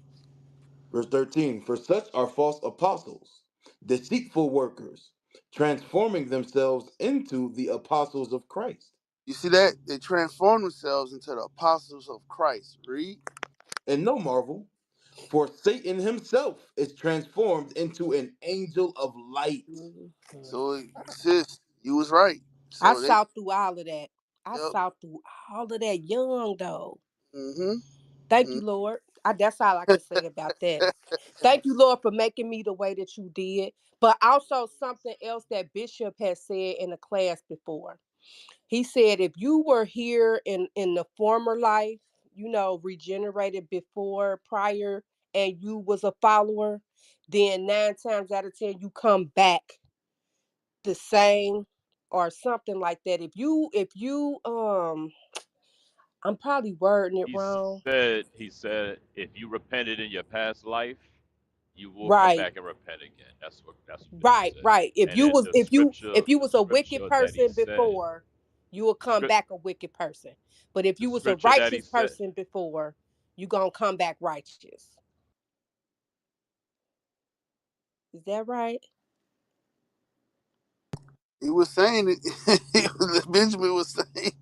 Verse 13. For such are false apostles, deceitful workers, transforming themselves into the apostles of Christ. You see that? They transform themselves into the apostles of Christ. Read. And no marvel, for Satan himself is transformed into an angel of light. Mhm. So sis, you was right. I So they saw through all of that. I yep. saw through all of that young though. Mm-hmm. Thank you, Lord. That's all I can say about that. Thank you, Lord, for making me the way that you did. But also something else that Bishop has said in the class before. He said, if you were here in the former life, regenerated before, prior, and you was a follower, then 9 times out of 10, you come back the same or something like that. If you I'm probably wording it He wrong. said if you repented in your past life, you will come Right. back and repent again. That's what Bishop Right, said. right. If And you then was if you the was a wicked scripture that he person said, before, you will the come script back a wicked person. But if the you was a scripture that he righteous said. person before, you gonna come back righteous. Is that right? he was saying it. Benjamin was saying.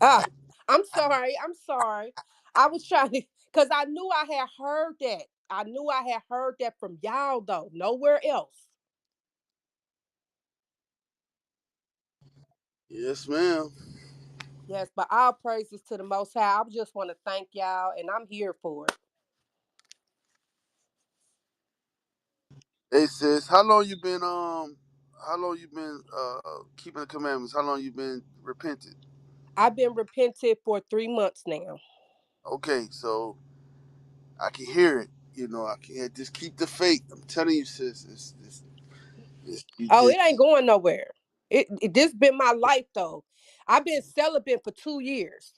Ah, I'm sorry. I'm sorry. I was trying to, because I knew I had heard that. I knew I had heard that from y'all though. Nowhere else. Yes, ma'am. Yes, but all praises to the Most High. I just want to thank y'all, and I'm here for it. Hey sis, how long you been keeping the commandments? How long you been repented? I've been repented for 3 months now. Okay, so I can hear it. I can't just keep the faith. I'm telling you, sis. You Oh, it ain't just going nowhere. This been my life though. I've been celibate for 2 years,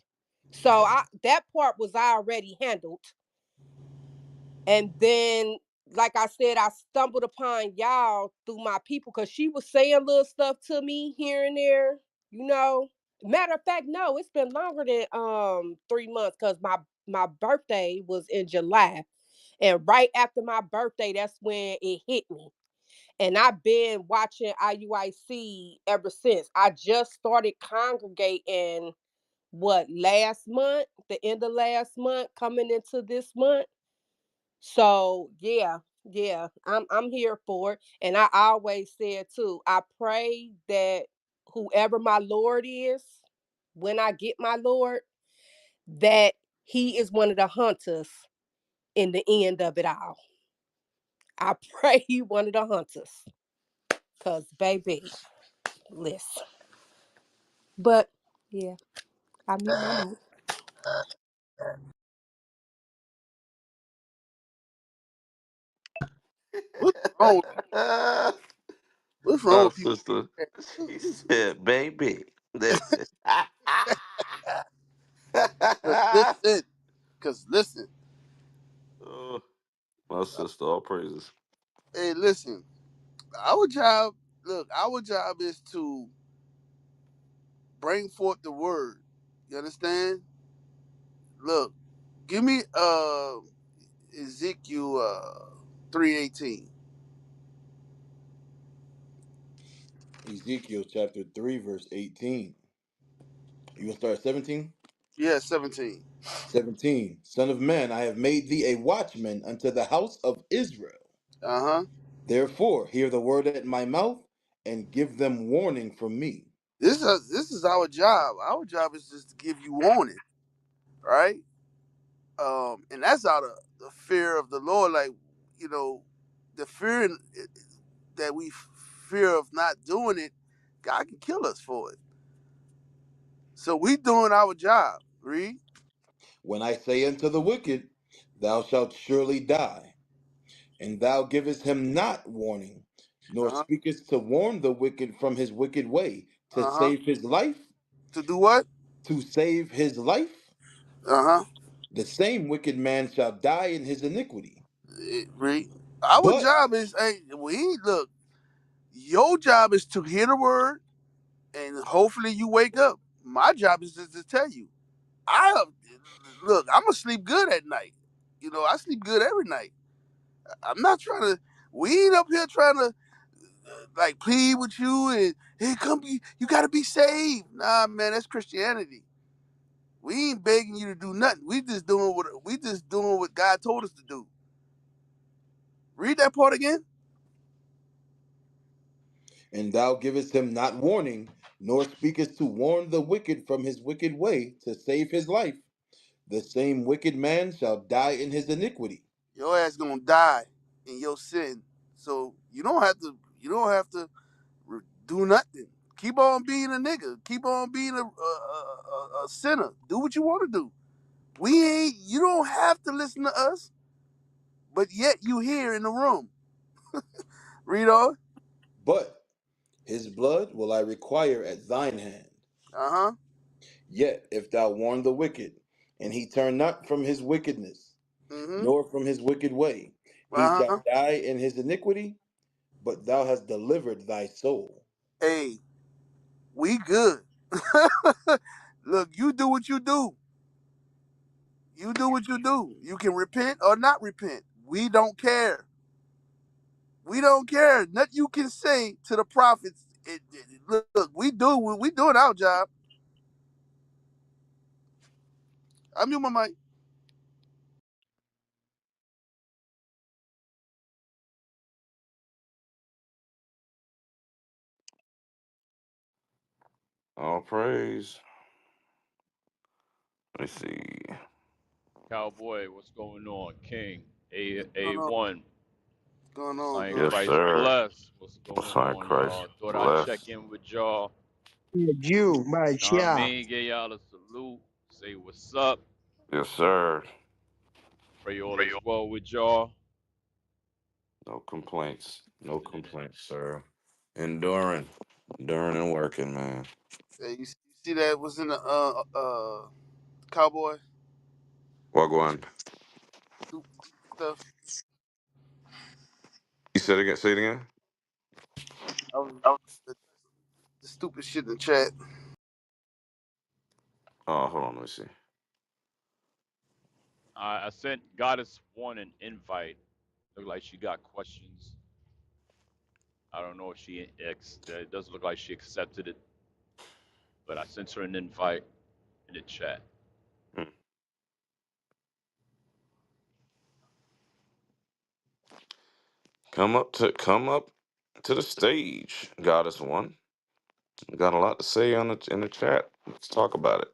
so that part was already handled. And then, like I said, I stumbled upon y'all through my people because she was saying little stuff to me here and there. You know, Matter of fact, no, it's been longer than 3 months because my birthday was in July, and right after my birthday, that's when it hit me. And I've been watching IUIC ever since. I just started congregating what last month, the end of last month, coming into this month. So yeah, yeah, I'm here for it. And I always said too, I pray that whoever my Lord is, when I get my Lord, that he is one of the hunters in the end of it all. I pray he one of the hunters. Cause baby, listen. But yeah, I mute my mic. What's wrong? What's wrong Oh, with people? sister. She said, baby. Listen. Cause listen, cause listen. Oh, my sister, all praises. Hey, listen. Our job, look, our job is to bring forth the word. You understand? Look, give me Ezekiel 3:18. Ezekiel chapter 3, verse 18. You gonna start at 17? Yeah, 17. 17. Son of man, I have made thee a watchman unto the house of Israel. Uh-huh. Therefore, hear the word at my mouth and give them warning from me. This is our job. Our job is just to give you warning, right? And that's out of the fear of the Lord, like, you know, the fear that we fear of not doing it, God can kill us for it. So we doing our job. Read. When I say unto the wicked, thou shalt surely die, and thou givest him not warning, nor Uh-huh. speakest to warn the wicked from his wicked way, to Uh-huh. save his life, To do what? to save his life, Uh-huh. the same wicked man shall die in his iniquity. Read. Our But job is, hey, we look, your job is to hear the word and hopefully you wake up. My job is just to tell you. I look, I'm gonna sleep good at night. You know, I sleep good every night. I'm not trying to. We ain't up here trying to like plead with you and hey, come, you gotta be saved. Nah, man, that's Christianity. We ain't begging you to do nothing. We just doing what God told us to do. Read that part again. and thou givest him not warning, nor speakest to warn the wicked from his wicked way, to save his life, the same wicked man shall die in his iniquity. Your ass gonna die in your sin. So you don't have to. You don't have to do nothing. Keep on being a nigga. Keep on being a sinner. Do what you want to do. We ain't. You don't have to listen to us, but yet you here in the room. Read on. But his blood will I require at thine hand. Uh huh. Yet if thou warn the wicked, and he turn not from his wickedness, Mm nor from his wicked way, hmm. he Uh shall huh. die in his iniquity, but thou hast delivered thy soul. Hey, we good. Look, you do what you do. You do what you do. You can repent or not repent. We don't care. We don't care. Nothing you can say to the prophets. Look, we doing our job. I mute my mic. All praise. Let me see. Cowboy, what's going on? King, What's going on? A1, What's going on, Sign bro? Yes, Christ sir. bless. What's going Son on, Christ. y'all? Thought I'd check Bless. in with y'all. Jew, Know what I Baisha. mean? Give y'all a salute. Say what's up. Yes, sir. Pray all is well with y'all. No complaints. No Living in it. complaints, sir. Enduring. Enduring and working, man. Hey, you see that was in the cowboy Well, go on. stupid stuff. You said it again. Say it again. I was the stupid shit in the chat. Oh, hold on. Let me see. I sent Goddess one an invite. Look like she got questions. I don't know if it doesn't look like she accepted it, but I sent her an invite in the chat. Hmm. Come up to the stage, Goddess One. You got a lot to say in the chat. Let's talk about it.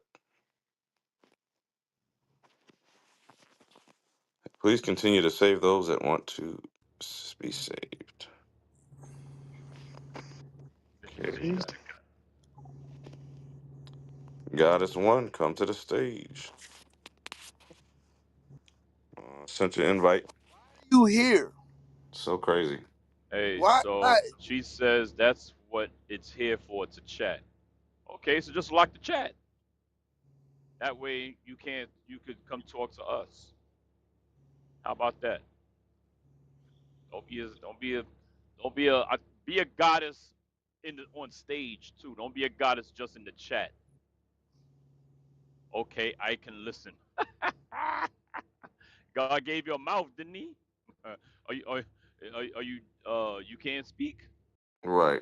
Please continue to save those that want to be saved. She's in the Okay. chat. Goddess One, come to the stage. Sent your invite. You here? So crazy. Hey, Why? so she says that's what it's here for, to chat. Okay, so just lock the chat. That way you could come talk to us. How about that? Don't be a don't be a don't be a be a goddess on stage too. Don't be a goddess just in the chat. Okay, I can listen. God gave you a mouth, didn't he? Are you are you you can't speak? Right.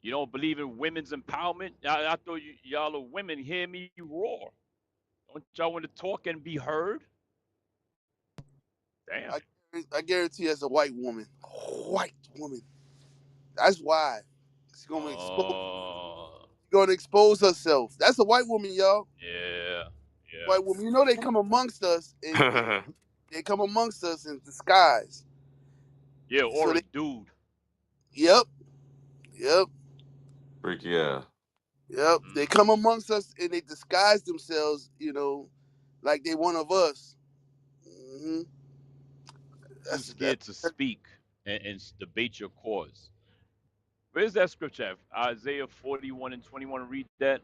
You don't believe in women's empowerment? I thought y'all are women. Hear me roar. Don't y'all want to talk and be heard? Damn. I guarantee as a white woman. That's why she's Uh, gonna expose herself. That's a white woman, y'all. yeah, yeah. White woman. You know they come amongst us and they come amongst us in disguise. Yeah, So or a they, dude. yep, yep, Freak yeah. yep. They Mm. come amongst us and they disguise themselves, like they one of us. hmm Too That's scared to speak and debate your cause. Where's that scripture at? Isaiah 41 and 21. Read that.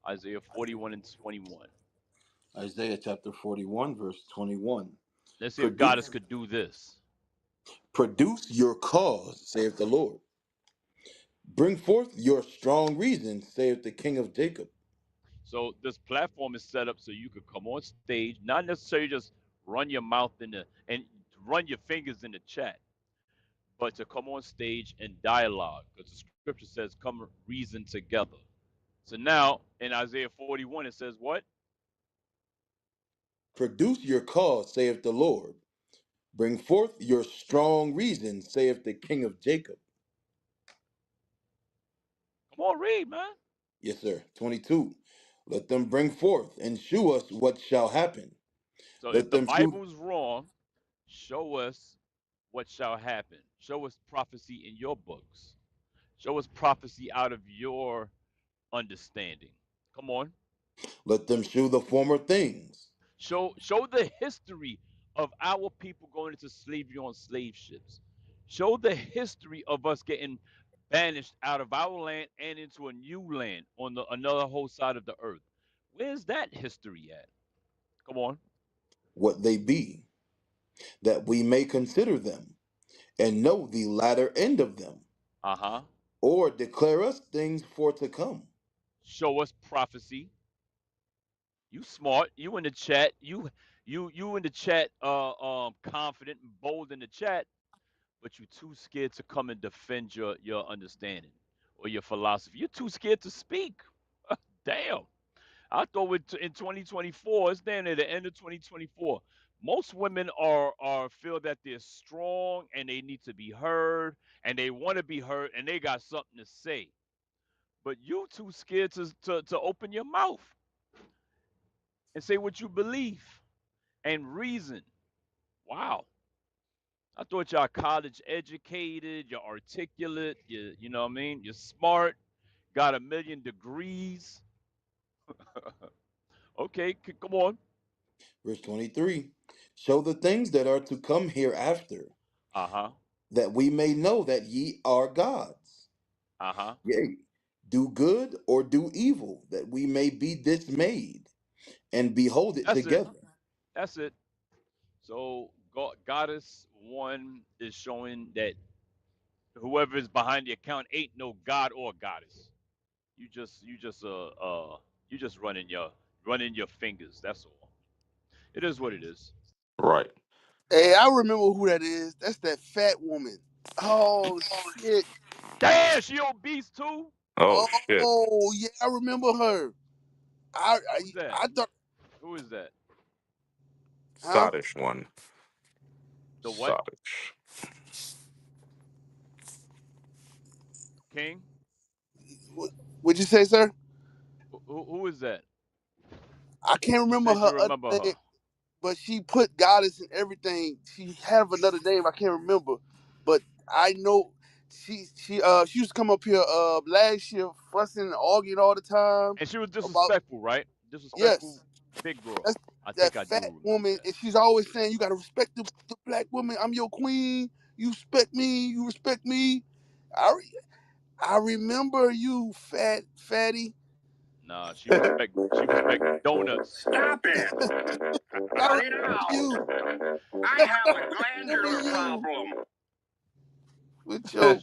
Isaiah 41 and 21. Isaiah chapter 41, verse 21. Let's see if Goddess Produce, could do this. produce your cause, saith the Lord. Bring forth your strong reason, saith the King of Jacob. So this platform is set up so you could come on stage, not necessarily just run your mouth and run your fingers in the chat, but to come on stage and dialogue, because the scripture says, "Come reason together." So now in Isaiah 41 it says what? Produce your cause, saith the Lord. Bring forth your strong reason, saith the King of Jacob. Come on, read, man. Yes, sir. 22. Let them bring forth and shew us what shall happen. So if Let the them shew. Bible's wrong, show us what shall happen. Show us prophecy in your books. Show us prophecy out of your understanding. Come on. Let them shew the former things. Show the history of our people going into slavery on slave ships. Show the history of us getting banished out of our land and into a new land on another whole side of the earth. Where's that history at? Come on. What they be, that we may consider them, and know the latter end of them, Uh-huh. or declare us things for to come. Show us prophecy. You smart. You in the chat. You in the chat confident and bold in the chat, but you're too scared to come and defend your understanding or your philosophy. You're too scared to speak. Damn. I thought in 2024, it's down at the end of 2024. Most women are feel that they're strong and they need to be heard and they want to be heard and they got something to say. But you too scared to open your mouth and say what you believe and reason. Wow. I thought y'all college educated, you're articulate, you know what I mean? You're smart, got a million degrees. Okay, come on. Verse 23. Show the things that are to come hereafter, Uh-huh. that we may know that ye are gods. Uh-huh. Yea, do good or do evil, that we may be dismayed, and behold it That's it. together. That's it. So Goddess one is showing that whoever is behind the account ain't no god or goddess. You just running your fingers. That's all. It is what it is. Right. hey, I remember who that is. That's that fat woman. Oh shit. Damn, she obese too. Oh shit. Oh yeah, I remember her. I Who's that? I, I thought, Who is that? huh? Sottish one. The what? Sottish. King? What, what'd you say, sir? Who is that? I can't You remember said you her remember other her. name, but she put goddess in everything. She had another name I can't remember, but I know she used to come up here last year fussing and arguing all the time And she was about, disrespectful, right? Disrespectful yes, big girl. that's I that think I fat do remember woman, that. and she's always saying you gotta respect the black woman. I'm your queen. You respect me. You respect me. I remember you, fatty. Nah, she respect donuts. Stop it! I Cut remember it out! you. I have a Remember glandular you problem. with your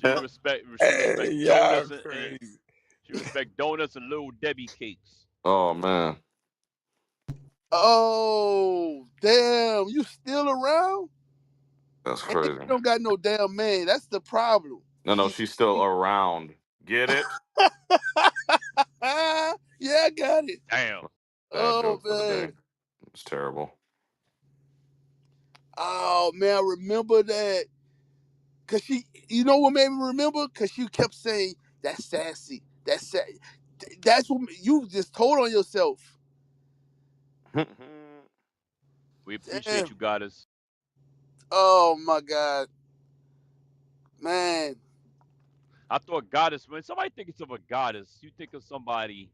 She respect Hey, y'all donuts and crazy. she respect donuts and little Debbie cakes. Oh man, oh damn, you still around? that's And you crazy. don't got no damn man. That's the problem. No, no, she's still around. Get it? Yeah, I got it. Damn. Bad Oh joke for the day. man. It's terrible. Oh man, I remember that. Cause she, you know what made me remember? Cause she kept saying that's sassy. That's that's what you just told on yourself. We appreciate Damn. you, goddess. Oh my God, man. I thought goddess, when somebody thinks of a goddess, you think of somebody,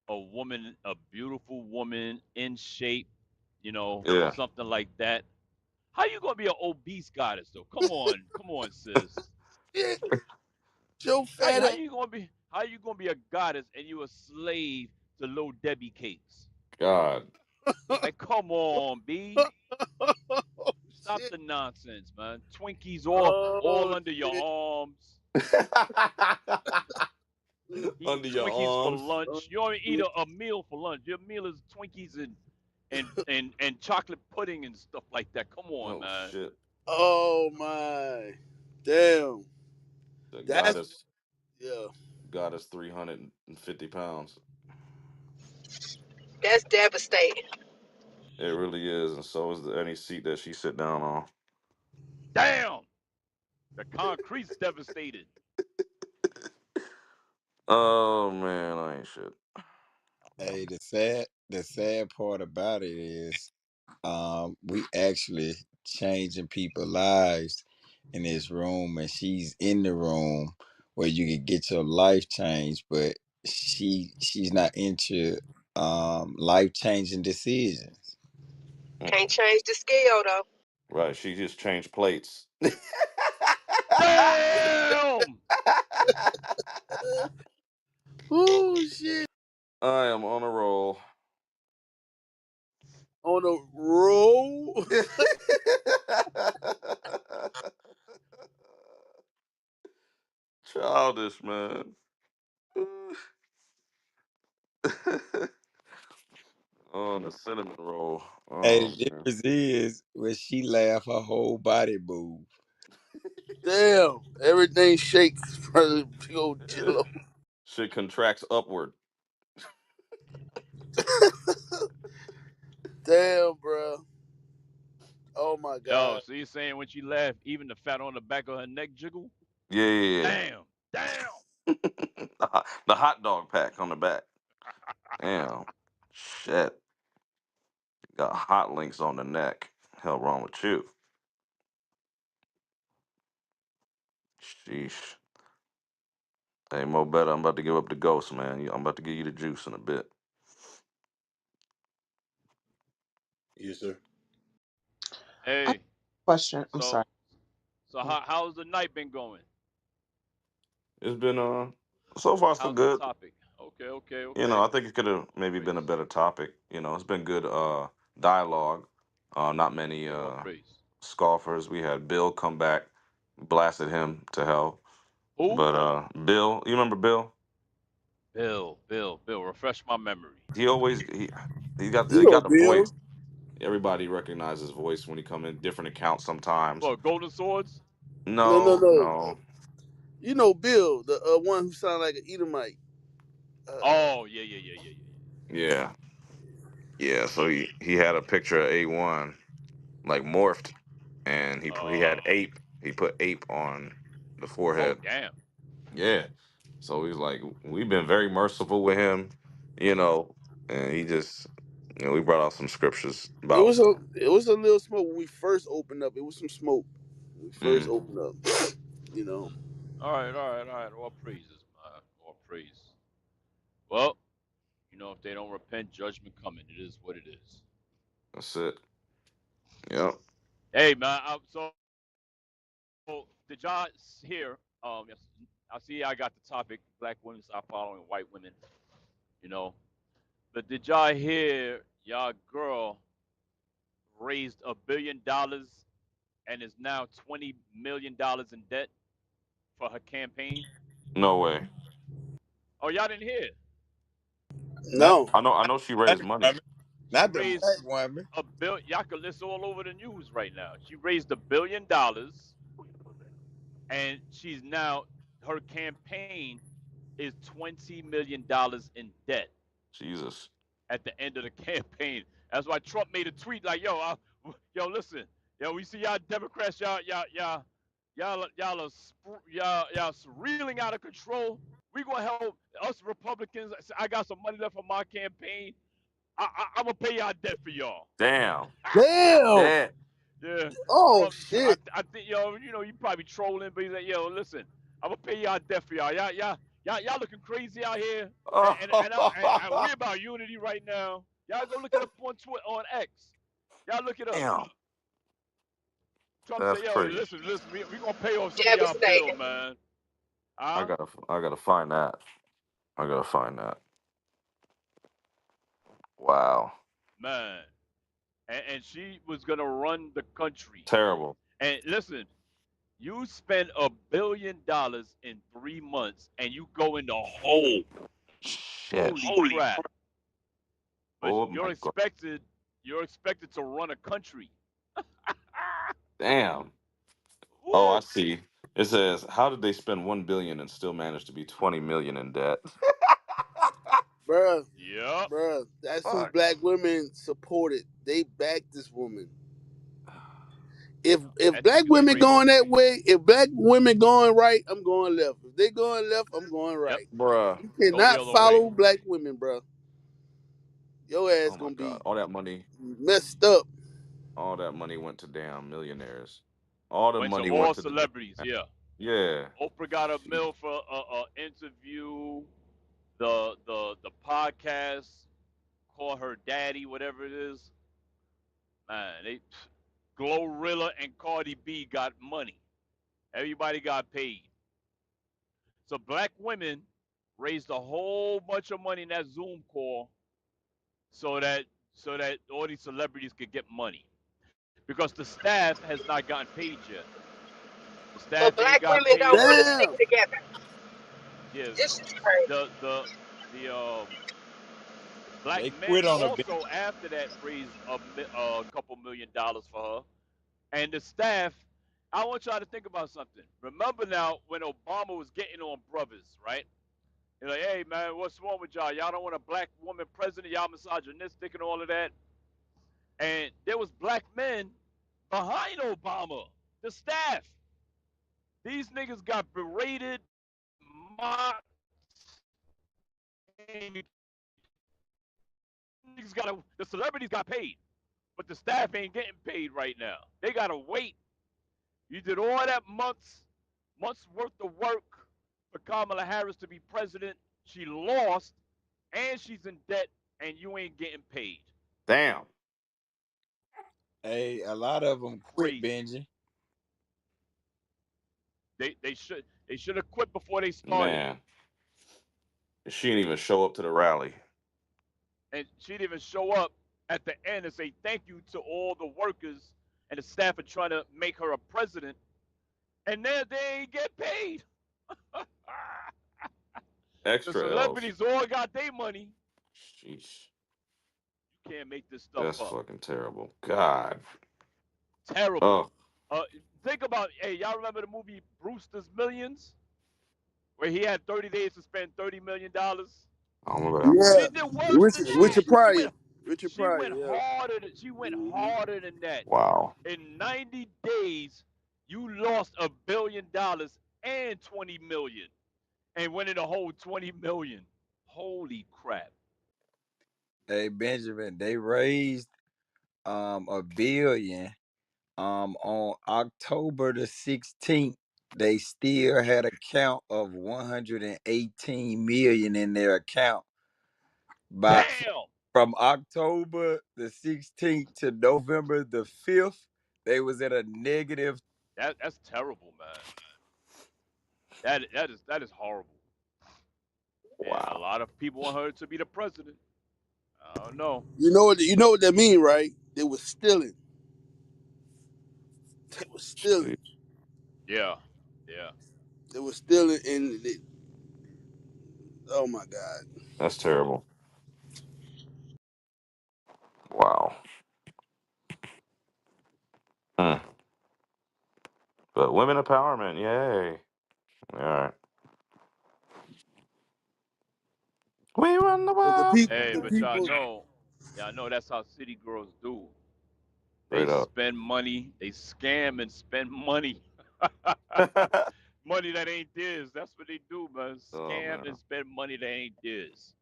a woman, a beautiful woman in shape, Yeah. something like that. How you gonna be an obese goddess though? Come on, sis. Shit, your How fat how ass. you gonna be how you gonna be a goddess and you a slave to little Debbie cakes? God. Like, come on, B. Oh Stop shit. the nonsense, man. Twinkies all Oh under your shit. arms. Eating Under your Twinkies for arms. Oh, lunch. You don't eat shit. a meal for lunch. Your meal is Twinkies and chocolate pudding and stuff like that. Come on, Oh man. shit. Oh my. Damn. The That's goddess yeah. goddess 350 pounds. That's devastating. It really is, and so is any seat that she sit down on. Damn. The concrete's devastated. Oh man, I ain't shit. Hey, the sad part about it is, we actually changing people's lives in this room, and she's in the room where you can get your life changed, but she's not into life changing decisions. Can't change the scale though. Right, she just changed plates. Damn. Oh shit. I am on a roll. On the roll. Childish, man. On the cinnamon roll. Hey, Oh the man. difference is when she laugh, her whole body move. Damn. Everything shakes for the big old jello. Shit contracts upward. Damn, bro. Oh my Yo, God. so you're saying when she laughed, even the fat on the back of her neck jiggle? Yeah, yeah, Damn. Damn. yeah. The hot dog pack on the back. Damn. Shit. Got hot links on the neck. Hell wrong with you? Sheesh. Hey, Mo better. I'm about to give up the ghost, man. I'm about to give you the juice in a bit. Yes, sir. I have Hey, a question. I'm so sorry. so how's the night been going? It's been so far so How's the good. topic? Okay, okay, I okay. think it could have maybe been a Praise. better topic. It's been good dialogue. Not many Okay, all praise. scoffers. We had Bill come back, blasted him to hell. Who? But Bill, you remember Bill? Bill, refresh my memory. He always he got You he know got the Bill. voice. Everybody recognizes his voice when he come in different accounts sometimes. What, Golden Swords? No, no, No, no. no. You know Bill, the one who sounded like an Edomite. Oh, yeah, yeah, yeah, yeah, yeah, Yeah, yeah. So he had a picture of A1 like morphed, and yeah. he had ape. He put ape on the Oh, forehead. damn. Yeah. So he's like, we've been very merciful with him, you know, and he just, we brought out some scriptures It about. was a it was a little smoke when we first opened up. It was some smoke when we first Mm, opened up. You know. All right, all right, all right. All praises, man. All praise. Well, if they don't repent, judgment coming. It is what it is. that's it. Yep. Hey, man. So did y'all hear? Yes, I see. I got the topic: black women stop following white women. You know, but did y'all hear? Y'all girl raised $1 billion and is now $20 million in debt for her campaign. No way. Oh, y'all didn't hear? Not No. I know she not raised the money. woman. She Not the raised black woman. a bill. Y'all can list all over the news right now. She raised $1 billion, and she's now her campaign is $20 million in debt Jesus. at the end of the campaign. That's why Trump made a tweet like, yo, listen, yo, we see y'all Democrats, y'all reeling out of control. We gonna help us Republicans. I got some money left for my campaign. I'm gonna pay y'all debt for y'all. Damn. Damn. Yeah. Yeah, Oh Trump. shit. I think you probably trolling, but he's like, yo, listen, I'm gonna pay y'all debt for y'all. Y'all looking crazy out here, and we about unity right now. Y'all go look it up on Twitter, on X. Y'all look it up. Damn. Trump That's said, yo, crazy. listen, we gonna pay off some of y'all bill, Devastating. man. I Huh? gotta find that. I gotta find that. Wow. Man. And she was gonna run the country. Terrible. And listen, you spend $1 billion in 3 months, and you go in the hole. Shit. Holy crap! But Oh my god. you're expected to run a country. Damn. Oh, I Woo! see. It says, how did they spend 1 billion and still manage to be 20 million in debt? Bruh. Yep. Bruh. That's who Fuck. black women supported. They backed this woman. If That black shit is women crazy. going that way, if black women going right, I'm going left. If they going left, I'm going Yep. right. Bruh. You Go the cannot other way. follow black women, bro. Your ass Oh my gonna god. be messed up. All that money went to damn millionaires. All the Went to money all went to the celebrities. damn. Yeah. Yeah. Oprah got a Shit. mill for a interview. The podcast, call her daddy, whatever it is. Man, they Glorilla and Cardi B got money. Everybody got paid. So black women raised a whole bunch of money in that Zoom call so that all these celebrities could get money. Because the staff has not gotten paid yet. The staff But ain't black got women paid don't want to yet. stick Damn. together. Yeah, This is crazy. the black They men quit on a also after that raised a couple $1 million for her. And the staff, I want y'all to think about something. Remember now when Obama was getting on brothers, right? They're like, hey man, what's wrong with y'all? Y'all don't want a black woman president, y'all misogynistic and all of that. And there was black men behind Obama, the staff. These niggas got berated, mocked, and the celebrities got paid, but the staff ain't getting paid right now. They gotta wait. You did all that months worth of work for Kamala Harris to be president. She lost, and she's in debt, and you ain't getting paid. Damn. a lot of them quit, Crazy. Benji. They should have quit before they started. Man. She didn't even show up to the rally. And she didn't even show up at the end and say thank you to all the workers and the staff are trying to make her a president, and then they ain't get paid. The Extra L's. celebrities all got their money. Sheesh. You can't make this stuff That's up. fucking terrible. God. Terrible. Oh. Uh, think about, hey, y'all remember the movie Brewster's Millions, where he had 30 days to spend $30 million? I don't remember that movie. Yeah, She did worse than that. Richard Pryor. Richard She Pryor. went Yeah. harder. She went Hmm. harder than that. Wow. In 90 days, you lost $1 billion and 20 million, and went in a whole 20 million. Holy crap! Hey Benjamin, they raised 1 billion. On October the 16th, they still had a count of 118 million in their account. By Damn, from October the 16th to November the 5th, they was at a negative. that's terrible, man. That is horrible. And a Wow. lot of people want her to be the president. I don't know. You know what that mean, right? They was stealing. They was stealing. See, Yeah, yeah. They was stealing, and oh my God. that's terrible. Wow. Mm. But women empowerment, yay. All right. We run the But world. Hey, the but people. y'all know that's how city girls do. They Straight up. spend money, they scam and spend money. Money that ain't theirs. That's what they do, man. Oh Scam man. and spend money that ain't theirs.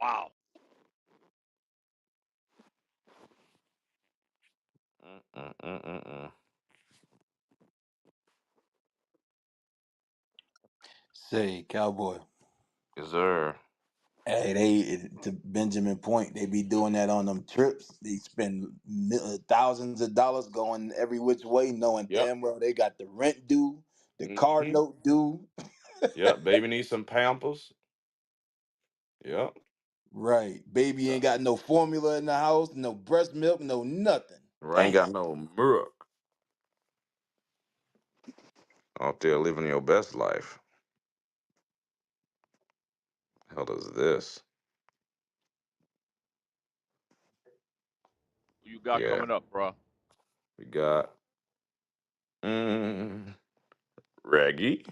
Wow. Mm-mm-mm-mm-mm. Say, cowboy. Yes, sir. Hey, to Benjamin Point, they be doing that on them trips. They spend thousands of dollars going every which way, knowing Yep. damn well they got the rent due, the car Hmm. note due. Yep. Baby needs some Pampers. Yep. Right. Baby Yep. ain't got no formula in the house, no breast milk, no nothing. Right. Ain't got Damn. no milk out there living your best life. Hell is this? Who you got Yeah. coming up, bro? We got mm, Raggy.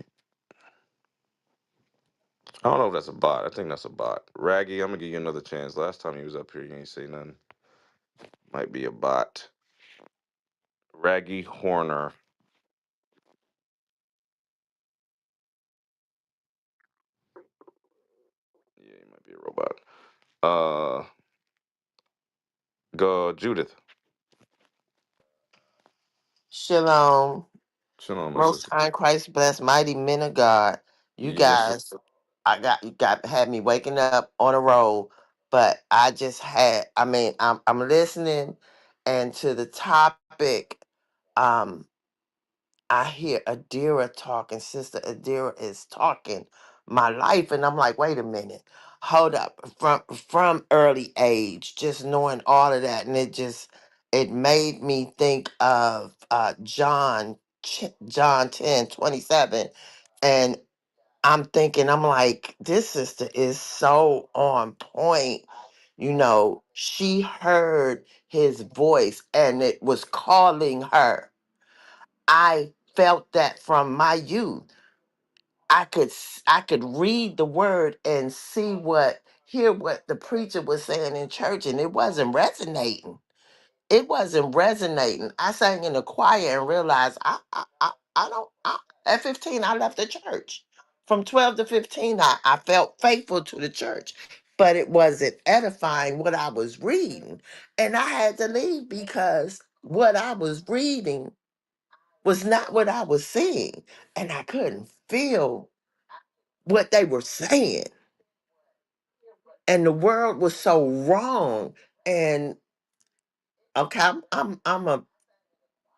I don't know if that's a bot. I think that's a bot. Raggy, I'm gonna give you another chance. Last time you was up here, you ain't say nothing. Might be a bot. Raggy Horner. Yeah, he might be a robot. Go Judith. Shalom. Shalom, my Most sister. High in Christ bless mighty men of God. You Yes, sir. guys, you got had me waking up on a roll, but I just had I'm listening and to the topic. um I hear Adira talking, Sister Adira is talking my life, and I'm like, wait a minute, hold up. From early age, just knowing all of that, and it made me think of John 10:27, and I'm thinking, I'm like, this sister is so on point. She heard his voice, and it was calling her. I felt that from my youth. I could read the word and hear what the preacher was saying in church, and it wasn't resonating. It wasn't resonating. I sang in the choir and realized I don't at 15 I left the church. From 12 to 15 I felt faithful to the church, but it wasn't edifying what I was reading. And I had to leave because what I was reading was not what I was seeing, and I couldn't feel what they were saying. And the world was so wrong. And okay, I'm a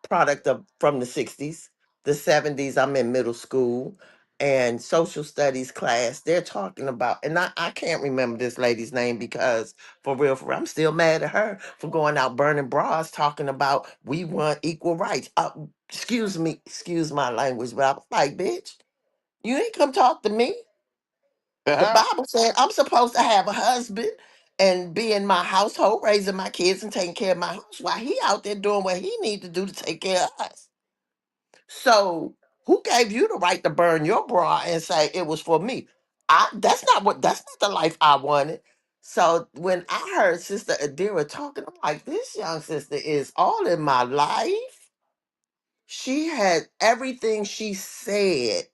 product of from the 60s, the 70s. I'm in middle school and social studies class. They're talking about, and I can't remember this lady's name because for real, I'm still mad at her for going out burning bras talking about we want equal rights. Excuse my language, but I was like, bitch, you ain't come talk to me. The Bible said I'm supposed to have a husband and be in my household, raising my kids and taking care of my house while he out there doing what he need to do to take care of us. So who gave you the right to burn your bra and say it was for me? That's not the life I wanted. So when I heard Sister Adira talking, I'm like, this young sister is all in my life. She had everything she said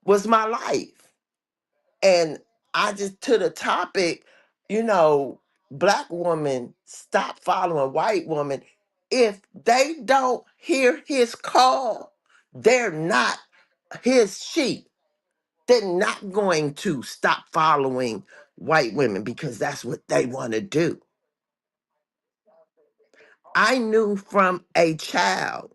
was my life. And I just to the topic, you know, black woman stop following white woman. If they don't hear his call, they're not his sheep. They're not going to stop following white women because that's what they want to do. I knew from a child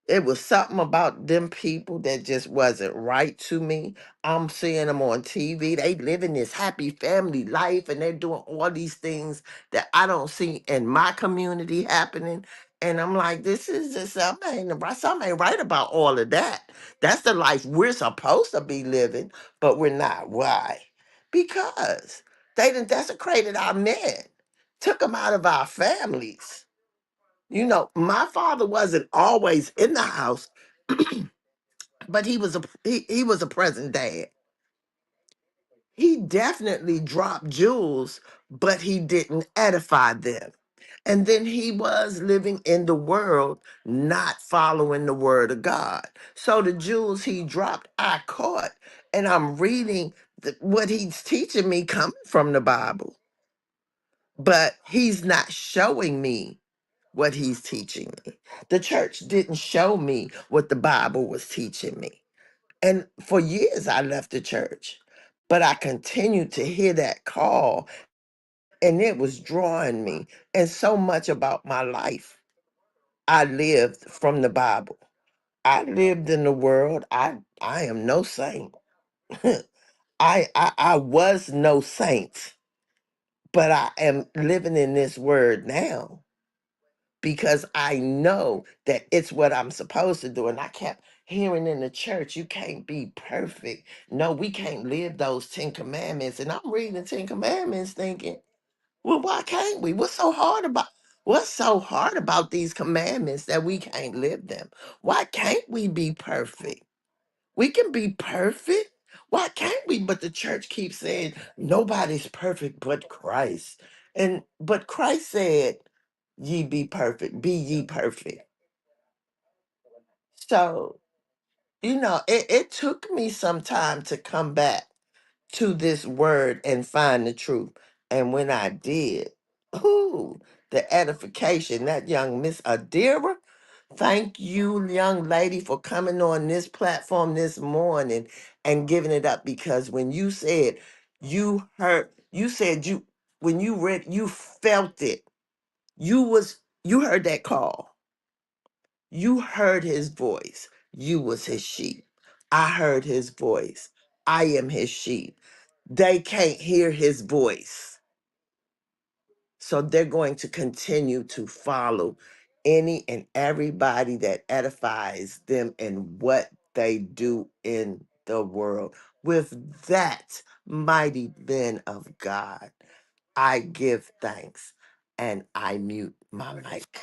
it was something about them people that just wasn't right to me. I'm seeing them on TV. They living this happy family life and they're doing all these things that I don't see in my community happening. And I'm like, this is just something ain't right about all of that. That's the life we're supposed to be living, but we're not. Why? Because they done desecrated our men, took them out of our families. You know, my father wasn't always in the house, but he was a present dad. He definitely dropped jewels, but he didn't edify them. And then he was living in the world, not following the word of God. So the jewels he dropped, I caught, and I'm reading what he's teaching me coming from the Bible. But he's not showing me what he's teaching me. The church didn't show me what the Bible was teaching me. And for years, I left the church, but I continued to hear that call, and it was drawing me. And so much about my life, I lived from the Bible. I lived in the world. I am no saint. I was no saint, but I am living in this word now because I know that it's what I'm supposed to do. And I kept hearing in the church, you can't be perfect. No, we can't live those 10 commandments. And I'm reading the 10 commandments thinking, well, why can't we? What's so hard about these commandments that we can't live them? Why can't we be perfect? We can be perfect. Why can't we? But the church keeps saying nobody's perfect but Christ. But Christ said, ye be perfect, be ye perfect. So, it took me some time to come back to this word and find the truth. And when I did, ooh, the edification, that young Miss Adira, thank you, young lady, for coming on this platform this morning and giving it up. Because when you said you said when you read, you felt it. You heard that call. You heard his voice. You was his sheep. I heard his voice. I am his sheep. They can't hear his voice. So they're going to continue to follow any and everybody that edifies them in what they do in the world. With that, mighty men of God, I give thanks and I mute my mic.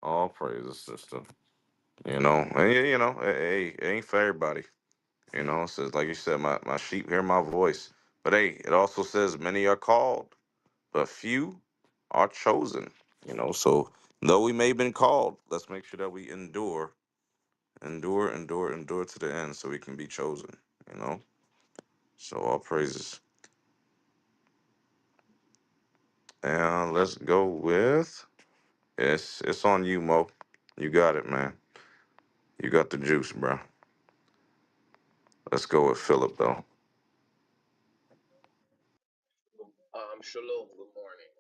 All praises, sister. And hey, it ain't for everybody. It says, like you said, my sheep hear my voice. But hey, it also says many are called, but few are chosen. So though we may have been called, let's make sure that we endure to the end so we can be chosen. You know? So all praises. And let's go with it's on you, Mo. You got it, man. You got the juice, bro. Let's go with Philip though. Shalom, good morning.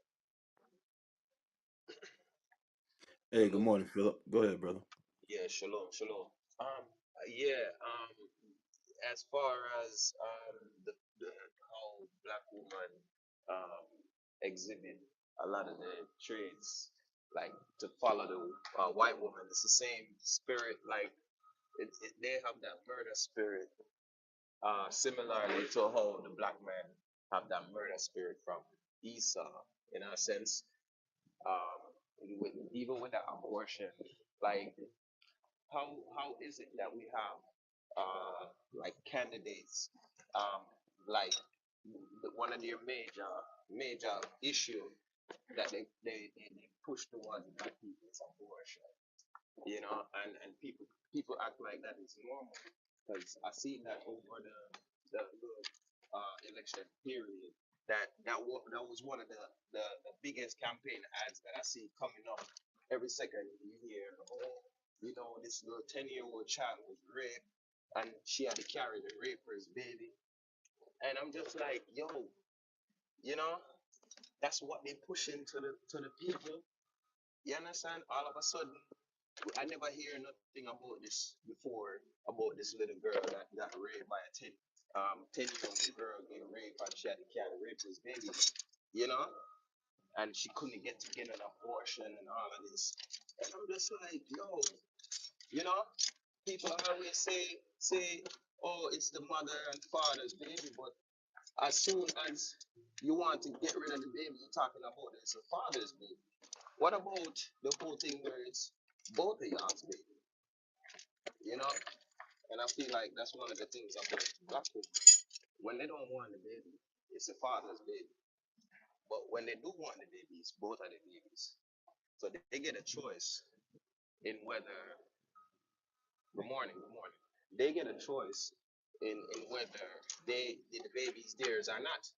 Hey, good Hello. morning, Philip. Go ahead, brother. Yeah, shalom, shalom. Yeah, as far as the how black women um exhibit a lot of the traits, like to follow the white woman, it's the same spirit. Like they have that murder spirit. Similarly to how the black man have that murder spirit from Esau, in a sense, even with the abortion, like how is it that we have like candidates, um, like one of their major issue that they push towards black people is abortion, and people act like that is normal, because I seen that over the election period, that was one of the biggest campaign ads that I see coming up every second. You hear, oh, this little 10-year-old child was raped and she had to carry the raper's baby, and I'm just like, yo, you know that's what they push into the people. You understand? All of a sudden, I never hear nothing about this before, about this little girl that got raped by a 10-year-old girl getting raped and she had to carry rapist baby, you know, and she couldn't get an abortion and all of this. And I'm just like, yo, you know, people always say, oh, it's the mother and father's baby, but as soon as you want to get rid of the baby, you're talking about it's a father's baby. What about the whole thing where it's both of y'all's baby, you know? And I feel like that's one of the things about black people. When they don't want the baby, it's the father's baby. But when they do want the babies, both are the babies. So they get a choice in whether, good morning. They get a choice in whether the baby's theirs or not.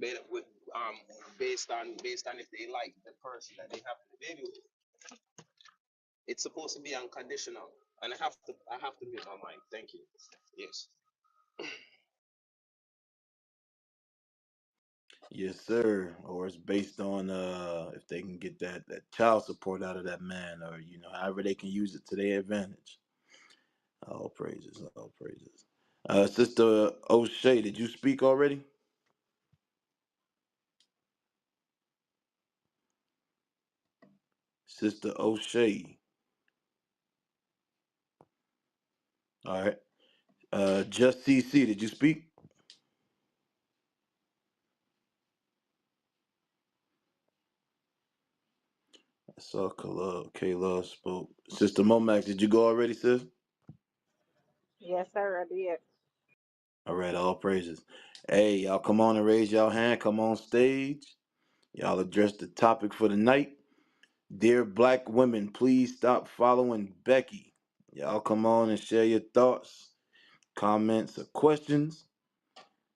With, um, based on if they like the person that they have the baby with. It's supposed to be unconditional. And I have to mute my mic. Thank you. Yes. Yes, sir. Or it's based on if they can get that child support out of that man, or however they can use it to their advantage. All praises, all praises. Sister O'Shea, did you speak already? Sister O'Shea. All right. Just CC, did you speak? I saw Kayla spoke. Sister Momax, did you go already, sis? Yes, sir, I did. All right, all praises. Hey, y'all come on and raise y'all hand. Come on stage. Y'all address the topic for the night. Dear black women, please stop following Becky. Y'all come on and share your thoughts, comments, or questions.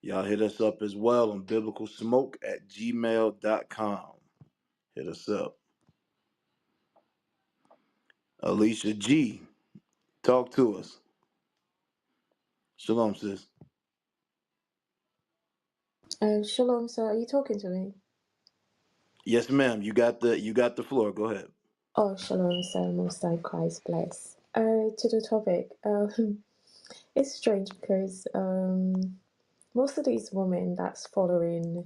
Y'all hit us up as well on BiblicalSmoke@gmail.com. Hit us up. Alicia G, talk to us. Shalom, sis. Shalom, sir. Are you talking to me? Yes, ma'am. You got the floor. Go ahead. Oh, shalom, sir. Most High Christ bless. To the topic. It's strange because most of these women that's following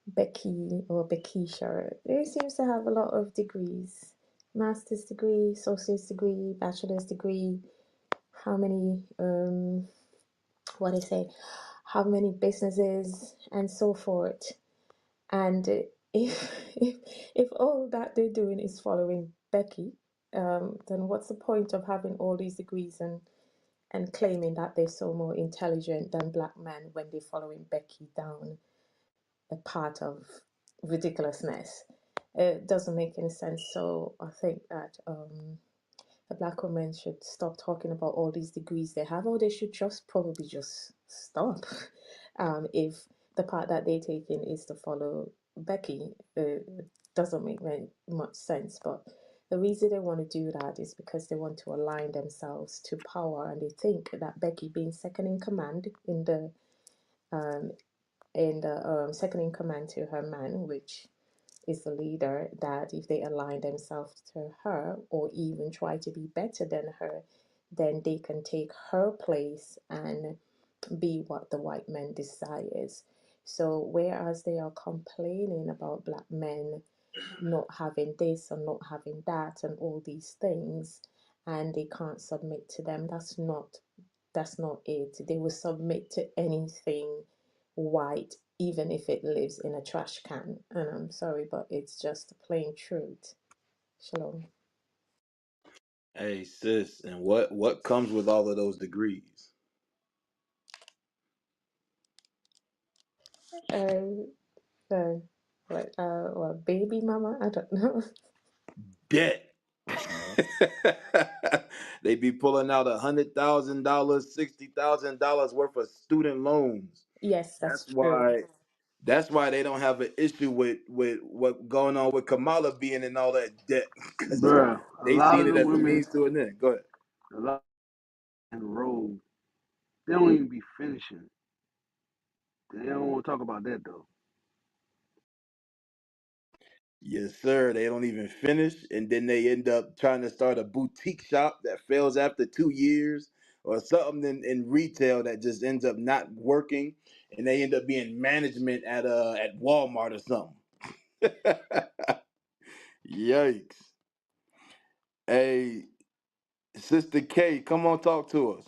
Becky or Beckisha, they seems to have a lot of degrees, master's degree, associate's degree, bachelor's degree. How many? What they say? How many businesses and so forth? And if all that they're doing is following Becky, then what's the point of having all these degrees and claiming that they're so more intelligent than black men when they're following Becky down a path of ridiculousness? It doesn't make any sense. So I think that the black women should stop talking about all these degrees they have, or they should just probably just stop. If the part that they take in is to follow Becky, doesn't make much sense. But the reason they want to do that is because they want to align themselves to power, and they think that Becky, being second in command in the second in command to her man, which is the leader, that if they align themselves to her or even try to be better than her, then they can take her place and be what the white man desires. So whereas they are complaining about black men not having this and not having that and all these things, and they can't submit to them, that's not That's not it. They will submit to anything white, even if it lives in a trash can. And I'm sorry, but it's just the plain truth. Shalom. Hey sis, and what comes with all of those degrees? Uh, what, baby mama? I don't know. Debt. They be pulling out $100,000, $60,000 worth of student loans. Yes, That's that's true. why. That's why they don't have an issue with what going on with Kamala being in all that debt because Bruh, a they lot seen of it the as a women, means to an end. Go ahead. a lot enrolled, they don't even be finishing. They don't want to talk about that though. Yes, sir. They don't even finish, and then they end up trying to start a boutique shop that fails after 2 years, or something in retail that just ends up not working, and they end up being management at Walmart or something. Yikes! Hey, Sister K, come on, talk to us.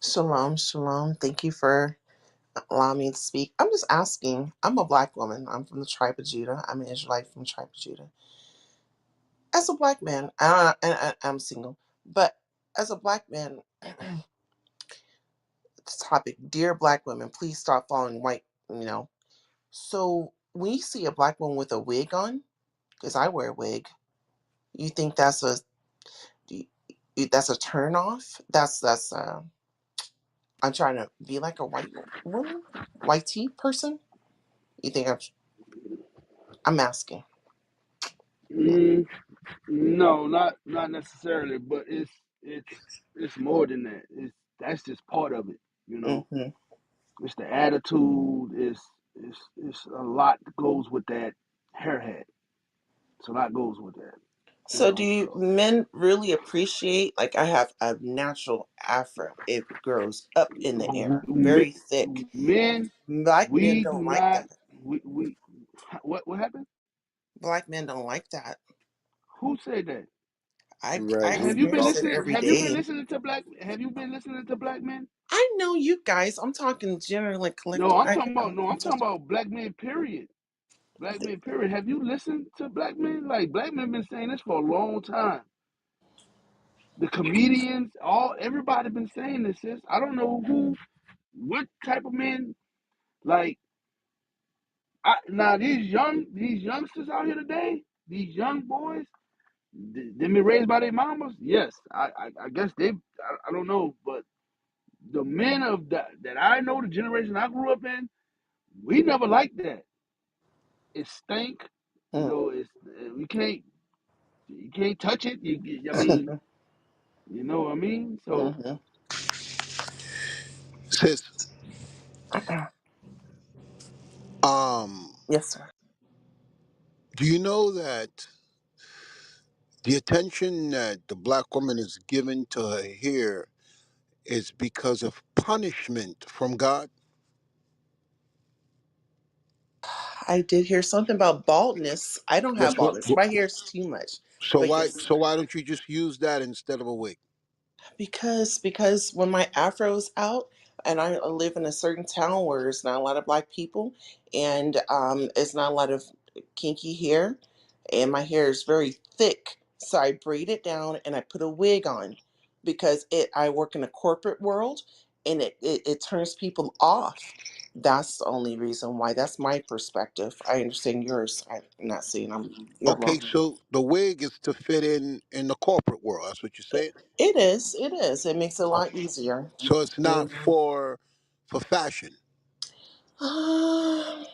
Shalom, shalom. Thank you for allowing me to speak. I'm just asking. I'm a black woman. I'm from the tribe of Judah. I'm an Israelite from the tribe of Judah. As a black man, I'm single, but as a black man, this topic, dear black women, please stop following white, you know. So when you see a black woman with a wig on, because I wear a wig, you think you- that's a turn off? I'm trying to be like a white woman, white tea person. You think I'm asking? Mm, no, not necessarily, but it's more than that. That's just part of it, you know. Hmm. It's the attitude. It's a lot that goes with that hair hat. It's a lot goes with that, you So do know. you So men really appreciate, like I have a natural afro. It grows up in the air, very thick. men, Black men we do don't like not. that. We what happened? Black men don't like that. Who said that? I Right, we Have you be been experience it talking. listening? every Have you been day. listening to black? Have you been listening to black men? I know you guys. I'm talking generally No, collective. I'm talking about. No, I'm I'm talking just about black men. Period. Black men. Period. Have you listened to black men? Like black men been saying this for a long time. The comedians, all everybody been saying this. Sis. I don't know what type of men. Like now, these youngsters out here today, these young boys, they been raised by their mamas. Yes, I guess they. I don't know, but the men of that I know, the generation I grew up in, we never liked that. It stank. You mm, know, we can't you can't touch it. I mean, you know what I mean. So hmm. Sis, um, Yes, sir. do you know that the attention that the black woman is given to her hair is because of punishment from God? I did hear something about baldness. I don't have That's what. baldness. My hair is too much. So But why? yes, So why don't you just use that instead of a wig? because when my afro is out and I live in a certain town where there's not a lot of black people and it's not a lot of kinky hair and my hair is very thick, so I braid it down and I put a wig on because it I work in a corporate world and it turns people off. That's the only reason why. That's my perspective. I understand yours. I'm not saying you're Okay, wrong. so the wig is to fit in the corporate world. That's what you're saying. It is. It is. It makes it a lot Okay. easier. So it's Mm. not for fashion. Um,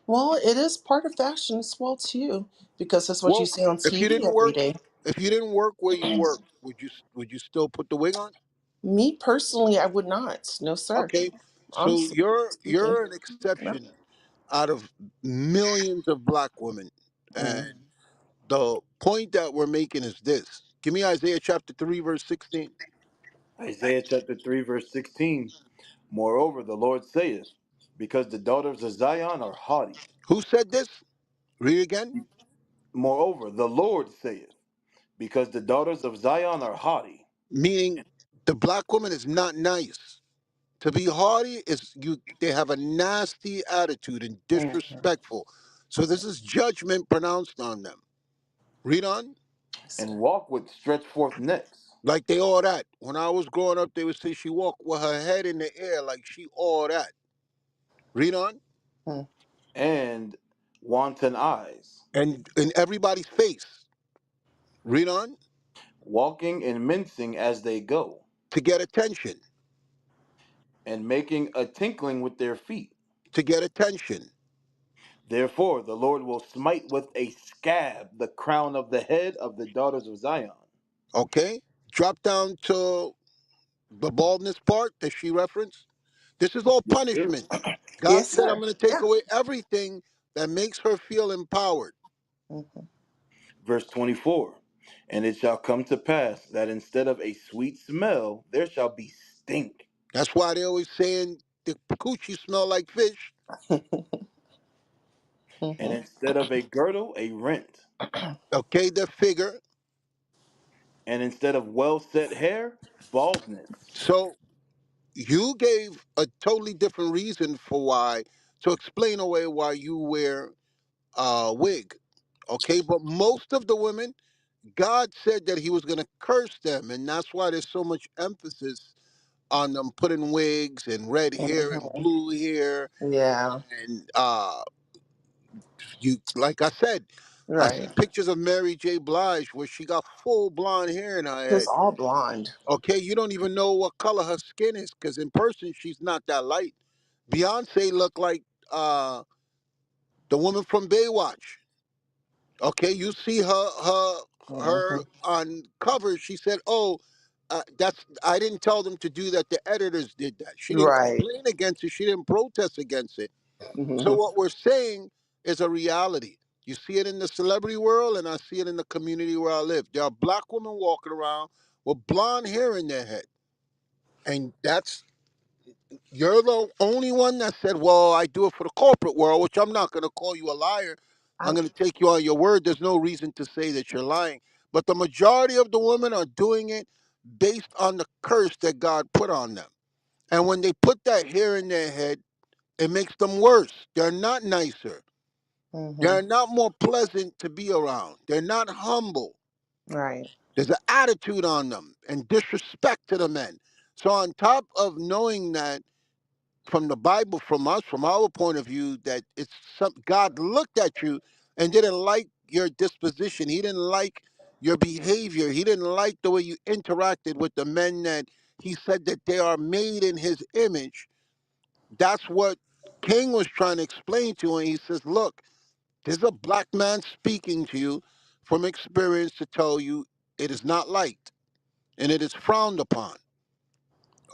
well, it is part of fashion as well too, because that's what you Well, see on if you TV didn't every work, day. if you didn't work where you work, would you still put the wig on? Me personally, I would not. No, sir. Okay. So Honestly speaking, you're an no. exception out of millions of black women. Mm. And the point that we're making is this. Give me Isaiah chapter 3 verse 16. Isaiah chapter 3, verse 16. Moreover, the Lord saith, because the daughters of Zion are haughty. Who said this? Read again. Moreover, the Lord saith, because the daughters of Zion are haughty. Meaning The black woman is not nice. To be haughty is you. They have a nasty attitude and Mm-hmm. disrespectful. So this is judgment pronounced on them. Read on. and walk with stretched forth necks, Like they all that. When I was growing up, they would say she walked with her head in the air like she all that. Read on. Mm. and wanton eyes, And in everybody's face. Read on. walking and mincing as they go, To get attention. and making a tinkling with their feet. To get attention. Therefore, the Lord will smite with a scab the crown of the head of the daughters of Zion. Okay? Drop down to the baldness part that she referenced. This is all Yes, sir. punishment. God Yes, said, I'm sir. going to take Yeah. away everything that makes her feel empowered. Mm-hmm. Verse 24. And it shall come to pass that instead of a sweet smell, there shall be stink. That's why they always saying the coochie smell like fish. And Mm-hmm. instead of a girdle, a rent. Okay, the figure. And instead of well set hair, baldness. So you gave a totally different reason for why, to explain away why you wear a wig. Okay, but most of the women, God said that he was going to curse them. And that's why there's so much emphasis on them putting wigs and red hair and Mm-hmm. blue hair. Yeah. And you, like I said, I see Right. pictures of Mary J. Blige where she got full blonde hair in her Just head. all blonde. Okay, you don't even know what color her skin is because in person she's not that light. Beyonce looked like the woman from Baywatch. Okay, you see her Mm-hmm. on cover. She said, "Oh, that's I didn't tell them to do that. The editors did that." She didn't Right. complain against it. She didn't protest against it. So Mm-hmm. what we're saying is a reality. You see it in the celebrity world, and I see it in the community where I live. There are black women walking around with blonde hair in their head, and that's you're the only one that said, "Well, I do it for the corporate world," which I'm not going to call you a liar. I'm I. going to take you on your word. There's no reason to say that you're lying. But the majority of the women are doing it based on the curse that God put on them. And when they put that hair in their head, it makes them worse. They're not nicer. Mm-hmm. They're not more pleasant to be around. They're not humble. Right. There's an attitude on them and disrespect to the men. So on top of knowing that from the Bible, from us, from our point of view, that it's some God looked at you and didn't like your disposition. He didn't like your behavior. He didn't like the way you interacted with the men that he said that they are made in his image. That's what King was trying to explain to you. And he says, look, there's a black man speaking to you from experience to tell you it is not liked and it is frowned upon.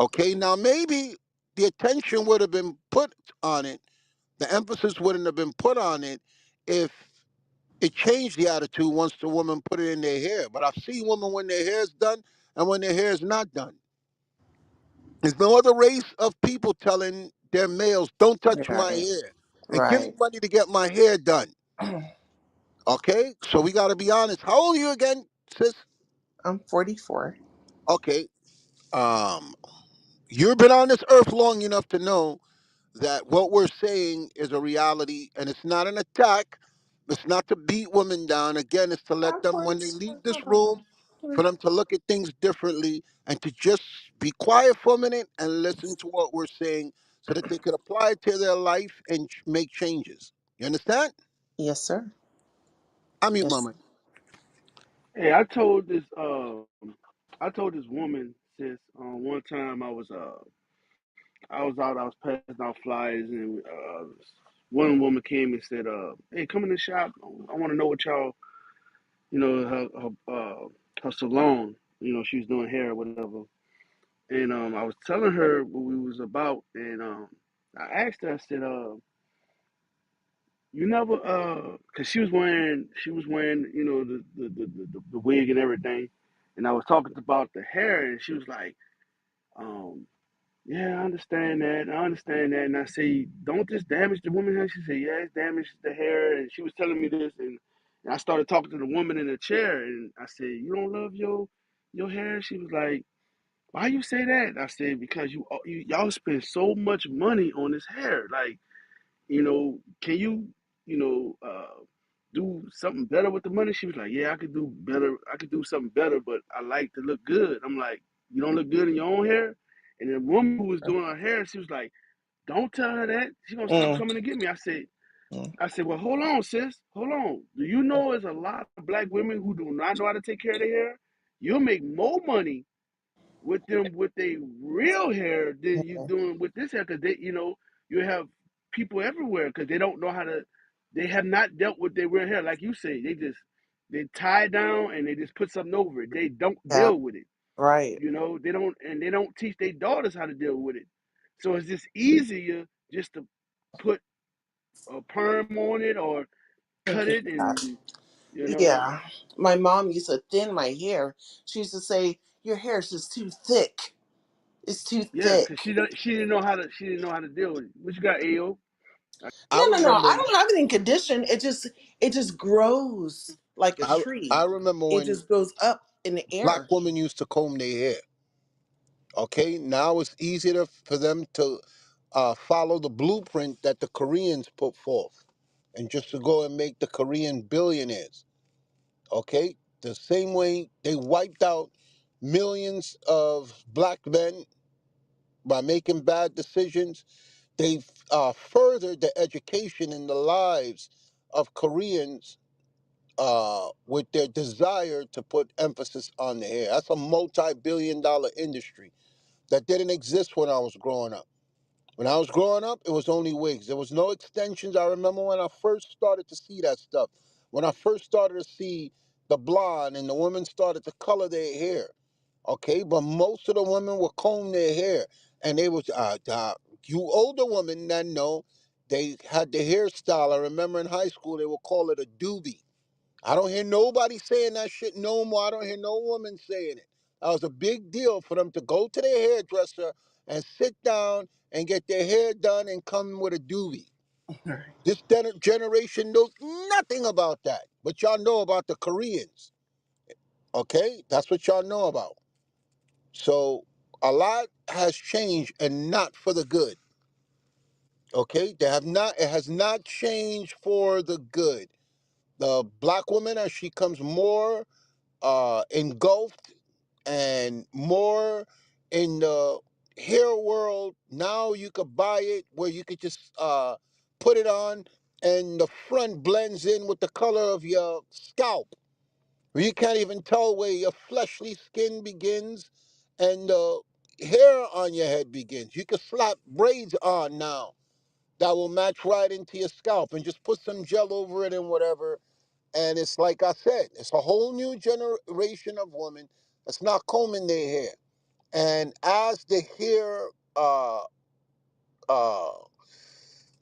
Okay, now maybe the attention would have been put on it, the emphasis wouldn't have been put on it if it changed the attitude once the woman put it in their hair. But I've seen women when their hair's done and when their hair is not done. There's no other race of people telling their males, don't touch my Right. hair and give me Right. money to get my hair done. Okay, so we got to be honest. How old are you again, sis? I'm 44. Okay, you've been on this earth long enough to know that what we're saying is a reality and it's not an attack. It's not to beat women down. Again, it's to let I'm them, when they 42. leave this room, for them to look at things differently and to just be quiet for a minute and listen to what we're saying so that they could apply it to their life and make changes. You understand? Yes, sir. I mute my Yes. mic. Hey, I told this woman, sis, one time I was out, I was passing out flyers, and one woman came and said, "Hey, come in the shop. I want to know what y'all, her salon. She was doing hair or whatever." And I was telling her what we was about, and I asked her. I said, you never, cause she was wearing, the wig and everything, and I was talking about the hair, and she was like, um." Yeah, I understand that. I understand that. And I say, don't this damage the woman's hair? She said, yeah, it's damaged the hair. And she was telling me this. And I started talking to the woman in the chair. And I said, you don't love your hair? She was like, why you say that? I said, because y'all spend so much money on this hair. Like, can you, do something better with the money? She was like, yeah, I could do better. I could do something better, but I like to look good. I'm like, you don't look good in your own hair? And the woman who was doing her hair, she was like, don't tell her that. She's gonna stop Mm, coming to get me. mm, I said, well, hold on, sis. Hold on. Do you know there's a lot of black women who do not know how to take care of their hair? You'll make more money with them with their real hair than you mm. doing with this hair, because you have people everywhere because they don't know how to. They have not dealt with their real hair, like you say. They tie it down and they just put something over it. They don't Yeah, deal with it. right. They don't teach their daughters how to deal with it. So it's just easier just to put a perm on it or cut Thank you it, for that. and Yeah, my mom used to thin my hair. She used to say, "Your hair is just too thick. It's too yeah, because thick." she didn't know how to deal with it. What you got, Ao? I No. I remember, don't have it in condition. It just grows like a I tree. remember It when just goes up in the black air. women used to comb their hair. Okay, now it's easier for them to follow the blueprint that the Koreans put forth, and just to go and make the Korean billionaires. Okay, the same way they wiped out millions of black men by making bad decisions, they furthered the education in the lives of Koreans with their desire to put emphasis on the hair. That's a multi-billion-dollar industry that didn't exist when I was growing up. When I was growing up, it was only wigs. There was no extensions. I remember when I first started to see that stuff. When I first started to see the blonde and the women started to color their hair. Okay, but most of the women would comb their hair, and they was you older women that know they had the hairstyle. I remember in high school they would call it a doobie. I don't hear nobody saying that shit no more. I don't hear no woman saying it. That was a big deal for them to go to their hairdresser and sit down and get their hair done and come with a doobie. This generation knows nothing about that. But y'all know about the Koreans. Okay? That's what y'all know about. So a lot has changed and not for the good. Okay? It has not changed for the good. The black woman, as she comes more engulfed and more in the hair world. Now you could buy it where you could just put it on and the front blends in with the color of your scalp. You can't even tell where your fleshly skin begins and the hair on your head begins. You can slap braids on now that will match right into your scalp and just put some gel over it and whatever, and it's like I said, it's a whole new generation of women that's not combing their hair. And as the hair uh,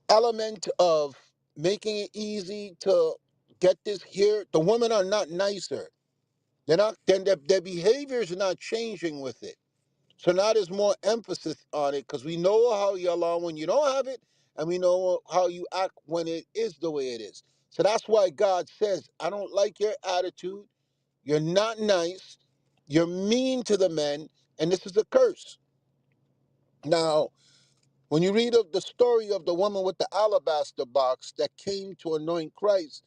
element of making it easy to get this hair, the women are not nicer. They're not. Then their behavior is not changing with it. So now there's more emphasis on it because we know how you are when you don't have it, and we know how you act when it is the way it is. So that's why God says, I don't like your attitude. You're not nice. You're mean to the men, and this is a curse. Now, when you read of the story of the woman with the alabaster box that came to anoint Christ,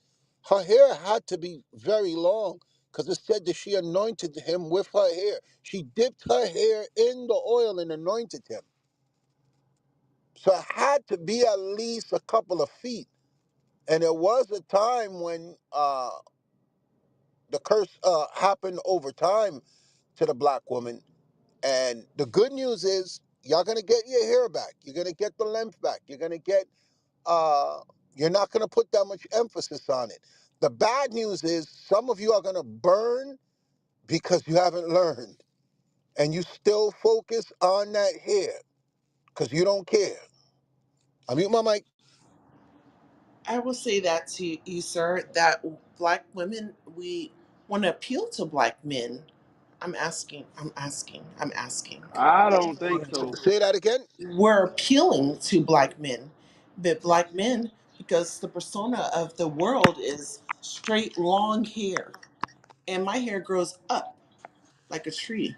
her hair had to be very long because it said that she anointed him with her hair. She dipped her hair in the oil and anointed him. So it had to be at least a couple of feet. And there was a time when the curse happened over time to the black woman. And the good news is y'all gonna get your hair back. You're gonna get the length back. You're gonna get you're not gonna put that much emphasis on it. The bad news is some of you are gonna burn because you haven't learned. And you still focus on that hair because you don't care. I mute my mic. I will say that to you, sir, that black women, we want to appeal to black men. I'm asking. I don't think so. Say that again. We're appealing to black men, but black men, because the persona of the world is straight long hair, and my hair grows up like a tree.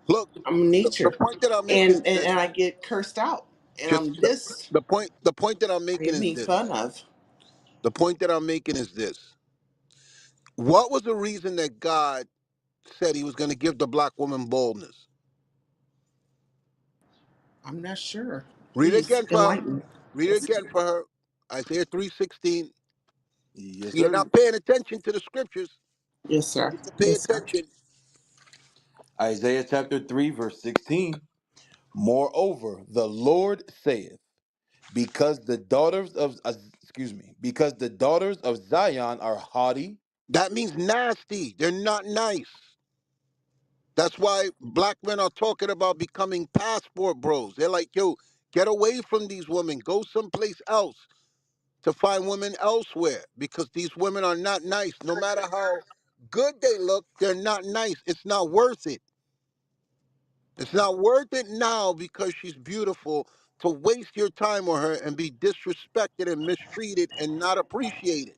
Look, I'm the nature, point that I'm making and, is and this. and I get cursed out, and Just I'm this. the point that I'm I making get is made this. fun of. The point that I'm making is this. What was the reason that God said he was going to give the black woman boldness? I'm not sure. Read it Please again for her. enlighten me. Read it Yes, again for her. Isaiah 3:16. Yes, You're sir. not paying attention to the scriptures. yes, You sir. need to pay Yes, sir. attention. Isaiah chapter 3, verse 16. Moreover, the Lord saith, because the daughters of because the daughters of Zion are haughty. That means nasty. They're not nice. That's why black men are talking about becoming passport bros. They're like, yo, get away from these women. Go someplace else to find women elsewhere because these women are not nice. No matter how good they look, they're not nice. It's not worth it. It's not worth it now because she's beautiful to waste your time on her and be disrespected and mistreated and not appreciated.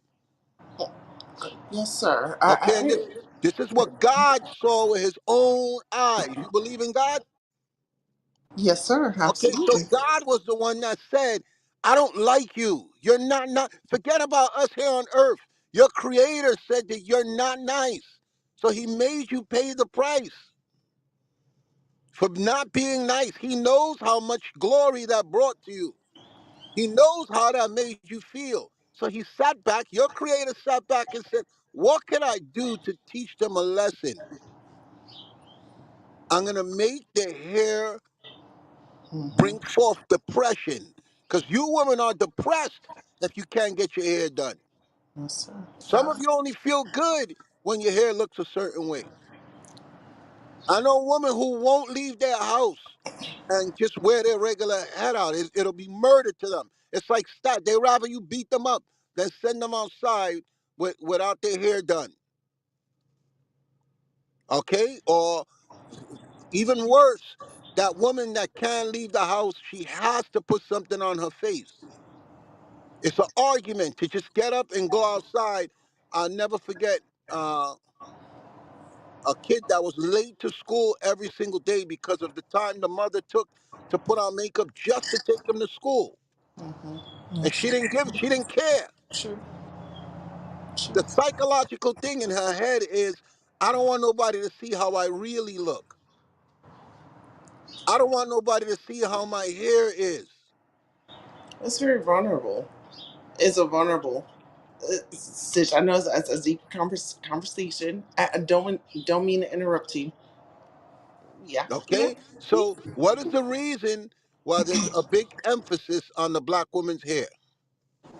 Yes, sir. Okay, and this is what God saw with his own eyes. You believe in God? yes, sir. Okay, so Absolutely. God was the one that said, I don't like you. You're not forget about us here on earth. Your creator said that you're not nice. So he made you pay the price for not being nice. He knows how much glory that brought to you. He knows how that made you feel. So he sat back, your creator sat back and said, what can I do to teach them a lesson? I'm going to make their hair Mm-hmm. bring forth depression. Because you women are depressed that you can't get your hair done. Yes, sir. Some of you only feel good when your hair looks a certain way. I know women who won't leave their house and just wear their regular head out. It'll be murder to them. It's like stat. They rather you beat them up than send them outside without their hair done. Okay? Or even worse, that woman that can't leave the house, she has to put something on her face. It's an argument to just get up and go outside. I'll never forget a kid that was late to school every single day because of the time the mother took to put on makeup just to take him to school. Mm-hmm. And Yes, she didn't care. true. The True. psychological thing in her head is, I don't want nobody to see how I really look. I don't want nobody to see how my hair is. It's very vulnerable. It's a vulnerable stitch. I know it's a deep conversation. I don't mean to interrupt you. Yeah. Yeah. Okay? So what is the reason why there's a big emphasis on the black woman's hair?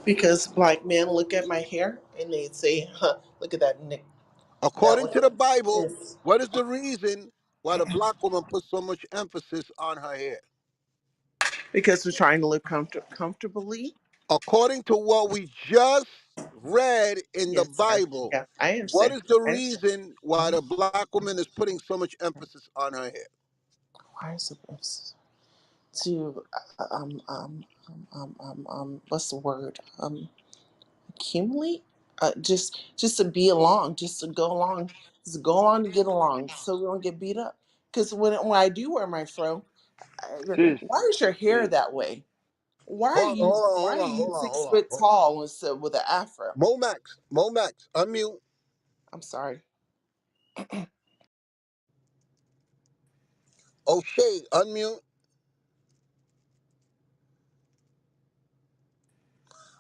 Because black men look at my hair and they say, huh, look at that nick. That According was to the Bible, this. what is the reason why the black woman puts so much emphasis on her hair? Because we're trying to live comfortably. According to what we just read in the Yes, sir. Bible, Yeah, I what understand. is the I understand. reason why the black woman is putting so much emphasis on her hair? Why is it to what's the word? Accumulate? Just to be along, just go along to get along, so we don't get beat up. Because when I do wear my fro, Sis, why is your hair that way? Why are you six Hold on. foot tall with an afro? Momax, unmute. I'm sorry. O'Shea, unmute.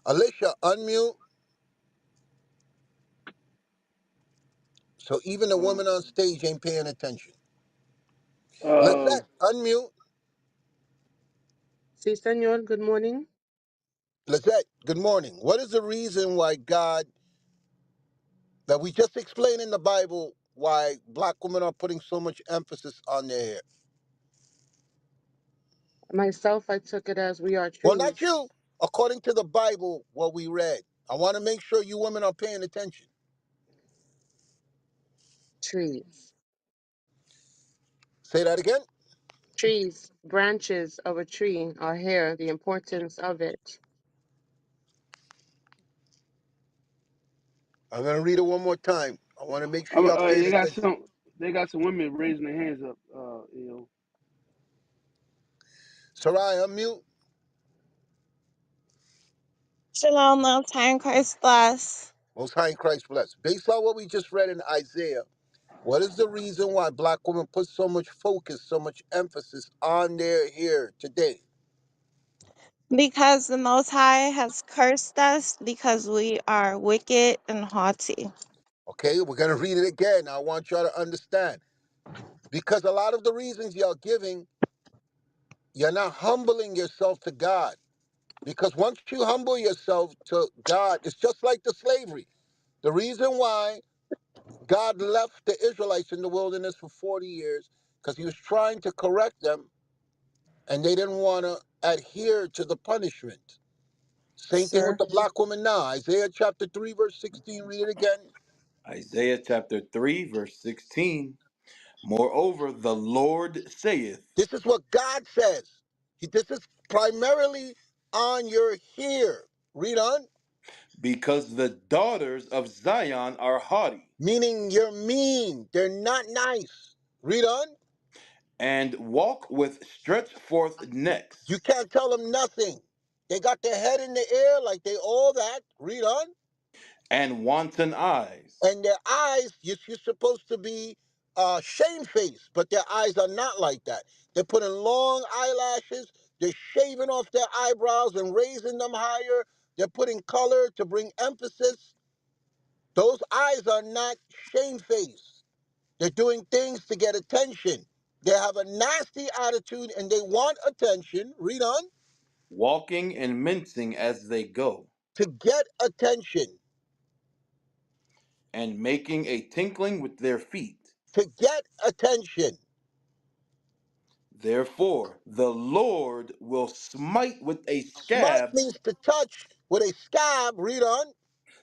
Alicia, unmute. So even the woman on stage ain't paying attention. um, Lizette, unmute. Sí, señor. Good morning. Lizette, good morning. What is the reason why God, that we just explained in the Bible, why black women are putting so much emphasis on their hair? Myself, I took it as we are Well, not trees. you. According to the Bible, what we read. I want to make sure you women are paying attention. Trees. Say that again. Trees. Branches of a tree are here. The importance of it. I'm going to read it one more time. I want to make sure y'all paying you got attention. some. They got some women raising their hands up. Sarai, unmute. Shalom, love, time, Christ bless. Most High in Christ bless. Based on what we just read in Isaiah, what is the reason why black women put so much focus, so much emphasis on their hair today? Because the Most High has cursed us because we are wicked and haughty. Okay, we're going to read it again. I want y'all to understand. Because a lot of the reasons y'all giving, you're not humbling yourself to God. Because once you humble yourself to God, it's just like the slavery. The reason why God left the Israelites in the wilderness for 40 years, because he was trying to correct them, and they didn't want to adhere to the punishment. Same thing with Sir, the black woman now. Isaiah chapter 3, verse 16, read it again. Isaiah chapter 3, verse 16. Moreover, the Lord saith, This is what God says. This is primarily on your here. Read on. because the daughters of Zion are haughty, Meaning you're mean. They're not nice. Read on. and walk with stretched forth necks, You can't tell them nothing. They got their head in the air like they all that. Read on. and wanton eyes, And their eyes, you're supposed to be shamefaced, but their eyes are not like that. They're putting long eyelashes. They're shaving off their eyebrows and raising them higher. They're putting color to bring emphasis. Those eyes are not shamefaced. They're doing things to get attention. They have a nasty attitude and they want attention. Read on. walking and mincing as they go, To get attention. and making a tinkling with their feet. To get attention. Therefore, the Lord will smite with a Smite scab means to touch with a scab. Read on.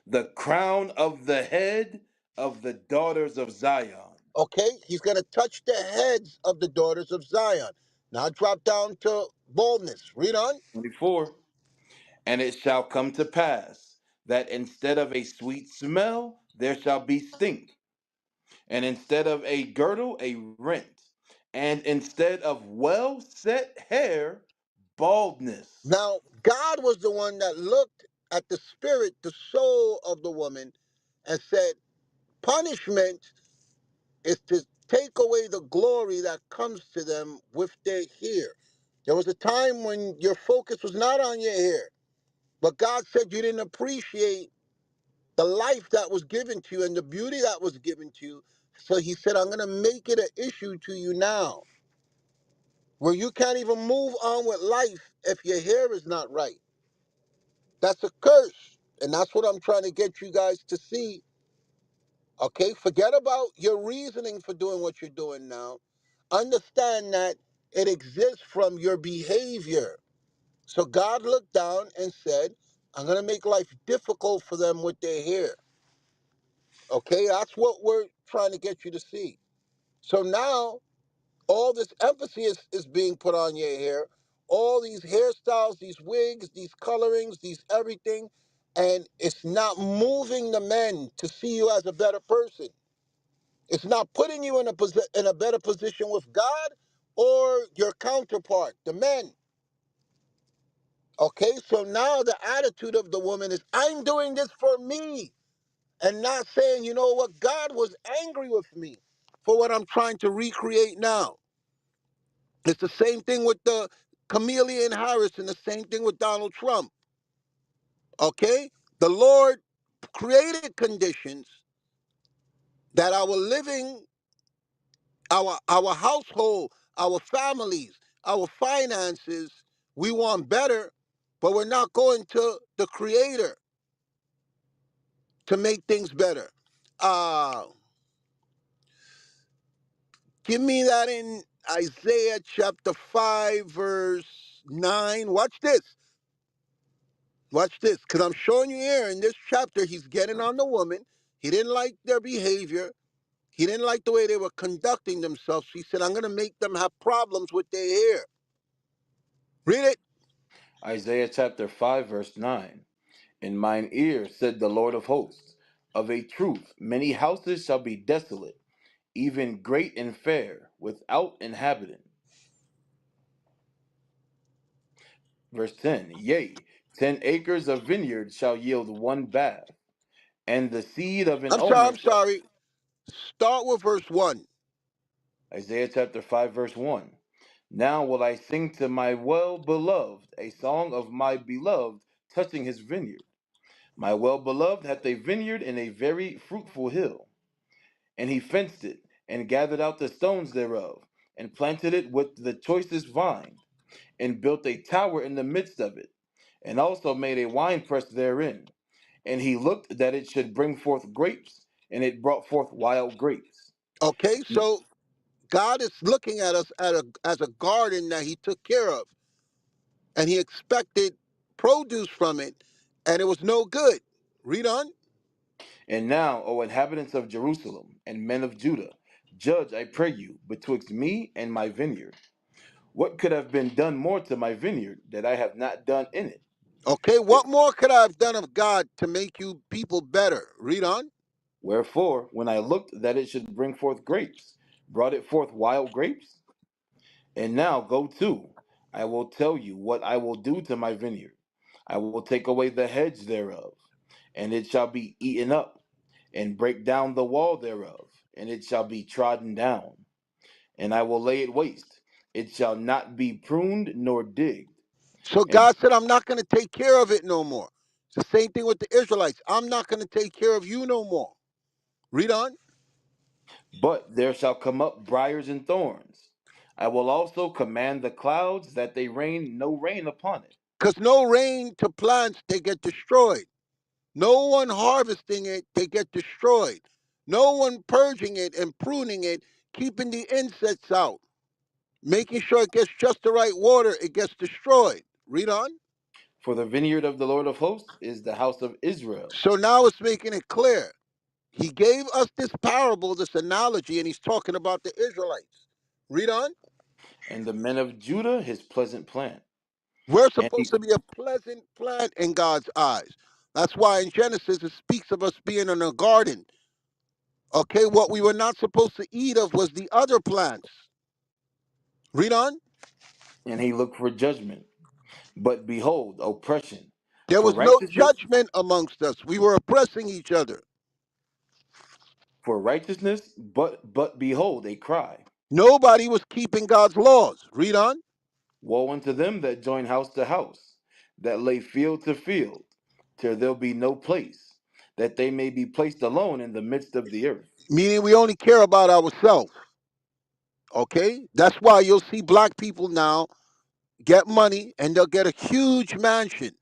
the crown of the head of the daughters of Zion. Okay, he's going to touch the heads of the daughters of Zion. Now drop down to boldness. Read on. 24. And it shall come to pass that instead of a sweet smell, there shall be stink, and instead of a girdle, a rent, and instead of well set hair, baldness. Now, God was the one that looked at the spirit, the soul of the woman, and said, punishment is to take away the glory that comes to them with their hair. There was a time when your focus was not on your hair, but God said you didn't appreciate the life that was given to you and the beauty that was given to you. So he said, I'm going to make it an issue to you now, where you can't even move on with life if your hair is not right. That's a curse. And that's what I'm trying to get you guys to see. Okay, forget about your reasoning for doing what you're doing now. Understand that it exists from your behavior. So God looked down and said, I'm going to make life difficult for them with their hair. Okay, that's what we're trying to get you to see. So now all this emphasis is being put on your hair, all these hairstyles, these wigs, these colorings, these everything, and it's not moving the men to see you as a better person. It's not putting you in a better position with God or your counterpart, the men. Okay, so now the attitude of the woman is, I'm doing this for me, and not saying, you know what, God was angry with me for what I'm trying to recreate now. It's the same thing with the Chameleon Harris and the same thing with Donald Trump. Okay? The Lord created conditions that our living, our household, our families, our finances, we want better, but we're not going to the creator to make things better. Uh Give me that in Isaiah chapter 5, verse 9. Watch this. Watch this, because I'm showing you here in this chapter, he's getting on the woman. He didn't like their behavior. He didn't like the way they were conducting themselves. He said, I'm going to make them have problems with their hair. Read it. Isaiah chapter 5, verse 9. In mine ear said the Lord of hosts, of a truth, many houses shall be desolate, even great and fair, without inhabitant. Verse 10, yea, 10 acres of vineyard shall yield one bath, and the seed of an I'm sorry. omer I'm shall. sorry. Start with verse 1. Isaiah chapter 5, verse 1. Now will I sing to my well beloved a song of my beloved touching his vineyard. My well beloved hath a vineyard in a very fruitful hill, and he fenced it, and gathered out the stones thereof, and planted it with the choicest vine, and built a tower in the midst of it, and also made a winepress therein. And he looked that it should bring forth grapes, and it brought forth wild grapes. Okay, so God is looking at us as a garden that he took care of, and he expected produce from it, and it was no good. Read on. And now, O inhabitants of Jerusalem and men of Judah, judge, I pray you, betwixt me and my vineyard. What could have been done more to my vineyard that I have not done in it? Okay, what more could I have done of God to make you people better? Read on. Wherefore, when I looked that it should bring forth grapes, brought it forth wild grapes? And now go to, I will tell you what I will do to my vineyard. I will take away the hedge thereof, and it shall be eaten up, and break down the wall thereof, and it shall be trodden down. And I will lay it waste, it shall not be pruned nor digged. So And God said, I'm not going to take care of it no more. It's the same thing with the Israelites. I'm not going to take care of you no more. Read on. but there shall come up briars and thorns. I will also command the clouds that they rain no rain upon it. Because no rain to plants, they get destroyed. No one harvesting it, they get destroyed. No one purging it and pruning it, keeping the insects out, making sure it gets just the right water, it gets destroyed. Read on. For the vineyard of the Lord of hosts is the house of Israel, So now it's making it clear. He gave us this parable, this analogy, and he's talking about the Israelites. Read on. and the men of Judah his pleasant plant. We're And supposed to be a pleasant plant in God's eyes. That's why in Genesis it speaks of us being in a garden. Okay, what we were not supposed to eat of was the other plants. Read on. he looked for judgment, but behold, oppression. There For was no righteousness, judgment amongst us. We were oppressing each other. but behold, a cry. Nobody was keeping God's laws. Read on. Woe unto them that join house to house, that lay field to field, till there be no place, that they may be placed alone in the midst of the earth. Meaning we only care about ourselves. Okay? That's why you'll see black people now get money and they'll get a huge mansion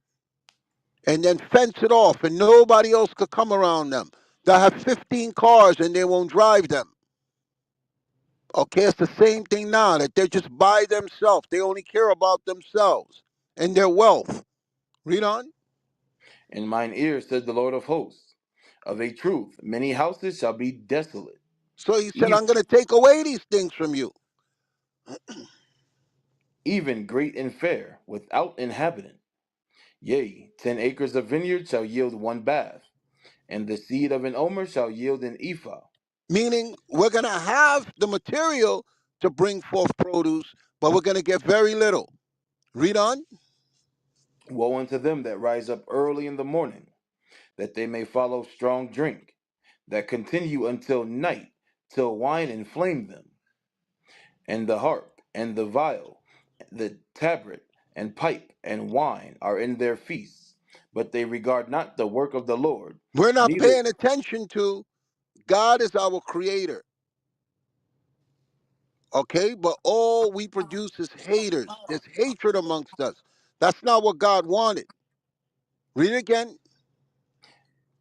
and then fence it off and nobody else could come around them. They'll have 15 cars and they won't drive them. Okay, it's the same thing now that they're just by themselves. They only care about themselves and their wealth. Read on. In mine ear said the Lord of hosts, of a truth, many houses shall be desolate, So he said, e- I'm going to take away these things from you. even great and fair, without inhabitant. Yea, 10 acres of vineyard shall yield one bath, and the seed of an omer shall yield an ephah. Meaning we're going to have the material to bring forth produce, but we're going to get very little. Read on. Woe unto them that rise up early in the morning, that they may follow strong drink, that continue until night, till wine inflame them. And the harp, and the viol, the tabret, and pipe, and wine are in their feasts, but they regard not the work of the Lord, We're not neither. paying attention to God is our creator. Okay, but all we produce is haters. There's hatred amongst us. That's not what God wanted. Read it again.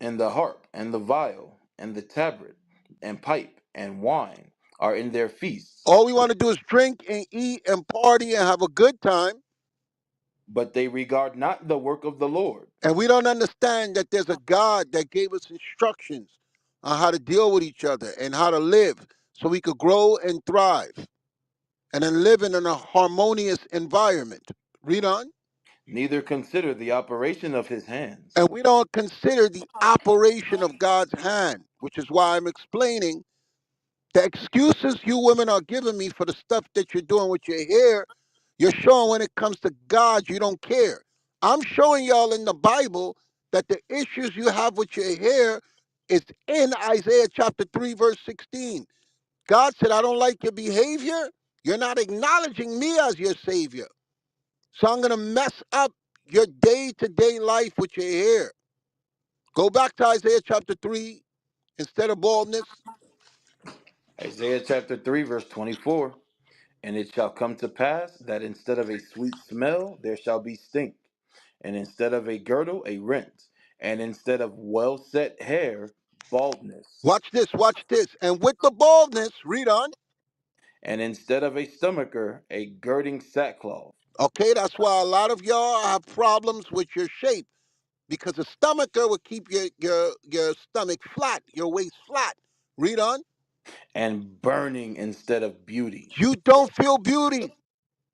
And the harp, and the viol, and the tabret, and pipe, and wine are in their feasts, All we want to do is drink and eat and party and have a good time. but they regard not the work of the Lord. And we don't understand that there's a God that gave us instructions on how to deal with each other and how to live so we could grow and thrive and then live in a harmonious environment. Read on. Neither consider the operation of his hands. And we don't consider the operation of God's hand, which is why I'm explaining The excuses you women are giving me for the stuff that you're doing with your hair, you're showing when it comes to God, you don't care. I'm showing y'all in the Bible that the issues you have with your hair is in Isaiah chapter 3, verse 16. God said, I don't like your behavior. You're not acknowledging me as your savior. So I'm going to mess up your day to day life with your hair. Go back to Isaiah chapter 3 instead of baldness. Isaiah chapter 3, verse 24. And it shall come to pass that instead of a sweet smell, there shall be stink, and instead of a girdle, a rent, and instead of well set hair, baldness, Watch this, watch this. And with the baldness, read on. and instead of a stomacher, a girding sackcloth. Okay, that's why a lot of y'all have problems with your shape because a stomacher will keep your stomach flat, your waist flat. Read on. And burning instead of beauty. You don't feel beauty.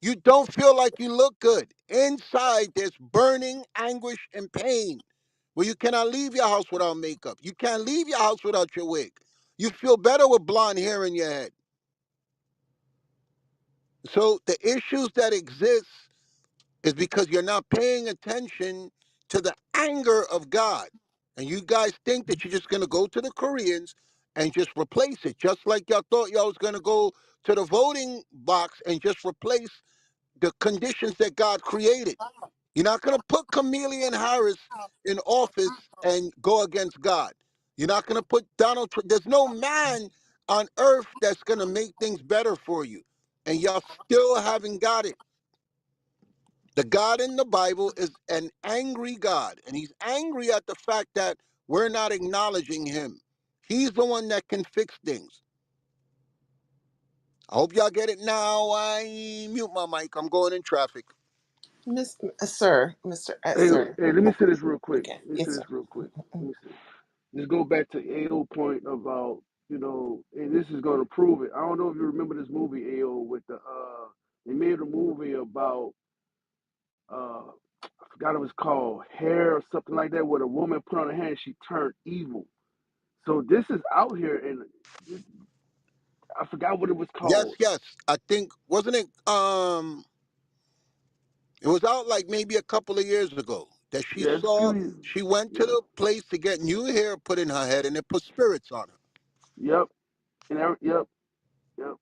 You don't feel like you look good. Inside, there's burning anguish and pain where you cannot leave your house without makeup. You can't leave your house without your wig. You feel better with blonde hair in your head. So the issues that exist is because you're not paying attention to the anger of God. And you guys think that you're just going to go to the Koreans and just replace it, just like y'all thought y'all was going to go to the voting box and just replace the conditions that God created. You're not going to put Chameleon Harris in office and go against God. You're not going to put Donald Trump. There's no man on earth that's going to make things better for you. And y'all still haven't got it. The God in the Bible is an angry God, and he's angry at the fact that we're not acknowledging him. He's the one that can fix things. I hope y'all get it now. I mute my mic. I'm going in traffic. Sir, Mr. Hey, Sir. hey, let me say this real quick. Okay. Let me say Yes, sir. this real quick. Let me say. Just go back to AO point about, and this is gonna prove it. I don't know if you remember this movie AO with they made a movie about I forgot it was called Hair or something like that, where the woman put on her hand, she turned evil. So this is out here, and I forgot what it was Yes, called. yes. I think wasn't it it was out like maybe a couple of years ago that she Yeah, it's a few saw years. she went to Yeah, the place to get new hair put in her head and it put spirits on her. yep, yep, yep, yep.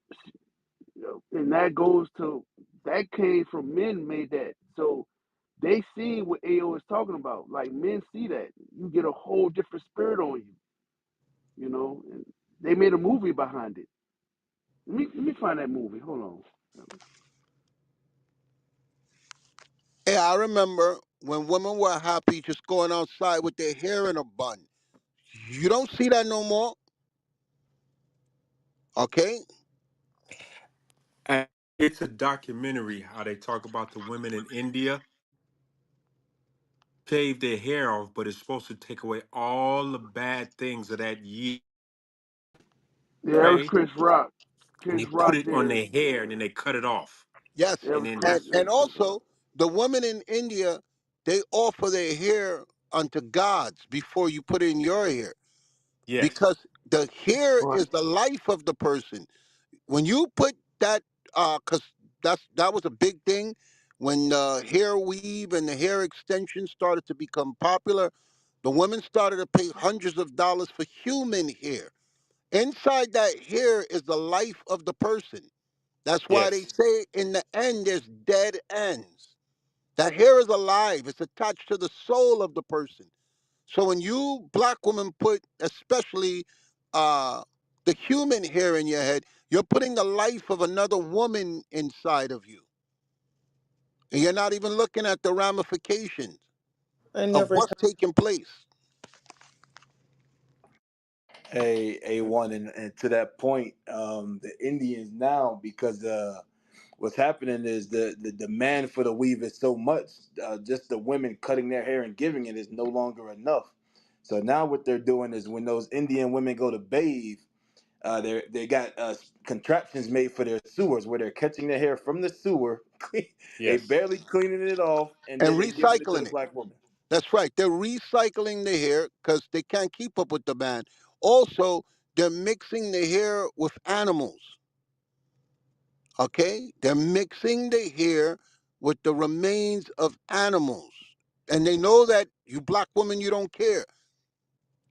And that goes to that came from men made that. So they see what AO is talking about. Like men see that you get a whole different spirit on you, And they made a movie behind it. Let me find that movie. Hold on. Yeah, I remember when women were happy just going outside with their hair in a bun. You don't see that no more. Okay? And it's a documentary how they talk about the women in India shave their hair off, but it's supposed to take away all the bad things of that year. Yeah, that was Okay, Chris Rock. and Chris they put Rock it on did. their hair and Yeah, then they cut it off, Yes. that and was then Chris. that's It was And Chris Rock. also the women in India, they offer their hair unto gods before you put in your hair. yes, Because the hair Right. is the life of the person. When you put that cause that was a big thing when hair weave and the hair extension started to become popular. The women started to pay hundreds of dollars for human hair. Inside that hair is the life of the person. That's why they yes. say in the end there's dead ends. That hair is alive. It's attached to the soul of the person. So when you black women put especially uh, the human hair in your head, you're putting the life of another woman inside of you. And you're not even looking at the ramifications I of never. what's taking place. A one, and to that point, the Indians now, because what's happening is the demand for the weave is so much, just the women cutting their hair and giving it is no longer enough. So now what they're doing is when those Indian women go to bathe, they got contraptions made for their sewers where they're catching their hair from the sewer, they Yes. barely cleaning it off, and And then they giving it to the recycling it. black woman. That's right. They're recycling the hair because they can't keep up with demand. Also, They're mixing the hair with animals. Okay? They're mixing the hair with the remains of animals. And they know that you black women, you don't care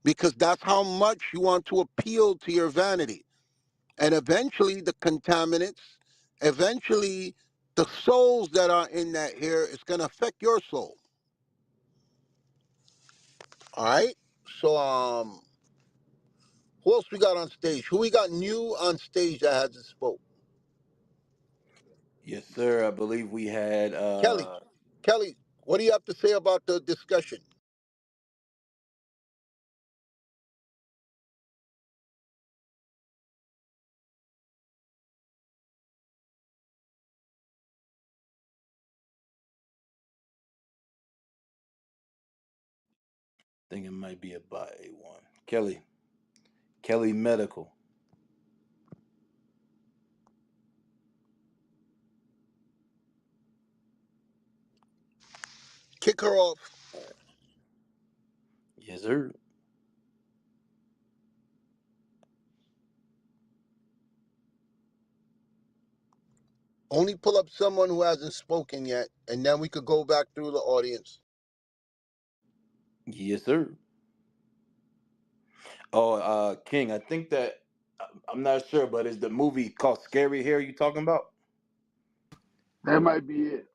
because that's how much you want to appeal to your vanity. And eventually, the contaminants, eventually, the souls that are in that hair is going to affect your soul. All right? So, who else we got on stage? Who we got new on stage that hasn't spoke? Yes, sir. I believe we had Kelly. Kelly, what do you have to say about the discussion? I think it might be a by one. Kelly. Kelly Medical. Kick her off. Yes, sir. Only pull up someone who hasn't spoken yet, and then we could go back through the audience. Yes, sir. Oh, King, I think that I'm not sure, but is the movie called Scary Hair you talking about? That might be it.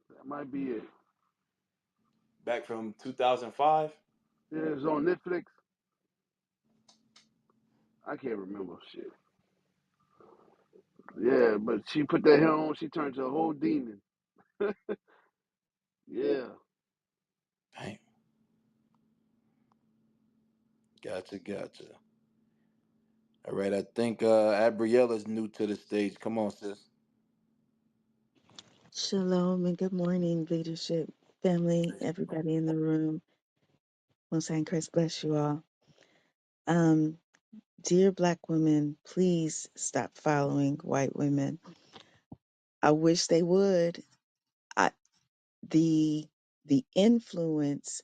That might be it. Back from 2005? Yeah, it's on Netflix. I can't remember shit. Yeah, but she put that hair on. She turned to a whole demon. Yeah. Dang. Gotcha, gotcha. All right, I think Abriella's new to the stage. Come on, sis. Shalom and good morning, leadership, family, everybody in the room. Most High in Christ bless you all. Um, dear Black women, please stop following white women. I wish they would. I, the the influence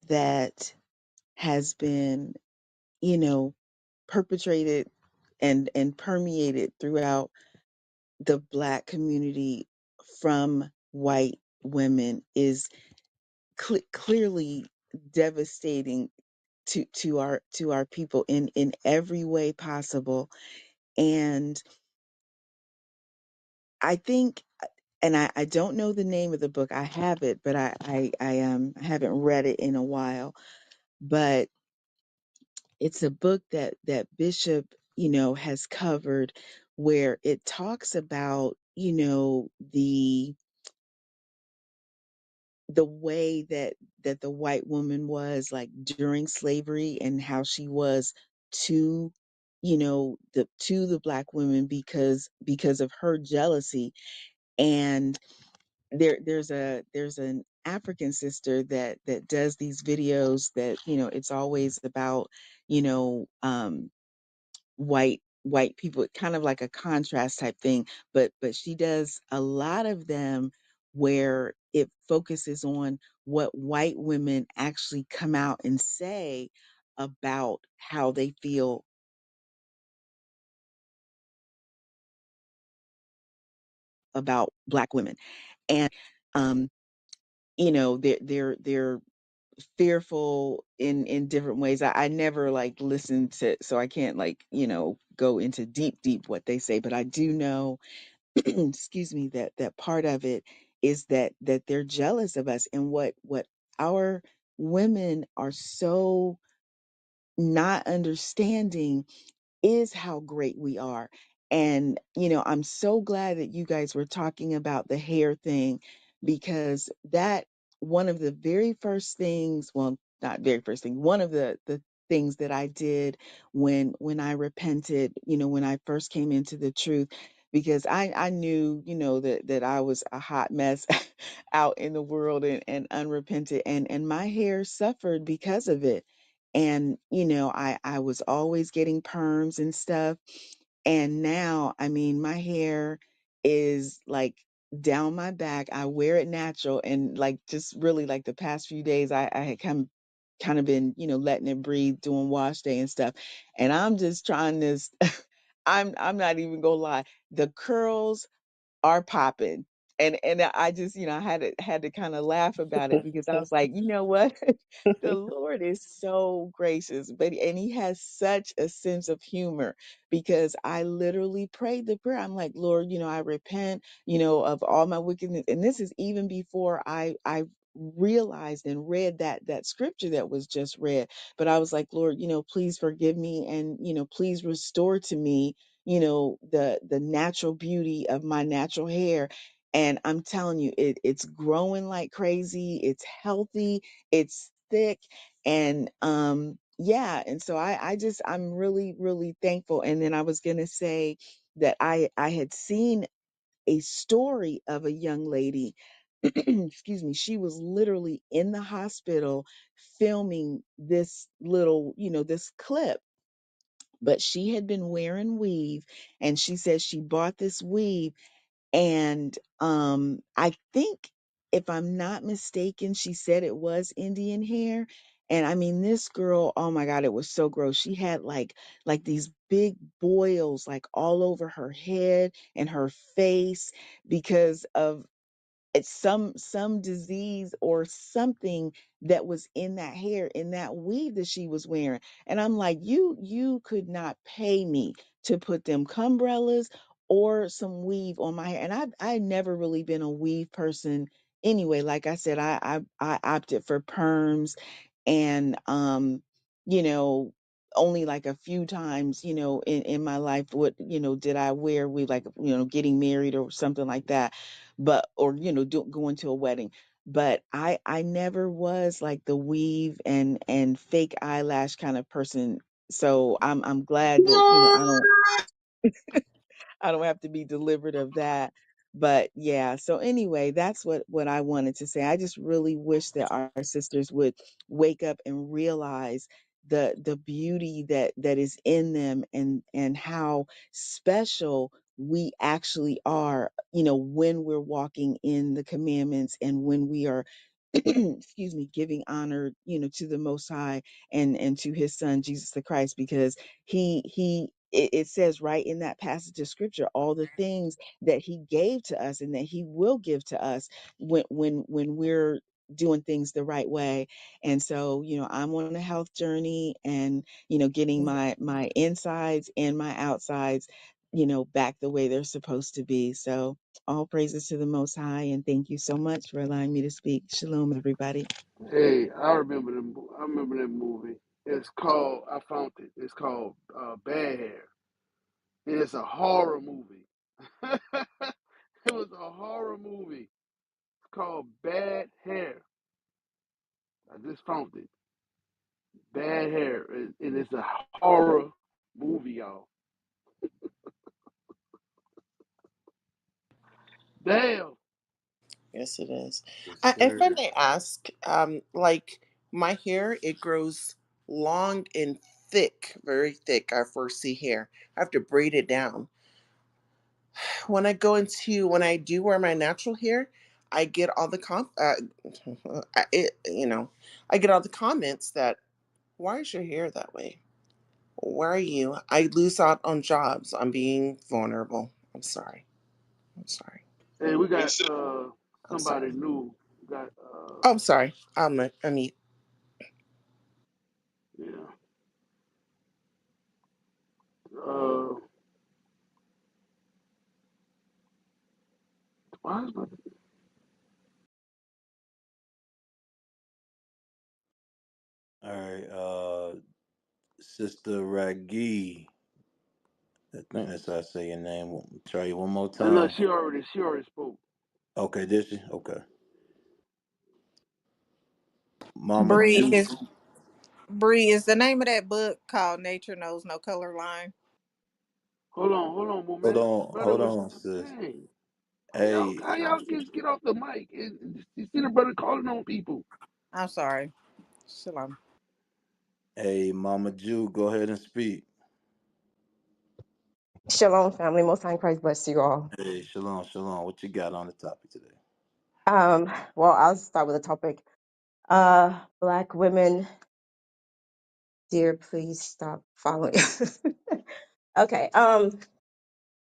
that has been, you know, perpetrated and permeated throughout the Black community from white women is clearly devastating to our people in every way possible. And I think, and I don't know the name of the book. I have it, but I haven't read it in a while. But it's a book that Bishop, has covered, where it talks about, the way that the white woman was like during slavery, and how she was to, the black women because of her jealousy. And there's an African sister that does these videos that, it's always about, you know um white people, kind of like a contrast type thing. But she does a lot of them where it focuses on what white women actually come out and say about how they feel about black women. And um they're fearful in different ways. I never like listen to, so I can't like, go into deep what they say, but I do know excuse me, that part of it is that they're jealous of us. And what our women are so not understanding is how great we are. And, I'm so glad that you guys were talking about the hair thing, because that, one of the very first things, well, not very first thing, one of the things that I did when I repented, when I first came into the truth, because I knew, that I was a hot mess out in the world, and unrepented, and my hair suffered because of it. And I was always getting perms and stuff. And now, I mean, my hair is like down my back. I wear it natural, and like just really like the past few days, I had kind of been, letting it breathe, doing wash day and stuff. And I'm just trying this. I'm not even gonna lie. The curls are popping. And I just, I had to kind of laugh about it because I was like, you know what? The Lord is so gracious, but and he has such a sense of humor because I literally prayed the prayer. I'm like, Lord, I repent, of all my wickedness. And this is even before I realized and read that scripture that was just read. But I was like, Lord, please forgive me and, please restore to me, the natural beauty of my natural hair. And I'm telling you, it's growing like crazy. It's healthy. It's thick. And yeah. And so I'm really, really thankful. And then I was gonna say that I had seen a story of a young lady. Excuse me. She was literally in the hospital filming this little, this clip, but she had been wearing weave, and she said she bought this weave. And I think, if I'm not mistaken, she said it was Indian hair. And I mean, this girl, oh my God, it was so gross. She had like these big boils like all over her head and her face because of it's some disease or something that was in that hair, in that weave that she was wearing. And I'm like, you could not pay me to put them cumbrellas or some weave on my hair. And I never really been a weave person anyway. Like I said, I opted for perms. And you know only like a few times, in my life, what, did I wear weave, like, getting married or something like that. But, or, going to a wedding. But I never was like the weave and fake eyelash kind of person. So I'm glad that, I don't have to be delivered of that. But yeah, so anyway, that's what I wanted to say. I just really wish that our sisters would wake up and realize the beauty that is in them, and how special we actually are, when we're walking in the commandments, and when we are excuse me, giving honor, to the Most High, and to His Son Jesus the Christ, because it says right in that passage of Scripture all the things that He gave to us and that He will give to us when we're doing things the right way. And so, I'm on a health journey, and getting my insides and my outsides, back the way they're supposed to be. So all praises to the Most High, and thank you so much for allowing me to speak. Shalom, everybody. Hey, I remember that movie. It's called. I found it. It's called Bad Hair. And it's a horror movie. It was a horror movie. It's called Bad Hair. I just found it. Bad Hair. And it's a horror movie, y'all. Damn. Yes, it is. Yes, If I sir. may ask, like my hair, it grows long and thick, very thick. I foresee hair. I have to braid it down. When I do wear my natural hair, I get all the I get all the comments that, why is your hair that way? Where are you? I lose out on jobs. I'm being vulnerable. I'm sorry. I'm sorry. Hey, we got Listen, I'm somebody sorry. new. We got Oh, I'm sorry. I mean, yeah. Uh why is my All right, Sister Ragi. I think that's how I say your name. Try you one more no, time. she already spoke. Okay, did she? Okay. Mama Bree Jew. is Bree is the name of that book called Nature Knows No Color Line. Hold on, Hold moment. on, Brother hold was on, sis. dang. Hey, How y'all just get off the mic? You see the brother calling on people. I'm sorry. Shalom. hey, Mama Jew, go ahead and speak. Shalom, family. Most High in Christ bless you all. Hey, shalom, shalom. What you got on the topic today? Well, I'll start with a topic. Black women. Dear, please stop following. Okay.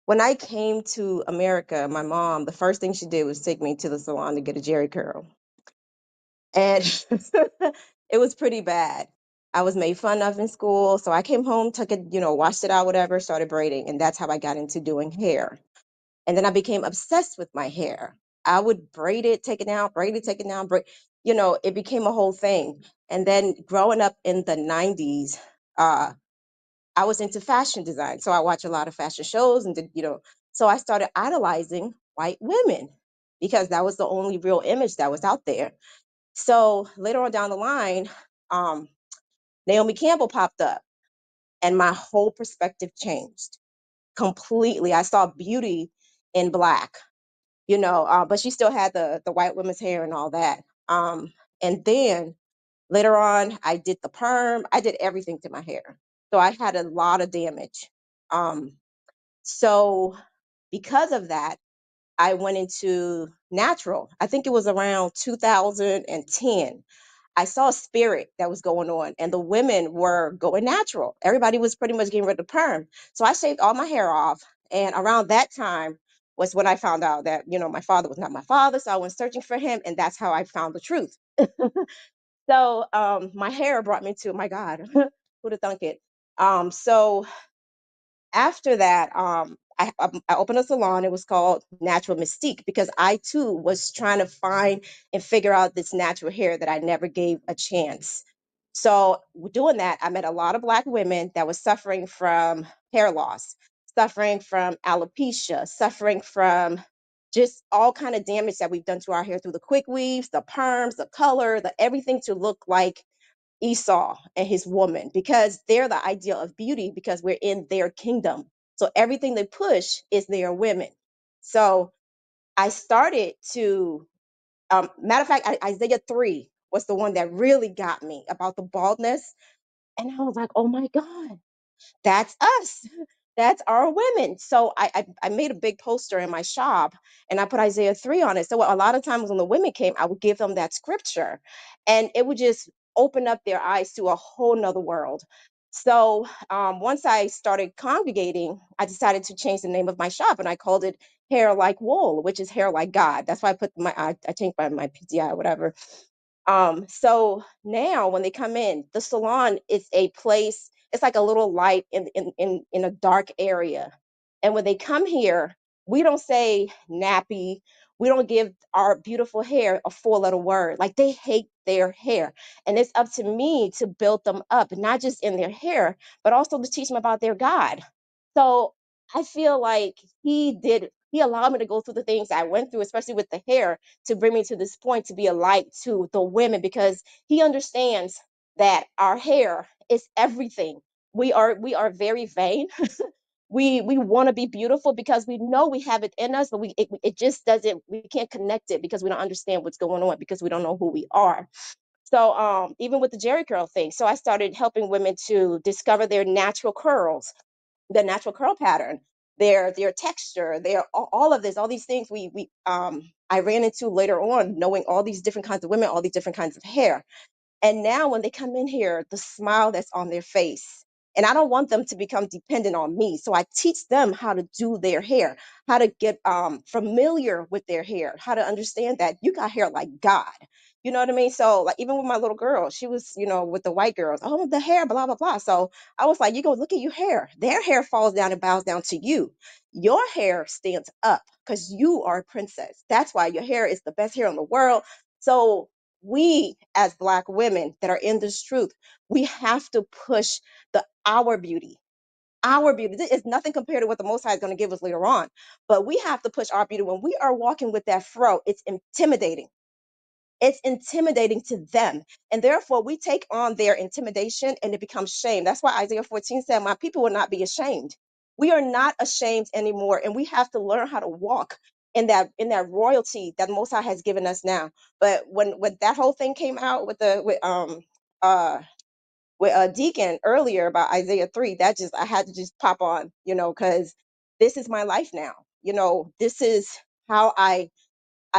When I came to America, my mom, the first thing she did was take me to the salon to get a Jerry curl. And it was pretty bad. I was made fun of in school. So I came home, took it, washed it out, whatever, started braiding. And that's how I got into doing hair. And then I became obsessed with my hair. I would braid it, take it down, braid it, take it down, it became a whole thing. And then growing up in the 90s, I was into fashion design. So I watched a lot of fashion shows and so I started idolizing white women because that was the only real image that was out there. So later on down the line, um, Naomi Campbell popped up and my whole perspective changed completely. I saw beauty in black, but she still had the white women's hair and all that. And then later on, I did the perm. I did everything to my hair. So I had a lot of damage. So because of that, I went into natural. I think it was around 2010. I saw a spirit that was going on, and the women were going natural. Everybody was pretty much getting rid of perm. So I shaved all my hair off. And around that time was when I found out that, my father was not my father. So I went searching for him, and that's how I found the truth. So my hair brought me to, my God, who'd have thunk it? So after that, I opened a salon. It was called Natural Mystique because I too was trying to find and figure out this natural hair that I never gave a chance. So doing that, I met a lot of Black women that was suffering from hair loss, suffering from alopecia, suffering from just all kind of damage that we've done to our hair through the quick weaves, the perms, the color, the everything to look like Esau and his woman because they're the ideal of beauty because we're in their kingdom. So everything they push is their women. So I started to, matter of fact, Isaiah 3 was the one that really got me about the baldness. And I was like, oh my God, that's us. That's our women. So I made a big poster in my shop and I put Isaiah 3 on it. So a lot of times when the women came, I would give them that scripture and it would just open up their eyes to a whole nother world. So once I started congregating, I decided to change the name of my shop and I called it Hair Like Wool, which is hair like God. That's why I put I changed my PTI or whatever. So now when they come in, the salon is a place, it's like a little light in a dark area. And when they come here, we don't say nappy. We don't give our beautiful hair a four letter word. Like they hate their hair. And it's up to me to build them up, not just in their hair, but also to teach them about their God. So I feel like he allowed me to go through the things I went through, especially with the hair, to bring me to this point to be a light to the women because he understands that our hair is everything. We are very vain. We want to be beautiful because we know we have it in us, but it just doesn't, we can't connect it because we don't understand what's going on because we don't know who we are. So even with the Jerry curl thing, so I started helping women to discover their natural curls, the natural curl pattern, their texture, their all of this, all these things we I ran into later on, knowing all these different kinds of women, all these different kinds of hair. And now when they come in here, the smile that's on their face. And I don't want them to become dependent on me. So I teach them how to do their hair, how to get familiar with their hair, how to understand that you got hair like God. You know what I mean? So like even with my little girl, she was, with the white girls, oh, the hair, blah, blah, blah. So I was like, you go look at your hair. Their hair falls down and bows down to you. Your hair stands up because you are a princess. That's why your hair is the best hair in the world. So we as Black women that are in this truth, we have to push our beauty. Our beauty. This is nothing compared to what the Most High is going to give us later on. But we have to push our beauty. When we are walking with that fro, it's intimidating. It's intimidating to them. And therefore, we take on their intimidation and it becomes shame. That's why Isaiah 14 said, my people will not be ashamed. We are not ashamed anymore. And we have to learn how to walk in that royalty that the Most High has given us now. But when that whole thing came out uh with Deacon earlier about Isaiah 3, that just I had to just pop on, because this is my life now. This is how I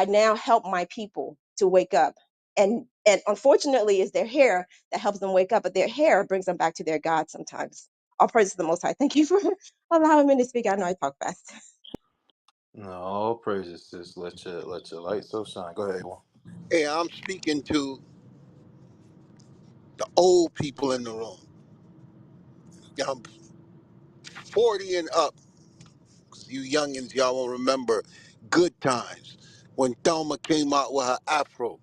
now help my people to wake up. And unfortunately it's their hair that helps them wake up, but their hair brings them back to their God sometimes. All praise to the Most High. Thank you for allowing me to speak. I know I talk fast. No, all praises, sis. Let your light so shine. Go ahead, one. Hey, I'm speaking to the old people in the room. I'm 40 and up. 'Cause you youngins, y'all will remember good times when Thelma came out with her afro.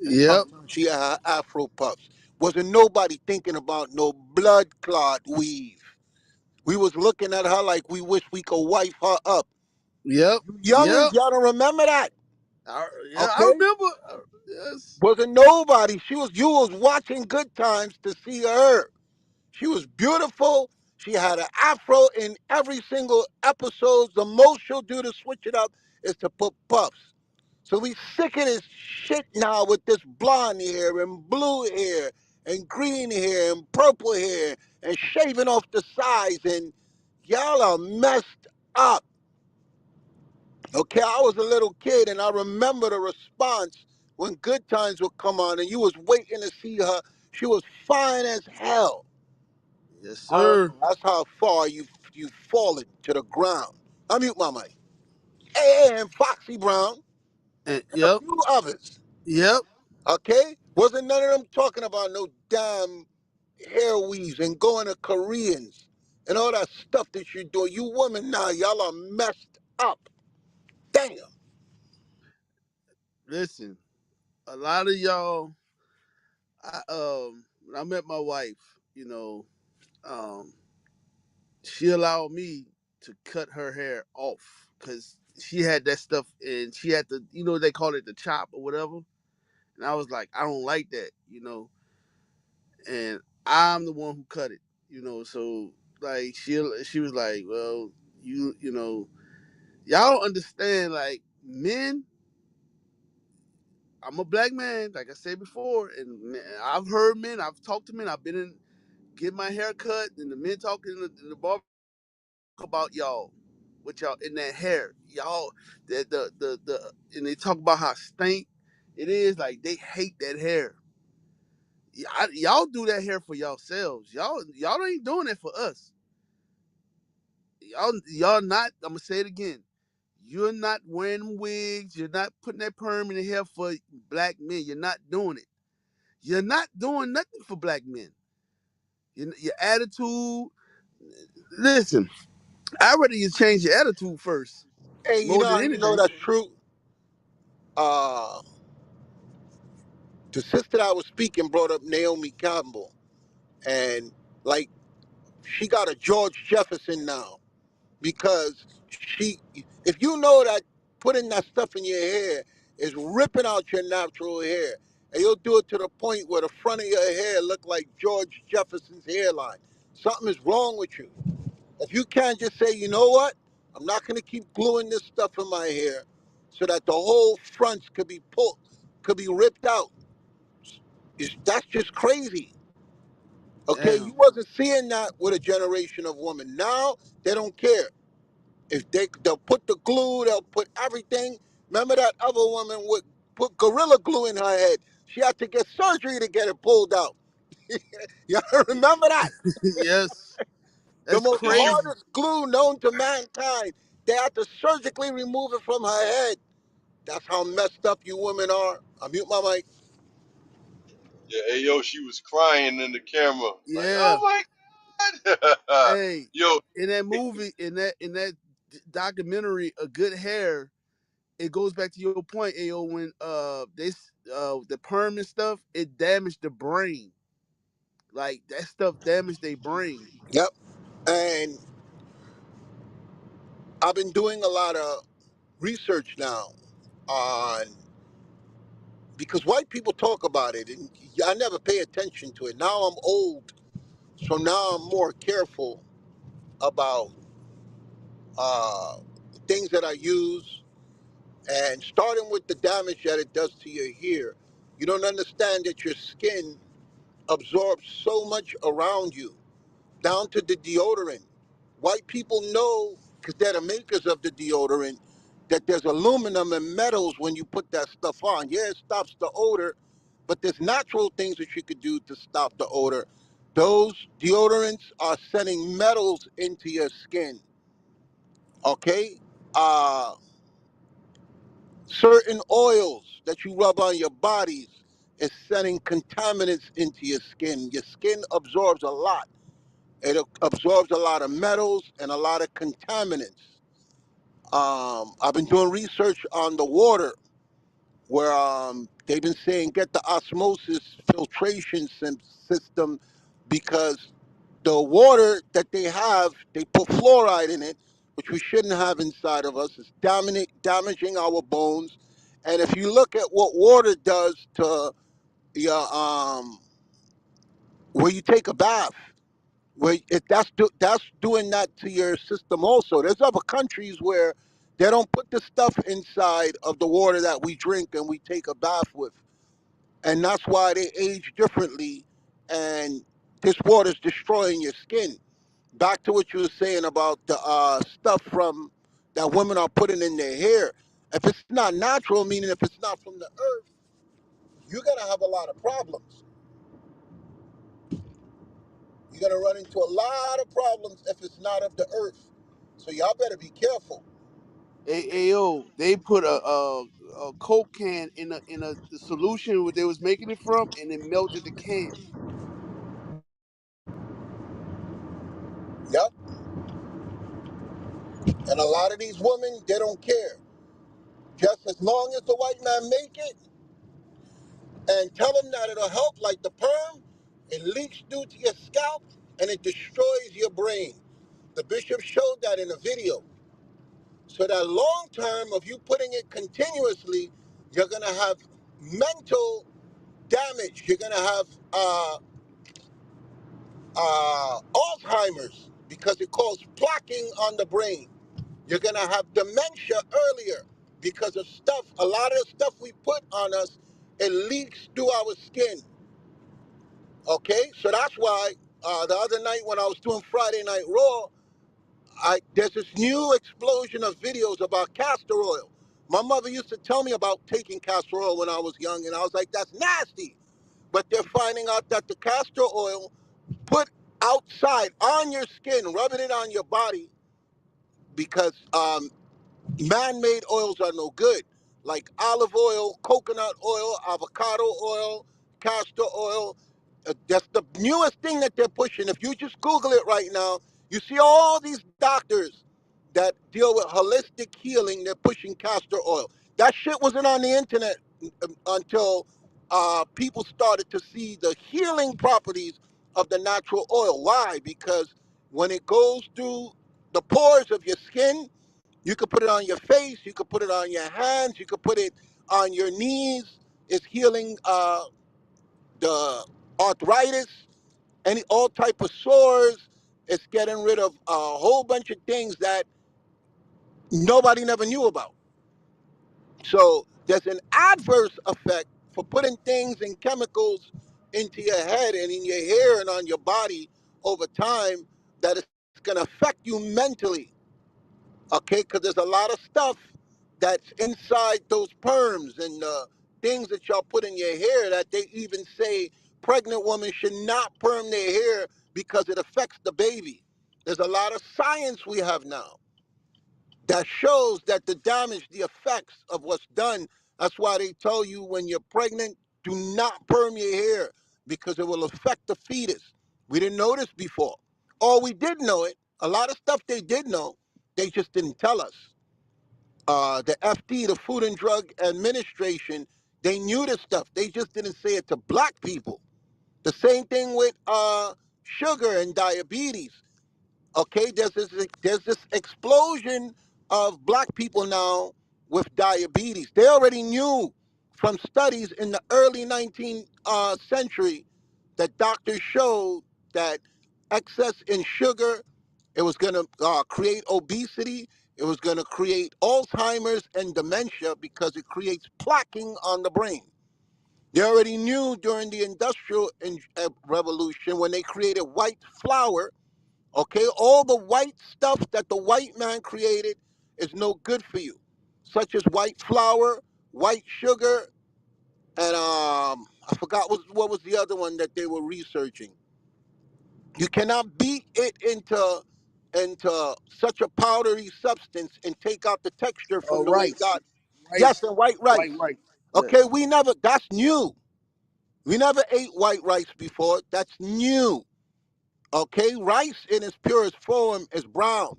And Yep. sometimes she had her afro puffs. Wasn't nobody thinking about no blood clot weave. We was looking at her like we wish we could wife her up. Yep. You Yep. youngins, y'all don't remember that, Yeah, I okay? remember. Yes. Wasn't nobody. You was watching Good Times to see her. She was beautiful. She had an afro in every single episode. The most she'll do to switch it up is to put puffs. So we sick of this shit now with this blonde hair and blue hair and green hair and purple hair and shaving off the sides, and y'all are messed up. Okay, I was a little kid and I remember the response when Good Times would come on and you was waiting to see her. She was fine as hell. Yes, I don't sir. know. That's how far you've fallen to the ground. I mute my mic. And Foxy Brown and a Yep. few others. Yep. Okay? Wasn't none of them talking about no damn hair weaves and going to Koreans and all that stuff that you're doing. You women now, y'all are messed up. Damn. Listen, a lot of y'all. When I met my wife, um, she allowed me to cut her hair off because she had that stuff and she had to, they call it the chop or whatever. And I was like, I don't like that, and I'm the one who cut it, So like she was like, well, y'all don't understand. Like men, I'm a black man, like I said before, and I've heard men, I've talked to men, I've been in get my hair cut, and the men talking in the bar about y'all, with y'all in that hair, y'all, the and they talk about how stink it is. Like they hate that hair. Y'all do that hair for yourselves. Y'all ain't doing it for us. Y'all not. I'm gonna say it again. You're not wearing wigs. You're not putting that perm in the hair for black men. You're not doing it. You're not doing nothing for black men. Your attitude. Listen, I'd rather you change your attitude first, Hey, you more know than how you know anything. that's true? Uh, the sister that I was speaking brought up Naomi Campbell. And, like, she got a George Jefferson now because if you know that putting that stuff in your hair is ripping out your natural hair, and you'll do it to the point where the front of your hair look like George Jefferson's hairline. Something is wrong with you. If you can't just say, you know what, I'm not going to keep gluing this stuff in my hair so that the whole fronts could be pulled, could be ripped out. That's just crazy. Okay, you Damn. wasn't seeing that with a generation of women. Now they don't care. If they'll put the glue, they'll put everything. Remember that other woman would put gorilla glue in her head. She had to get surgery to get it pulled out. Y'all remember that? Yes, The that's most crazy. hardest glue known to mankind. They had to surgically remove it from her head. That's how messed up you women are. I mute my mic. Yeah, hey, yo, she was crying in the camera, like, Yeah. oh my God. Hey, Yo, in that movie, in that documentary, A Good Hair, it goes back to your point, Ayo, when the perm and stuff, it damaged the brain. Like that stuff damaged their brain. Yep. And I've been doing a lot of research now on because white people talk about it and I never pay attention to it. Now I'm old, so now I'm more careful about uh, things that I use and starting with the damage that it does to your hair. You don't understand that your skin absorbs so much around you, down to the deodorant. White people know, because they're the makers of the deodorant, that there's aluminum and metals when you put that stuff on. Yeah, it stops the odor, but there's natural things that you could do to stop the odor. Those deodorants are sending metals into your skin. Okay, certain oils that you rub on your bodies is sending contaminants into your skin. Your skin absorbs a lot. It absorbs a lot of metals and a lot of contaminants. I've been doing research on the water where they've been saying get the osmosis filtration system because the water that they have, they put fluoride in it, which we shouldn't have inside of us. It's damaging our bones. And if you look at what water does to your where you take a bath, where that's doing that to your system also. There's other countries where they don't put the stuff inside of the water that we drink and we take a bath with, and that's why they age differently. And this water's destroying your skin. Back to what you were saying about the stuff from that women are putting in their hair. If it's not natural, meaning if it's not from the earth, you're gonna have a lot of problems. You're gonna run into a lot of problems if it's not of the earth. So y'all better be careful. Yo, they put a Coke can in a the solution where they was making it from, and it melted the can. Yep. And a lot of these women, they don't care. Just as long as the white man make it and tell them that it'll help, like the perm, it leaks through to your scalp and it destroys your brain. The bishop showed that in a video. So that long term of you putting it continuously, you're gonna have mental damage. You're gonna have Alzheimer's because it causes plaquing on the brain. You're gonna have dementia earlier because of stuff. A lot of the stuff we put on us, it leaks through our skin. Okay, so that's why the other night when I was doing Friday Night Raw, there's this new explosion of videos about castor oil. My mother used to tell me about taking castor oil when I was young, and I was like, that's nasty. But they're finding out that the castor oil put outside on your skin, rubbing it on your body, because man-made oils are no good, like olive oil, coconut oil, avocado oil, castor oil. That's the newest thing that they're pushing. If you just Google it right now, you see all these doctors that deal with holistic healing. They're pushing castor oil. That shit wasn't on the internet until people started to see the healing properties of the natural oil. Why? Because when it goes through the pores of your skin, you could put it on your face. You could put it on your hands. You could put it on your knees. It's healing the arthritis, any all type of sores. It's getting rid of a whole bunch of things that nobody never knew about. So there's an adverse effect for putting things and chemicals into your head and in your hair and on your body over time that is going to affect you mentally. Okay, because there's a lot of stuff that's inside those perms and things that y'all put in your hair that they even say pregnant women should not perm their hair because it affects the baby. There's a lot of science we have now that shows that the damage, the effects of what's done. That's why they tell you when you're pregnant, do not perm your hair because it will affect the fetus. We didn't know this before. Or we did know it. A lot of stuff they did know, they just didn't tell us. The FD, the Food and Drug Administration, they knew this stuff. They just didn't say it to black people. The same thing with sugar and diabetes. Okay, there's this explosion of black people now with diabetes. They already knew from studies in the early 19th century that doctors showed that excess in sugar, it was going to create obesity. It was going to create Alzheimer's and dementia because it creates plaquing on the brain. They already knew during the Industrial Revolution when they created white flour. Okay, all the white stuff that the white man created is no good for you, such as white flour, white sugar, and I forgot what was the other one that they were researching. You cannot beat it into such a powdery substance and take out the texture from Oh, the way rice, God. Yes, rice, and white white rice. rice. Yeah. Okay, we never. That's new. We never ate white rice before. That's new. Okay, rice in its purest form is brown,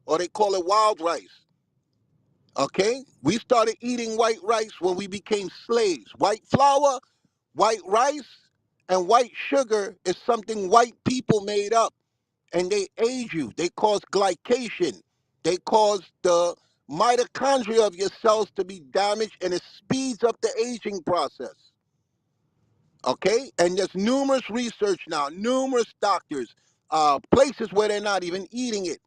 or they call it wild rice. Okay, we started eating white rice when we became slaves. White flour, white rice, and white sugar is something white people made up, and they age you. They cause glycation. They cause the mitochondria of your cells to be damaged, and it speeds up the aging process. Okay, and there's numerous research now, numerous doctors, places where they're not even eating it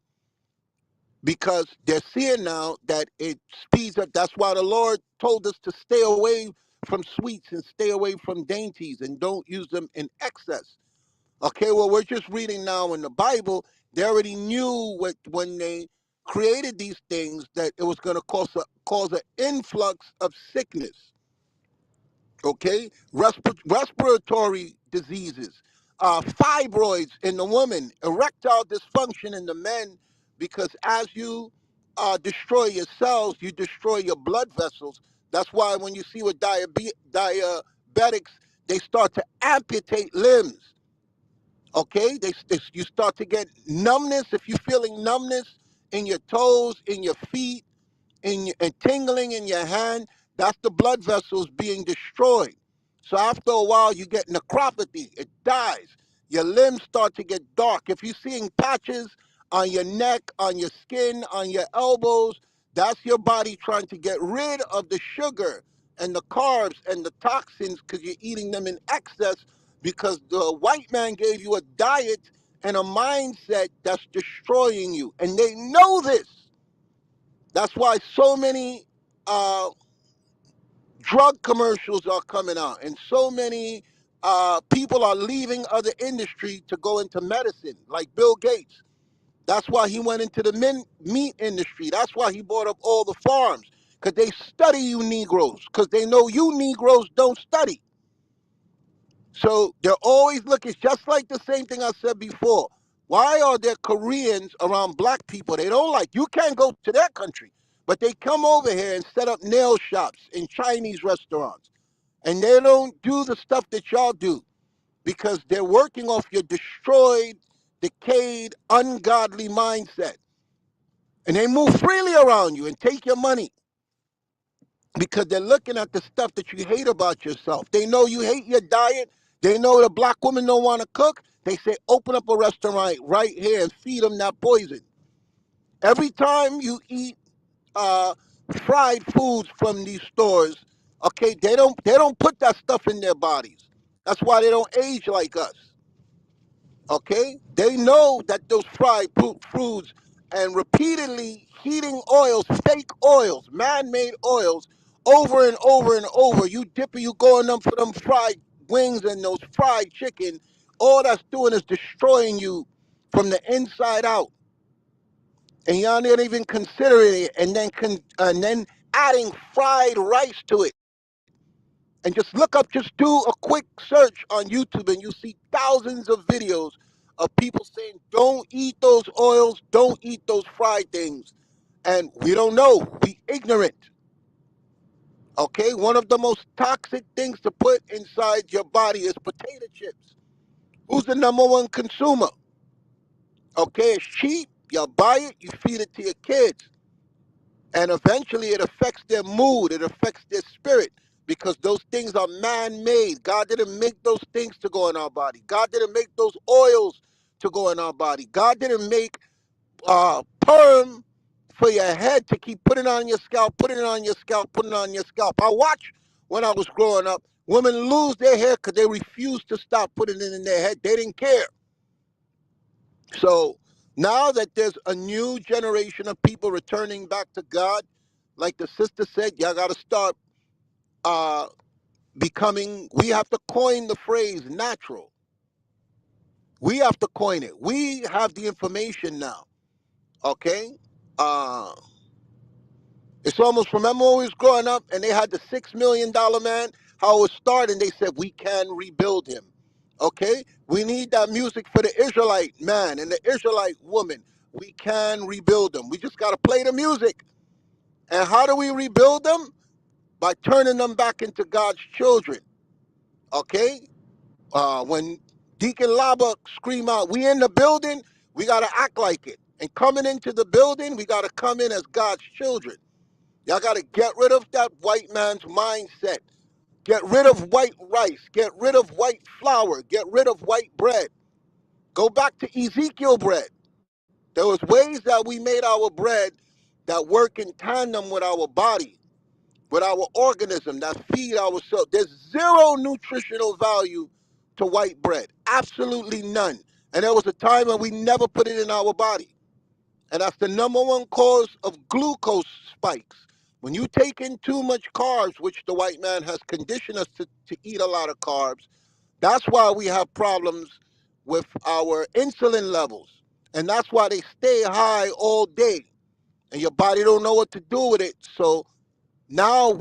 because they're seeing now that it speeds up. That's why the Lord told us to stay away from sweets and stay away from dainties and don't use them in excess. Okay, well, we're just reading now in the Bible. They already knew when they created these things that it was going to cause an influx of sickness. Okay, respiratory diseases, fibroids in the woman, erectile dysfunction in the men, because as you destroy your cells, you destroy your blood vessels. That's why when you see with diabetics, they start to amputate limbs. Okay, you start to get numbness. If you're feeling numbness in your toes, in your feet, and tingling in your hand, that's the blood vessels being destroyed. So after a while, you get necropathy. It dies. Your limbs start to get dark. If you're seeing patches on your neck, on your skin, on your elbows, that's your body trying to get rid of the sugar and the carbs and the toxins because you're eating them in excess because the white man gave you a diet and a mindset that's destroying you. And they know this. That's why so many uh, drug commercials are coming out, and so many people are leaving other industry to go into medicine, like Bill Gates. That's why he went into the meat industry. That's why he bought up all the farms, because they study you Negroes, because they know you Negroes don't study. So they're always looking, just like the same thing I said before. Why are there Koreans around black people? They don't like, you can't go to their country, but they come over here and set up nail shops in Chinese restaurants. And they don't do the stuff that y'all do because they're working off your destroyed, decayed, ungodly mindset. And they move freely around you and take your money because they're looking at the stuff that you hate about yourself. They know you hate your diet. They know the black women don't want to cook. They say, open up a restaurant right here and feed them that poison. Every time you eat uh, fried foods from these stores, okay, they don't put that stuff in their bodies. That's why they don't age like us. Okay, they know that those fried foods and repeatedly heating oils, fake oils, man-made oils, over and over and over. You dip, you going them for them fried wings and those fried chicken. All that's doing is destroying you from the inside out, and y'all not even considering it, and then adding fried rice to it. And just look up, just do a quick search on YouTube, and you see thousands of videos of people saying, don't eat those oils, don't eat those fried things. And we don't know, we ignorant. Okay, one of the most toxic things to put inside your body is potato chips. Who's the number one consumer? Okay, it's cheap, you buy it, you feed it to your kids. And eventually it affects their mood, it affects their spirit, because those things are man-made. God didn't make those things to go in our body. God didn't make those oils to go in our body. God didn't make perm for your head to keep putting on your scalp, putting it on your scalp, putting it on your scalp. I watched when I was growing up, women lose their hair because they refused to stop putting it in their head. They didn't care. So now that there's a new generation of people returning back to God, like the sister said, y'all got to start uh, becoming, we have to coin the phrase natural. We have to coin it. We have the information now, okay? It's almost, remember when we was growing up and they had the $6 million man? how it started, and they said, we can rebuild him. Okay? We need that music for the Israelite man and the Israelite woman. We can rebuild them. We just got to play the music. And how do we rebuild them? By turning them back into God's children. Okay? When Deacon Laba scream out, we in the building, we got to act like it. And coming into the building, we got to come in as God's children. Y'all got to get rid of that white man's mindset. Get rid of white rice. Get rid of white flour. Get rid of white bread. Go back to Ezekiel bread. There was ways that we made our bread that work in tandem with our body, with our organism, that feed ourselves. There's zero nutritional value to white bread. Absolutely none. And there was a time when we never put it in our body. And that's the number one cause of glucose spikes. When you take in too much carbs, which the white man has conditioned us to eat a lot of carbs, that's why we have problems with our insulin levels. And that's why they stay high all day. And your body don't know what to do with it. So now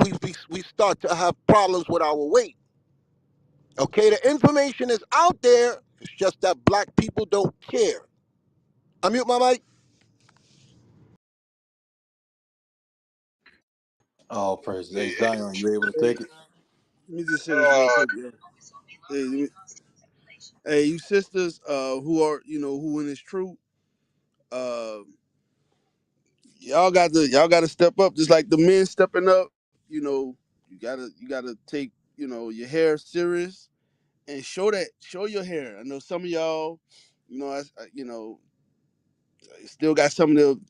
we start to have problems with our weight. Okay, the information is out there. It's just that black people don't care. I mute my mic. All praises. Hey, Hey, Zion, you able to Hey, take it? let me just say this real quick. Yeah. Hey, hey, you sisters, who are who in this truth, uh, y'all got to step up, just like the men stepping up. You know, you gotta take your hair serious and show your hair. I know some of y'all, still got some of the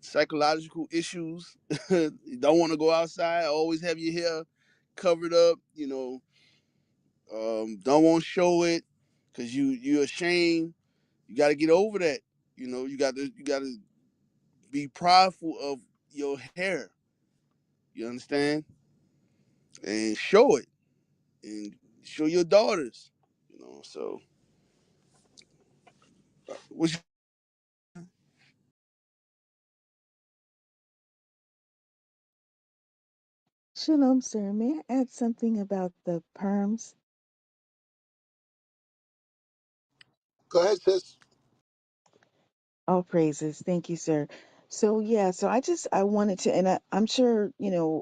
psychological issues. You don't want to go outside. Always have your hair covered up. Don't want to show it because you're ashamed. You got to get over that. You got to be prideful of your hair. You understand? And show it and show your daughters. So what Shalom, sir. May I add something about the perms? Go ahead, sis. All praises. Thank you, sir. So yeah, so I wanted to, and I'm sure,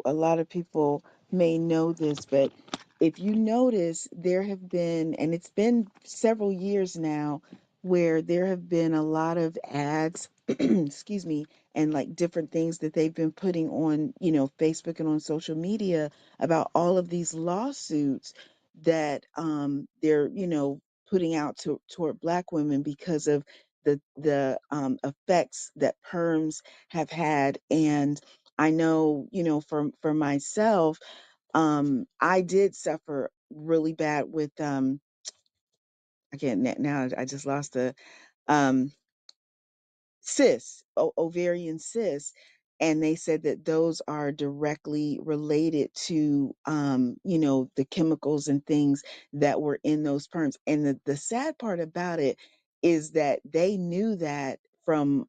a lot of people may know this, but if you notice, there have been, and it's been several years now, where there have been a lot of ads, excuse me, and like different things that they've been putting on, Facebook and on social media about all of these lawsuits that they're, putting out toward black women because of the effects that perms have had. And I know, for myself, I did suffer really bad with again now I just lost the um ovarian cysts, and they said that those are directly related to the chemicals and things that were in those perms. And the sad part about it is that they knew that from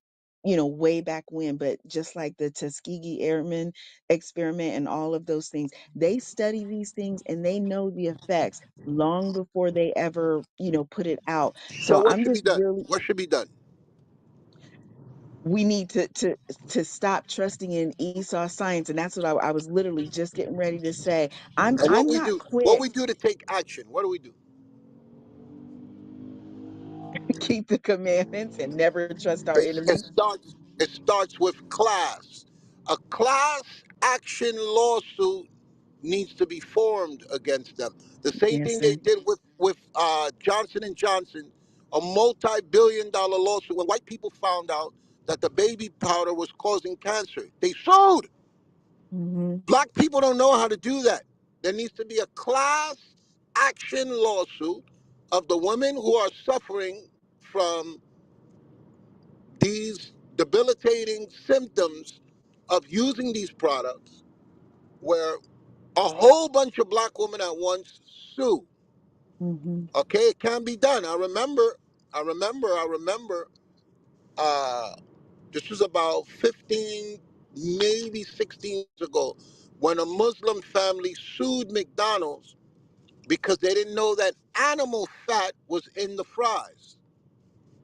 way back when, but just like the Tuskegee Airmen experiment and all of those things, they study these things and they know the effects long before they ever put it out. So So what I'm should be just done? really, What should be done? we need to stop trusting in Esau science, and that's what I was literally just getting ready to say. i'm And what i'm we not do? What quick we do to take action? What do we do? to keep the commandments and never trust our It's, it enemies. starts. It starts with class. A class action lawsuit needs to be formed against them. The same Yes, thing they sir. did with Johnson and Johnson, a multi-billion-dollar lawsuit when white people found out that the baby powder was causing cancer. They sued. Hmm. Black people don't know how to do that. There needs to be a class action lawsuit of the women who are suffering from these debilitating symptoms of using these products, where a whole bunch of black women at once sue. Hmm. Okay, it can be done. I remember. Uh, this was about 15, maybe 16 years ago. when a Muslim family sued McDonald's because they didn't know that animal fat was in the fries.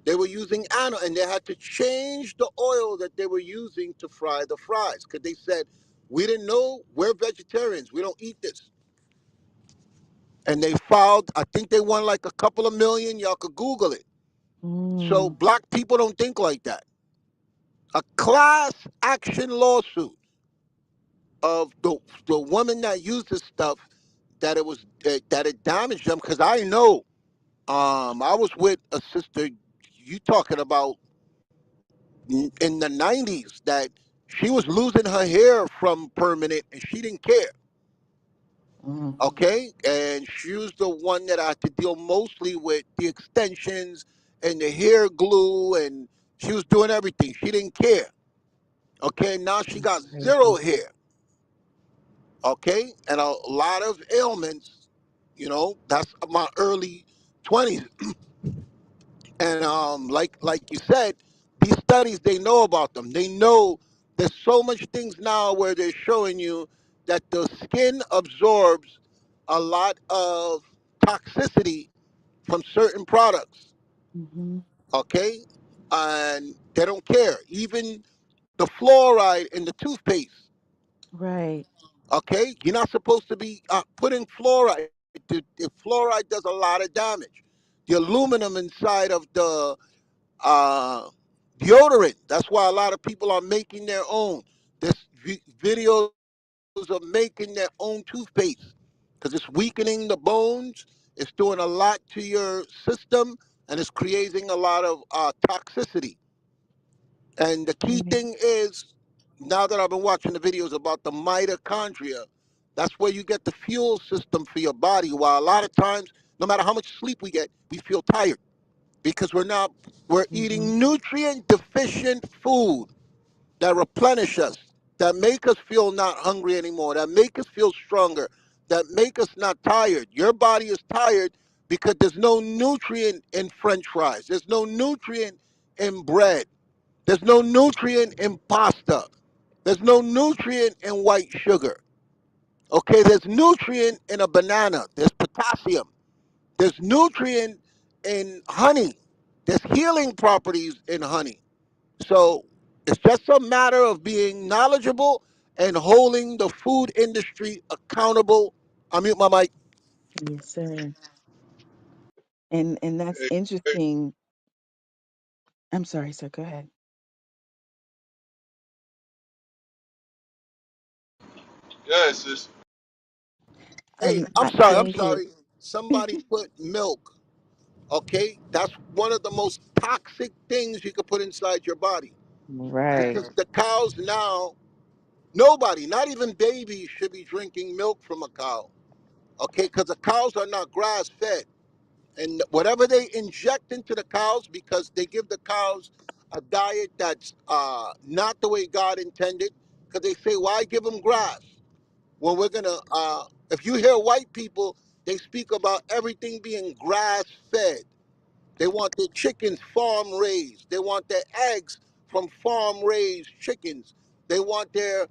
They were using animal, and they had to change the oil that they were using to fry the fries because they said, we didn't know, we're vegetarians, we don't eat this. And they filed, I think they won like a couple of million, y'all could Google it. So Mm. black people don't think like that. A class action lawsuit of the woman that used this stuff, that it was that it damaged them, because I know, I was with a sister, you talking about in the 90s, that she was losing her hair from permanent and she didn't care. Mm. Okay, and she was the one that I had to deal mostly with the extensions and the hair glue, and she was doing everything. She didn't care. Okay, now she That's got zero crazy. hair. Okay, and a lot of ailments. That's my early 20s. And like you said, these studies, they know about them. They know there's so much things now where they're showing you that the skin absorbs a lot of toxicity from certain products. Hmm. Okay, and they don't care. Even the fluoride in the toothpaste. Right. Okay, you're not supposed to be putting fluoride. Fluoride does a lot of damage. The aluminum inside of the uh, deodorant. That's why a lot of people are making their own. There's videos of making their own toothpaste because it's weakening the bones. It's doing a lot to your system, and it's creating a lot of toxicity. And the key Right. thing is, now that I've been watching the videos about the mitochondria, that's where you get the fuel system for your body. While a lot of times, no matter how much sleep we get, we feel tired because we're Hmm. eating nutrient deficient food that replenish us, that make us feel not hungry anymore, that make us feel stronger, that make us not tired. Your body is tired because there's no nutrient in French fries. There's no nutrient in bread. There's no nutrient in pasta. There's no nutrient in white sugar. Okay, there's nutrient in a banana. There's potassium. There's nutrient in honey. There's healing properties in honey. So it's just a matter of being knowledgeable and holding the food industry accountable. I mute my mic. Yes, sir. And that's Hey, hey, interesting. I'm sorry, sir. Go ahead. yeah, it's just Hey, I I'm think it. sorry. Somebody put milk. Okay, that's one of the most toxic things you could put inside your body Right. because the cows now, nobody, not even babies, should be drinking milk from a cow. Okay, because the cows are not grass fed. And whatever they inject into the cows, because they give the cows a diet that's not the way God intended, because they say, why give them grass? Well, we're going to, if you hear white people, they speak about everything being grass fed. They want their chickens farm raised. They want their eggs from farm raised chickens. They want their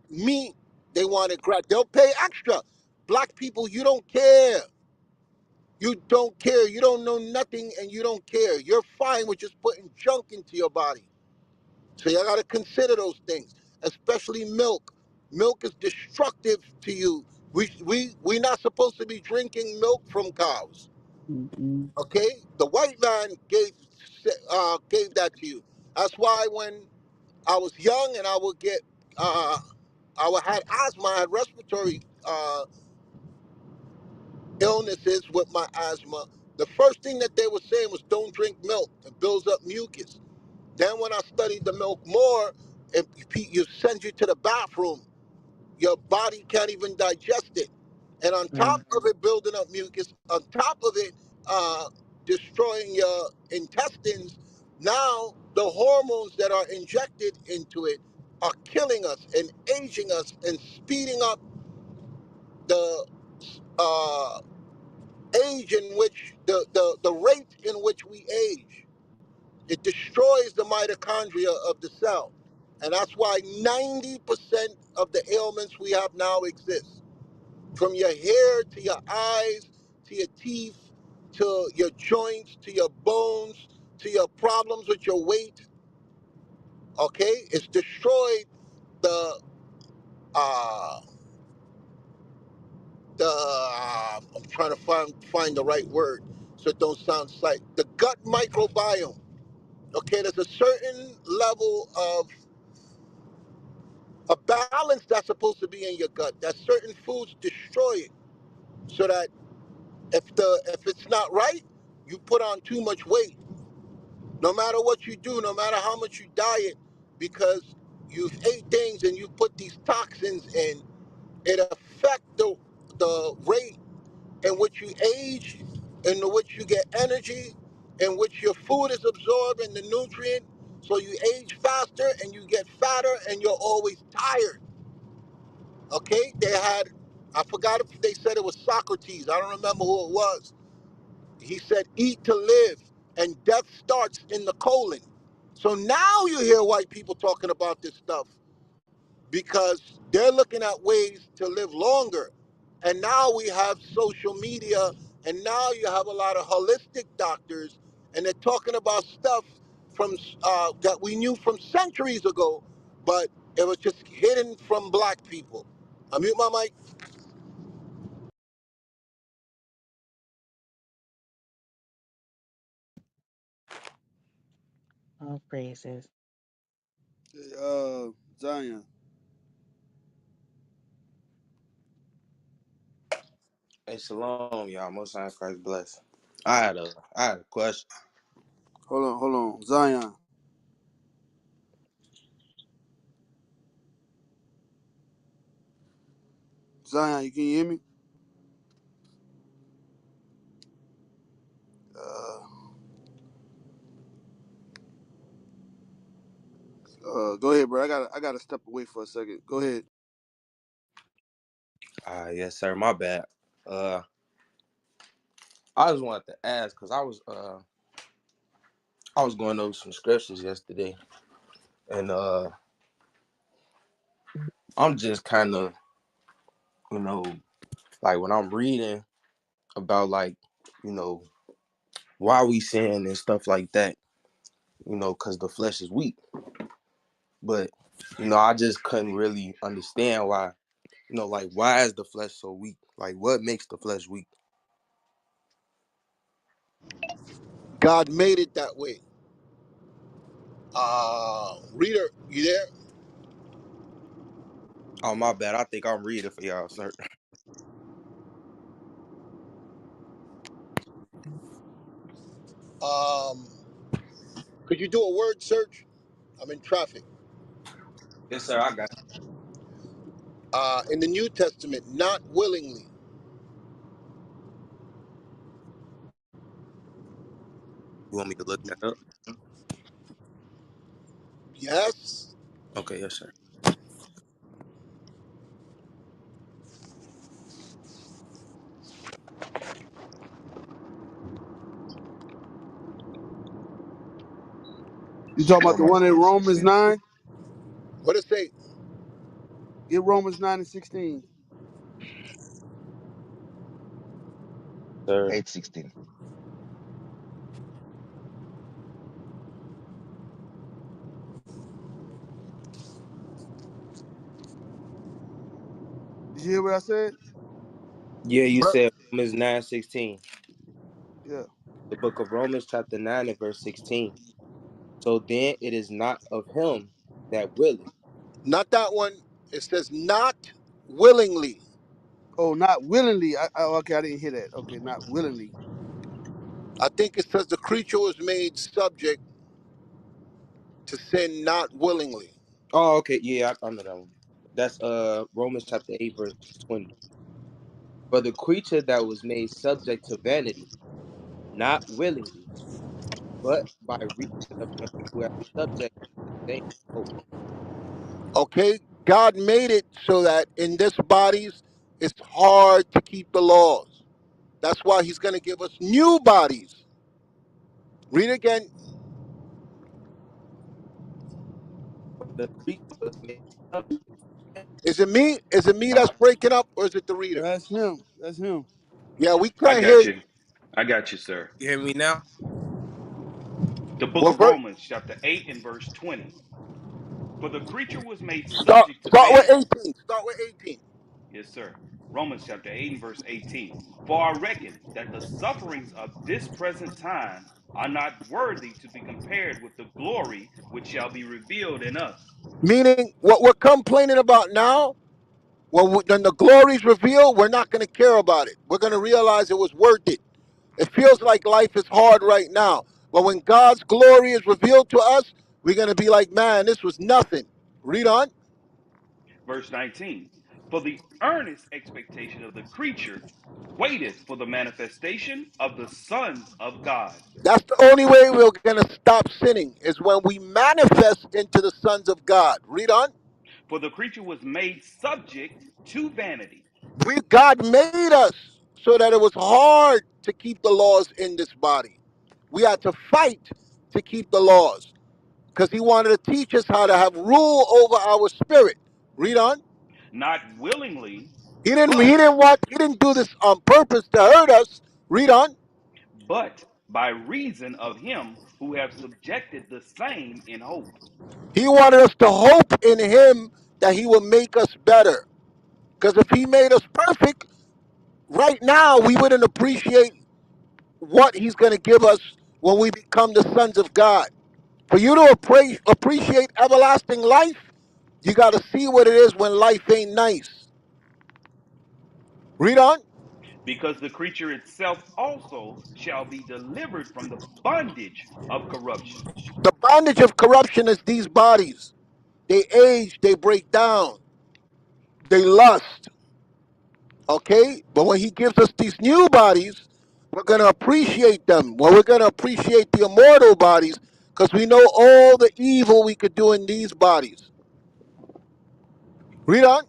meat. They want it grass. They'll pay extra. Black people, you don't care. You don't care. You don't know nothing and you don't care. You're fine with just putting junk into your body. So you got to consider those things, especially milk. Milk is destructive to you. We're not supposed to be drinking milk from cows. Mm-mm. Okay? The white man gave that to you. That's why when I was young and I would had asthma, I had respiratory illnesses with my asthma, the first thing that they were saying was don't drink milk. It builds up mucus. Then when I studied the milk more, you send you to the bathroom. Your body can't even digest it. And on Right. top of it building up mucus, on top of it destroying your intestines, now the hormones that are injected into it are killing us and aging us and speeding up the uh, age in which the rate in which we age. It destroys the mitochondria of the cell. And that's why 90% of the ailments we have now exist. From your hair to your eyes to your teeth to your joints to your bones to your problems with your weight. Okay? It's destroyed the uh I'm trying to find the right word so it don't sound like the gut microbiome. Okay, there's a certain level of a balance that's supposed to be in your gut. That certain foods destroy it, so that if it's not right, you put on too much weight. No matter what you do, no matter how much you diet, because you've ate things and you put these toxins in, it affects the rate in which you age, in which you get energy, in which your food is absorbed the nutrient. So you age faster and you get fatter and you're always tired. Okay? I forgot if they said it was Socrates. I don't remember who it was. He said, eat to live, and death starts in the colon. So now you hear white people talking about this stuff because they're looking at ways to live longer. And now we have social media, and now you have a lot of holistic doctors, and they're talking about stuff from that we knew from centuries ago, but it was just hidden from black people. I mute my mic. All praises. Hey, Zion, Hey, shalom, y'all. Most High in Christ bless. I had a question. hold on, Zion, Zion, you can hear me? Uh, go ahead, bro. I gotta step away for a second. Go ahead. Yes, sir. My bad. I just wanted to ask because I was going over some scriptures yesterday, and I'm just kind of, you know, like when I'm reading about like, you know, why we sin and stuff like that, you know, because the flesh is weak. But I just couldn't really understand why, like why is the flesh so weak? Like what makes the flesh weak? God made it that way. Reader, you there? Oh, my bad. I think I'm reading for y'all, sir. Um, could you do a word search? I'm in traffic. Yes, sir. I got In the New Testament, not willingly. you. Want me to look that up? Yes. Okay, yes, sir. You talking about the Romans one in Romans 9:16. 9? What it say? Get Romans 9 and 16. Sir. 8:16. Did you hear what I said? Yeah, you said Romans 9:16. Yeah. The book of Romans, chapter 9 and verse 16. So then it is not of him that willeth. Not that one. It says not willingly. Oh, not willingly. Okay, I didn't hear that. Okay, not willingly. I think it says the creature was made subject to sin not willingly. Oh, okay. Yeah, I know that one. That's Romans chapter 8, verse 20. For the creature that was made subject to vanity, not willingly, but by reason of him who has subject the same hope. Okay? God made it so that in this bodies, it's hard to keep the laws. That's why he's going to give us new bodies. Read again. The creature was made subject. Is it me? Is it me that's breaking up, or is it the reader? That's him. That's him. Yeah, we I can't hear got you. you. I got you, sir. You hear me now? The book What of verse? Romans, chapter 8 and verse 20. For the creature was made Start, subject to start with vanity. 18. Start with 18. Yes, sir. Romans chapter 8 and verse 18. For I reckon that the sufferings of this present time are not worthy to be compared with the glory which shall be revealed in us. Meaning, what we're complaining about now, when the glory's revealed, we're not going to care about it. We're going to realize it was worth it. It feels like life is hard right now. But when God's glory is revealed to us, we're going to be like, man, this was nothing. Read on. Verse 19. For the earnest expectation of the creature waiteth for the manifestation of the sons of God. That's the only way we're going to stop sinning, is when we manifest into the sons of God. Read on. For the creature was made subject to vanity. God made us so that it was hard to keep the laws in this body. We had to fight to keep the laws because he wanted to teach us how to have rule over our spirit. Read on. Not willingly, He didn't. He but didn't want. He didn't do this on purpose to hurt us. Read on. but by reason of him who have subjected the same in hope. He wanted us to hope in him that he will make us better. Because if he made us perfect, right now we wouldn't appreciate what he's going to give us when we become the sons of God. For you to appreciate everlasting life, you got to see what it is when life ain't nice. Read on. Because the creature itself also shall be delivered from the bondage of corruption. The bondage of corruption is these bodies. They age, they break down, they lust. Okay? But when he gives us these new bodies, we're going to appreciate them. Well, we're going to appreciate the immortal bodies because we know all the evil we could do in these bodies. Read on.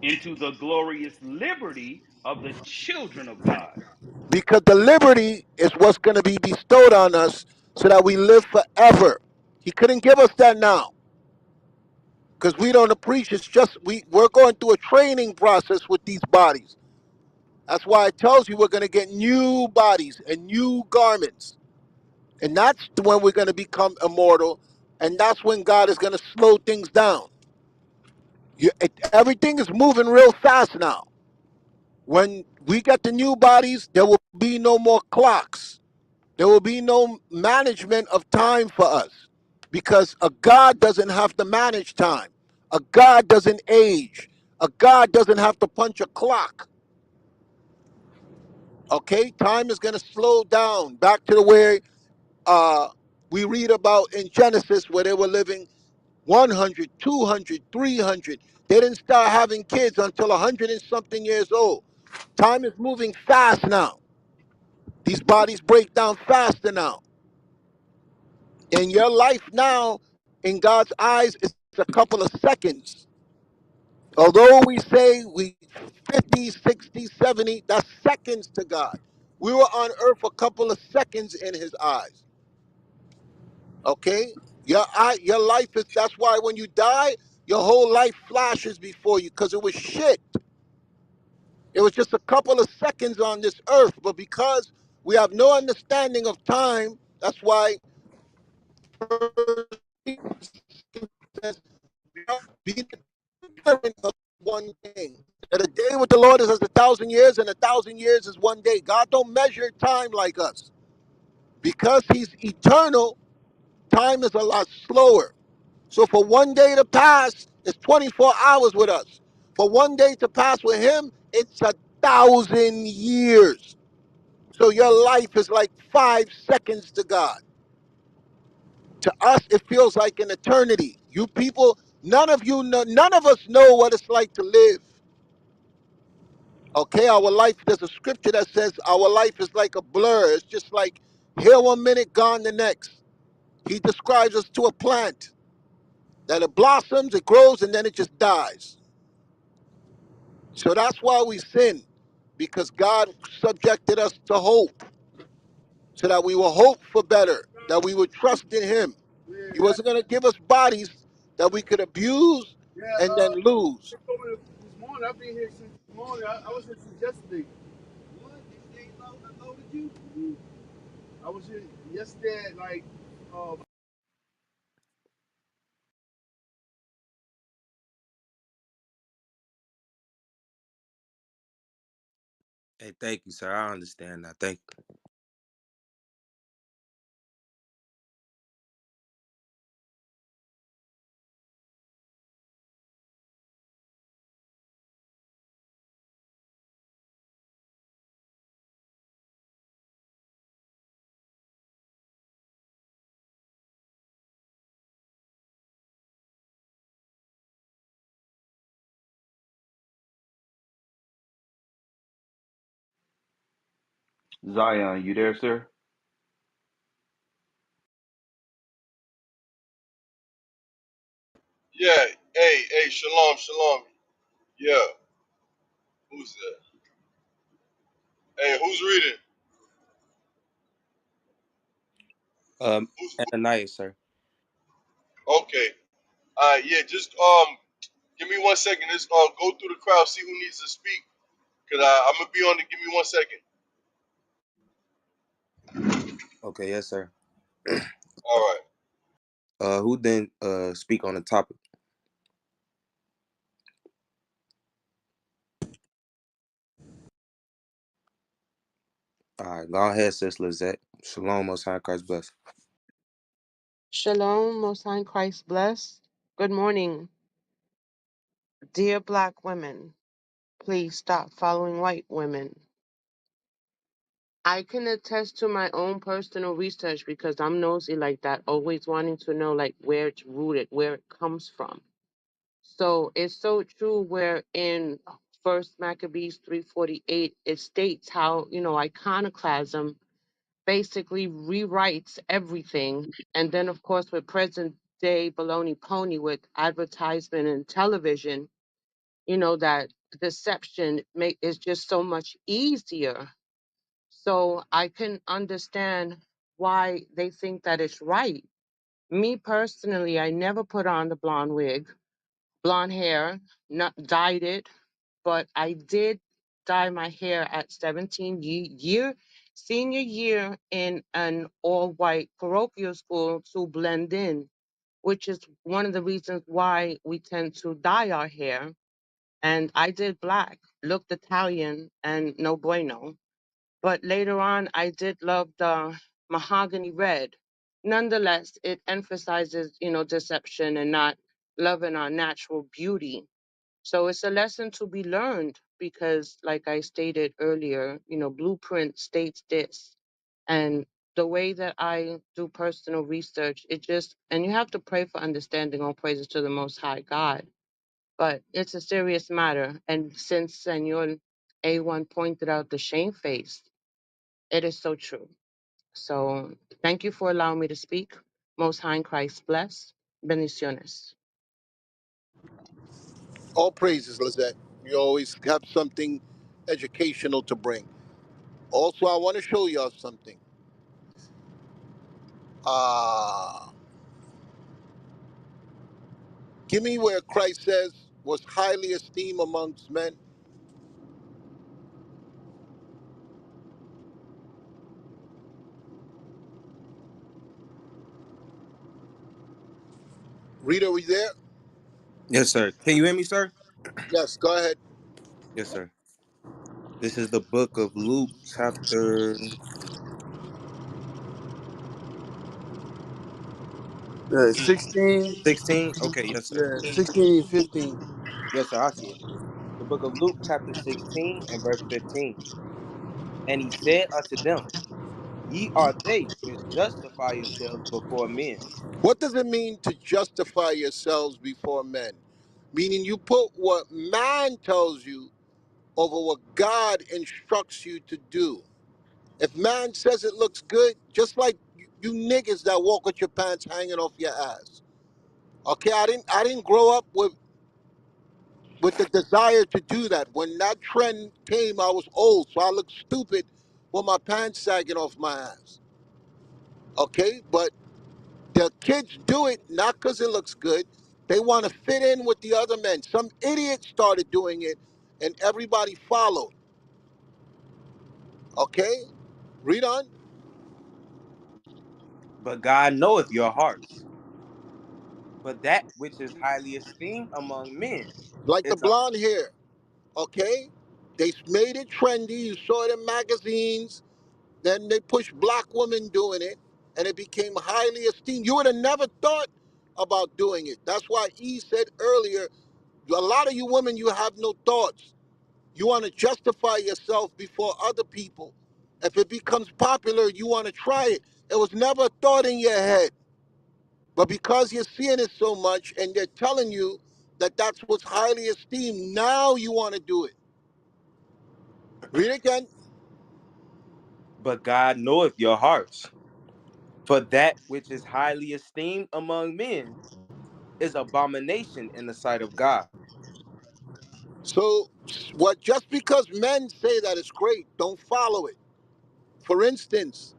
Into the glorious liberty of the children of God. Because the liberty is what's going to be bestowed on us so that we live forever. He couldn't give us that now because we don't appreciate. It's just we're going through a training process with these bodies. That's why it tells you we're going to get new bodies and new garments. And that's when we're going to become immortal. And that's when God is going to slow things down. Everything is moving real fast now. When we get the new bodies, there will be no more clocks. There will be no management of time for us because a God doesn't have to manage time. A God doesn't age. A God doesn't have to punch a clock. Okay? Time is going to slow down back to the way uh, we read about in Genesis where they were living 100, 200, 300. They didn't start having kids until 100 and something years old. Time is moving fast now. These bodies break down faster now. And your life now, in God's eyes, is a couple of seconds. Although we say we 50, 60, 70, that's seconds to God. We were on earth a couple of seconds in his eyes. Okay? Your life is, that's why when you die, your whole life flashes before you because it was shit. It was just a couple of seconds on this earth. But because we have no understanding of time, that's why it says, be ignorant of one thing. That a day with the Lord is as 1,000 years, and 1,000 years is one day. God don't measure time like us. Because he's eternal, time is a lot slower. So for one day to pass, it's 24 hours with us. For one day to pass with him, it's 1,000 years. So your life is like 5 seconds to God. To us, it feels like an eternity. You people, none of you know, none of us know what it's like to live. Okay, our life, there's a scripture that says our life is like a blur. It's just like here one minute, gone the next. He describes us to a plant that it blossoms, it grows, and then it just dies. So that's why we sin, because God subjected us to hope, so that we will hope for better, that we would trust in him. He wasn't going to give us bodies that we could abuse Yeah, and then lose. I told me this morning. I've been here since this morning. I was here since yesterday. What? They loaded you? Mhm. I was here yesterday at like uh, Hey, thank you, sir. I understand that. Thank you. Zion, you there, sir? Yeah. Hey, shalom, shalom. Yeah. Who's that? Hey, who's reading? And a night, sir. Okay. Yeah, just give me 1 second. Let's go through the crowd, see who needs to speak. Cause I'm gonna be on it. Give me 1 second. Okay, yes, sir. All right. Who then speak on the topic? All right, go ahead, sis Lizette. Shalom, most high Christ bless. Shalom, Most High in Christ bless. Good morning, dear black women. Please stop following white women. I can attest to my own personal research because I'm nosy like that, always wanting to know like where it's rooted, where it comes from. So it's so true where in First Maccabees 3:48 it states how, iconoclasm basically rewrites everything. And then of course with present day baloney pony with advertisement and television, that deception is just so much easier. So I can understand why they think that it's right. Me personally, I never put on the blonde wig, blonde hair, not dyed it, but I did dye my hair at 17 senior year in an all white parochial school to blend in, which is one of the reasons why we tend to dye our hair. And I did black, looked Italian, and no bueno. But later on, I did love the mahogany red. Nonetheless, it emphasizes, deception and not loving our natural beauty. So it's a lesson to be learned because, like I stated earlier, Blueprint states this. And the way that I do personal research, and you have to pray for understanding, all praises to the Most High God. But it's a serious matter. And since Senor A1 pointed out the shamefaced, it is so true. So thank you for allowing me to speak. Most High in Christ bless. Bendiciones. All praises, Lizette. You always have something educational to bring. Also, I want to show y'all something. Uh, Give me where Christ says was highly esteemed amongst men. Rita, are we there? Yes, sir. Can you hear me, sir? Yes, go ahead. Yes, sir. This is the book of Luke, chapter 16. 16. Okay, yes, sir. Yeah, 16, 15. Yes, sir. I see it. The book of Luke, chapter 16, and verse 15. And he said unto them, ye are they which justify yourselves before men. What does it mean to justify yourselves before men? Meaning you put what man tells you over what God instructs you to do. If man says it looks good, just like you niggas that walk with your pants hanging off your ass. Okay, I didn't grow up with the desire to do that. When that trend came, I was old, so I looked stupid with my pants sagging off my ass. Okay, but the kids do it not because it looks good. They want to fit in with the other men. Some idiot started doing it, and everybody followed. Okay, read on. But God knoweth your hearts. For that which is highly esteemed among men Like the is a blonde hair. Okay, they made it trendy. You saw it in magazines. Then they pushed black women doing it, and it became highly esteemed. You would have never thought about doing it. That's why E said earlier, a lot of you women, you have no thoughts. You want to justify yourself before other people. If it becomes popular, you want to try it. It was never a thought in your head. But because you're seeing it so much and they're telling you that that's what's highly esteemed, now you want to do it. Read again. but God knoweth your hearts. For that which is highly esteemed among men is abomination in the sight of God. So, what? Just because men say that it's great, don't follow it. For instance,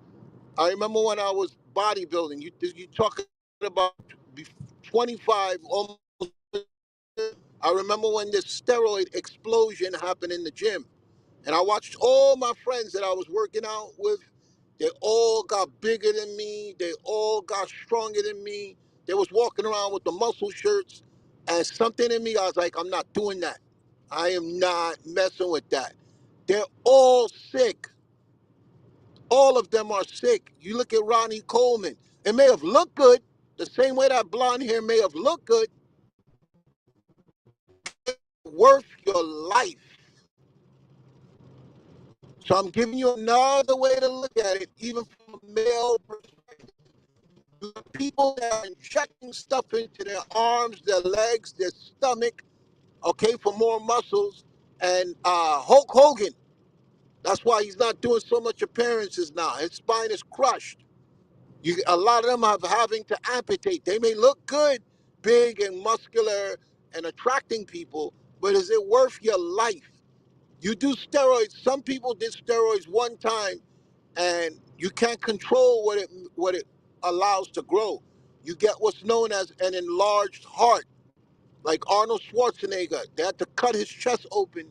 I remember when I was bodybuilding. You talking about 25 almost. I remember when this steroid explosion happened in the gym, and I watched all my friends that I was working out with. They all got bigger than me. They all got stronger than me. They was walking around with the muscle shirts, and something in me, I was like, I'm not doing that. I am not messing with that. They're all sick. All of them are sick. You look at Ronnie Coleman. It may have looked good, the same way that blonde hair may have looked good, worth your life. So I'm giving you another way to look at it, even from a male perspective. The people that are injecting stuff into their arms, their legs, their stomach, okay, for more muscles. And Hulk Hogan, that's why he's not doing so much appearances now. His spine is crushed. A lot of them are having to amputate. They may look good, big and muscular and attracting people, but is it worth your life? You do steroids. Some people did steroids one time, and you can't control what it allows to grow. You get what's known as an enlarged heart, like Arnold Schwarzenegger. They had to cut his chest open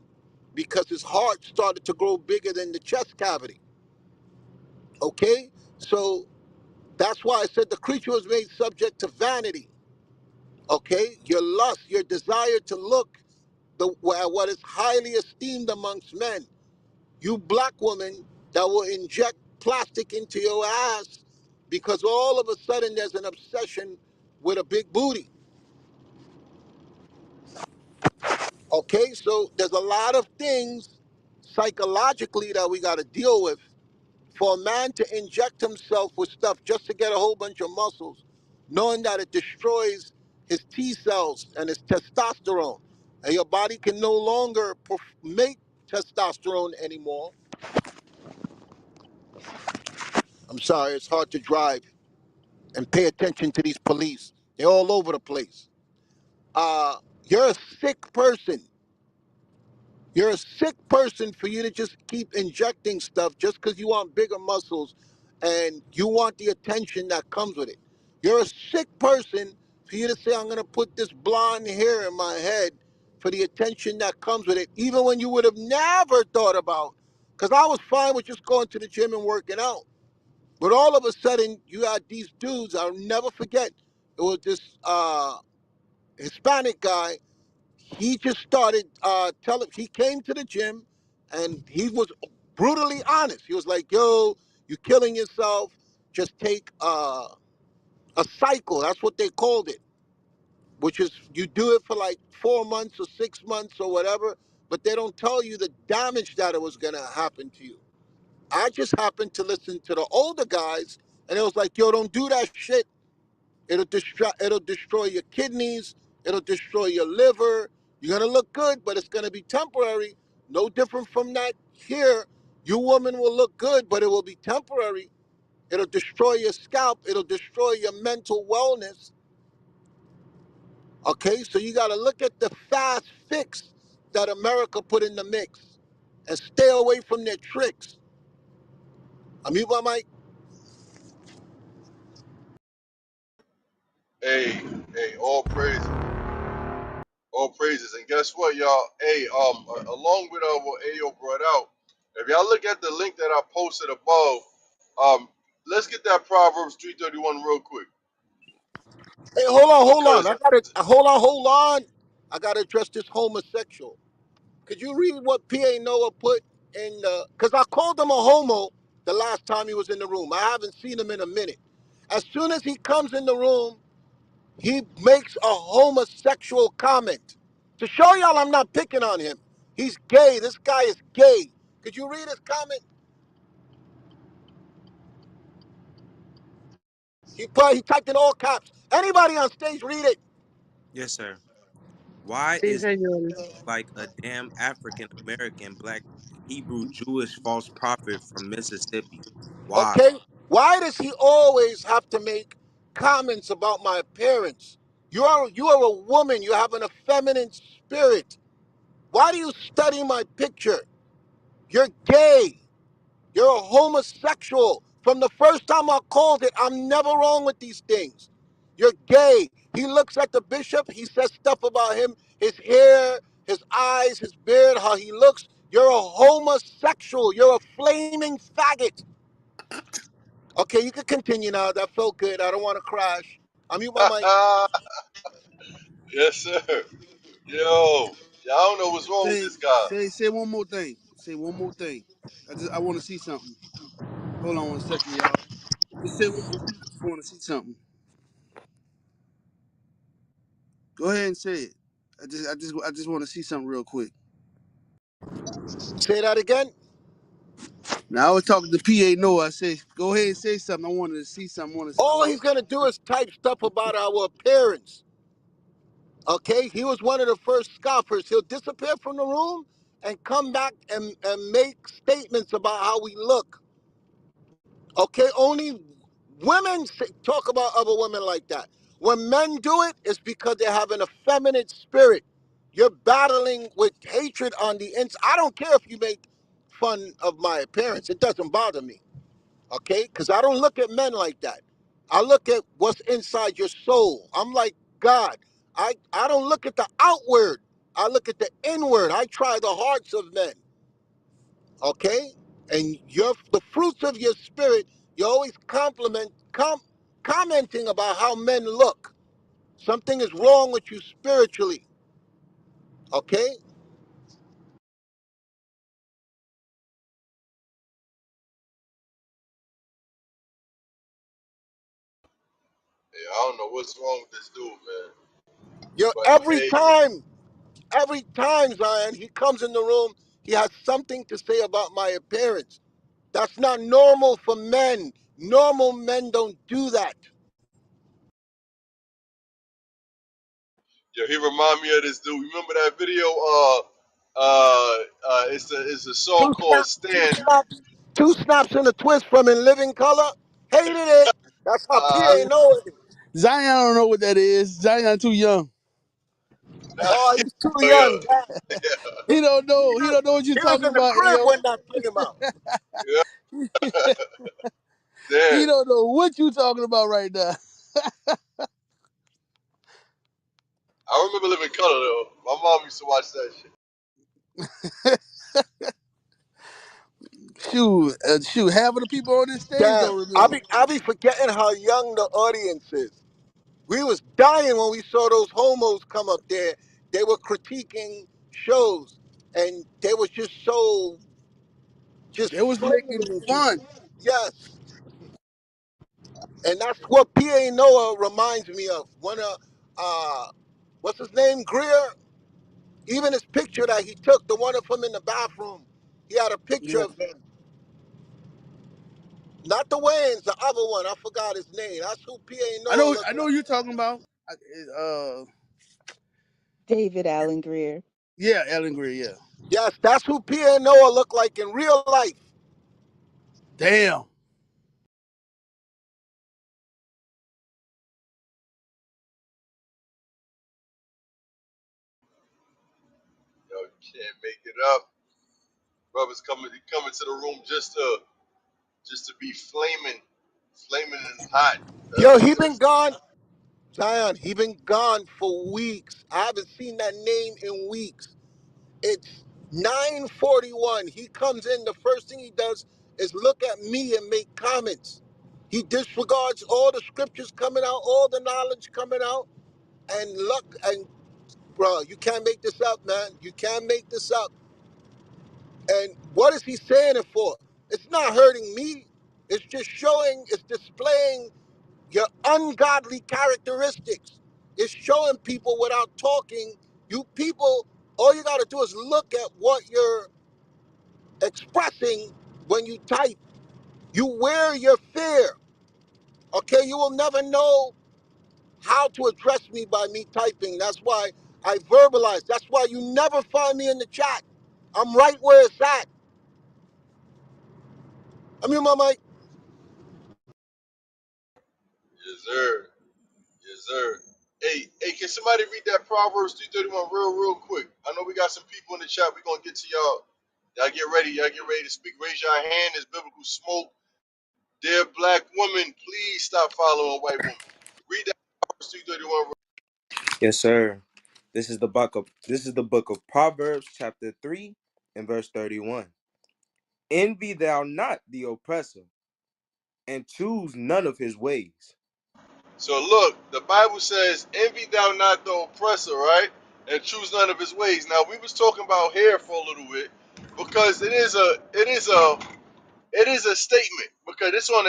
because his heart started to grow bigger than the chest cavity. Okay, so that's why I said the creature was made subject to vanity. Okay, your lust, your desire to look at what is highly esteemed amongst men. You black women that will inject plastic into your ass because all of a sudden there's an obsession with a big booty. Okay, so there's a lot of things psychologically that we got to deal with. For a man to inject himself with stuff just to get a whole bunch of muscles, knowing that it destroys his T cells and his testosterone, and your body can no longer make testosterone anymore. I'm sorry, it's hard to drive and pay attention to these police. They're all over the place. You're a sick person. You're a sick person for you to just keep injecting stuff just because you want bigger muscles and you want the attention that comes with it. You're a sick person for you to say, I'm going to put this blonde hair in my head for the attention that comes with it, even when you would have never thought about. Because I was fine with just going to the gym and working out. But all of a sudden, you had these dudes, I'll never forget. It was this Hispanic guy. He just started telling, he came to the gym and he was brutally honest. He was like, yo, you're killing yourself. Just take a cycle. That's what they called it, which is you do it for like 4 months or 6 months or whatever, but they don't tell you the damage that it was going to happen to you. I just happened to listen to the older guys and it was like, yo, don't do that shit. It'll destroy your kidneys. It'll destroy your liver. You're gonna look good, but it's gonna be temporary. No different from that here. You woman will look good, but it will be temporary. It'll destroy your scalp. It'll destroy your mental wellness. Okay, so you gotta look at the fast fix that America put in the mix, and stay away from their tricks. I mute my mic. Hey, hey, all praise. praises. And guess what, y'all? Hey, along with what Ayo brought out, if y'all look at the link that I posted above, let's get that Proverbs 3:31 real quick Hey, hold on. because I gotta hold on. I gotta address this homosexual. Could you read what P.A. Noah put in the? Because I called him a homo the last time he was in the room. I haven't seen him in a minute. As soon as he comes in the room, he makes a homosexual comment. To show y'all I'm not picking on him. He's gay. This guy is gay. Could you read his comment? He typed in all caps. Anybody on stage read it? Yes, sir. Why Sí, is señor. like a damn African American black Hebrew Jewish false prophet from Mississippi? Why? Okay? Why does he always have to make comments about my appearance? You are a woman. You have an effeminate spirit. Why do you study my picture? You're gay. You're a homosexual. From the first time I called it, I'm never wrong with these things. You're gay. He looks at the bishop. He says stuff about him, his hair, his eyes, his beard, how he looks. You're a homosexual. You're a flaming faggot. Okay, you can continue now. That felt good. I don't want to crash. I mute my mic. yes, sir. Yo, y'all don't know what's wrong with Say this guy. say one more thing. Say one more thing. I want to see something. Hold on one second, y'all. Just say one more thing. I just want to see something. Go ahead and say it. I just want to see something real quick. Say that again. Now I was talking to PA Noah. I said, go ahead and say something. I wanted to see something. I All want. he's gonna do is type stuff about our appearance. Okay, he was one of the first scoffers. He'll disappear from the room and come back and make statements about how we look. Okay, only women talk about other women like that. When men do it, it's because they have an effeminate spirit. You're battling with hatred on the inside. I don't care if you make fun of my appearance. It doesn't bother me. Okay, because I don't look at men like that. I look at what's inside your soul. I'm like God. I don't look at the outward. I look at the inward. I try the hearts of men. Okay, and the fruits of your spirit. You always commenting about how men look. Something is wrong with you spiritually. Okay, Yeah, I don't know what's wrong with this dude, man. you But hey, every time Zion, he comes in the room, he has something to say about my appearance. That's not normal for men. Normal men don't do that. yo, he remind me of this dude. Remember that video? It's a song Two called snaps, two "Stand." snaps, two snaps and a twist from In Living Color. Hated it. That's how Uh, PA know it. Zion don't know what that is. Zion too young. Oh, he's too young. yeah, He don't He know. He was, don't know what you're he was talking in the about, crib Ayo. when that came out. yeah, He damn. don't know what you talking about right now. I remember Living Color though. My mom used to watch that shit. Shoot. Half of the people on this stage Damn, don't I remember. be I be forgetting how young the audience is. We was dying when we saw those homos come up there. They were critiquing shows, and they was just so just They was making flaming. fun. Yes, and that's what PA Noah reminds me of. One of what's his name, Greer. Even his picture that he took, the one of him in the bathroom, he had a picture Yeah, of him. Not the Wayans, the other one. I forgot his name. That's who PA I Noah know. looked I know like. what you're talking about. David Allen Greer. Yeah, Ellen Greer. Yeah. Yes, that's who PA Noah looked like in real life. Damn. Yo, you can't make it up. Brothers coming to the room just to be flaming and hot. Yo, he been That's gone. Zion, he been gone for weeks. I haven't seen that name in weeks. It's 9:41. He comes in, the first thing he does is look at me and make comments. He disregards all the scriptures coming out, all the knowledge coming out, and look, and bro, you can't make this up, man. You can't make this up. And what is he saying it for? It's not hurting me. It's just showing, it's displaying your ungodly characteristics. It's showing people without talking. You people, all you got to do is look at what you're expressing when you type. You wear your fear, okay? You will never know how to address me by me typing. That's why I verbalize. That's why you never find me in the chat. I'm right where it's at. I mean, my mic. Yes, sir. Yes, sir. Hey, can somebody read that Proverbs 331 real quick? I know we got some people in the chat. We're gonna get to y'all. Y'all get ready. Y'all get ready to speak. Raise your hand. It's biblical smoke. Dear black women, please stop following white women. Read that Proverbs 331. Yes, sir. This is the book of Proverbs, chapter 3, and verse 31. Envy thou not the oppressor, and choose none of his ways. So look, the Bible says, "Envy thou not the oppressor," right? And choose none of his ways. Now we was talking about hair for a little bit because it is a statement because it's on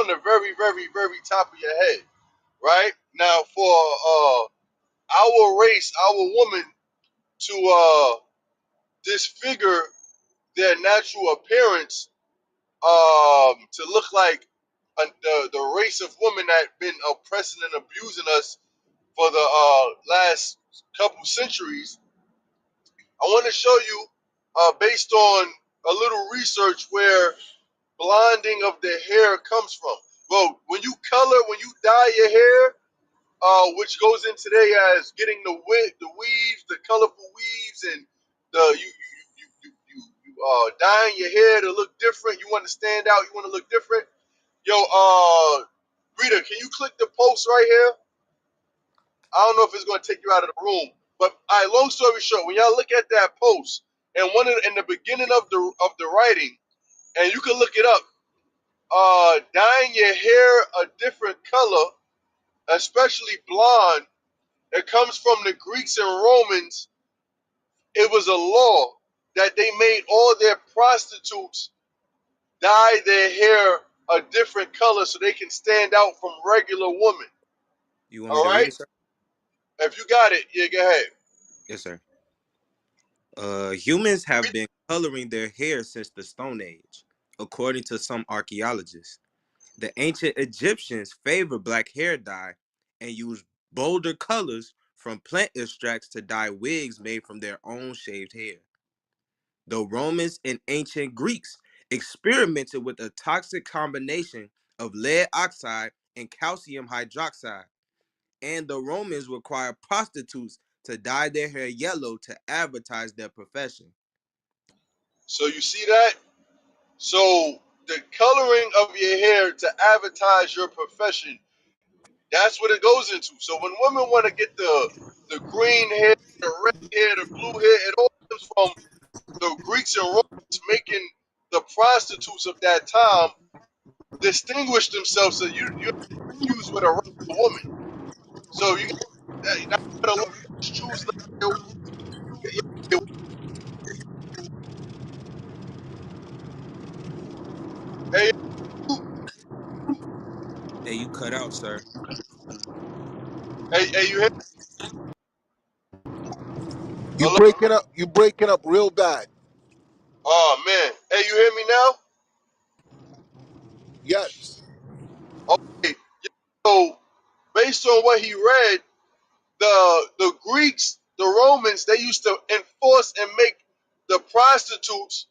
the very top of your head, right? Now for our race, our woman to disfigure their natural appearance, to look like the race of women that been oppressing and abusing us for the last couple centuries. I want to show you, based on a little research, where blonding of the hair comes from. Well, when you dye your hair, which goes in today as getting the weaves, the colorful weaves, and you dyeing your hair to look different. You want to stand out. You want to look different. Yo, Rita, can you click the post right here? I don't know if it's going to take you out of the room, but all right. Long story short, when y'all look at that post, and in the beginning of the writing, and you can look it up, dyeing your hair a different color, especially blonde, it comes from the Greeks and Romans. It was a law that they made all their prostitutes dye their hair a different color so they can stand out from regular women. You want me All to read right? it, sir? If you got it, yeah, go ahead. Yes, sir. Humans have been coloring their hair since the Stone Age, according to some archaeologists. The ancient Egyptians favored black hair dye and used bolder colors from plant extracts to dye wigs made from their own shaved hair. The Romans and ancient Greeks experimented with a toxic combination of lead oxide and calcium hydroxide, and the Romans required prostitutes to dye their hair yellow to advertise their profession. So you see that? So the coloring of your hair to advertise your profession, that's what it goes into. So when women want to get the green hair, the red hair, the blue hair, it all comes from the Greeks and Romans making the prostitutes of that time distinguish themselves, so you're confused with a regular woman. So you gotta choose. Hey, Hey, you cut out, sir. hey, you hear? You Hello? break it up. You break it up real bad. Oh man. Hey, you hear me now? Yes. Okay. So based on what he read, the Greeks, the Romans, they used to enforce and make the prostitutes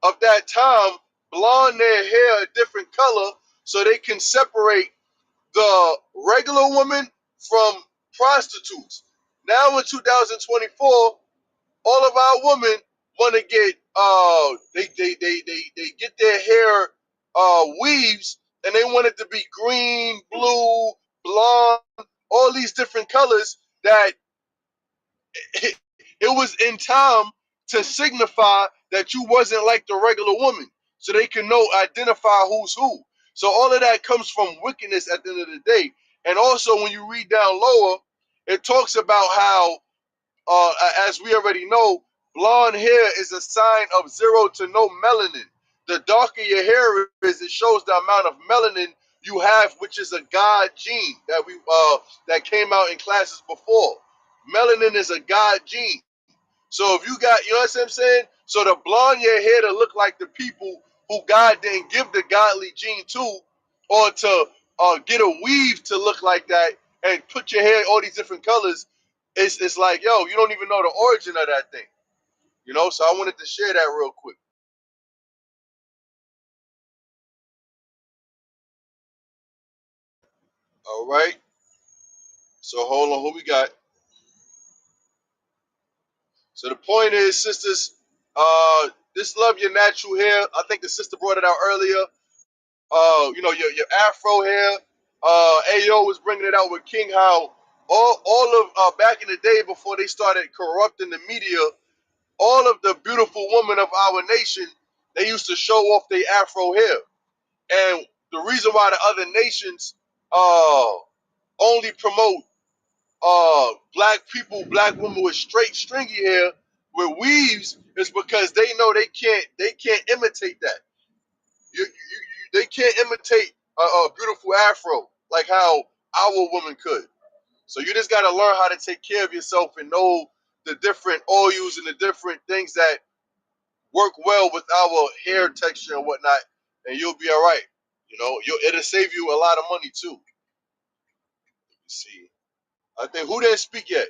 of that time blonde their hair a different color so they can separate the regular woman from prostitutes. Now in 2024, all of our women want to get they get their hair weaves, and they want it to be green, blue, blonde, all all these different colors that it was in time to signify that you wasn't like the regular woman, so they can know identify who's who. So all of that comes from wickedness at the end of the day. And also when you read down lower, it talks about how as we already know, blonde hair is a sign of zero to no melanin. The darker your hair is, it shows the amount of melanin you have, which is a God gene that we that came out in classes before. Melanin is a God gene. So if you got, you know what I'm saying? So to blonde your hair to look like the people who God didn't give the godly gene to, or to get a weave to look like that and put your hair all these different colors, it's like, yo, you don't even know the origin of that thing. You know, so I wanted to share that real quick. All right. So hold on, who we got? So the point is, sisters, just love your natural hair. I think the sister brought it out earlier. You know, your afro hair. Ayo was bringing it out with King, how all of back in the day before they started corrupting the media, all of the beautiful women of our nation, they used to show off their afro hair. And the reason why the other nations uh, only promote black people, black women with straight stringy hair with weaves is because they know they can't imitate that. They can't imitate a beautiful afro like how our woman could. So you just got to learn how to take care of yourself and know the different oils and the different things that work well with our hair texture and whatnot, and you'll be all right. You know, it'll save you a lot of money too. Let me see. I think who didn't speak yet?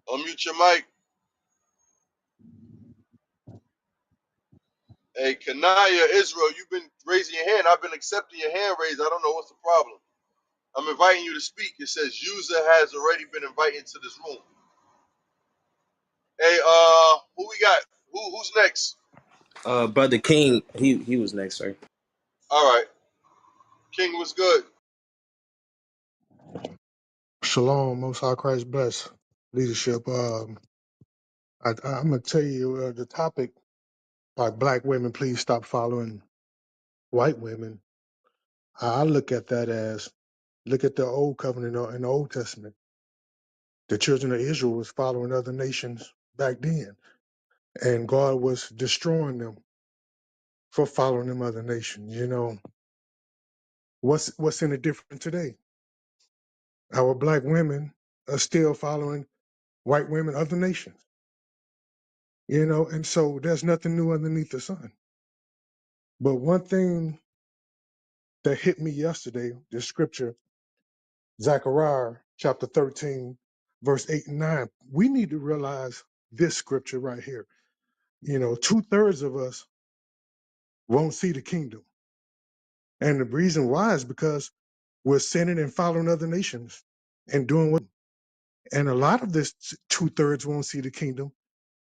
Unmute your mic. Hey, Kanaya, Israel, you've been raising your hand. I've been accepting your hand raise. I don't know what's the problem. I'm inviting you to speak. It says user has already been invited to this room. Hey, who we got? Who's next? Brother King, he was next, sir. All right, King was good. Shalom, Most High Christ bless leadership. I'm gonna tell you the topic. Like black women, please stop following white women. I look at that as look at the old covenant in the Old Testament. The children of Israel was following other nations back then, and God was destroying them for following them other nations. You know what's in it different today? Our black women are still following white women, other nations. You know, and so there's nothing new underneath the sun. But one thing that hit me yesterday, this scripture, Zechariah chapter 13, verse 8 and 9, we need to realize this scripture right here. You know, 2/3 of us won't see the kingdom. And the reason why is because we're sinning and following other nations and doing what, and a lot of this 2/3 won't see the kingdom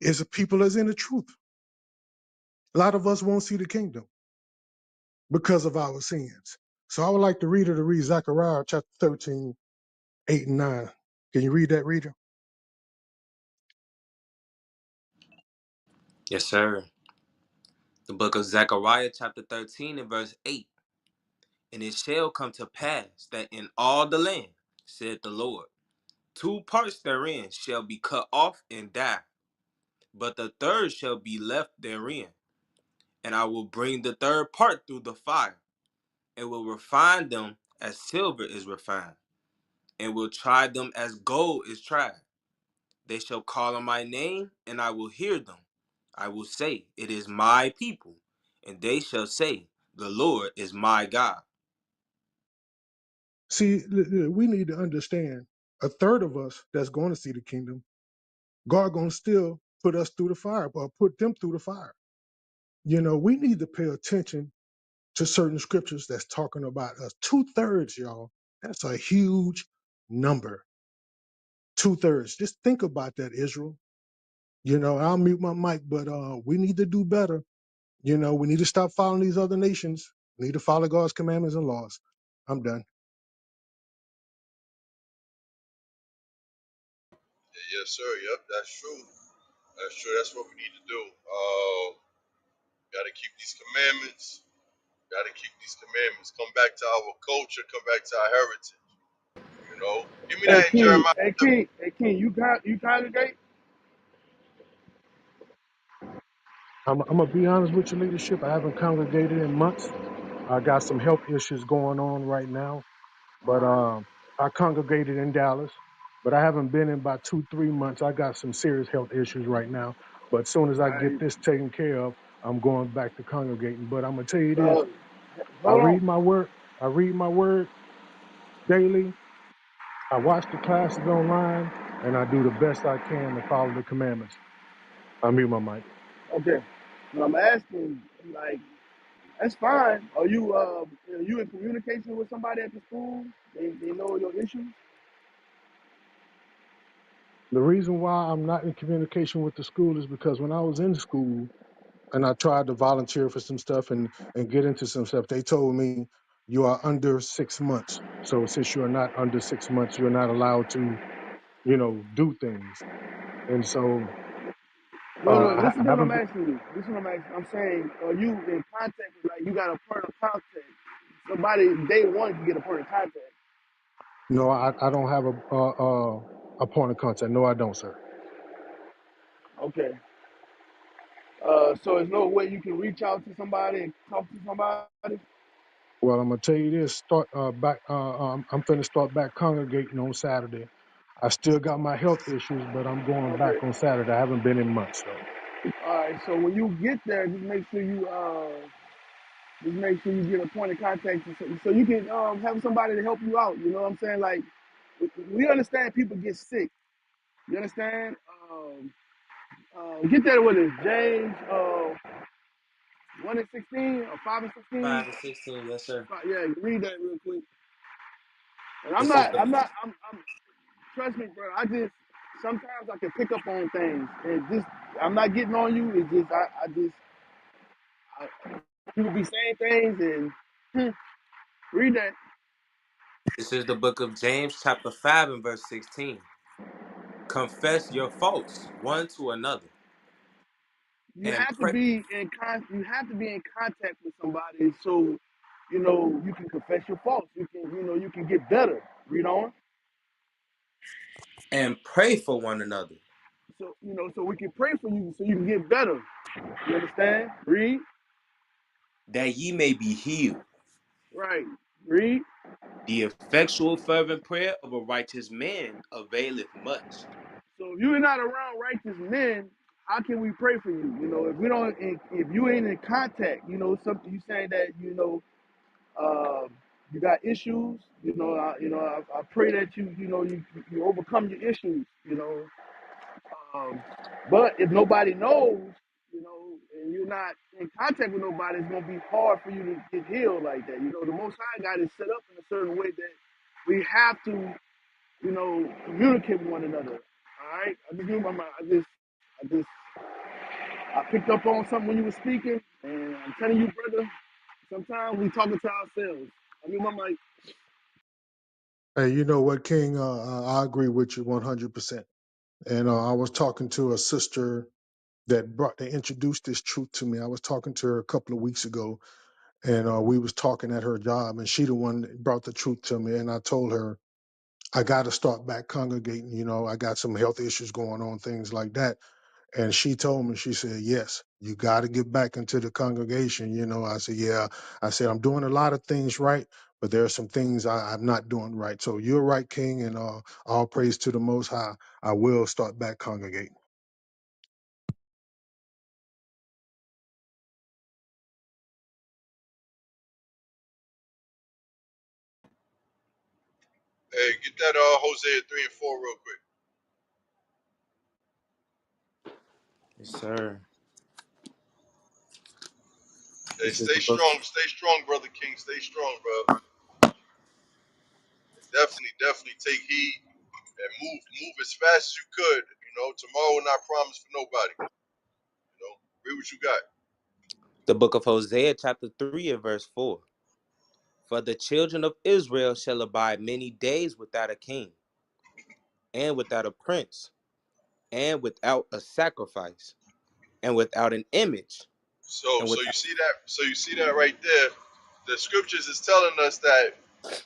is the people that's in the truth. A lot of us won't see the kingdom because of our sins. So I would like the reader to read Zechariah chapter 13, 8 and 9. Can you read that, reader? Yes, sir. The book of Zechariah, chapter 13, and verse 8. And it shall come to pass that in all the land, said the Lord, two parts therein shall be cut off and die, but the third shall be left therein. And I will bring the third part through the fire, and will refine them as silver is refined, and will try them as gold is tried. They shall call on my name, and I will hear them. I will say, it is my people, and they shall say, the Lord is my God. See, we need to understand a third of us that's going to see the kingdom, God going to still put us through the fire, or put them through the fire. You know, we need to pay attention to certain scriptures that's talking about us. 2/3, y'all. That's a huge number. 2/3. Just think about that, Israel. You know, I'll mute my mic, but we need to do better. You know, we need to stop following these other nations. Need to follow God's commandments and laws. I'm done. Yes, sir. Yep, that's true. That's true. That's what we need to do. Got to keep these commandments. Got to keep these commandments. Come back to our culture. Come back to our heritage. You know. Give me Hey that in King, Jeremiah. hey King, hey King, you congregate? I'm gonna be honest with your leadership. I haven't congregated in months. I got some health issues going on right now, but I congregated in Dallas, but I haven't been in about 2-3 months. I got some serious health issues right now, but as soon as I get I this taken care of, I'm going back to congregating. But I'm gonna tell you this: uh, I hold on. read my word. I read my word daily. I watch the classes online, and I do the best I can to follow the commandments. I mute my mic. Okay. But I'm asking, like, that's fine. Are you in communication with somebody at the school? They know your issues? The reason why I'm not in communication with the school is because when I was in school and I tried to volunteer for some stuff and get into some stuff, they told me you are under 6 months. So since you are not under 6 months, you're not allowed to, do things. And so No, no, I listen to what I'm haven't been, asking you. Listen to what I'm asking. I'm saying, are you in contact with, like, you got a point of contact? Somebody, day one, can get a point of contact. no, I don't have a point of contact. No, I don't, sir. Okay. So there's no way you can reach out to somebody and talk to somebody? Well, I'm gonna tell you this. Start back. I'm finna start back congregating on Saturday. I still got my health issues, but I'm going back Okay. on Saturday. I haven't been in months though. All right. So when you get there, just make sure you get a point of contact so you can have somebody to help you out. You know what I'm saying? Like, we understand people get sick. You understand? Get that with us, James. 1 and 16 or 5 and 16. 5 and 16, yes, sir. Yeah, read that real quick. And I'm This is not. the I'm not. I'm. Trust me, bro. I just sometimes I can pick up on things, and just I'm not getting on you. It's just people be saying things and read that. this is the book of James, chapter 5 and verse 16. Confess your faults one to another You and have to pray be You have to be in contact with somebody so you can confess your faults. You can get better. Read on. for one another, So we can pray for you so you can get better. You understand? Read. that ye may be healed. Right. Read. The effectual fervent prayer of a righteous man availeth much. So if you're not around righteous men, how can we pray for you? If we don't, if you ain't in contact, something you saying that uh, you got issues. I pray that you overcome your issues. But if nobody knows, and you're not in contact with nobody, it's gonna be hard for you to get healed like that. The Most High God is set up in a certain way that we have to, communicate with one another. All right. I just knew my mind. I picked up on something when you were speaking, and I'm telling you, brother. Sometimes we talking to ourselves. I mean, my mic. Hey, you know what, King? I agree with you 100%. And I was talking to a sister that introduced this truth to me. I was talking to her a couple of weeks ago, and we was talking at her job, and she the one that brought the truth to me. And I told her I got to start back congregating. I got some health issues going on, things like that. And she told me, she said, yes, you got to get back into the congregation. I said, yeah. I said, I'm doing a lot of things right, but there are some things I'm not doing right. So you're right, King, and all praise to the Most High. I will start back congregating. Hey, get that Hosea 3 and 4 real quick. Yes, sir. Hey, This is the book. stay strong, brother King. Stay strong, bro. Definitely take heed and move as fast as you could. Tomorrow not promised for nobody. Read what you got. The book of Hosea, chapter 3 and verse 4. For the children of Israel shall abide many days without a king, and without a prince, and without a sacrifice, and without an image, So and so you without see that right there. The scriptures is telling us that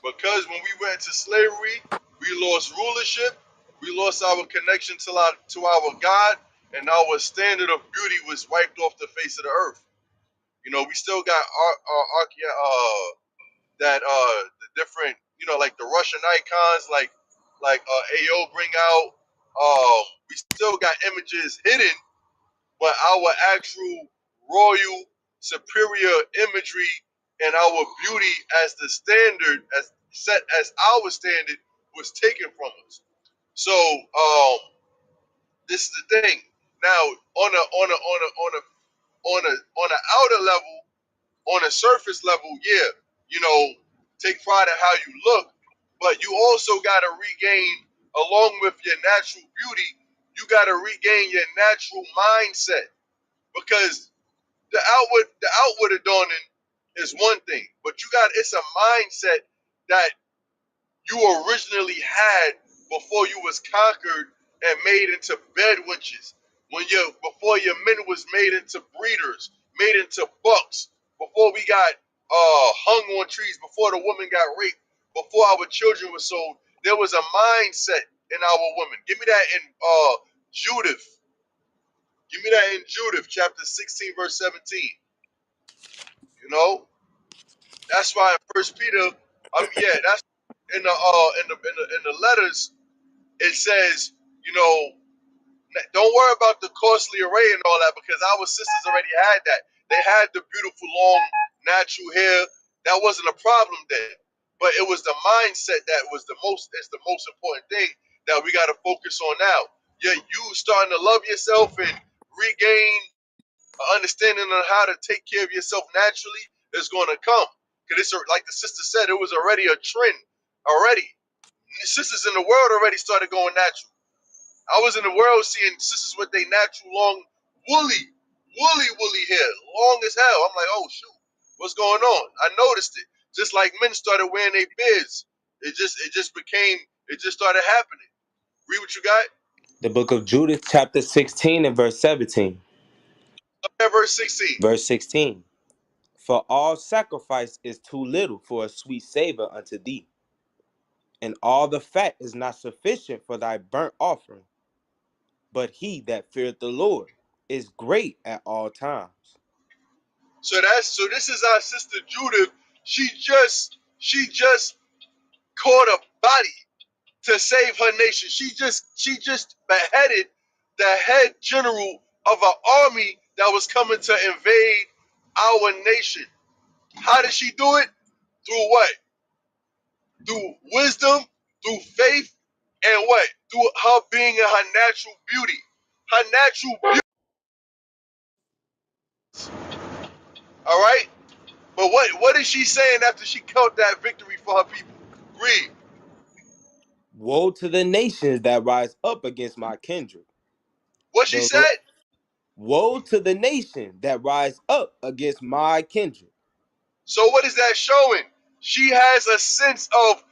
because when we went to slavery, we lost rulership, we lost our connection to our God, and our standard of beauty was wiped off the face of the earth. You know, we still got the different, you know, like the Russian icons, like AO bring out. We still got images hidden, but our actual royal superior imagery and our beauty as the standard, as set as our standard, was taken from us. So this is the thing. Now on a outer level, on a surface level, yeah, you know, take pride in how you look, but you also gotta regain, along with your natural beauty, you gotta regain your natural mindset, because the outward adorning is one thing, but it's a mindset that you originally had before you was conquered and made into bed witches. Before your men was made into breeders, made into bucks, before we got hung on trees, before the woman got raped, before our children were sold, there was a mindset in our women. Give me that in Judith. Give me that in Judith, chapter 16, verse 17. You know, that's why in First Peter, yeah, that's in the letters. It says, you know, don't worry about the costly array and all that, because our sisters already had that. They had the beautiful long natural hair. That wasn't a problem then. But it was the mindset that was the most important thing that we got to focus on now. Yeah, you starting to love yourself and regain understanding on how to take care of yourself naturally is going to come. Because it's like the sister said, it was already a trend already. Sisters in the world already started going natural. I was in the world seeing sisters with their natural long, woolly hair, long as hell. I'm like, oh shoot, what's going on? I noticed it. Just like men started wearing their beards. It just started happening. Read what you got. the book of Judith, chapter 16 and verse 17. Verse 16. Verse 16. For all sacrifice is too little for a sweet savor unto thee, and all the fat is not sufficient for thy burnt offering. But he that feareth the Lord is great at all times. So this is our sister Judith. She just caught a body to save her nation. She just beheaded the head general of an army that was coming to invade our nation. How did she do it? Through what? Through wisdom, through faith, and what? Through her being in her natural beauty. Her natural beauty. All right? But what is she saying after she caught that victory for her people? Read. Woe to the nations that rise up against my kindred. What she The Lord, said? woe to the nation that rise up against my kindred. So what is that showing? She has a sense of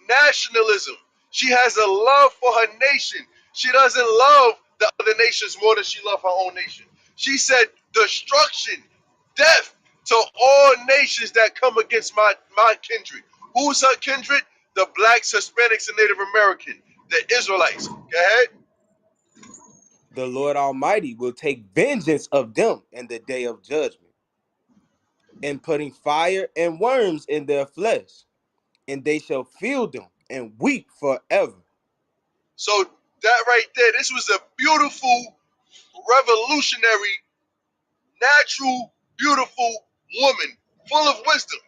nationalism. She has a love for her nation. She doesn't love the other nations more than she loves her own nation. She said, destruction, death to all nations that come against my kindred. Who's her kindred? The blacks, Hispanics, and Native American, the Israelites. Go ahead. The Lord Almighty will take vengeance of them in the day of judgment, and putting fire and worms in their flesh, and they shall feel them and weep forever. So that right there, this was a beautiful, revolutionary, natural, beautiful woman, full of wisdom.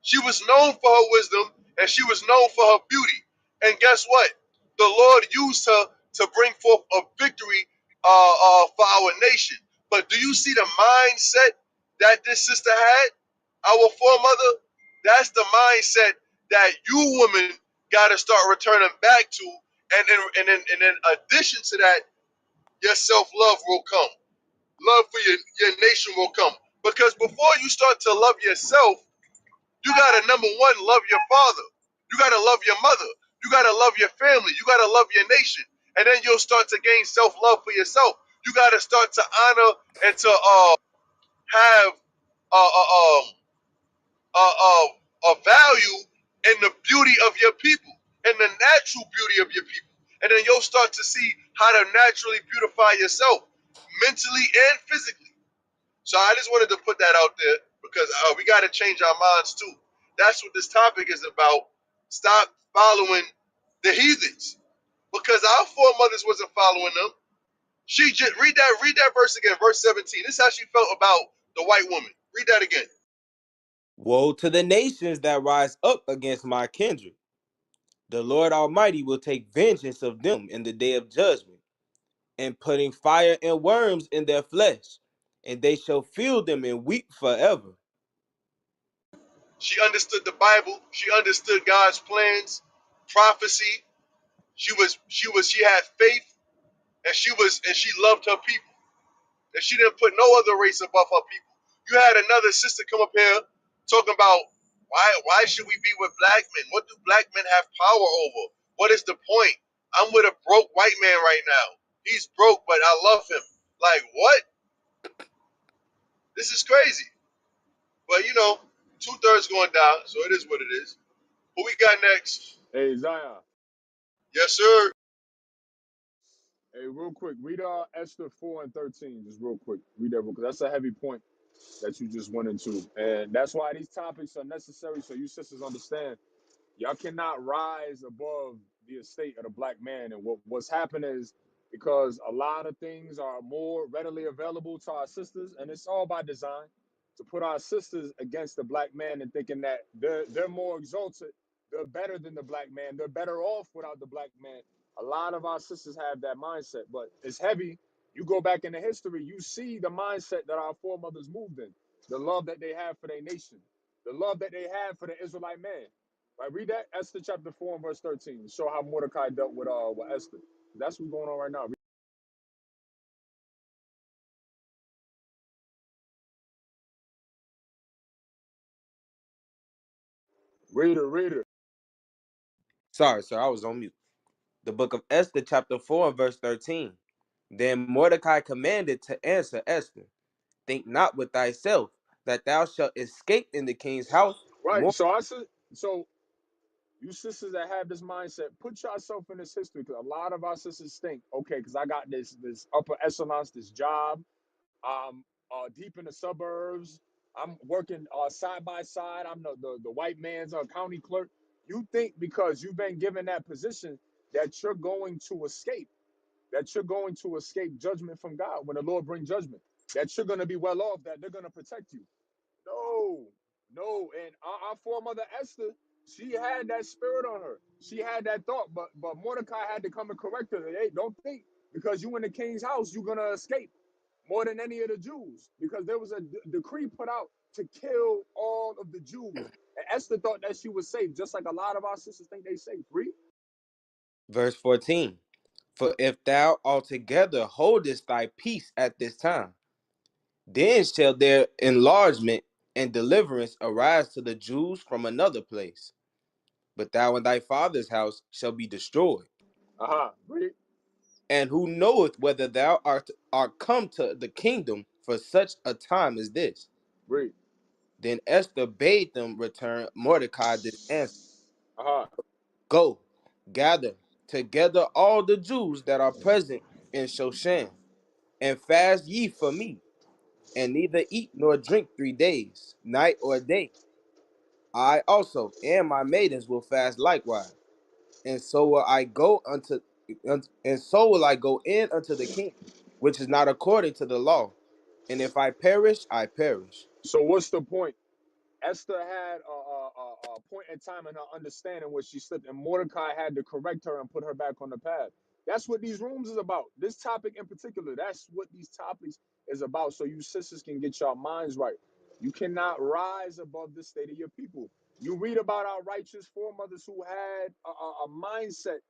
She was known for her wisdom and she was known for her beauty. And guess what? The Lord used her to bring forth a victory for our nation. But do you see the mindset that this sister had? Our foremother? That's the mindset that you women got to start returning back to. And in addition to that, your self love will come. Love for your nation will come. Because before you start to love yourself, You gotta, number one, love your father. You gotta love your mother. You gotta love your family. You gotta love your nation. And then you'll start to gain self-love for yourself. You gotta start to honor and to have uh, uh, um, a value in the beauty of your people and the natural beauty of your people. And then you'll start to see how to naturally beautify yourself mentally and physically. So I just wanted to put that out there because we got to change our minds too. That's what this topic is about. Stop following the heathens because our foremothers wasn't following them. She just read that verse again, verse 17. This is how she felt about the white woman. Read that again. Woe to the nations that rise up against my kindred. The Lord Almighty will take vengeance of them in the day of judgment, and putting fire and worms in their flesh, and they shall feel them and weep forever. She understood the Bible. She understood God's plans, prophecy. She had faith, and she loved her people. And she didn't put no other race above her people. You had another sister come up here talking about why should we be with black men? What do black men have power over? What is the point? I'm with a broke white man right now. He's broke, but I love him. Like what? This is crazy. But you know, 2/3 going down, so it is what it is. Who we got next? Hey, Zion. Yes, sir. Hey, real quick, read Esther 4 and 13, just real quick. Read that because that's a heavy point that you just went into. And that's why these topics are necessary so you sisters understand. Y'all cannot rise above the estate of the black man. And what's happened is because a lot of things are more readily available to our sisters, and it's all by design to put our sisters against the black man and thinking that they're more exalted, they're better than the black man, they're better off without the black man. A lot of our sisters have that mindset, but it's heavy. You go back into history, you see the mindset that our foremothers moved in, the love that they have for their nation, the love that they have for the Israelite man. Right, read that Esther chapter 4 and verse 13 to show how Mordecai dealt with Esther. That's what's going on right now. Read it. Sorry, sir, I was on mute. The book of Esther, chapter 4, and verse 13. Then Mordecai commanded to answer Esther, think not with thyself that thou shalt escape in the king's house. Right. More So so you sisters that have this mindset, put yourself in this history because a lot of our sisters think, okay, because I got this upper echelon, this job, deep in the suburbs. I'm working side by side. I'm the white man's county clerk. You think because you've been given that position that you're going to escape, that you're going to escape judgment from God when the Lord brings judgment, that you're going to be well off, that they're going to protect you. No, no. And our foremother Esther, she had that spirit on her. She had that thought, but Mordecai had to come and correct her. Hey, don't think because you in the king's house, you're going to escape more than any of the Jews because there was a decree put out to kill all of the Jews. And Esther thought that she was safe, just like a lot of our sisters think they safe. Read. verse 14. For if thou altogether holdest thy peace at this time, then shall their enlargement and deliverance arise to the Jews from another place. But thou and thy father's house shall be destroyed. Read. And who knoweth whether thou art come to the kingdom for such a time as this? Read. Then Esther bade them return Mordecai this answer. Uh-huh. Go, gather together all the Jews that are present in Shoshan, and fast ye for me, and neither eat nor drink 3 days, night or day. I also and my maidens will fast likewise, and so will I go and so will I go in unto the king, which is not according to the law. And if I perish, I perish. So what's the point? Esther had a point in time in her understanding where she slipped, and Mordecai had to correct her and put her back on the path. That's what these rooms is about. This topic in particular, that's what these topics is about. So you sisters can get your minds right. You cannot rise above the state of your people. You read about our righteous foremothers who had a mindset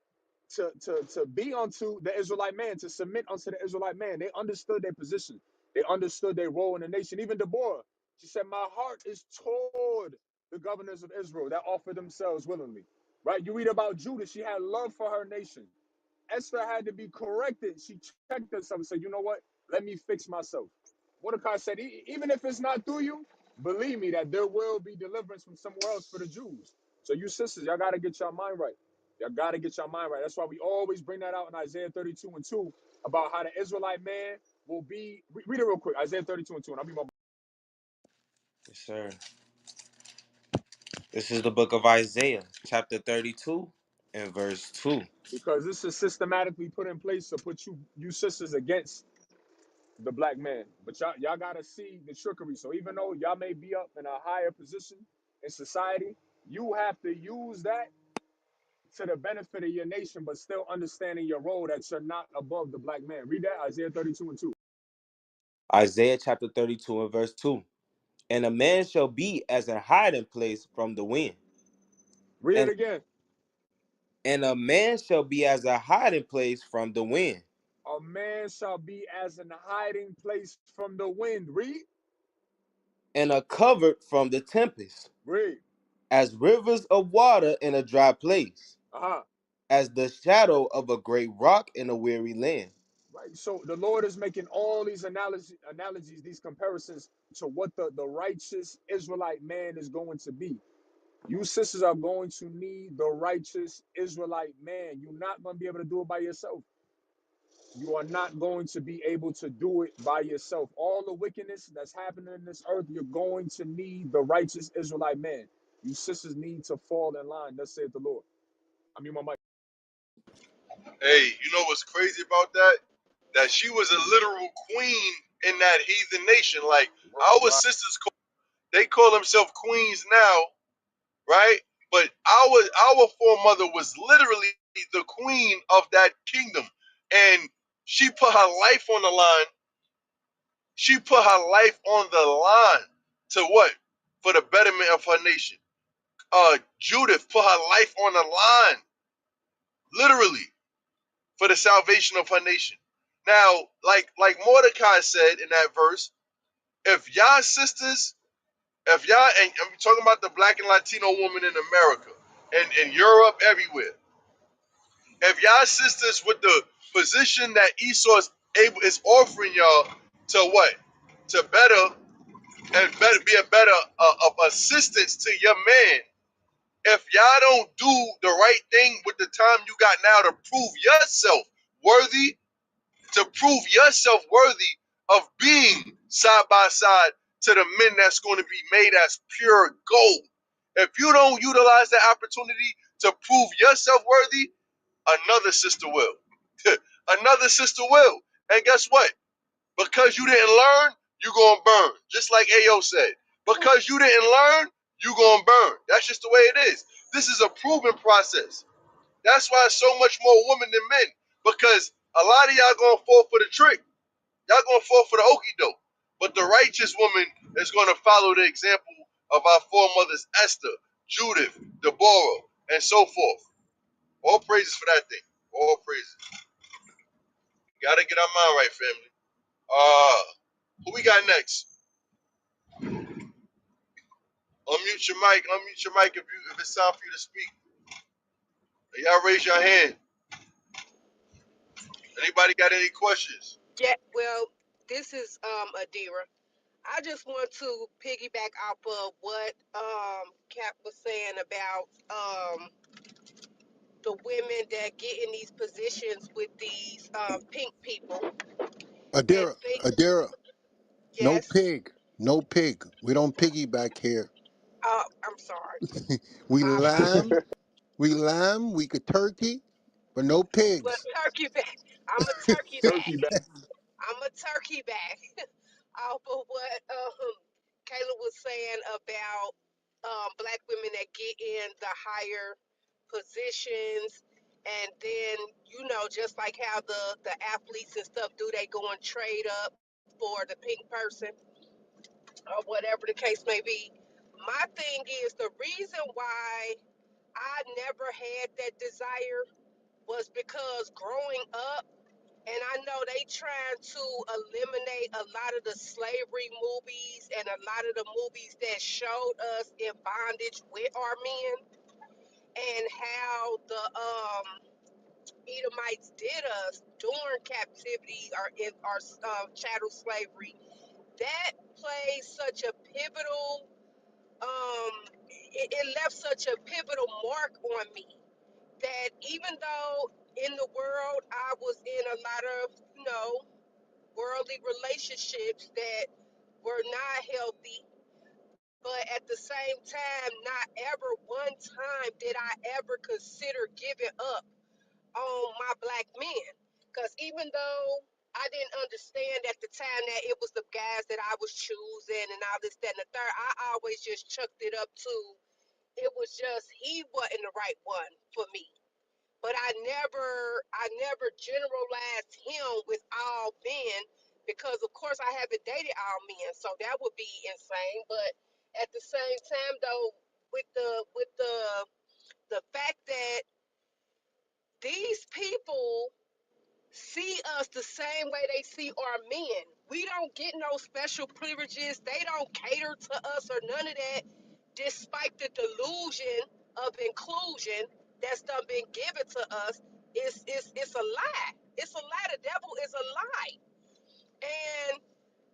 to be unto the Israelite man, to submit unto the Israelite man. They understood their position. They understood their role in the nation. Even Deborah, she said, "My heart is torn." the governors of Israel that offered themselves willingly. Right? You read about Judah, she had love for her nation. Esther had to be corrected. She checked herself and said, you know what? Let me fix myself. Mordecai said, even if it's not through you, believe me that there will be deliverance from somewhere else for the Jews. So you sisters, y'all got to get your mind right. Y'all got to get your mind right. That's why we always bring that out in Isaiah 32 and 2 about how the Israelite man will be. Read it real quick. Isaiah 32 and 2, and I'll be my. Yes, sir. This is the book of Isaiah, chapter 32 and verse 2. Because this is systematically put in place to put you sisters against the black man. But y'all gotta see the trickery. So even though y'all may be up in a higher position in society, you have to use that to the benefit of your nation, but still understanding your role that you're not above the black man. Read that, Isaiah 32 and 2. Isaiah chapter 32 and verse 2. And a man shall be as a hiding place from the wind. Read it And again. and a man shall be as a hiding place from the wind, A man shall be as an hiding place from the wind. Read. and a covert from the tempest, Read. as rivers of water in a dry place, Uh-huh. as the shadow of a great rock in a weary land. Right. So the Lord is making all these analogies, these comparisons to what the righteous Israelite man is going to be. You sisters are going to need the righteous Israelite man. You're not going to be able to do it by yourself. You are not going to be able to do it by yourself. All the wickedness that's happening in this earth, you're going to need the righteous Israelite man. You sisters need to fall in line. Thus saith the Lord. I mean, my mic. Hey, you know what's crazy about that? That she was a literal queen in that heathen nation. Like our Right. sisters, they call themselves queens now, right? But our foremother was literally the queen of that kingdom, and she put her life on the line. She put her life on the line to what? For the betterment of her nation. Judith put her life on the line, literally, for the salvation of her nation. Now, like Mordecai said in that verse, if y'all sisters, if y'all, and I'm talking about the black and Latino woman in America and in Europe, everywhere, if y'all sisters with the position that Esau is offering y'all to what? To better and better be a better of assistance to your man. If y'all don't do the right thing with the time you got now to prove yourself worthy, to prove yourself worthy of being side by side to the men that's going to be made as pure gold. If you don't utilize that opportunity to prove yourself worthy, another sister will. Another sister will. And guess what? Because you didn't learn, you're going to burn. Just like Ayo said. Because you didn't learn, you're going to burn. That's just the way it is. This is a proven process. That's why it's so much more women than men. Because a lot of y'all going to fall for the trick. Y'all going to fall for the okie doke. But the righteous woman is going to follow the example of our foremothers Esther, Judith, Deborah, and so forth. All praises for that thing. All praises. Gotta get our mind right, family. Who we got next? Unmute your mic. Unmute your mic if it's time for you to speak. Y'all raise your hand. Anybody got any questions? Yeah, well, this is Adira. I just want to piggyback off of what Cap was saying about the women that get in these positions with these pink people and Adira, think, Adira, no yes, pig, no pig. We don't piggyback here. I'm sorry, We my apologies. lamb, we could turkey, but no Well, pigs. turkey back. I'm a turkey Turkey back. back. I'm a turkey back. Off of what Kayla was saying about black women that get in the higher positions, and then just like how the athletes and stuff do, they go and trade up for the pink person or whatever the case may be. My thing is the reason why I never had that desire was because growing up, And I know they trying to eliminate a lot of the slavery movies and a lot of the movies that showed us in bondage with our men and how the Edomites did us during captivity or in our chattel slavery. That plays such a pivotal it left such a pivotal mark on me that even though in the world I was in a lot of, worldly relationships that were not healthy, but at the same time, not ever one time did I ever consider giving up on my black men. Because even though I didn't understand at the time that it was the guys that I was choosing and all this, that, and the third, I always just chucked it up to it was just he wasn't the right one for me. But I never generalized him with all men because of course I haven't dated all men, so that would be insane. But at the same time though, with the fact that these people see us the same way they see our men. We don't get no special privileges. They don't cater to us or none of that, despite the delusion of inclusion that's done been given to us. It's a lie. It's a lie. The devil is a lie. And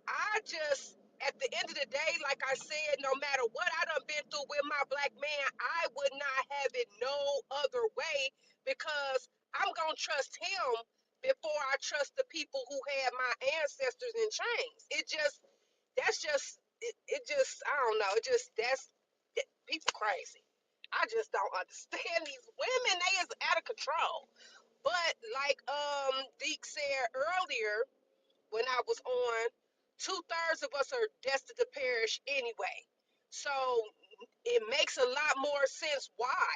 I just, at the end of the day, like I said, no matter what I done been through with my black man, I would not have it no other way because I'm going to trust him before I trust the people who had my ancestors in chains. It just, I don't know. People crazy. I just don't understand these women. They is out of control. But like Deke said earlier, when I was on, two-thirds of us are destined to perish anyway. So it makes a lot more sense why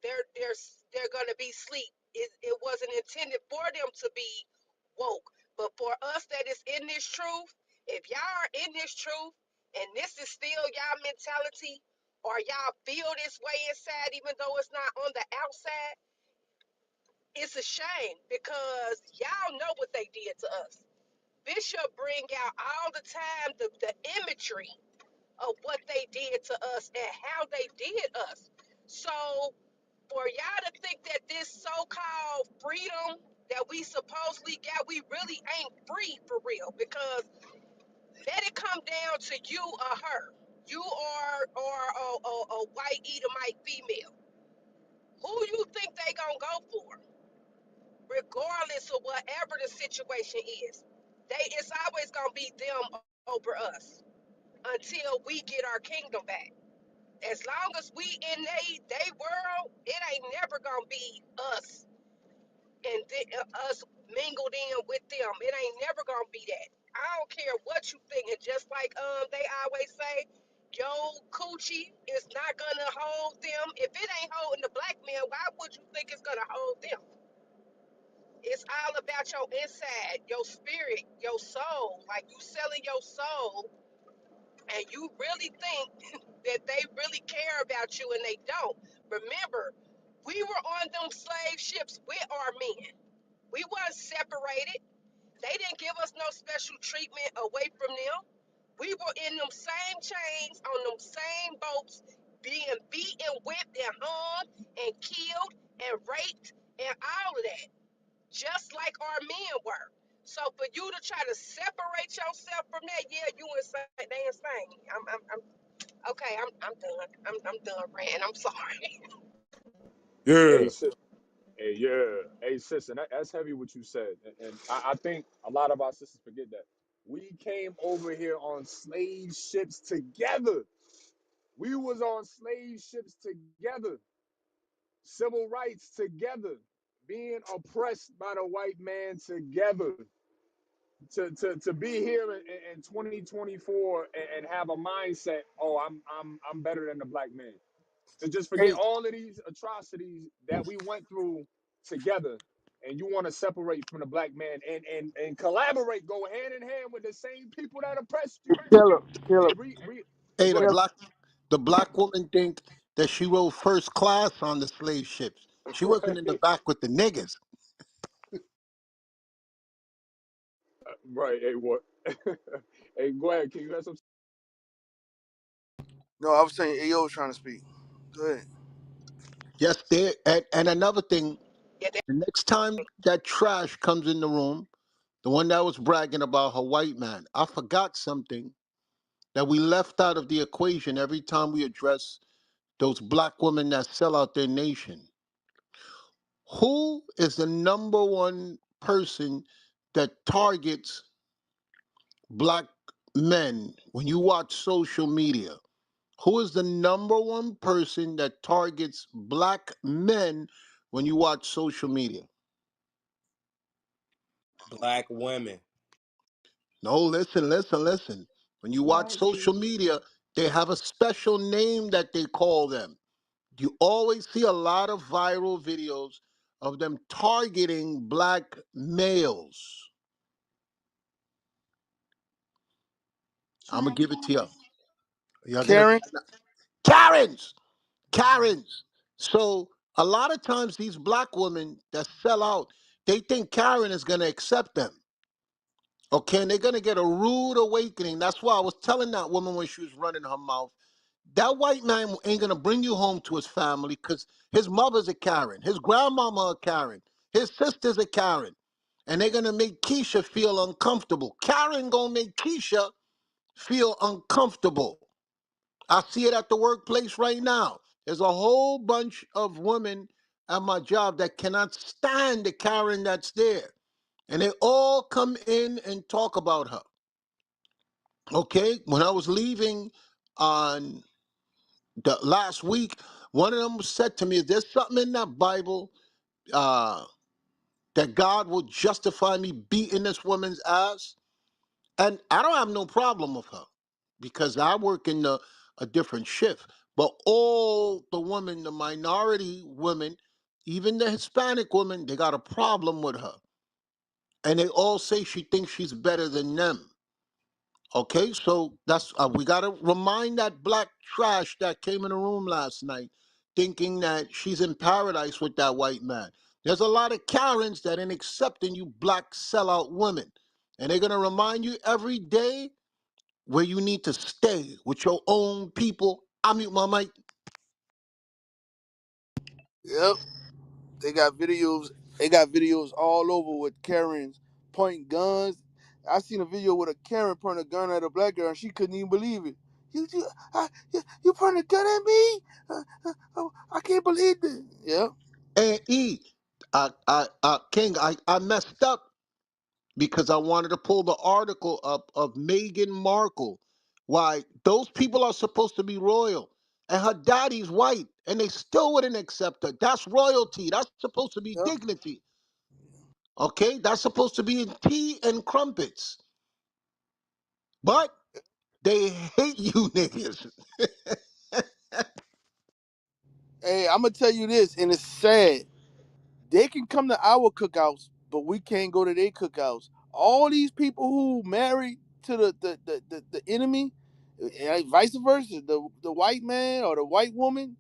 they're gonna be sleep. It wasn't intended for them to be woke, but for us that is in this truth, if y'all are in this truth and this is still y'all mentality, or y'all feel this way inside, even though it's not on the outside, it's a shame because y'all know what they did to us. Bishop bring out all the time the imagery of what they did to us and how they did us. So for y'all to think that this so-called freedom that we supposedly got, we really ain't free for real. Because let it come down to you or her. You are or a white Edomite female. Who you think they gonna go for? Regardless of whatever the situation is. It's always gonna be them over us until we get our kingdom back. As long as we in they world, it ain't never gonna be us and us mingled in with them. It ain't never gonna be that. I don't care what you think. And just like they always say, yo coochie is not gonna hold them. If it ain't holding the black man, why would you think it's gonna hold them? It's all about your inside, your spirit, your soul. Like you selling your soul, and you really think that they really care about you, and they don't. Remember, we were on them slave ships with our men. We weren't separated. They didn't give us no special treatment away from them. We were in them same chains on them same boats, being beat and whipped and hung and killed and raped and all of that, just like our men were. So for you to try to separate yourself from that, yeah, you insane. They insane. I'm okay. I'm done. I'm done ranting. I'm sorry. Hey, Yeah. sis. Hey, yeah. Hey, sis, and that's heavy what you said. And I think a lot of our sisters forget that. We came over here on slave ships together. We was on slave ships together. Civil rights together. Being oppressed by the white man together. To be here in 2024 and have a mindset, oh, I'm better than the black man. To just forget Hey, all of these atrocities that we went through together, and you want to separate from the black man and collaborate, go hand in hand with the same people that oppressed you. Caleb, Hey, Caleb. Hey, go ahead. the black woman think that she rode first class on the slave ships. She wasn't in the Right. back with the niggas. Right. Hey, what? Hey, go ahead. Can you have some? No, I was saying AO was trying to speak. Go ahead. Yes, there. And another thing, Yeah, the next time that trash comes in the room, the one that was bragging about her white man, I forgot something that we left out of the equation every time we address those black women that sell out their nation. Who is the number one person that targets black men when you watch social media? Who is the number one person that targets black men when you watch social media? Black women. No, listen. When you watch social media, they have a special name that they call them. You always see a lot of viral videos of them targeting black males. I'm gonna give it to you. Y'all gonna Karen. Karens, Karens. So a lot of times these black women that sell out, they think Karen is gonna accept them. Okay, and they're gonna get a rude awakening. That's why I was telling that woman when she was running her mouth. That white man ain't gonna bring you home to his family because his mother's a Karen, his grandmama a Karen, his sister's a Karen, and they're gonna make Keisha feel uncomfortable. Karen gonna make Keisha feel uncomfortable. I see it at the workplace right now. There's a whole bunch of women at my job that cannot stand the Karen that's there, and they all come in and talk about her. Okay, when I was leaving on the last week, one of them said to me, "Is there something in that Bible uh, that God will justify me beating this woman's ass?" And I don't have no problem with her because I work in a different shift. But all the women, the minority women, even the Hispanic women, they got a problem with her, and they all say she thinks she's better than them. Okay, so that's we gotta remind that black trash that came in the room last night, thinking that she's in paradise with that white man. There's a lot of Karens that ain't accepting you black sellout women, and they're gonna remind you every day where you need to stay with your own people. I mute my mic. Yep. They got videos. They got videos all over with Karens pointing guns. I seen a video with a Karen pointing a gun at a black girl, and she couldn't even believe it. You pointing a gun at me? I can't believe this. Yep. And King, I messed up because I wanted to pull the article up of Meghan Markle. Why those people are supposed to be royal, and her daddy's white, and they still wouldn't accept her. That's royalty. That's supposed to be Yep. dignity. Okay, that's supposed to be in tea and crumpets. But they hate you niggas. Hey, I'm gonna tell you this, and it's sad. They can come to our cookouts, but we can't go to their cookouts. All these people who married to the enemy, and vice versa, the white man or the white woman,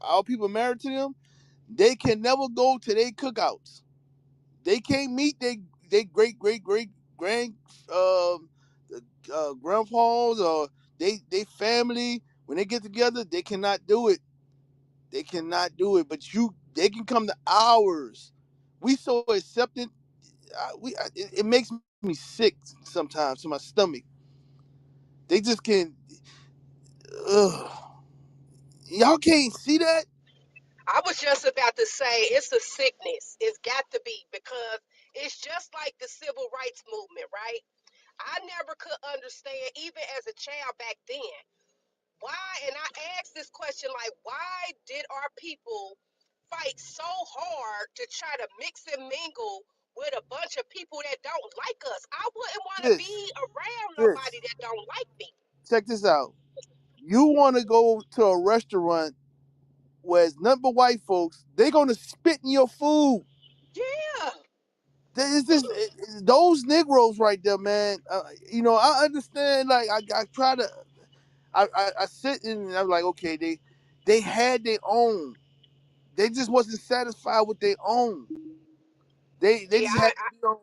all people married to them, they can never go to their cookouts. They can't meet they great grand um grandpas or they family when they get together. They cannot do it. They cannot do it. But they can come to ours. We so accepted. It makes me sick sometimes to my stomach. They just can. Ugh. Y'all can't see that. I was just about to say it's a sickness. It's got to be because it's just like the civil rights movement, right? I never could understand, even as a child back then, why, and I asked this question like, why did our people fight so hard to try to mix and mingle with a bunch of people that don't like us? I wouldn't want to be Sis, around sis, nobody that don't like me. check this out. You want to go to a restaurant where it's nothing but white folks? They gonna spit in your food. Yeah. It's just those Negroes right there, man. I understand. Like I try to, I sit and I'm like, okay, they had their own. They just wasn't satisfied with their own. They Yeah, just had to be on.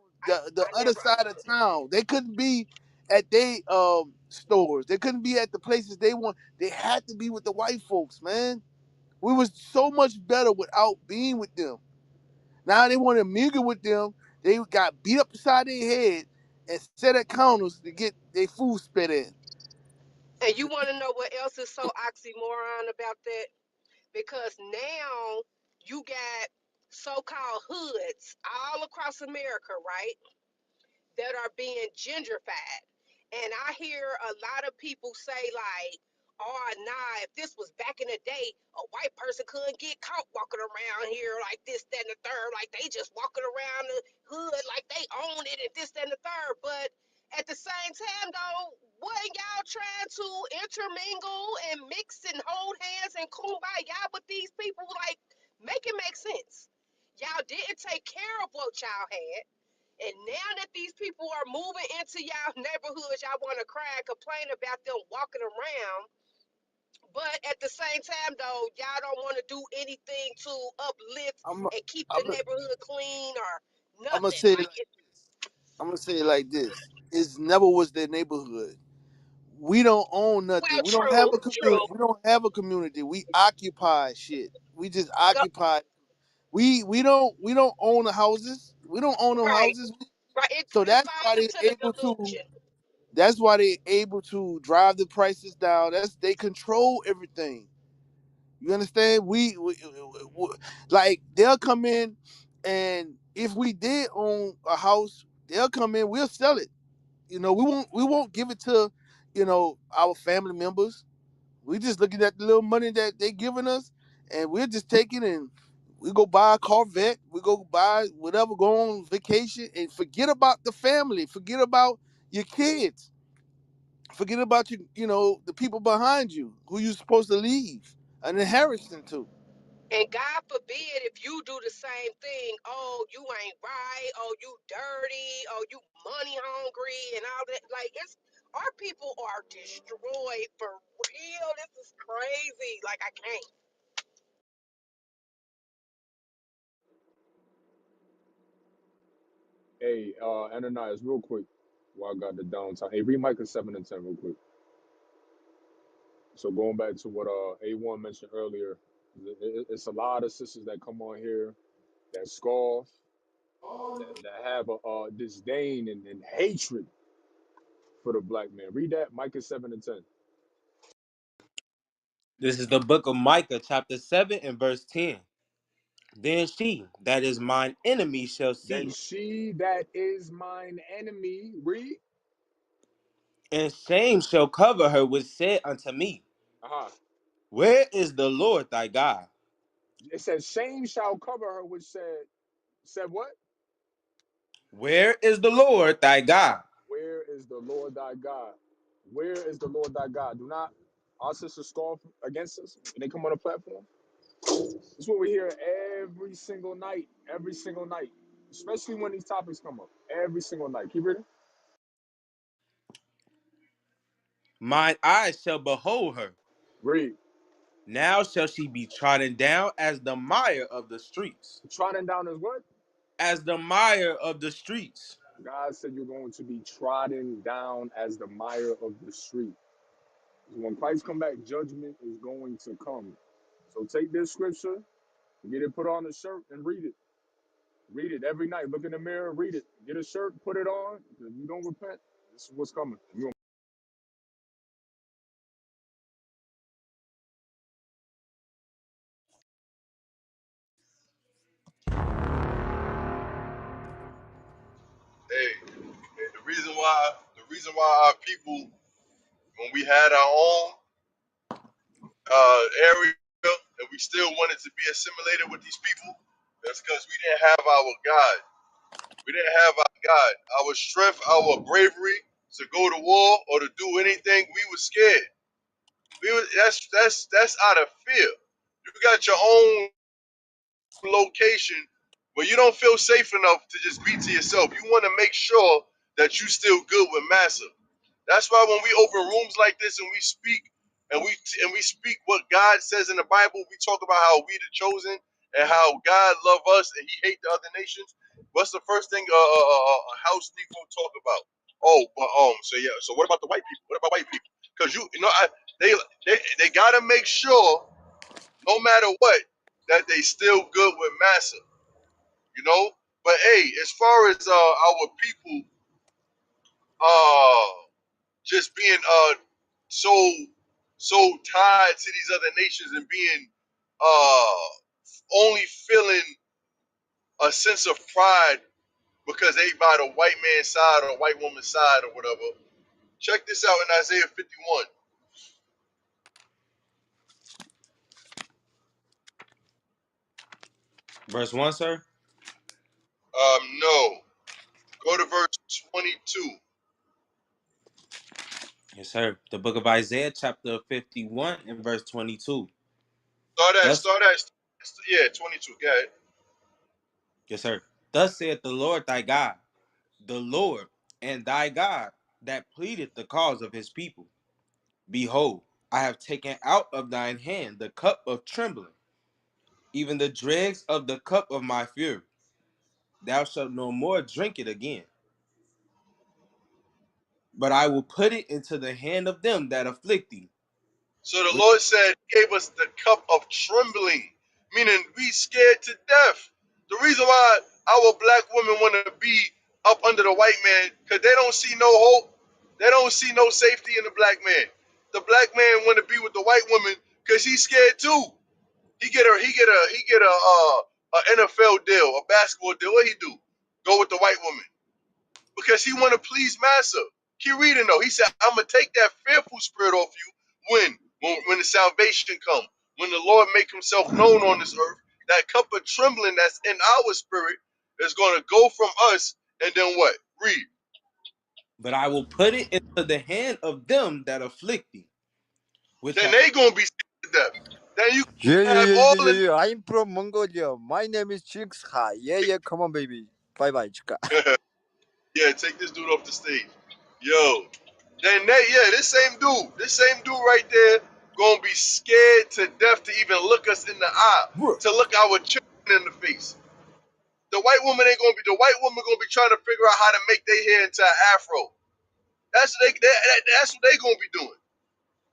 the I other never side of understood. town. They couldn't be at they stores. They couldn't be at the places they want. They had to be with the white folks, man. We was so much better without being with them. Now they want to mingle with them. They got beat up beside their head and set at counters to get their food spit in. And you want to know what else is so oxymoron about that? Because now you got so-called hoods all across America, right? That are being gentrified. And I hear a lot of people say, like, oh, nah, if this was back in the day, a white person couldn't get caught walking around here like this, that, and the third. Like, they just walking around the hood like they own it and this, that, and the third. But at the same time, though, wasn't y'all trying to intermingle and mix and hold hands and kumbaya with these people? Like, make it make sense. Y'all didn't take care of what y'all had, and now that these people are moving into y'all neighborhoods, y'all want to cry and complain about them walking around. But at the same time, though, y'all don't want to do anything to uplift I'm and keep the I'm neighborhood clean or I'm gonna nothing. say it Like, like I'm gonna say it like this. It's never was their neighborhood. We don't own nothing. well, We don't have true, a community. true. We don't have a community. We occupy shit. We just Go, occupy. We don't own the houses. We don't own them right, houses. right. So It that's falls why they into the able to. delusion. That's why they able to drive the prices down. They control everything. You understand? Like they'll come in, and if we did own a house, they'll come in. We'll sell it. We won't give it to, our family members. We just looking at the little money that they giving us, and we're just taking and we go buy a Corvette. We go buy whatever, go on vacation, and forget about the family. Forget about your kids. Forget about the people behind you who you're supposed to leave an inheritance to. And God forbid if you do the same thing, oh, you ain't right, oh, you dirty, oh, you money hungry and all that. Like, our people are destroyed for real. This is crazy. Like, I can't. Hey, Ananias, real quick, while I got the downtime. Hey, read Micah 7 and 10 real quick. So going back to what A1 mentioned earlier, it's a lot of sisters that come on here that scoff, that have a disdain and hatred for the black man. Read that, Micah 7 and 10. This is the book of Micah, chapter 7 and verse 10. Then she, that is mine enemy, shall Then see, she that is mine enemy, read. and shame shall cover her, which said unto me, Uh-huh. where is the Lord thy God? It says, shame shall cover her, which said what? Where is the Lord thy God? Where is the Lord thy God? Where is the Lord thy God? Do not our sisters scoff against us when they come on the platform? That's what we hear every single night, every single night, especially when these topics come up. Every single night. Keep reading. Mine eyes shall behold her. Read. Now shall she be trodden down as the mire of the streets. Trodden down is what? As the mire of the streets. God said you're going to be trodden down as the mire of the street. When Christ come back, judgment is going to come. So take this scripture, get it put on a shirt, and read it. Read it every night. Look in the mirror, read it. Get a shirt, put it on. If you don't repent, this is what's coming. Hey, and the reason why our people, when we had our own area and we still wanted to be assimilated with these people, that's because we didn't have our God. We didn't have our God. Our strength, our bravery to go to war or to do anything, we were scared. That's out of fear. You got your own location where you don't feel safe enough to just be to yourself. You want to make sure that you still good with massa. That's why when we open rooms like this and we speak and we speak what God says in the Bible, we talk about how we the chosen and how God love us and He hate the other nations. What's the first thing a house Negro talk about? Oh, but so yeah. So what about the white people? What about white people? Because they they gotta make sure, no matter what, that they still good with massa. You know. But hey, as far as our people uh just being so so tied to these other nations and being only feeling a sense of pride because they by the white man's side or white woman's side or whatever. Check this out in Isaiah 51. Verse 1, sir? No, go to verse 22. Yes, sir. The book of Isaiah, chapter 51, and verse 22. Thus, Start at, yeah, 22. Go ahead. yes, sir. Thus saith the Lord thy God, the Lord and thy God, that pleadeth the cause of his people. Behold, I have taken out of thine hand the cup of trembling, even the dregs of the cup of my fury. Thou shalt no more drink it again, but I will put it into the hand of them that afflict thee. So the Which, Lord said, he gave us the cup of trembling, meaning we scared to death. The reason why our black women want to be up under the white man, because they don't see no hope. They don't see no safety in the black man. The black man want to be with the white woman because he's scared too. He get a NFL deal, a basketball deal. What he do? Go with the white woman because he want to please Massa. Keep reading though. He said, "I'm gonna take that fearful spirit off you when the salvation come, when the Lord make Himself known on this earth. That cup of trembling that's in our spirit is gonna go from us, and then what? Read. but I will put it into the hand of them that afflict thee, which Then have they gonna be scared to death. Then you Yeah, yeah, have yeah, all yeah, yeah, the yeah. I'm from Mongolia. My name is Chinggis Khan. Yeah, yeah, come on, baby. Bye bye, chica. yeah. Take this dude off the stage, yo. Then this same dude right there, gonna be scared to death to even look us in the eye, to look our children in the face. The white woman ain't gonna be. The white woman gonna be trying to figure out how to make their hair into an afro. That's what they gonna be doing.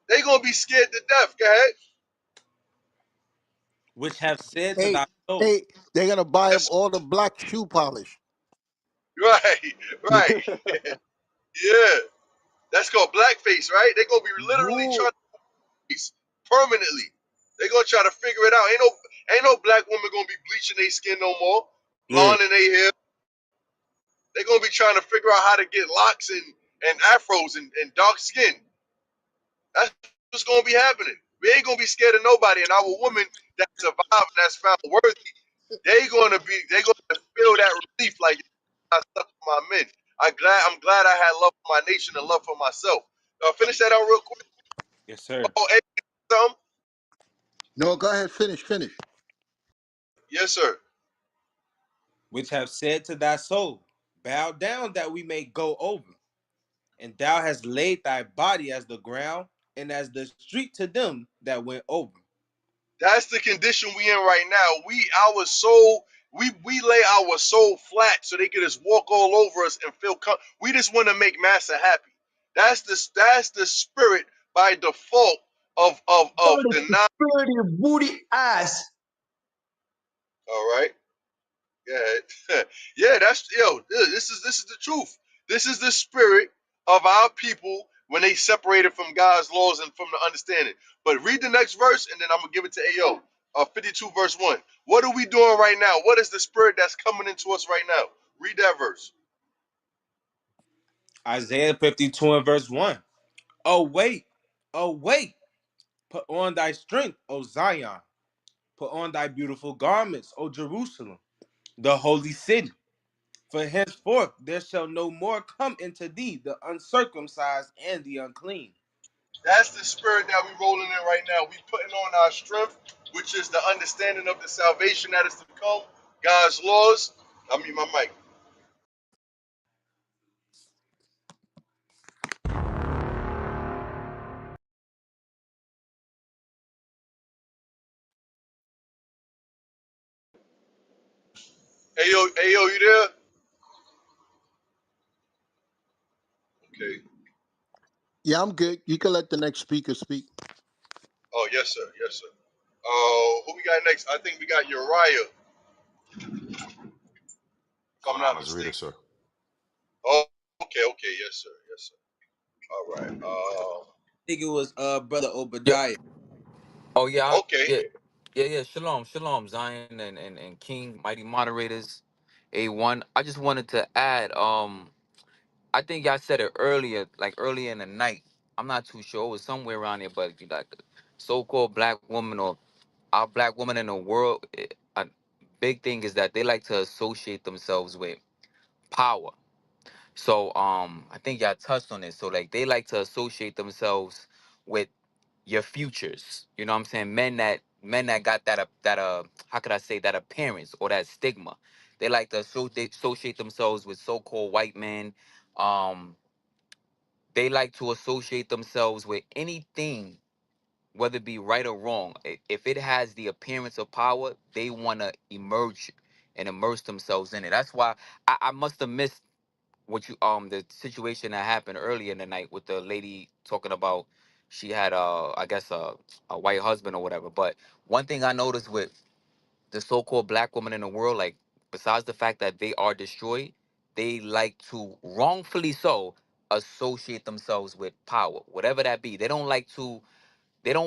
They gonna be scared to death. Go ahead. have said to Hey, thy soul, hey, they're gonna buy up That's all the black shoe polish. right, right. Yeah, that's called blackface, right? They gonna be literally Boo. trying to face permanently. They gonna try to figure it out. Ain't no black woman gonna be bleaching their skin no more, yeah, blonde in their hair. They gonna be trying to figure out how to get locks and afros and dark skin. That's what's gonna be happening. We ain't gonna be scared of nobody, and our woman that survived and that's found worthy, they gonna feel that relief like I stuck for my men. I'm glad I had love for my nation and love for myself. Finish that out real quick. yes, sir, Oh, hey, some? No, go ahead, finish. Yes, sir. which have said to thy soul, bow down that we may go over. And thou hast laid thy body as the ground and as the street to them that went over. That's the condition we in right now. Our soul, we lay our soul flat so they can just walk all over us and feel we just want to make massa happy. That's the spirit by default of Holy the non. spirit, booty ass. All right, yeah, yeah. That's yo. This is the truth. This is the spirit of our people when they separated from God's laws and from the understanding. But read the next verse, and then I'm gonna give it to Ao. 52 verse 1. What are we doing right now? What is the spirit that's coming into us right now? Read that verse. Isaiah 52 and verse 1. Awake, awake, put on thy strength, O Zion. Put on thy beautiful garments, O Jerusalem, the holy city. For henceforth there shall no more come into thee the uncircumcised and the unclean. That's the spirit that we rolling in right now. We putting on our strength, which is the understanding of the salvation that is to come, God's laws. I mean my mic. Ayo, you there? Okay. Yeah, I'm good. You can let the next speaker speak. Oh, yes, sir. Yes, sir. Who we got next? I think we got Uriah, if I'm Coming on not as a reader, mistaken. sir. Oh, okay. Yes, sir. Yes, sir. All right. think it was brother Yeah. Obadiah. Oh yeah. Okay. Yeah. Shalom, shalom, Zion and King, mighty moderators. A1. I just wanted to add. I think y'all said it earlier, like earlier in the night. I'm not too sure. It was somewhere around here, but like so-called black woman or our black woman in the world. A big thing is that they like to associate themselves with power. So I think y'all touched on it. So like they like to associate themselves with your futures. You know what I'm saying? Men that got that how could I say that appearance or that stigma. They like to associate themselves with so-called white men. Um, they like to associate themselves with anything, whether it be right or wrong. If it has the appearance of power, they want to emerge and immerse themselves in it. That's why I must have missed what you the situation that happened earlier in the night with the lady talking about she had I guess a white husband or whatever. But one thing I noticed with the so-called black women in the world, like besides the fact that they are destroyed, they like to wrongfully so associate themselves with power, whatever that be. They don't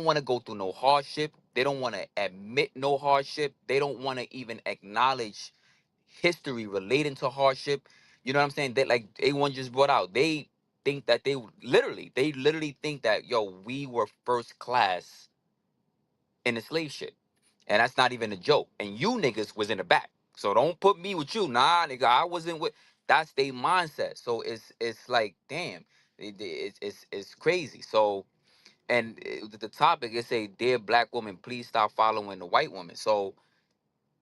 want to go through no hardship. They don't want to admit no hardship. They don't want to even acknowledge history relating to hardship. You know what I'm saying? That like A1 just brought out. They think that they literally think that we were first class in the slave ship. And that's not even a joke. And you niggas was in the back. So don't put me with you. Nah, nigga, I wasn't with that's their mindset. So it's like, damn, it's crazy. So and the topic is say, dear black woman, please stop following the white woman. So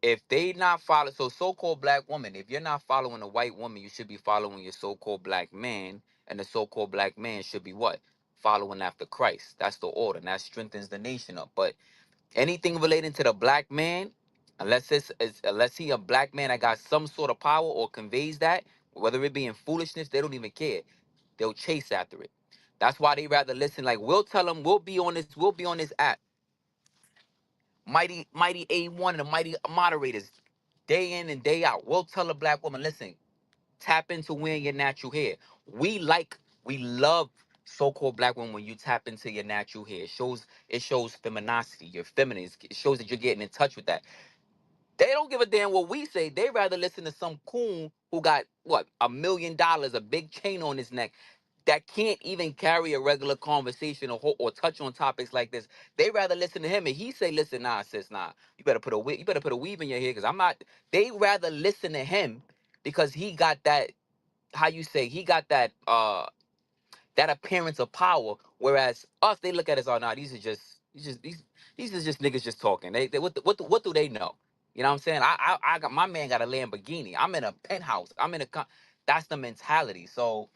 if they not follow, so so-called black woman, if you're not following a white woman, you should be following your so-called black man, and the so-called black man should be what? Following after Christ. That's the order, and that strengthens the nation up. But anything relating to the black man, unless he a black man that got some sort of power or conveys that, whether it be in foolishness, they don't even care. They'll chase after it. That's why they rather listen. Like we'll tell them, we'll be on this app, mighty A1 and the mighty moderators, day in and day out. We'll tell a black woman, listen, tap into wearing your natural hair. We love so-called black women when you tap into your natural hair. It shows femininity, you're feminine. It shows that you're getting in touch with that. They don't give a damn what we say. They rather listen to some coon who got what, $1 million, a big chain on his neck, that can't even carry a regular conversation or touch on topics like this. They rather listen to him and he say, "Listen, nah, sis, nah. You better put a weave in your hair because I'm not." They rather listen to him because he got that. How you say? He got that appearance of power. Whereas us, they look at us, oh, nah, these are just niggas just talking. What do they know? You know what I'm saying? I got my man got a Lamborghini. I'm in a penthouse. That's the mentality. So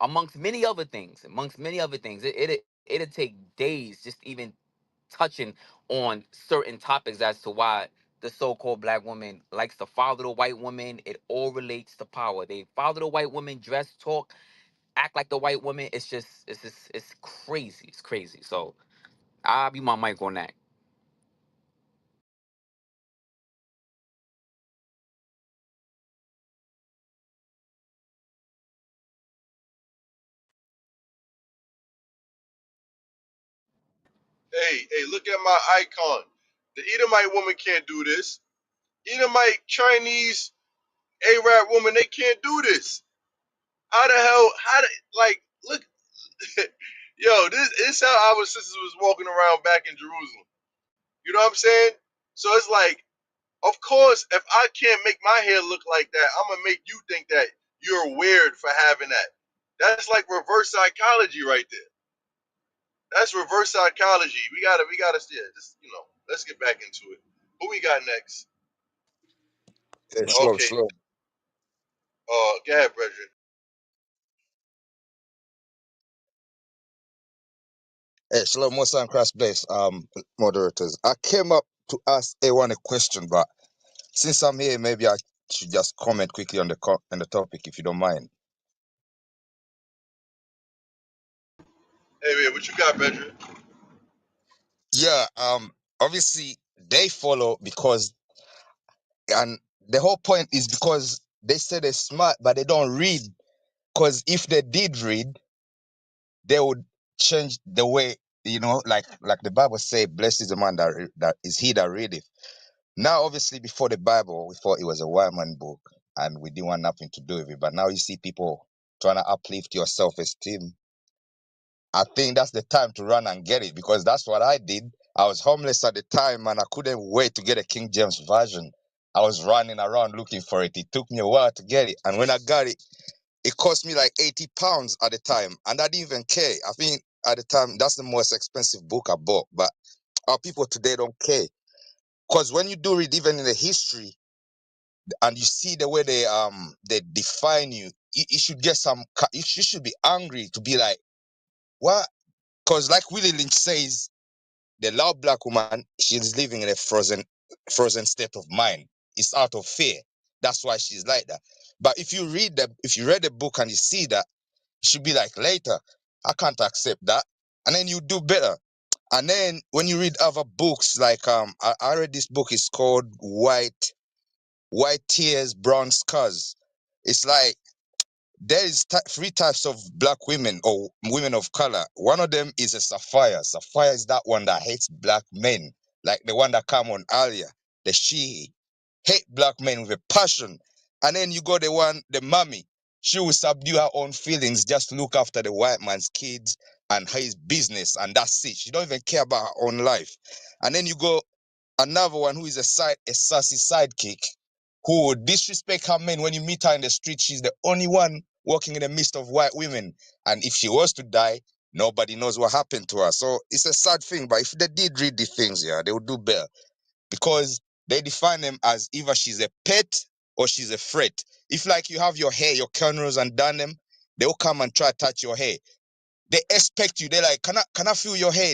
amongst many other things, it'll take days just even touching on certain topics as to why the so-called black woman likes to follow the white woman. It all relates to power. They follow the white woman, dress, talk, act like the white woman. It's crazy. It's crazy. So I'll be my mic on that. Hey, look at my icon. The Edomite woman can't do this. Edomite, Chinese, Arab woman, they can't do this. How the hell? Like, look, yo, this how our sisters was walking around back in Jerusalem. You know what I'm saying? So it's like, of course, if I can't make my hair look like that, I'm gonna make you think that you're weird for having that. That's like reverse psychology right there. That's reverse psychology. We gotta see it. Just let's get back into it. Who we got next? Shalom, Okay, shalom. go ahead, Brethren. Shalom, most on Christ bless, moderators. I came up to ask A1 a question, but since I'm here, maybe I to just comment quickly on on the topic, if you don't mind. Hey man, what you got, Benjamin? Yeah. Obviously they follow because, and the whole point is because they say they're smart, but they don't read. Because if they did read, they would change the way, like the Bible say, blessed is the man that is he that readeth. Now, obviously, before the Bible, we thought it was a white man book, and we didn't want nothing to do with it. But now you see people trying to uplift your self-esteem. I think that's the time to run and get it, because that's what I did. I was homeless at the time, and I couldn't wait to get a King James version. I was running around looking for it. It took me a while to get it, and when I got it, it cost me like £80 at the time, and I didn't even care. I think at the time that's the most expensive book I bought. But our people today don't care, because when you do read even in the history and you see the way they define you, you should get some. You should be angry to be like, what? Because like Willie Lynch says, the loud black woman, she's living in a frozen state of mind. It's out of fear. That's why she's like that. But if you read the book and you see that, you should be like, later, I can't accept that. And then you do better. And then when you read other books, like I read this book, it's called White Tears, Brown Scars. It's like there is three types of black women or women of color. One of them is a sapphire. Sapphire is that one that hates black men, like the one that come on earlier. The she hate black men with a passion. And then you got the mommy. She will subdue her own feelings, just look after the white man's kids and his business, and that's it. She don't even care about her own life. And then you go another one who is a sassy sidekick who would disrespect her men. When you meet her in the street, she's the only one walking in the midst of white women. And if she was to die, nobody knows what happened to her. So it's a sad thing. But if they did read these things, yeah, they would do better, because they define them as either she's a pet or she's a threat. If like you have your hair, your cornrows and done them, they'll come and try to touch your hair. They expect you. They're like, can I feel your hair?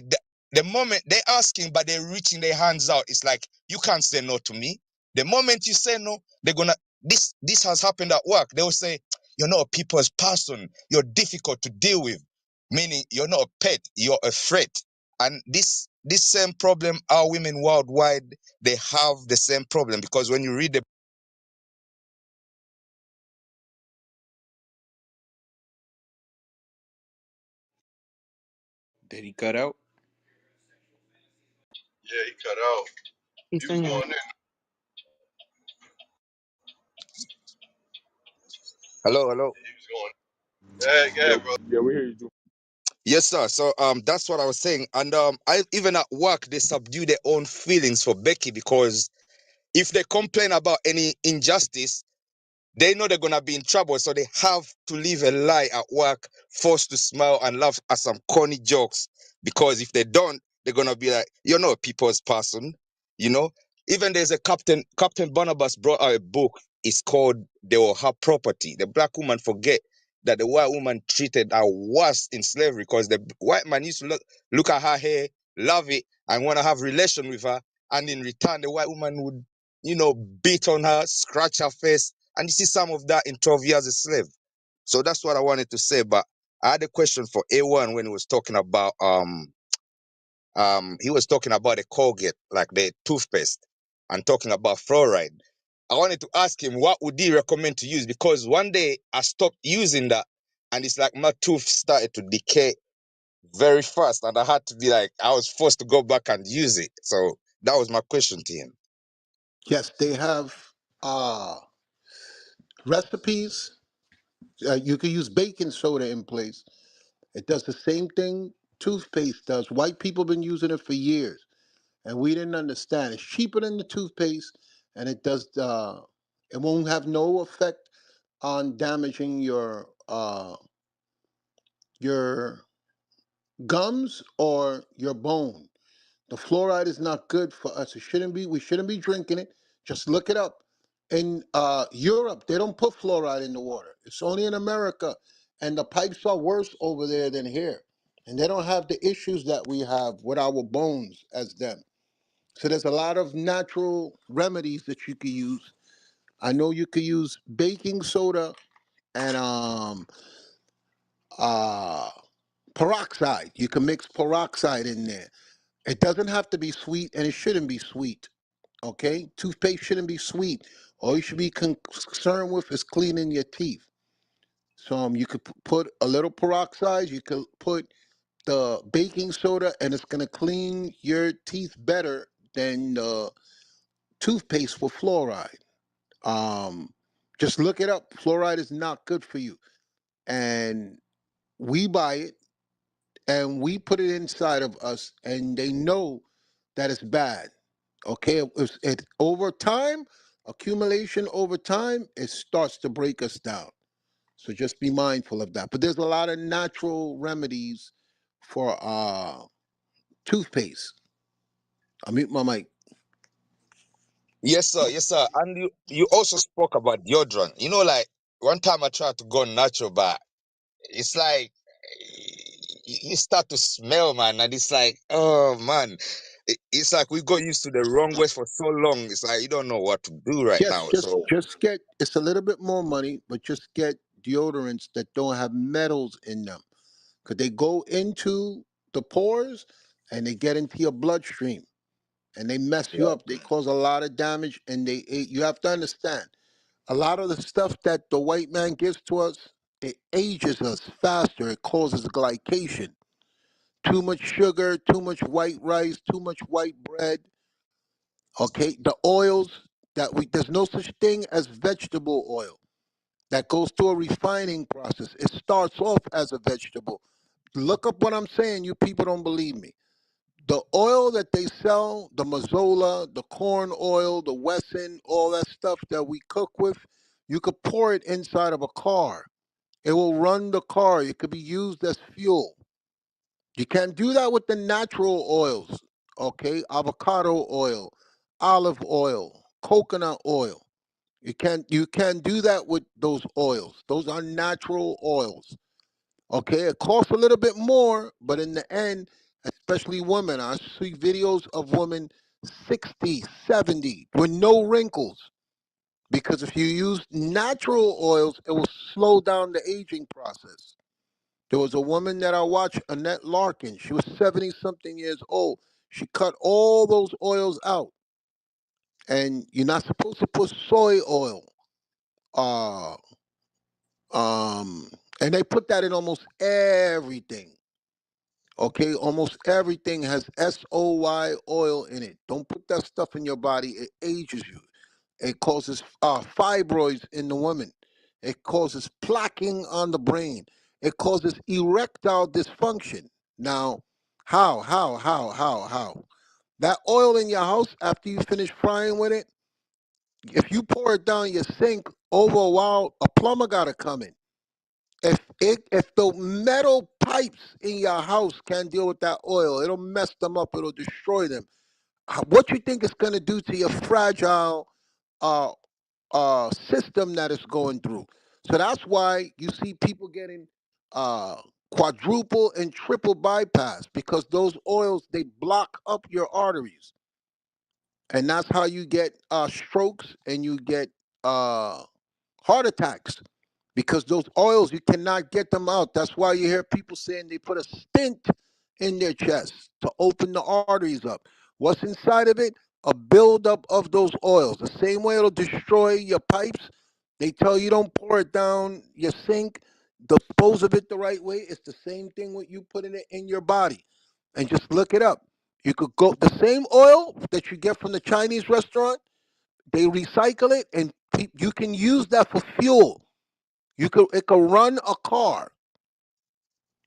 The moment they're asking, but they're reaching their hands out, it's like, you can't say no to me. The moment you say no, they're gonna, this has happened at work. They'll say, you're not a people's person. You're difficult to deal with. Meaning you're not a pet, you're a threat. And this same problem, our women worldwide, they have the same problem, because when you read the Did he cut out? Yeah, he cut out. He's He was in there. going in. hello, hello. He was going. Go Yeah, ahead, bro. yeah, we hear you. Yes, sir. So that's what I was saying. And I even at work they subdue their own feelings for Becky, because if they complain about any injustice, they know they're gonna be in trouble. So they have to live a lie at work, forced to smile and laugh at some corny jokes. Because if they don't, they're gonna be like, you're not a people's person, you know? Even there's a Captain Barnabas brought out a book. It's called They Were Her Property. The black woman forget that the white woman treated her worse in slavery, because the white man used to look at her hair, love it, and want to have relation with her. And in return, the white woman would, beat on her, scratch her face, and you see some of that in 12 years a slave. So that's what I wanted to say. But I had a question for A1 when he was talking about he was talking about the Colgate, like the toothpaste, and talking about fluoride. I wanted to ask him what would he recommend to use, because one day I stopped using that, and it's like my tooth started to decay very fast, and I had to be like, I was forced to go back and use it. So that was my question to him. Yes, they have recipes. You can use baking soda in place. It does the same thing toothpaste does. White people been using it for years, and we didn't understand. It's cheaper than the toothpaste, and it does. It won't have no effect on damaging your gums or your bone. The fluoride is not good for us. It shouldn't be. We shouldn't be drinking it. Just look it up. In Europe, they don't put fluoride in the water. It's only in America, and the pipes are worse over there than here. And they don't have the issues that we have with our bones as them. So there's a lot of natural remedies that you can use I know you could use baking soda and uh peroxide. You can mix peroxide in there. It doesn't have to be sweet, and it shouldn't be sweet. Okay, toothpaste shouldn't be sweet. All you should be concerned with is cleaning your teeth. So you could put a little peroxide. You could put the baking soda, and it's gonna clean your teeth better than the toothpaste with fluoride. Um, just look it up. Fluoride is not good for you, and we buy it and we put it inside of us, and they know that it's bad. Okay, it over time, accumulation over time, it starts to break us down. So just be mindful of that. But there's a lot of natural remedies for toothpaste. I mute my mic. Yes, sir. Yes, sir. And you also spoke about deodorant. You know, like one time I tried to go natural, but it's like you start to smell, man, and it's like, oh man, it's like we got used to the wrong ways for so long. It's like you don't know what to do right Yes, now. just So just get. It's a little bit more money, but just get deodorants that don't have metals in them, because they go into the pores and they get into your bloodstream and they mess you yeah. up. They cause a lot of damage, and you have to understand a lot of the stuff that the white man gives to us. It ages us faster. It causes glycation. Too much sugar, too much white rice, too much white bread. Okay, the oils that we there's no such thing as vegetable oil that goes through a refining process. It starts off as a vegetable. Look up what I'm saying. You people don't believe me. The oil that they sell, the Mazola, the corn oil, the Wesson, all that stuff that we cook with, you could pour it inside of a car. It will run the car. It could be used as fuel. You can't do that with the natural oils, okay? Avocado oil, olive oil, coconut oil. You can't do that with those oils. Those are natural oils. Okay, it costs a little bit more, but in the end, especially women, I see videos of women 60, 70 with no wrinkles. Because if you use natural oils, it will slow down the aging process. There was a woman that I watched, Annette Larkin. She was 70 something years old. She cut all those oils out. And you're not supposed to put soy oil. Uh, and they put that in almost everything. Okay, almost everything has SOY oil in it. Don't put that stuff in your body. It ages you. It causes fibroids in the woman. It causes plaquing on the brain. It causes erectile dysfunction. Now, how? That oil in your house, after you finish frying with it, if you pour it down your sink over a while, a plumber got to come in. If the metal pipes in your house can't deal with that oil, it'll mess them up. It'll destroy them. What you think it's gonna do to your fragile uh system that it's going through? So that's why you see people getting uh quadruple and triple bypass, because those oils, they block up your arteries, and that's how you get strokes and you get uh heart attacks, because those oils, you cannot get them out. That's why you hear people saying they put a stent in their chest to open the arteries up. What's inside of it? A buildup of those oils. The same way it'll destroy your pipes. They tell you don't pour it down your sink. Dispose of it the right way. It's the same thing with you putting it in your body. And just look it up. You could go the same oil that you get from the Chinese restaurant. They recycle it, and you can use that for fuel. It could run a car.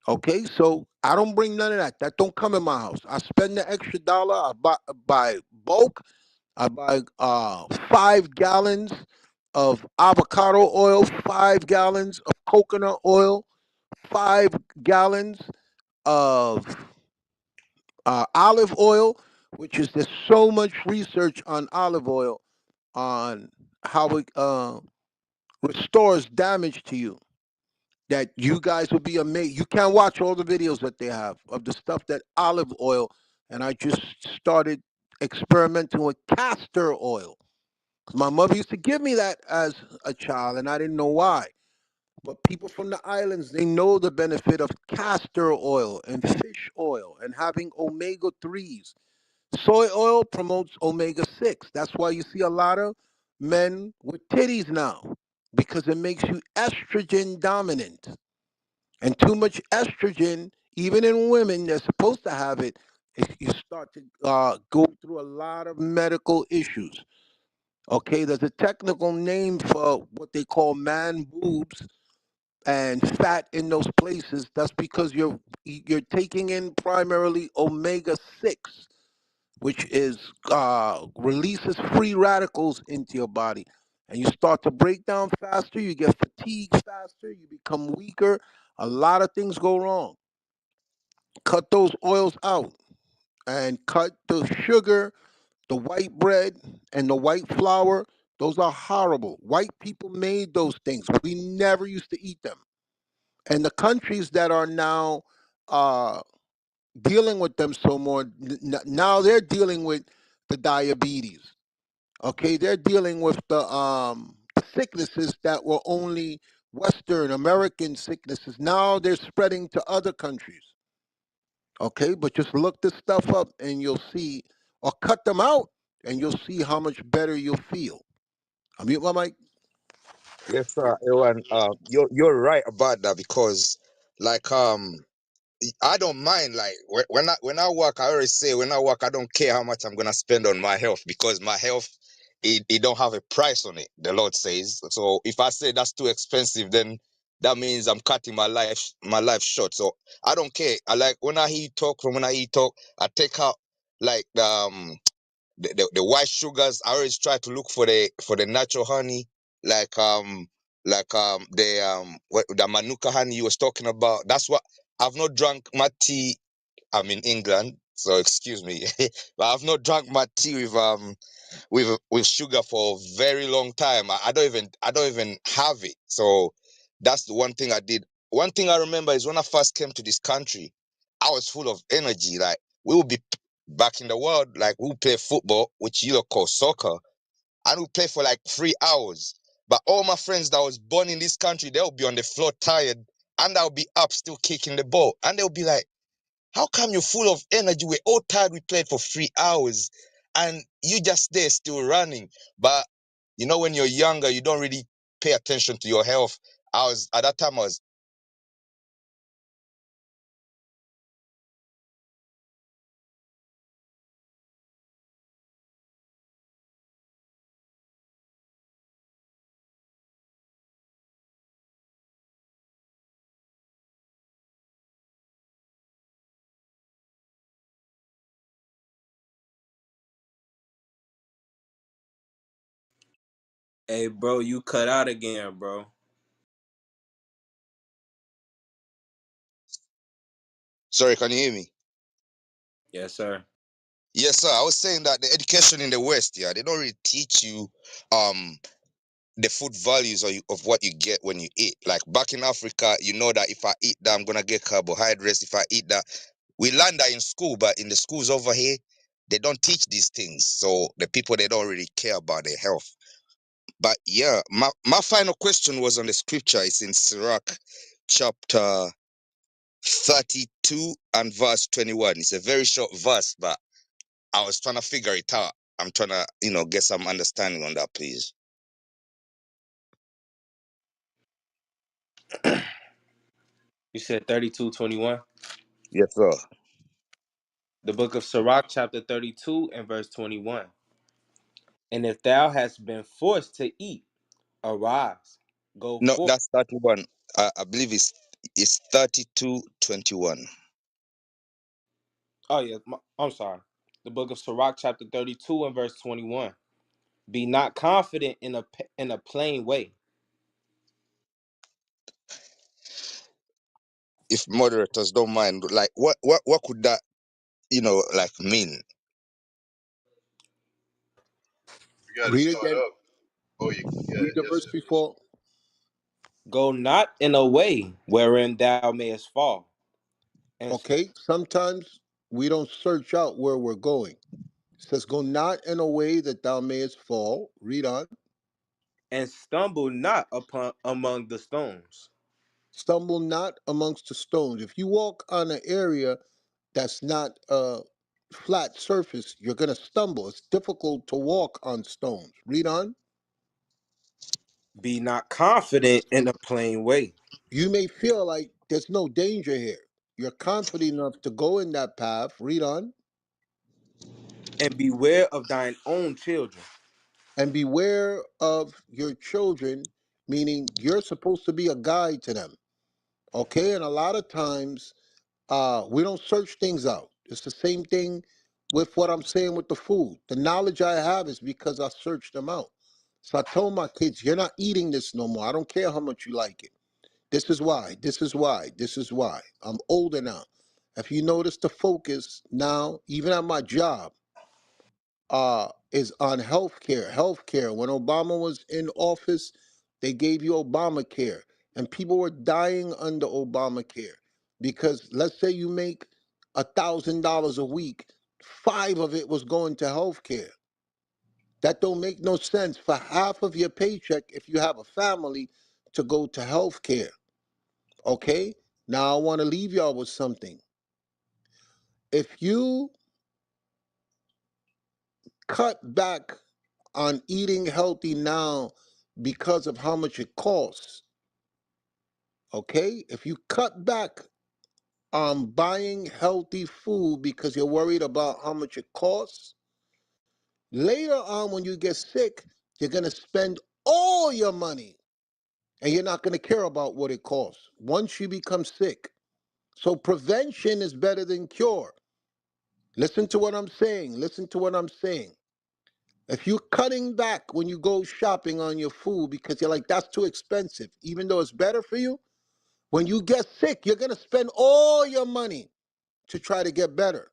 Okay, so I don't bring none of that. That don't come in my house. I spend the extra dollar. I buy bulk. I buy 5 gallons of avocado oil, 5 gallons of coconut oil, 5 gallons of olive oil, which is there's so much research on olive oil on how it restores damage to you, that you guys will be amazed. You can't watch all the videos that they have of the stuff that olive oil, and I just started experimenting with castor oil, My mother used to give me that as a child, and I didn't know why. But people from the islands, they know the benefit of castor oil and fish oil and having omega 3s. Soy oil promotes omega 6. That's why you see a lot of men with titties now, because it makes you estrogen dominant. And too much estrogen, even in women, they're supposed to have it, you start to go through a lot of medical issues. Okay, there's a technical name for what they call man boobs and fat in those places. That's because you're taking in primarily omega 6, which is releases free radicals into your body, and you start to break down faster. You get fatigued faster. You become weaker. A lot of things go wrong. Cut those oils out and cut the sugar, the white bread, and the white flour. Those are horrible. White people made those things. We never used to eat them. And the countries that are now uh, dealing with them so more, now they're dealing with the diabetes. Okay, they're dealing with the sicknesses that were only Western American sicknesses. Now they're spreading to other countries. Okay, but just look this stuff up and you'll see, or cut them out and you'll see how much better you'll feel. I mute my mic. Yes, sir. Ewan, you're right about that because, like, I don't mind. Like, when I work, I always say when I work, I don't care how much I'm gonna spend on my health because my health, it don't have a price on it. The Lord says. So if I say that's too expensive, then that means I'm cutting my life short. So I don't care. I like when I hear you talk. From when I hear you talk, I take out like the white sugars. I always try to look for the natural honey, like the manuka honey you was talking about. That's what I've not drunk my tea. I'm in England, so excuse me, but I've not drunk my tea with sugar for a very long time. I don't even have it. So that's the one thing I did. One thing I remember is when I first came to this country, I was full of energy. Like we would be back in the world, like we would play football, which you call soccer, and we play for like 3 hours. But all my friends that was born in this country, they'll be on the floor tired, and I'll be up still kicking the ball, and they'll be like, how come you're full of energy? We're all tired. We played for 3 hours and you just there still running. But when you're younger, you don't really pay attention to your health. At that time, I was. Hey, bro, you cut out again, bro. Sorry, can you hear me? Yes, sir. Yes, sir. I was saying that the education in the West, yeah, they don't really teach you um the food values of what you get when you eat. Like back in Africa, you know that if I eat that, I'm gonna get carbohydrates. If I eat that, we learn that in school, but in the schools over here, they don't teach these things. So the people, they don't really care about their health. But yeah, my final question was on the scripture. It's in Sirach chapter 32 and verse 21. It's a very short verse, but I was trying to figure it out. I'm trying to, get some understanding on that, please. You said 32:21. Yes, sir. The book of Sirach, chapter 32 and verse 21. And if thou hast been forced to eat, arise, go No, forth. that's 31. I believe it's 32:21. Oh, yeah, I'm sorry. The book of Sirach, chapter 32 and verse 21. Be not confident in a plain way. If moderators don't mind, like what could that, like mean? You got to Read start again. up. Oh, yeah, Read the yes, verse sir. before. Go not in a way wherein thou mayest fall. And Okay, sometimes we don't search out where we're going. It says, go not in a way that thou mayest fall. Read on. and stumble not upon among the stones. Stumble not amongst the stones. If you walk on an area that's not a flat surface, you're going to stumble. It's difficult to walk on stones. Read on. Be not confident in a plain way, You may feel like there's no danger here. You're confident enough to go in that path. Read on. and beware of thine own children. And beware of your children, meaning you're supposed to be a guide to them. Okay? And a lot of times, we don't search things out. It's the same thing with what I'm saying with the food. The knowledge I have is because I searched them out. So I told my kids, you're not eating this no more. I don't care how much you like it. This is why. This is why. This is why. I'm older now. If you notice the focus now, even at my job, is on healthcare. Healthcare. When Obama was in office, they gave you Obamacare, and people were dying under Obamacare because let's say you make $1,000 a week, five of it was going to healthcare. That don't make no sense for half of your paycheck if you have a family to go to healthcare. Okay. Now I want to leave y'all with something. If you cut back on eating healthy now because of how much it costs, okay? If you cut back on buying healthy food because you're worried about how much it costs, later on when you get sick, you're going to spend all your money and you're not going to care about what it costs once you become sick. So prevention is better than cure. Listen to what I'm saying. Listen to what I'm saying. If you're cutting back when you go shopping on your food because you're like, that's too expensive, even though it's better for you, when you get sick, you're going to spend all your money to try to get better.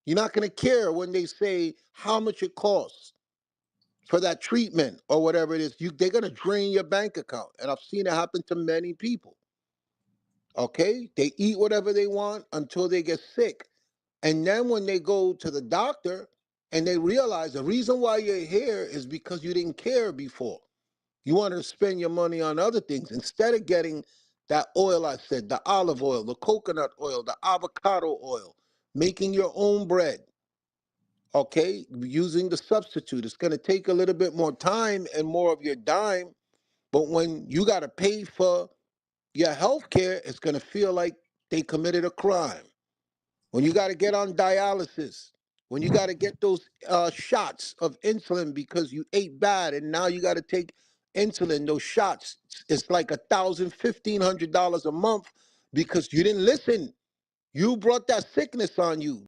You're not going to care when they say how much it costs for that treatment or whatever it is. They're going to drain your bank account. And I've seen it happen to many people. Okay? They eat whatever they want until they get sick. And then when they go to the doctor and they realize the reason why you're here is because you didn't care before. You wanted to spend your money on other things instead of getting that oil I said, the olive oil, the coconut oil, the avocado oil, making your own bread, okay? Using the substitute. It's going to take a little bit more time and more of your dime, but when you got to pay for your health care, it's going to feel like they committed a crime. When you got to get on dialysis, when you got to get those shots of insulin because you ate bad and now you got to take insulin, those shots, it's like $1,000, $1,500 a month because you didn't listen. You brought that sickness on you.